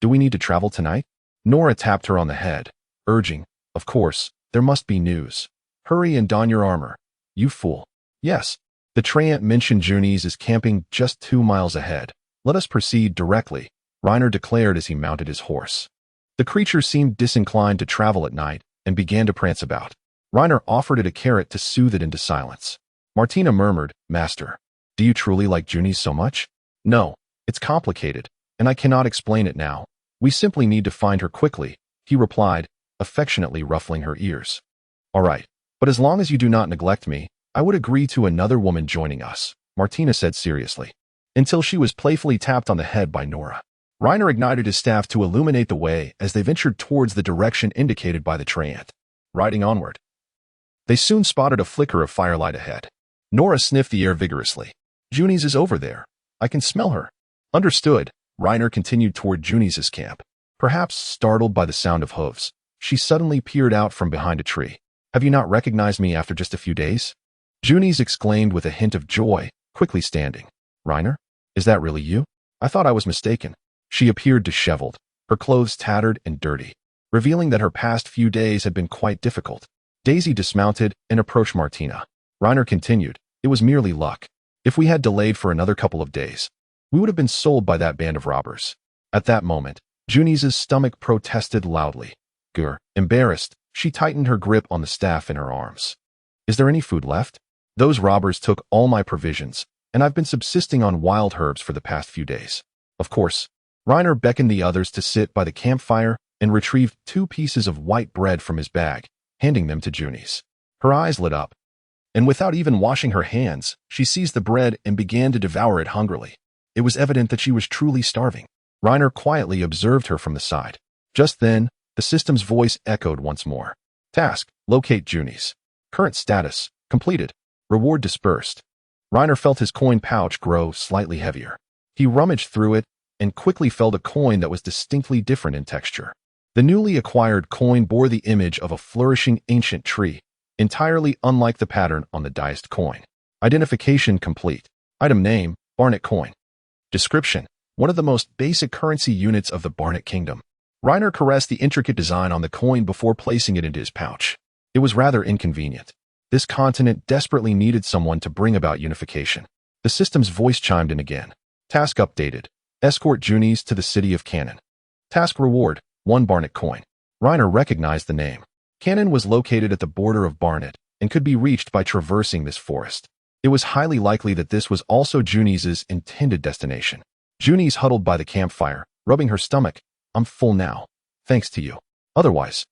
do we need to travel tonight? Nora tapped her on the head, urging, of course, there must be news. Hurry and don your armor. You fool. Yes. The treant mentioned Junies is camping just 2 miles ahead. Let us proceed directly, Reiner declared as he mounted his horse. The creature seemed disinclined to travel at night and began to prance about. Reiner offered it a carrot to soothe it into silence. Martina murmured, Master, do you truly like Junies so much? No, it's complicated, and I cannot explain it now. We simply need to find her quickly, he replied, affectionately ruffling her ears. All right, but as long as you do not neglect me, I would agree to another woman joining us, Martina said seriously, until she was playfully tapped on the head by Nora. Reiner ignited his staff to illuminate the way as they ventured towards the direction indicated by the treant. Riding onward, they soon spotted a flicker of firelight ahead. Nora sniffed the air vigorously. Junies is over there. I can smell her. Understood. Reiner continued toward Junies' camp. Perhaps startled by the sound of hooves, she suddenly peered out from behind a tree. Have you not recognized me after just a few days? Junies exclaimed with a hint of joy, quickly standing. Reiner? Is that really you? I thought I was mistaken. She appeared disheveled, her clothes tattered and dirty, revealing that her past few days had been quite difficult. Daisy dismounted and approached Martina. Reiner continued, it was merely luck. If we had delayed for another couple of days, we would have been sold by that band of robbers. At that moment, Junies' stomach protested loudly. Grr. Embarrassed, she tightened her grip on the staff in her arms. Is there any food left? Those robbers took all my provisions, and I've been subsisting on wild herbs for the past few days. Of course. Reiner beckoned the others to sit by the campfire and retrieved 2 pieces of white bread from his bag, handing them to Junies. Her eyes lit up, and without even washing her hands, she seized the bread and began to devour it hungrily. It was evident that she was truly starving. Reiner quietly observed her from the side. Just then, the system's voice echoed once more. Task, locate Junies. Current status, completed. Reward dispersed. Reiner felt his coin pouch grow slightly heavier. He rummaged through it and quickly felt a coin that was distinctly different in texture. The newly acquired coin bore the image of a flourishing ancient tree, entirely unlike the pattern on the diced coin. Identification complete. Item name, Barnet coin. Description, one of the most basic currency units of the Barnet Kingdom. Reiner caressed the intricate design on the coin before placing it into his pouch. It was rather inconvenient. This continent desperately needed someone to bring about unification. The system's voice chimed in again. Task updated. Escort Junies to the city of Cannon. Task reward, 1 Barnet coin. Reiner recognized the name. Cannon was located at the border of Barnet and could be reached by traversing this forest. It was highly likely that this was also Junies' intended destination. Junies huddled by the campfire, rubbing her stomach. I'm full now, thanks to you. Otherwise,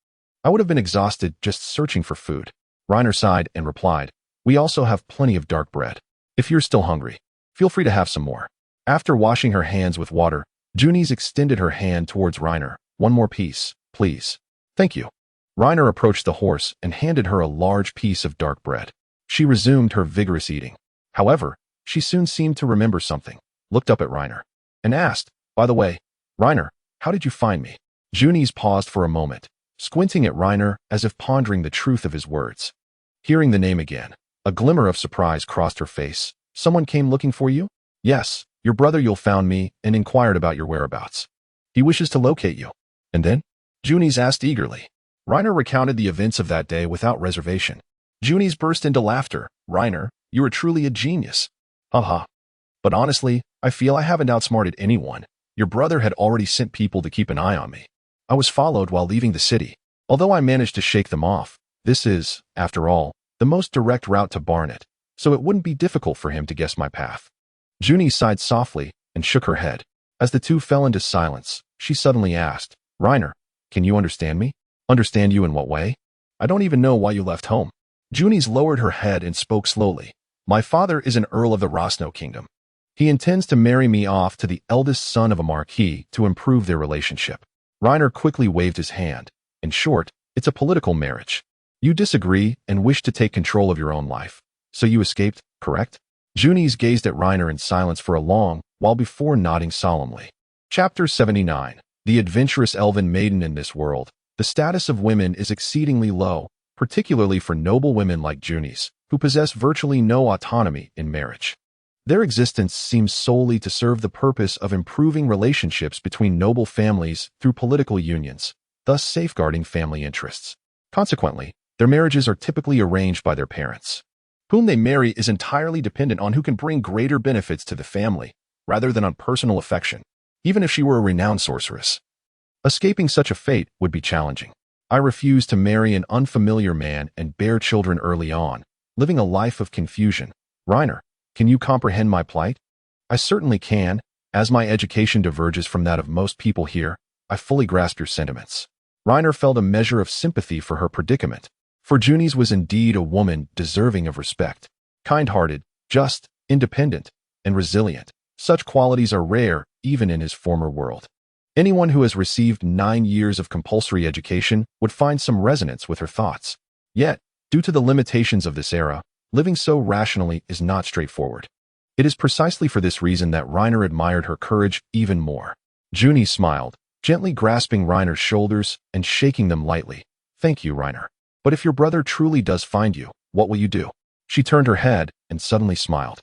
I would have been exhausted just searching for food. Reiner sighed and replied, we also have plenty of dark bread. If you're still hungry, feel free to have some more. After washing her hands with water, Junies extended her hand towards Reiner. 1 more piece, please. Thank you. Reiner approached the horse and handed her a large piece of dark bread. She resumed her vigorous eating. However, she soon seemed to remember something, looked up at Reiner, and asked, by the way, Reiner, how did you find me? Junies paused for a moment, squinting at Reiner as if pondering the truth of his words. Hearing the name again, a glimmer of surprise crossed her face. Someone came looking for you? Yes, your brother Yul found me and inquired about your whereabouts. He wishes to locate you. And then? Junies asked eagerly. Reiner recounted the events of that day without reservation. Junies burst into laughter. Reiner, you are truly a genius. Haha. But honestly, I feel I haven't outsmarted anyone. Your brother had already sent people to keep an eye on me. I was followed while leaving the city. Although I managed to shake them off, this is, after all, the most direct route to Barnet, so it wouldn't be difficult for him to guess my path. Junies sighed softly and shook her head. As the two fell into silence, she suddenly asked, Reiner, can you understand me? Understand you in what way? I don't even know why you left home. Junies lowered her head and spoke slowly. My father is an Earl of the Rosno Kingdom. He intends to marry me off to the eldest son of a marquis to improve their relationship. Reiner quickly waved his hand. In short, it's a political marriage. You disagree and wish to take control of your own life. So you escaped, correct? Junies gazed at Reiner in silence for a long while before nodding solemnly. Chapter 79. The adventurous elven maiden in this world. The status of women is exceedingly low, particularly for noble women like Juni's, who possess virtually no autonomy in marriage. Their existence seems solely to serve the purpose of improving relationships between noble families through political unions, thus safeguarding family interests. Consequently, their marriages are typically arranged by their parents. Whom they marry is entirely dependent on who can bring greater benefits to the family, rather than on personal affection, even if she were a renowned sorceress. Escaping such a fate would be challenging. I refuse to marry an unfamiliar man and bear children early on, living a life of confusion. Reiner, can you comprehend my plight? I certainly can. As my education diverges from that of most people here, I fully grasp your sentiments. Reiner felt a measure of sympathy for her predicament, for Juni's was indeed a woman deserving of respect. Kind-hearted, just, independent, and resilient. Such qualities are rare even in his former world. Anyone who has received 9 years of compulsory education would find some resonance with her thoughts. Yet, due to the limitations of this era, living so rationally is not straightforward. It is precisely for this reason that Reiner admired her courage even more. Juni smiled, gently grasping Reiner's shoulders and shaking them lightly. Thank you, Reiner. But if your brother truly does find you, what will you do? She turned her head and suddenly smiled.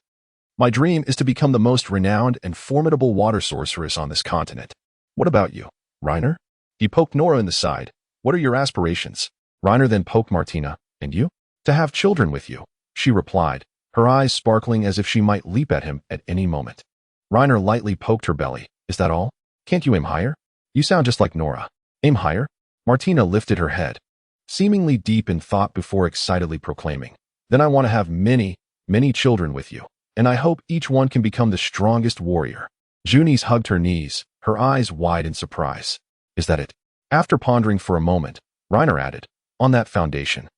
My dream is to become the most renowned and formidable water sorceress on this continent. What about you, Reiner? He poked Nora in the side. What are your aspirations? Reiner then poked Martina. And you? To have children with you, she replied, her eyes sparkling as if she might leap at him at any moment. Reiner lightly poked her belly. Is that all? Can't you aim higher? You sound just like Nora. Aim higher? Martina lifted her head, seemingly deep in thought before excitedly proclaiming. Then I want to have many, many children with you, and I hope each one can become the strongest warrior. Juni's hugged her knees, her eyes wide in surprise. Is that it? After pondering for a moment, Reiner added, on that foundation,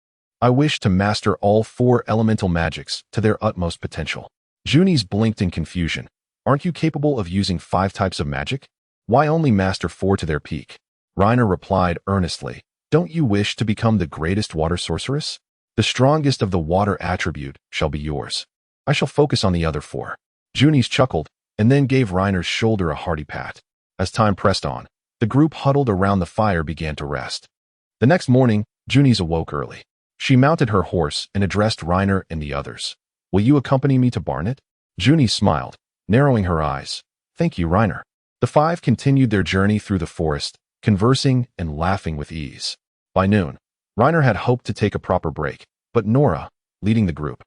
I wish to master all 4 elemental magics to their utmost potential. Juni's blinked in confusion. Aren't you capable of using 5 types of magic? Why only master 4 to their peak? Reiner replied earnestly, don't you wish to become the greatest water sorceress? The strongest of the water attribute shall be yours. I shall focus on the other 4. Juni's chuckled and then gave Reiner's shoulder a hearty pat. As time pressed on, the group huddled around the fire began to rest. The next morning, Juni's awoke early. She mounted her horse and addressed Reiner and the others. Will you accompany me to Barnet? Juni smiled, narrowing her eyes. Thank you, Reiner. The 5 continued their journey through the forest, conversing and laughing with ease. By noon, Reiner had hoped to take a proper break, but Nora, leading the group,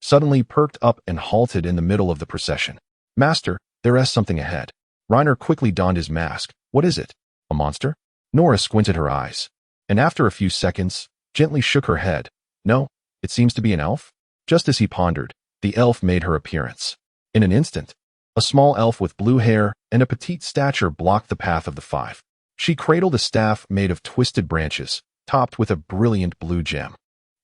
suddenly perked up and halted in the middle of the procession. Master, there is something ahead. Reiner quickly donned his mask. What is it? A monster? Nora squinted her eyes, and after a few seconds, gently shook her head. No, it seems to be an elf. Just as he pondered, the elf made her appearance. In an instant, a small elf with blue hair and a petite stature blocked the path of the 5. She cradled a staff made of twisted branches, topped with a brilliant blue gem.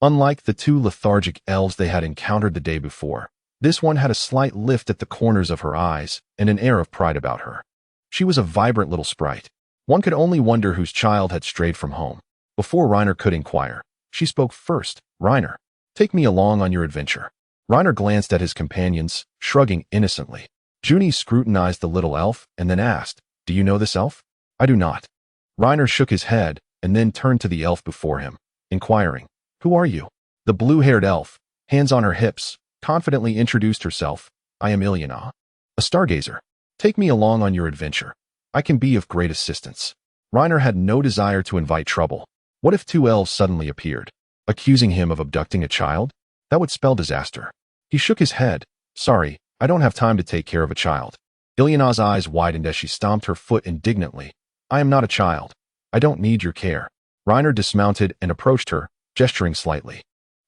Unlike the 2 lethargic elves they had encountered the day before, this one had a slight lift at the corners of her eyes and an air of pride about her. She was a vibrant little sprite. One could only wonder whose child had strayed from home. Before Reiner could inquire, she spoke first. Reiner, take me along on your adventure. Reiner glanced at his companions, shrugging innocently. Juni scrutinized the little elf and then asked, do you know this elf? I do not. Reiner shook his head and then turned to the elf before him, inquiring, who are you? The blue-haired elf, hands on her hips, confidently introduced herself. I am Ilyana, a stargazer. Take me along on your adventure. I can be of great assistance. Reiner had no desire to invite trouble. What if 2 elves suddenly appeared, accusing him of abducting a child? That would spell disaster. He shook his head. Sorry, I don't have time to take care of a child. Ilyana's eyes widened as she stomped her foot indignantly. I am not a child. I don't need your care. Reiner dismounted and approached her, gesturing slightly.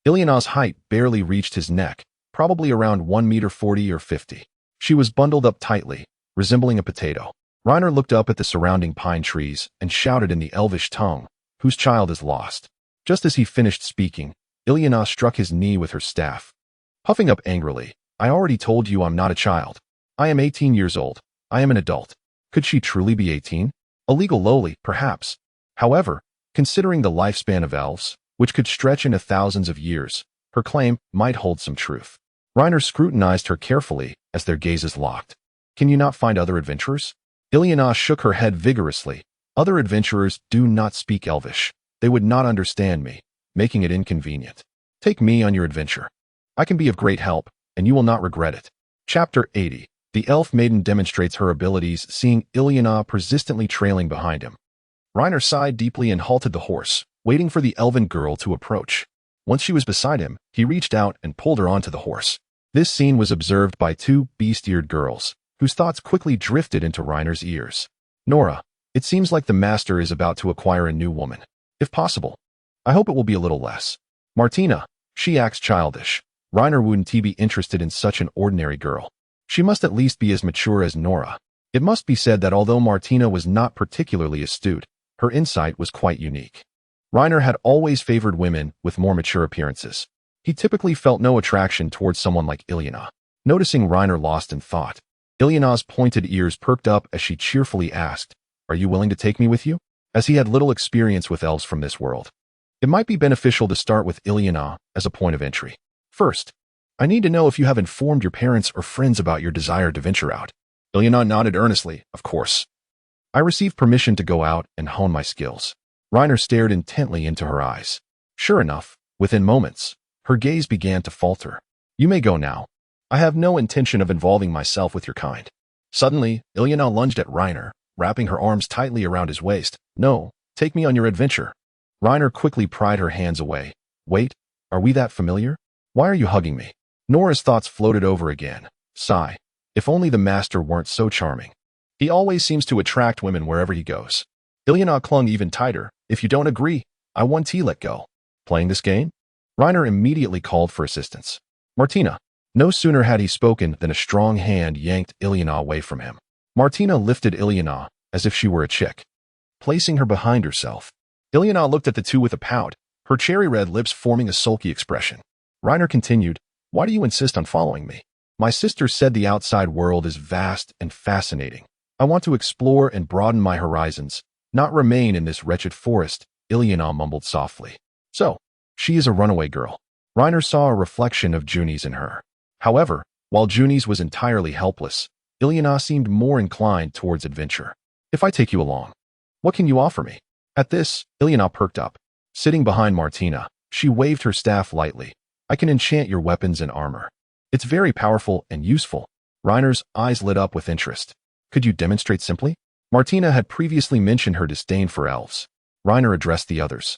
Ilyana's height barely reached his neck, probably around 1 meter 40 or 50. She was bundled up tightly, resembling a potato. Reiner looked up at the surrounding pine trees and shouted in the elvish tongue, whose child is lost? Just as he finished speaking, Ilyana struck his knee with her staff. Puffing up angrily, I already told you I'm not a child. I am 18 years old. I am an adult. Could she truly be 18? A legal lowly, perhaps. However, considering the lifespan of elves, which could stretch into thousands of years, her claim might hold some truth. Reiner scrutinized her carefully as their gazes locked. Can you not find other adventurers? Ilyana shook her head vigorously. Other adventurers do not speak Elvish. They would not understand me. making it inconvenient. Take me on your adventure. I can be of great help, and you will not regret it. Chapter 80. The elf maiden demonstrates her abilities, seeing Ilyana persistently trailing behind him. Reiner sighed deeply and halted the horse, waiting for the elven girl to approach. Once she was beside him, he reached out and pulled her onto the horse. This scene was observed by two beast-eared girls, whose thoughts quickly drifted into Reiner's ears. Nora, it seems like the master is about to acquire a new woman. If possible, I hope it will be a little less. Martina, she acts childish. Reiner wouldn't be interested in such an ordinary girl. She must at least be as mature as Nora. It must be said that although Martina was not particularly astute, her insight was quite unique. Reiner had always favored women with more mature appearances. He typically felt no attraction towards someone like Ilyana. Noticing Reiner lost in thought, Ilyana's pointed ears perked up as she cheerfully asked, "Are you willing to take me with you?" As he had little experience with elves from this world, it might be beneficial to start with Ilyana as a point of entry. First, I need to know if you have informed your parents or friends about your desire to venture out. Ilyana nodded earnestly, of course. I received permission to go out and hone my skills. Reiner stared intently into her eyes. Sure enough, within moments, her gaze began to falter. You may go now. I have no intention of involving myself with your kind. Suddenly, Ilyana lunged at Reiner, wrapping her arms tightly around his waist. No, take me on your adventure. Reiner quickly pried her hands away. Wait, are we that familiar? Why are you hugging me? Nora's thoughts floated over again. Sigh. If only the master weren't so charming. He always seems to attract women wherever he goes. Ilyana clung even tighter. If you don't agree, I want to let go. Playing this game? Reiner immediately called for assistance. Martina. No sooner had he spoken than a strong hand yanked Ilyana away from him. Martina lifted Ilyana as if she were a chick, placing her behind herself. Ilyana looked at the two with a pout, her cherry-red lips forming a sulky expression. Reiner continued, Why do you insist on following me? My sister said the outside world is vast and fascinating. I want to explore and broaden my horizons, not remain in this wretched forest, Ilyana mumbled softly. So, she is a runaway girl. Reiner saw a reflection of Junie's in her. However, while Junie's was entirely helpless, Ilyana seemed more inclined towards adventure. If I take you along, what can you offer me? At this, Ilyana perked up. Sitting behind Martina, she waved her staff lightly. I can enchant your weapons and armor. It's very powerful and useful. Reiner's eyes lit up with interest. Could you demonstrate simply? Martina had previously mentioned her disdain for elves. Reiner addressed the others.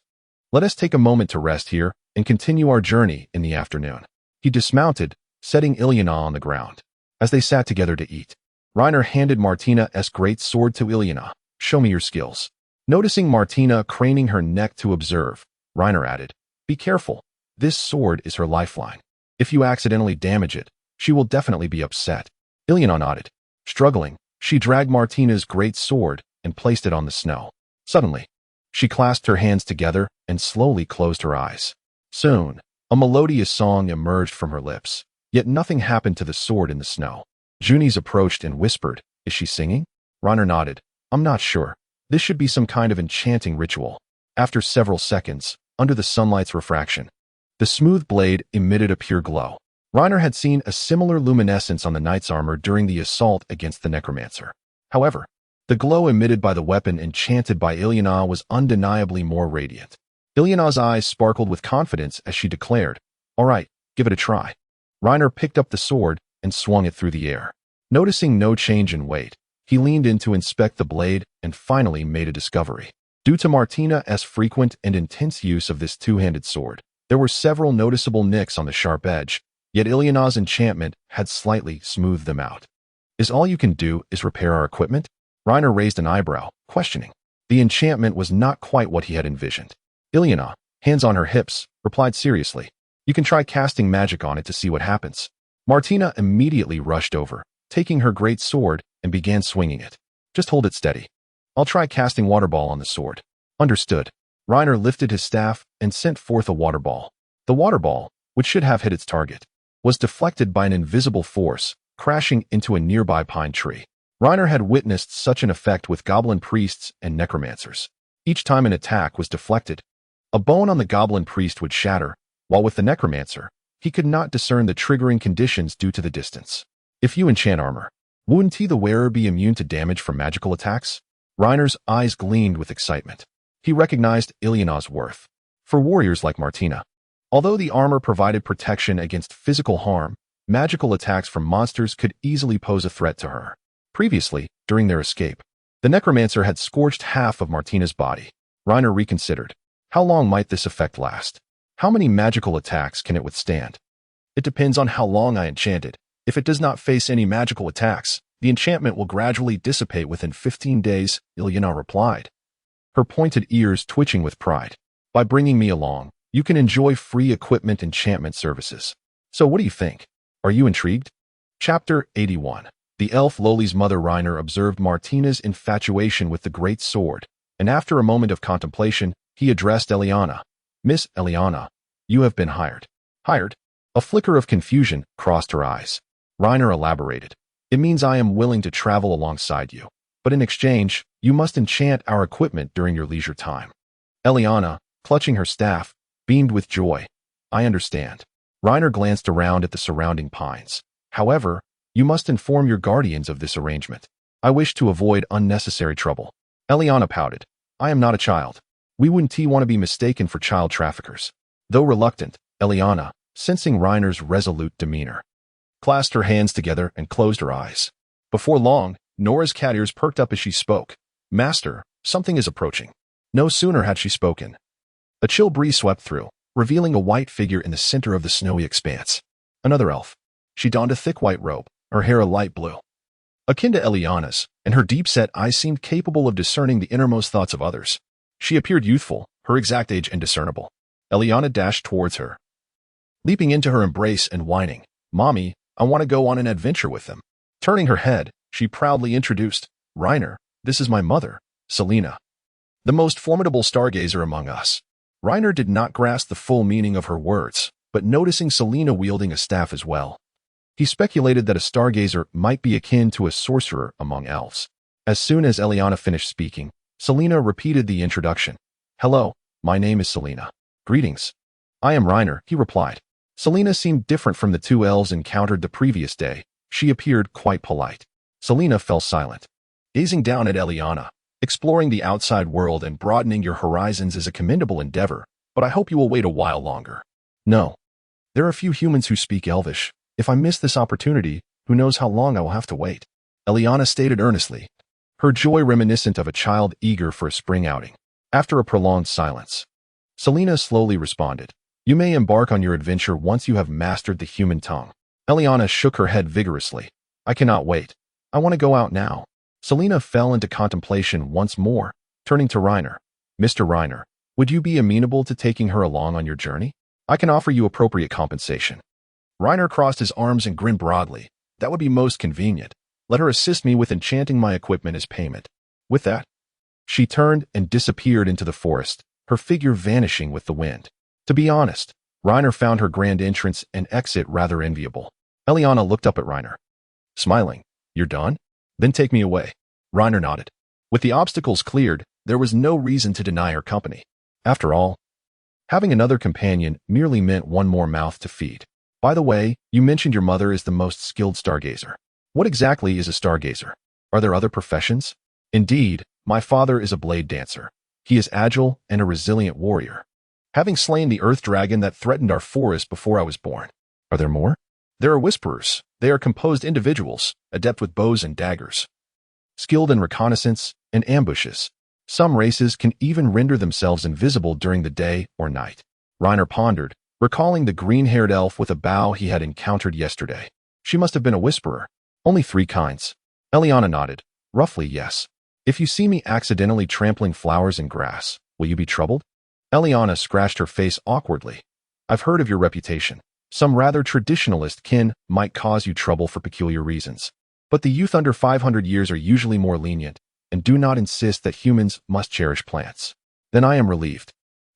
Let us take a moment to rest here and continue our journey in the afternoon. He dismounted, setting Ilyana on the ground. As they sat together to eat, Reiner handed Martina's great sword to Ilyana. Show me your skills. Noticing Martina craning her neck to observe, Reiner added, Be careful. This sword is her lifeline. If you accidentally damage it, she will definitely be upset. Ilyana nodded. Struggling, she dragged Martina's great sword and placed it on the snow. Suddenly, she clasped her hands together and slowly closed her eyes. Soon, a melodious song emerged from her lips, yet nothing happened to the sword in the snow. Junie's approached and whispered, Is she singing? Reiner nodded. I'm not sure. This should be some kind of enchanting ritual. After several seconds, under the sunlight's refraction, the smooth blade emitted a pure glow. Reiner had seen a similar luminescence on the knight's armor during the assault against the necromancer. However, the glow emitted by the weapon enchanted by Ilyana was undeniably more radiant. Ilyana's eyes sparkled with confidence as she declared, All right, give it a try. Reiner picked up the sword and swung it through the air. Noticing no change in weight, he leaned in to inspect the blade and finally made a discovery. Due to Martina's frequent and intense use of this two-handed sword, there were several noticeable nicks on the sharp edge, yet Ilyana's enchantment had slightly smoothed them out. Is all you can do is repair our equipment? Reiner raised an eyebrow, questioning. The enchantment was not quite what he had envisioned. Ilyana, hands on her hips, replied seriously. You can try casting magic on it to see what happens. Martina immediately rushed over, taking her great sword, and began swinging it. Just hold it steady. I'll try casting water ball on the sword. Understood. Reiner lifted his staff and sent forth a water ball. The water ball, which should have hit its target, was deflected by an invisible force, crashing into a nearby pine tree. Reiner had witnessed such an effect with goblin priests and necromancers. Each time an attack was deflected, a bone on the goblin priest would shatter, while with the necromancer, he could not discern the triggering conditions due to the distance. If you enchant armor, wouldn't the wearer be immune to damage from magical attacks? Reiner's eyes gleamed with excitement. He recognized Ilyana's worth. for warriors like Martina. Although the armor provided protection against physical harm, magical attacks from monsters could easily pose a threat to her. Previously, during their escape, the necromancer had scorched half of Martina's body. Reiner reconsidered. How long might this effect last? How many magical attacks can it withstand? It depends on how long I enchant it. If it does not face any magical attacks, the enchantment will gradually dissipate within 15 days, Ilyana replied, her pointed ears twitching with pride. By bringing me along, you can enjoy free equipment enchantment services. So what do you think? Are you intrigued? Chapter 81. The elf Loli's mother Reiner observed Martina's infatuation with the great sword, and after a moment of contemplation, he addressed Ilyana. Miss Ilyana, you have been hired. Hired? A flicker of confusion crossed her eyes. Reiner elaborated. It means I am willing to travel alongside you, but in exchange, you must enchant our equipment during your leisure time. Ilyana, clutching her staff, beamed with joy. I understand. Reiner glanced around at the surrounding pines. However, you must inform your guardians of this arrangement. I wish to avoid unnecessary trouble. Ilyana pouted. I am not a child. We wouldn't want to be mistaken for child traffickers. Though reluctant, Ilyana, sensing Reiner's resolute demeanor, clasped her hands together and closed her eyes. Before long, Nora's cat ears perked up as she spoke. Master, something is approaching. No sooner had she spoken. A chill breeze swept through, revealing a white figure in the center of the snowy expanse. Another elf. She donned a thick white robe, her hair a light blue, akin to Ilyana's, and her deep-set eyes seemed capable of discerning the innermost thoughts of others. She appeared youthful, her exact age indiscernible. Ilyana dashed towards her, leaping into her embrace and whining, Mommy, I want to go on an adventure with them. Turning her head, she proudly introduced, Reiner, this is my mother, Selena, the most formidable stargazer among us. Reiner did not grasp the full meaning of her words, but noticing Selena wielding a staff as well, he speculated that a stargazer might be akin to a sorcerer among elves. As soon as Ilyana finished speaking, Selena repeated the introduction. Hello, my name is Selena. Greetings. I am Reiner, he replied. Selena seemed different from the two elves encountered the previous day. She appeared quite polite. Selena fell silent. Gazing down at Ilyana, exploring the outside world and broadening your horizons is a commendable endeavor, but I hope you will wait a while longer. No. There are few humans who speak Elvish. If I miss this opportunity, who knows how long I will have to wait? Ilyana stated earnestly, her joy reminiscent of a child eager for a spring outing. After a prolonged silence, Selena slowly responded, You may embark on your adventure once you have mastered the human tongue. Ilyana shook her head vigorously. I cannot wait. I want to go out now. Selena fell into contemplation once more, turning to Reiner. Mr. Reiner, would you be amenable to taking her along on your journey? I can offer you appropriate compensation. Reiner crossed his arms and grinned broadly. That would be most convenient. Let her assist me with enchanting my equipment as payment. With that, she turned and disappeared into the forest, her figure vanishing with the wind. To be honest, Reiner found her grand entrance and exit rather enviable. Ilyana looked up at Reiner, smiling. You're done? Then take me away. Reiner nodded. With the obstacles cleared, there was no reason to deny her company. After all, having another companion merely meant one more mouth to feed. By the way, you mentioned your mother is the most skilled stargazer. What exactly is a stargazer? Are there other professions? Indeed, my father is a blade dancer. He is agile and a resilient warrior, having slain the earth dragon that threatened our forest before I was born. Are there more? There are whisperers. They are composed individuals, adept with bows and daggers, skilled in reconnaissance and ambushes. Some races can even render themselves invisible during the day or night. Reiner pondered, recalling the green-haired elf with a bow he had encountered yesterday. She must have been a whisperer. Only 3 kinds. Ilyana nodded. Roughly, yes. If you see me accidentally trampling flowers and grass, will you be troubled? Ilyana scratched her face awkwardly. I've heard of your reputation. Some rather traditionalist kin might cause you trouble for peculiar reasons. But the youth under 500 years are usually more lenient and do not insist that humans must cherish plants. Then I am relieved.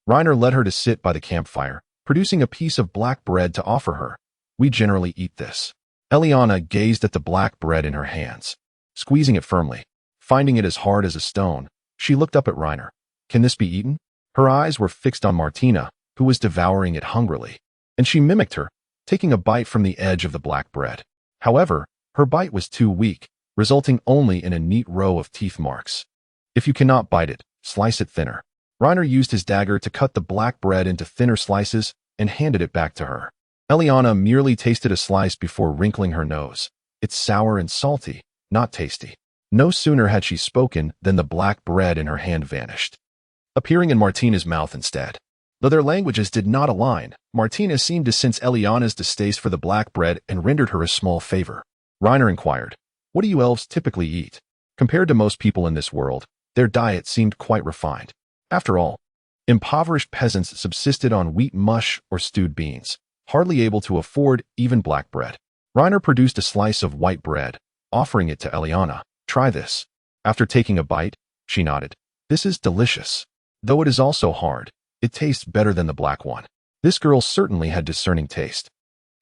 Reiner led her to sit by the campfire, producing a piece of black bread to offer her. We generally eat this. Ilyana gazed at the black bread in her hands, squeezing it firmly. Finding it as hard as a stone, she looked up at Reiner. Can this be eaten? Her eyes were fixed on Martina, who was devouring it hungrily, and she mimicked her, taking a bite from the edge of the black bread. However, her bite was too weak, resulting only in a neat row of teeth marks. If you cannot bite it, slice it thinner. Reiner used his dagger to cut the black bread into thinner slices and handed it back to her. Eliana merely tasted a slice before wrinkling her nose. It's sour and salty, not tasty. No sooner had she spoken than the black bread in her hand vanished, appearing in Martina's mouth instead. Though their languages did not align, Martina seemed to sense Eliana's distaste for the black bread and rendered her a small favor. Reiner inquired, "What do you elves typically eat?" Compared to most people in this world, their diet seemed quite refined. After all, impoverished peasants subsisted on wheat mush or stewed beans, hardly able to afford even black bread. Reiner produced a slice of white bread, offering it to Eliana. "Try this." After taking a bite, she nodded. "This is delicious. Though it is also hard, it tastes better than the black one." This girl certainly had discerning taste.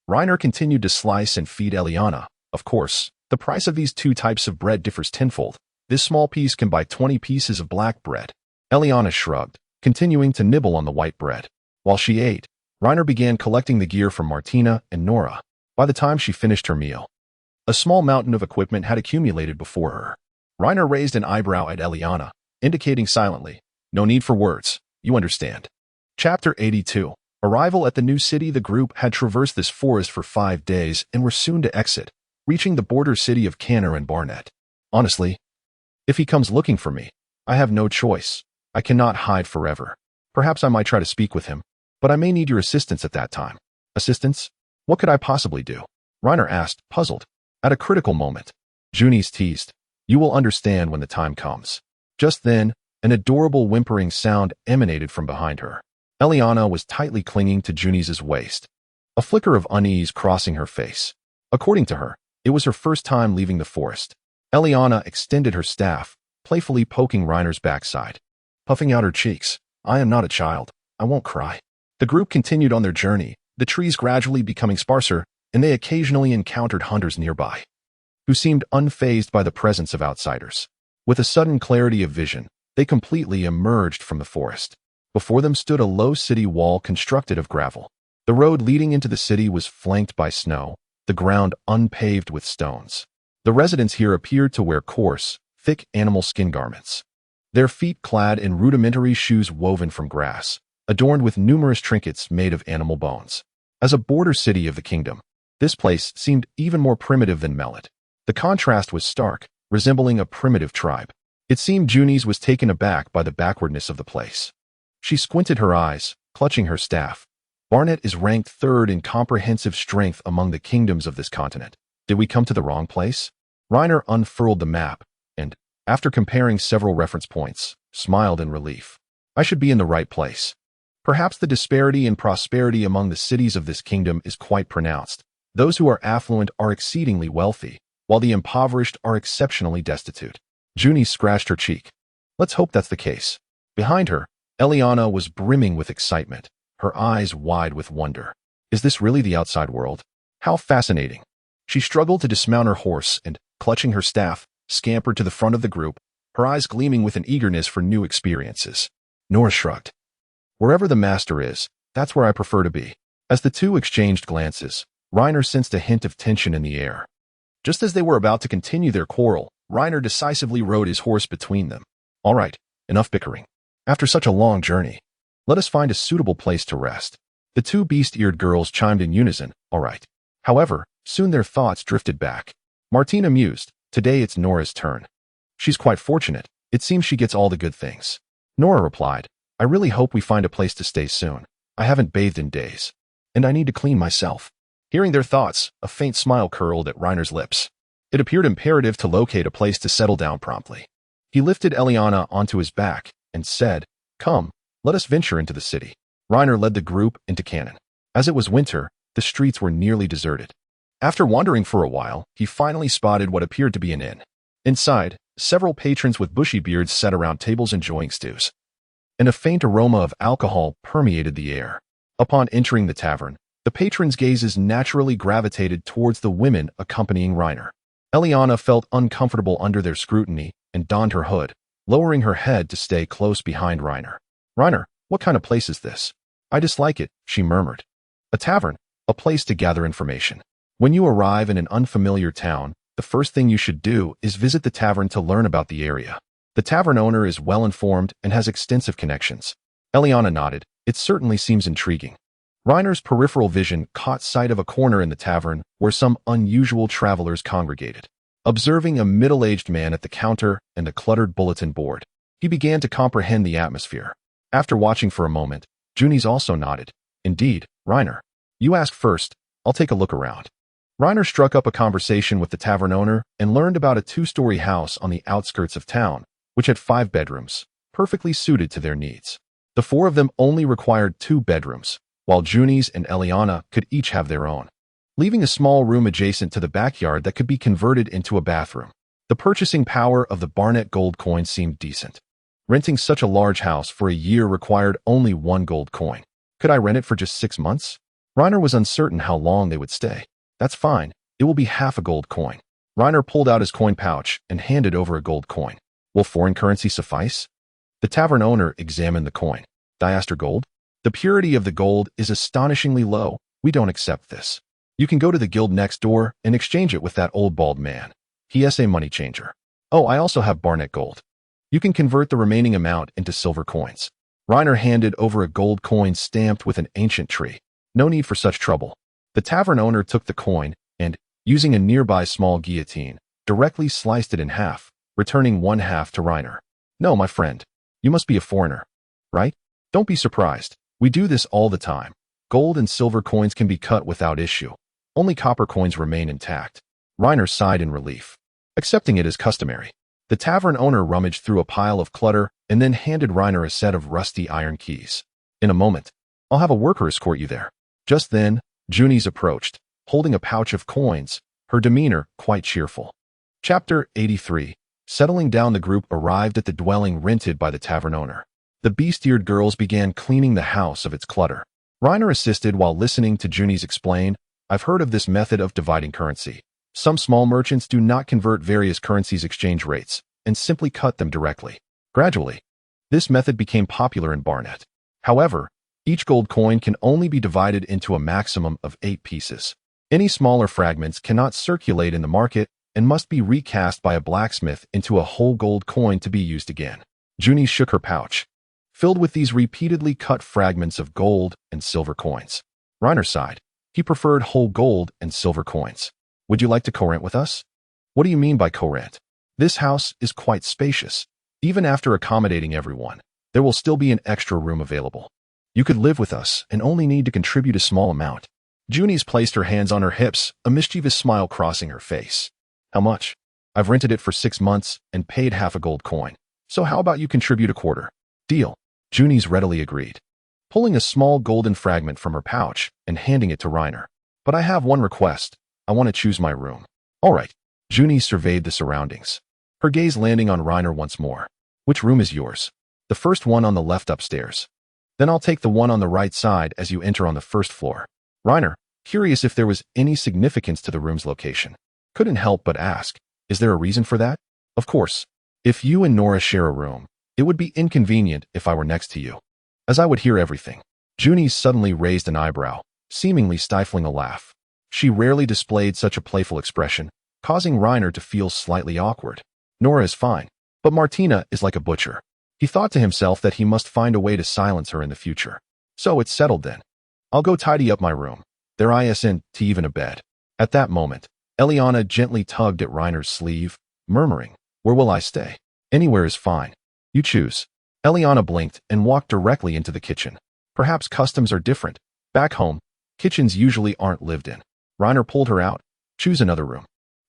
Reiner continued to slice and feed Eliana. Of course, the price of these two types of bread differs tenfold. This small piece can buy 20 pieces of black bread. Eliana shrugged, continuing to nibble on the white bread. While she ate, Reiner began collecting the gear from Martina and Nora. By the time she finished her meal, a small mountain of equipment had accumulated before her. Reiner raised an eyebrow at Eliana, indicating silently, "No need for words, you understand." Chapter 82. Arrival at the new city. The group had traversed this forest for 5 days and were soon to exit, reaching the border city of Canner and Barnett. "Honestly, if he comes looking for me, I have no choice. I cannot hide forever. Perhaps I might try to speak with him, but I may need your assistance at that time." "Assistance? What could I possibly do?" Reiner asked, puzzled. At a critical moment, Junice teased, "You will understand when the time comes." Just then, an adorable whimpering sound emanated from behind her. Eliana was tightly clinging to Junice's waist, a flicker of unease crossing her face. According to her, it was her first time leaving the forest. Eliana extended her staff, playfully poking Reiner's backside, puffing out her cheeks. "I am not a child. I won't cry." The group continued on their journey, the trees gradually becoming sparser, and they occasionally encountered hunters nearby, who seemed unfazed by the presence of outsiders. With a sudden clarity of vision, they completely emerged from the forest. Before them stood a low city wall constructed of gravel. The road leading into the city was flanked by snow, the ground unpaved with stones. The residents here appeared to wear coarse, thick animal skin garments, their feet clad in rudimentary shoes woven from grass, adorned with numerous trinkets made of animal bones. As a border city of the kingdom, this place seemed even more primitive than Mellet. The contrast was stark, resembling a primitive tribe. It seemed Junice was taken aback by the backwardness of the place. She squinted her eyes, clutching her staff. "Barnett is ranked 3rd in comprehensive strength among the kingdoms of this continent. Did we come to the wrong place?" Reiner unfurled the map and, after comparing several reference points, smiled in relief. "I should be in the right place. Perhaps the disparity in prosperity among the cities of this kingdom is quite pronounced. Those who are affluent are exceedingly wealthy, while the impoverished are exceptionally destitute." Junice scratched her cheek. "Let's hope that's the case." Behind her, Eliana was brimming with excitement, her eyes wide with wonder. Is this really the outside world? How fascinating. She struggled to dismount her horse and, clutching her staff, scampered to the front of the group, her eyes gleaming with an eagerness for new experiences. Nora shrugged. "Wherever the master is, that's where I prefer to be." As the two exchanged glances, Reiner sensed a hint of tension in the air. Just as they were about to continue their quarrel, Reiner decisively rode his horse between them. "All right, enough bickering. After such a long journey, let us find a suitable place to rest." The two beast-eared girls chimed in unison, "All right." However, soon their thoughts drifted back. Martina mused, "Today it's Nora's turn. She's quite fortunate. It seems she gets all the good things." Nora replied, "I really hope we find a place to stay soon. I haven't bathed in days, and I need to clean myself." Hearing their thoughts, a faint smile curled at Reiner's lips. It appeared imperative to locate a place to settle down promptly. He lifted Eliana onto his back and said, "Come, let us venture into the city." Reiner led the group into Cannon. As it was winter, the streets were nearly deserted. After wandering for a while, he finally spotted what appeared to be an inn. Inside, several patrons with bushy beards sat around tables enjoying stews, and a faint aroma of alcohol permeated the air. Upon entering the tavern, the patrons' gazes naturally gravitated towards the women accompanying Reiner. Eliana felt uncomfortable under their scrutiny and donned her hood, lowering her head to stay close behind Reiner. "Reiner, what kind of place is this?" "I dislike it," she murmured. "A tavern, a place to gather information. When you arrive in an unfamiliar town, the first thing you should do is visit the tavern to learn about the area." The tavern owner is well-informed and has extensive connections. Eliana nodded. It certainly seems intriguing. Reiner's peripheral vision caught sight of a corner in the tavern where some unusual travelers congregated. Observing a middle-aged man at the counter and a cluttered bulletin board, he began to comprehend the atmosphere. After watching for a moment, Junies also nodded. Indeed, Reiner. You ask first, I'll take a look around. Reiner struck up a conversation with the tavern owner and learned about a 2-story house on the outskirts of town, which had 5 bedrooms, perfectly suited to their needs. The 4 of them only required 2 bedrooms, while Junies and Eliana could each have their own, leaving a small room adjacent to the backyard that could be converted into a bathroom. The purchasing power of the Barnett gold coin seemed decent. Renting such a large house for a year required only 1 gold coin. Could I rent it for just 6 months? Reiner was uncertain how long they would stay. That's fine. It will be half a gold coin. Reiner pulled out his coin pouch and handed over a gold coin. Will foreign currency suffice? The tavern owner examined the coin. Diaster gold? The purity of the gold is astonishingly low. We don't accept this. You can go to the guild next door and exchange it with that old bald man. He is a money changer. Oh, I also have Barnett gold. You can convert the remaining amount into silver coins. Reiner handed over a gold coin stamped with an ancient tree. No need for such trouble. The tavern owner took the coin and, using a nearby small guillotine, directly sliced it in half, returning 1/2 to Reiner. No, my friend. You must be a foreigner, right? Don't be surprised. We do this all the time. Gold and silver coins can be cut without issue. Only copper coins remain intact. Reiner sighed in relief, accepting it as customary. The tavern owner rummaged through a pile of clutter and then handed Reiner a set of rusty iron keys. In a moment, I'll have a worker escort you there. Just then, Junies approached, holding a pouch of coins, her demeanor quite cheerful. Chapter 83. Settling down, the group arrived at the dwelling rented by the tavern owner. The beast-eared girls began cleaning the house of its clutter. Reiner assisted while listening to Junies explain, I've heard of this method of dividing currency. Some small merchants do not convert various currencies' exchange rates and simply cut them directly. Gradually, this method became popular in Barnett. However, each gold coin can only be divided into a maximum of 8 pieces. Any smaller fragments cannot circulate in the market and must be recast by a blacksmith into a whole gold coin to be used again. Junie shook her pouch, filled with these repeatedly cut fragments of gold and silver coins. Reiner sighed. He preferred whole gold and silver coins. Would you like to co-rent with us? What do you mean by co-rent? This house is quite spacious. Even after accommodating everyone, there will still be an extra room available. You could live with us and only need to contribute a small amount. Junies placed her hands on her hips, a mischievous smile crossing her face. How much? I've rented it for 6 months and paid half a gold coin. So how about you contribute a quarter? Deal. Junies readily agreed, pulling a small golden fragment from her pouch and handing it to Reiner. But I have one request. I want to choose my room. All right. Junies surveyed the surroundings, her gaze landing on Reiner once more. Which room is yours? The first one on the left upstairs. Then I'll take the one on the right side as you enter on the first floor. Reiner, curious if there was any significance to the room's location, couldn't help but ask, is there a reason for that? Of course. If you and Nora share a room, it would be inconvenient if I were next to you, as I would hear everything. Junies suddenly raised an eyebrow, seemingly stifling a laugh. She rarely displayed such a playful expression, causing Reiner to feel slightly awkward. Nora is fine, but Martina is like a butcher. He thought to himself that he must find a way to silence her in the future. So it's settled then. I'll go tidy up my room. There isn't even a bed. At that moment, Eliana gently tugged at Reiner's sleeve, murmuring, Where will I stay? Anywhere is fine. You choose. Eliana blinked and walked directly into the kitchen. Perhaps customs are different. Back home, kitchens usually aren't lived in. Reiner pulled her out. Choose another room.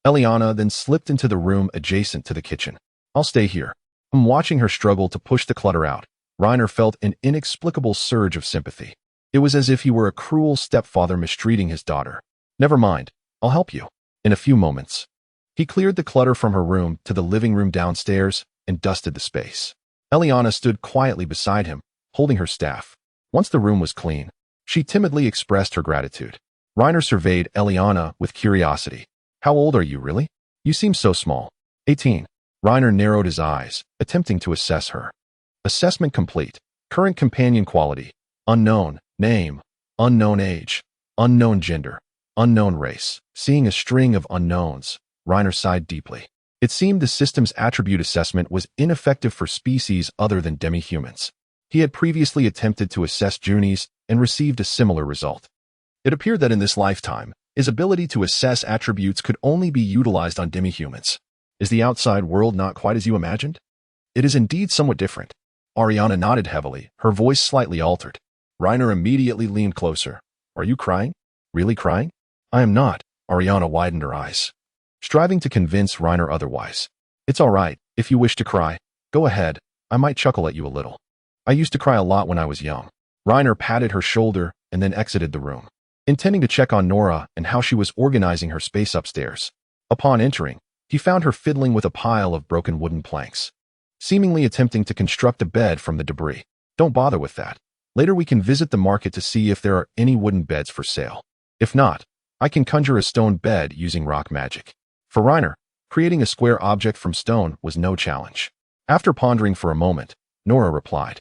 Eliana then slipped into the room adjacent to the kitchen. I'll stay here. Watching her struggle to push the clutter out, Reiner felt an inexplicable surge of sympathy. It was as if he were a cruel stepfather mistreating his daughter. Never mind. I'll help you. In a few moments, he cleared the clutter from her room to the living room downstairs and dusted the space. Eliana stood quietly beside him, holding her staff. Once the room was clean, she timidly expressed her gratitude. Reiner surveyed Eliana with curiosity. How old are you, really? You seem so small. 18. Reiner narrowed his eyes, attempting to assess her. Assessment complete. Current companion quality. Unknown. Name. Unknown age. Unknown gender. Unknown race. Seeing a string of unknowns, Reiner sighed deeply. It seemed the system's attribute assessment was ineffective for species other than demihumans. He had previously attempted to assess Junies and received a similar result. It appeared that in this lifetime, his ability to assess attributes could only be utilized on demihumans. Is the outside world not quite as you imagined? It is indeed somewhat different. Ariana nodded heavily, her voice slightly altered. Reiner immediately leaned closer. Are you crying? Really crying? I am not. Ariana widened her eyes, striving to convince Reiner otherwise. It's all right, if you wish to cry. Go ahead, I might chuckle at you a little. I used to cry a lot when I was young. Reiner patted her shoulder and then exited the room, intending to check on Nora and how she was organizing her space upstairs. Upon entering, he found her fiddling with a pile of broken wooden planks, seemingly attempting to construct a bed from the debris. Don't bother with that. Later we can visit the market to see if there are any wooden beds for sale. If not, I can conjure a stone bed using rock magic. For Reiner, creating a square object from stone was no challenge. After pondering for a moment, Nora replied,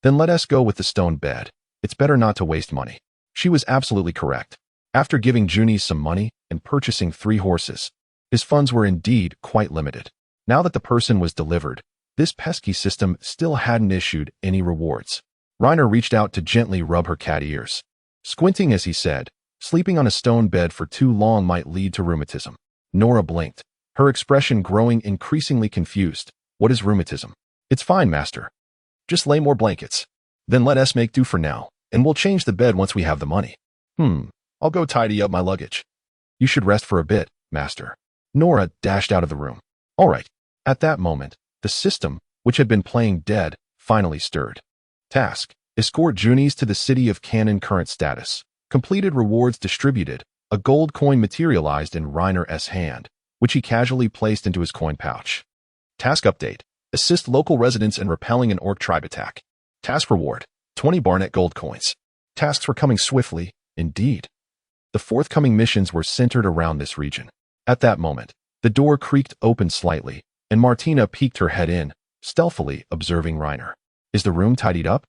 Then let us go with the stone bed. It's better not to waste money. She was absolutely correct. After giving Junies some money and purchasing 3 horses, his funds were indeed quite limited. Now that the person was delivered, this pesky system still hadn't issued any rewards. Reiner reached out to gently rub her cat ears, squinting as he said, Sleeping on a stone bed for too long might lead to rheumatism. Nora blinked, her expression growing increasingly confused. What is rheumatism? It's fine, master. Just lay more blankets. Then let us make do for now, and we'll change the bed once we have the money. I'll go tidy up my luggage. You should rest for a bit, master. Nora dashed out of the room. All right. At that moment, the system, which had been playing dead, finally stirred. Task: escort Junies to the city of Cannon. Current status: completed. Rewards distributed. A gold coin materialized in Reiner's hand, which he casually placed into his coin pouch. Task update: assist local residents in repelling an orc tribe attack. Task reward: 20 Barnet gold coins. Tasks were coming swiftly, indeed. The forthcoming missions were centered around this region. At that moment, the door creaked open slightly, and Martina peeked her head in, stealthily observing Reiner. Is the room tidied up?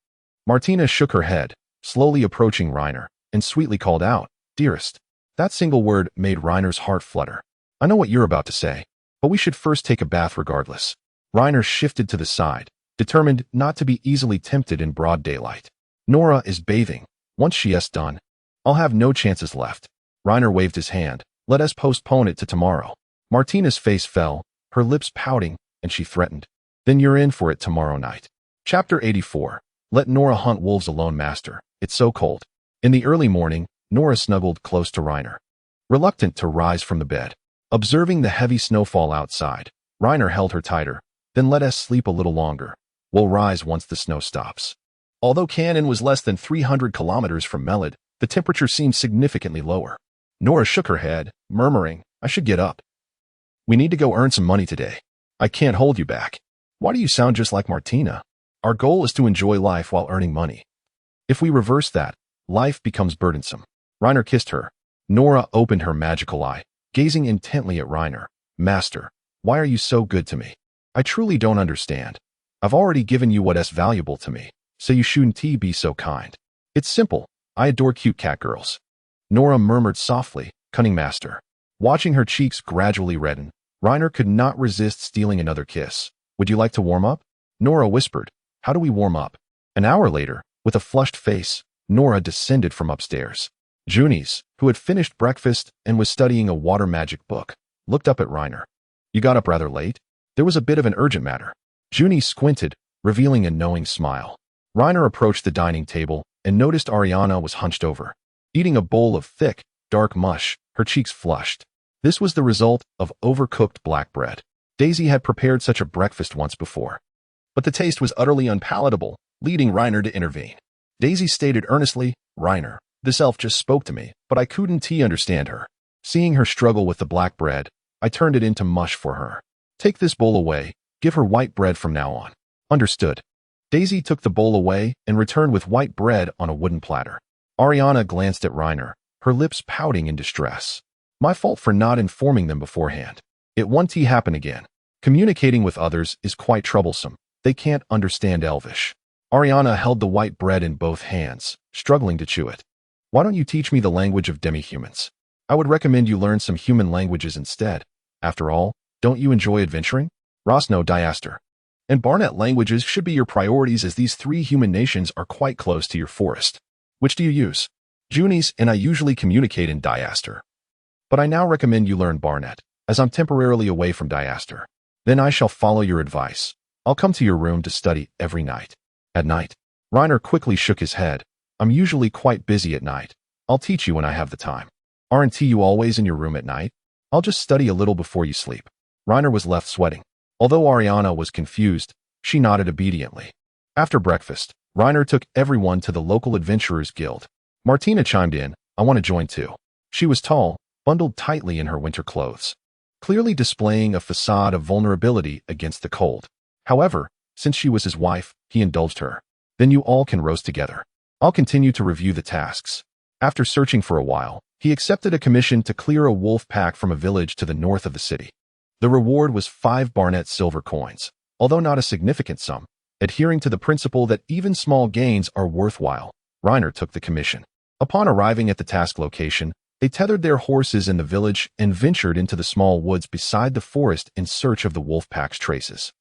Martina shook her head, slowly approaching Reiner, and sweetly called out, Dearest. That single word made Reiner's heart flutter. I know what you're about to say, but we should first take a bath regardless. Reiner shifted to the side, determined not to be easily tempted in broad daylight. Nora is bathing. Once she is done, I'll have no chances left. Reiner waved his hand. Let us postpone it to tomorrow. Martina's face fell, her lips pouting, and she threatened. Then you're in for it tomorrow night. Chapter 84. Let Nora hunt wolves alone, master. It's so cold. In the early morning, Nora snuggled close to Reiner, reluctant to rise from the bed. Observing the heavy snowfall outside, Reiner held her tighter. Then let us sleep a little longer. We'll rise once the snow stops. Although Cannon was less than 300 kilometers from Melid, the temperature seemed significantly lower. Nora shook her head, murmuring, I should get up. We need to go earn some money today. I can't hold you back. Why do you sound just like Martina? Our goal is to enjoy life while earning money. If we reverse that, life becomes burdensome. Reiner kissed her. Nora opened her magical eye, gazing intently at Reiner. Master, why are you so good to me? I truly don't understand. I've already given you what is valuable to me, so you shouldn't be so kind. It's simple. I adore cute catgirls. Nora murmured softly, Cunning master. Watching her cheeks gradually redden, Reiner could not resist stealing another kiss. Would you like to warm up? Nora whispered. How do we warm up? An hour later, with a flushed face, Nora descended from upstairs. Junies, who had finished breakfast and was studying a water magic book, looked up at Reiner. You got up rather late? There was a bit of an urgent matter. Junies squinted, revealing a knowing smile. Reiner approached the dining table and noticed Ariana was hunched over, eating a bowl of thick, dark mush, her cheeks flushed. This was the result of overcooked black bread. Daisy had prepared such a breakfast once before, but the taste was utterly unpalatable, leading Reiner to intervene. Daisy stated earnestly, Reiner, this elf just spoke to me, but I couldn't understand her. Seeing her struggle with the black bread, I turned it into mush for her. Take this bowl away, give her white bread from now on. Understood. Daisy took the bowl away and returned with white bread on a wooden platter. Ariana glanced at Reiner, her lips pouting in distress. My fault for not informing them beforehand. It won't happen again. Communicating with others is quite troublesome. They can't understand Elvish. Ariana held the white bread in both hands, struggling to chew it. Why don't you teach me the language of demihumans? I would recommend you learn some human languages instead. After all, Don't you enjoy adventuring? Rosno diaster. And Barnet languages should be your priorities as these three human nations are quite close to your forest. Which do you use? Junis and I usually communicate in diaster. But I now recommend you learn Barnet, as I'm temporarily away from diaster. Then I shall follow your advice. I'll come to your room to study every night. At night. Reiner quickly shook his head. I'm usually quite busy at night. I'll teach you when I have the time. Aren't you always in your room at night? I'll just study a little before you sleep. Reiner was left sweating. Although Ariana was confused, she nodded obediently. After breakfast, Reiner took everyone to the local adventurers guild. Martina chimed in, I want to join too. She was tall, bundled tightly in her winter clothes, clearly displaying a facade of vulnerability against the cold. However, since she was his wife, he indulged her. Then you all can roast together. I'll continue to review the tasks. After searching for a while, he accepted a commission to clear a wolf pack from a village to the north of the city. The reward was 5 Barnet silver coins, although not a significant sum. Adhering to the principle that even small gains are worthwhile, Reiner took the commission. Upon arriving at the task location, they tethered their horses in the village and ventured into the small woods beside the forest in search of the wolf pack's traces.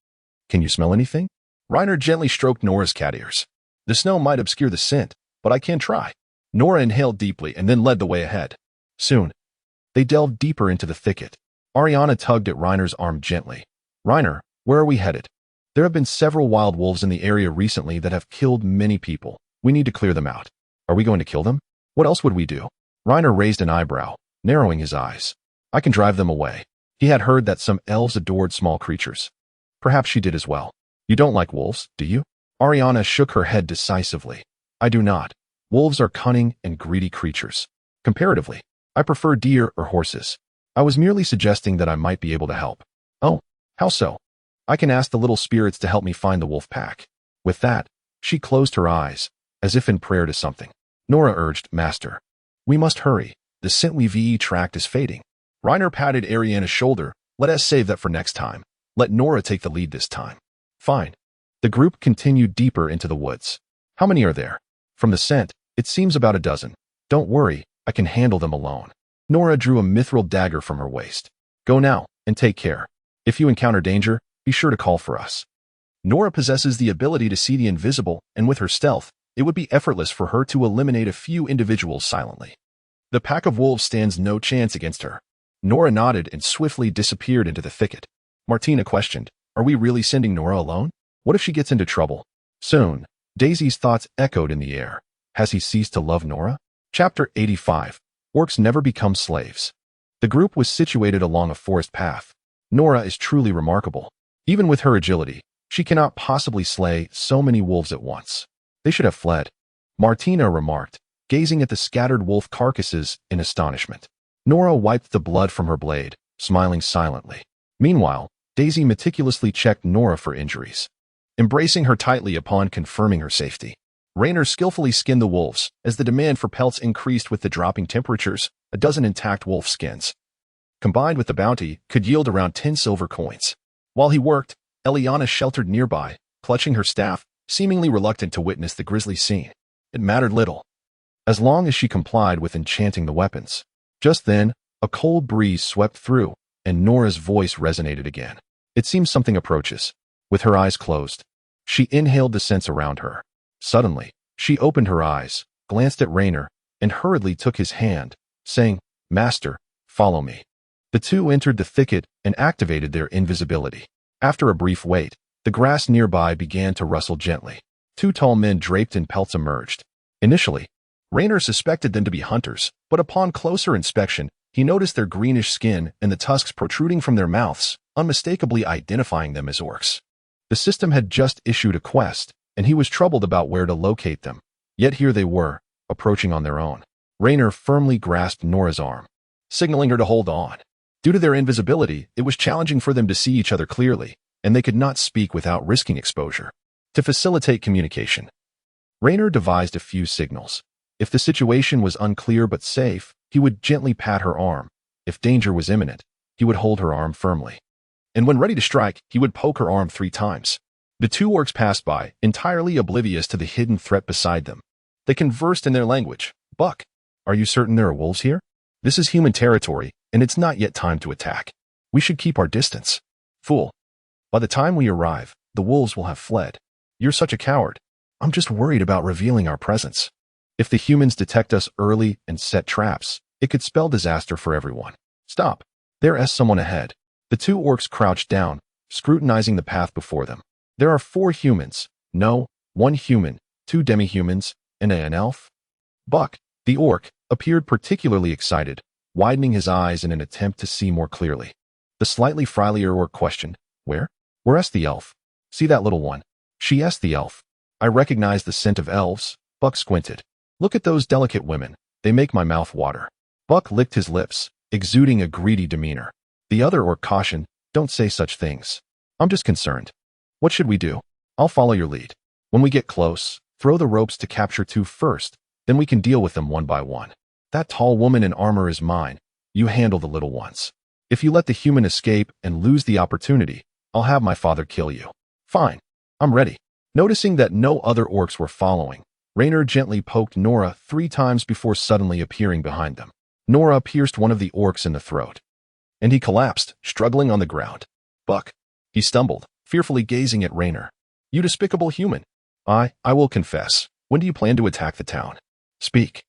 Can you smell anything? Reiner gently stroked Nora's cat ears. The snow might obscure the scent, but I can try. Nora inhaled deeply and then led the way ahead. Soon, they delved deeper into the thicket. Ariana tugged at Reiner's arm gently. Reiner, where are we headed? There have been several wild wolves in the area recently that have killed many people. We need to clear them out. Are we going to kill them? What else would we do? Reiner raised an eyebrow, narrowing his eyes. I can drive them away. He had heard that some elves adored small creatures. Perhaps she did as well. You don't like wolves, do you? Ariana shook her head decisively. I do not. Wolves are cunning and greedy creatures. Comparatively, I prefer deer or horses. I was merely suggesting that I might be able to help. Oh, how so? I can ask the little spirits to help me find the wolf pack. With that, she closed her eyes, as if in prayer to something. Nora urged, Master. We must hurry. The scent we've tracked is fading. Reiner patted Ariana's shoulder. Let us save that for next time. Let Nora take the lead this time. Fine. The group continued deeper into the woods. How many are there? From the scent, it seems about a dozen. Don't worry, I can handle them alone. Nora drew a mithril dagger from her waist. Go now, and take care. If you encounter danger, be sure to call for us. Nora possesses the ability to see the invisible, and with her stealth, it would be effortless for her to eliminate a few individuals silently. The pack of wolves stands no chance against her. Nora nodded and swiftly disappeared into the thicket. Martina questioned, Are we really sending Nora alone? What if she gets into trouble? Soon, Daisy's thoughts echoed in the air. Has he ceased to love Nora? Chapter 85. Orcs never become slaves. The group was situated along a forest path. Nora is truly remarkable. Even with her agility, she cannot possibly slay so many wolves at once. They should have fled, Martina remarked, gazing at the scattered wolf carcasses in astonishment. Nora wiped the blood from her blade, smiling silently. Meanwhile, Daisy meticulously checked Nora for injuries, embracing her tightly upon confirming her safety. Reiner skillfully skinned the wolves. As the demand for pelts increased with the dropping temperatures, a dozen intact wolf skins, combined with the bounty, could yield around 10 silver coins. While he worked, Eliana sheltered nearby, clutching her staff, seemingly reluctant to witness the grisly scene. It mattered little, as long as she complied with enchanting the weapons. Just then, a cold breeze swept through, and Nora's voice resonated again. It seems something approaches. With her eyes closed, she inhaled the scents around her. Suddenly, she opened her eyes, glanced at Reiner, and hurriedly took his hand, saying, Master, follow me. The two entered the thicket and activated their invisibility. After a brief wait, the grass nearby began to rustle gently. 2 tall men draped in pelts emerged. Initially, Reiner suspected them to be hunters, but upon closer inspection, he noticed their greenish skin and the tusks protruding from their mouths, unmistakably identifying them as orcs. The system had just issued a quest, and he was troubled about where to locate them. Yet here they were, approaching on their own. Reiner firmly grasped Nora's arm, signaling her to hold on. Due to their invisibility, it was challenging for them to see each other clearly, and they could not speak without risking exposure. To facilitate communication, Reiner devised a few signals. If the situation was unclear but safe, he would gently pat her arm. If danger was imminent, he would hold her arm firmly. And when ready to strike, he would poke her arm 3 times. The 2 orcs passed by, entirely oblivious to the hidden threat beside them. They conversed in their language. Buck, are you certain there are wolves here? This is human territory, and it's not yet time to attack. We should keep our distance. Fool. By the time we arrive, the wolves will have fled. You're such a coward. I'm just worried about revealing our presence. If the humans detect us early and set traps, it could spell disaster for everyone. Stop. There's someone ahead. The two orcs crouched down, scrutinizing the path before them. There are 4 humans. No, 1 human, 2 demihumans, and an elf. Buck, the orc, appeared particularly excited, widening his eyes in an attempt to see more clearly. The slightly frilier orc questioned, Where? Where's the elf? See that little one? She's the elf. I recognize the scent of elves. Buck squinted. Look at those delicate women. They make my mouth water. Buck licked his lips, exuding a greedy demeanor. The other orc cautioned, Don't say such things. I'm just concerned. What should we do? I'll follow your lead. When we get close, throw the ropes to capture 2 first, then we can deal with them one by one. That tall woman in armor is mine. You handle the little ones. If you let the human escape and lose the opportunity, I'll have my father kill you. Fine. I'm ready. Noticing that no other orcs were following, Raynor gently poked Nora 3 times before suddenly appearing behind them. Nora pierced one of the orcs in the throat, and he collapsed, struggling on the ground. Buck. He stumbled, fearfully gazing at Raynor. You despicable human. I will confess. When do you plan to attack the town? Speak,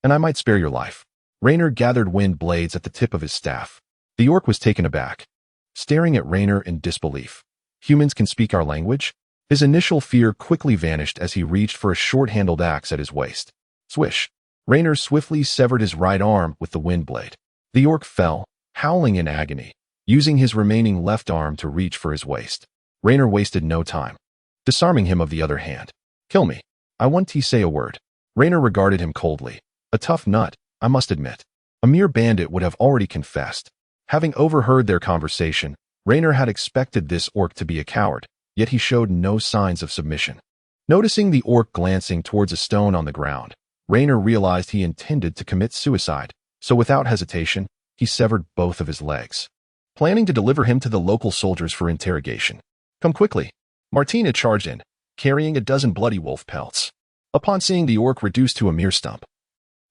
and I might spare your life. Raynor gathered wind blades at the tip of his staff. The orc was taken aback, staring at Raynor in disbelief. Humans can speak our language? His initial fear quickly vanished as he reached for a short-handled axe at his waist. Swish! Raynor swiftly severed his right arm with the wind blade. The orc fell, howling in agony, using his remaining left arm to reach for his waist. Raynor wasted no time, disarming him of the other hand. Kill me. I want to say a word. Raynor regarded him coldly. A tough nut, I must admit. A mere bandit would have already confessed. Having overheard their conversation, Raynor had expected this orc to be a coward, yet he showed no signs of submission. Noticing the orc glancing towards a stone on the ground, Raynor realized he intended to commit suicide, so without hesitation, he severed both of his legs, planning to deliver him to the local soldiers for interrogation. Come quickly. Martina charged in, carrying a dozen bloody wolf pelts. Upon seeing the orc reduced to a mere stump,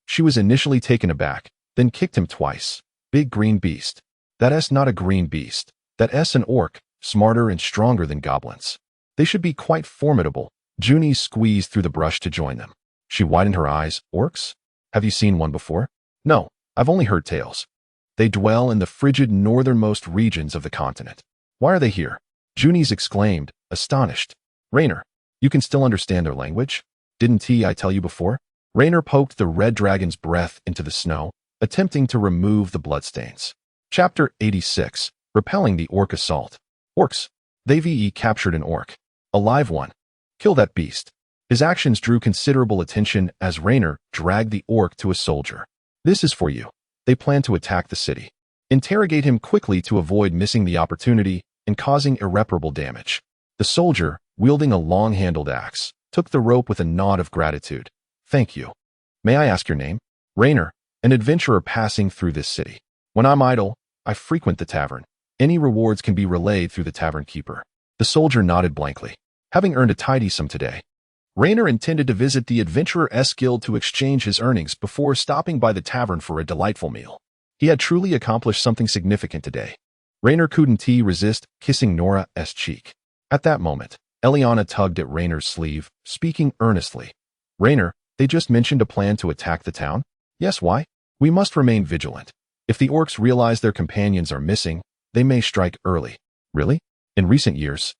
she was initially taken aback, then kicked him twice. Big green beast. That's not a green beast. That's an orc, smarter and stronger than goblins. They should be quite formidable. Junie squeezed through the brush to join them. She widened her eyes. Orcs? Have you seen one before? No, I've only heard tales. They dwell in the frigid northernmost regions of the continent. Why are they here? Junie exclaimed, astonished. Raynor, you can still understand their language? Didn't I tell you before? Raynor poked the red dragon's breath into the snow, attempting to remove the bloodstains. Chapter 86. Repelling the orc assault. Orcs. They've captured an orc. A live one. Kill that beast. His actions drew considerable attention as Raynor dragged the orc to a soldier. This is for you. They plan to attack the city. Interrogate him quickly to avoid missing the opportunity and causing irreparable damage. The soldier, wielding a long-handled axe, took the rope with a nod of gratitude. Thank you. May I ask your name? Raynor, an adventurer passing through this city. When I'm idle, I frequent the tavern. Any rewards can be relayed through the tavern keeper. The soldier nodded blankly. Having earned a tidy sum today, Raynor intended to visit the Adventurer's Guild to exchange his earnings before stopping by the tavern for a delightful meal. He had truly accomplished something significant today. Raynor couldn't resist kissing Nora's cheek. At that moment, Eliana tugged at Raynor's sleeve, speaking earnestly. Raynor, they just mentioned a plan to attack the town? Yes, why? We must remain vigilant. If the orcs realize their companions are missing, they may strike early. Really? In recent years,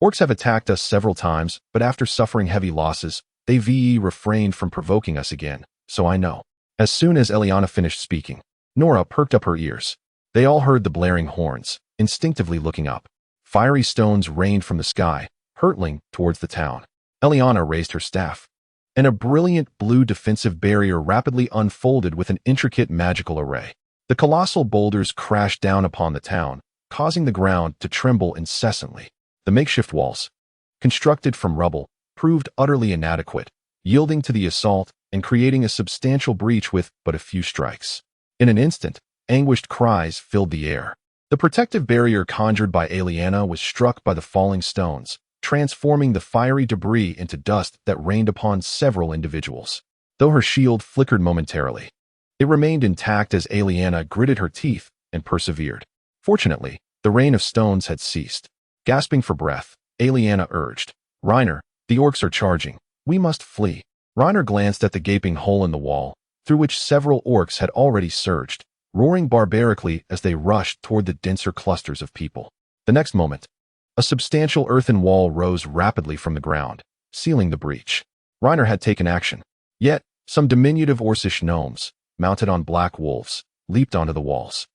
orcs have attacked us several times, but after suffering heavy losses, they've refrained from provoking us again, so I know. As soon as Eliana finished speaking, Nora perked up her ears. They all heard the blaring horns, instinctively looking up. Fiery stones rained from the sky, hurtling towards the town. Eliana raised her staff, and a brilliant blue defensive barrier rapidly unfolded with an intricate magical array. The colossal boulders crashed down upon the town, causing the ground to tremble incessantly. The makeshift walls, constructed from rubble, proved utterly inadequate, yielding to the assault and creating a substantial breach with but a few strikes. In an instant, anguished cries filled the air. The protective barrier conjured by Eliana was struck by the falling stones, transforming the fiery debris into dust that rained upon several individuals. Though her shield flickered momentarily, it remained intact as Eliana gritted her teeth and persevered. Fortunately, the rain of stones had ceased. Gasping for breath, Aliana urged, "Reiner, the orcs are charging. We must flee." Reiner glanced at the gaping hole in the wall, through which several orcs had already surged, roaring barbarically as they rushed toward the denser clusters of people. The next moment, a substantial earthen wall rose rapidly from the ground, sealing the breach. Reiner had taken action. Yet, some diminutive Orcish gnomes, mounted on black wolves, leaped onto the walls.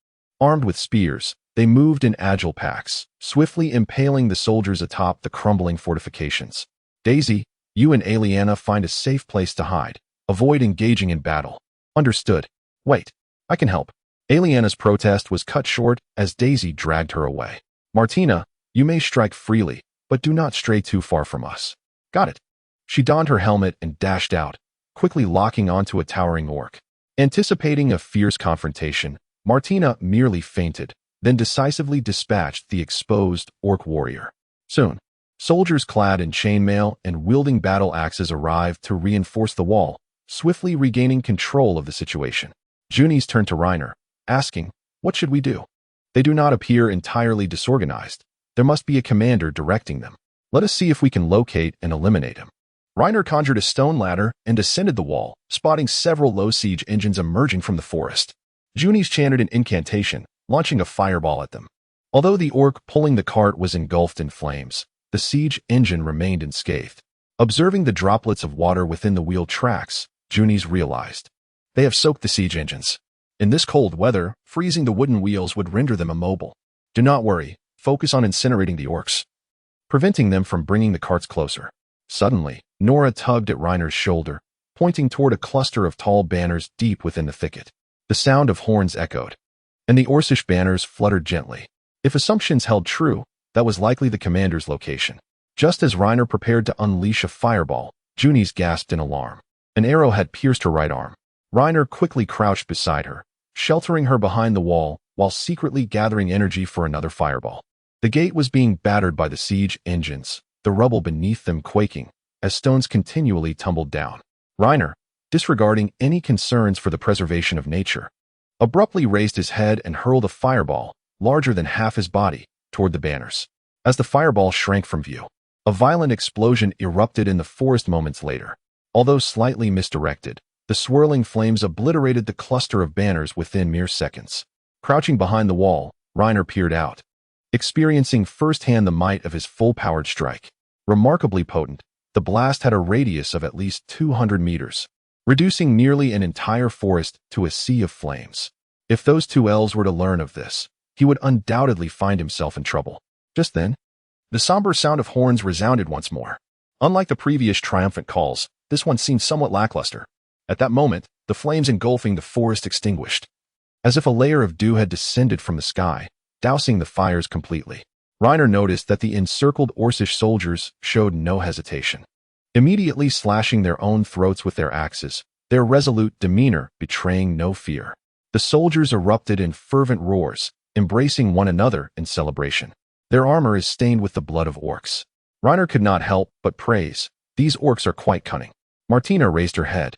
Armed with spears, they moved in agile packs, swiftly impaling the soldiers atop the crumbling fortifications. "Daisy, you and Aliana find a safe place to hide. Avoid engaging in battle." "Understood. Wait, I can help." Aliana's protest was cut short as Daisy dragged her away. "Martina, you may strike freely, but do not stray too far from us." "Got it." She donned her helmet and dashed out, quickly locking onto a towering orc. Anticipating a fierce confrontation, Martina merely feinted, then decisively dispatched the exposed orc warrior. Soon, soldiers clad in chainmail and wielding battle axes arrived to reinforce the wall, swiftly regaining control of the situation. Junis turned to Reiner, asking, "What should we do?" "They do not appear entirely disorganized. There must be a commander directing them. Let us see if we can locate and eliminate him." Reiner conjured a stone ladder and descended the wall, spotting several low siege engines emerging from the forest. Junis chanted an incantation, launching a fireball at them. Although the orc pulling the cart was engulfed in flames, the siege engine remained unscathed. Observing the droplets of water within the wheel tracks, Junis realized. They have soaked the siege engines. In this cold weather, freezing the wooden wheels would render them immobile. "Do not worry, focus on incinerating the orcs," preventing them from bringing the carts closer. Suddenly, Nora tugged at Reiner's shoulder, pointing toward a cluster of tall banners deep within the thicket. The sound of horns echoed, and the Orcish banners fluttered gently. If assumptions held true, that was likely the commander's location. Just as Reiner prepared to unleash a fireball, Junis gasped in alarm. An arrow had pierced her right arm. Reiner quickly crouched beside her, sheltering her behind the wall while secretly gathering energy for another fireball. The gate was being battered by the siege engines, the rubble beneath them quaking, as stones continually tumbled down. Reiner, disregarding any concerns for the preservation of nature, abruptly raised his head and hurled a fireball, larger than half his body, toward the banners. As the fireball shrank from view, a violent explosion erupted in the forest moments later. Although slightly misdirected, the swirling flames obliterated the cluster of banners within mere seconds. Crouching behind the wall, Reiner peered out, experiencing firsthand the might of his full-powered strike. Remarkably potent, the blast had a radius of at least 200 meters, reducing nearly an entire forest to a sea of flames. If those two elves were to learn of this, he would undoubtedly find himself in trouble. Just then, the somber sound of horns resounded once more. Unlike the previous triumphant calls, this one seemed somewhat lackluster. At that moment, the flames engulfing the forest extinguished, as if a layer of dew had descended from the sky, dousing the fires completely. Reiner noticed that the encircled Orcish soldiers showed no hesitation, immediately slashing their own throats with their axes, their resolute demeanor betraying no fear. The soldiers erupted in fervent roars, embracing one another in celebration. Their armor is stained with the blood of orcs. Reiner could not help but praise. These orcs are quite cunning. Martina raised her head,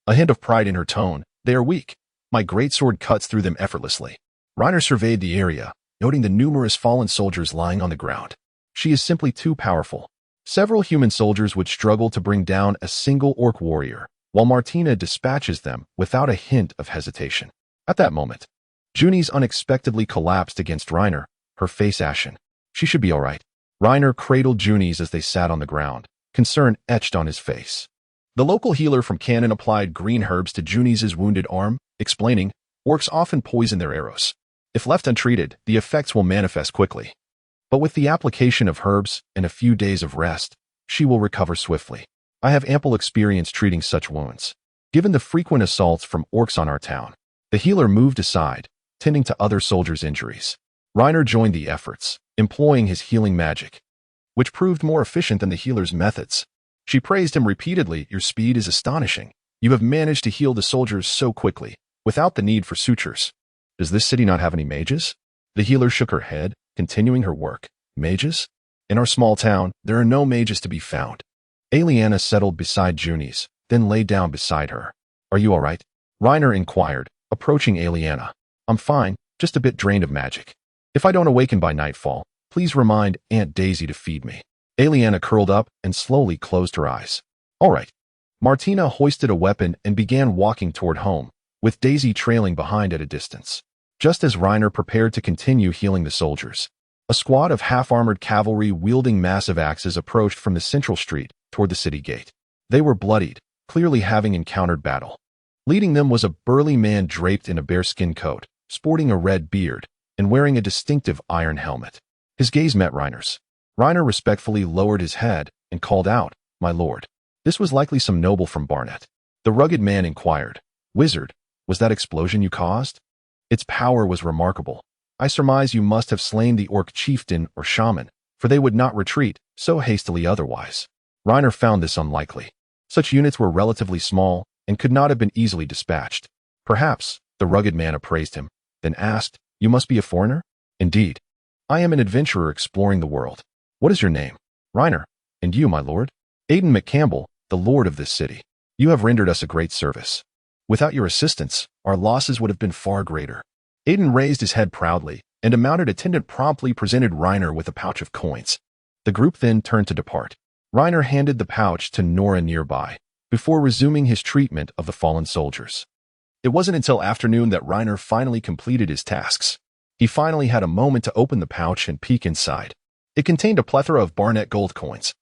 a hint of pride in her tone. "They are weak. My greatsword cuts through them effortlessly." Reiner surveyed the area, noting the numerous fallen soldiers lying on the ground. "She is simply too powerful." Several human soldiers would struggle to bring down a single orc warrior, while Martina dispatches them without a hint of hesitation. At that moment, Junis unexpectedly collapsed against Reiner, her face ashen. "She should be all right." Reiner cradled Junis as they sat on the ground, concern etched on his face. The local healer from Cannon applied green herbs to Junis' wounded arm, explaining, "Orcs often poison their arrows. If left untreated, the effects will manifest quickly. But with the application of herbs and a few days of rest, she will recover swiftly. I have ample experience treating such wounds." Given the frequent assaults from orcs on our town, the healer moved aside, tending to other soldiers' injuries. Reiner joined the efforts, employing his healing magic, which proved more efficient than the healer's methods. She praised him repeatedly. "Your speed is astonishing. You have managed to heal the soldiers so quickly, without the need for sutures. Does this city not have any mages?" The healer shook her head, continuing her work. "Mages? In our small town, there are no mages to be found." Aliana settled beside Junis, then lay down beside her. "Are you all right?" Reiner inquired, approaching Aliana. "I'm fine, just a bit drained of magic." If I don't awaken by nightfall, please remind Aunt Daisy to feed me. Aliana curled up and slowly closed her eyes. All right. Martina hoisted a weapon and began walking toward home, with Daisy trailing behind at a distance. Just as Reiner prepared to continue healing the soldiers, a squad of half-armored cavalry wielding massive axes approached from the central street toward the city gate. They were bloodied, clearly having encountered battle. Leading them was a burly man draped in a bearskin coat, sporting a red beard, and wearing a distinctive iron helmet. His gaze met Reiner's. Reiner respectfully lowered his head and called out, "My lord." This was likely some noble from Barnet. The rugged man inquired, "Wizard, was that explosion you caused?" Its power was remarkable. I surmise you must have slain the orc chieftain or shaman, for they would not retreat so hastily otherwise. Reiner found this unlikely. Such units were relatively small and could not have been easily dispatched. Perhaps, the rugged man appraised him, then asked, "You must be a foreigner?" "Indeed. I am an adventurer exploring the world. What is your name?" "Reiner. And you, my lord?" "Aidan McCampbell, the lord of this city. You have rendered us a great service. Without your assistance, our losses would have been far greater." Aidan raised his head proudly, and a mounted attendant promptly presented Reiner with a pouch of coins. The group then turned to depart. Reiner handed the pouch to Nora nearby, before resuming his treatment of the fallen soldiers. It wasn't until afternoon that Reiner finally completed his tasks. He finally had a moment to open the pouch and peek inside. It contained a plethora of Barnet gold coins,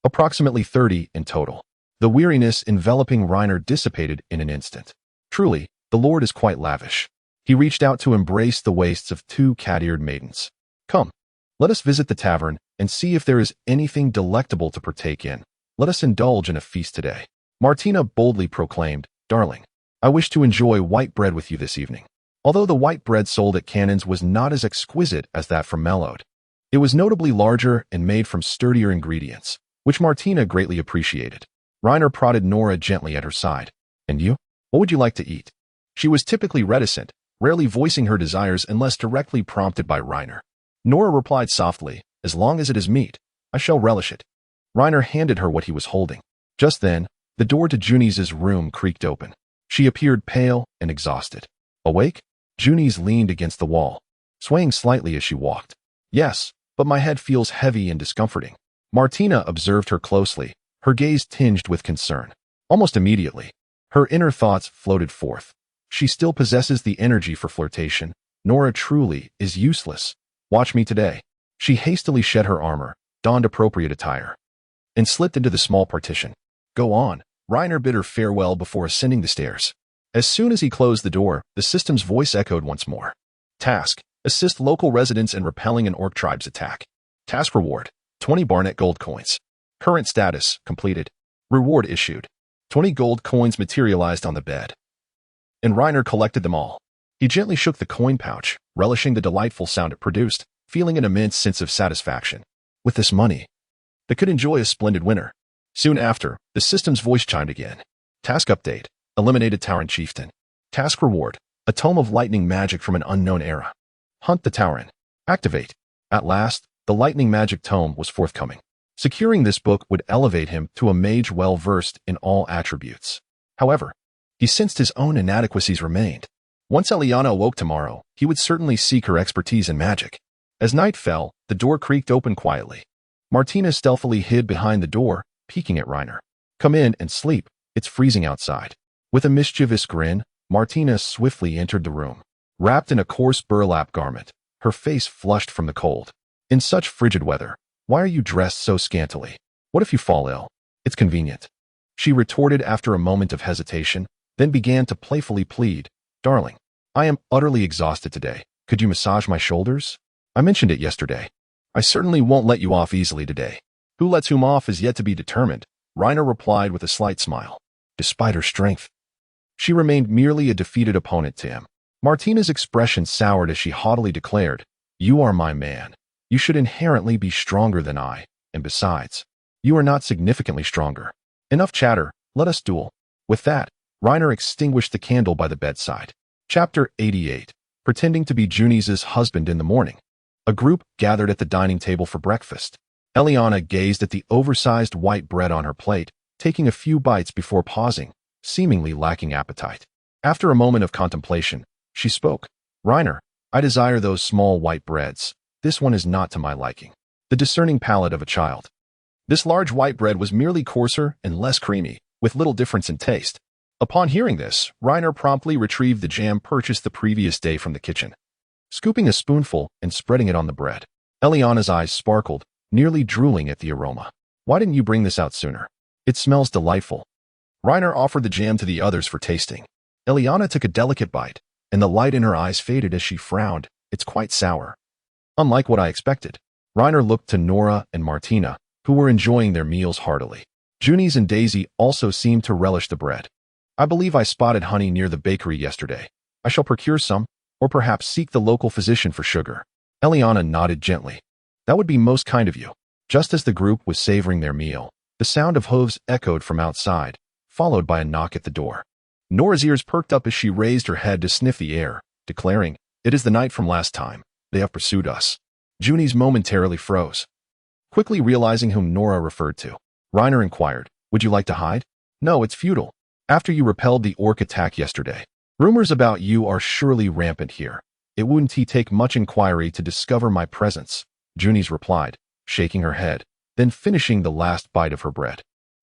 approximately 30 in total. The weariness enveloping Reiner dissipated in an instant. Truly, the lord is quite lavish. He reached out to embrace the waists of two cat-eared maidens. "Come, let us visit the tavern and see if there is anything delectable to partake in. Let us indulge in a feast today." Martina boldly proclaimed, "Darling, I wish to enjoy white bread with you this evening." Although the white bread sold at Cannon's was not as exquisite as that from Mellowed, it was notably larger and made from sturdier ingredients, which Martina greatly appreciated. Reiner prodded Nora gently at her side. "And you? What would you like to eat?" She was typically reticent, rarely voicing her desires unless directly prompted by Reiner. Nora replied softly, "As long as it is meat, I shall relish it." Reiner handed her what he was holding. Just then, the door to Junice's room creaked open. She appeared pale and exhausted. "Awake?" Junice leaned against the wall, swaying slightly as she walked. "Yes, but my head feels heavy and discomforting." Martina observed her closely, her gaze tinged with concern. Almost immediately, her inner thoughts floated forth. She still possesses the energy for flirtation. Nora truly is useless. Watch me today. She hastily shed her armor, donned appropriate attire, and slipped into the small partition. "Go on." Reiner bid her farewell before ascending the stairs. As soon as he closed the door, the system's voice echoed once more. "Task: assist local residents in repelling an orc tribe's attack. Task reward: 20 Barnet gold coins. Current status: completed. Reward issued." 20 gold coins materialized on the bed, and Reiner collected them all. He gently shook the coin pouch, relishing the delightful sound it produced, feeling an immense sense of satisfaction. With this money, they could enjoy a splendid winter. Soon after, the system's voice chimed again. Task update: eliminated Tauren chieftain. Task reward: a tome of lightning magic from an unknown era. Hunt the Tauren. Activate. At last, the lightning magic tome was forthcoming. Securing this book would elevate him to a mage well-versed in all attributes. However, he sensed his own inadequacies remained. Once Eliana awoke tomorrow, he would certainly seek her expertise in magic. As night fell, the door creaked open quietly. Martina stealthily hid behind the door, peeking at Reiner. "Come in and sleep. It's freezing outside." With a mischievous grin, Martina swiftly entered the room. Wrapped in a coarse burlap garment, her face flushed from the cold. "In such frigid weather, why are you dressed so scantily? What if you fall ill? It's convenient." She retorted after a moment of hesitation, then began to playfully plead. "Darling, I am utterly exhausted today. Could you massage my shoulders? I mentioned it yesterday. I certainly won't let you off easily today." "Who lets whom off is yet to be determined," Reiner replied with a slight smile. Despite her strength, she remained merely a defeated opponent to him. Martina's expression soured as she haughtily declared, "You are my man. You should inherently be stronger than I, and besides, you are not significantly stronger. Enough chatter, let us duel." With that, Reiner extinguished the candle by the bedside. Chapter 88. Pretending to be Junice's husband in the morning. A group gathered at the dining table for breakfast. Eliana gazed at the oversized white bread on her plate, taking a few bites before pausing, seemingly lacking appetite. After a moment of contemplation, she spoke. "Reiner, I desire those small white breads. This one is not to my liking. The discerning palate of a child. This large white bread was merely coarser and less creamy, with little difference in taste. Upon hearing this, Reiner promptly retrieved the jam purchased the previous day from the kitchen. Scooping a spoonful and spreading it on the bread, Eliana's eyes sparkled, nearly drooling at the aroma. Why didn't you bring this out sooner? It smells delightful. Reiner offered the jam to the others for tasting. Eliana took a delicate bite, and the light in her eyes faded as she frowned. It's quite sour. Unlike what I expected. Reiner looked to Nora and Martina, who were enjoying their meals heartily. Junies and Daisy also seemed to relish the bread. I believe I spotted honey near the bakery yesterday. I shall procure some, or perhaps seek the local physician for sugar. Eliana nodded gently. That would be most kind of you. Just as the group was savoring their meal, the sound of hooves echoed from outside, followed by a knock at the door. Nora's ears perked up as she raised her head to sniff the air, declaring, "It is the night from last time. They have pursued us." Junies momentarily froze. Quickly realizing whom Nora referred to, Reiner inquired, "Would you like to hide?" "No, it's futile. After you repelled the orc attack yesterday, rumors about you are surely rampant here. It wouldn't take much inquiry to discover my presence," Junies replied, shaking her head, then finishing the last bite of her bread.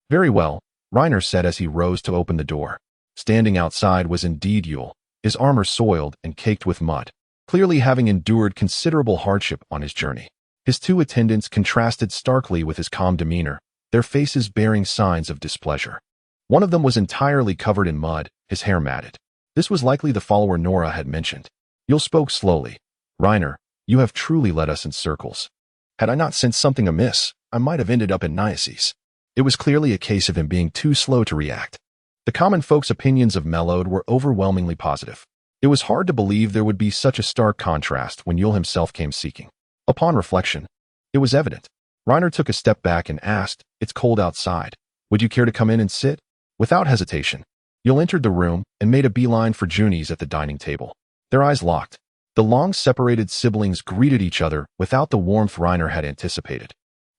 "Very well," Reiner said as he rose to open the door. Standing outside was indeed Yule, his armor soiled and caked with mud, clearly having endured considerable hardship on his journey. His two attendants contrasted starkly with his calm demeanor, their faces bearing signs of displeasure. One of them was entirely covered in mud, his hair matted. This was likely the follower Nora had mentioned. Yule spoke slowly. "Reiner, you have truly led us in circles. Had I not sensed something amiss, I might have ended up in Niaces." It was clearly a case of him being too slow to react. The common folks' opinions of Mellowed were overwhelmingly positive. It was hard to believe there would be such a stark contrast when Yule himself came seeking. Upon reflection, it was evident. Reiner took a step back and asked, "It's cold outside. Would you care to come in and sit?" Without hesitation, Yule entered the room and made a beeline for Junies at the dining table. Their eyes locked. The long-separated siblings greeted each other without the warmth Reiner had anticipated.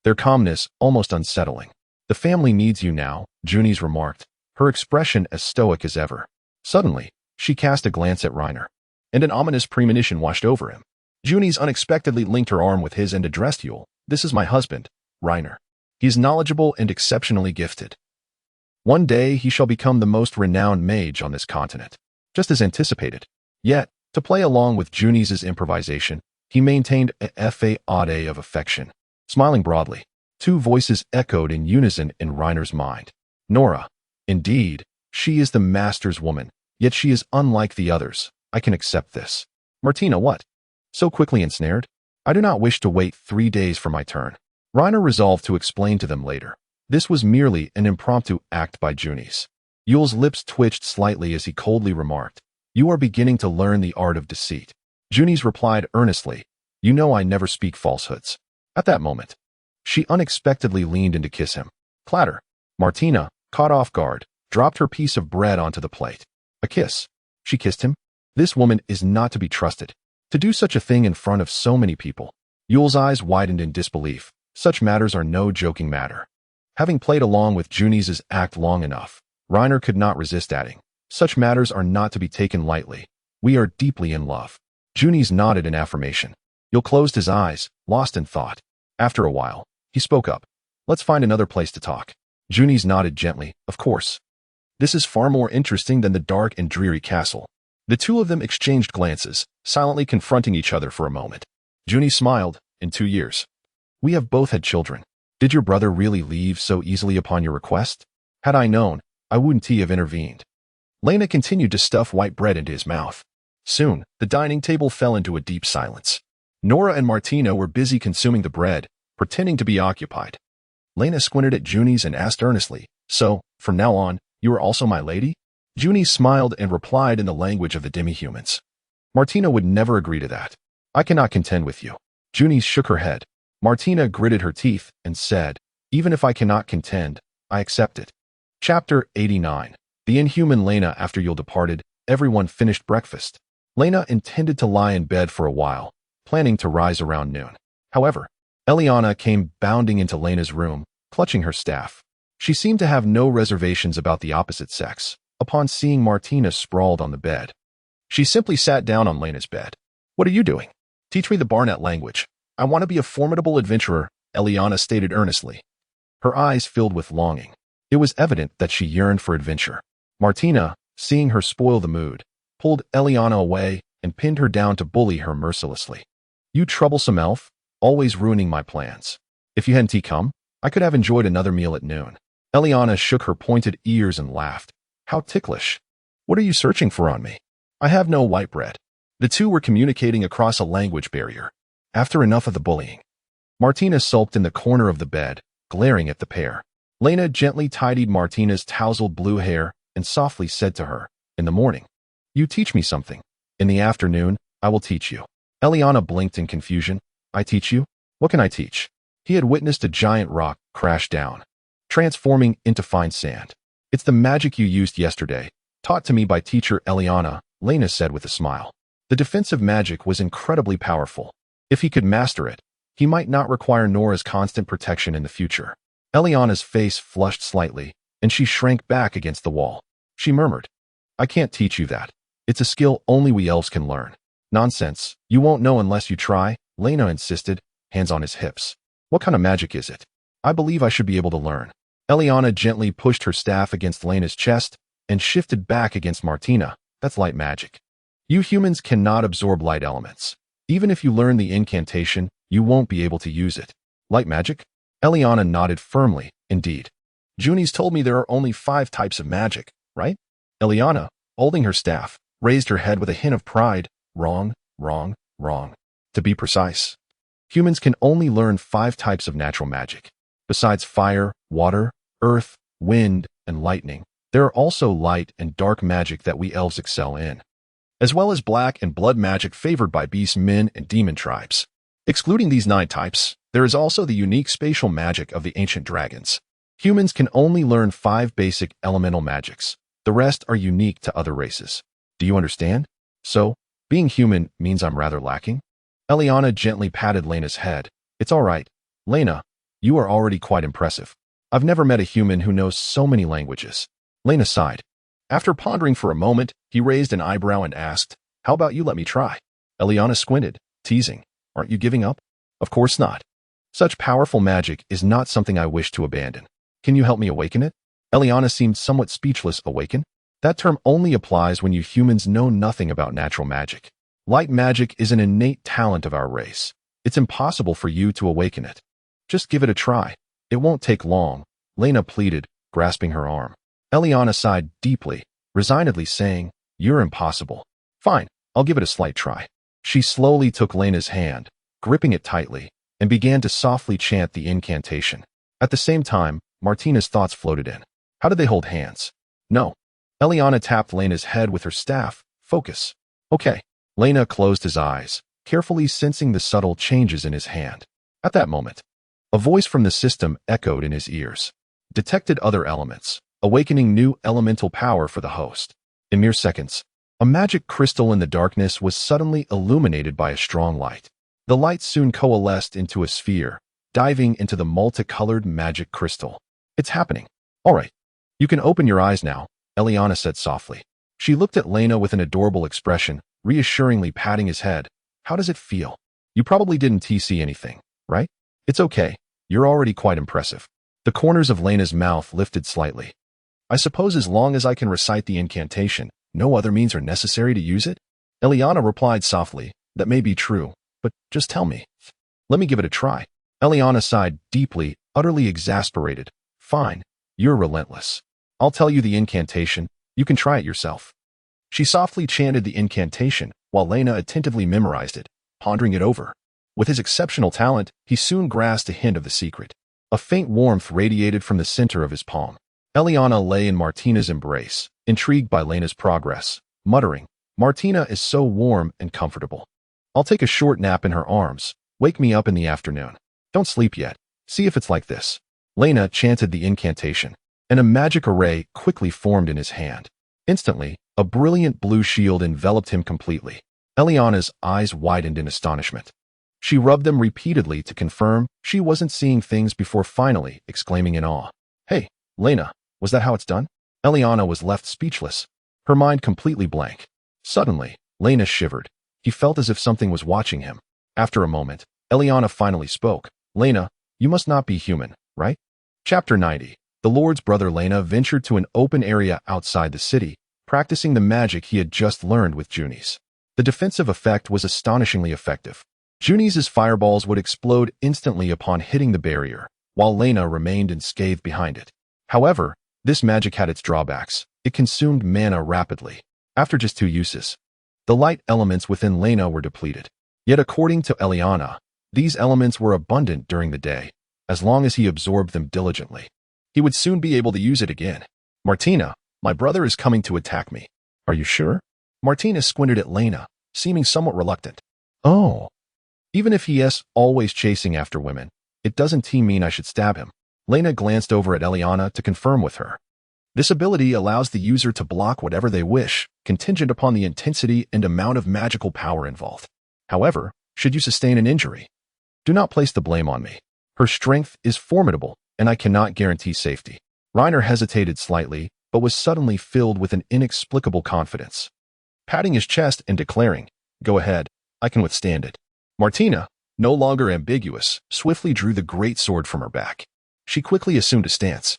Their calmness almost unsettling. "The family needs you now," Junies remarked, her expression as stoic as ever. Suddenly, she cast a glance at Reiner, and an ominous premonition washed over him. Junies unexpectedly linked her arm with his and addressed Yule. "This is my husband, Reiner. He is knowledgeable and exceptionally gifted. One day he shall become the most renowned mage on this continent." Just as anticipated. Yet, to play along with Junies' improvisation, he maintained a facade of affection. Smiling broadly, two voices echoed in unison in Reiner's mind. "Nora. Indeed, she is the master's woman, yet she is unlike the others. I can accept this." "Martina, what? So quickly ensnared? I do not wish to wait 3 days for my turn." Reiner resolved to explain to them later. This was merely an impromptu act by Junies. Yule's lips twitched slightly as he coldly remarked, "You are beginning to learn the art of deceit." Junies replied earnestly, "You know I never speak falsehoods." At that moment, she unexpectedly leaned in to kiss him. Clatter. Martina, caught off guard, dropped her piece of bread onto the plate. A kiss. She kissed him? This woman is not to be trusted. To do such a thing in front of so many people. Yule's eyes widened in disbelief. Such matters are no joking matter. Having played along with Junies' act long enough, Reiner could not resist adding, "Such matters are not to be taken lightly. We are deeply in love." Junies nodded in affirmation. Yule closed his eyes, lost in thought. After a while, he spoke up. "Let's find another place to talk." Junies nodded gently. "Of course. This is far more interesting than the dark and dreary castle." The two of them exchanged glances, silently confronting each other for a moment. Junies smiled. "In 2 years. We have both had children. Did your brother really leave so easily upon your request? Had I known, I wouldn't have intervened." Lena continued to stuff white bread into his mouth. Soon, the dining table fell into a deep silence. Nora and Martina were busy consuming the bread, pretending to be occupied. Lena squinted at Junies and asked earnestly, "So, from now on, you are also my lady?" Junies smiled and replied in the language of the demihumans. "Martina would never agree to that. I cannot contend with you." Junies shook her head. Martina gritted her teeth and said, "Even if I cannot contend, I accept it." Chapter 89. The inhuman Lena. After Yule departed, everyone finished breakfast. Lena intended to lie in bed for a while, planning to rise around noon. However, Eliana came bounding into Lena's room, clutching her staff. She seemed to have no reservations about the opposite sex, upon seeing Martina sprawled on the bed. She simply sat down on Lena's bed. What are you doing? Teach me the Barnet language. I want to be a formidable adventurer, Eliana stated earnestly. Her eyes filled with longing. It was evident that she yearned for adventure. Martina, seeing her spoil the mood, pulled Eliana away and pinned her down to bully her mercilessly. You troublesome elf, always ruining my plans. If you hadn't come, I could have enjoyed another meal at noon. Eliana shook her pointed ears and laughed. How ticklish. What are you searching for on me? I have no white bread. The two were communicating across a language barrier. After enough of the bullying, Martina sulked in the corner of the bed, glaring at the pair. Lena gently tidied Martina's tousled blue hair and softly said to her, in the morning, you teach me something. In the afternoon, I will teach you. Eliana blinked in confusion. I teach you? What can I teach? He had witnessed a giant rock crash down, transforming into fine sand. It's the magic you used yesterday, taught to me by teacher Eliana, Lena said with a smile. The defensive magic was incredibly powerful. If he could master it, he might not require Nora's constant protection in the future. Eliana's face flushed slightly, and she shrank back against the wall. She murmured, I can't teach you that. It's a skill only we elves can learn. Nonsense. You won't know unless you try, Lena insisted, hands on his hips. What kind of magic is it? I believe I should be able to learn. Eliana gently pushed her staff against Lena's chest and shifted back against Martina. That's light magic. You humans cannot absorb light elements. Even if you learn the incantation, you won't be able to use it. Light magic? Eliana nodded firmly. Indeed. Junie's told me there are only 5 types of magic, right? Eliana, holding her staff, raised her head with a hint of pride. Wrong, wrong, wrong. To be precise, humans can only learn 5 types of natural magic. Besides fire, water, earth, wind, and lightning, there are also light and dark magic that we elves excel in, as well as black and blood magic favored by beast men and demon tribes. Excluding these 9 types, there is also the unique spatial magic of the ancient dragons. Humans can only learn 5 basic elemental magics. The rest are unique to other races. Do you understand? So, being human means I'm rather lacking? Eliana gently patted Lena's head. It's all right. Lena, you are already quite impressive. I've never met a human who knows so many languages. Lena sighed. After pondering for a moment, he raised an eyebrow and asked, how about you let me try? Eliana squinted, teasing. Aren't you giving up? Of course not. Such powerful magic is not something I wish to abandon. Can you help me awaken it? Eliana seemed somewhat speechless. Awaken? That term only applies when you humans know nothing about natural magic. Light magic is an innate talent of our race. It's impossible for you to awaken it. Just give it a try. It won't take long, Lena pleaded, grasping her arm. Eliana sighed deeply, resignedly saying, you're impossible. Fine, I'll give it a slight try. She slowly took Lena's hand, gripping it tightly, and began to softly chant the incantation. At the same time, Martina's thoughts floated in. How did they hold hands? No. Eliana tapped Lena's head with her staff. Focus. Okay. Lena closed his eyes, carefully sensing the subtle changes in his hand. At that moment, a voice from the system echoed in his ears. Detected other elements, awakening new elemental power for the host. In mere seconds, a magic crystal in the darkness was suddenly illuminated by a strong light. The light soon coalesced into a sphere, diving into the multicolored magic crystal. It's happening. All right. You can open your eyes now, Eliana said softly. She looked at Lena with an adorable expression, reassuringly patting his head. How does it feel? You probably didn't see anything, right? It's okay. You're already quite impressive. The corners of Lena's mouth lifted slightly. I suppose as long as I can recite the incantation, no other means are necessary to use it? Eliana replied softly, that may be true, but just tell me. Let me give it a try. Eliana sighed deeply, utterly exasperated. Fine. You're relentless. I'll tell you the incantation. You can try it yourself. She softly chanted the incantation, while Lena attentively memorized it, pondering it over. With his exceptional talent, he soon grasped a hint of the secret. A faint warmth radiated from the center of his palm. Eliana lay in Martina's embrace, intrigued by Lena's progress, muttering, Martina is so warm and comfortable. I'll take a short nap in her arms. Wake me up in the afternoon. Don't sleep yet. See if it's like this. Lena chanted the incantation, and a magic array quickly formed in his hand. Instantly, a brilliant blue shield enveloped him completely. Eliana's eyes widened in astonishment. She rubbed them repeatedly to confirm she wasn't seeing things before finally exclaiming in awe. Hey, Lena, was that how it's done? Eliana was left speechless, her mind completely blank. Suddenly, Lena shivered. He felt as if something was watching him. After a moment, Eliana finally spoke. Lena, you must not be human, right? Chapter 90. The Lord's brother Lena ventured to an open area outside the city, practicing the magic he had just learned with Juni's. The defensive effect was astonishingly effective. Juni's fireballs would explode instantly upon hitting the barrier, while Lena remained unscathed behind it. However, this magic had its drawbacks. It consumed mana rapidly. After just 2 uses, the light elements within Lena were depleted. Yet according to Eliana, these elements were abundant during the day. As long as he absorbed them diligently, he would soon be able to use it again. Martina, my brother is coming to attack me. Are you sure? Martina squinted at Lena, seeming somewhat reluctant. Oh. Even if he is always chasing after women, it doesn't mean I should stab him. Lena glanced over at Eliana to confirm with her. This ability allows the user to block whatever they wish, contingent upon the intensity and amount of magical power involved. However, should you sustain an injury, do not place the blame on me. Her strength is formidable, and I cannot guarantee safety. Reiner hesitated slightly, but was suddenly filled with an inexplicable confidence. Patting his chest and declaring, "Go ahead, I can withstand it." Martina, no longer ambiguous, swiftly drew the great sword from her back. She quickly assumed a stance,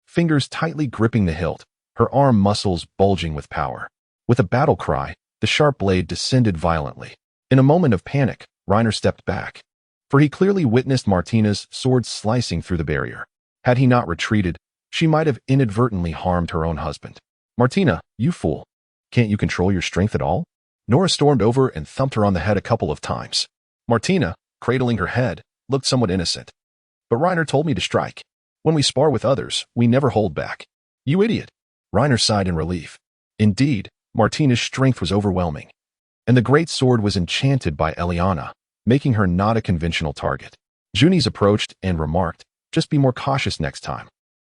fingers tightly gripping the hilt, her arm muscles bulging with power. With a battle cry, the sharp blade descended violently. In a moment of panic, Reiner stepped back, for he clearly witnessed Martina's sword slicing through the barrier. Had he not retreated, she might have inadvertently harmed her own husband. Martina, you fool. Can't you control your strength at all? Nora stormed over and thumped her on the head a couple of times. Martina, cradling her head, looked somewhat innocent. But Reiner told me to strike. When we spar with others, we never hold back. You idiot. Reiner sighed in relief. Indeed, Martina's strength was overwhelming, and the great sword was enchanted by Eliana, making her not a conventional target. Juni's approached and remarked, "Just be more cautious next time."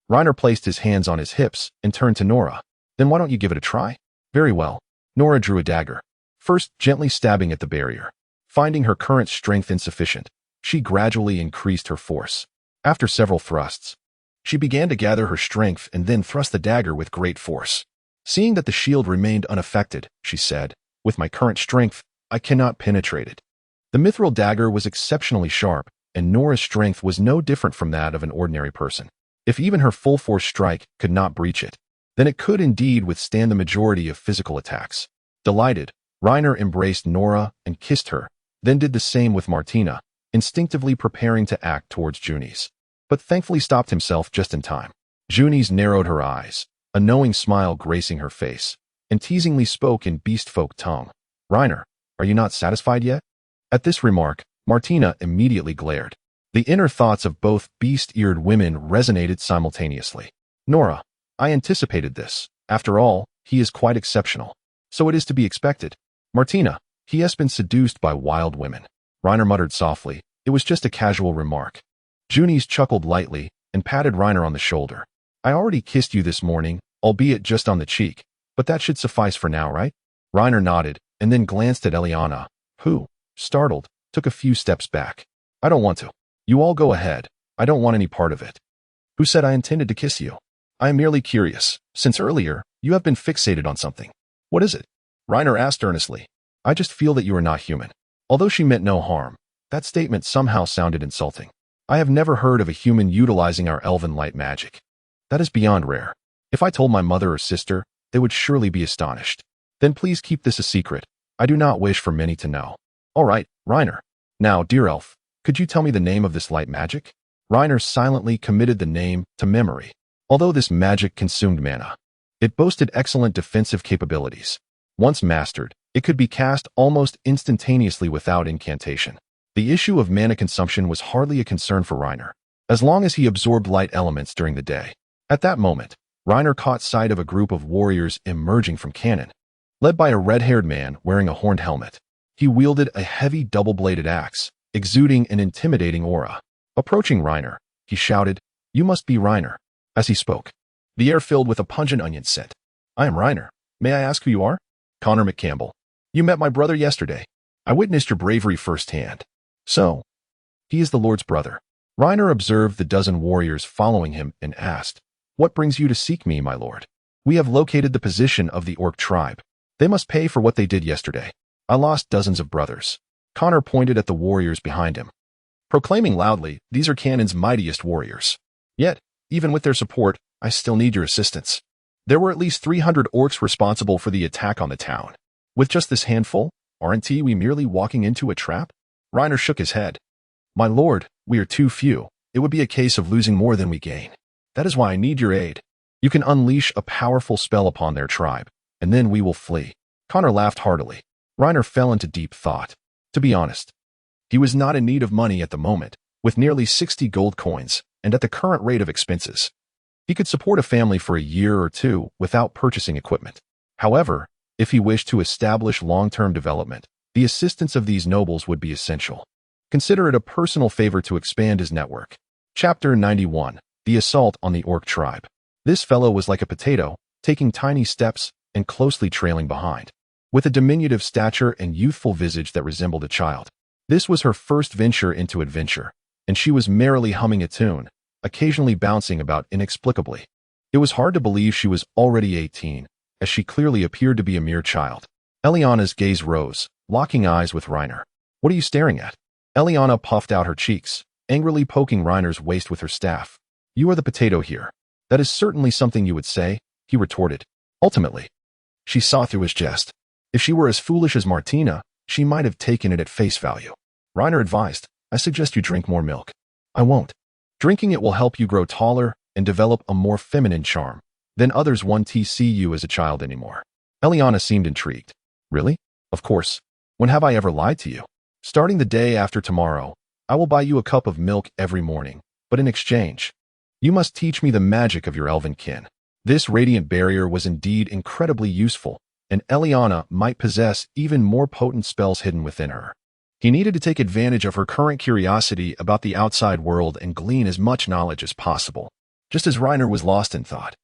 Reiner placed his hands on his hips and turned to Nora. "Then why don't you give it a try?" "Very well." Nora drew a dagger, first gently stabbing at the barrier. Finding her current strength insufficient, she gradually increased her force. After several thrusts, she began to gather her strength and then thrust the dagger with great force. Seeing that the shield remained unaffected, she said, "With my current strength, I cannot penetrate it." The mithril dagger was exceptionally sharp, and Nora's strength was no different from that of an ordinary person. If even her full-force strike could not breach it, then it could indeed withstand the majority of physical attacks. Delighted, Reiner embraced Nora and kissed her, then did the same with Martina, instinctively preparing to act towards Juni's, but thankfully stopped himself just in time. Juni's narrowed her eyes, a knowing smile gracing her face, and teasingly spoke in beast-folk tongue. "Reiner, are you not satisfied yet?" At this remark, Martina immediately glared. The inner thoughts of both beast-eared women resonated simultaneously. "Nora, I anticipated this. After all, he is quite exceptional. So it is to be expected." "Martina, he has been seduced by wild women." Reiner muttered softly, "It was just a casual remark." Juni's chuckled lightly and patted Reiner on the shoulder. "I already kissed you this morning, albeit just on the cheek, but that should suffice for now, right?" Reiner nodded and then glanced at Eliana, who, startled, took a few steps back. "I don't want to." "You all go ahead. I don't want any part of it." "Who said I intended to kiss you?" "I am merely curious. Since earlier, you have been fixated on something. What is it?" Reiner asked earnestly. "I just feel that you are not human." Although she meant no harm, that statement somehow sounded insulting. "I have never heard of a human utilizing our elven light magic. That is beyond rare. If I told my mother or sister, they would surely be astonished. Then please keep this a secret. I do not wish for many to know." "All right, Reiner. Now, dear elf, could you tell me the name of this light magic?" Reiner silently committed the name to memory. Although this magic consumed mana, it boasted excellent defensive capabilities. Once mastered, it could be cast almost instantaneously without incantation. The issue of mana consumption was hardly a concern for Reiner, as long as he absorbed light elements during the day. At that moment, Reiner caught sight of a group of warriors emerging from cannon, led by a red-haired man wearing a horned helmet. He wielded a heavy double-bladed axe, exuding an intimidating aura. Approaching Reiner, he shouted, "You must be Reiner." As he spoke, the air filled with a pungent onion scent. "I am Reiner. May I ask who you are?" "Connor McCampbell. You met my brother yesterday. I witnessed your bravery firsthand." "So, he is the Lord's brother." Reiner observed the dozen warriors following him and asked, "What brings you to seek me, my lord?" "We have located the position of the orc tribe. They must pay for what they did yesterday." I lost dozens of brothers. Connor pointed at the warriors behind him, proclaiming loudly, "These are Cannon's mightiest warriors. Yet, even with their support, I still need your assistance." There were at least 300 orcs responsible for the attack on the town. With just this handful, aren't we merely walking into a trap? Reiner shook his head. My lord, we are too few. It would be a case of losing more than we gain. That is why I need your aid. You can unleash a powerful spell upon their tribe, and then we will flee. Connor laughed heartily. Reiner fell into deep thought. To be honest, he was not in need of money at the moment, with nearly 60 gold coins, and at the current rate of expenses. He could support a family for a year or two without purchasing equipment. However, if he wished to establish long-term development, the assistance of these nobles would be essential. Consider it a personal favor to expand his network. Chapter 91. The Assault on the Orc Tribe. This fellow was like a potato, taking tiny steps and closely trailing behind, with a diminutive stature and youthful visage that resembled a child. This was her first venture into adventure, and she was merrily humming a tune, occasionally bouncing about inexplicably. It was hard to believe she was already 18, as she clearly appeared to be a mere child. Eliana's gaze rose, locking eyes with Reiner. What are you staring at? Eliana puffed out her cheeks, angrily poking Reiner's waist with her staff. You are the potato here. That is certainly something you would say, he retorted. Ultimately, she saw through his jest. If she were as foolish as Martina, she might have taken it at face value. Reiner advised, I suggest you drink more milk. I won't. Drinking it will help you grow taller and develop a more feminine charm. Then others won't see you as a child anymore. Eliana seemed intrigued. Really? Of course. When have I ever lied to you? Starting the day after tomorrow, I will buy you a cup of milk every morning, but in exchange, you must teach me the magic of your elven kin. This radiant barrier was indeed incredibly useful, and Eliana might possess even more potent spells hidden within her. He needed to take advantage of her current curiosity about the outside world and glean as much knowledge as possible. Just as Reiner was lost in thought,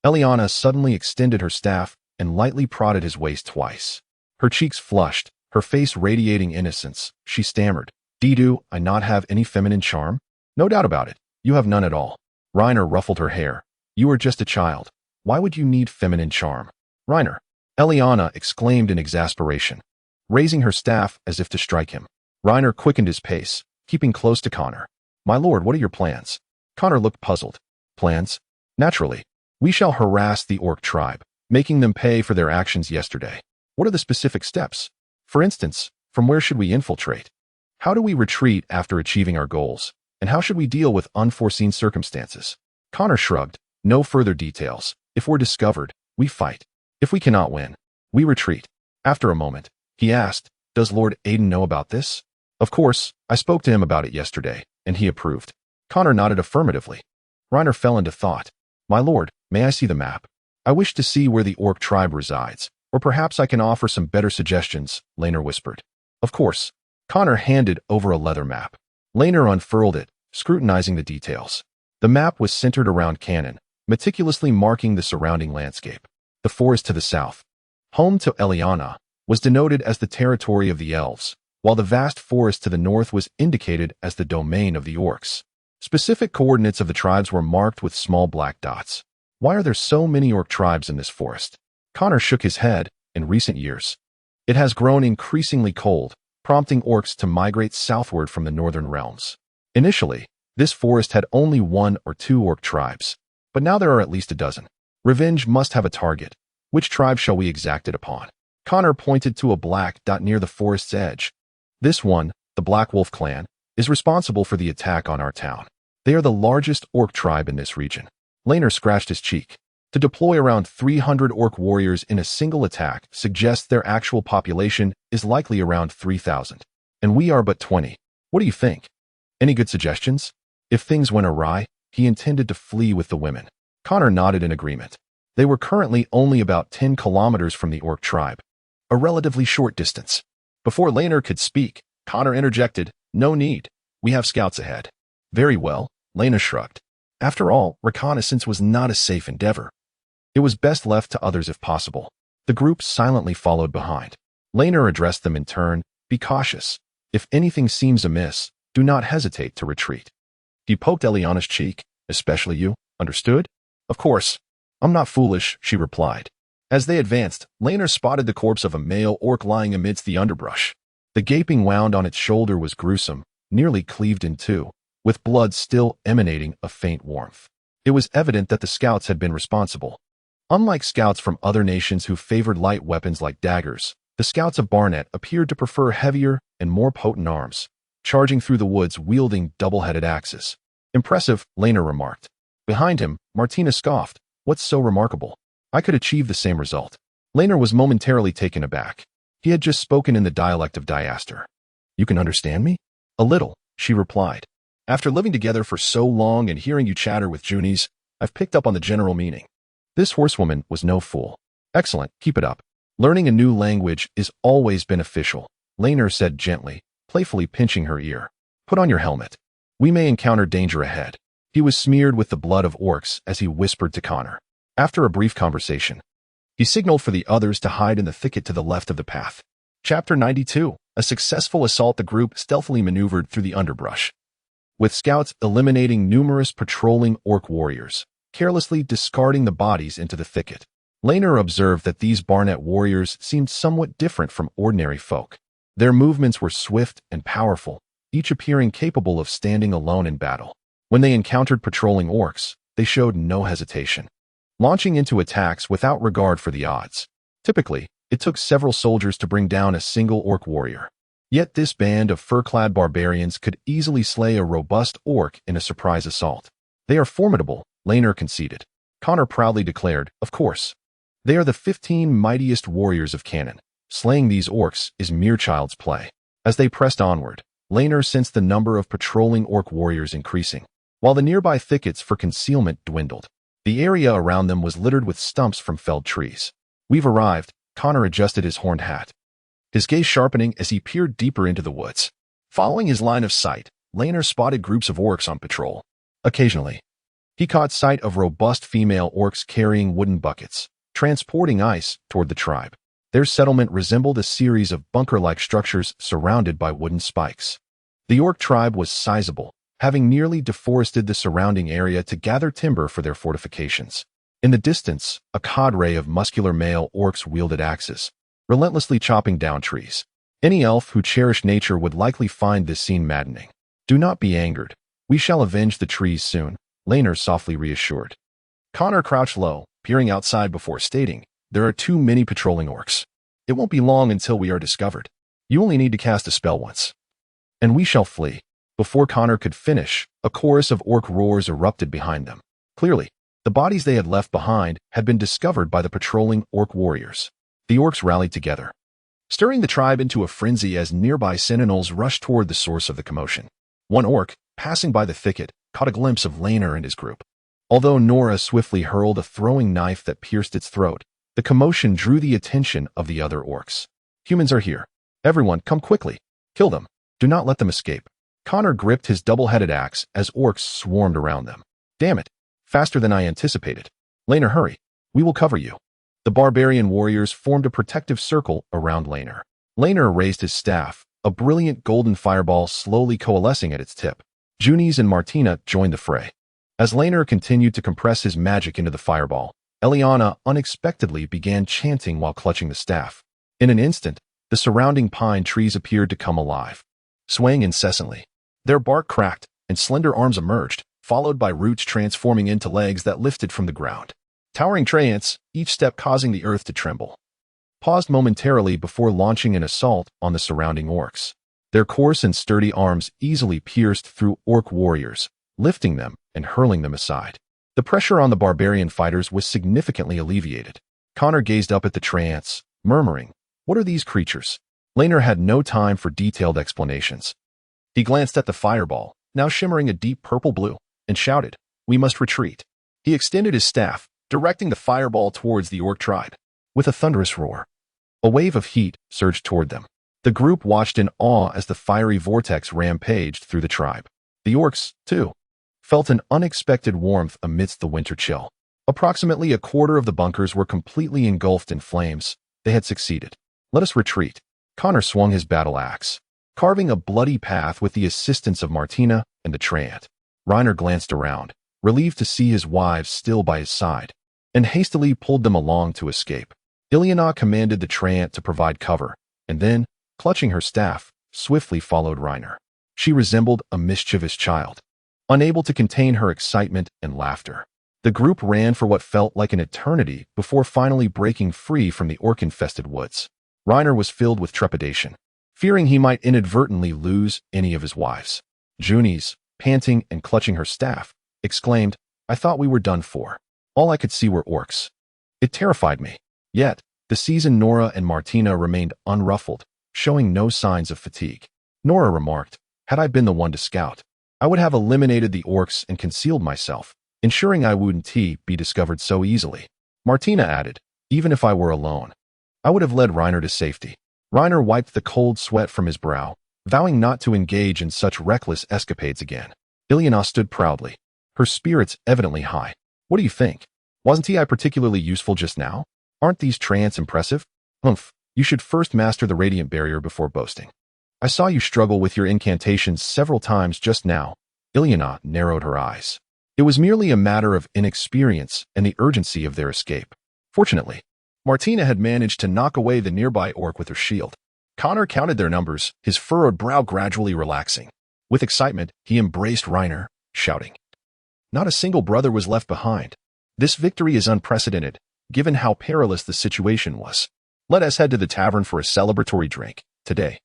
Eliana suddenly extended her staff and lightly prodded his waist twice. Her cheeks flushed, her face radiating innocence. She stammered, Do I not have any feminine charm? No doubt about it. You have none at all. Reiner ruffled her hair. You are just a child. Why would you need feminine charm? Reiner, Eliana exclaimed in exasperation, raising her staff as if to strike him. Reiner quickened his pace, keeping close to Connor. My lord, what are your plans? Connor looked puzzled. Plans? Naturally. We shall harass the orc tribe, making them pay for their actions yesterday. What are the specific steps? For instance, from where should we infiltrate? How do we retreat after achieving our goals? And how should we deal with unforeseen circumstances? Connor shrugged. No further details. If we're discovered, we fight. If we cannot win, we retreat. After a moment, he asked, Does Lord Aiden know about this? Of course, I spoke to him about it yesterday, and he approved. Connor nodded affirmatively. Reiner fell into thought. My lord, may I see the map? I wish to see where the orc tribe resides, or perhaps I can offer some better suggestions, Laner whispered. Of course. Connor handed over a leather map. Laner unfurled it, scrutinizing the details. The map was centered around Cannon, meticulously marking the surrounding landscape. The forest to the south, home to Eliana, was denoted as the territory of the elves, while the vast forest to the north was indicated as the domain of the orcs. Specific coordinates of the tribes were marked with small black dots. Why are there so many orc tribes in this forest? Connor shook his head. In recent years, it has grown increasingly cold, prompting orcs to migrate southward from the northern realms. Initially, this forest had only 1 or 2 orc tribes, but now there are at least a dozen. Revenge must have a target. Which tribe shall we exact it upon? Connor pointed to a black dot near the forest's edge. This one, the Black Wolf clan, is responsible for the attack on our town. They are the largest orc tribe in this region. Laner scratched his cheek. To deploy around 300 orc warriors in a single attack suggests their actual population is likely around 3,000. And we are but 20. What do you think? Any good suggestions? If things went awry, he intended to flee with the women. Connor nodded in agreement. They were currently only about 10 kilometers from the orc tribe, a relatively short distance. Before Laner could speak, Connor interjected, No need. We have scouts ahead. Very well, Laner shrugged. After all, reconnaissance was not a safe endeavor. It was best left to others if possible. The group silently followed behind. Laner addressed them in turn, Be cautious. If anything seems amiss, do not hesitate to retreat. He poked Eliana's cheek, Especially you, understood? Of course. I'm not foolish, she replied. As they advanced, Laner spotted the corpse of a male orc lying amidst the underbrush. The gaping wound on its shoulder was gruesome, nearly cleaved in two, with blood still emanating a faint warmth. It was evident that the scouts had been responsible. Unlike scouts from other nations who favored light weapons like daggers, the scouts of Barnet appeared to prefer heavier and more potent arms, charging through the woods wielding double-headed axes. Impressive, Laner remarked. Behind him, Martina scoffed. What's so remarkable? I could achieve the same result. Laner was momentarily taken aback. He had just spoken in the dialect of Diaster. You can understand me? A little, she replied. After living together for so long and hearing you chatter with Junies, I've picked up on the general meaning. This horsewoman was no fool. Excellent, keep it up. Learning a new language is always beneficial, Laner said gently, playfully pinching her ear. Put on your helmet. We may encounter danger ahead. He was smeared with the blood of orcs as he whispered to Connor. After a brief conversation, he signaled for the others to hide in the thicket to the left of the path. Chapter 92. A successful assault. The group stealthily maneuvered through the underbrush, with scouts eliminating numerous patrolling orc warriors, carelessly discarding the bodies into the thicket. Laner observed that these Barnet warriors seemed somewhat different from ordinary folk. Their movements were swift and powerful, each appearing capable of standing alone in battle. When they encountered patrolling orcs, they showed no hesitation, launching into attacks without regard for the odds. Typically, it took several soldiers to bring down a single orc warrior. Yet this band of fur-clad barbarians could easily slay a robust orc in a surprise assault. They are formidable, Laner conceded. Connor proudly declared, of course. They are the 15 mightiest warriors of Canaan. Slaying these orcs is mere child's play. As they pressed onward, Laner sensed the number of patrolling orc warriors increasing, while the nearby thickets for concealment dwindled. The area around them was littered with stumps from felled trees. We've arrived, Connor adjusted his horned hat, his gaze sharpening as he peered deeper into the woods. Following his line of sight, Laner spotted groups of orcs on patrol. Occasionally, he caught sight of robust female orcs carrying wooden buckets, transporting ice toward the tribe. Their settlement resembled a series of bunker-like structures surrounded by wooden spikes. The orc tribe was sizable, having nearly deforested the surrounding area to gather timber for their fortifications. In the distance, a cadre of muscular male orcs wielded axes, relentlessly chopping down trees. Any elf who cherished nature would likely find this scene maddening. Do not be angered. We shall avenge the trees soon, Laner softly reassured. Connor crouched low, peering outside before stating, there are too many patrolling orcs. It won't be long until we are discovered. You only need to cast a spell once, and we shall flee. Before Connor could finish, a chorus of orc roars erupted behind them. Clearly, the bodies they had left behind had been discovered by the patrolling orc warriors. The orcs rallied together, stirring the tribe into a frenzy as nearby sentinels rushed toward the source of the commotion. One orc, passing by the thicket, caught a glimpse of Laner and his group. Although Nora swiftly hurled a throwing knife that pierced its throat, the commotion drew the attention of the other orcs. Humans are here. Everyone, come quickly. Kill them. Do not let them escape. Connor gripped his double-headed axe as orcs swarmed around them. Damn it. Faster than I anticipated. Laner, hurry. We will cover you. The barbarian warriors formed a protective circle around Laner. Laner raised his staff, a brilliant golden fireball slowly coalescing at its tip. Junies and Martina joined the fray. As Laner continued to compress his magic into the fireball, Eliana unexpectedly began chanting while clutching the staff. In an instant, the surrounding pine trees appeared to come alive, swaying incessantly. Their bark cracked, and slender arms emerged, followed by roots transforming into legs that lifted from the ground. Towering treants, each step causing the earth to tremble, paused momentarily before launching an assault on the surrounding orcs. Their coarse and sturdy arms easily pierced through orc warriors, lifting them and hurling them aside. The pressure on the barbarian fighters was significantly alleviated. Connor gazed up at the treants, murmuring, "What are these creatures?" Laner had no time for detailed explanations. He glanced at the fireball, now shimmering a deep purple blue, and shouted, "We must retreat." He extended his staff, directing the fireball towards the orc tribe. With a thunderous roar, a wave of heat surged toward them. The group watched in awe as the fiery vortex rampaged through the tribe. The orcs, too, felt an unexpected warmth amidst the winter chill. Approximately a quarter of the bunkers were completely engulfed in flames. They had succeeded. Let us retreat. Connor swung his battle axe, carving a bloody path with the assistance of Martina and the treant. Reiner glanced around, relieved to see his wives still by his side, and hastily pulled them along to escape. Ilyana commanded the treant to provide cover, and then, clutching her staff, swiftly followed Reiner. She resembled a mischievous child, unable to contain her excitement and laughter. The group ran for what felt like an eternity before finally breaking free from the orc-infested woods. Reiner was filled with trepidation, fearing he might inadvertently lose any of his wives. Junis, panting and clutching her staff, exclaimed, "I thought we were done for. All I could see were orcs." It terrified me. Yet, the seasoned Nora and Martina remained unruffled, showing no signs of fatigue. Nora remarked, "Had I been the one to scout, I would have eliminated the orcs and concealed myself, ensuring I wouldn't be discovered so easily." Martina added, "Even if I were alone, I would have led Reiner to safety." Reiner wiped the cold sweat from his brow, vowing not to engage in such reckless escapades again. Ilyana stood proudly, her spirits evidently high. "What do you think? Wasn't I particularly useful just now? Aren't these treants impressive? Humph, you should first master the radiant barrier before boasting. I saw you struggle with your incantations several times just now." Ilyana narrowed her eyes. It was merely a matter of inexperience and the urgency of their escape. Fortunately, Martina had managed to knock away the nearby orc with her shield. Connor counted their numbers, his furrowed brow gradually relaxing. With excitement, he embraced Reiner, shouting, "Not a single brother was left behind. This victory is unprecedented, given how perilous the situation was. Let us head to the tavern for a celebratory drink. Today,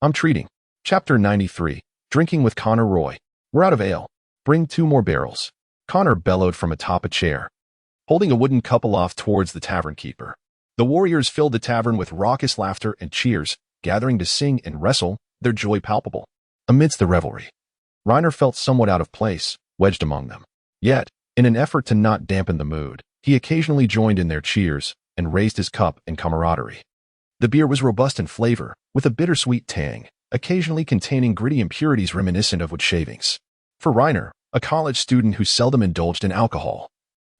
I'm treating." Chapter 93, Drinking with Connor Roy. "We're out of ale. Bring 2 more barrels." Connor bellowed from atop a chair, holding a wooden cup aloft towards the tavern keeper. The warriors filled the tavern with raucous laughter and cheers, gathering to sing and wrestle, their joy palpable. Amidst the revelry, Reiner felt somewhat out of place, wedged among them. Yet, in an effort to not dampen the mood, he occasionally joined in their cheers and raised his cup in camaraderie. The beer was robust in flavor, with a bittersweet tang, occasionally containing gritty impurities reminiscent of wood shavings. For Reiner, a college student who seldom indulged in alcohol,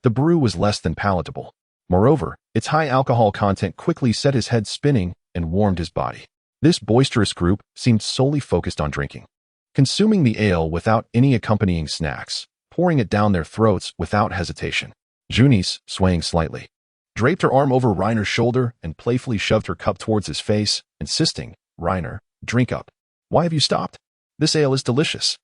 the brew was less than palatable. Moreover, its high alcohol content quickly set his head spinning and warmed his body. This boisterous group seemed solely focused on drinking, consuming the ale without any accompanying snacks, pouring it down their throats without hesitation. Junis, swaying slightly, draped her arm over Reiner's shoulder and playfully shoved her cup towards his face, insisting, "Reiner, drink up. Why have you stopped? This ale is delicious."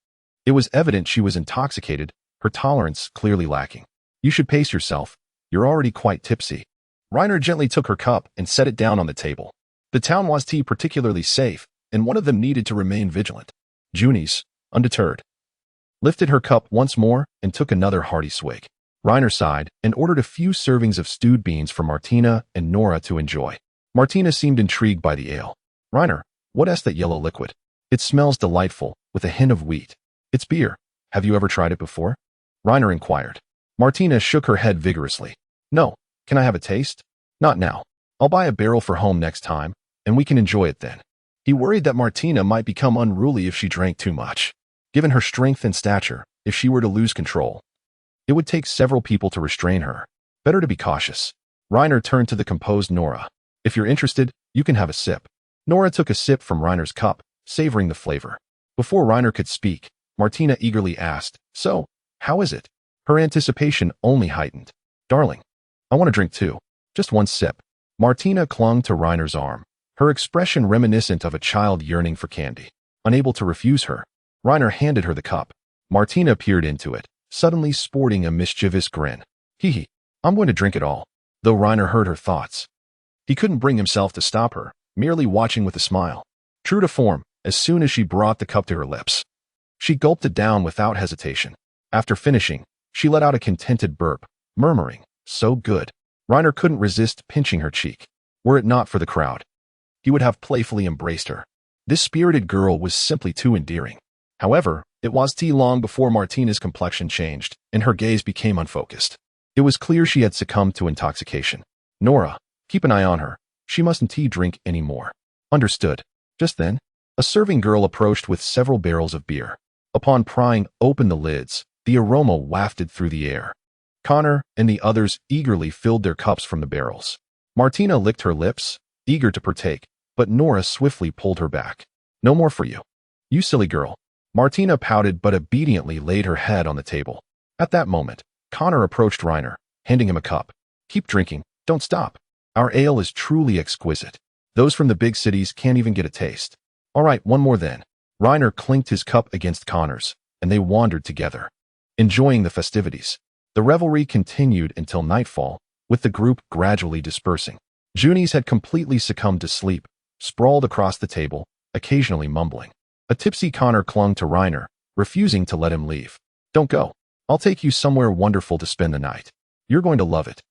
It was evident she was intoxicated, her tolerance clearly lacking. "You should pace yourself. You're already quite tipsy." Reiner gently took her cup and set it down on the table. The town was particularly safe, and one of them needed to remain vigilant. Junis, undeterred, lifted her cup once more and took another hearty swig. Reiner sighed and ordered a few servings of stewed beans for Martina and Nora to enjoy. Martina seemed intrigued by the ale. "Reiner, what is that yellow liquid? It smells delightful, with a hint of wheat." "It's beer. Have you ever tried it before?" Reiner inquired. Martina shook her head vigorously. "No. Can I have a taste?" "Not now. I'll buy a barrel for home next time, and we can enjoy it then." He worried that Martina might become unruly if she drank too much. Given her strength and stature, if she were to lose control, it would take several people to restrain her. Better to be cautious. Reiner turned to the composed Nora. "If you're interested, you can have a sip." Nora took a sip from Reiner's cup, savoring the flavor. Before Reiner could speak, Martina eagerly asked, "So, how is it?" Her anticipation only heightened. "Darling, I want to drink too. Just one sip." Martina clung to Reiner's arm, her expression reminiscent of a child yearning for candy. Unable to refuse her, Reiner handed her the cup. Martina peered into it, suddenly sporting a mischievous grin. "Hee, I'm going to drink it all." Though Reiner heard her thoughts, he couldn't bring himself to stop her, merely watching with a smile. True to form, as soon as she brought the cup to her lips, she gulped it down without hesitation. After finishing, she let out a contented burp, murmuring, "So good." Reiner couldn't resist pinching her cheek. Were it not for the crowd, he would have playfully embraced her. This spirited girl was simply too endearing. However, it was long before Martina's complexion changed, and her gaze became unfocused. It was clear she had succumbed to intoxication. "Nora, keep an eye on her. She mustn't drink any more." "Understood." Just then, a serving girl approached with several barrels of beer. Upon prying open the lids, the aroma wafted through the air. Connor and the others eagerly filled their cups from the barrels. Martina licked her lips, eager to partake, but Nora swiftly pulled her back. "No more for you. You silly girl." Martina pouted but obediently laid her head on the table. At that moment, Connor approached Reiner, handing him a cup. "Keep drinking. Don't stop. Our ale is truly exquisite. Those from the big cities can't even get a taste. All right, one more then. Reiner clinked his cup against Connor's, and they wandered together, enjoying the festivities. The revelry continued until nightfall, with the group gradually dispersing. Junies had completely succumbed to sleep, sprawled across the table, occasionally mumbling. A tipsy Connor clung to Reiner, refusing to let him leave. Don't go. I'll take you somewhere wonderful to spend the night. You're going to love it.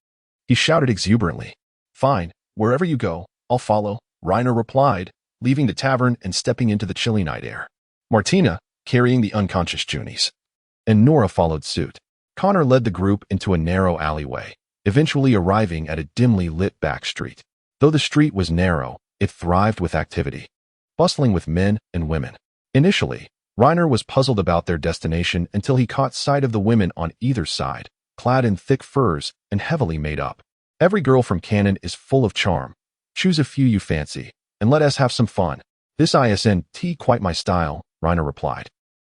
He shouted exuberantly. Fine, wherever you go, I'll follow, Reiner replied, leaving the tavern and stepping into the chilly night air. Martina, carrying the unconscious Junies, and Nora followed suit. Connor led the group into a narrow alleyway, eventually arriving at a dimly lit back street. Though the street was narrow, it thrived with activity, bustling with men and women. Initially, Reiner was puzzled about their destination until he caught sight of the women on either side, clad in thick furs and heavily made up. Every girl from Canon is full of charm. Choose a few you fancy, and let us have some fun. This isn't quite my style, Reiner replied,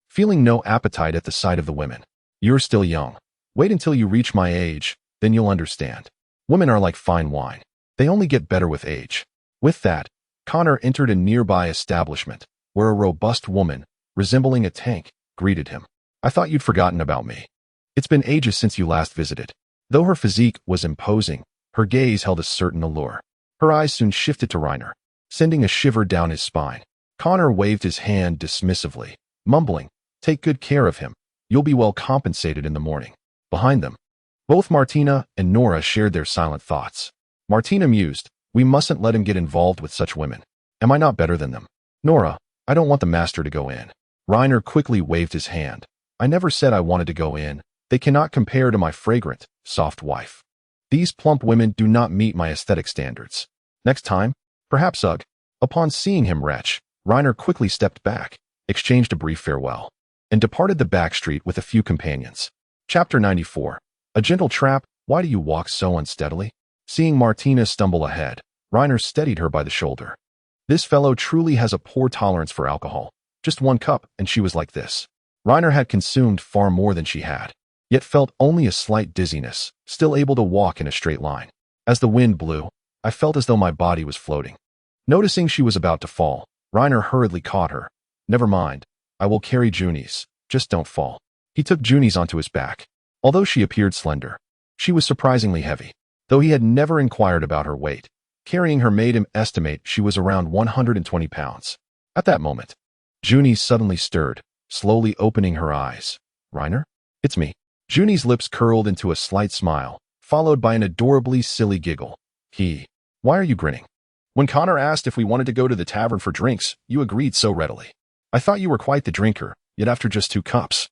feeling no appetite at the sight of the women. You're still young. Wait until you reach my age, then you'll understand. Women are like fine wine. They only get better with age. With that, Connor entered a nearby establishment, where a robust woman, resembling a tank, greeted him. I thought you'd forgotten about me. It's been ages since you last visited. Though her physique was imposing, her gaze held a certain allure. Her eyes soon shifted to Reiner, sending a shiver down his spine. Connor waved his hand dismissively, mumbling, Take good care of him. You'll be well compensated in the morning. Behind them, both Martina and Nora shared their silent thoughts. Martina mused, We mustn't let him get involved with such women. Am I not better than them? Nora, I don't want the master to go in. Reiner quickly waved his hand. I never said I wanted to go in. They cannot compare to my fragrant, soft wife. These plump women do not meet my aesthetic standards. Next time, perhaps ugh. Upon seeing him retch, Reiner quickly stepped back, exchanged a brief farewell, and departed the back street with a few companions. Chapter 94. A gentle trap, why do you walk so unsteadily? Seeing Martina stumble ahead, Reiner steadied her by the shoulder. This fellow truly has a poor tolerance for alcohol. Just one cup, and she was like this. Reiner had consumed far more than she had, yet felt only a slight dizziness, still able to walk in a straight line. As the wind blew, I felt as though my body was floating. Noticing she was about to fall, Reiner hurriedly caught her. Never mind. I will carry Junies. Just don't fall. He took Junies onto his back. Although she appeared slender, she was surprisingly heavy. Though he had never inquired about her weight, carrying her made him estimate she was around 120 pounds. At that moment, Junies suddenly stirred, slowly opening her eyes. Reiner? It's me. Junies' lips curled into a slight smile, followed by an adorably silly giggle. Why are you grinning? When Connor asked if we wanted to go to the tavern for drinks, you agreed so readily. I thought you were quite the drinker, yet after just 2 cups,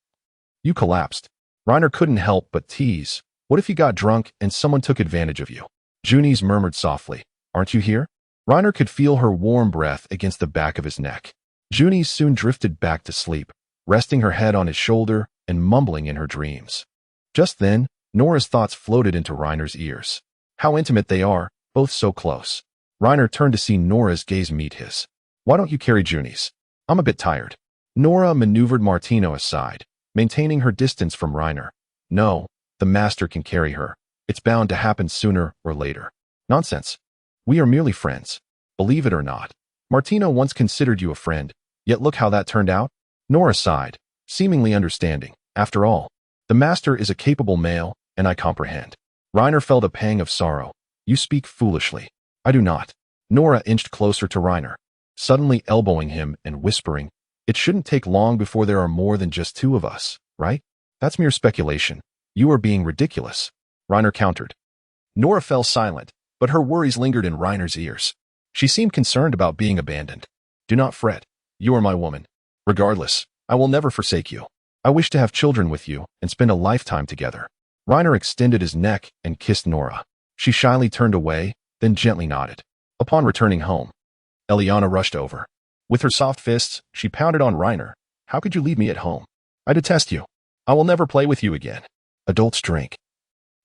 you collapsed. Reiner couldn't help but tease. What if you got drunk and someone took advantage of you? Junies murmured softly. Aren't you here? Reiner could feel her warm breath against the back of his neck. Junies soon drifted back to sleep, resting her head on his shoulder and mumbling in her dreams. Just then, Nora's thoughts floated into Reiner's ears. How intimate they are, both so close. Reiner turned to see Nora's gaze meet his. Why don't you carry Junies? I'm a bit tired. Nora maneuvered Martina aside, maintaining her distance from Reiner. No, the master can carry her. It's bound to happen sooner or later. Nonsense. We are merely friends. Believe it or not, Martina once considered you a friend, yet look how that turned out. Nora sighed, seemingly understanding. After all, the master is a capable male, and I comprehend. Reiner felt a pang of sorrow. You speak foolishly. I do not. Nora inched closer to Reiner, suddenly elbowing him and whispering, It shouldn't take long before there are more than just 2 of us, right? That's mere speculation. You are being ridiculous. Reiner countered. Nora fell silent, but her worries lingered in Reiner's ears. She seemed concerned about being abandoned. Do not fret. You are my woman. Regardless, I will never forsake you. I wish to have children with you and spend a lifetime together. Reiner extended his neck and kissed Nora. She shyly turned away, then gently nodded. Upon returning home, Eliana rushed over. With her soft fists, she pounded on Reiner. How could you leave me at home? I detest you. I will never play with you again. Adults drink.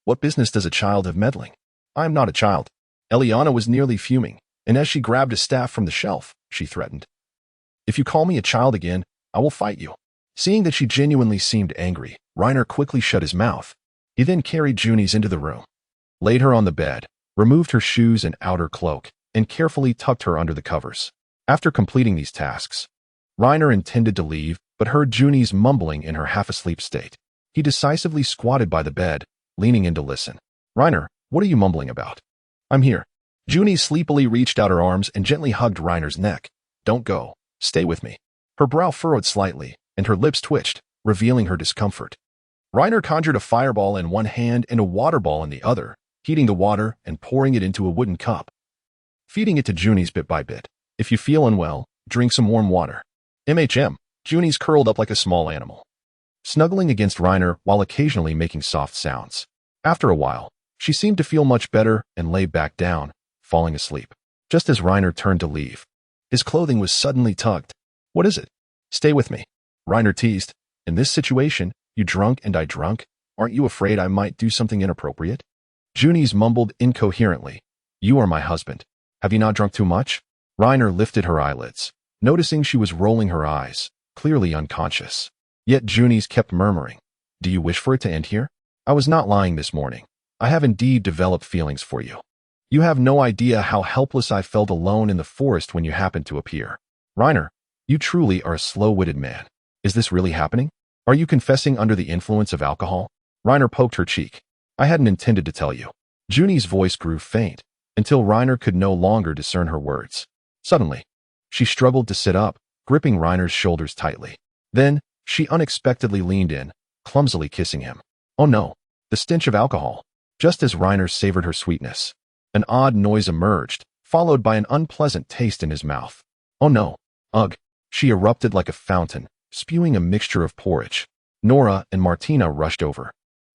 What business does a child have meddling? I am not a child. Eliana was nearly fuming, and as she grabbed a staff from the shelf, she threatened. If you call me a child again, I will fight you. Seeing that she genuinely seemed angry, Reiner quickly shut his mouth. He then carried Junies into the room, laid her on the bed, removed her shoes and outer cloak, and carefully tucked her under the covers. After completing these tasks, Reiner intended to leave, but heard Junie's mumbling in her half-asleep state. He decisively squatted by the bed, leaning in to listen. "Reiner, what are you mumbling about?" "I'm here." Junie sleepily reached out her arms and gently hugged Reiner's neck. "Don't go. Stay with me." Her brow furrowed slightly, and her lips twitched, revealing her discomfort. Reiner conjured a fireball in one hand and a water ball in the other, heating the water and pouring it into a wooden cup, feeding it to Junie's bit by bit. "If you feel unwell, drink some warm water." Junie's curled up like a small animal, snuggling against Reiner while occasionally making soft sounds. After a while, she seemed to feel much better and lay back down, falling asleep. Just as Reiner turned to leave, his clothing was suddenly tugged. "What is it?" "Stay with me," Reiner teased. "In this situation, you drunk and I drunk. Aren't you afraid I might do something inappropriate?" Junie's mumbled incoherently. "You are my husband. Have you not drunk too much?" Reiner lifted her eyelids, noticing she was rolling her eyes, clearly unconscious. Yet Junie's kept murmuring, "Do you wish for it to end here? I was not lying this morning. I have indeed developed feelings for you. You have no idea how helpless I felt alone in the forest when you happened to appear." "Reiner, you truly are a slow-witted man. Is this really happening? Are you confessing under the influence of alcohol?" Reiner poked her cheek. "I hadn't intended to tell you." Junie's voice grew faint, until Reiner could no longer discern her words. Suddenly, she struggled to sit up, gripping Reiner's shoulders tightly. Then, she unexpectedly leaned in, clumsily kissing him. Oh no, the stench of alcohol. Just as Reiner savored her sweetness, an odd noise emerged, followed by an unpleasant taste in his mouth. "Oh no, ugh." She erupted like a fountain, spewing a mixture of porridge. Nora and Martina rushed over,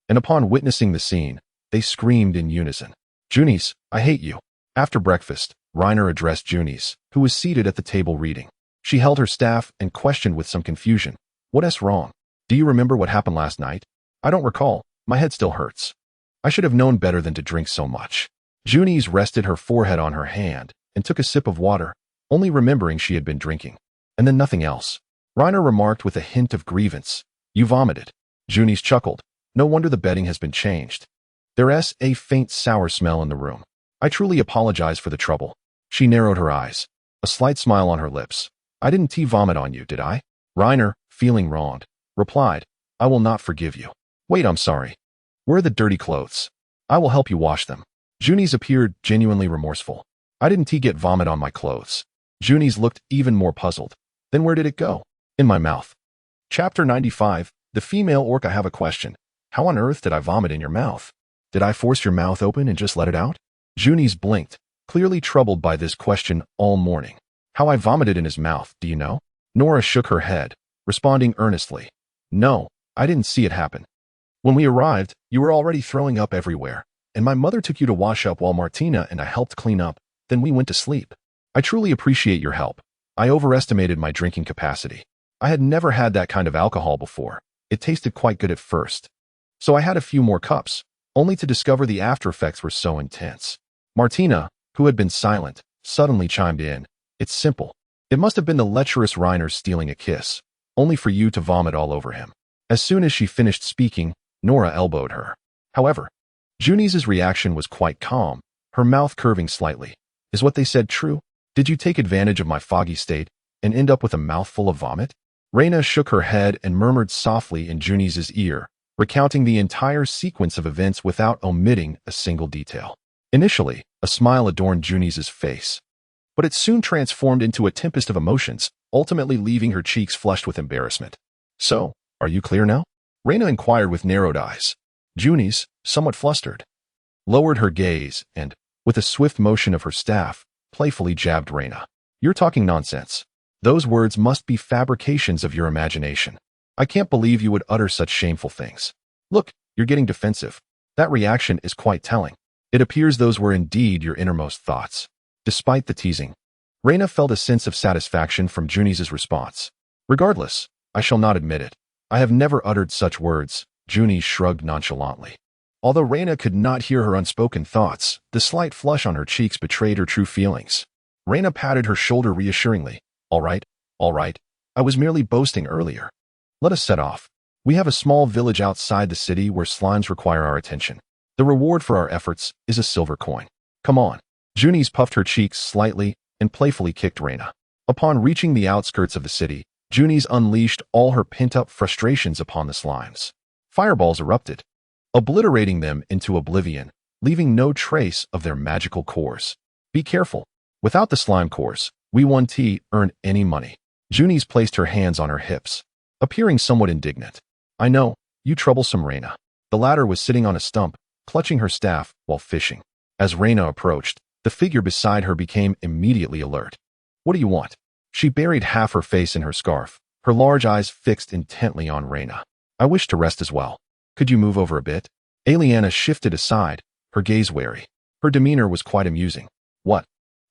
and upon witnessing the scene, they screamed in unison. "Junies, I hate you." After breakfast, Reiner addressed Junies, who was seated at the table reading. She held her staff and questioned with some confusion. "What's wrong? Do you remember what happened last night?" "I don't recall. My head still hurts. I should have known better than to drink so much." Junies rested her forehead on her hand and took a sip of water, only remembering she had been drinking. "And then nothing else." Reiner remarked with a hint of grievance. "You vomited." Junies chuckled. "No wonder the bedding has been changed. There's a faint sour smell in the room. I truly apologize for the trouble." She narrowed her eyes, a slight smile on her lips. "I didn't vomit on you, did I?" Reiner, feeling wronged, replied, "I will not forgive you." "Wait, I'm sorry. Where are the dirty clothes? I will help you wash them." Junies appeared genuinely remorseful. "I didn't get vomit on my clothes." Junies looked even more puzzled. "Then where did it go?" "In my mouth." Chapter 95, The Female Orc. "I have a question. How on earth did I vomit in your mouth? Did I force your mouth open and just let it out?" Junies blinked, clearly troubled by this question all morning. "How I vomited in his mouth, do you know?" Nora shook her head, responding earnestly. "No, I didn't see it happen. When we arrived, you were already throwing up everywhere, and my mother took you to wash up while Martina and I helped clean up, then we went to sleep. I truly appreciate your help. I overestimated my drinking capacity. I had never had that kind of alcohol before. It tasted quite good at first. So I had a few more cups, only to discover the after effects were so intense." Martina, who had been silent, suddenly chimed in. "It's simple. It must have been the lecherous Reiner stealing a kiss, only for you to vomit all over him." As soon as she finished speaking, Nora elbowed her. However, Junies' reaction was quite calm, her mouth curving slightly. "Is what they said true? Did you take advantage of my foggy state and end up with a mouthful of vomit?" Reina shook her head and murmured softly in Junies' ear, recounting the entire sequence of events without omitting a single detail. Initially, a smile adorned Junies' face, but it soon transformed into a tempest of emotions, ultimately leaving her cheeks flushed with embarrassment. "So, are you clear now?" Reina inquired with narrowed eyes. Junies, somewhat flustered, lowered her gaze and, with a swift motion of her staff, playfully jabbed Reina. "You're talking nonsense. Those words must be fabrications of your imagination. I can't believe you would utter such shameful things. Look, you're getting defensive. That reaction is quite telling. It appears those were indeed your innermost thoughts." Despite the teasing, Reina felt a sense of satisfaction from Junies' response. "Regardless, I shall not admit it. I have never uttered such words." Junies shrugged nonchalantly. Although Reina could not hear her unspoken thoughts, the slight flush on her cheeks betrayed her true feelings. Reina patted her shoulder reassuringly. All right. I was merely boasting earlier. Let us set off. We have a small village outside the city where slimes require our attention. The reward for our efforts is a silver coin." Come on. Junis puffed her cheeks slightly and playfully kicked Reyna. Upon reaching the outskirts of the city, Junis unleashed all her pent-up frustrations upon the slimes. Fireballs erupted, obliterating them into oblivion, leaving no trace of their magical cores. Be careful. Without the slime cores, we won't earn any money. Junis placed her hands on her hips, appearing somewhat indignant. I know, you troublesome Reyna. The latter was sitting on a stump, clutching her staff while fishing. As Reyna approached, the figure beside her became immediately alert. What do you want? She buried half her face in her scarf, her large eyes fixed intently on Reyna. I wish to rest as well. Could you move over a bit? Aliana shifted aside, her gaze wary. Her demeanor was quite amusing. What?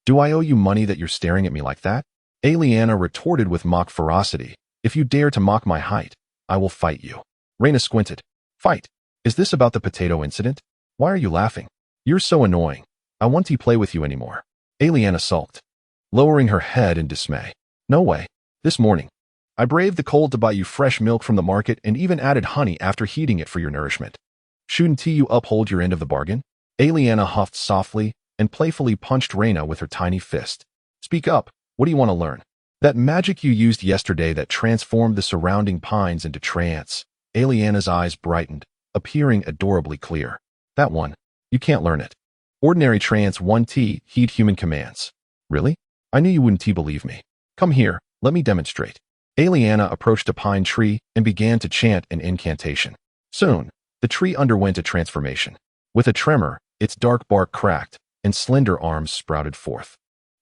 Do I owe you money that you're staring at me like that? Aliana retorted with mock ferocity. If you dare to mock my height, I will fight you. Reyna squinted. Fight? Is this about the potato incident? Why are you laughing? You're so annoying. I won't play with you anymore. Aliana sulked, lowering her head in dismay. No way. This morning, I braved the cold to buy you fresh milk from the market and even added honey after heating it for your nourishment. Shouldn't you uphold your end of the bargain? Aliana huffed softly and playfully punched Reyna with her tiny fist. Speak up. What do you want to learn? That magic you used yesterday that transformed the surrounding pines into trance. Aliana's eyes brightened, appearing adorably clear. That one. You can't learn it. Ordinary trance 1T heed human commands. Really? I knew you wouldn't believe me. Come here, let me demonstrate. Aliana approached a pine tree and began to chant an incantation. Soon, the tree underwent a transformation. With a tremor, its dark bark cracked, and slender arms sprouted forth.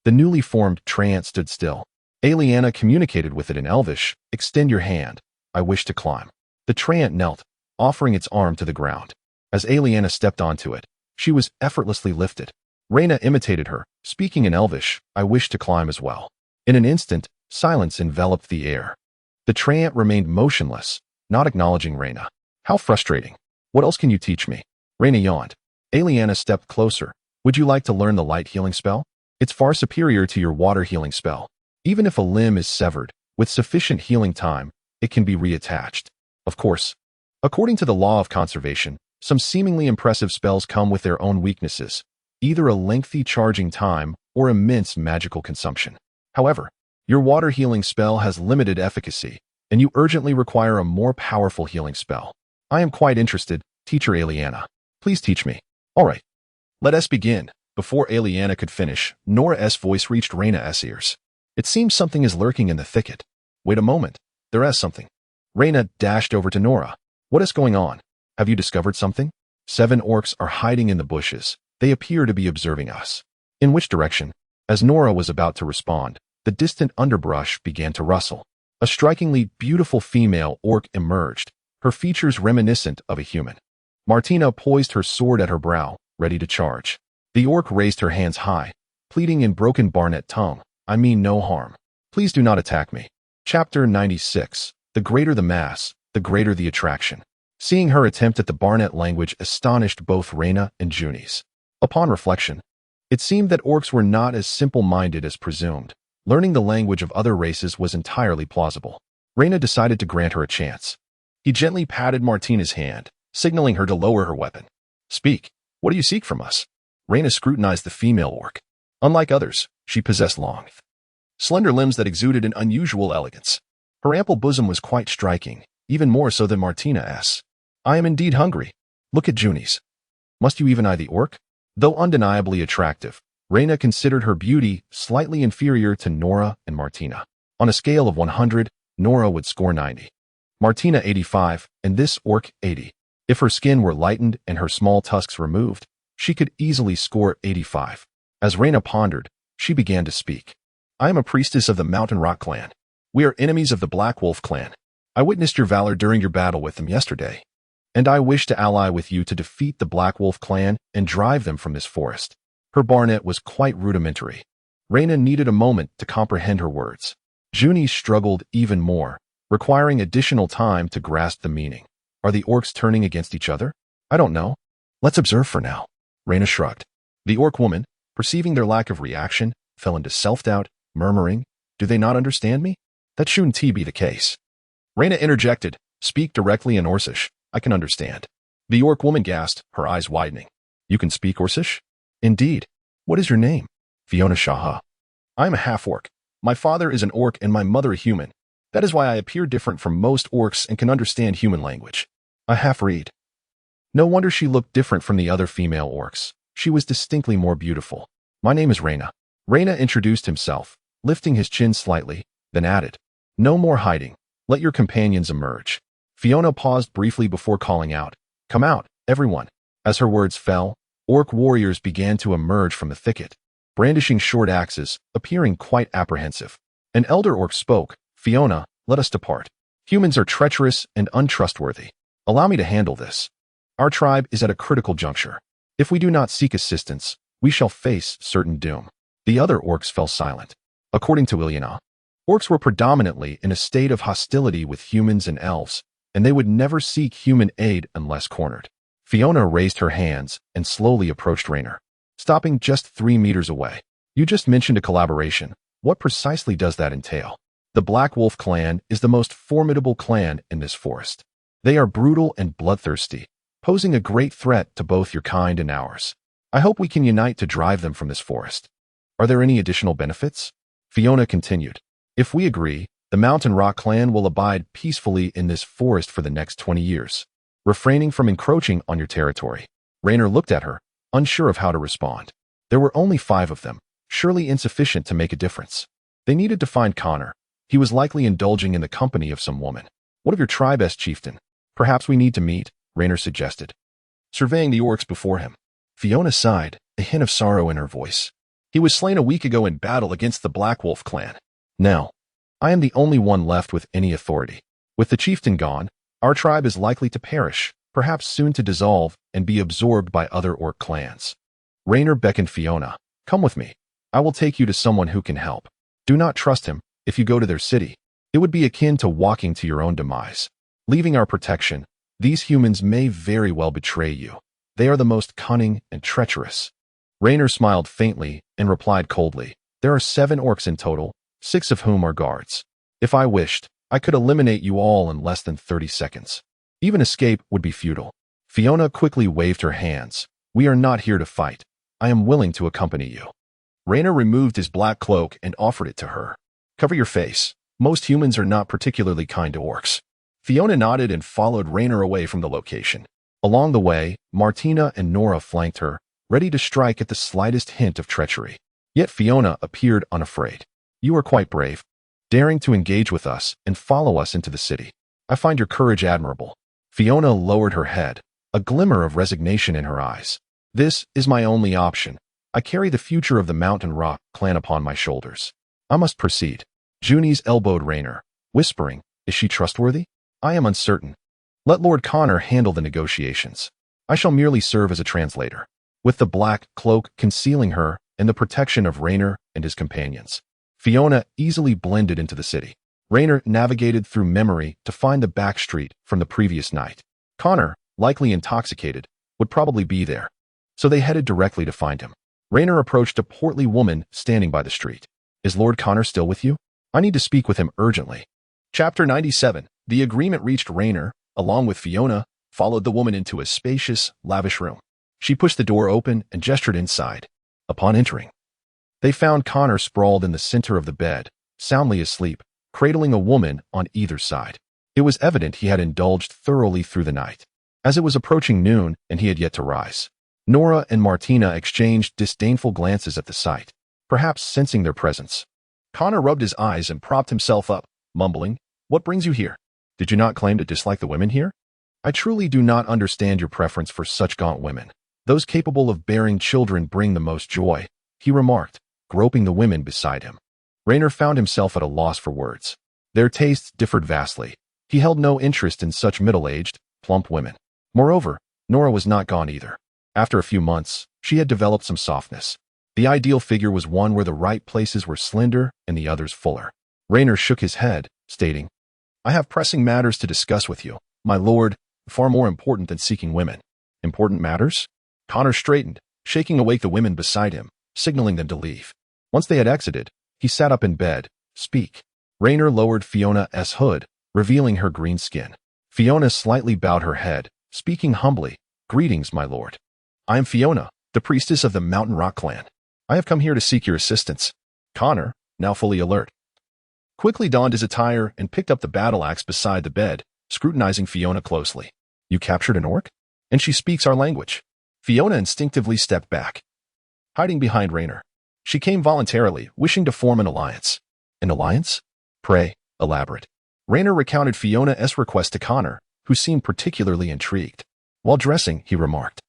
The newly formed trance stood still. Aliana communicated with it in Elvish. Extend your hand. I wish to climb. The trance knelt, offering its arm to the ground. As Aliana stepped onto it, she was effortlessly lifted. Reyna imitated her, speaking in Elvish. I wish to climb as well. In an instant, silence enveloped the air. The trance remained motionless, not acknowledging Reyna. How frustrating. What else can you teach me? Reyna yawned. Aliana stepped closer. Would you like to learn the light healing spell? It's far superior to your water healing spell. Even if a limb is severed, with sufficient healing time, it can be reattached. Of course, according to the law of conservation, some seemingly impressive spells come with their own weaknesses, either a lengthy charging time or immense magical consumption. However, your water healing spell has limited efficacy, and you urgently require a more powerful healing spell. I am quite interested, Teacher Aliana. Please teach me. All right. Let us begin. Before Aliana could finish, Nora's voice reached Reyna's ears. It seems something is lurking in the thicket. Wait a moment. There is something. Reyna dashed over to Nora. What is going on? Have you discovered something? 7 orcs are hiding in the bushes. They appear to be observing us. In which direction? As Nora was about to respond, the distant underbrush began to rustle. A strikingly beautiful female orc emerged, her features reminiscent of a human. Martina poised her sword at her brow, ready to charge. The orc raised her hands high, pleading in broken Barnet tongue. I mean no harm. Please do not attack me. Chapter 96. The greater the mass, the greater the attraction. Seeing her attempt at the Barnet language astonished both Reyna and Junis. Upon reflection, it seemed that orcs were not as simple-minded as presumed. Learning the language of other races was entirely plausible. Reyna decided to grant her a chance. He gently patted Martina's hand, signaling her to lower her weapon. Speak. What do you seek from us? Reyna scrutinized the female orc. Unlike others, she possessed long, slender limbs that exuded an unusual elegance. Her ample bosom was quite striking, even more so than Martina's. I am indeed hungry. Look at Junis. Must you even eye the orc? Though undeniably attractive, Reyna considered her beauty slightly inferior to Nora and Martina. On a scale of 100, Nora would score 90. Martina 85, and this orc 80. If her skin were lightened and her small tusks removed, she could easily score 85. As Reyna pondered, she began to speak. I am a priestess of the Mountain Rock clan. We are enemies of the Black Wolf clan. I witnessed your valor during your battle with them yesterday, and I wish to ally with you to defeat the Black Wolf clan and drive them from this forest. Her Barnet was quite rudimentary. Reyna needed a moment to comprehend her words. Junis struggled even more, requiring additional time to grasp the meaning. Are the orcs turning against each other? I don't know. Let's observe for now. Reyna shrugged. The orc woman, perceiving their lack of reaction, fell into self-doubt, murmuring, do they not understand me? That shouldn't be the case. Reyna interjected, speak directly in Orcish. I can understand. The orc woman gasped, her eyes widening. You can speak Orcish? Indeed. What is your name? Fiona Shaha. I am a half-orc. My father is an orc and my mother a human. That is why I appear different from most orcs and can understand human language. A half-reed. No wonder she looked different from the other female orcs. She was distinctly more beautiful. My name is Reyna. Reyna introduced himself, lifting his chin slightly, then added, No more hiding. Let your companions emerge. Fiona paused briefly before calling out, Come out, everyone. As her words fell, orc warriors began to emerge from the thicket, brandishing short axes, appearing quite apprehensive. An elder orc spoke, Fiona, let us depart. Humans are treacherous and untrustworthy. Allow me to handle this. Our tribe is at a critical juncture. If we do not seek assistance, we shall face certain doom. The other orcs fell silent. According to Ilyana, orcs were predominantly in a state of hostility with humans and elves, and they would never seek human aid unless cornered. Fiona raised her hands and slowly approached Raynor, stopping just 3 meters away. You just mentioned a collaboration. What precisely does that entail? The Black Wolf clan is the most formidable clan in this forest. They are brutal and bloodthirsty, posing a great threat to both your kind and ours. I hope we can unite to drive them from this forest. Are there any additional benefits? Fiona continued. If we agree, the Mountain Rock clan will abide peacefully in this forest for the next 20 years, refraining from encroaching on your territory. Raynor looked at her, unsure of how to respond. There were only 5 of them, surely insufficient to make a difference. They needed to find Connor. He was likely indulging in the company of some woman. What of your tribe, chieftain? Perhaps we need to meet, Raynor suggested, surveying the orcs before him. Fiona sighed, a hint of sorrow in her voice. He was slain a week ago in battle against the Black Wolf clan. Now, I am the only one left with any authority. With the chieftain gone, our tribe is likely to perish, perhaps soon to dissolve and be absorbed by other orc clans. Raynor beckoned Fiona. Come with me. I will take you to someone who can help. Do not trust him. If you go to their city, it would be akin to walking to your own demise. Leaving our protection, these humans may very well betray you. They are the most cunning and treacherous. Raynor smiled faintly and replied coldly, There are 7 orcs in total, 6 of whom are guards. If I wished, I could eliminate you all in less than 30 seconds. Even escape would be futile. Fiona quickly waved her hands. We are not here to fight. I am willing to accompany you. Raynor removed his black cloak and offered it to her. Cover your face. Most humans are not particularly kind to orcs. Fiona nodded and followed Raynor away from the location. Along the way, Martina and Nora flanked her, ready to strike at the slightest hint of treachery. Yet Fiona appeared unafraid. You are quite brave, daring to engage with us and follow us into the city. I find your courage admirable. Fiona lowered her head, a glimmer of resignation in her eyes. This is my only option. I carry the future of the Mountain Rock clan upon my shoulders. I must proceed. Junies elbowed Raynor, whispering, Is she trustworthy? I am uncertain. Let Lord Connor handle the negotiations. I shall merely serve as a translator, with the black cloak concealing her and the protection of Raynor and his companions. Fiona easily blended into the city. Raynor navigated through memory to find the back street from the previous night. Connor, likely intoxicated, would probably be there, so they headed directly to find him. Raynor approached a portly woman standing by the street. Is Lord Connor still with you? I need to speak with him urgently. Chapter 97. The agreement reached. Raynor, along with Fiona, followed the woman into a spacious, lavish room. She pushed the door open and gestured inside. Upon entering, they found Connor sprawled in the center of the bed, soundly asleep, cradling a woman on either side. It was evident he had indulged thoroughly through the night, as it was approaching noon and he had yet to rise. Nora and Martina exchanged disdainful glances at the sight, perhaps sensing their presence. Connor rubbed his eyes and propped himself up, mumbling, What brings you here? Did you not claim to dislike the women here? I truly do not understand your preference for such gaunt women. Those capable of bearing children bring the most joy, he remarked, groping the women beside him. Raynor found himself at a loss for words. Their tastes differed vastly. He held no interest in such middle-aged, plump women. Moreover, Nora was not gone either. After a few months, she had developed some softness. The ideal figure was one where the right places were slender and the others fuller. Raynor shook his head, stating, I have pressing matters to discuss with you, my lord, far more important than seeking women. Important matters? Connor straightened, shaking awake the women beside him, signaling them to leave. Once they had exited, he sat up in bed. Speak. Raynor lowered Fiona's hood, revealing her green skin. Fiona slightly bowed her head, speaking humbly, Greetings, my lord. I am Fiona, the priestess of the Mountain Rock clan. I have come here to seek your assistance. Connor, now fully alert, quickly donned his attire and picked up the battle axe beside the bed, scrutinizing Fiona closely. You captured an orc? And she speaks our language. Fiona instinctively stepped back, hiding behind Raynor. She came voluntarily, wishing to form an alliance. An alliance? Pray, elaborate. Raynor recounted Fiona's request to Connor, who seemed particularly intrigued. While dressing, he remarked,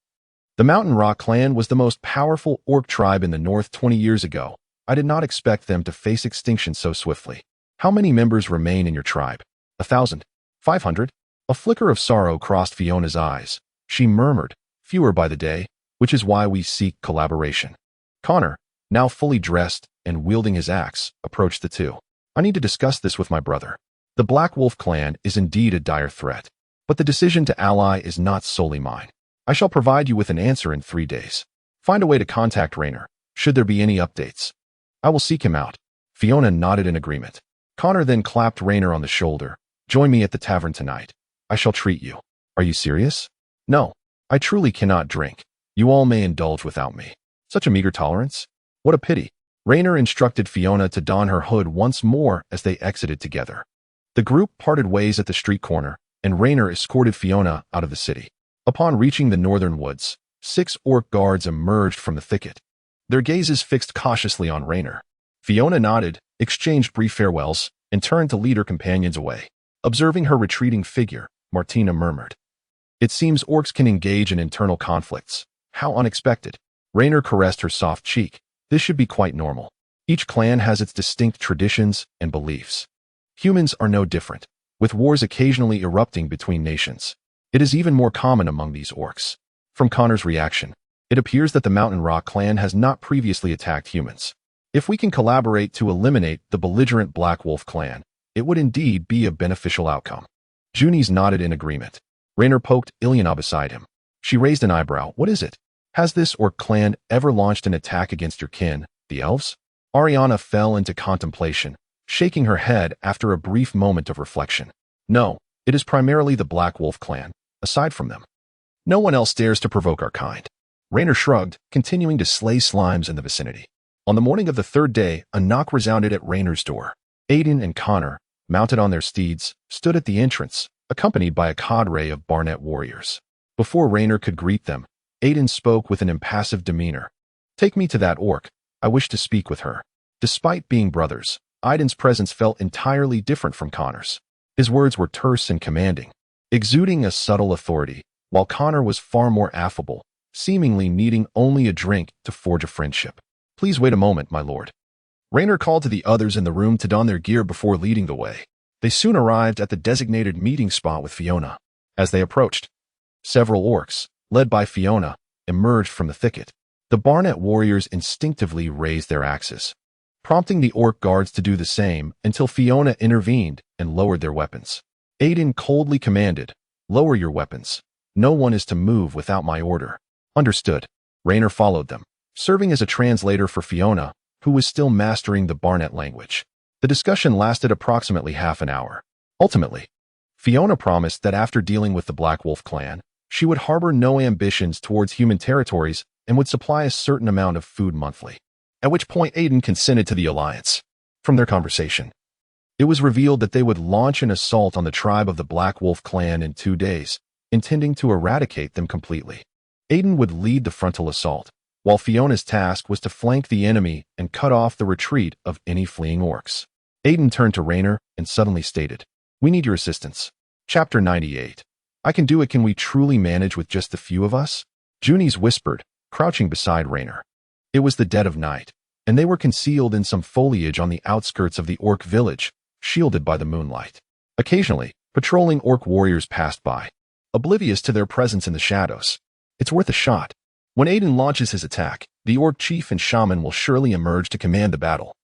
the Mountain Rock clan was the most powerful orc tribe in the north 20 years ago. I did not expect them to face extinction so swiftly. How many members remain in your tribe? 1,000? 500? A flicker of sorrow crossed Fiona's eyes. She murmured, fewer by the day, which is why we seek collaboration. Connor, now fully dressed and wielding his axe, approached the two. I need to discuss this with my brother. The Black Wolf clan is indeed a dire threat, but the decision to ally is not solely mine. I shall provide you with an answer in 3 days. Find a way to contact Raynor, should there be any updates. I will seek him out. Fiona nodded in agreement. Connor then clapped Raynor on the shoulder. Join me at the tavern tonight. I shall treat you. Are you serious? No, I truly cannot drink. You all may indulge without me. Such a meager tolerance? What a pity. Raynor instructed Fiona to don her hood once more as they exited together. The group parted ways at the street corner, and Raynor escorted Fiona out of the city. Upon reaching the northern woods, 6 orc guards emerged from the thicket, their gazes fixed cautiously on Raynor. Fiona nodded, exchanged brief farewells, and turned to lead her companions away. Observing her retreating figure, Martina murmured, it seems orcs can engage in internal conflicts. How unexpected. Raynor caressed her soft cheek. This should be quite normal. Each clan has its distinct traditions and beliefs. Humans are no different, with wars occasionally erupting between nations. It is even more common among these orcs. From Connor's reaction, it appears that the Mountain Rock clan has not previously attacked humans. If we can collaborate to eliminate the belligerent Black Wolf clan, it would indeed be a beneficial outcome. Junies nodded in agreement. Raynor poked Ilyana beside him. She raised an eyebrow. What is it? Has this orc clan ever launched an attack against your kin, the elves? Ariana fell into contemplation, shaking her head after a brief moment of reflection. No, it is primarily the Black Wolf clan. Aside from them, no one else dares to provoke our kind. Raynor shrugged, continuing to slay slimes in the vicinity. On the morning of the 3rd day, a knock resounded at Raynor's door. Aiden and Connor, mounted on their steeds, stood at the entrance, accompanied by a cadre of Barnet warriors. Before Raynor could greet them, Aiden spoke with an impassive demeanor. Take me to that orc. I wish to speak with her. Despite being brothers, Aiden's presence felt entirely different from Connor's. His words were terse and commanding, exuding a subtle authority, while Connor was far more affable, seemingly needing only a drink to forge a friendship. Please wait a moment, my lord. Raynor called to the others in the room to don their gear before leading the way. They soon arrived at the designated meeting spot with Fiona. As they approached, several orcs, led by Fiona, emerged from the thicket. The Barnet warriors instinctively raised their axes, prompting the orc guards to do the same until Fiona intervened and lowered their weapons. Aiden coldly commanded, lower your weapons. No one is to move without my order. Understood. Raynor followed them, serving as a translator for Fiona, who was still mastering the Barnet language. The discussion lasted approximately half an hour. Ultimately, Fiona promised that after dealing with the Black Wolf clan, she would harbor no ambitions towards human territories and would supply a certain amount of food monthly. At which point Aiden consented to the alliance. From their conversation, it was revealed that they would launch an assault on the tribe of the Black Wolf clan in 2 days, intending to eradicate them completely. Aiden would lead the frontal assault, while Fiona's task was to flank the enemy and cut off the retreat of any fleeing orcs. Aiden turned to Raynor and suddenly stated, we need your assistance. Chapter 98. I can do it. Can we truly manage with just the few of us? Junies whispered, crouching beside Raynor. It was the dead of night, and they were concealed in some foliage on the outskirts of the orc village, shielded by the moonlight. Occasionally, patrolling orc warriors passed by, oblivious to their presence in the shadows. It's worth a shot. When Aiden launches his attack, the orc chief and shaman will surely emerge to command the battle.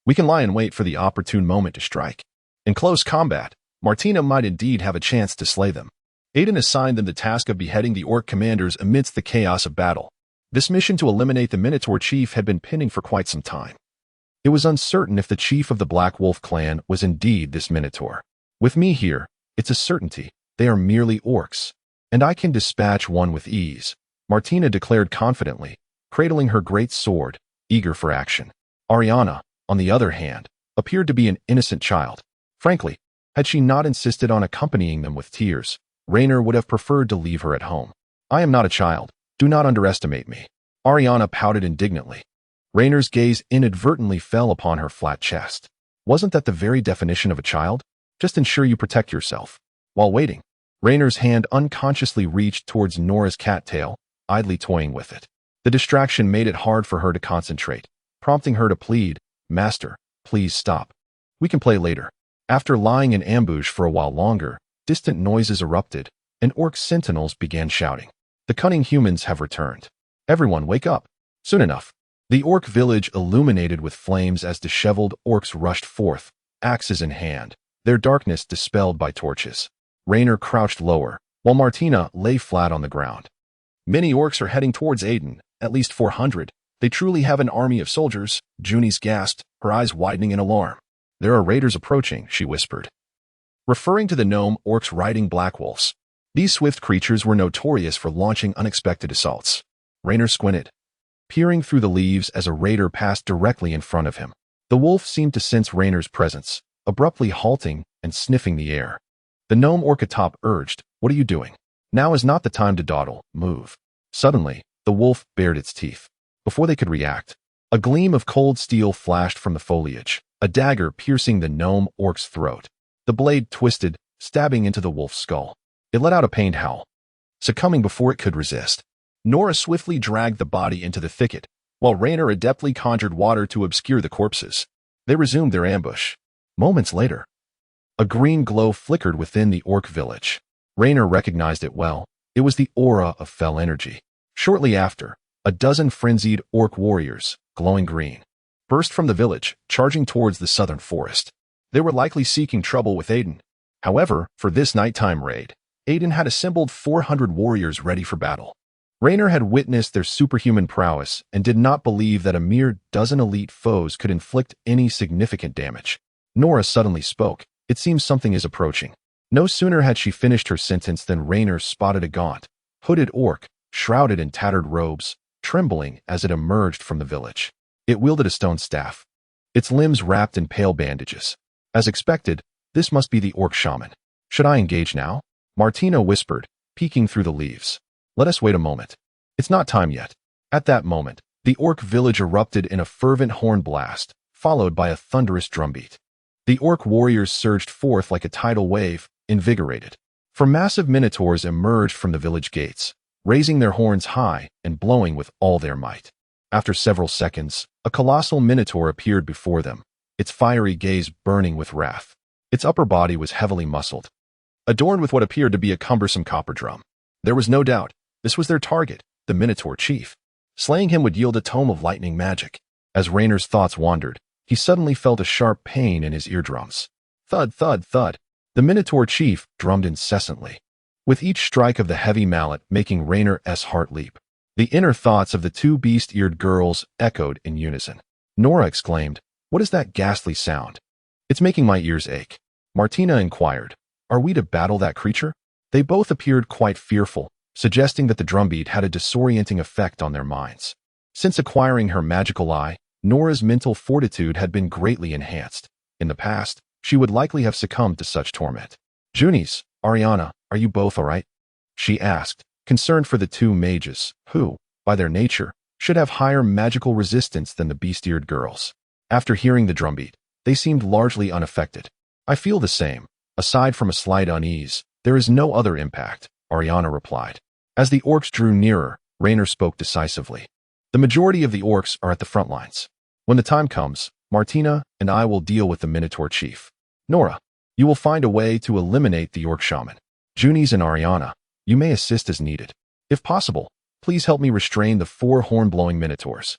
We can lie in wait for the opportune moment to strike. In close combat, Martina might indeed have a chance to slay them. Aiden assigned them the task of beheading the orc commanders amidst the chaos of battle. This mission to eliminate the Minotaur chief had been pending for quite some time. It was uncertain if the chief of the Black Wolf clan was indeed this Minotaur. With me here, it's a certainty. They are merely orcs, and I can dispatch one with ease, Martina declared confidently, cradling her great sword, eager for action. Ariana, on the other hand, appeared to be an innocent child. Frankly, had she not insisted on accompanying them with tears, Rainer would have preferred to leave her at home. I am not a child. Do not underestimate me. Ariana pouted indignantly. Rainer's gaze inadvertently fell upon her flat chest. Wasn't that the very definition of a child? Just ensure you protect yourself. While waiting, Rainer's hand unconsciously reached towards Nora's cattail, idly toying with it. The distraction made it hard for her to concentrate, prompting her to plead, "Master, please stop. We can play later." After lying in ambush for a while longer, distant noises erupted, and orc sentinels began shouting. The cunning humans have returned. Everyone wake up. Soon enough, the orc village illuminated with flames as disheveled orcs rushed forth, axes in hand, their darkness dispelled by torches. Rainer crouched lower, while Martina lay flat on the ground. Many orcs are heading towards Aiden, at least 400. They truly have an army of soldiers, Junis gasped, her eyes widening in alarm. There are raiders approaching, she whispered. Referring to the gnome orcs riding black wolves. These swift creatures were notorious for launching unexpected assaults. Rainer squinted, peering through the leaves as a raider passed directly in front of him. The wolf seemed to sense Rainer's presence, abruptly halting and sniffing the air. The gnome orc atop urged, "What are you doing? Now is not the time to dawdle, move." Suddenly, the wolf bared its teeth. Before they could react, a gleam of cold steel flashed from the foliage, a dagger piercing the gnome orc's throat. The blade twisted, stabbing into the wolf's skull. It let out a pained howl, succumbing before it could resist. Nora swiftly dragged the body into the thicket, while Rainer adeptly conjured water to obscure the corpses. They resumed their ambush. Moments later, a green glow flickered within the orc village. Rainer recognized it well. It was the aura of fell energy. Shortly after, a dozen frenzied orc warriors, glowing green, burst from the village, charging towards the southern forest. They were likely seeking trouble with Aiden. However, for this nighttime raid, Aiden had assembled 400 warriors ready for battle. Rainer had witnessed their superhuman prowess and did not believe that a mere dozen elite foes could inflict any significant damage. Nora suddenly spoke. "It seems something is approaching." No sooner had she finished her sentence than Rainer spotted a gaunt, hooded orc, shrouded in tattered robes, trembling as it emerged from the village. It wielded a stone staff, its limbs wrapped in pale bandages. As expected, this must be the orc shaman. "Should I engage now?" Martina whispered, peeking through the leaves. "Let us wait a moment. It's not time yet." At that moment, the orc village erupted in a fervent horn blast, followed by a thunderous drumbeat. The orc warriors surged forth like a tidal wave, invigorated. For massive minotaurs emerged from the village gates, raising their horns high and blowing with all their might. After several seconds, a colossal minotaur appeared before them, its fiery gaze burning with wrath. Its upper body was heavily muscled, adorned with what appeared to be a cumbersome copper drum. There was no doubt, this was their target, the Minotaur chief. Slaying him would yield a tome of lightning magic. As Rainer's thoughts wandered, he suddenly felt a sharp pain in his eardrums. Thud, thud, thud. The Minotaur chief drummed incessantly, with each strike of the heavy mallet making Rainer's heart leap. The inner thoughts of the two beast-eared girls echoed in unison. Nora exclaimed, "What is that ghastly sound? It's making my ears ache." Martina inquired, "Are we to battle that creature?" They both appeared quite fearful, suggesting that the drumbeat had a disorienting effect on their minds. Since acquiring her magical eye, Nora's mental fortitude had been greatly enhanced. In the past, she would likely have succumbed to such torment. "Junis, Ariana, are you both all right?" she asked, concerned for the two mages, who, by their nature, should have higher magical resistance than the beast-eared girls. After hearing the drumbeat, they seemed largely unaffected. "I feel the same. Aside from a slight unease, there is no other impact," Ariana replied. As the orcs drew nearer, Rainer spoke decisively. "The majority of the orcs are at the front lines. When the time comes, Martina and I will deal with the Minotaur chief. Nora, you will find a way to eliminate the orc shaman. Junis and Ariana, you may assist as needed. If possible, please help me restrain the 4 horn-blowing Minotaurs.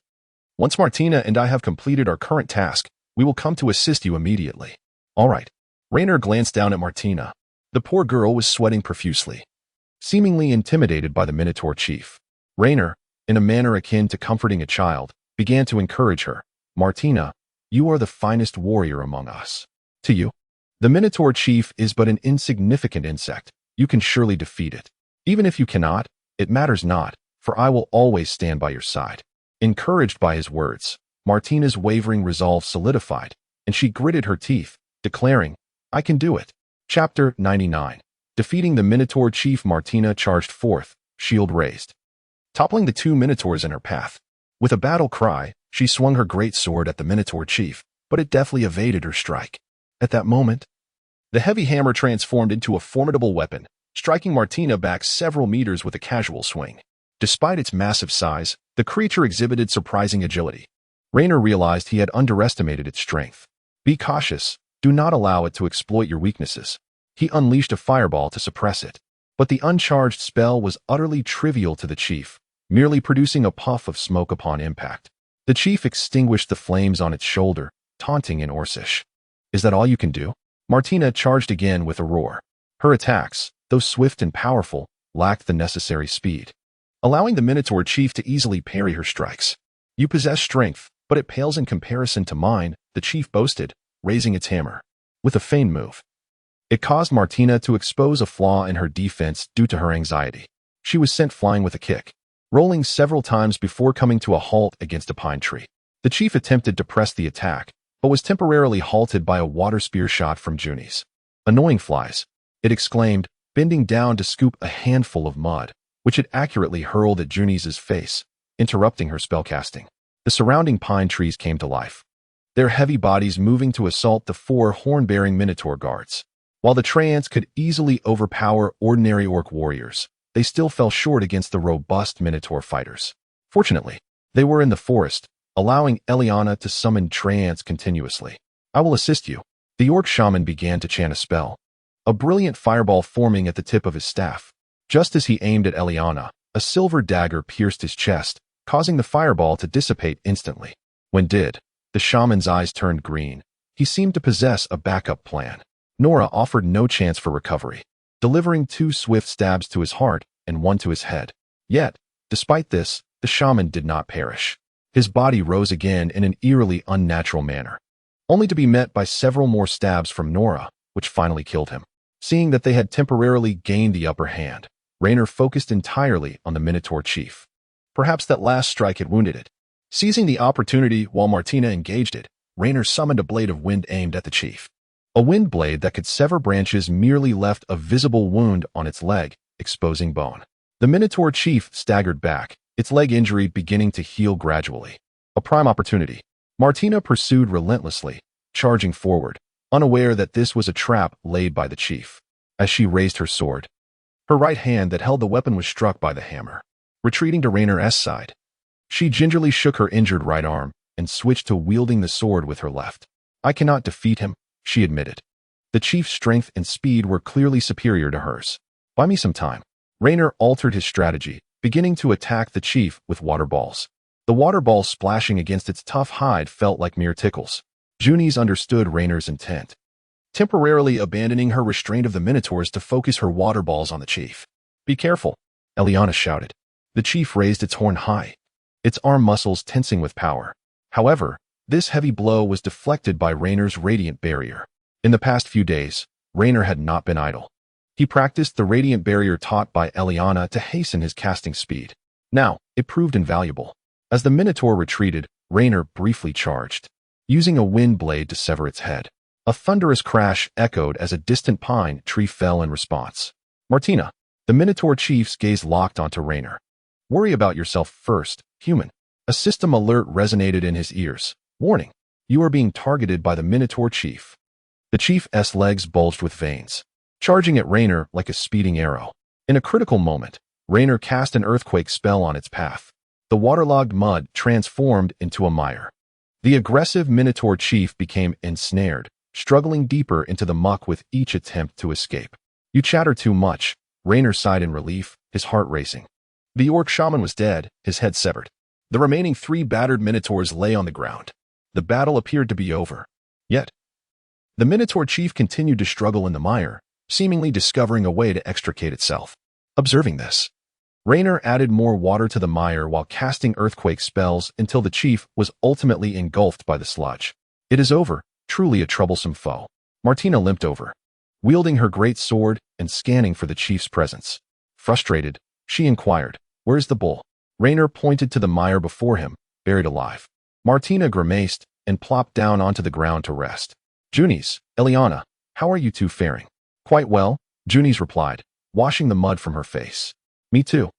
Once Martina and I have completed our current task, we will come to assist you immediately." "All right." Rainer glanced down at Martina. The poor girl was sweating profusely, seemingly intimidated by the Minotaur chief. Rainer, in a manner akin to comforting a child, began to encourage her. "Martina, you are the finest warrior among us. To you, the Minotaur chief is but an insignificant insect. You can surely defeat it. Even if you cannot, it matters not, for I will always stand by your side." Encouraged by his words, Martina's wavering resolve solidified, and she gritted her teeth, declaring, "I can do it." Chapter 99. Defeating the Minotaur chief, Martina charged forth, shield raised, toppling the two Minotaurs in her path. With a battle cry, she swung her great sword at the Minotaur chief, but it deftly evaded her strike. At that moment, the heavy hammer transformed into a formidable weapon, striking Martina back several meters with a casual swing. Despite its massive size, the creature exhibited surprising agility. Rainer realized he had underestimated its strength. Be cautious. Do not allow it to exploit your weaknesses. He unleashed a fireball to suppress it. But the uncharged spell was utterly trivial to the chief, merely producing a puff of smoke upon impact. The chief extinguished the flames on its shoulder, taunting in Orcish. "Is that all you can do?" Martina charged again with a roar. Her attacks, though swift and powerful, lacked the necessary speed, allowing the Minotaur chief to easily parry her strikes. "You possess strength, but it pales in comparison to mine," the chief boasted, raising its hammer. With a feigned move, it caused Martina to expose a flaw in her defense due to her anxiety. She was sent flying with a kick, rolling several times before coming to a halt against a pine tree. The chief attempted to press the attack, but was temporarily halted by a water spear shot from Juni's. "Annoying flies," it exclaimed, bending down to scoop a handful of mud, which it accurately hurled at Juni's face, interrupting her spellcasting. The surrounding pine trees came to life, their heavy bodies moving to assault the four horn-bearing Minotaur guards. While the Treants could easily overpower ordinary orc warriors, they still fell short against the robust Minotaur fighters. Fortunately, they were in the forest, allowing Eliana to summon Treants continuously. "I will assist you." The orc shaman began to chant a spell, a brilliant fireball forming at the tip of his staff. Just as he aimed at Eliana, a silver dagger pierced his chest, causing the fireball to dissipate instantly. When did, the shaman's eyes turned green. He seemed to possess a backup plan. Nora offered no chance for recovery, delivering 2 swift stabs to his heart and 1 to his head. Yet, despite this, the shaman did not perish. His body rose again in an eerily unnatural manner, only to be met by several more stabs from Nora, which finally killed him. Seeing that they had temporarily gained the upper hand, Rainer focused entirely on the Minotaur chief. Perhaps that last strike had wounded it. Seizing the opportunity while Martina engaged it, Rainer summoned a blade of wind aimed at the chief. A wind blade that could sever branches merely left a visible wound on its leg, exposing bone. The Minotaur chief staggered back, its leg injury beginning to heal gradually. A prime opportunity. Martina pursued relentlessly, charging forward, unaware that this was a trap laid by the chief. As she raised her sword, her right hand that held the weapon was struck by the hammer. Retreating to Rainer's side, she gingerly shook her injured right arm and switched to wielding the sword with her left. "I cannot defeat him," she admitted. The chief's strength and speed were clearly superior to hers. "Buy me some time." Rainer altered his strategy, beginning to attack the chief with water balls. The water balls splashing against its tough hide felt like mere tickles. Juni's understood Rainer's intent, temporarily abandoning her restraint of the Minotaurs to focus her water balls on the chief. "Be careful," Eliana shouted. The chief raised its horn high, its arm muscles tensing with power. However, this heavy blow was deflected by Rainer's radiant barrier. In the past few days, Rainer had not been idle. He practiced the radiant barrier taught by Eliana to hasten his casting speed. Now, it proved invaluable. As the Minotaur retreated, Rainer briefly charged, using a wind blade to sever its head. A thunderous crash echoed as a distant pine tree fell in response. "Martina." The Minotaur chief's gaze locked onto Rainer. "Worry about yourself first, human." A system alert resonated in his ears. "Warning, you are being targeted by the Minotaur chief." The chief's legs bulged with veins, charging at Rainer like a speeding arrow. In a critical moment, Rainer cast an earthquake spell on its path. The waterlogged mud transformed into a mire. The aggressive Minotaur chief became ensnared, struggling deeper into the muck with each attempt to escape. "You chatter too much," Rainer sighed in relief, his heart racing. The orc shaman was dead, his head severed. The remaining 3 battered Minotaurs lay on the ground. The battle appeared to be over. Yet, the Minotaur chief continued to struggle in the mire, seemingly discovering a way to extricate itself. Observing this, Rainer added more water to the mire while casting earthquake spells until the chief was ultimately engulfed by the sludge. "It is over, truly a troublesome foe." Martina limped over, wielding her great sword and scanning for the chief's presence. Frustrated, she inquired, "Where's the bull?" Rainer pointed to the mire before him, buried alive. Martina grimaced and plopped down onto the ground to rest. Junies, Eliana, how are you two faring? Quite well, Junies replied, washing the mud from her face. Me too,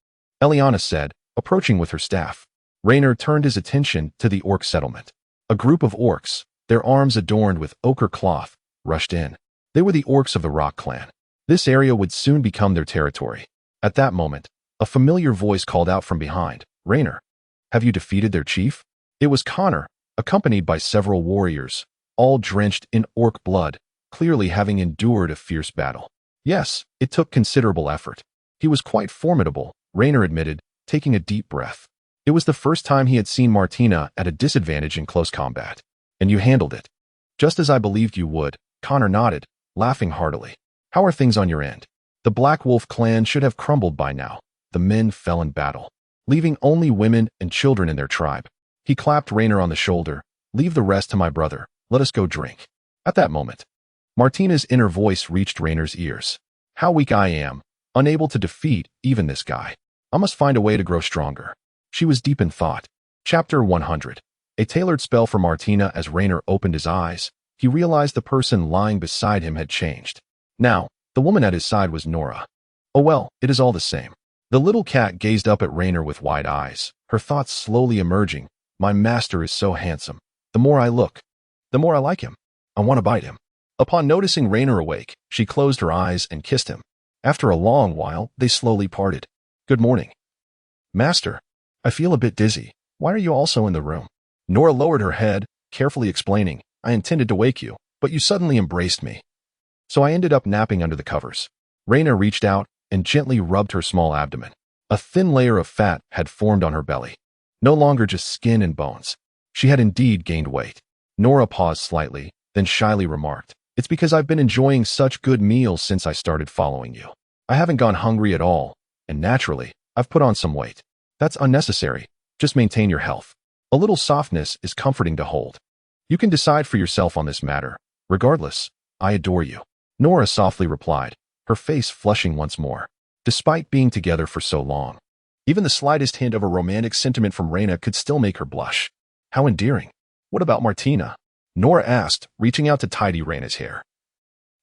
Eliana said, approaching with her staff. Raynor turned his attention to the orc settlement. A group of orcs, their arms adorned with ochre cloth, rushed in. They were the orcs of the Rock Clan. This area would soon become their territory. At that moment, a familiar voice called out from behind, Raynor, have you defeated their chief? It was Connor, accompanied by several warriors, all drenched in orc blood, clearly having endured a fierce battle. Yes, it took considerable effort. He was quite formidable, Raynor admitted, taking a deep breath. It was the first time he had seen Martina at a disadvantage in close combat. And you handled it. Just as I believed you would, Connor nodded, laughing heartily. How are things on your end? The Black Wolf clan should have crumbled by now. The men fell in battle, leaving only women and children in their tribe. He clapped Raynor on the shoulder. Leave the rest to my brother. Let us go drink. At that moment, Martina's inner voice reached Raynor's ears. How weak I am, unable to defeat even this guy. I must find a way to grow stronger. She was deep in thought. Chapter 100. A tailored spell for Martina. As Raynor opened his eyes, he realized the person lying beside him had changed. Now, the woman at his side was Nora. Oh well, it is all the same. The little cat gazed up at Raynor with wide eyes, her thoughts slowly emerging. My master is so handsome. The more I look, the more I like him. I want to bite him. Upon noticing Raynor awake, she closed her eyes and kissed him. After a long while, they slowly parted. Good morning. Master, I feel a bit dizzy. Why are you also in the room? Nora lowered her head, carefully explaining, I intended to wake you, but you suddenly embraced me. So I ended up napping under the covers. Raynor reached out and gently rubbed her small abdomen. A thin layer of fat had formed on her belly. No longer just skin and bones. She had indeed gained weight. Nora paused slightly, then shyly remarked, It's because I've been enjoying such good meals since I started following you. I haven't gone hungry at all, and naturally, I've put on some weight. That's unnecessary. Just maintain your health. A little softness is comforting to hold. You can decide for yourself on this matter. Regardless, I adore you. Nora softly replied, her face flushing once more. Despite being together for so long, even the slightest hint of a romantic sentiment from Raynor could still make her blush. How endearing. What about Martina? Nora asked, reaching out to tidy Raynor's hair.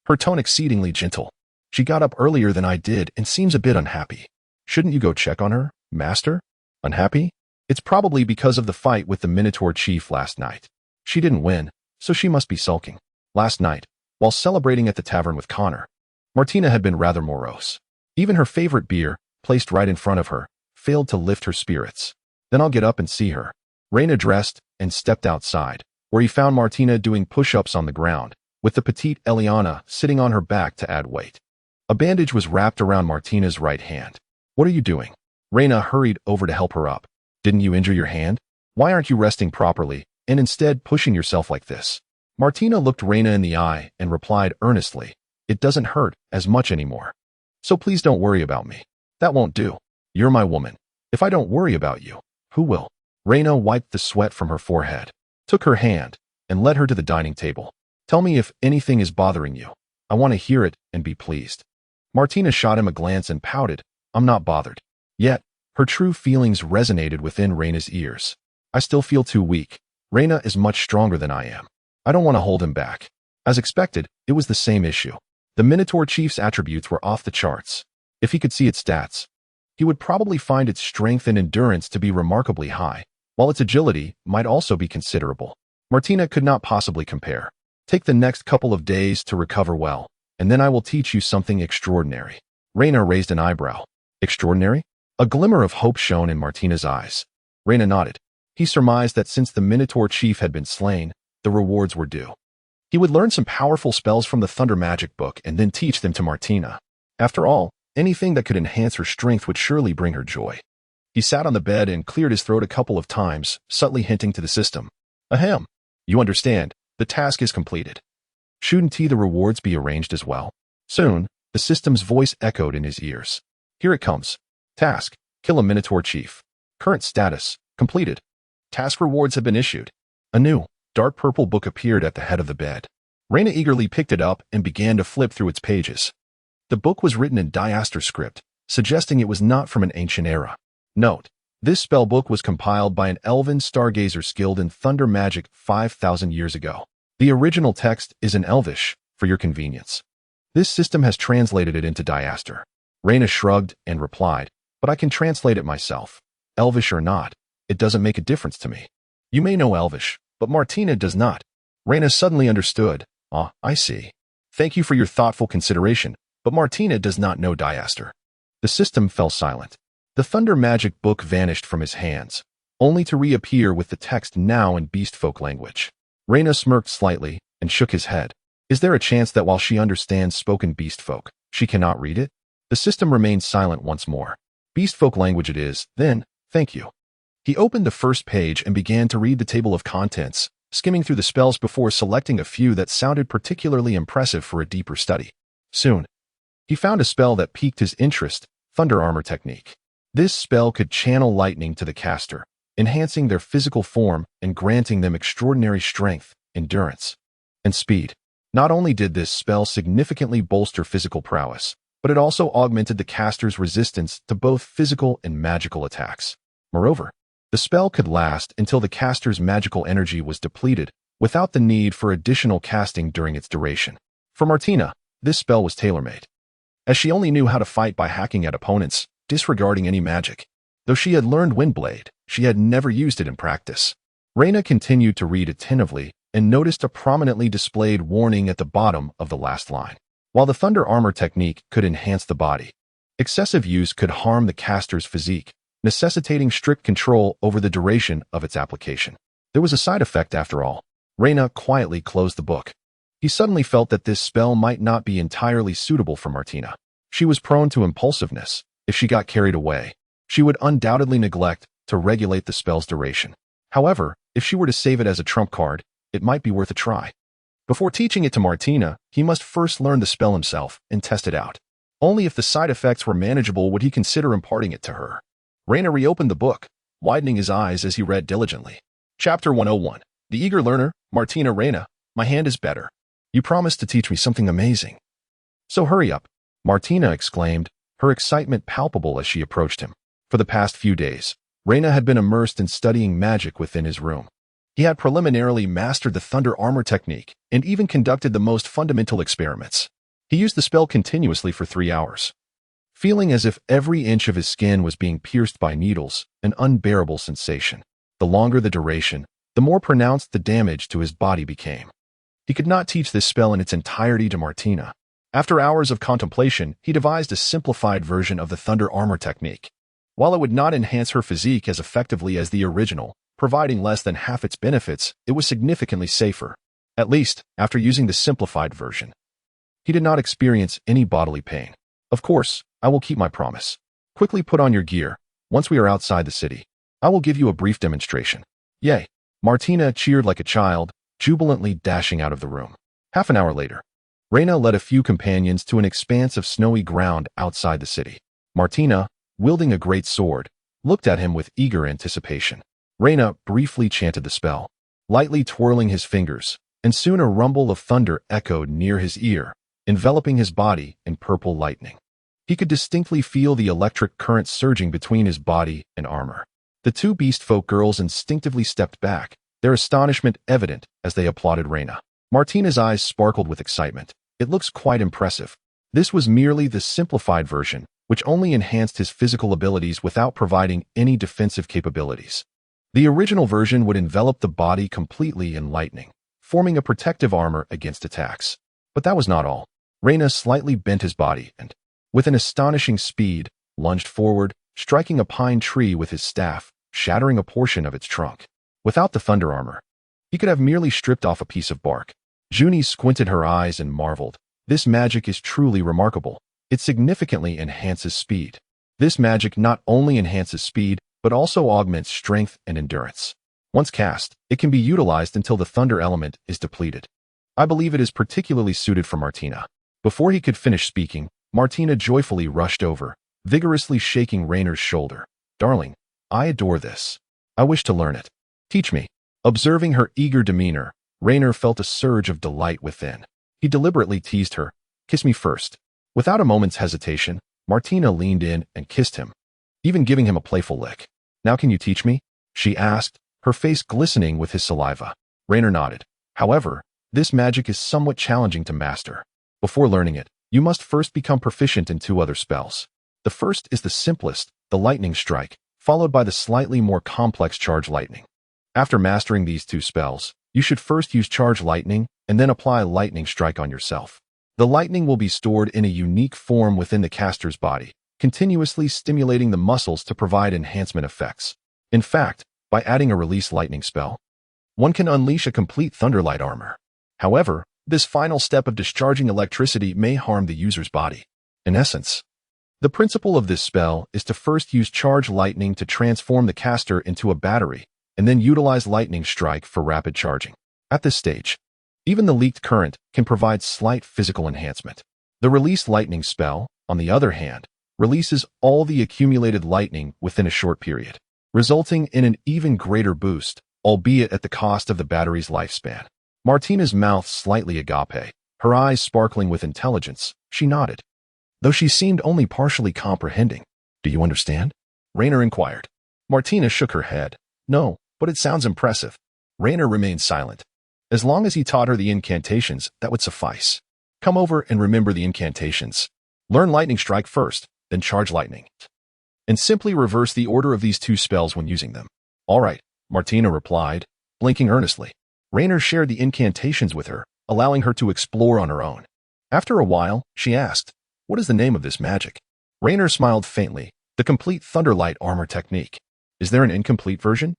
Her tone exceedingly gentle. She got up earlier than I did and seems a bit unhappy. Shouldn't you go check on her, Master? Unhappy? It's probably because of the fight with the Minotaur chief last night. She didn't win, so she must be sulking. Last night, while celebrating at the tavern with Connor, Martina had been rather morose. Even her favorite beer, placed right in front of her, failed to lift her spirits. Then I'll get up and see her. Raynor dressed and stepped outside, where he found Martina doing push-ups on the ground, with the petite Eliana sitting on her back to add weight. A bandage was wrapped around Martina's right hand. What are you doing? Raynor hurried over to help her up. Didn't you injure your hand? Why aren't you resting properly, and instead pushing yourself like this? Martina looked Raynor in the eye and replied earnestly, It doesn't hurt as much anymore. So please don't worry about me. That won't do. You're my woman. If I don't worry about you, who will? Raynor wiped the sweat from her forehead, took her hand, and led her to the dining table. Tell me if anything is bothering you. I want to hear it and be pleased. Martina shot him a glance and pouted, I'm not bothered. Yet, her true feelings resonated within Raynor's ears. I still feel too weak. Raynor is much stronger than I am. I don't want to hold him back. As expected, it was the same issue. The Minotaur chief's attributes were off the charts. If he could see its stats, he would probably find its strength and endurance to be remarkably high, while its agility might also be considerable. Martina could not possibly compare. Take the next couple of days to recover well, and then I will teach you something extraordinary. Raynor raised an eyebrow. Extraordinary? A glimmer of hope shone in Martina's eyes. Raynor nodded. He surmised that since the Minotaur chief had been slain, the rewards were due. He would learn some powerful spells from the Thunder Magic book and then teach them to Martina. After all, anything that could enhance her strength would surely bring her joy. He sat on the bed and cleared his throat a couple of times, subtly hinting to the system. Ahem. You understand, the task is completed. Shouldn't the rewards be arranged as well? Soon, the system's voice echoed in his ears. Here it comes. Task, kill a Minotaur chief. Current status, completed. Task rewards have been issued. A new, dark purple book appeared at the head of the bed. Raynor eagerly picked it up and began to flip through its pages. The book was written in diaster script, suggesting it was not from an ancient era. Note, This spellbook was compiled by an elven stargazer skilled in thunder magic 5,000 years ago. The original text is in Elvish, for your convenience. This system has translated it into Diaster. Reyna shrugged and replied, but I can translate it myself. Elvish or not, it doesn't make a difference to me. You may know Elvish, but Martina does not. Reyna suddenly understood. Ah, I see. Thank you for your thoughtful consideration, but Martina does not know Diaster. The system fell silent. The thunder magic book vanished from his hands, only to reappear with the text now in beastfolk language. Reyna smirked slightly and shook his head. Is there a chance that while she understands spoken beastfolk, she cannot read it? The system remained silent once more. Beastfolk language it is, then, thank you. He opened the first page and began to read the table of contents, skimming through the spells before selecting a few that sounded particularly impressive for a deeper study. Soon, he found a spell that piqued his interest, Thunder Armor Technique. This spell could channel lightning to the caster, enhancing their physical form and granting them extraordinary strength, endurance, and speed. Not only did this spell significantly bolster physical prowess, but it also augmented the caster's resistance to both physical and magical attacks. Moreover, the spell could last until the caster's magical energy was depleted, without the need for additional casting during its duration. For Martina, this spell was tailor-made, as she only knew how to fight by hacking at opponents, disregarding any magic. Though she had learned Windblade, she had never used it in practice. Reyna continued to read attentively and noticed a prominently displayed warning at the bottom of the last line. While the Thunder Armor Technique could enhance the body, excessive use could harm the caster's physique, necessitating strict control over the duration of its application. There was a side effect after all. Reyna quietly closed the book. He suddenly felt that this spell might not be entirely suitable for Martina. She was prone to impulsiveness. If she got carried away, she would undoubtedly neglect to regulate the spell's duration. However, if she were to save it as a trump card, it might be worth a try. Before teaching it to Martina, he must first learn the spell himself and test it out. Only if the side effects were manageable would he consider imparting it to her. Reyna reopened the book, widening his eyes as he read diligently. Chapter 101. The Eager Learner, Martina. Reyna, my hand is better. You promised to teach me something amazing. So hurry up, Martina exclaimed, her excitement palpable as she approached him. For the past few days, Reyna had been immersed in studying magic within his room. He had preliminarily mastered the Thunder Armor Technique and even conducted the most fundamental experiments. He used the spell continuously for 3 hours, feeling as if every inch of his skin was being pierced by needles, an unbearable sensation. The longer the duration, the more pronounced the damage to his body became. He could not teach this spell in its entirety to Martina. After hours of contemplation, he devised a simplified version of the Thunder Armor Technique. While it would not enhance her physique as effectively as the original, providing less than half its benefits, it was significantly safer. At least, after using the simplified version, he did not experience any bodily pain. Of course, I will keep my promise. Quickly put on your gear. Once we are outside the city, I will give you a brief demonstration. Yay! Martina cheered like a child, jubilantly dashing out of the room. Half an hour later, Reyna led a few companions to an expanse of snowy ground outside the city. Martina, wielding a great sword, looked at him with eager anticipation. Reyna briefly chanted the spell, lightly twirling his fingers, and soon a rumble of thunder echoed near his ear, enveloping his body in purple lightning. He could distinctly feel the electric current surging between his body and armor. The two beastfolk girls instinctively stepped back, their astonishment evident as they applauded Reyna. Martina's eyes sparkled with excitement. It looks quite impressive. This was merely the simplified version, which only enhanced his physical abilities without providing any defensive capabilities. The original version would envelop the body completely in lightning, forming a protective armor against attacks. But that was not all. Reyna slightly bent his body and, with an astonishing speed, lunged forward, striking a pine tree with his staff, shattering a portion of its trunk. Without the thunder armor, he could have merely stripped off a piece of bark. Junie squinted her eyes and marveled. This magic is truly remarkable. It significantly enhances speed. This magic not only enhances speed, but also augments strength and endurance. Once cast, it can be utilized until the thunder element is depleted. I believe it is particularly suited for Martina. Before he could finish speaking, Martina joyfully rushed over, vigorously shaking Reyna's shoulder. Darling, I adore this. I wish to learn it. Teach me. Observing her eager demeanor, Reyna felt a surge of delight within. He deliberately teased her. Kiss me first. Without a moment's hesitation, Martina leaned in and kissed him, even giving him a playful lick. Now can you teach me? She asked, her face glistening with his saliva. Rainer nodded. However, this magic is somewhat challenging to master. Before learning it, you must first become proficient in 2 other spells. The first is the simplest, the lightning strike, followed by the slightly more complex charge lightning. After mastering these 2 spells, you should first use charge lightning and then apply lightning strike on yourself. The lightning will be stored in a unique form within the caster's body, continuously stimulating the muscles to provide enhancement effects. In fact, by adding a release lightning spell, one can unleash a complete thunderlight armor. However, this final step of discharging electricity may harm the user's body. In essence, the principle of this spell is to first use charge lightning to transform the caster into a battery, and then utilize lightning strike for rapid charging. At this stage, even the leaked current can provide slight physical enhancement. The release lightning spell, on the other hand, releases all the accumulated lightning within a short period, resulting in an even greater boost, albeit at the cost of the battery's lifespan. Martina's mouth slightly agape, her eyes sparkling with intelligence. She nodded, though she seemed only partially comprehending. Do you understand? Rainer inquired. Martina shook her head. No, but it sounds impressive. Rainer remained silent. As long as he taught her the incantations, that would suffice. Come over and remember the incantations. Learn lightning strike first, then charge lightning. And simply reverse the order of these 2 spells when using them. All right, Martina replied, blinking earnestly. Rainer shared the incantations with her, allowing her to explore on her own. After a while, she asked, what is the name of this magic? Rainer smiled faintly, the complete thunderlight armor technique. Is there an incomplete version?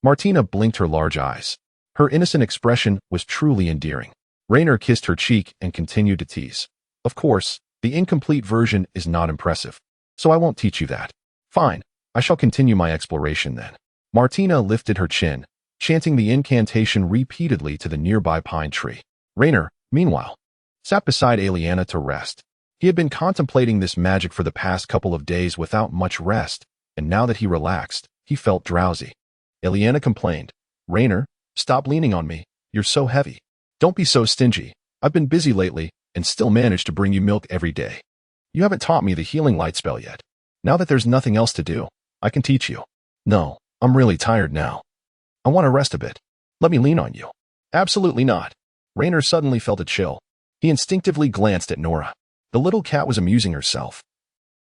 Martina blinked her large eyes. Her innocent expression was truly endearing. Rainer kissed her cheek and continued to tease. Of course, the incomplete version is not impressive, so I won't teach you that. Fine, I shall continue my exploration then. Martina lifted her chin, chanting the incantation repeatedly to the nearby pine tree. Rainer, meanwhile, sat beside Eliana to rest. He had been contemplating this magic for the past couple of days without much rest, and now that he relaxed, he felt drowsy. Eliana complained, Rainer, stop leaning on me, you're so heavy. Don't be so stingy. I've been busy lately and still manage to bring you milk every day. You haven't taught me the healing light spell yet. Now that there's nothing else to do, I can teach you. No, I'm really tired now. I want to rest a bit. Let me lean on you. Absolutely not. Rainer suddenly felt a chill. He instinctively glanced at Nora. The little cat was amusing herself,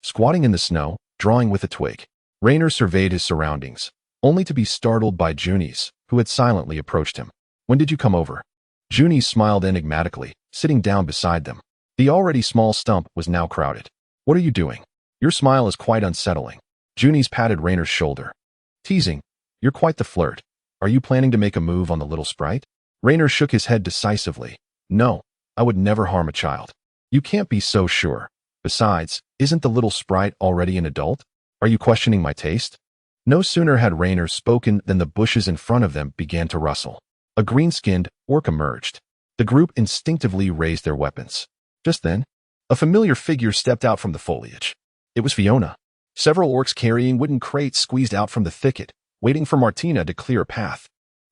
squatting in the snow, drawing with a twig. Rainer surveyed his surroundings, only to be startled by Junies, who had silently approached him. When did you come over? Junies smiled enigmatically, sitting down beside them. The already small stump was now crowded. What are you doing? Your smile is quite unsettling. Junies patted Rainer's shoulder. Teasing, you're quite the flirt. Are you planning to make a move on the little sprite? Rainer shook his head decisively. No, I would never harm a child. You can't be so sure. Besides, isn't the little sprite already an adult? Are you questioning my taste? No sooner had Rainer spoken than the bushes in front of them began to rustle. A green-skinned orc emerged. The group instinctively raised their weapons. Just then, a familiar figure stepped out from the foliage. It was Fiona. Several orcs carrying wooden crates squeezed out from the thicket, waiting for Martina to clear a path.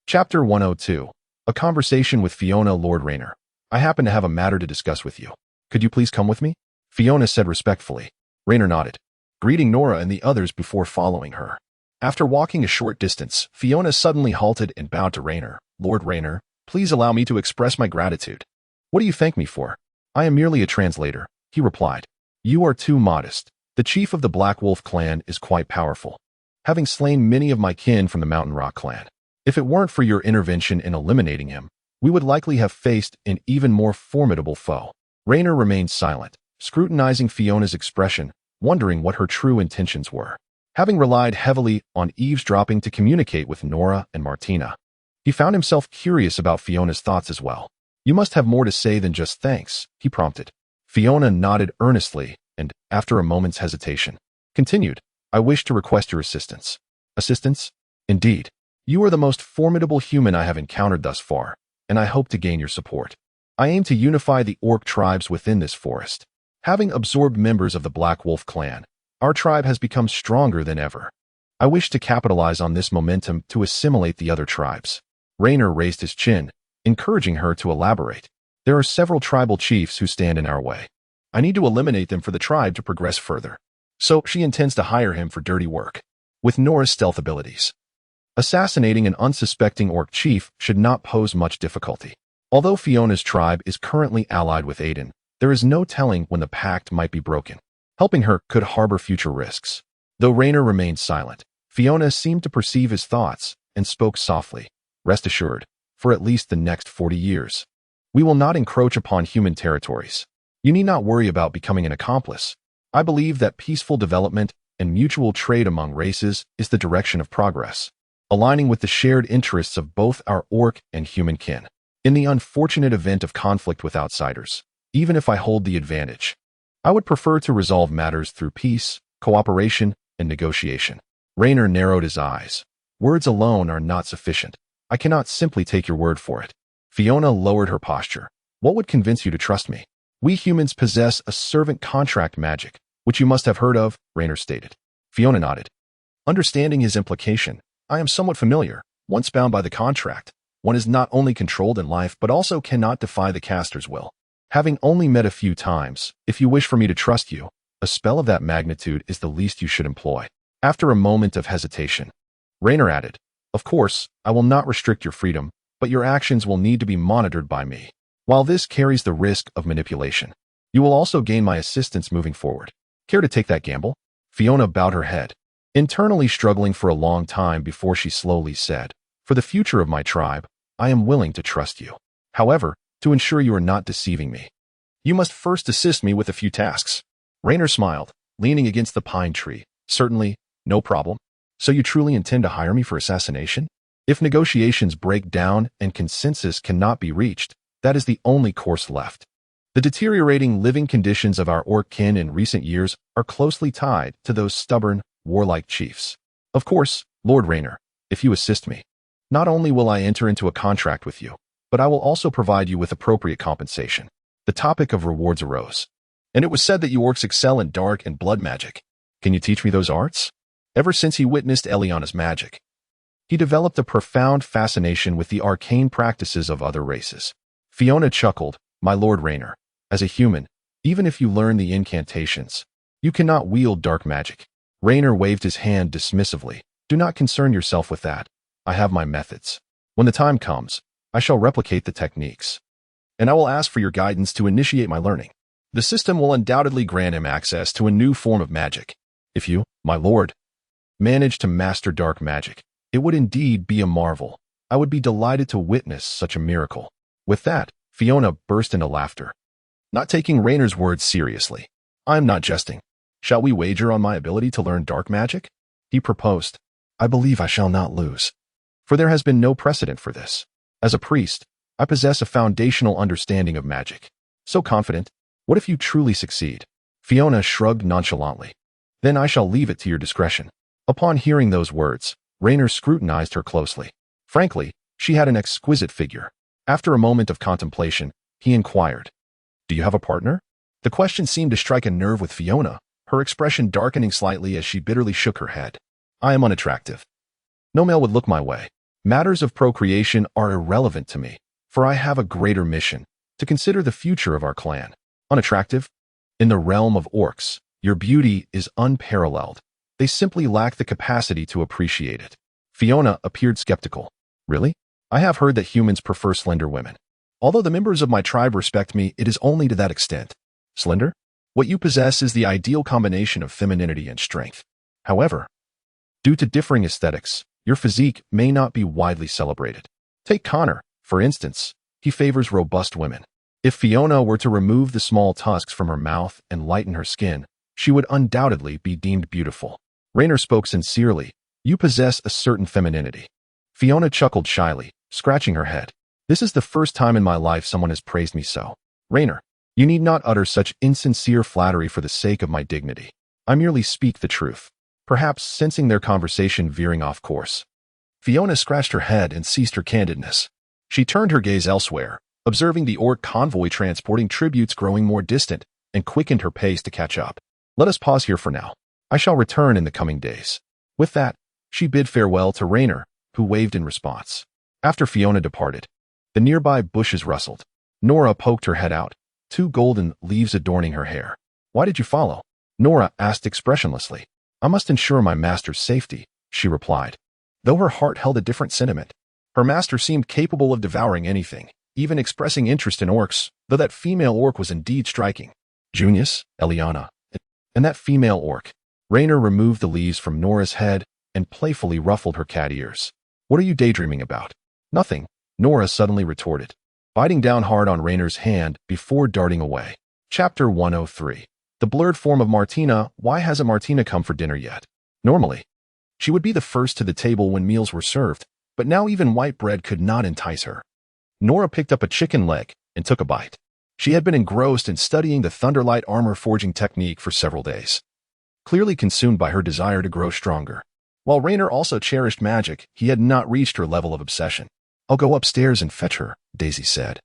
Chapter 102. A conversation with Fiona. Lord Rainer, I happen to have a matter to discuss with you. Could you please come with me? Fiona said respectfully. Rainer nodded, greeting Nora and the others before following her. After walking a short distance, Fiona suddenly halted and bowed to Rainer. Lord Rainer, please allow me to express my gratitude. What do you thank me for? I am merely a translator, he replied. You are too modest. The chief of the Black Wolf clan is quite powerful, having slain many of my kin from the Mountain Rock clan. If it weren't for your intervention in eliminating him, we would likely have faced an even more formidable foe. Rainer remained silent, scrutinizing Fiona's expression, wondering what her true intentions were. Having relied heavily on eavesdropping to communicate with Nora and Martina, he found himself curious about Fiona's thoughts as well. You must have more to say than just thanks, he prompted. Fiona nodded earnestly and, after a moment's hesitation, continued, I wish to request your assistance. Assistance? Indeed. You are the most formidable human I have encountered thus far, and I hope to gain your support. I aim to unify the orc tribes within this forest. Having absorbed members of the Black Wolf clan, our tribe has become stronger than ever. I wish to capitalize on this momentum to assimilate the other tribes. Rainer raised his chin, encouraging her to elaborate. There are several tribal chiefs who stand in our way. I need to eliminate them for the tribe to progress further. So she intends to hire him for dirty work. with Nora's stealth abilities. Assassinating an unsuspecting orc chief should not pose much difficulty. Although Fiona's tribe is currently allied with Aiden, there is no telling when the pact might be broken. Helping her could harbor future risks. Though Raynor remained silent, Fiona seemed to perceive his thoughts and spoke softly. Rest assured, for at least the next 40 years, we will not encroach upon human territories. You need not worry about becoming an accomplice. I believe that peaceful development and mutual trade among races is the direction of progress, aligning with the shared interests of both our orc and human kin. In the unfortunate event of conflict with outsiders, even if I hold the advantage, I would prefer to resolve matters through peace, cooperation, and negotiation. Raynor narrowed his eyes. Words alone are not sufficient. I cannot simply take your word for it. Fiona lowered her posture. What would convince you to trust me? We humans possess a servant contract magic, which you must have heard of, Raynor stated. Fiona nodded. Understanding his implication, I am somewhat familiar. Once bound by the contract, one is not only controlled in life but also cannot defy the caster's will. Having only met a few times, if you wish for me to trust you, a spell of that magnitude is the least you should employ. After a moment of hesitation, Raynor added, Of course, I will not restrict your freedom, but your actions will need to be monitored by me. While this carries the risk of manipulation, you will also gain my assistance moving forward. Care to take that gamble? Fiona bowed her head, internally struggling for a long time before she slowly said, For the future of my tribe, I am willing to trust you. However, to ensure you are not deceiving me, you must first assist me with a few tasks. Raynor smiled, leaning against the pine tree. Certainly, no problem. So you truly intend to hire me for assassination? If negotiations break down and consensus cannot be reached, that is the only course left. The deteriorating living conditions of our orc kin in recent years are closely tied to those stubborn, warlike chiefs. Of course, Lord Raynor, if you assist me, not only will I enter into a contract with you, but I will also provide you with appropriate compensation. The topic of rewards arose. And it was said that you orcs excel in dark and blood magic. Can you teach me those arts? Ever since he witnessed Eliana's magic, he developed a profound fascination with the arcane practices of other races. Fiona chuckled, My Lord Raynor, as a human, even if you learn the incantations, you cannot wield dark magic. Raynor waved his hand dismissively. Do not concern yourself with that. I have my methods. When the time comes, I shall replicate the techniques, and I will ask for your guidance to initiate my learning. The system will undoubtedly grant him access to a new form of magic. If you, my lord, manage to master dark magic, it would indeed be a marvel. I would be delighted to witness such a miracle. With that, Fiona burst into laughter, not taking Raynor's words seriously. I am not jesting. Shall we wager on my ability to learn dark magic? He proposed. I believe I shall not lose, for there has been no precedent for this. As a priest, I possess a foundational understanding of magic. So confident. What if you truly succeed? Fiona shrugged nonchalantly. Then I shall leave it to your discretion. Upon hearing those words, Raynor scrutinized her closely. Frankly, she had an exquisite figure. After a moment of contemplation, he inquired, Do you have a partner? The question seemed to strike a nerve with Fiona, her expression darkening slightly as she bitterly shook her head. I am unattractive. No male would look my way. Matters of procreation are irrelevant to me, for I have a greater mission, to consider the future of our clan. Unattractive? In the realm of orcs, your beauty is unparalleled. They simply lack the capacity to appreciate it. Fiona appeared skeptical. Really? I have heard that humans prefer slender women. Although the members of my tribe respect me, it is only to that extent. Slender? What you possess is the ideal combination of femininity and strength. However, due to differing aesthetics, your physique may not be widely celebrated. Take Connor, for instance. He favors robust women. If Fiona were to remove the small tusks from her mouth and lighten her skin, she would undoubtedly be deemed beautiful. Raynor spoke sincerely. You possess a certain femininity. Fiona chuckled shyly, scratching her head. This is the first time in my life someone has praised me so. Raynor, you need not utter such insincere flattery for the sake of my dignity. I merely speak the truth, perhaps sensing their conversation veering off course. Fiona scratched her head and ceased her candidness. She turned her gaze elsewhere, observing the orc convoy transporting tributes growing more distant, and quickened her pace to catch up. Let us pause here for now. I shall return in the coming days. With that, she bid farewell to Raynor, who waved in response. After Fiona departed, the nearby bushes rustled. Nora poked her head out, two golden leaves adorning her hair. Why did you follow? Nora asked expressionlessly. I must ensure my master's safety, she replied, though her heart held a different sentiment. Her master seemed capable of devouring anything, even expressing interest in orcs, though that female orc was indeed striking. Junius, Eliana, and that female orc. Rainer removed the leaves from Nora's head and playfully ruffled her cat ears. What are you daydreaming about? Nothing, Nora suddenly retorted, biting down hard on Rainer's hand before darting away. Chapter 103. The blurred form of Martina. Why hasn't Martina come for dinner yet? Normally, she would be the first to the table when meals were served, but now even white bread could not entice her. Nora picked up a chicken leg and took a bite. She had been engrossed in studying the Thunderlight armor forging technique for several days, clearly consumed by her desire to grow stronger. While Rainer also cherished magic, he had not reached her level of obsession. I'll go upstairs and fetch her, Daisy said.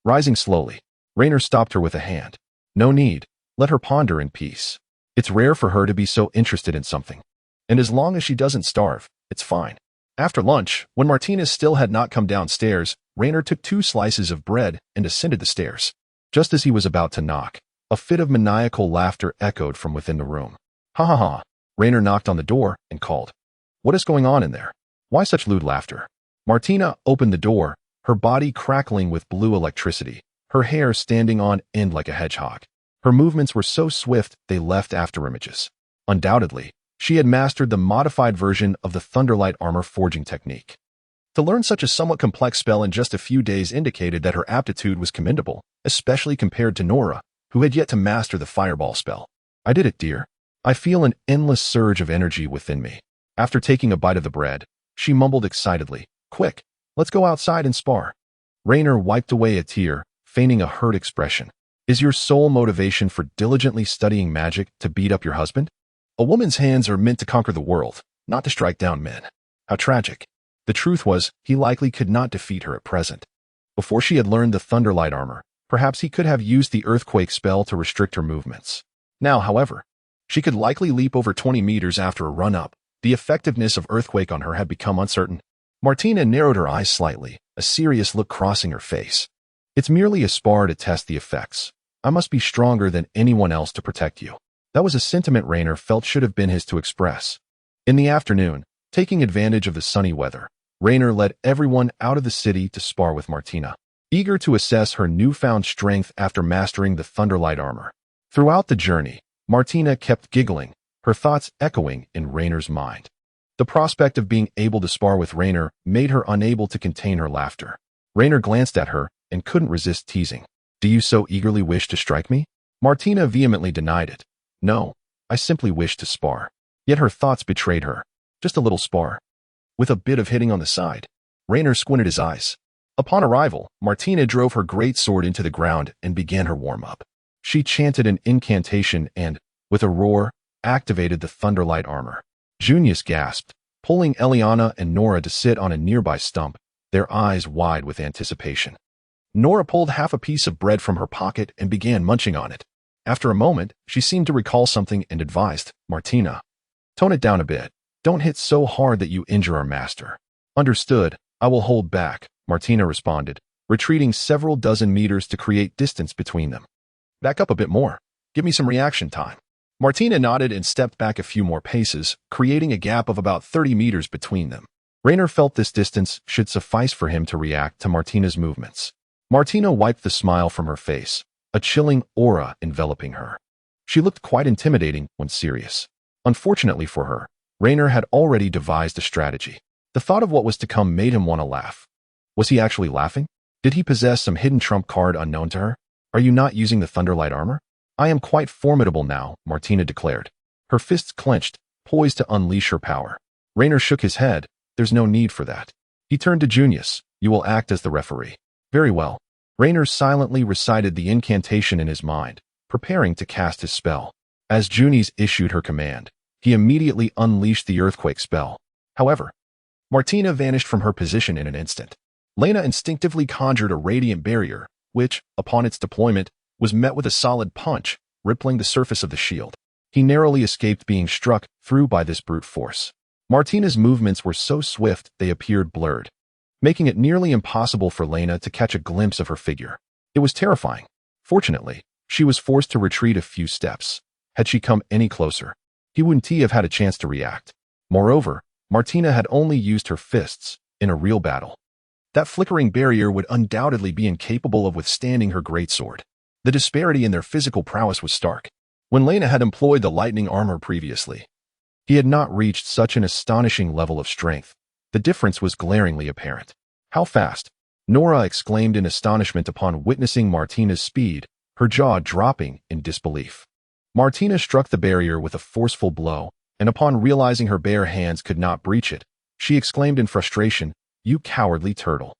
Rising slowly, Rainer stopped her with a hand. No need. Let her ponder in peace. It's rare for her to be so interested in something. And as long as she doesn't starve, it's fine. After lunch, when Martinez still had not come downstairs, Rainer took 2 slices of bread and ascended the stairs. Just as he was about to knock, a fit of maniacal laughter echoed from within the room. Ha ha ha. Rainer knocked on the door and called. What is going on in there? Why such lewd laughter? Martina opened the door, her body crackling with blue electricity, her hair standing on end like a hedgehog. Her movements were so swift they left afterimages. Undoubtedly, she had mastered the modified version of the Thunderlight armor forging technique. To learn such a somewhat complex spell in just a few days indicated that her aptitude was commendable, especially compared to Nora, who had yet to master the fireball spell. I did it, dear. I feel an endless surge of energy within me. After taking a bite of the bread, she mumbled excitedly, Quick, let's go outside and spar. Rainer wiped away a tear, feigning a hurt expression. Is your sole motivation for diligently studying magic to beat up your husband? A woman's hands are meant to conquer the world, not to strike down men. How tragic. The truth was, he likely could not defeat her at present. Before she had learned the Thunderlight armor, perhaps he could have used the earthquake spell to restrict her movements. Now, however, she could likely leap over 20 meters after a run-up. The effectiveness of earthquake on her had become uncertain. Martina narrowed her eyes slightly, a serious look crossing her face. It's merely a spar to test the effects. I must be stronger than anyone else to protect you. That was a sentiment Rainer felt should have been his to express. In the afternoon, taking advantage of the sunny weather, Rainer led everyone out of the city to spar with Martina, eager to assess her newfound strength after mastering the Thunderlight armor. Throughout the journey, Martina kept giggling, her thoughts echoing in Rainer's mind. The prospect of being able to spar with Rainer made her unable to contain her laughter. Rainer glanced at her and couldn't resist teasing. Do you so eagerly wish to strike me? Martina vehemently denied it. No, I simply wish to spar. Yet her thoughts betrayed her. Just a little spar, with a bit of hitting on the side. Rainer squinted his eyes. Upon arrival, Martina drove her great sword into the ground and began her warm-up. She chanted an incantation and, with a roar, activated the Thunderlight armor. Junius gasped, pulling Eliana and Nora to sit on a nearby stump, their eyes wide with anticipation. Nora pulled half a piece of bread from her pocket and began munching on it. After a moment, she seemed to recall something and advised, Martina, tone it down a bit. Don't hit so hard that you injure our master. Understood, I will hold back, Martina responded, retreating several dozen meters to create distance between them. Back up a bit more. Give me some reaction time. Martina nodded and stepped back a few more paces, creating a gap of about 30 meters between them. Rainer felt this distance should suffice for him to react to Martina's movements. Martina wiped the smile from her face, a chilling aura enveloping her. She looked quite intimidating when serious. Unfortunately for her, Rainer had already devised a strategy. The thought of what was to come made him want to laugh. Was he actually laughing? Did he possess some hidden trump card unknown to her? Are you not using the Thunderlight armor? I am quite formidable now, Martina declared. Her fists clenched, poised to unleash her power. Rainer shook his head. There's no need for that. He turned to Junius. You will act as the referee. Very well. Rainer silently recited the incantation in his mind, preparing to cast his spell. As Junius issued her command, he immediately unleashed the earthquake spell. However, Martina vanished from her position in an instant. Lena instinctively conjured a radiant barrier, which, upon its deployment, was met with a solid punch, rippling the surface of the shield. He narrowly escaped being struck through by this brute force. Martina's movements were so swift they appeared blurred, making it nearly impossible for Lena to catch a glimpse of her figure. It was terrifying. Fortunately, she was forced to retreat a few steps. Had she come any closer, he wouldn't have had a chance to react. Moreover, Martina had only used her fists in a real battle. That flickering barrier would undoubtedly be incapable of withstanding her greatsword. The disparity in their physical prowess was stark. When Lena had employed the lightning armor previously, he had not reached such an astonishing level of strength. The difference was glaringly apparent. How fast? Nora exclaimed in astonishment upon witnessing Martina's speed, her jaw dropping in disbelief. Martina struck the barrier with a forceful blow, and upon realizing her bare hands could not breach it, she exclaimed in frustration, "You cowardly turtle."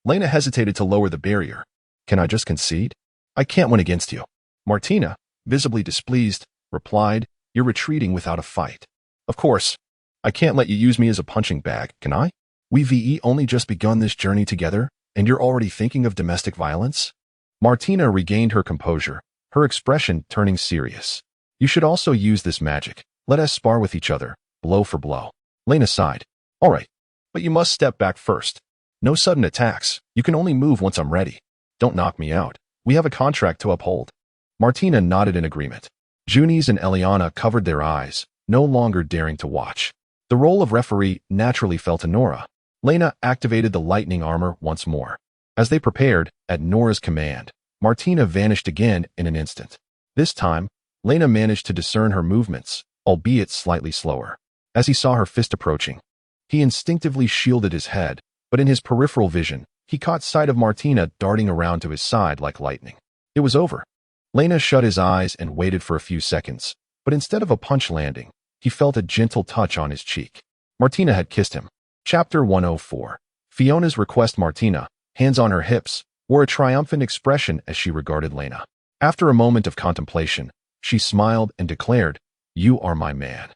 Lena hesitated to lower the barrier. "Can I just concede? I can't win against you." Martina, visibly displeased, replied, "You're retreating without a fight." "Of course. I can't let you use me as a punching bag, can I? We've only just begun this journey together, and you're already thinking of domestic violence?" Martina regained her composure, her expression turning serious. "You should also use this magic. Let us spar with each other, blow for blow." Lena sighed. "All right, but you must step back first. No sudden attacks. You can only move once I'm ready. Don't knock me out. We have a contract to uphold." Martina nodded in agreement. Junies and Eliana covered their eyes, no longer daring to watch. The role of referee naturally fell to Nora. Lena activated the lightning armor once more. As they prepared, at Nora's command, Martina vanished again in an instant. This time, Lena managed to discern her movements, albeit slightly slower. As he saw her fist approaching, he instinctively shielded his head, but in his peripheral vision, he caught sight of Martina darting around to his side like lightning. It was over. Lena shut his eyes and waited for a few seconds, but instead of a punch landing, he felt a gentle touch on his cheek. Martina had kissed him. Chapter 104. Fiona's request. Martina, hands on her hips, wore a triumphant expression as she regarded Lena. After a moment of contemplation, she smiled and declared, "You are my man.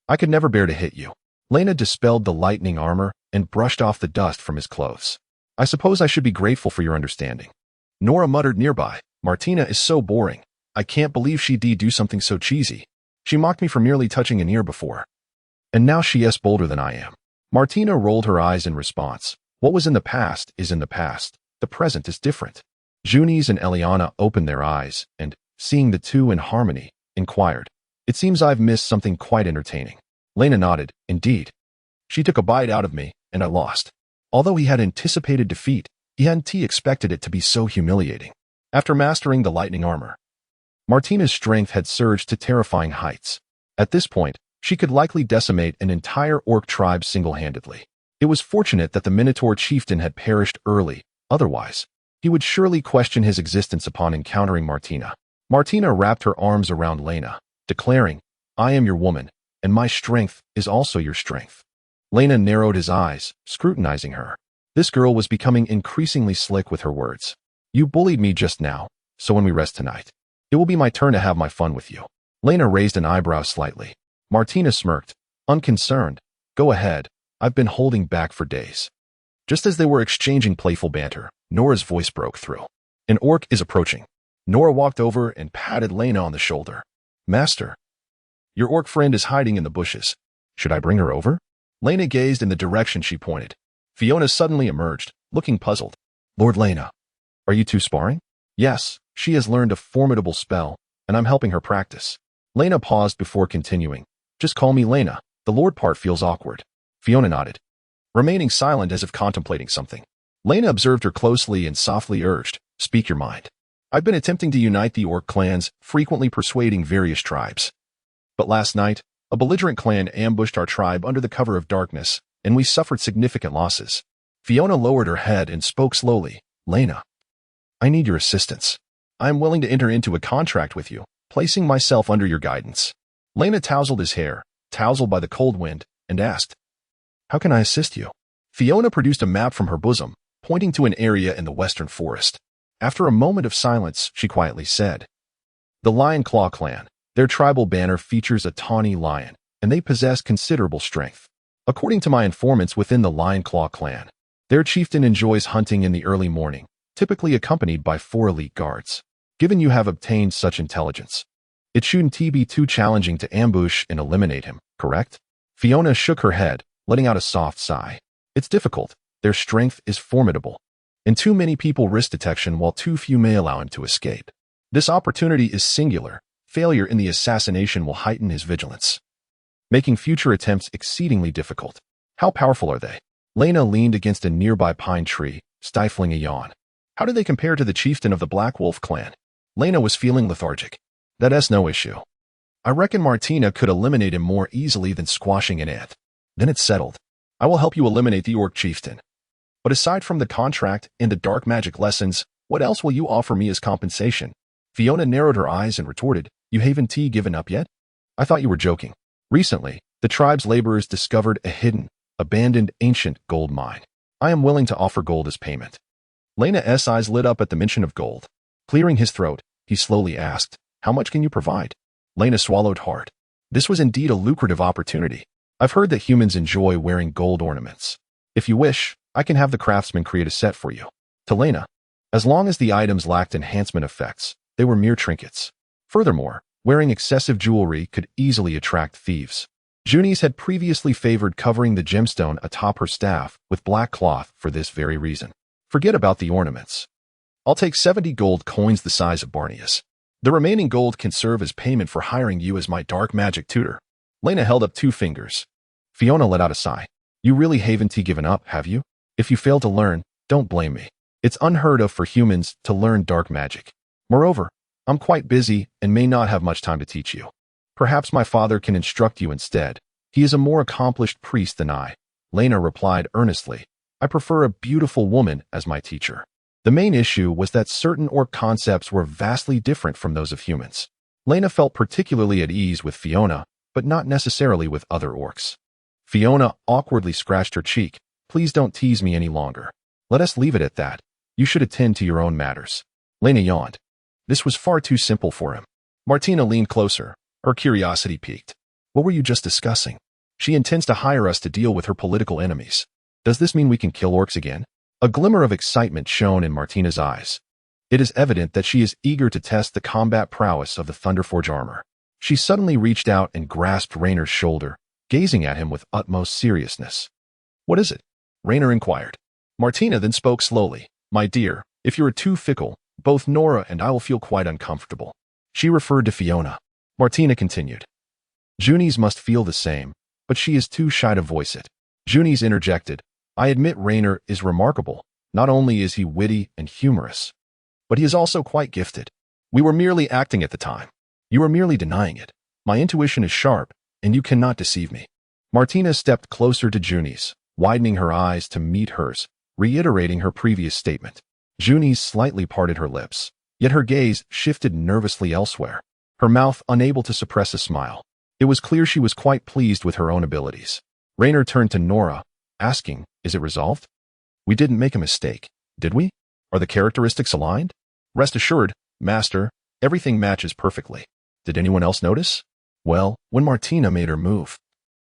I could never bear to hit you." Lena dispelled the lightning armor and brushed off the dust from his clothes. "I suppose I should be grateful for your understanding." Nora muttered nearby, "Martina is so boring. I can't believe she'd do something so cheesy. She mocked me for merely touching an ear before. And now she is bolder than I am." Martina rolled her eyes in response. What was in the past is in the past. The present is different. Junies and Eliana opened their eyes and, seeing the two in harmony, inquired, "It seems I've missed something quite entertaining." Lena nodded, "Indeed. She took a bite out of me, and I lost." Although he had anticipated defeat, he hadn't expected it to be so humiliating. After mastering the lightning armor, Martina's strength had surged to terrifying heights. At this point, she could likely decimate an entire orc tribe single-handedly. It was fortunate that the Minotaur chieftain had perished early, otherwise, he would surely question his existence upon encountering Martina. Martina wrapped her arms around Lena, declaring, "I am your woman, and my strength is also your strength." Lena narrowed his eyes, scrutinizing her. This girl was becoming increasingly slick with her words. "You bullied me just now, so when we rest tonight, it will be my turn to have my fun with you." Lena raised an eyebrow slightly. Martina smirked, unconcerned. "Go ahead, I've been holding back for days." Just as they were exchanging playful banter, Nora's voice broke through. "An orc is approaching." Nora walked over and patted Lena on the shoulder. "Master, your orc friend is hiding in the bushes. Should I bring her over?" Lena gazed in the direction she pointed. Fiona suddenly emerged, looking puzzled. "Lord Lena, are you two sparring?" "Yes, she has learned a formidable spell, and I'm helping her practice." Lena paused before continuing. "Just call me Lena. The Lord part feels awkward." Fiona nodded, remaining silent as if contemplating something. Lena observed her closely and softly urged, "Speak your mind. I've been attempting to unite the orc clans, frequently persuading various tribes. But last night, a belligerent clan ambushed our tribe under the cover of darkness, and we suffered significant losses." Fiona lowered her head and spoke slowly. "Lena, I need your assistance. I am willing to enter into a contract with you, placing myself under your guidance." Lena tousled his hair, tousled by the cold wind, and asked, "How can I assist you?" Fiona produced a map from her bosom, pointing to an area in the western forest. After a moment of silence, she quietly said, "The Lion Claw clan. Their tribal banner features a tawny lion, and they possess considerable strength. According to my informants within the Lion Claw clan, their chieftain enjoys hunting in the early morning, typically accompanied by 4 elite guards. Given you have obtained such intelligence, it shouldn't be too challenging to ambush and eliminate him, correct?" Fiona shook her head, letting out a soft sigh. "It's difficult. Their strength is formidable, and too many people risk detection while too few may allow him to escape. This opportunity is singular. Failure in the assassination will heighten his vigilance." making future attempts exceedingly difficult. How powerful are they? Lena leaned against a nearby pine tree, stifling a yawn. How do they compare to the chieftain of the Black Wolf clan? Lena was feeling lethargic. That's no issue. I reckon Martina could eliminate him more easily than squashing an ant. Then it's settled. I will help you eliminate the orc chieftain. But aside from the contract and the dark magic lessons, what else will you offer me as compensation? Fiona narrowed her eyes and retorted, You haven't given up yet? I thought you were joking. Recently, the tribe's laborers discovered a hidden, abandoned ancient gold mine. I am willing to offer gold as payment. Lena's eyes lit up at the mention of gold. Clearing his throat, he slowly asked, How much can you provide? Lena swallowed hard. This was indeed a lucrative opportunity. I've heard that humans enjoy wearing gold ornaments. If you wish, I can have the craftsman create a set for you. To Lena, as long as the items lacked enhancement effects, they were mere trinkets. Furthermore, wearing excessive jewelry could easily attract thieves. Junice had previously favored covering the gemstone atop her staff with black cloth for this very reason. Forget about the ornaments. I'll take 70 gold coins the size of Barney's. The remaining gold can serve as payment for hiring you as my dark magic tutor. Lena held up 2 fingers. Fiona let out a sigh. You really haven't given up, have you? If you fail to learn, don't blame me. It's unheard of for humans to learn dark magic. Moreover, I'm quite busy and may not have much time to teach you. Perhaps my father can instruct you instead. He is a more accomplished priest than I. Lena replied earnestly. I prefer a beautiful woman as my teacher. The main issue was that certain orc concepts were vastly different from those of humans. Lena felt particularly at ease with Fiona, but not necessarily with other orcs. Fiona awkwardly scratched her cheek. Please don't tease me any longer. Let us leave it at that. You should attend to your own matters. Lena yawned. This was far too simple for him. Martina leaned closer. Her curiosity piqued. What were you just discussing? She intends to hire us to deal with her political enemies. Does this mean we can kill orcs again? A glimmer of excitement shone in Martina's eyes. It is evident that she is eager to test the combat prowess of the Thunderforge armor. She suddenly reached out and grasped Rainer's shoulder, gazing at him with utmost seriousness. What is it? Rainer inquired. Martina then spoke slowly. My dear, if you are too fickle, both Nora and I will feel quite uncomfortable. She referred to Fiona. Martina continued. Junice must feel the same, but she is too shy to voice it. Junice interjected. I admit Rainer is remarkable. Not only is he witty and humorous, but he is also quite gifted. We were merely acting at the time. You are merely denying it. My intuition is sharp, and you cannot deceive me. Martina stepped closer to Junice, widening her eyes to meet hers, reiterating her previous statement. Junice slightly parted her lips, yet her gaze shifted nervously elsewhere, her mouth unable to suppress a smile. It was clear she was quite pleased with her own abilities. Rainer turned to Nora, asking, Is it resolved? We didn't make a mistake, did we? Are the characteristics aligned? Rest assured, Master, everything matches perfectly. Did anyone else notice? Well, when Martina made her move,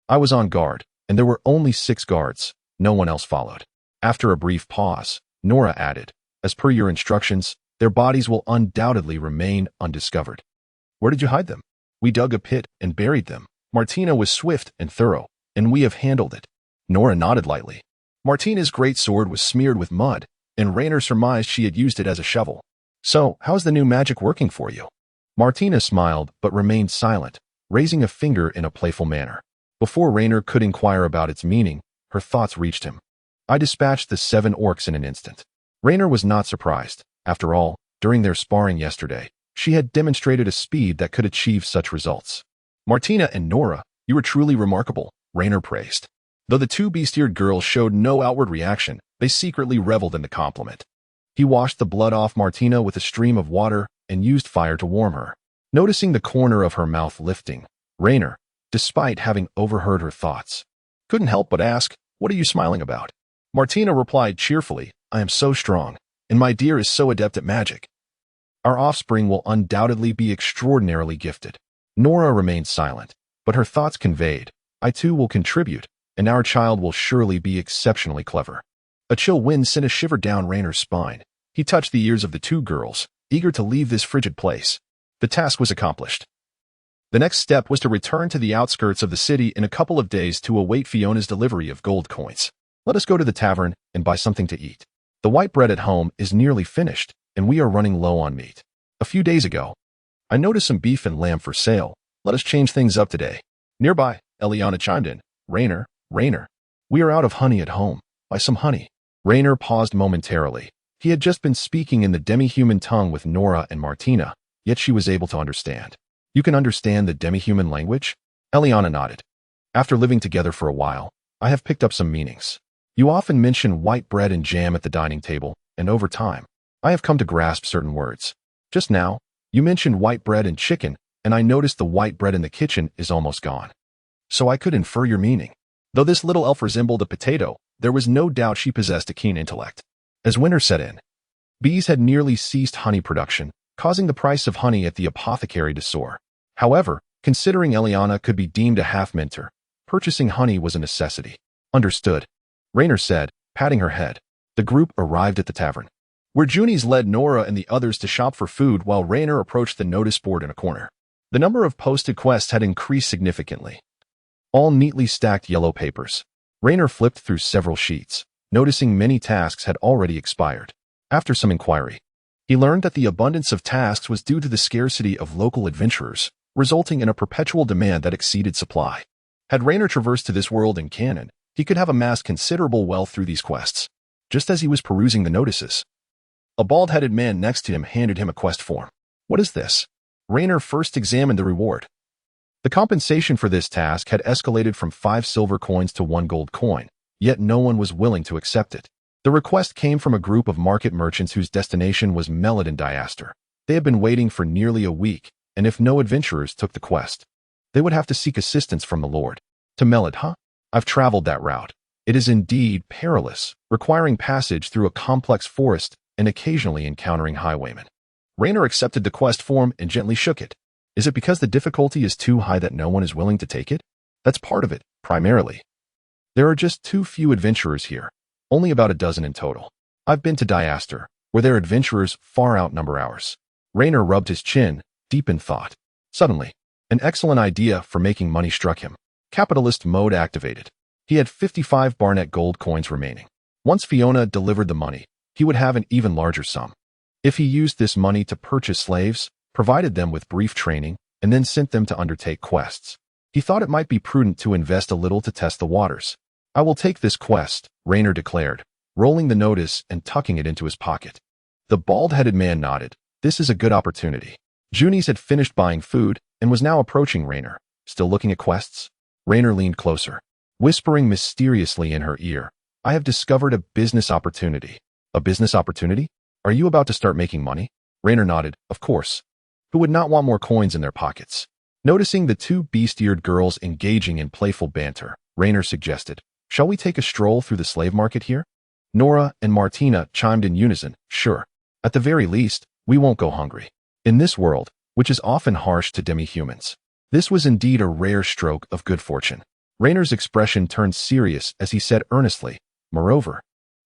I was on guard, and there were only 6 guards. No one else followed. After a brief pause, Nora added, As per your instructions, their bodies will undoubtedly remain undiscovered. Where did you hide them? We dug a pit and buried them. Martina was swift and thorough, and we have handled it. Nora nodded lightly. Martina's great sword was smeared with mud, and Rainer surmised she had used it as a shovel. So, how's the new magic working for you? Martina smiled but remained silent, raising a finger in a playful manner. Before Rainer could inquire about its meaning, her thoughts reached him. I dispatched the 7 orcs in an instant. Rainer was not surprised. After all, during their sparring yesterday, she had demonstrated a speed that could achieve such results. Martina and Nora, you were truly remarkable, Rainer praised. Though the 2 beast-eared girls showed no outward reaction, they secretly reveled in the compliment. He washed the blood off Martina with a stream of water and used fire to warm her. Noticing the corner of her mouth lifting, Rainer, despite having overheard her thoughts, couldn't help but ask, What are you smiling about? Martina replied cheerfully, I am so strong, and my dear is so adept at magic. Our offspring will undoubtedly be extraordinarily gifted. Nora remained silent, but her thoughts conveyed, I too will contribute, and our child will surely be exceptionally clever. A chill wind sent a shiver down Rainer's spine. He touched the ears of the 2 girls, eager to leave this frigid place. The task was accomplished. The next step was to return to the outskirts of the city in a couple of days to await Fiona's delivery of gold coins. Let us go to the tavern and buy something to eat. The white bread at home is nearly finished, and we are running low on meat. A few days ago, I noticed some beef and lamb for sale. Let us change things up today. Nearby, Eliana chimed in. Rainer, we are out of honey at home. Buy some honey. Rainer paused momentarily. He had just been speaking in the demi-human tongue with Nora and Martina, yet she was able to understand. You can understand the demi-human language? Eliana nodded. After living together for a while, I have picked up some meanings. You often mention white bread and jam at the dining table, and over time, I have come to grasp certain words. Just now, you mentioned white bread and chicken, and I noticed the white bread in the kitchen is almost gone. So I could infer your meaning. Though this little elf resembled a potato, there was no doubt she possessed a keen intellect. As winter set in, bees had nearly ceased honey production, causing the price of honey at the apothecary to soar. However, considering Eliana could be deemed a half-mentor, purchasing honey was a necessity. Understood, Rainer said, patting her head. The group arrived at the tavern, where Junies led Nora and the others to shop for food while Rainer approached the notice board in a corner. The number of posted quests had increased significantly. All neatly stacked yellow papers. Rainer flipped through several sheets, noticing many tasks had already expired. After some inquiry, he learned that the abundance of tasks was due to the scarcity of local adventurers, resulting in a perpetual demand that exceeded supply. Had Rainer traversed to this world in canon, he could have amassed considerable wealth through these quests. Just as he was perusing the notices, a bald-headed man next to him handed him a quest form. What is this? Rainer first examined the reward. The compensation for this task had escalated from 5 silver coins to 1 gold coin, yet no one was willing to accept it. The request came from a group of market merchants whose destination was Melod and Diaster. They had been waiting for nearly a week, and if no adventurers took the quest, they would have to seek assistance from the Lord. To Melod, huh? I've traveled that route. It is indeed perilous, requiring passage through a complex forest and occasionally encountering highwaymen. Rainer accepted the quest form and gently shook it. Is it because the difficulty is too high that no one is willing to take it? That's part of it, primarily. There are just too few adventurers here, only about a dozen in total. I've been to Diaster, where their adventurers far outnumber ours. Rainer rubbed his chin, deep in thought. Suddenly, an excellent idea for making money struck him. Capitalist mode activated. He had 55 Barnet gold coins remaining. Once Fiona delivered the money, he would have an even larger sum. If he used this money to purchase slaves, provided them with brief training, and then sent them to undertake quests, he thought it might be prudent to invest a little to test the waters. I will take this quest, Rainer declared, rolling the notice and tucking it into his pocket. The bald-headed man nodded. This is a good opportunity. Junies had finished buying food and was now approaching Rainer. Still looking at quests? Rainer leaned closer, whispering mysteriously in her ear. I have discovered a business opportunity. A business opportunity? Are you about to start making money? Rainer nodded. Of course. Who would not want more coins in their pockets? Noticing the 2 beast-eared girls engaging in playful banter, Rainer suggested, shall we take a stroll through the slave market here? Nora and Martina chimed in unison. Sure. At the very least, we won't go hungry. In this world, which is often harsh to demi-humans, this was indeed a rare stroke of good fortune. Rainer's expression turned serious as he said earnestly, moreover,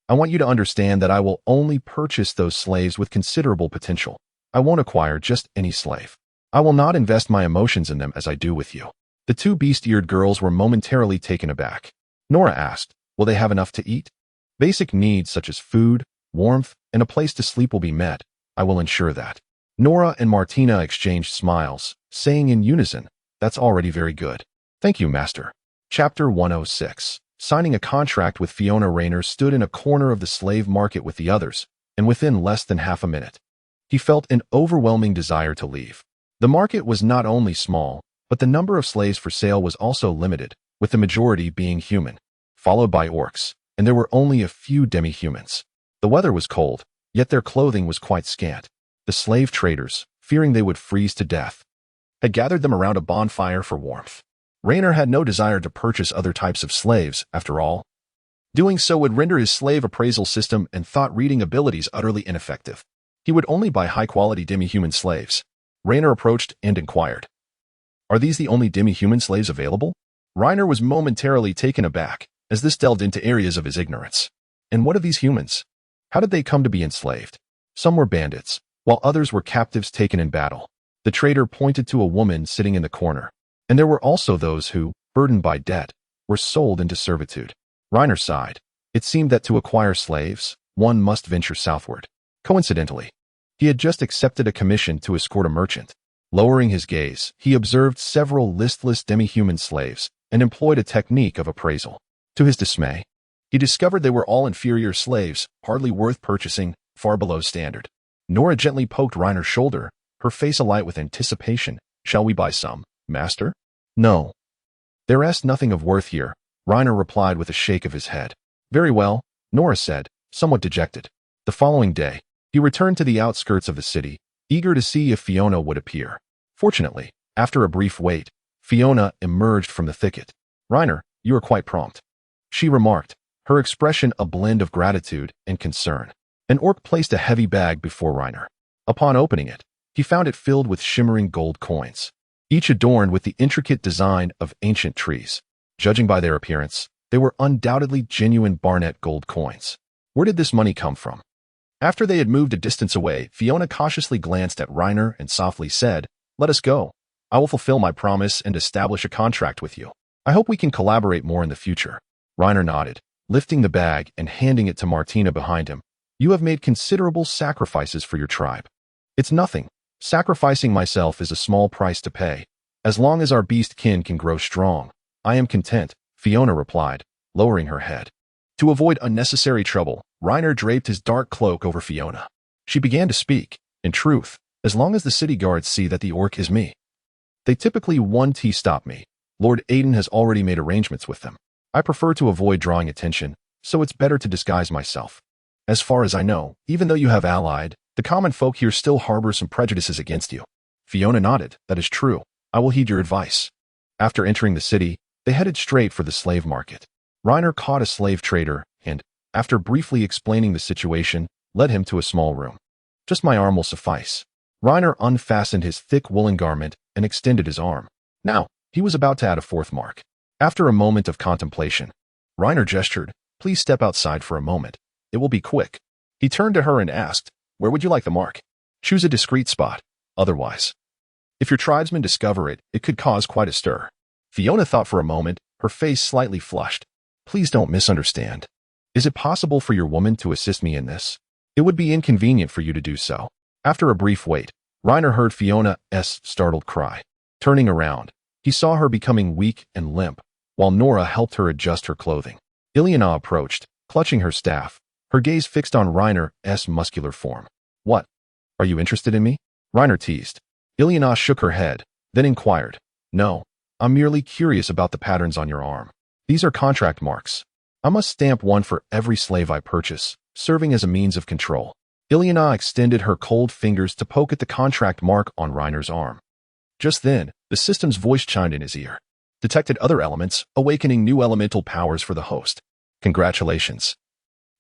I want you to understand that I will only purchase those slaves with considerable potential. I won't acquire just any slave. I will not invest my emotions in them as I do with you. The 2 beast-eared girls were momentarily taken aback. Nora asked, will they have enough to eat? Basic needs such as food, warmth, and a place to sleep will be met. I will ensure that. Nora and Martina exchanged smiles, saying in unison, that's already very good. Thank you, Master. Chapter 106. Signing a contract with Fiona. Rainer stood in a corner of the slave market with the others, and within less than half a minute, he felt an overwhelming desire to leave. The market was not only small, but the number of slaves for sale was also limited, with the majority being human, followed by orcs, and there were only a few demi-humans. The weather was cold, yet their clothing was quite scant. The slave traders, fearing they would freeze to death, had gathered them around a bonfire for warmth. Rainer had no desire to purchase other types of slaves, after all. Doing so would render his slave appraisal system and thought-reading abilities utterly ineffective. He would only buy high-quality demi-human slaves. Rainer approached and inquired, are these the only demi-human slaves available? Rainer was momentarily taken aback, as this delved into areas of his ignorance. And what of these humans? How did they come to be enslaved? Some were bandits, while others were captives taken in battle. The trader pointed to a woman sitting in the corner, and there were also those who, burdened by debt, were sold into servitude. Rainer sighed. It seemed that to acquire slaves, one must venture southward. Coincidentally, he had just accepted a commission to escort a merchant. Lowering his gaze, he observed several listless demi-human slaves, and employed a technique of appraisal. To his dismay, he discovered they were all inferior slaves, hardly worth purchasing, far below standard. Nora gently poked Reiner's shoulder, her face alight with anticipation. "Shall we buy some, master?" "No. There is nothing of worth here," Reiner replied with a shake of his head. "Very well," Nora said, somewhat dejected. The following day, he returned to the outskirts of the city, eager to see if Fiona would appear. Fortunately, after a brief wait, Fiona emerged from the thicket. "Reiner, you are quite prompt," she remarked, her expression a blend of gratitude and concern. An orc placed a heavy bag before Reiner. Upon opening it, he found it filled with shimmering gold coins, each adorned with the intricate design of ancient trees. Judging by their appearance, they were undoubtedly genuine Barnet gold coins. Where did this money come from? After they had moved a distance away, Fiona cautiously glanced at Reiner and softly said, "Let us go. I will fulfill my promise and establish a contract with you. I hope we can collaborate more in the future." Reiner nodded, lifting the bag and handing it to Martina behind him. "You have made considerable sacrifices for your tribe." "It's nothing. Sacrificing myself is a small price to pay. As long as our beast kin can grow strong, I am content," Fiona replied, lowering her head. To avoid unnecessary trouble, Reiner draped his dark cloak over Fiona. She began to speak. "In truth, as long as the city guards see that the orc is me, they typically won't stop me. Lord Aiden has already made arrangements with them. I prefer to avoid drawing attention, so it's better to disguise myself. As far as I know, even though you have allied, the common folk here still harbor some prejudices against you." Fiona nodded. "That is true. I will heed your advice." After entering the city, they headed straight for the slave market. Reiner caught a slave trader and, after briefly explaining the situation, led him to a small room. "Just my arm will suffice." Reiner unfastened his thick woolen garment and extended his arm. Now, he was about to add a fourth mark. After a moment of contemplation, Reiner gestured, "Please step outside for a moment. It will be quick." He turned to her and asked, "Where would you like the mark?" "Choose a discreet spot. Otherwise, if your tribesmen discover it, it could cause quite a stir." Fiona thought for a moment, her face slightly flushed. "Please don't misunderstand. Is it possible for your woman to assist me in this? It would be inconvenient for you to do so." After a brief wait, Reiner heard Fiona's startled cry. Turning around, he saw her becoming weak and limp, while Nora helped her adjust her clothing. Ilyana approached, clutching her staff, her gaze fixed on Reiner's muscular form. "What? Are you interested in me?" Reiner teased. Ilyana shook her head, then inquired, "No, I'm merely curious about the patterns on your arm. These are contract marks. I must stamp one for every slave I purchase, serving as a means of control." Ilyana extended her cold fingers to poke at the contract mark on Reiner's arm. Just then, the system's voice chimed in his ear. "Detected other elements, awakening new elemental powers for the host. Congratulations.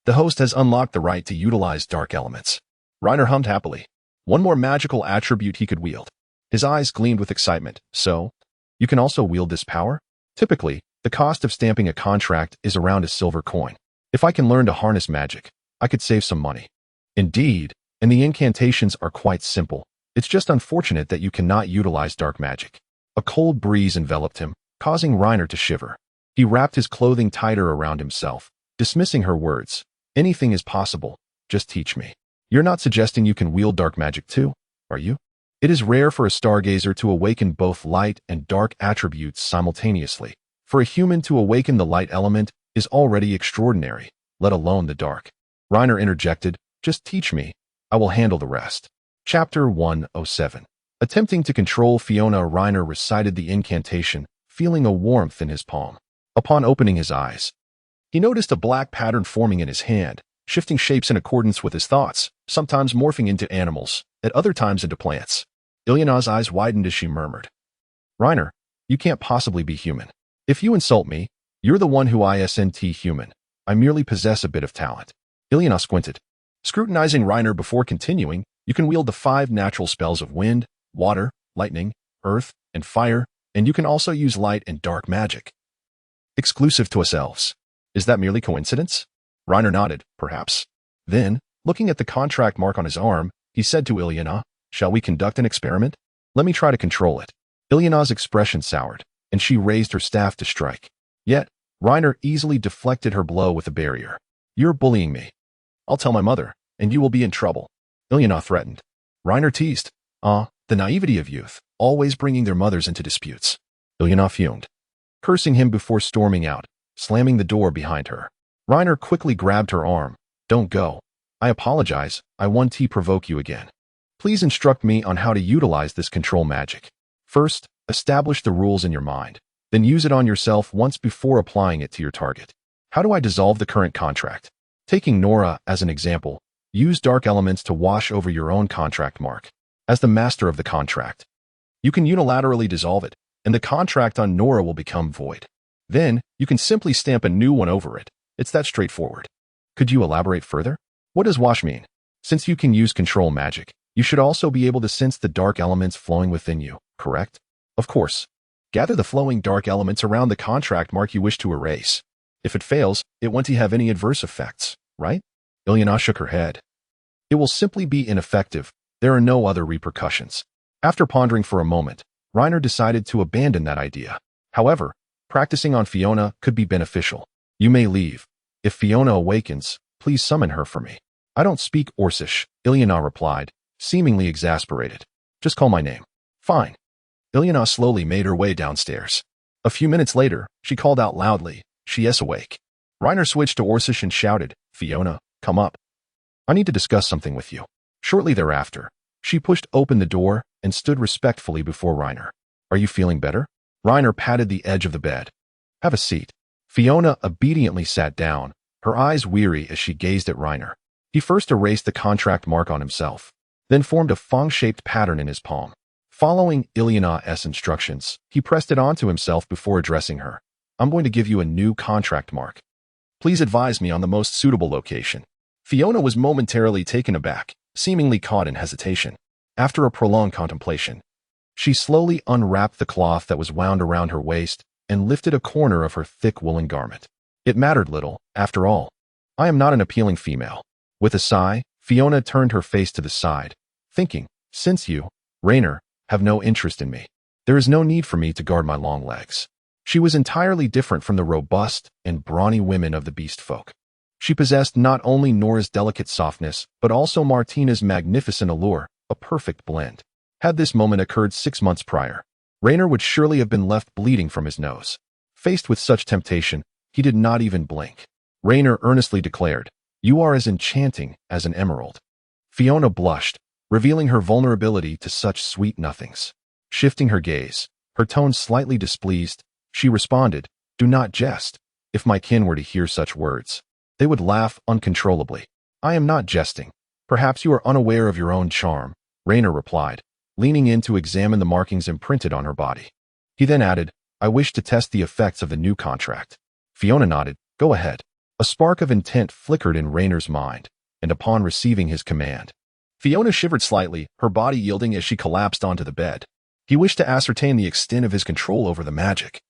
The host has unlocked the right to utilize dark elements." Reiner hummed happily. One more magical attribute he could wield. His eyes gleamed with excitement. "So, you can also wield this power?" "Typically, the cost of stamping a contract is around a silver coin. If I can learn to harness magic, I could save some money." "Indeed, and the incantations are quite simple. It's just unfortunate that you cannot utilize dark magic." A cold breeze enveloped him, causing Reiner to shiver. He wrapped his clothing tighter around himself, dismissing her words. "Anything is possible. Just teach me." "You're not suggesting you can wield dark magic too, are you?" It is rare for a stargazer to awaken both light and dark attributes simultaneously. For a human to awaken the light element is already extraordinary, let alone the dark. Reiner interjected, "Just teach me. I will handle the rest." Chapter 107. Attempting to control Fiona, Reiner recited the incantation, feeling a warmth in his palm. Upon opening his eyes, he noticed a black pattern forming in his hand, shifting shapes in accordance with his thoughts, sometimes morphing into animals, at other times into plants. Ilyana's eyes widened as she murmured, "Reiner, you can't possibly be human. If you insult me, you're the one who isn't human. I merely possess a bit of talent." Ilyana squinted, scrutinizing Reiner before continuing. "You can wield the 5 natural spells of wind, water, lightning, earth, and fire, and you can also use light and dark magic. Exclusive to us elves. Is that merely coincidence?" Reiner nodded, perhaps. Then, looking at the contract mark on his arm, he said to Ilyana, "Shall we conduct an experiment? Let me try to control it." Ilyana's expression soured, and she raised her staff to strike. Yet, Reiner easily deflected her blow with a barrier. "You're bullying me. I'll tell my mother, and you will be in trouble," Ilyana threatened. Reiner teased, the naivety of youth, always bringing their mothers into disputes." Ilyana fumed. cursing him before storming out, slamming the door behind her. Reiner quickly grabbed her arm. Don't go. I apologize, I won't provoke you again. Please instruct me on how to utilize this control magic. First, establish the rules in your mind, then use it on yourself once before applying it to your target. How do I dissolve the current contract? Taking Nora as an example, use dark elements to wash over your own contract mark. As the master of the contract, you can unilaterally dissolve it, and the contract on Nora will become void. Then, you can simply stamp a new one over it. It's that straightforward. Could you elaborate further? What does wash mean? Since you can use control magic, you should also be able to sense the dark elements flowing within you, correct? Of course. Gather the flowing dark elements around the contract mark you wish to erase. If it fails, it won't have any adverse effects, right? Ilyana shook her head. It will simply be ineffective. There are no other repercussions. After pondering for a moment, Reiner decided to abandon that idea. However, practicing on Fiona could be beneficial. You may leave. If Fiona awakens, please summon her for me. I don't speak Orcish, Ilyana replied, seemingly exasperated. Just call my name. Fine. Ilyana slowly made her way downstairs. A few minutes later, she called out loudly, she is awake. Reiner switched to Orcish and shouted, Fiona, come up. I need to discuss something with you. Shortly thereafter, she pushed open the door and stood respectfully before Reiner. Are you feeling better? Reiner patted the edge of the bed. Have a seat. Fiona obediently sat down, her eyes weary as she gazed at Reiner. He first erased the contract mark on himself, then formed a fong-shaped pattern in his palm. Following Ilyana's instructions, he pressed it onto himself before addressing her. I'm going to give you a new contract mark. Please advise me on the most suitable location. Fiona was momentarily taken aback, seemingly caught in hesitation. After a prolonged contemplation, she slowly unwrapped the cloth that was wound around her waist and lifted a corner of her thick woolen garment. It mattered little, after all. I am not an appealing female. With a sigh, Fiona turned her face to the side, thinking, since you, Reiner, have no interest in me, there is no need for me to guard my long legs. She was entirely different from the robust and brawny women of the beast folk. She possessed not only Nora's delicate softness, but also Martina's magnificent allure, a perfect blend. Had this moment occurred 6 months prior, Reiner would surely have been left bleeding from his nose. Faced with such temptation, he did not even blink. Reiner earnestly declared, you are as enchanting as an emerald. Fiona blushed, revealing her vulnerability to such sweet nothings. Shifting her gaze, her tone slightly displeased, she responded, do not jest. If my kin were to hear such words, they would laugh uncontrollably. I am not jesting. Perhaps you are unaware of your own charm, Reiner replied, leaning in to examine the markings imprinted on her body. He then added, I wish to test the effects of the new contract. Fiona nodded, go ahead. A spark of intent flickered in Reiner's mind, and upon receiving his command, Fiona shivered slightly, her body yielding as she collapsed onto the bed. He wished to ascertain the extent of his control over the magic,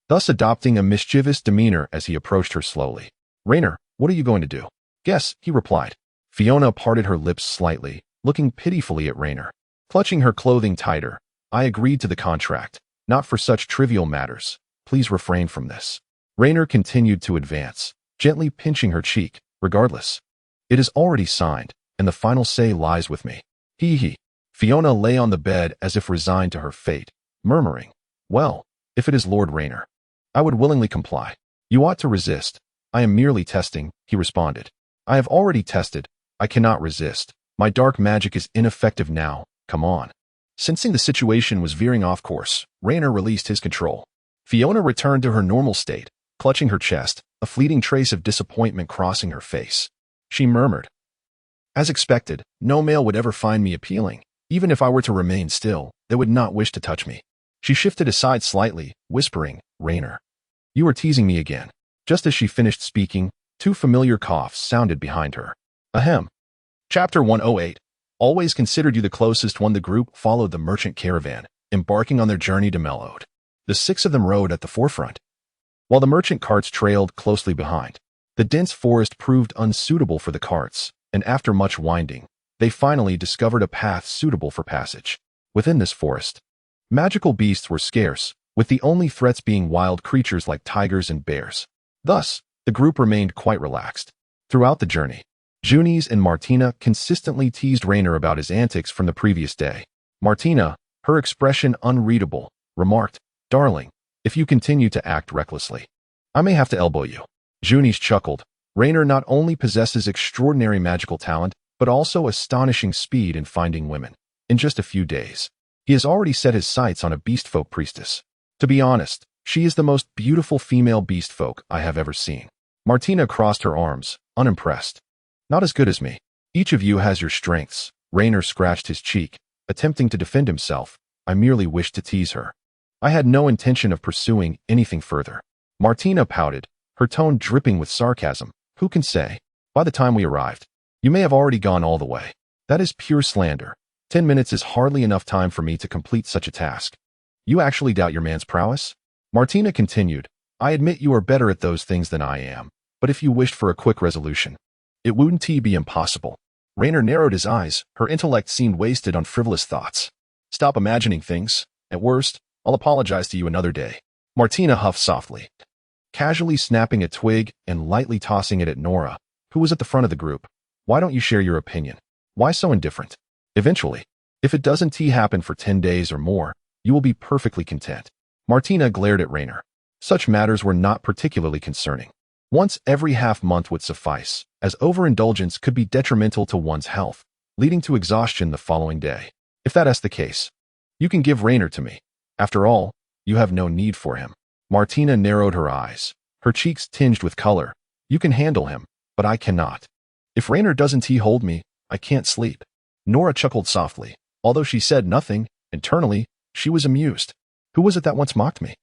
thus adopting a mischievous demeanor as he approached her slowly. Reiner, what are you going to do? Guess, he replied. Fiona parted her lips slightly, looking pitifully at Reiner. Clutching her clothing tighter, I agreed to the contract, not for such trivial matters. Please refrain from this. Reiner continued to advance, gently pinching her cheek, regardless. It is already signed, and the final say lies with me. Hee. Fiona lay on the bed as if resigned to her fate, murmuring, well, if it is Lord Reiner, I would willingly comply. You ought to resist. I am merely testing, he responded. I have already tested. I cannot resist. My dark magic is ineffective now. Come on. Sensing the situation was veering off course, Reiner released his control. Fiona returned to her normal state, clutching her chest, a fleeting trace of disappointment crossing her face. She murmured, as expected, no male would ever find me appealing. Even if I were to remain still, they would not wish to touch me. She shifted aside slightly, whispering, Reiner, you are teasing me again. Just as she finished speaking, 2 familiar coughs sounded behind her. Ahem. Chapter 108. Always considered you the closest one. The group followed the merchant caravan, embarking on their journey to Melode. The 6 of them rode at the forefront, while the merchant carts trailed closely behind. The dense forest proved unsuitable for the carts, and after much winding, they finally discovered a path suitable for passage. Within this forest, magical beasts were scarce, with the only threats being wild creatures like tigers and bears. Thus, the group remained quite relaxed. Throughout the journey, Junis and Martina consistently teased Reiner about his antics from the previous day. Martina, her expression unreadable, remarked, Darling, if you continue to act recklessly. I may have to elbow you. Junis chuckled. Rainer not only possesses extraordinary magical talent, but also astonishing speed in finding women. In just a few days, he has already set his sights on a beastfolk priestess. To be honest, she is the most beautiful female beastfolk I have ever seen. Martina crossed her arms, unimpressed. Not as good as me. Each of you has your strengths. Rainer scratched his cheek, attempting to defend himself. I merely wished to tease her. I had no intention of pursuing anything further. Martina pouted, her tone dripping with sarcasm. Who can say? By the time we arrived, you may have already gone all the way. That is pure slander. 10 minutes is hardly enough time for me to complete such a task. You actually doubt your man's prowess? Martina continued. I admit you are better at those things than I am, but if you wished for a quick resolution, it wouldn't be impossible. Rainer narrowed his eyes. Her intellect seemed wasted on frivolous thoughts. Stop imagining things. At worst, I'll apologize to you another day. Martina huffed softly, casually snapping a twig and lightly tossing it at Nora, who was at the front of the group. Why don't you share your opinion? Why so indifferent? Eventually, if it doesn't happen for 10 days or more, you will be perfectly content. Martina glared at Rainer. Such matters were not particularly concerning. Once every half-month would suffice, as overindulgence could be detrimental to one's health, leading to exhaustion the following day. If that is the case, you can give Rainer to me. After all, you have no need for him. Martina narrowed her eyes, her cheeks tinged with color. You can handle him, but I cannot. If Rainer doesn't hold me, I can't sleep. Nora chuckled softly. Although she said nothing, internally, she was amused. Who was it that once mocked me?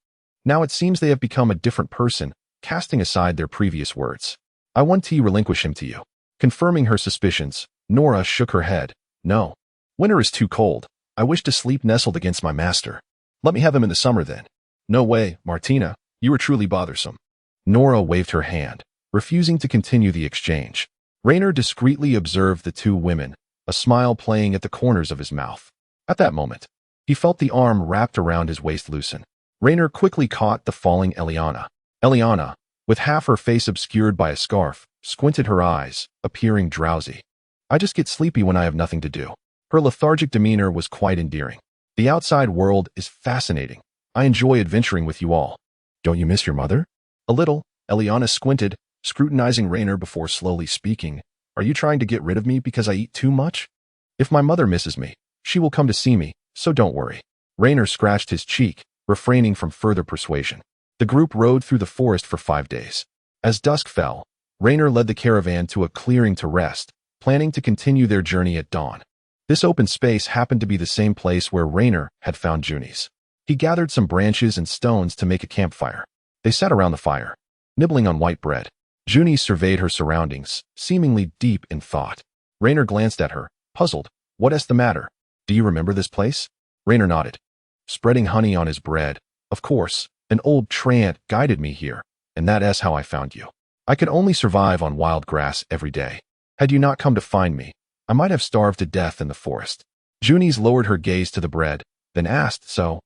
Now it seems they have become a different person, casting aside their previous words. I want to relinquish him to you. Confirming her suspicions, Nora shook her head. No. Winter is too cold. I wish to sleep nestled against my master. Let me have him in the summer then. No way, Martina. You are truly bothersome. Nora waved her hand, refusing to continue the exchange. Rainer discreetly observed the two women, a smile playing at the corners of his mouth. At that moment, he felt the arm wrapped around his waist loosen. Rainer quickly caught the falling Eliana. Eliana, with half her face obscured by a scarf, squinted her eyes, appearing drowsy. I just get sleepy when I have nothing to do. Her lethargic demeanor was quite endearing. The outside world is fascinating. I enjoy adventuring with you all. Don't you miss your mother? A little. Eliana squinted, scrutinizing Rainer before slowly speaking. Are you trying to get rid of me because I eat too much? If my mother misses me, she will come to see me, so don't worry. Rainer scratched his cheek, refraining from further persuasion. The group rode through the forest for 5 days. As dusk fell, Rainer led the caravan to a clearing to rest, planning to continue their journey at dawn. This open space happened to be the same place where Rainer had found Junis. He gathered some branches and stones to make a campfire. They sat around the fire, nibbling on white bread. Junis surveyed her surroundings, seemingly deep in thought. Rainer glanced at her, puzzled. What is the matter? Do you remember this place? Rainer nodded, spreading honey on his bread. Of course, an old trant guided me here, and that is how I found you. I could only survive on wild grass every day. Had you not come to find me, I might have starved to death in the forest. Junis lowered her gaze to the bread, then asked, So,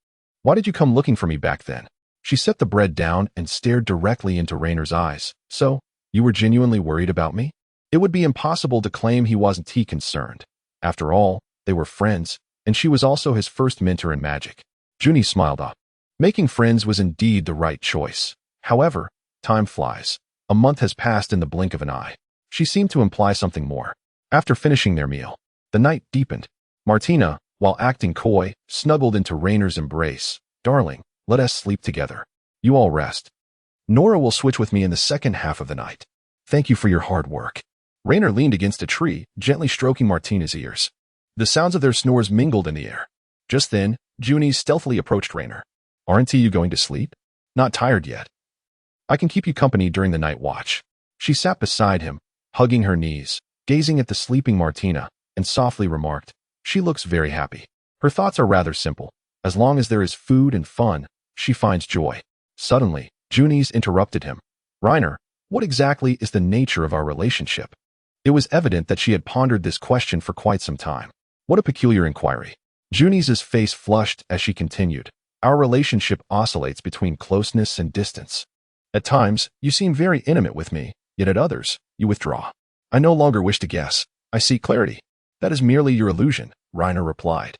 why did you come looking for me back then? She set the bread down and stared directly into Rainer's eyes. So, you were genuinely worried about me? It would be impossible to claim he wasn't concerned. After all, they were friends, and she was also his first mentor in magic. Junis smiled up. Making friends was indeed the right choice. However, time flies. A month has passed in the blink of an eye. She seemed to imply something more. After finishing their meal, the night deepened. Martina, while acting coy, snuggled into Rainer's embrace. Darling, let us sleep together. You all rest. Nora will switch with me in the second half of the night. Thank you for your hard work. Rainer leaned against a tree, gently stroking Martina's ears. The sounds of their snores mingled in the air. Just then, Junis stealthily approached Rainer. Aren't you going to sleep? Not tired yet. I can keep you company during the night watch. She sat beside him, hugging her knees, gazing at the sleeping Martina, and softly remarked, She looks very happy. Her thoughts are rather simple. As long as there is food and fun, she finds joy. Suddenly, Junis interrupted him. Rainer, what exactly is the nature of our relationship? It was evident that she had pondered this question for quite some time. What a peculiar inquiry. Junis's face flushed as she continued. Our relationship oscillates between closeness and distance. At times, you seem very intimate with me, yet at others, you withdraw. I no longer wish to guess. I seek clarity. That is merely your illusion, Rainer replied.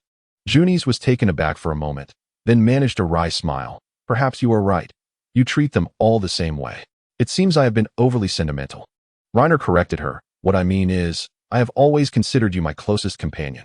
Junis was taken aback for a moment, then managed a wry smile. Perhaps you are right. You treat them all the same way. It seems I have been overly sentimental. Reiner corrected her. What I mean is, I have always considered you my closest companion.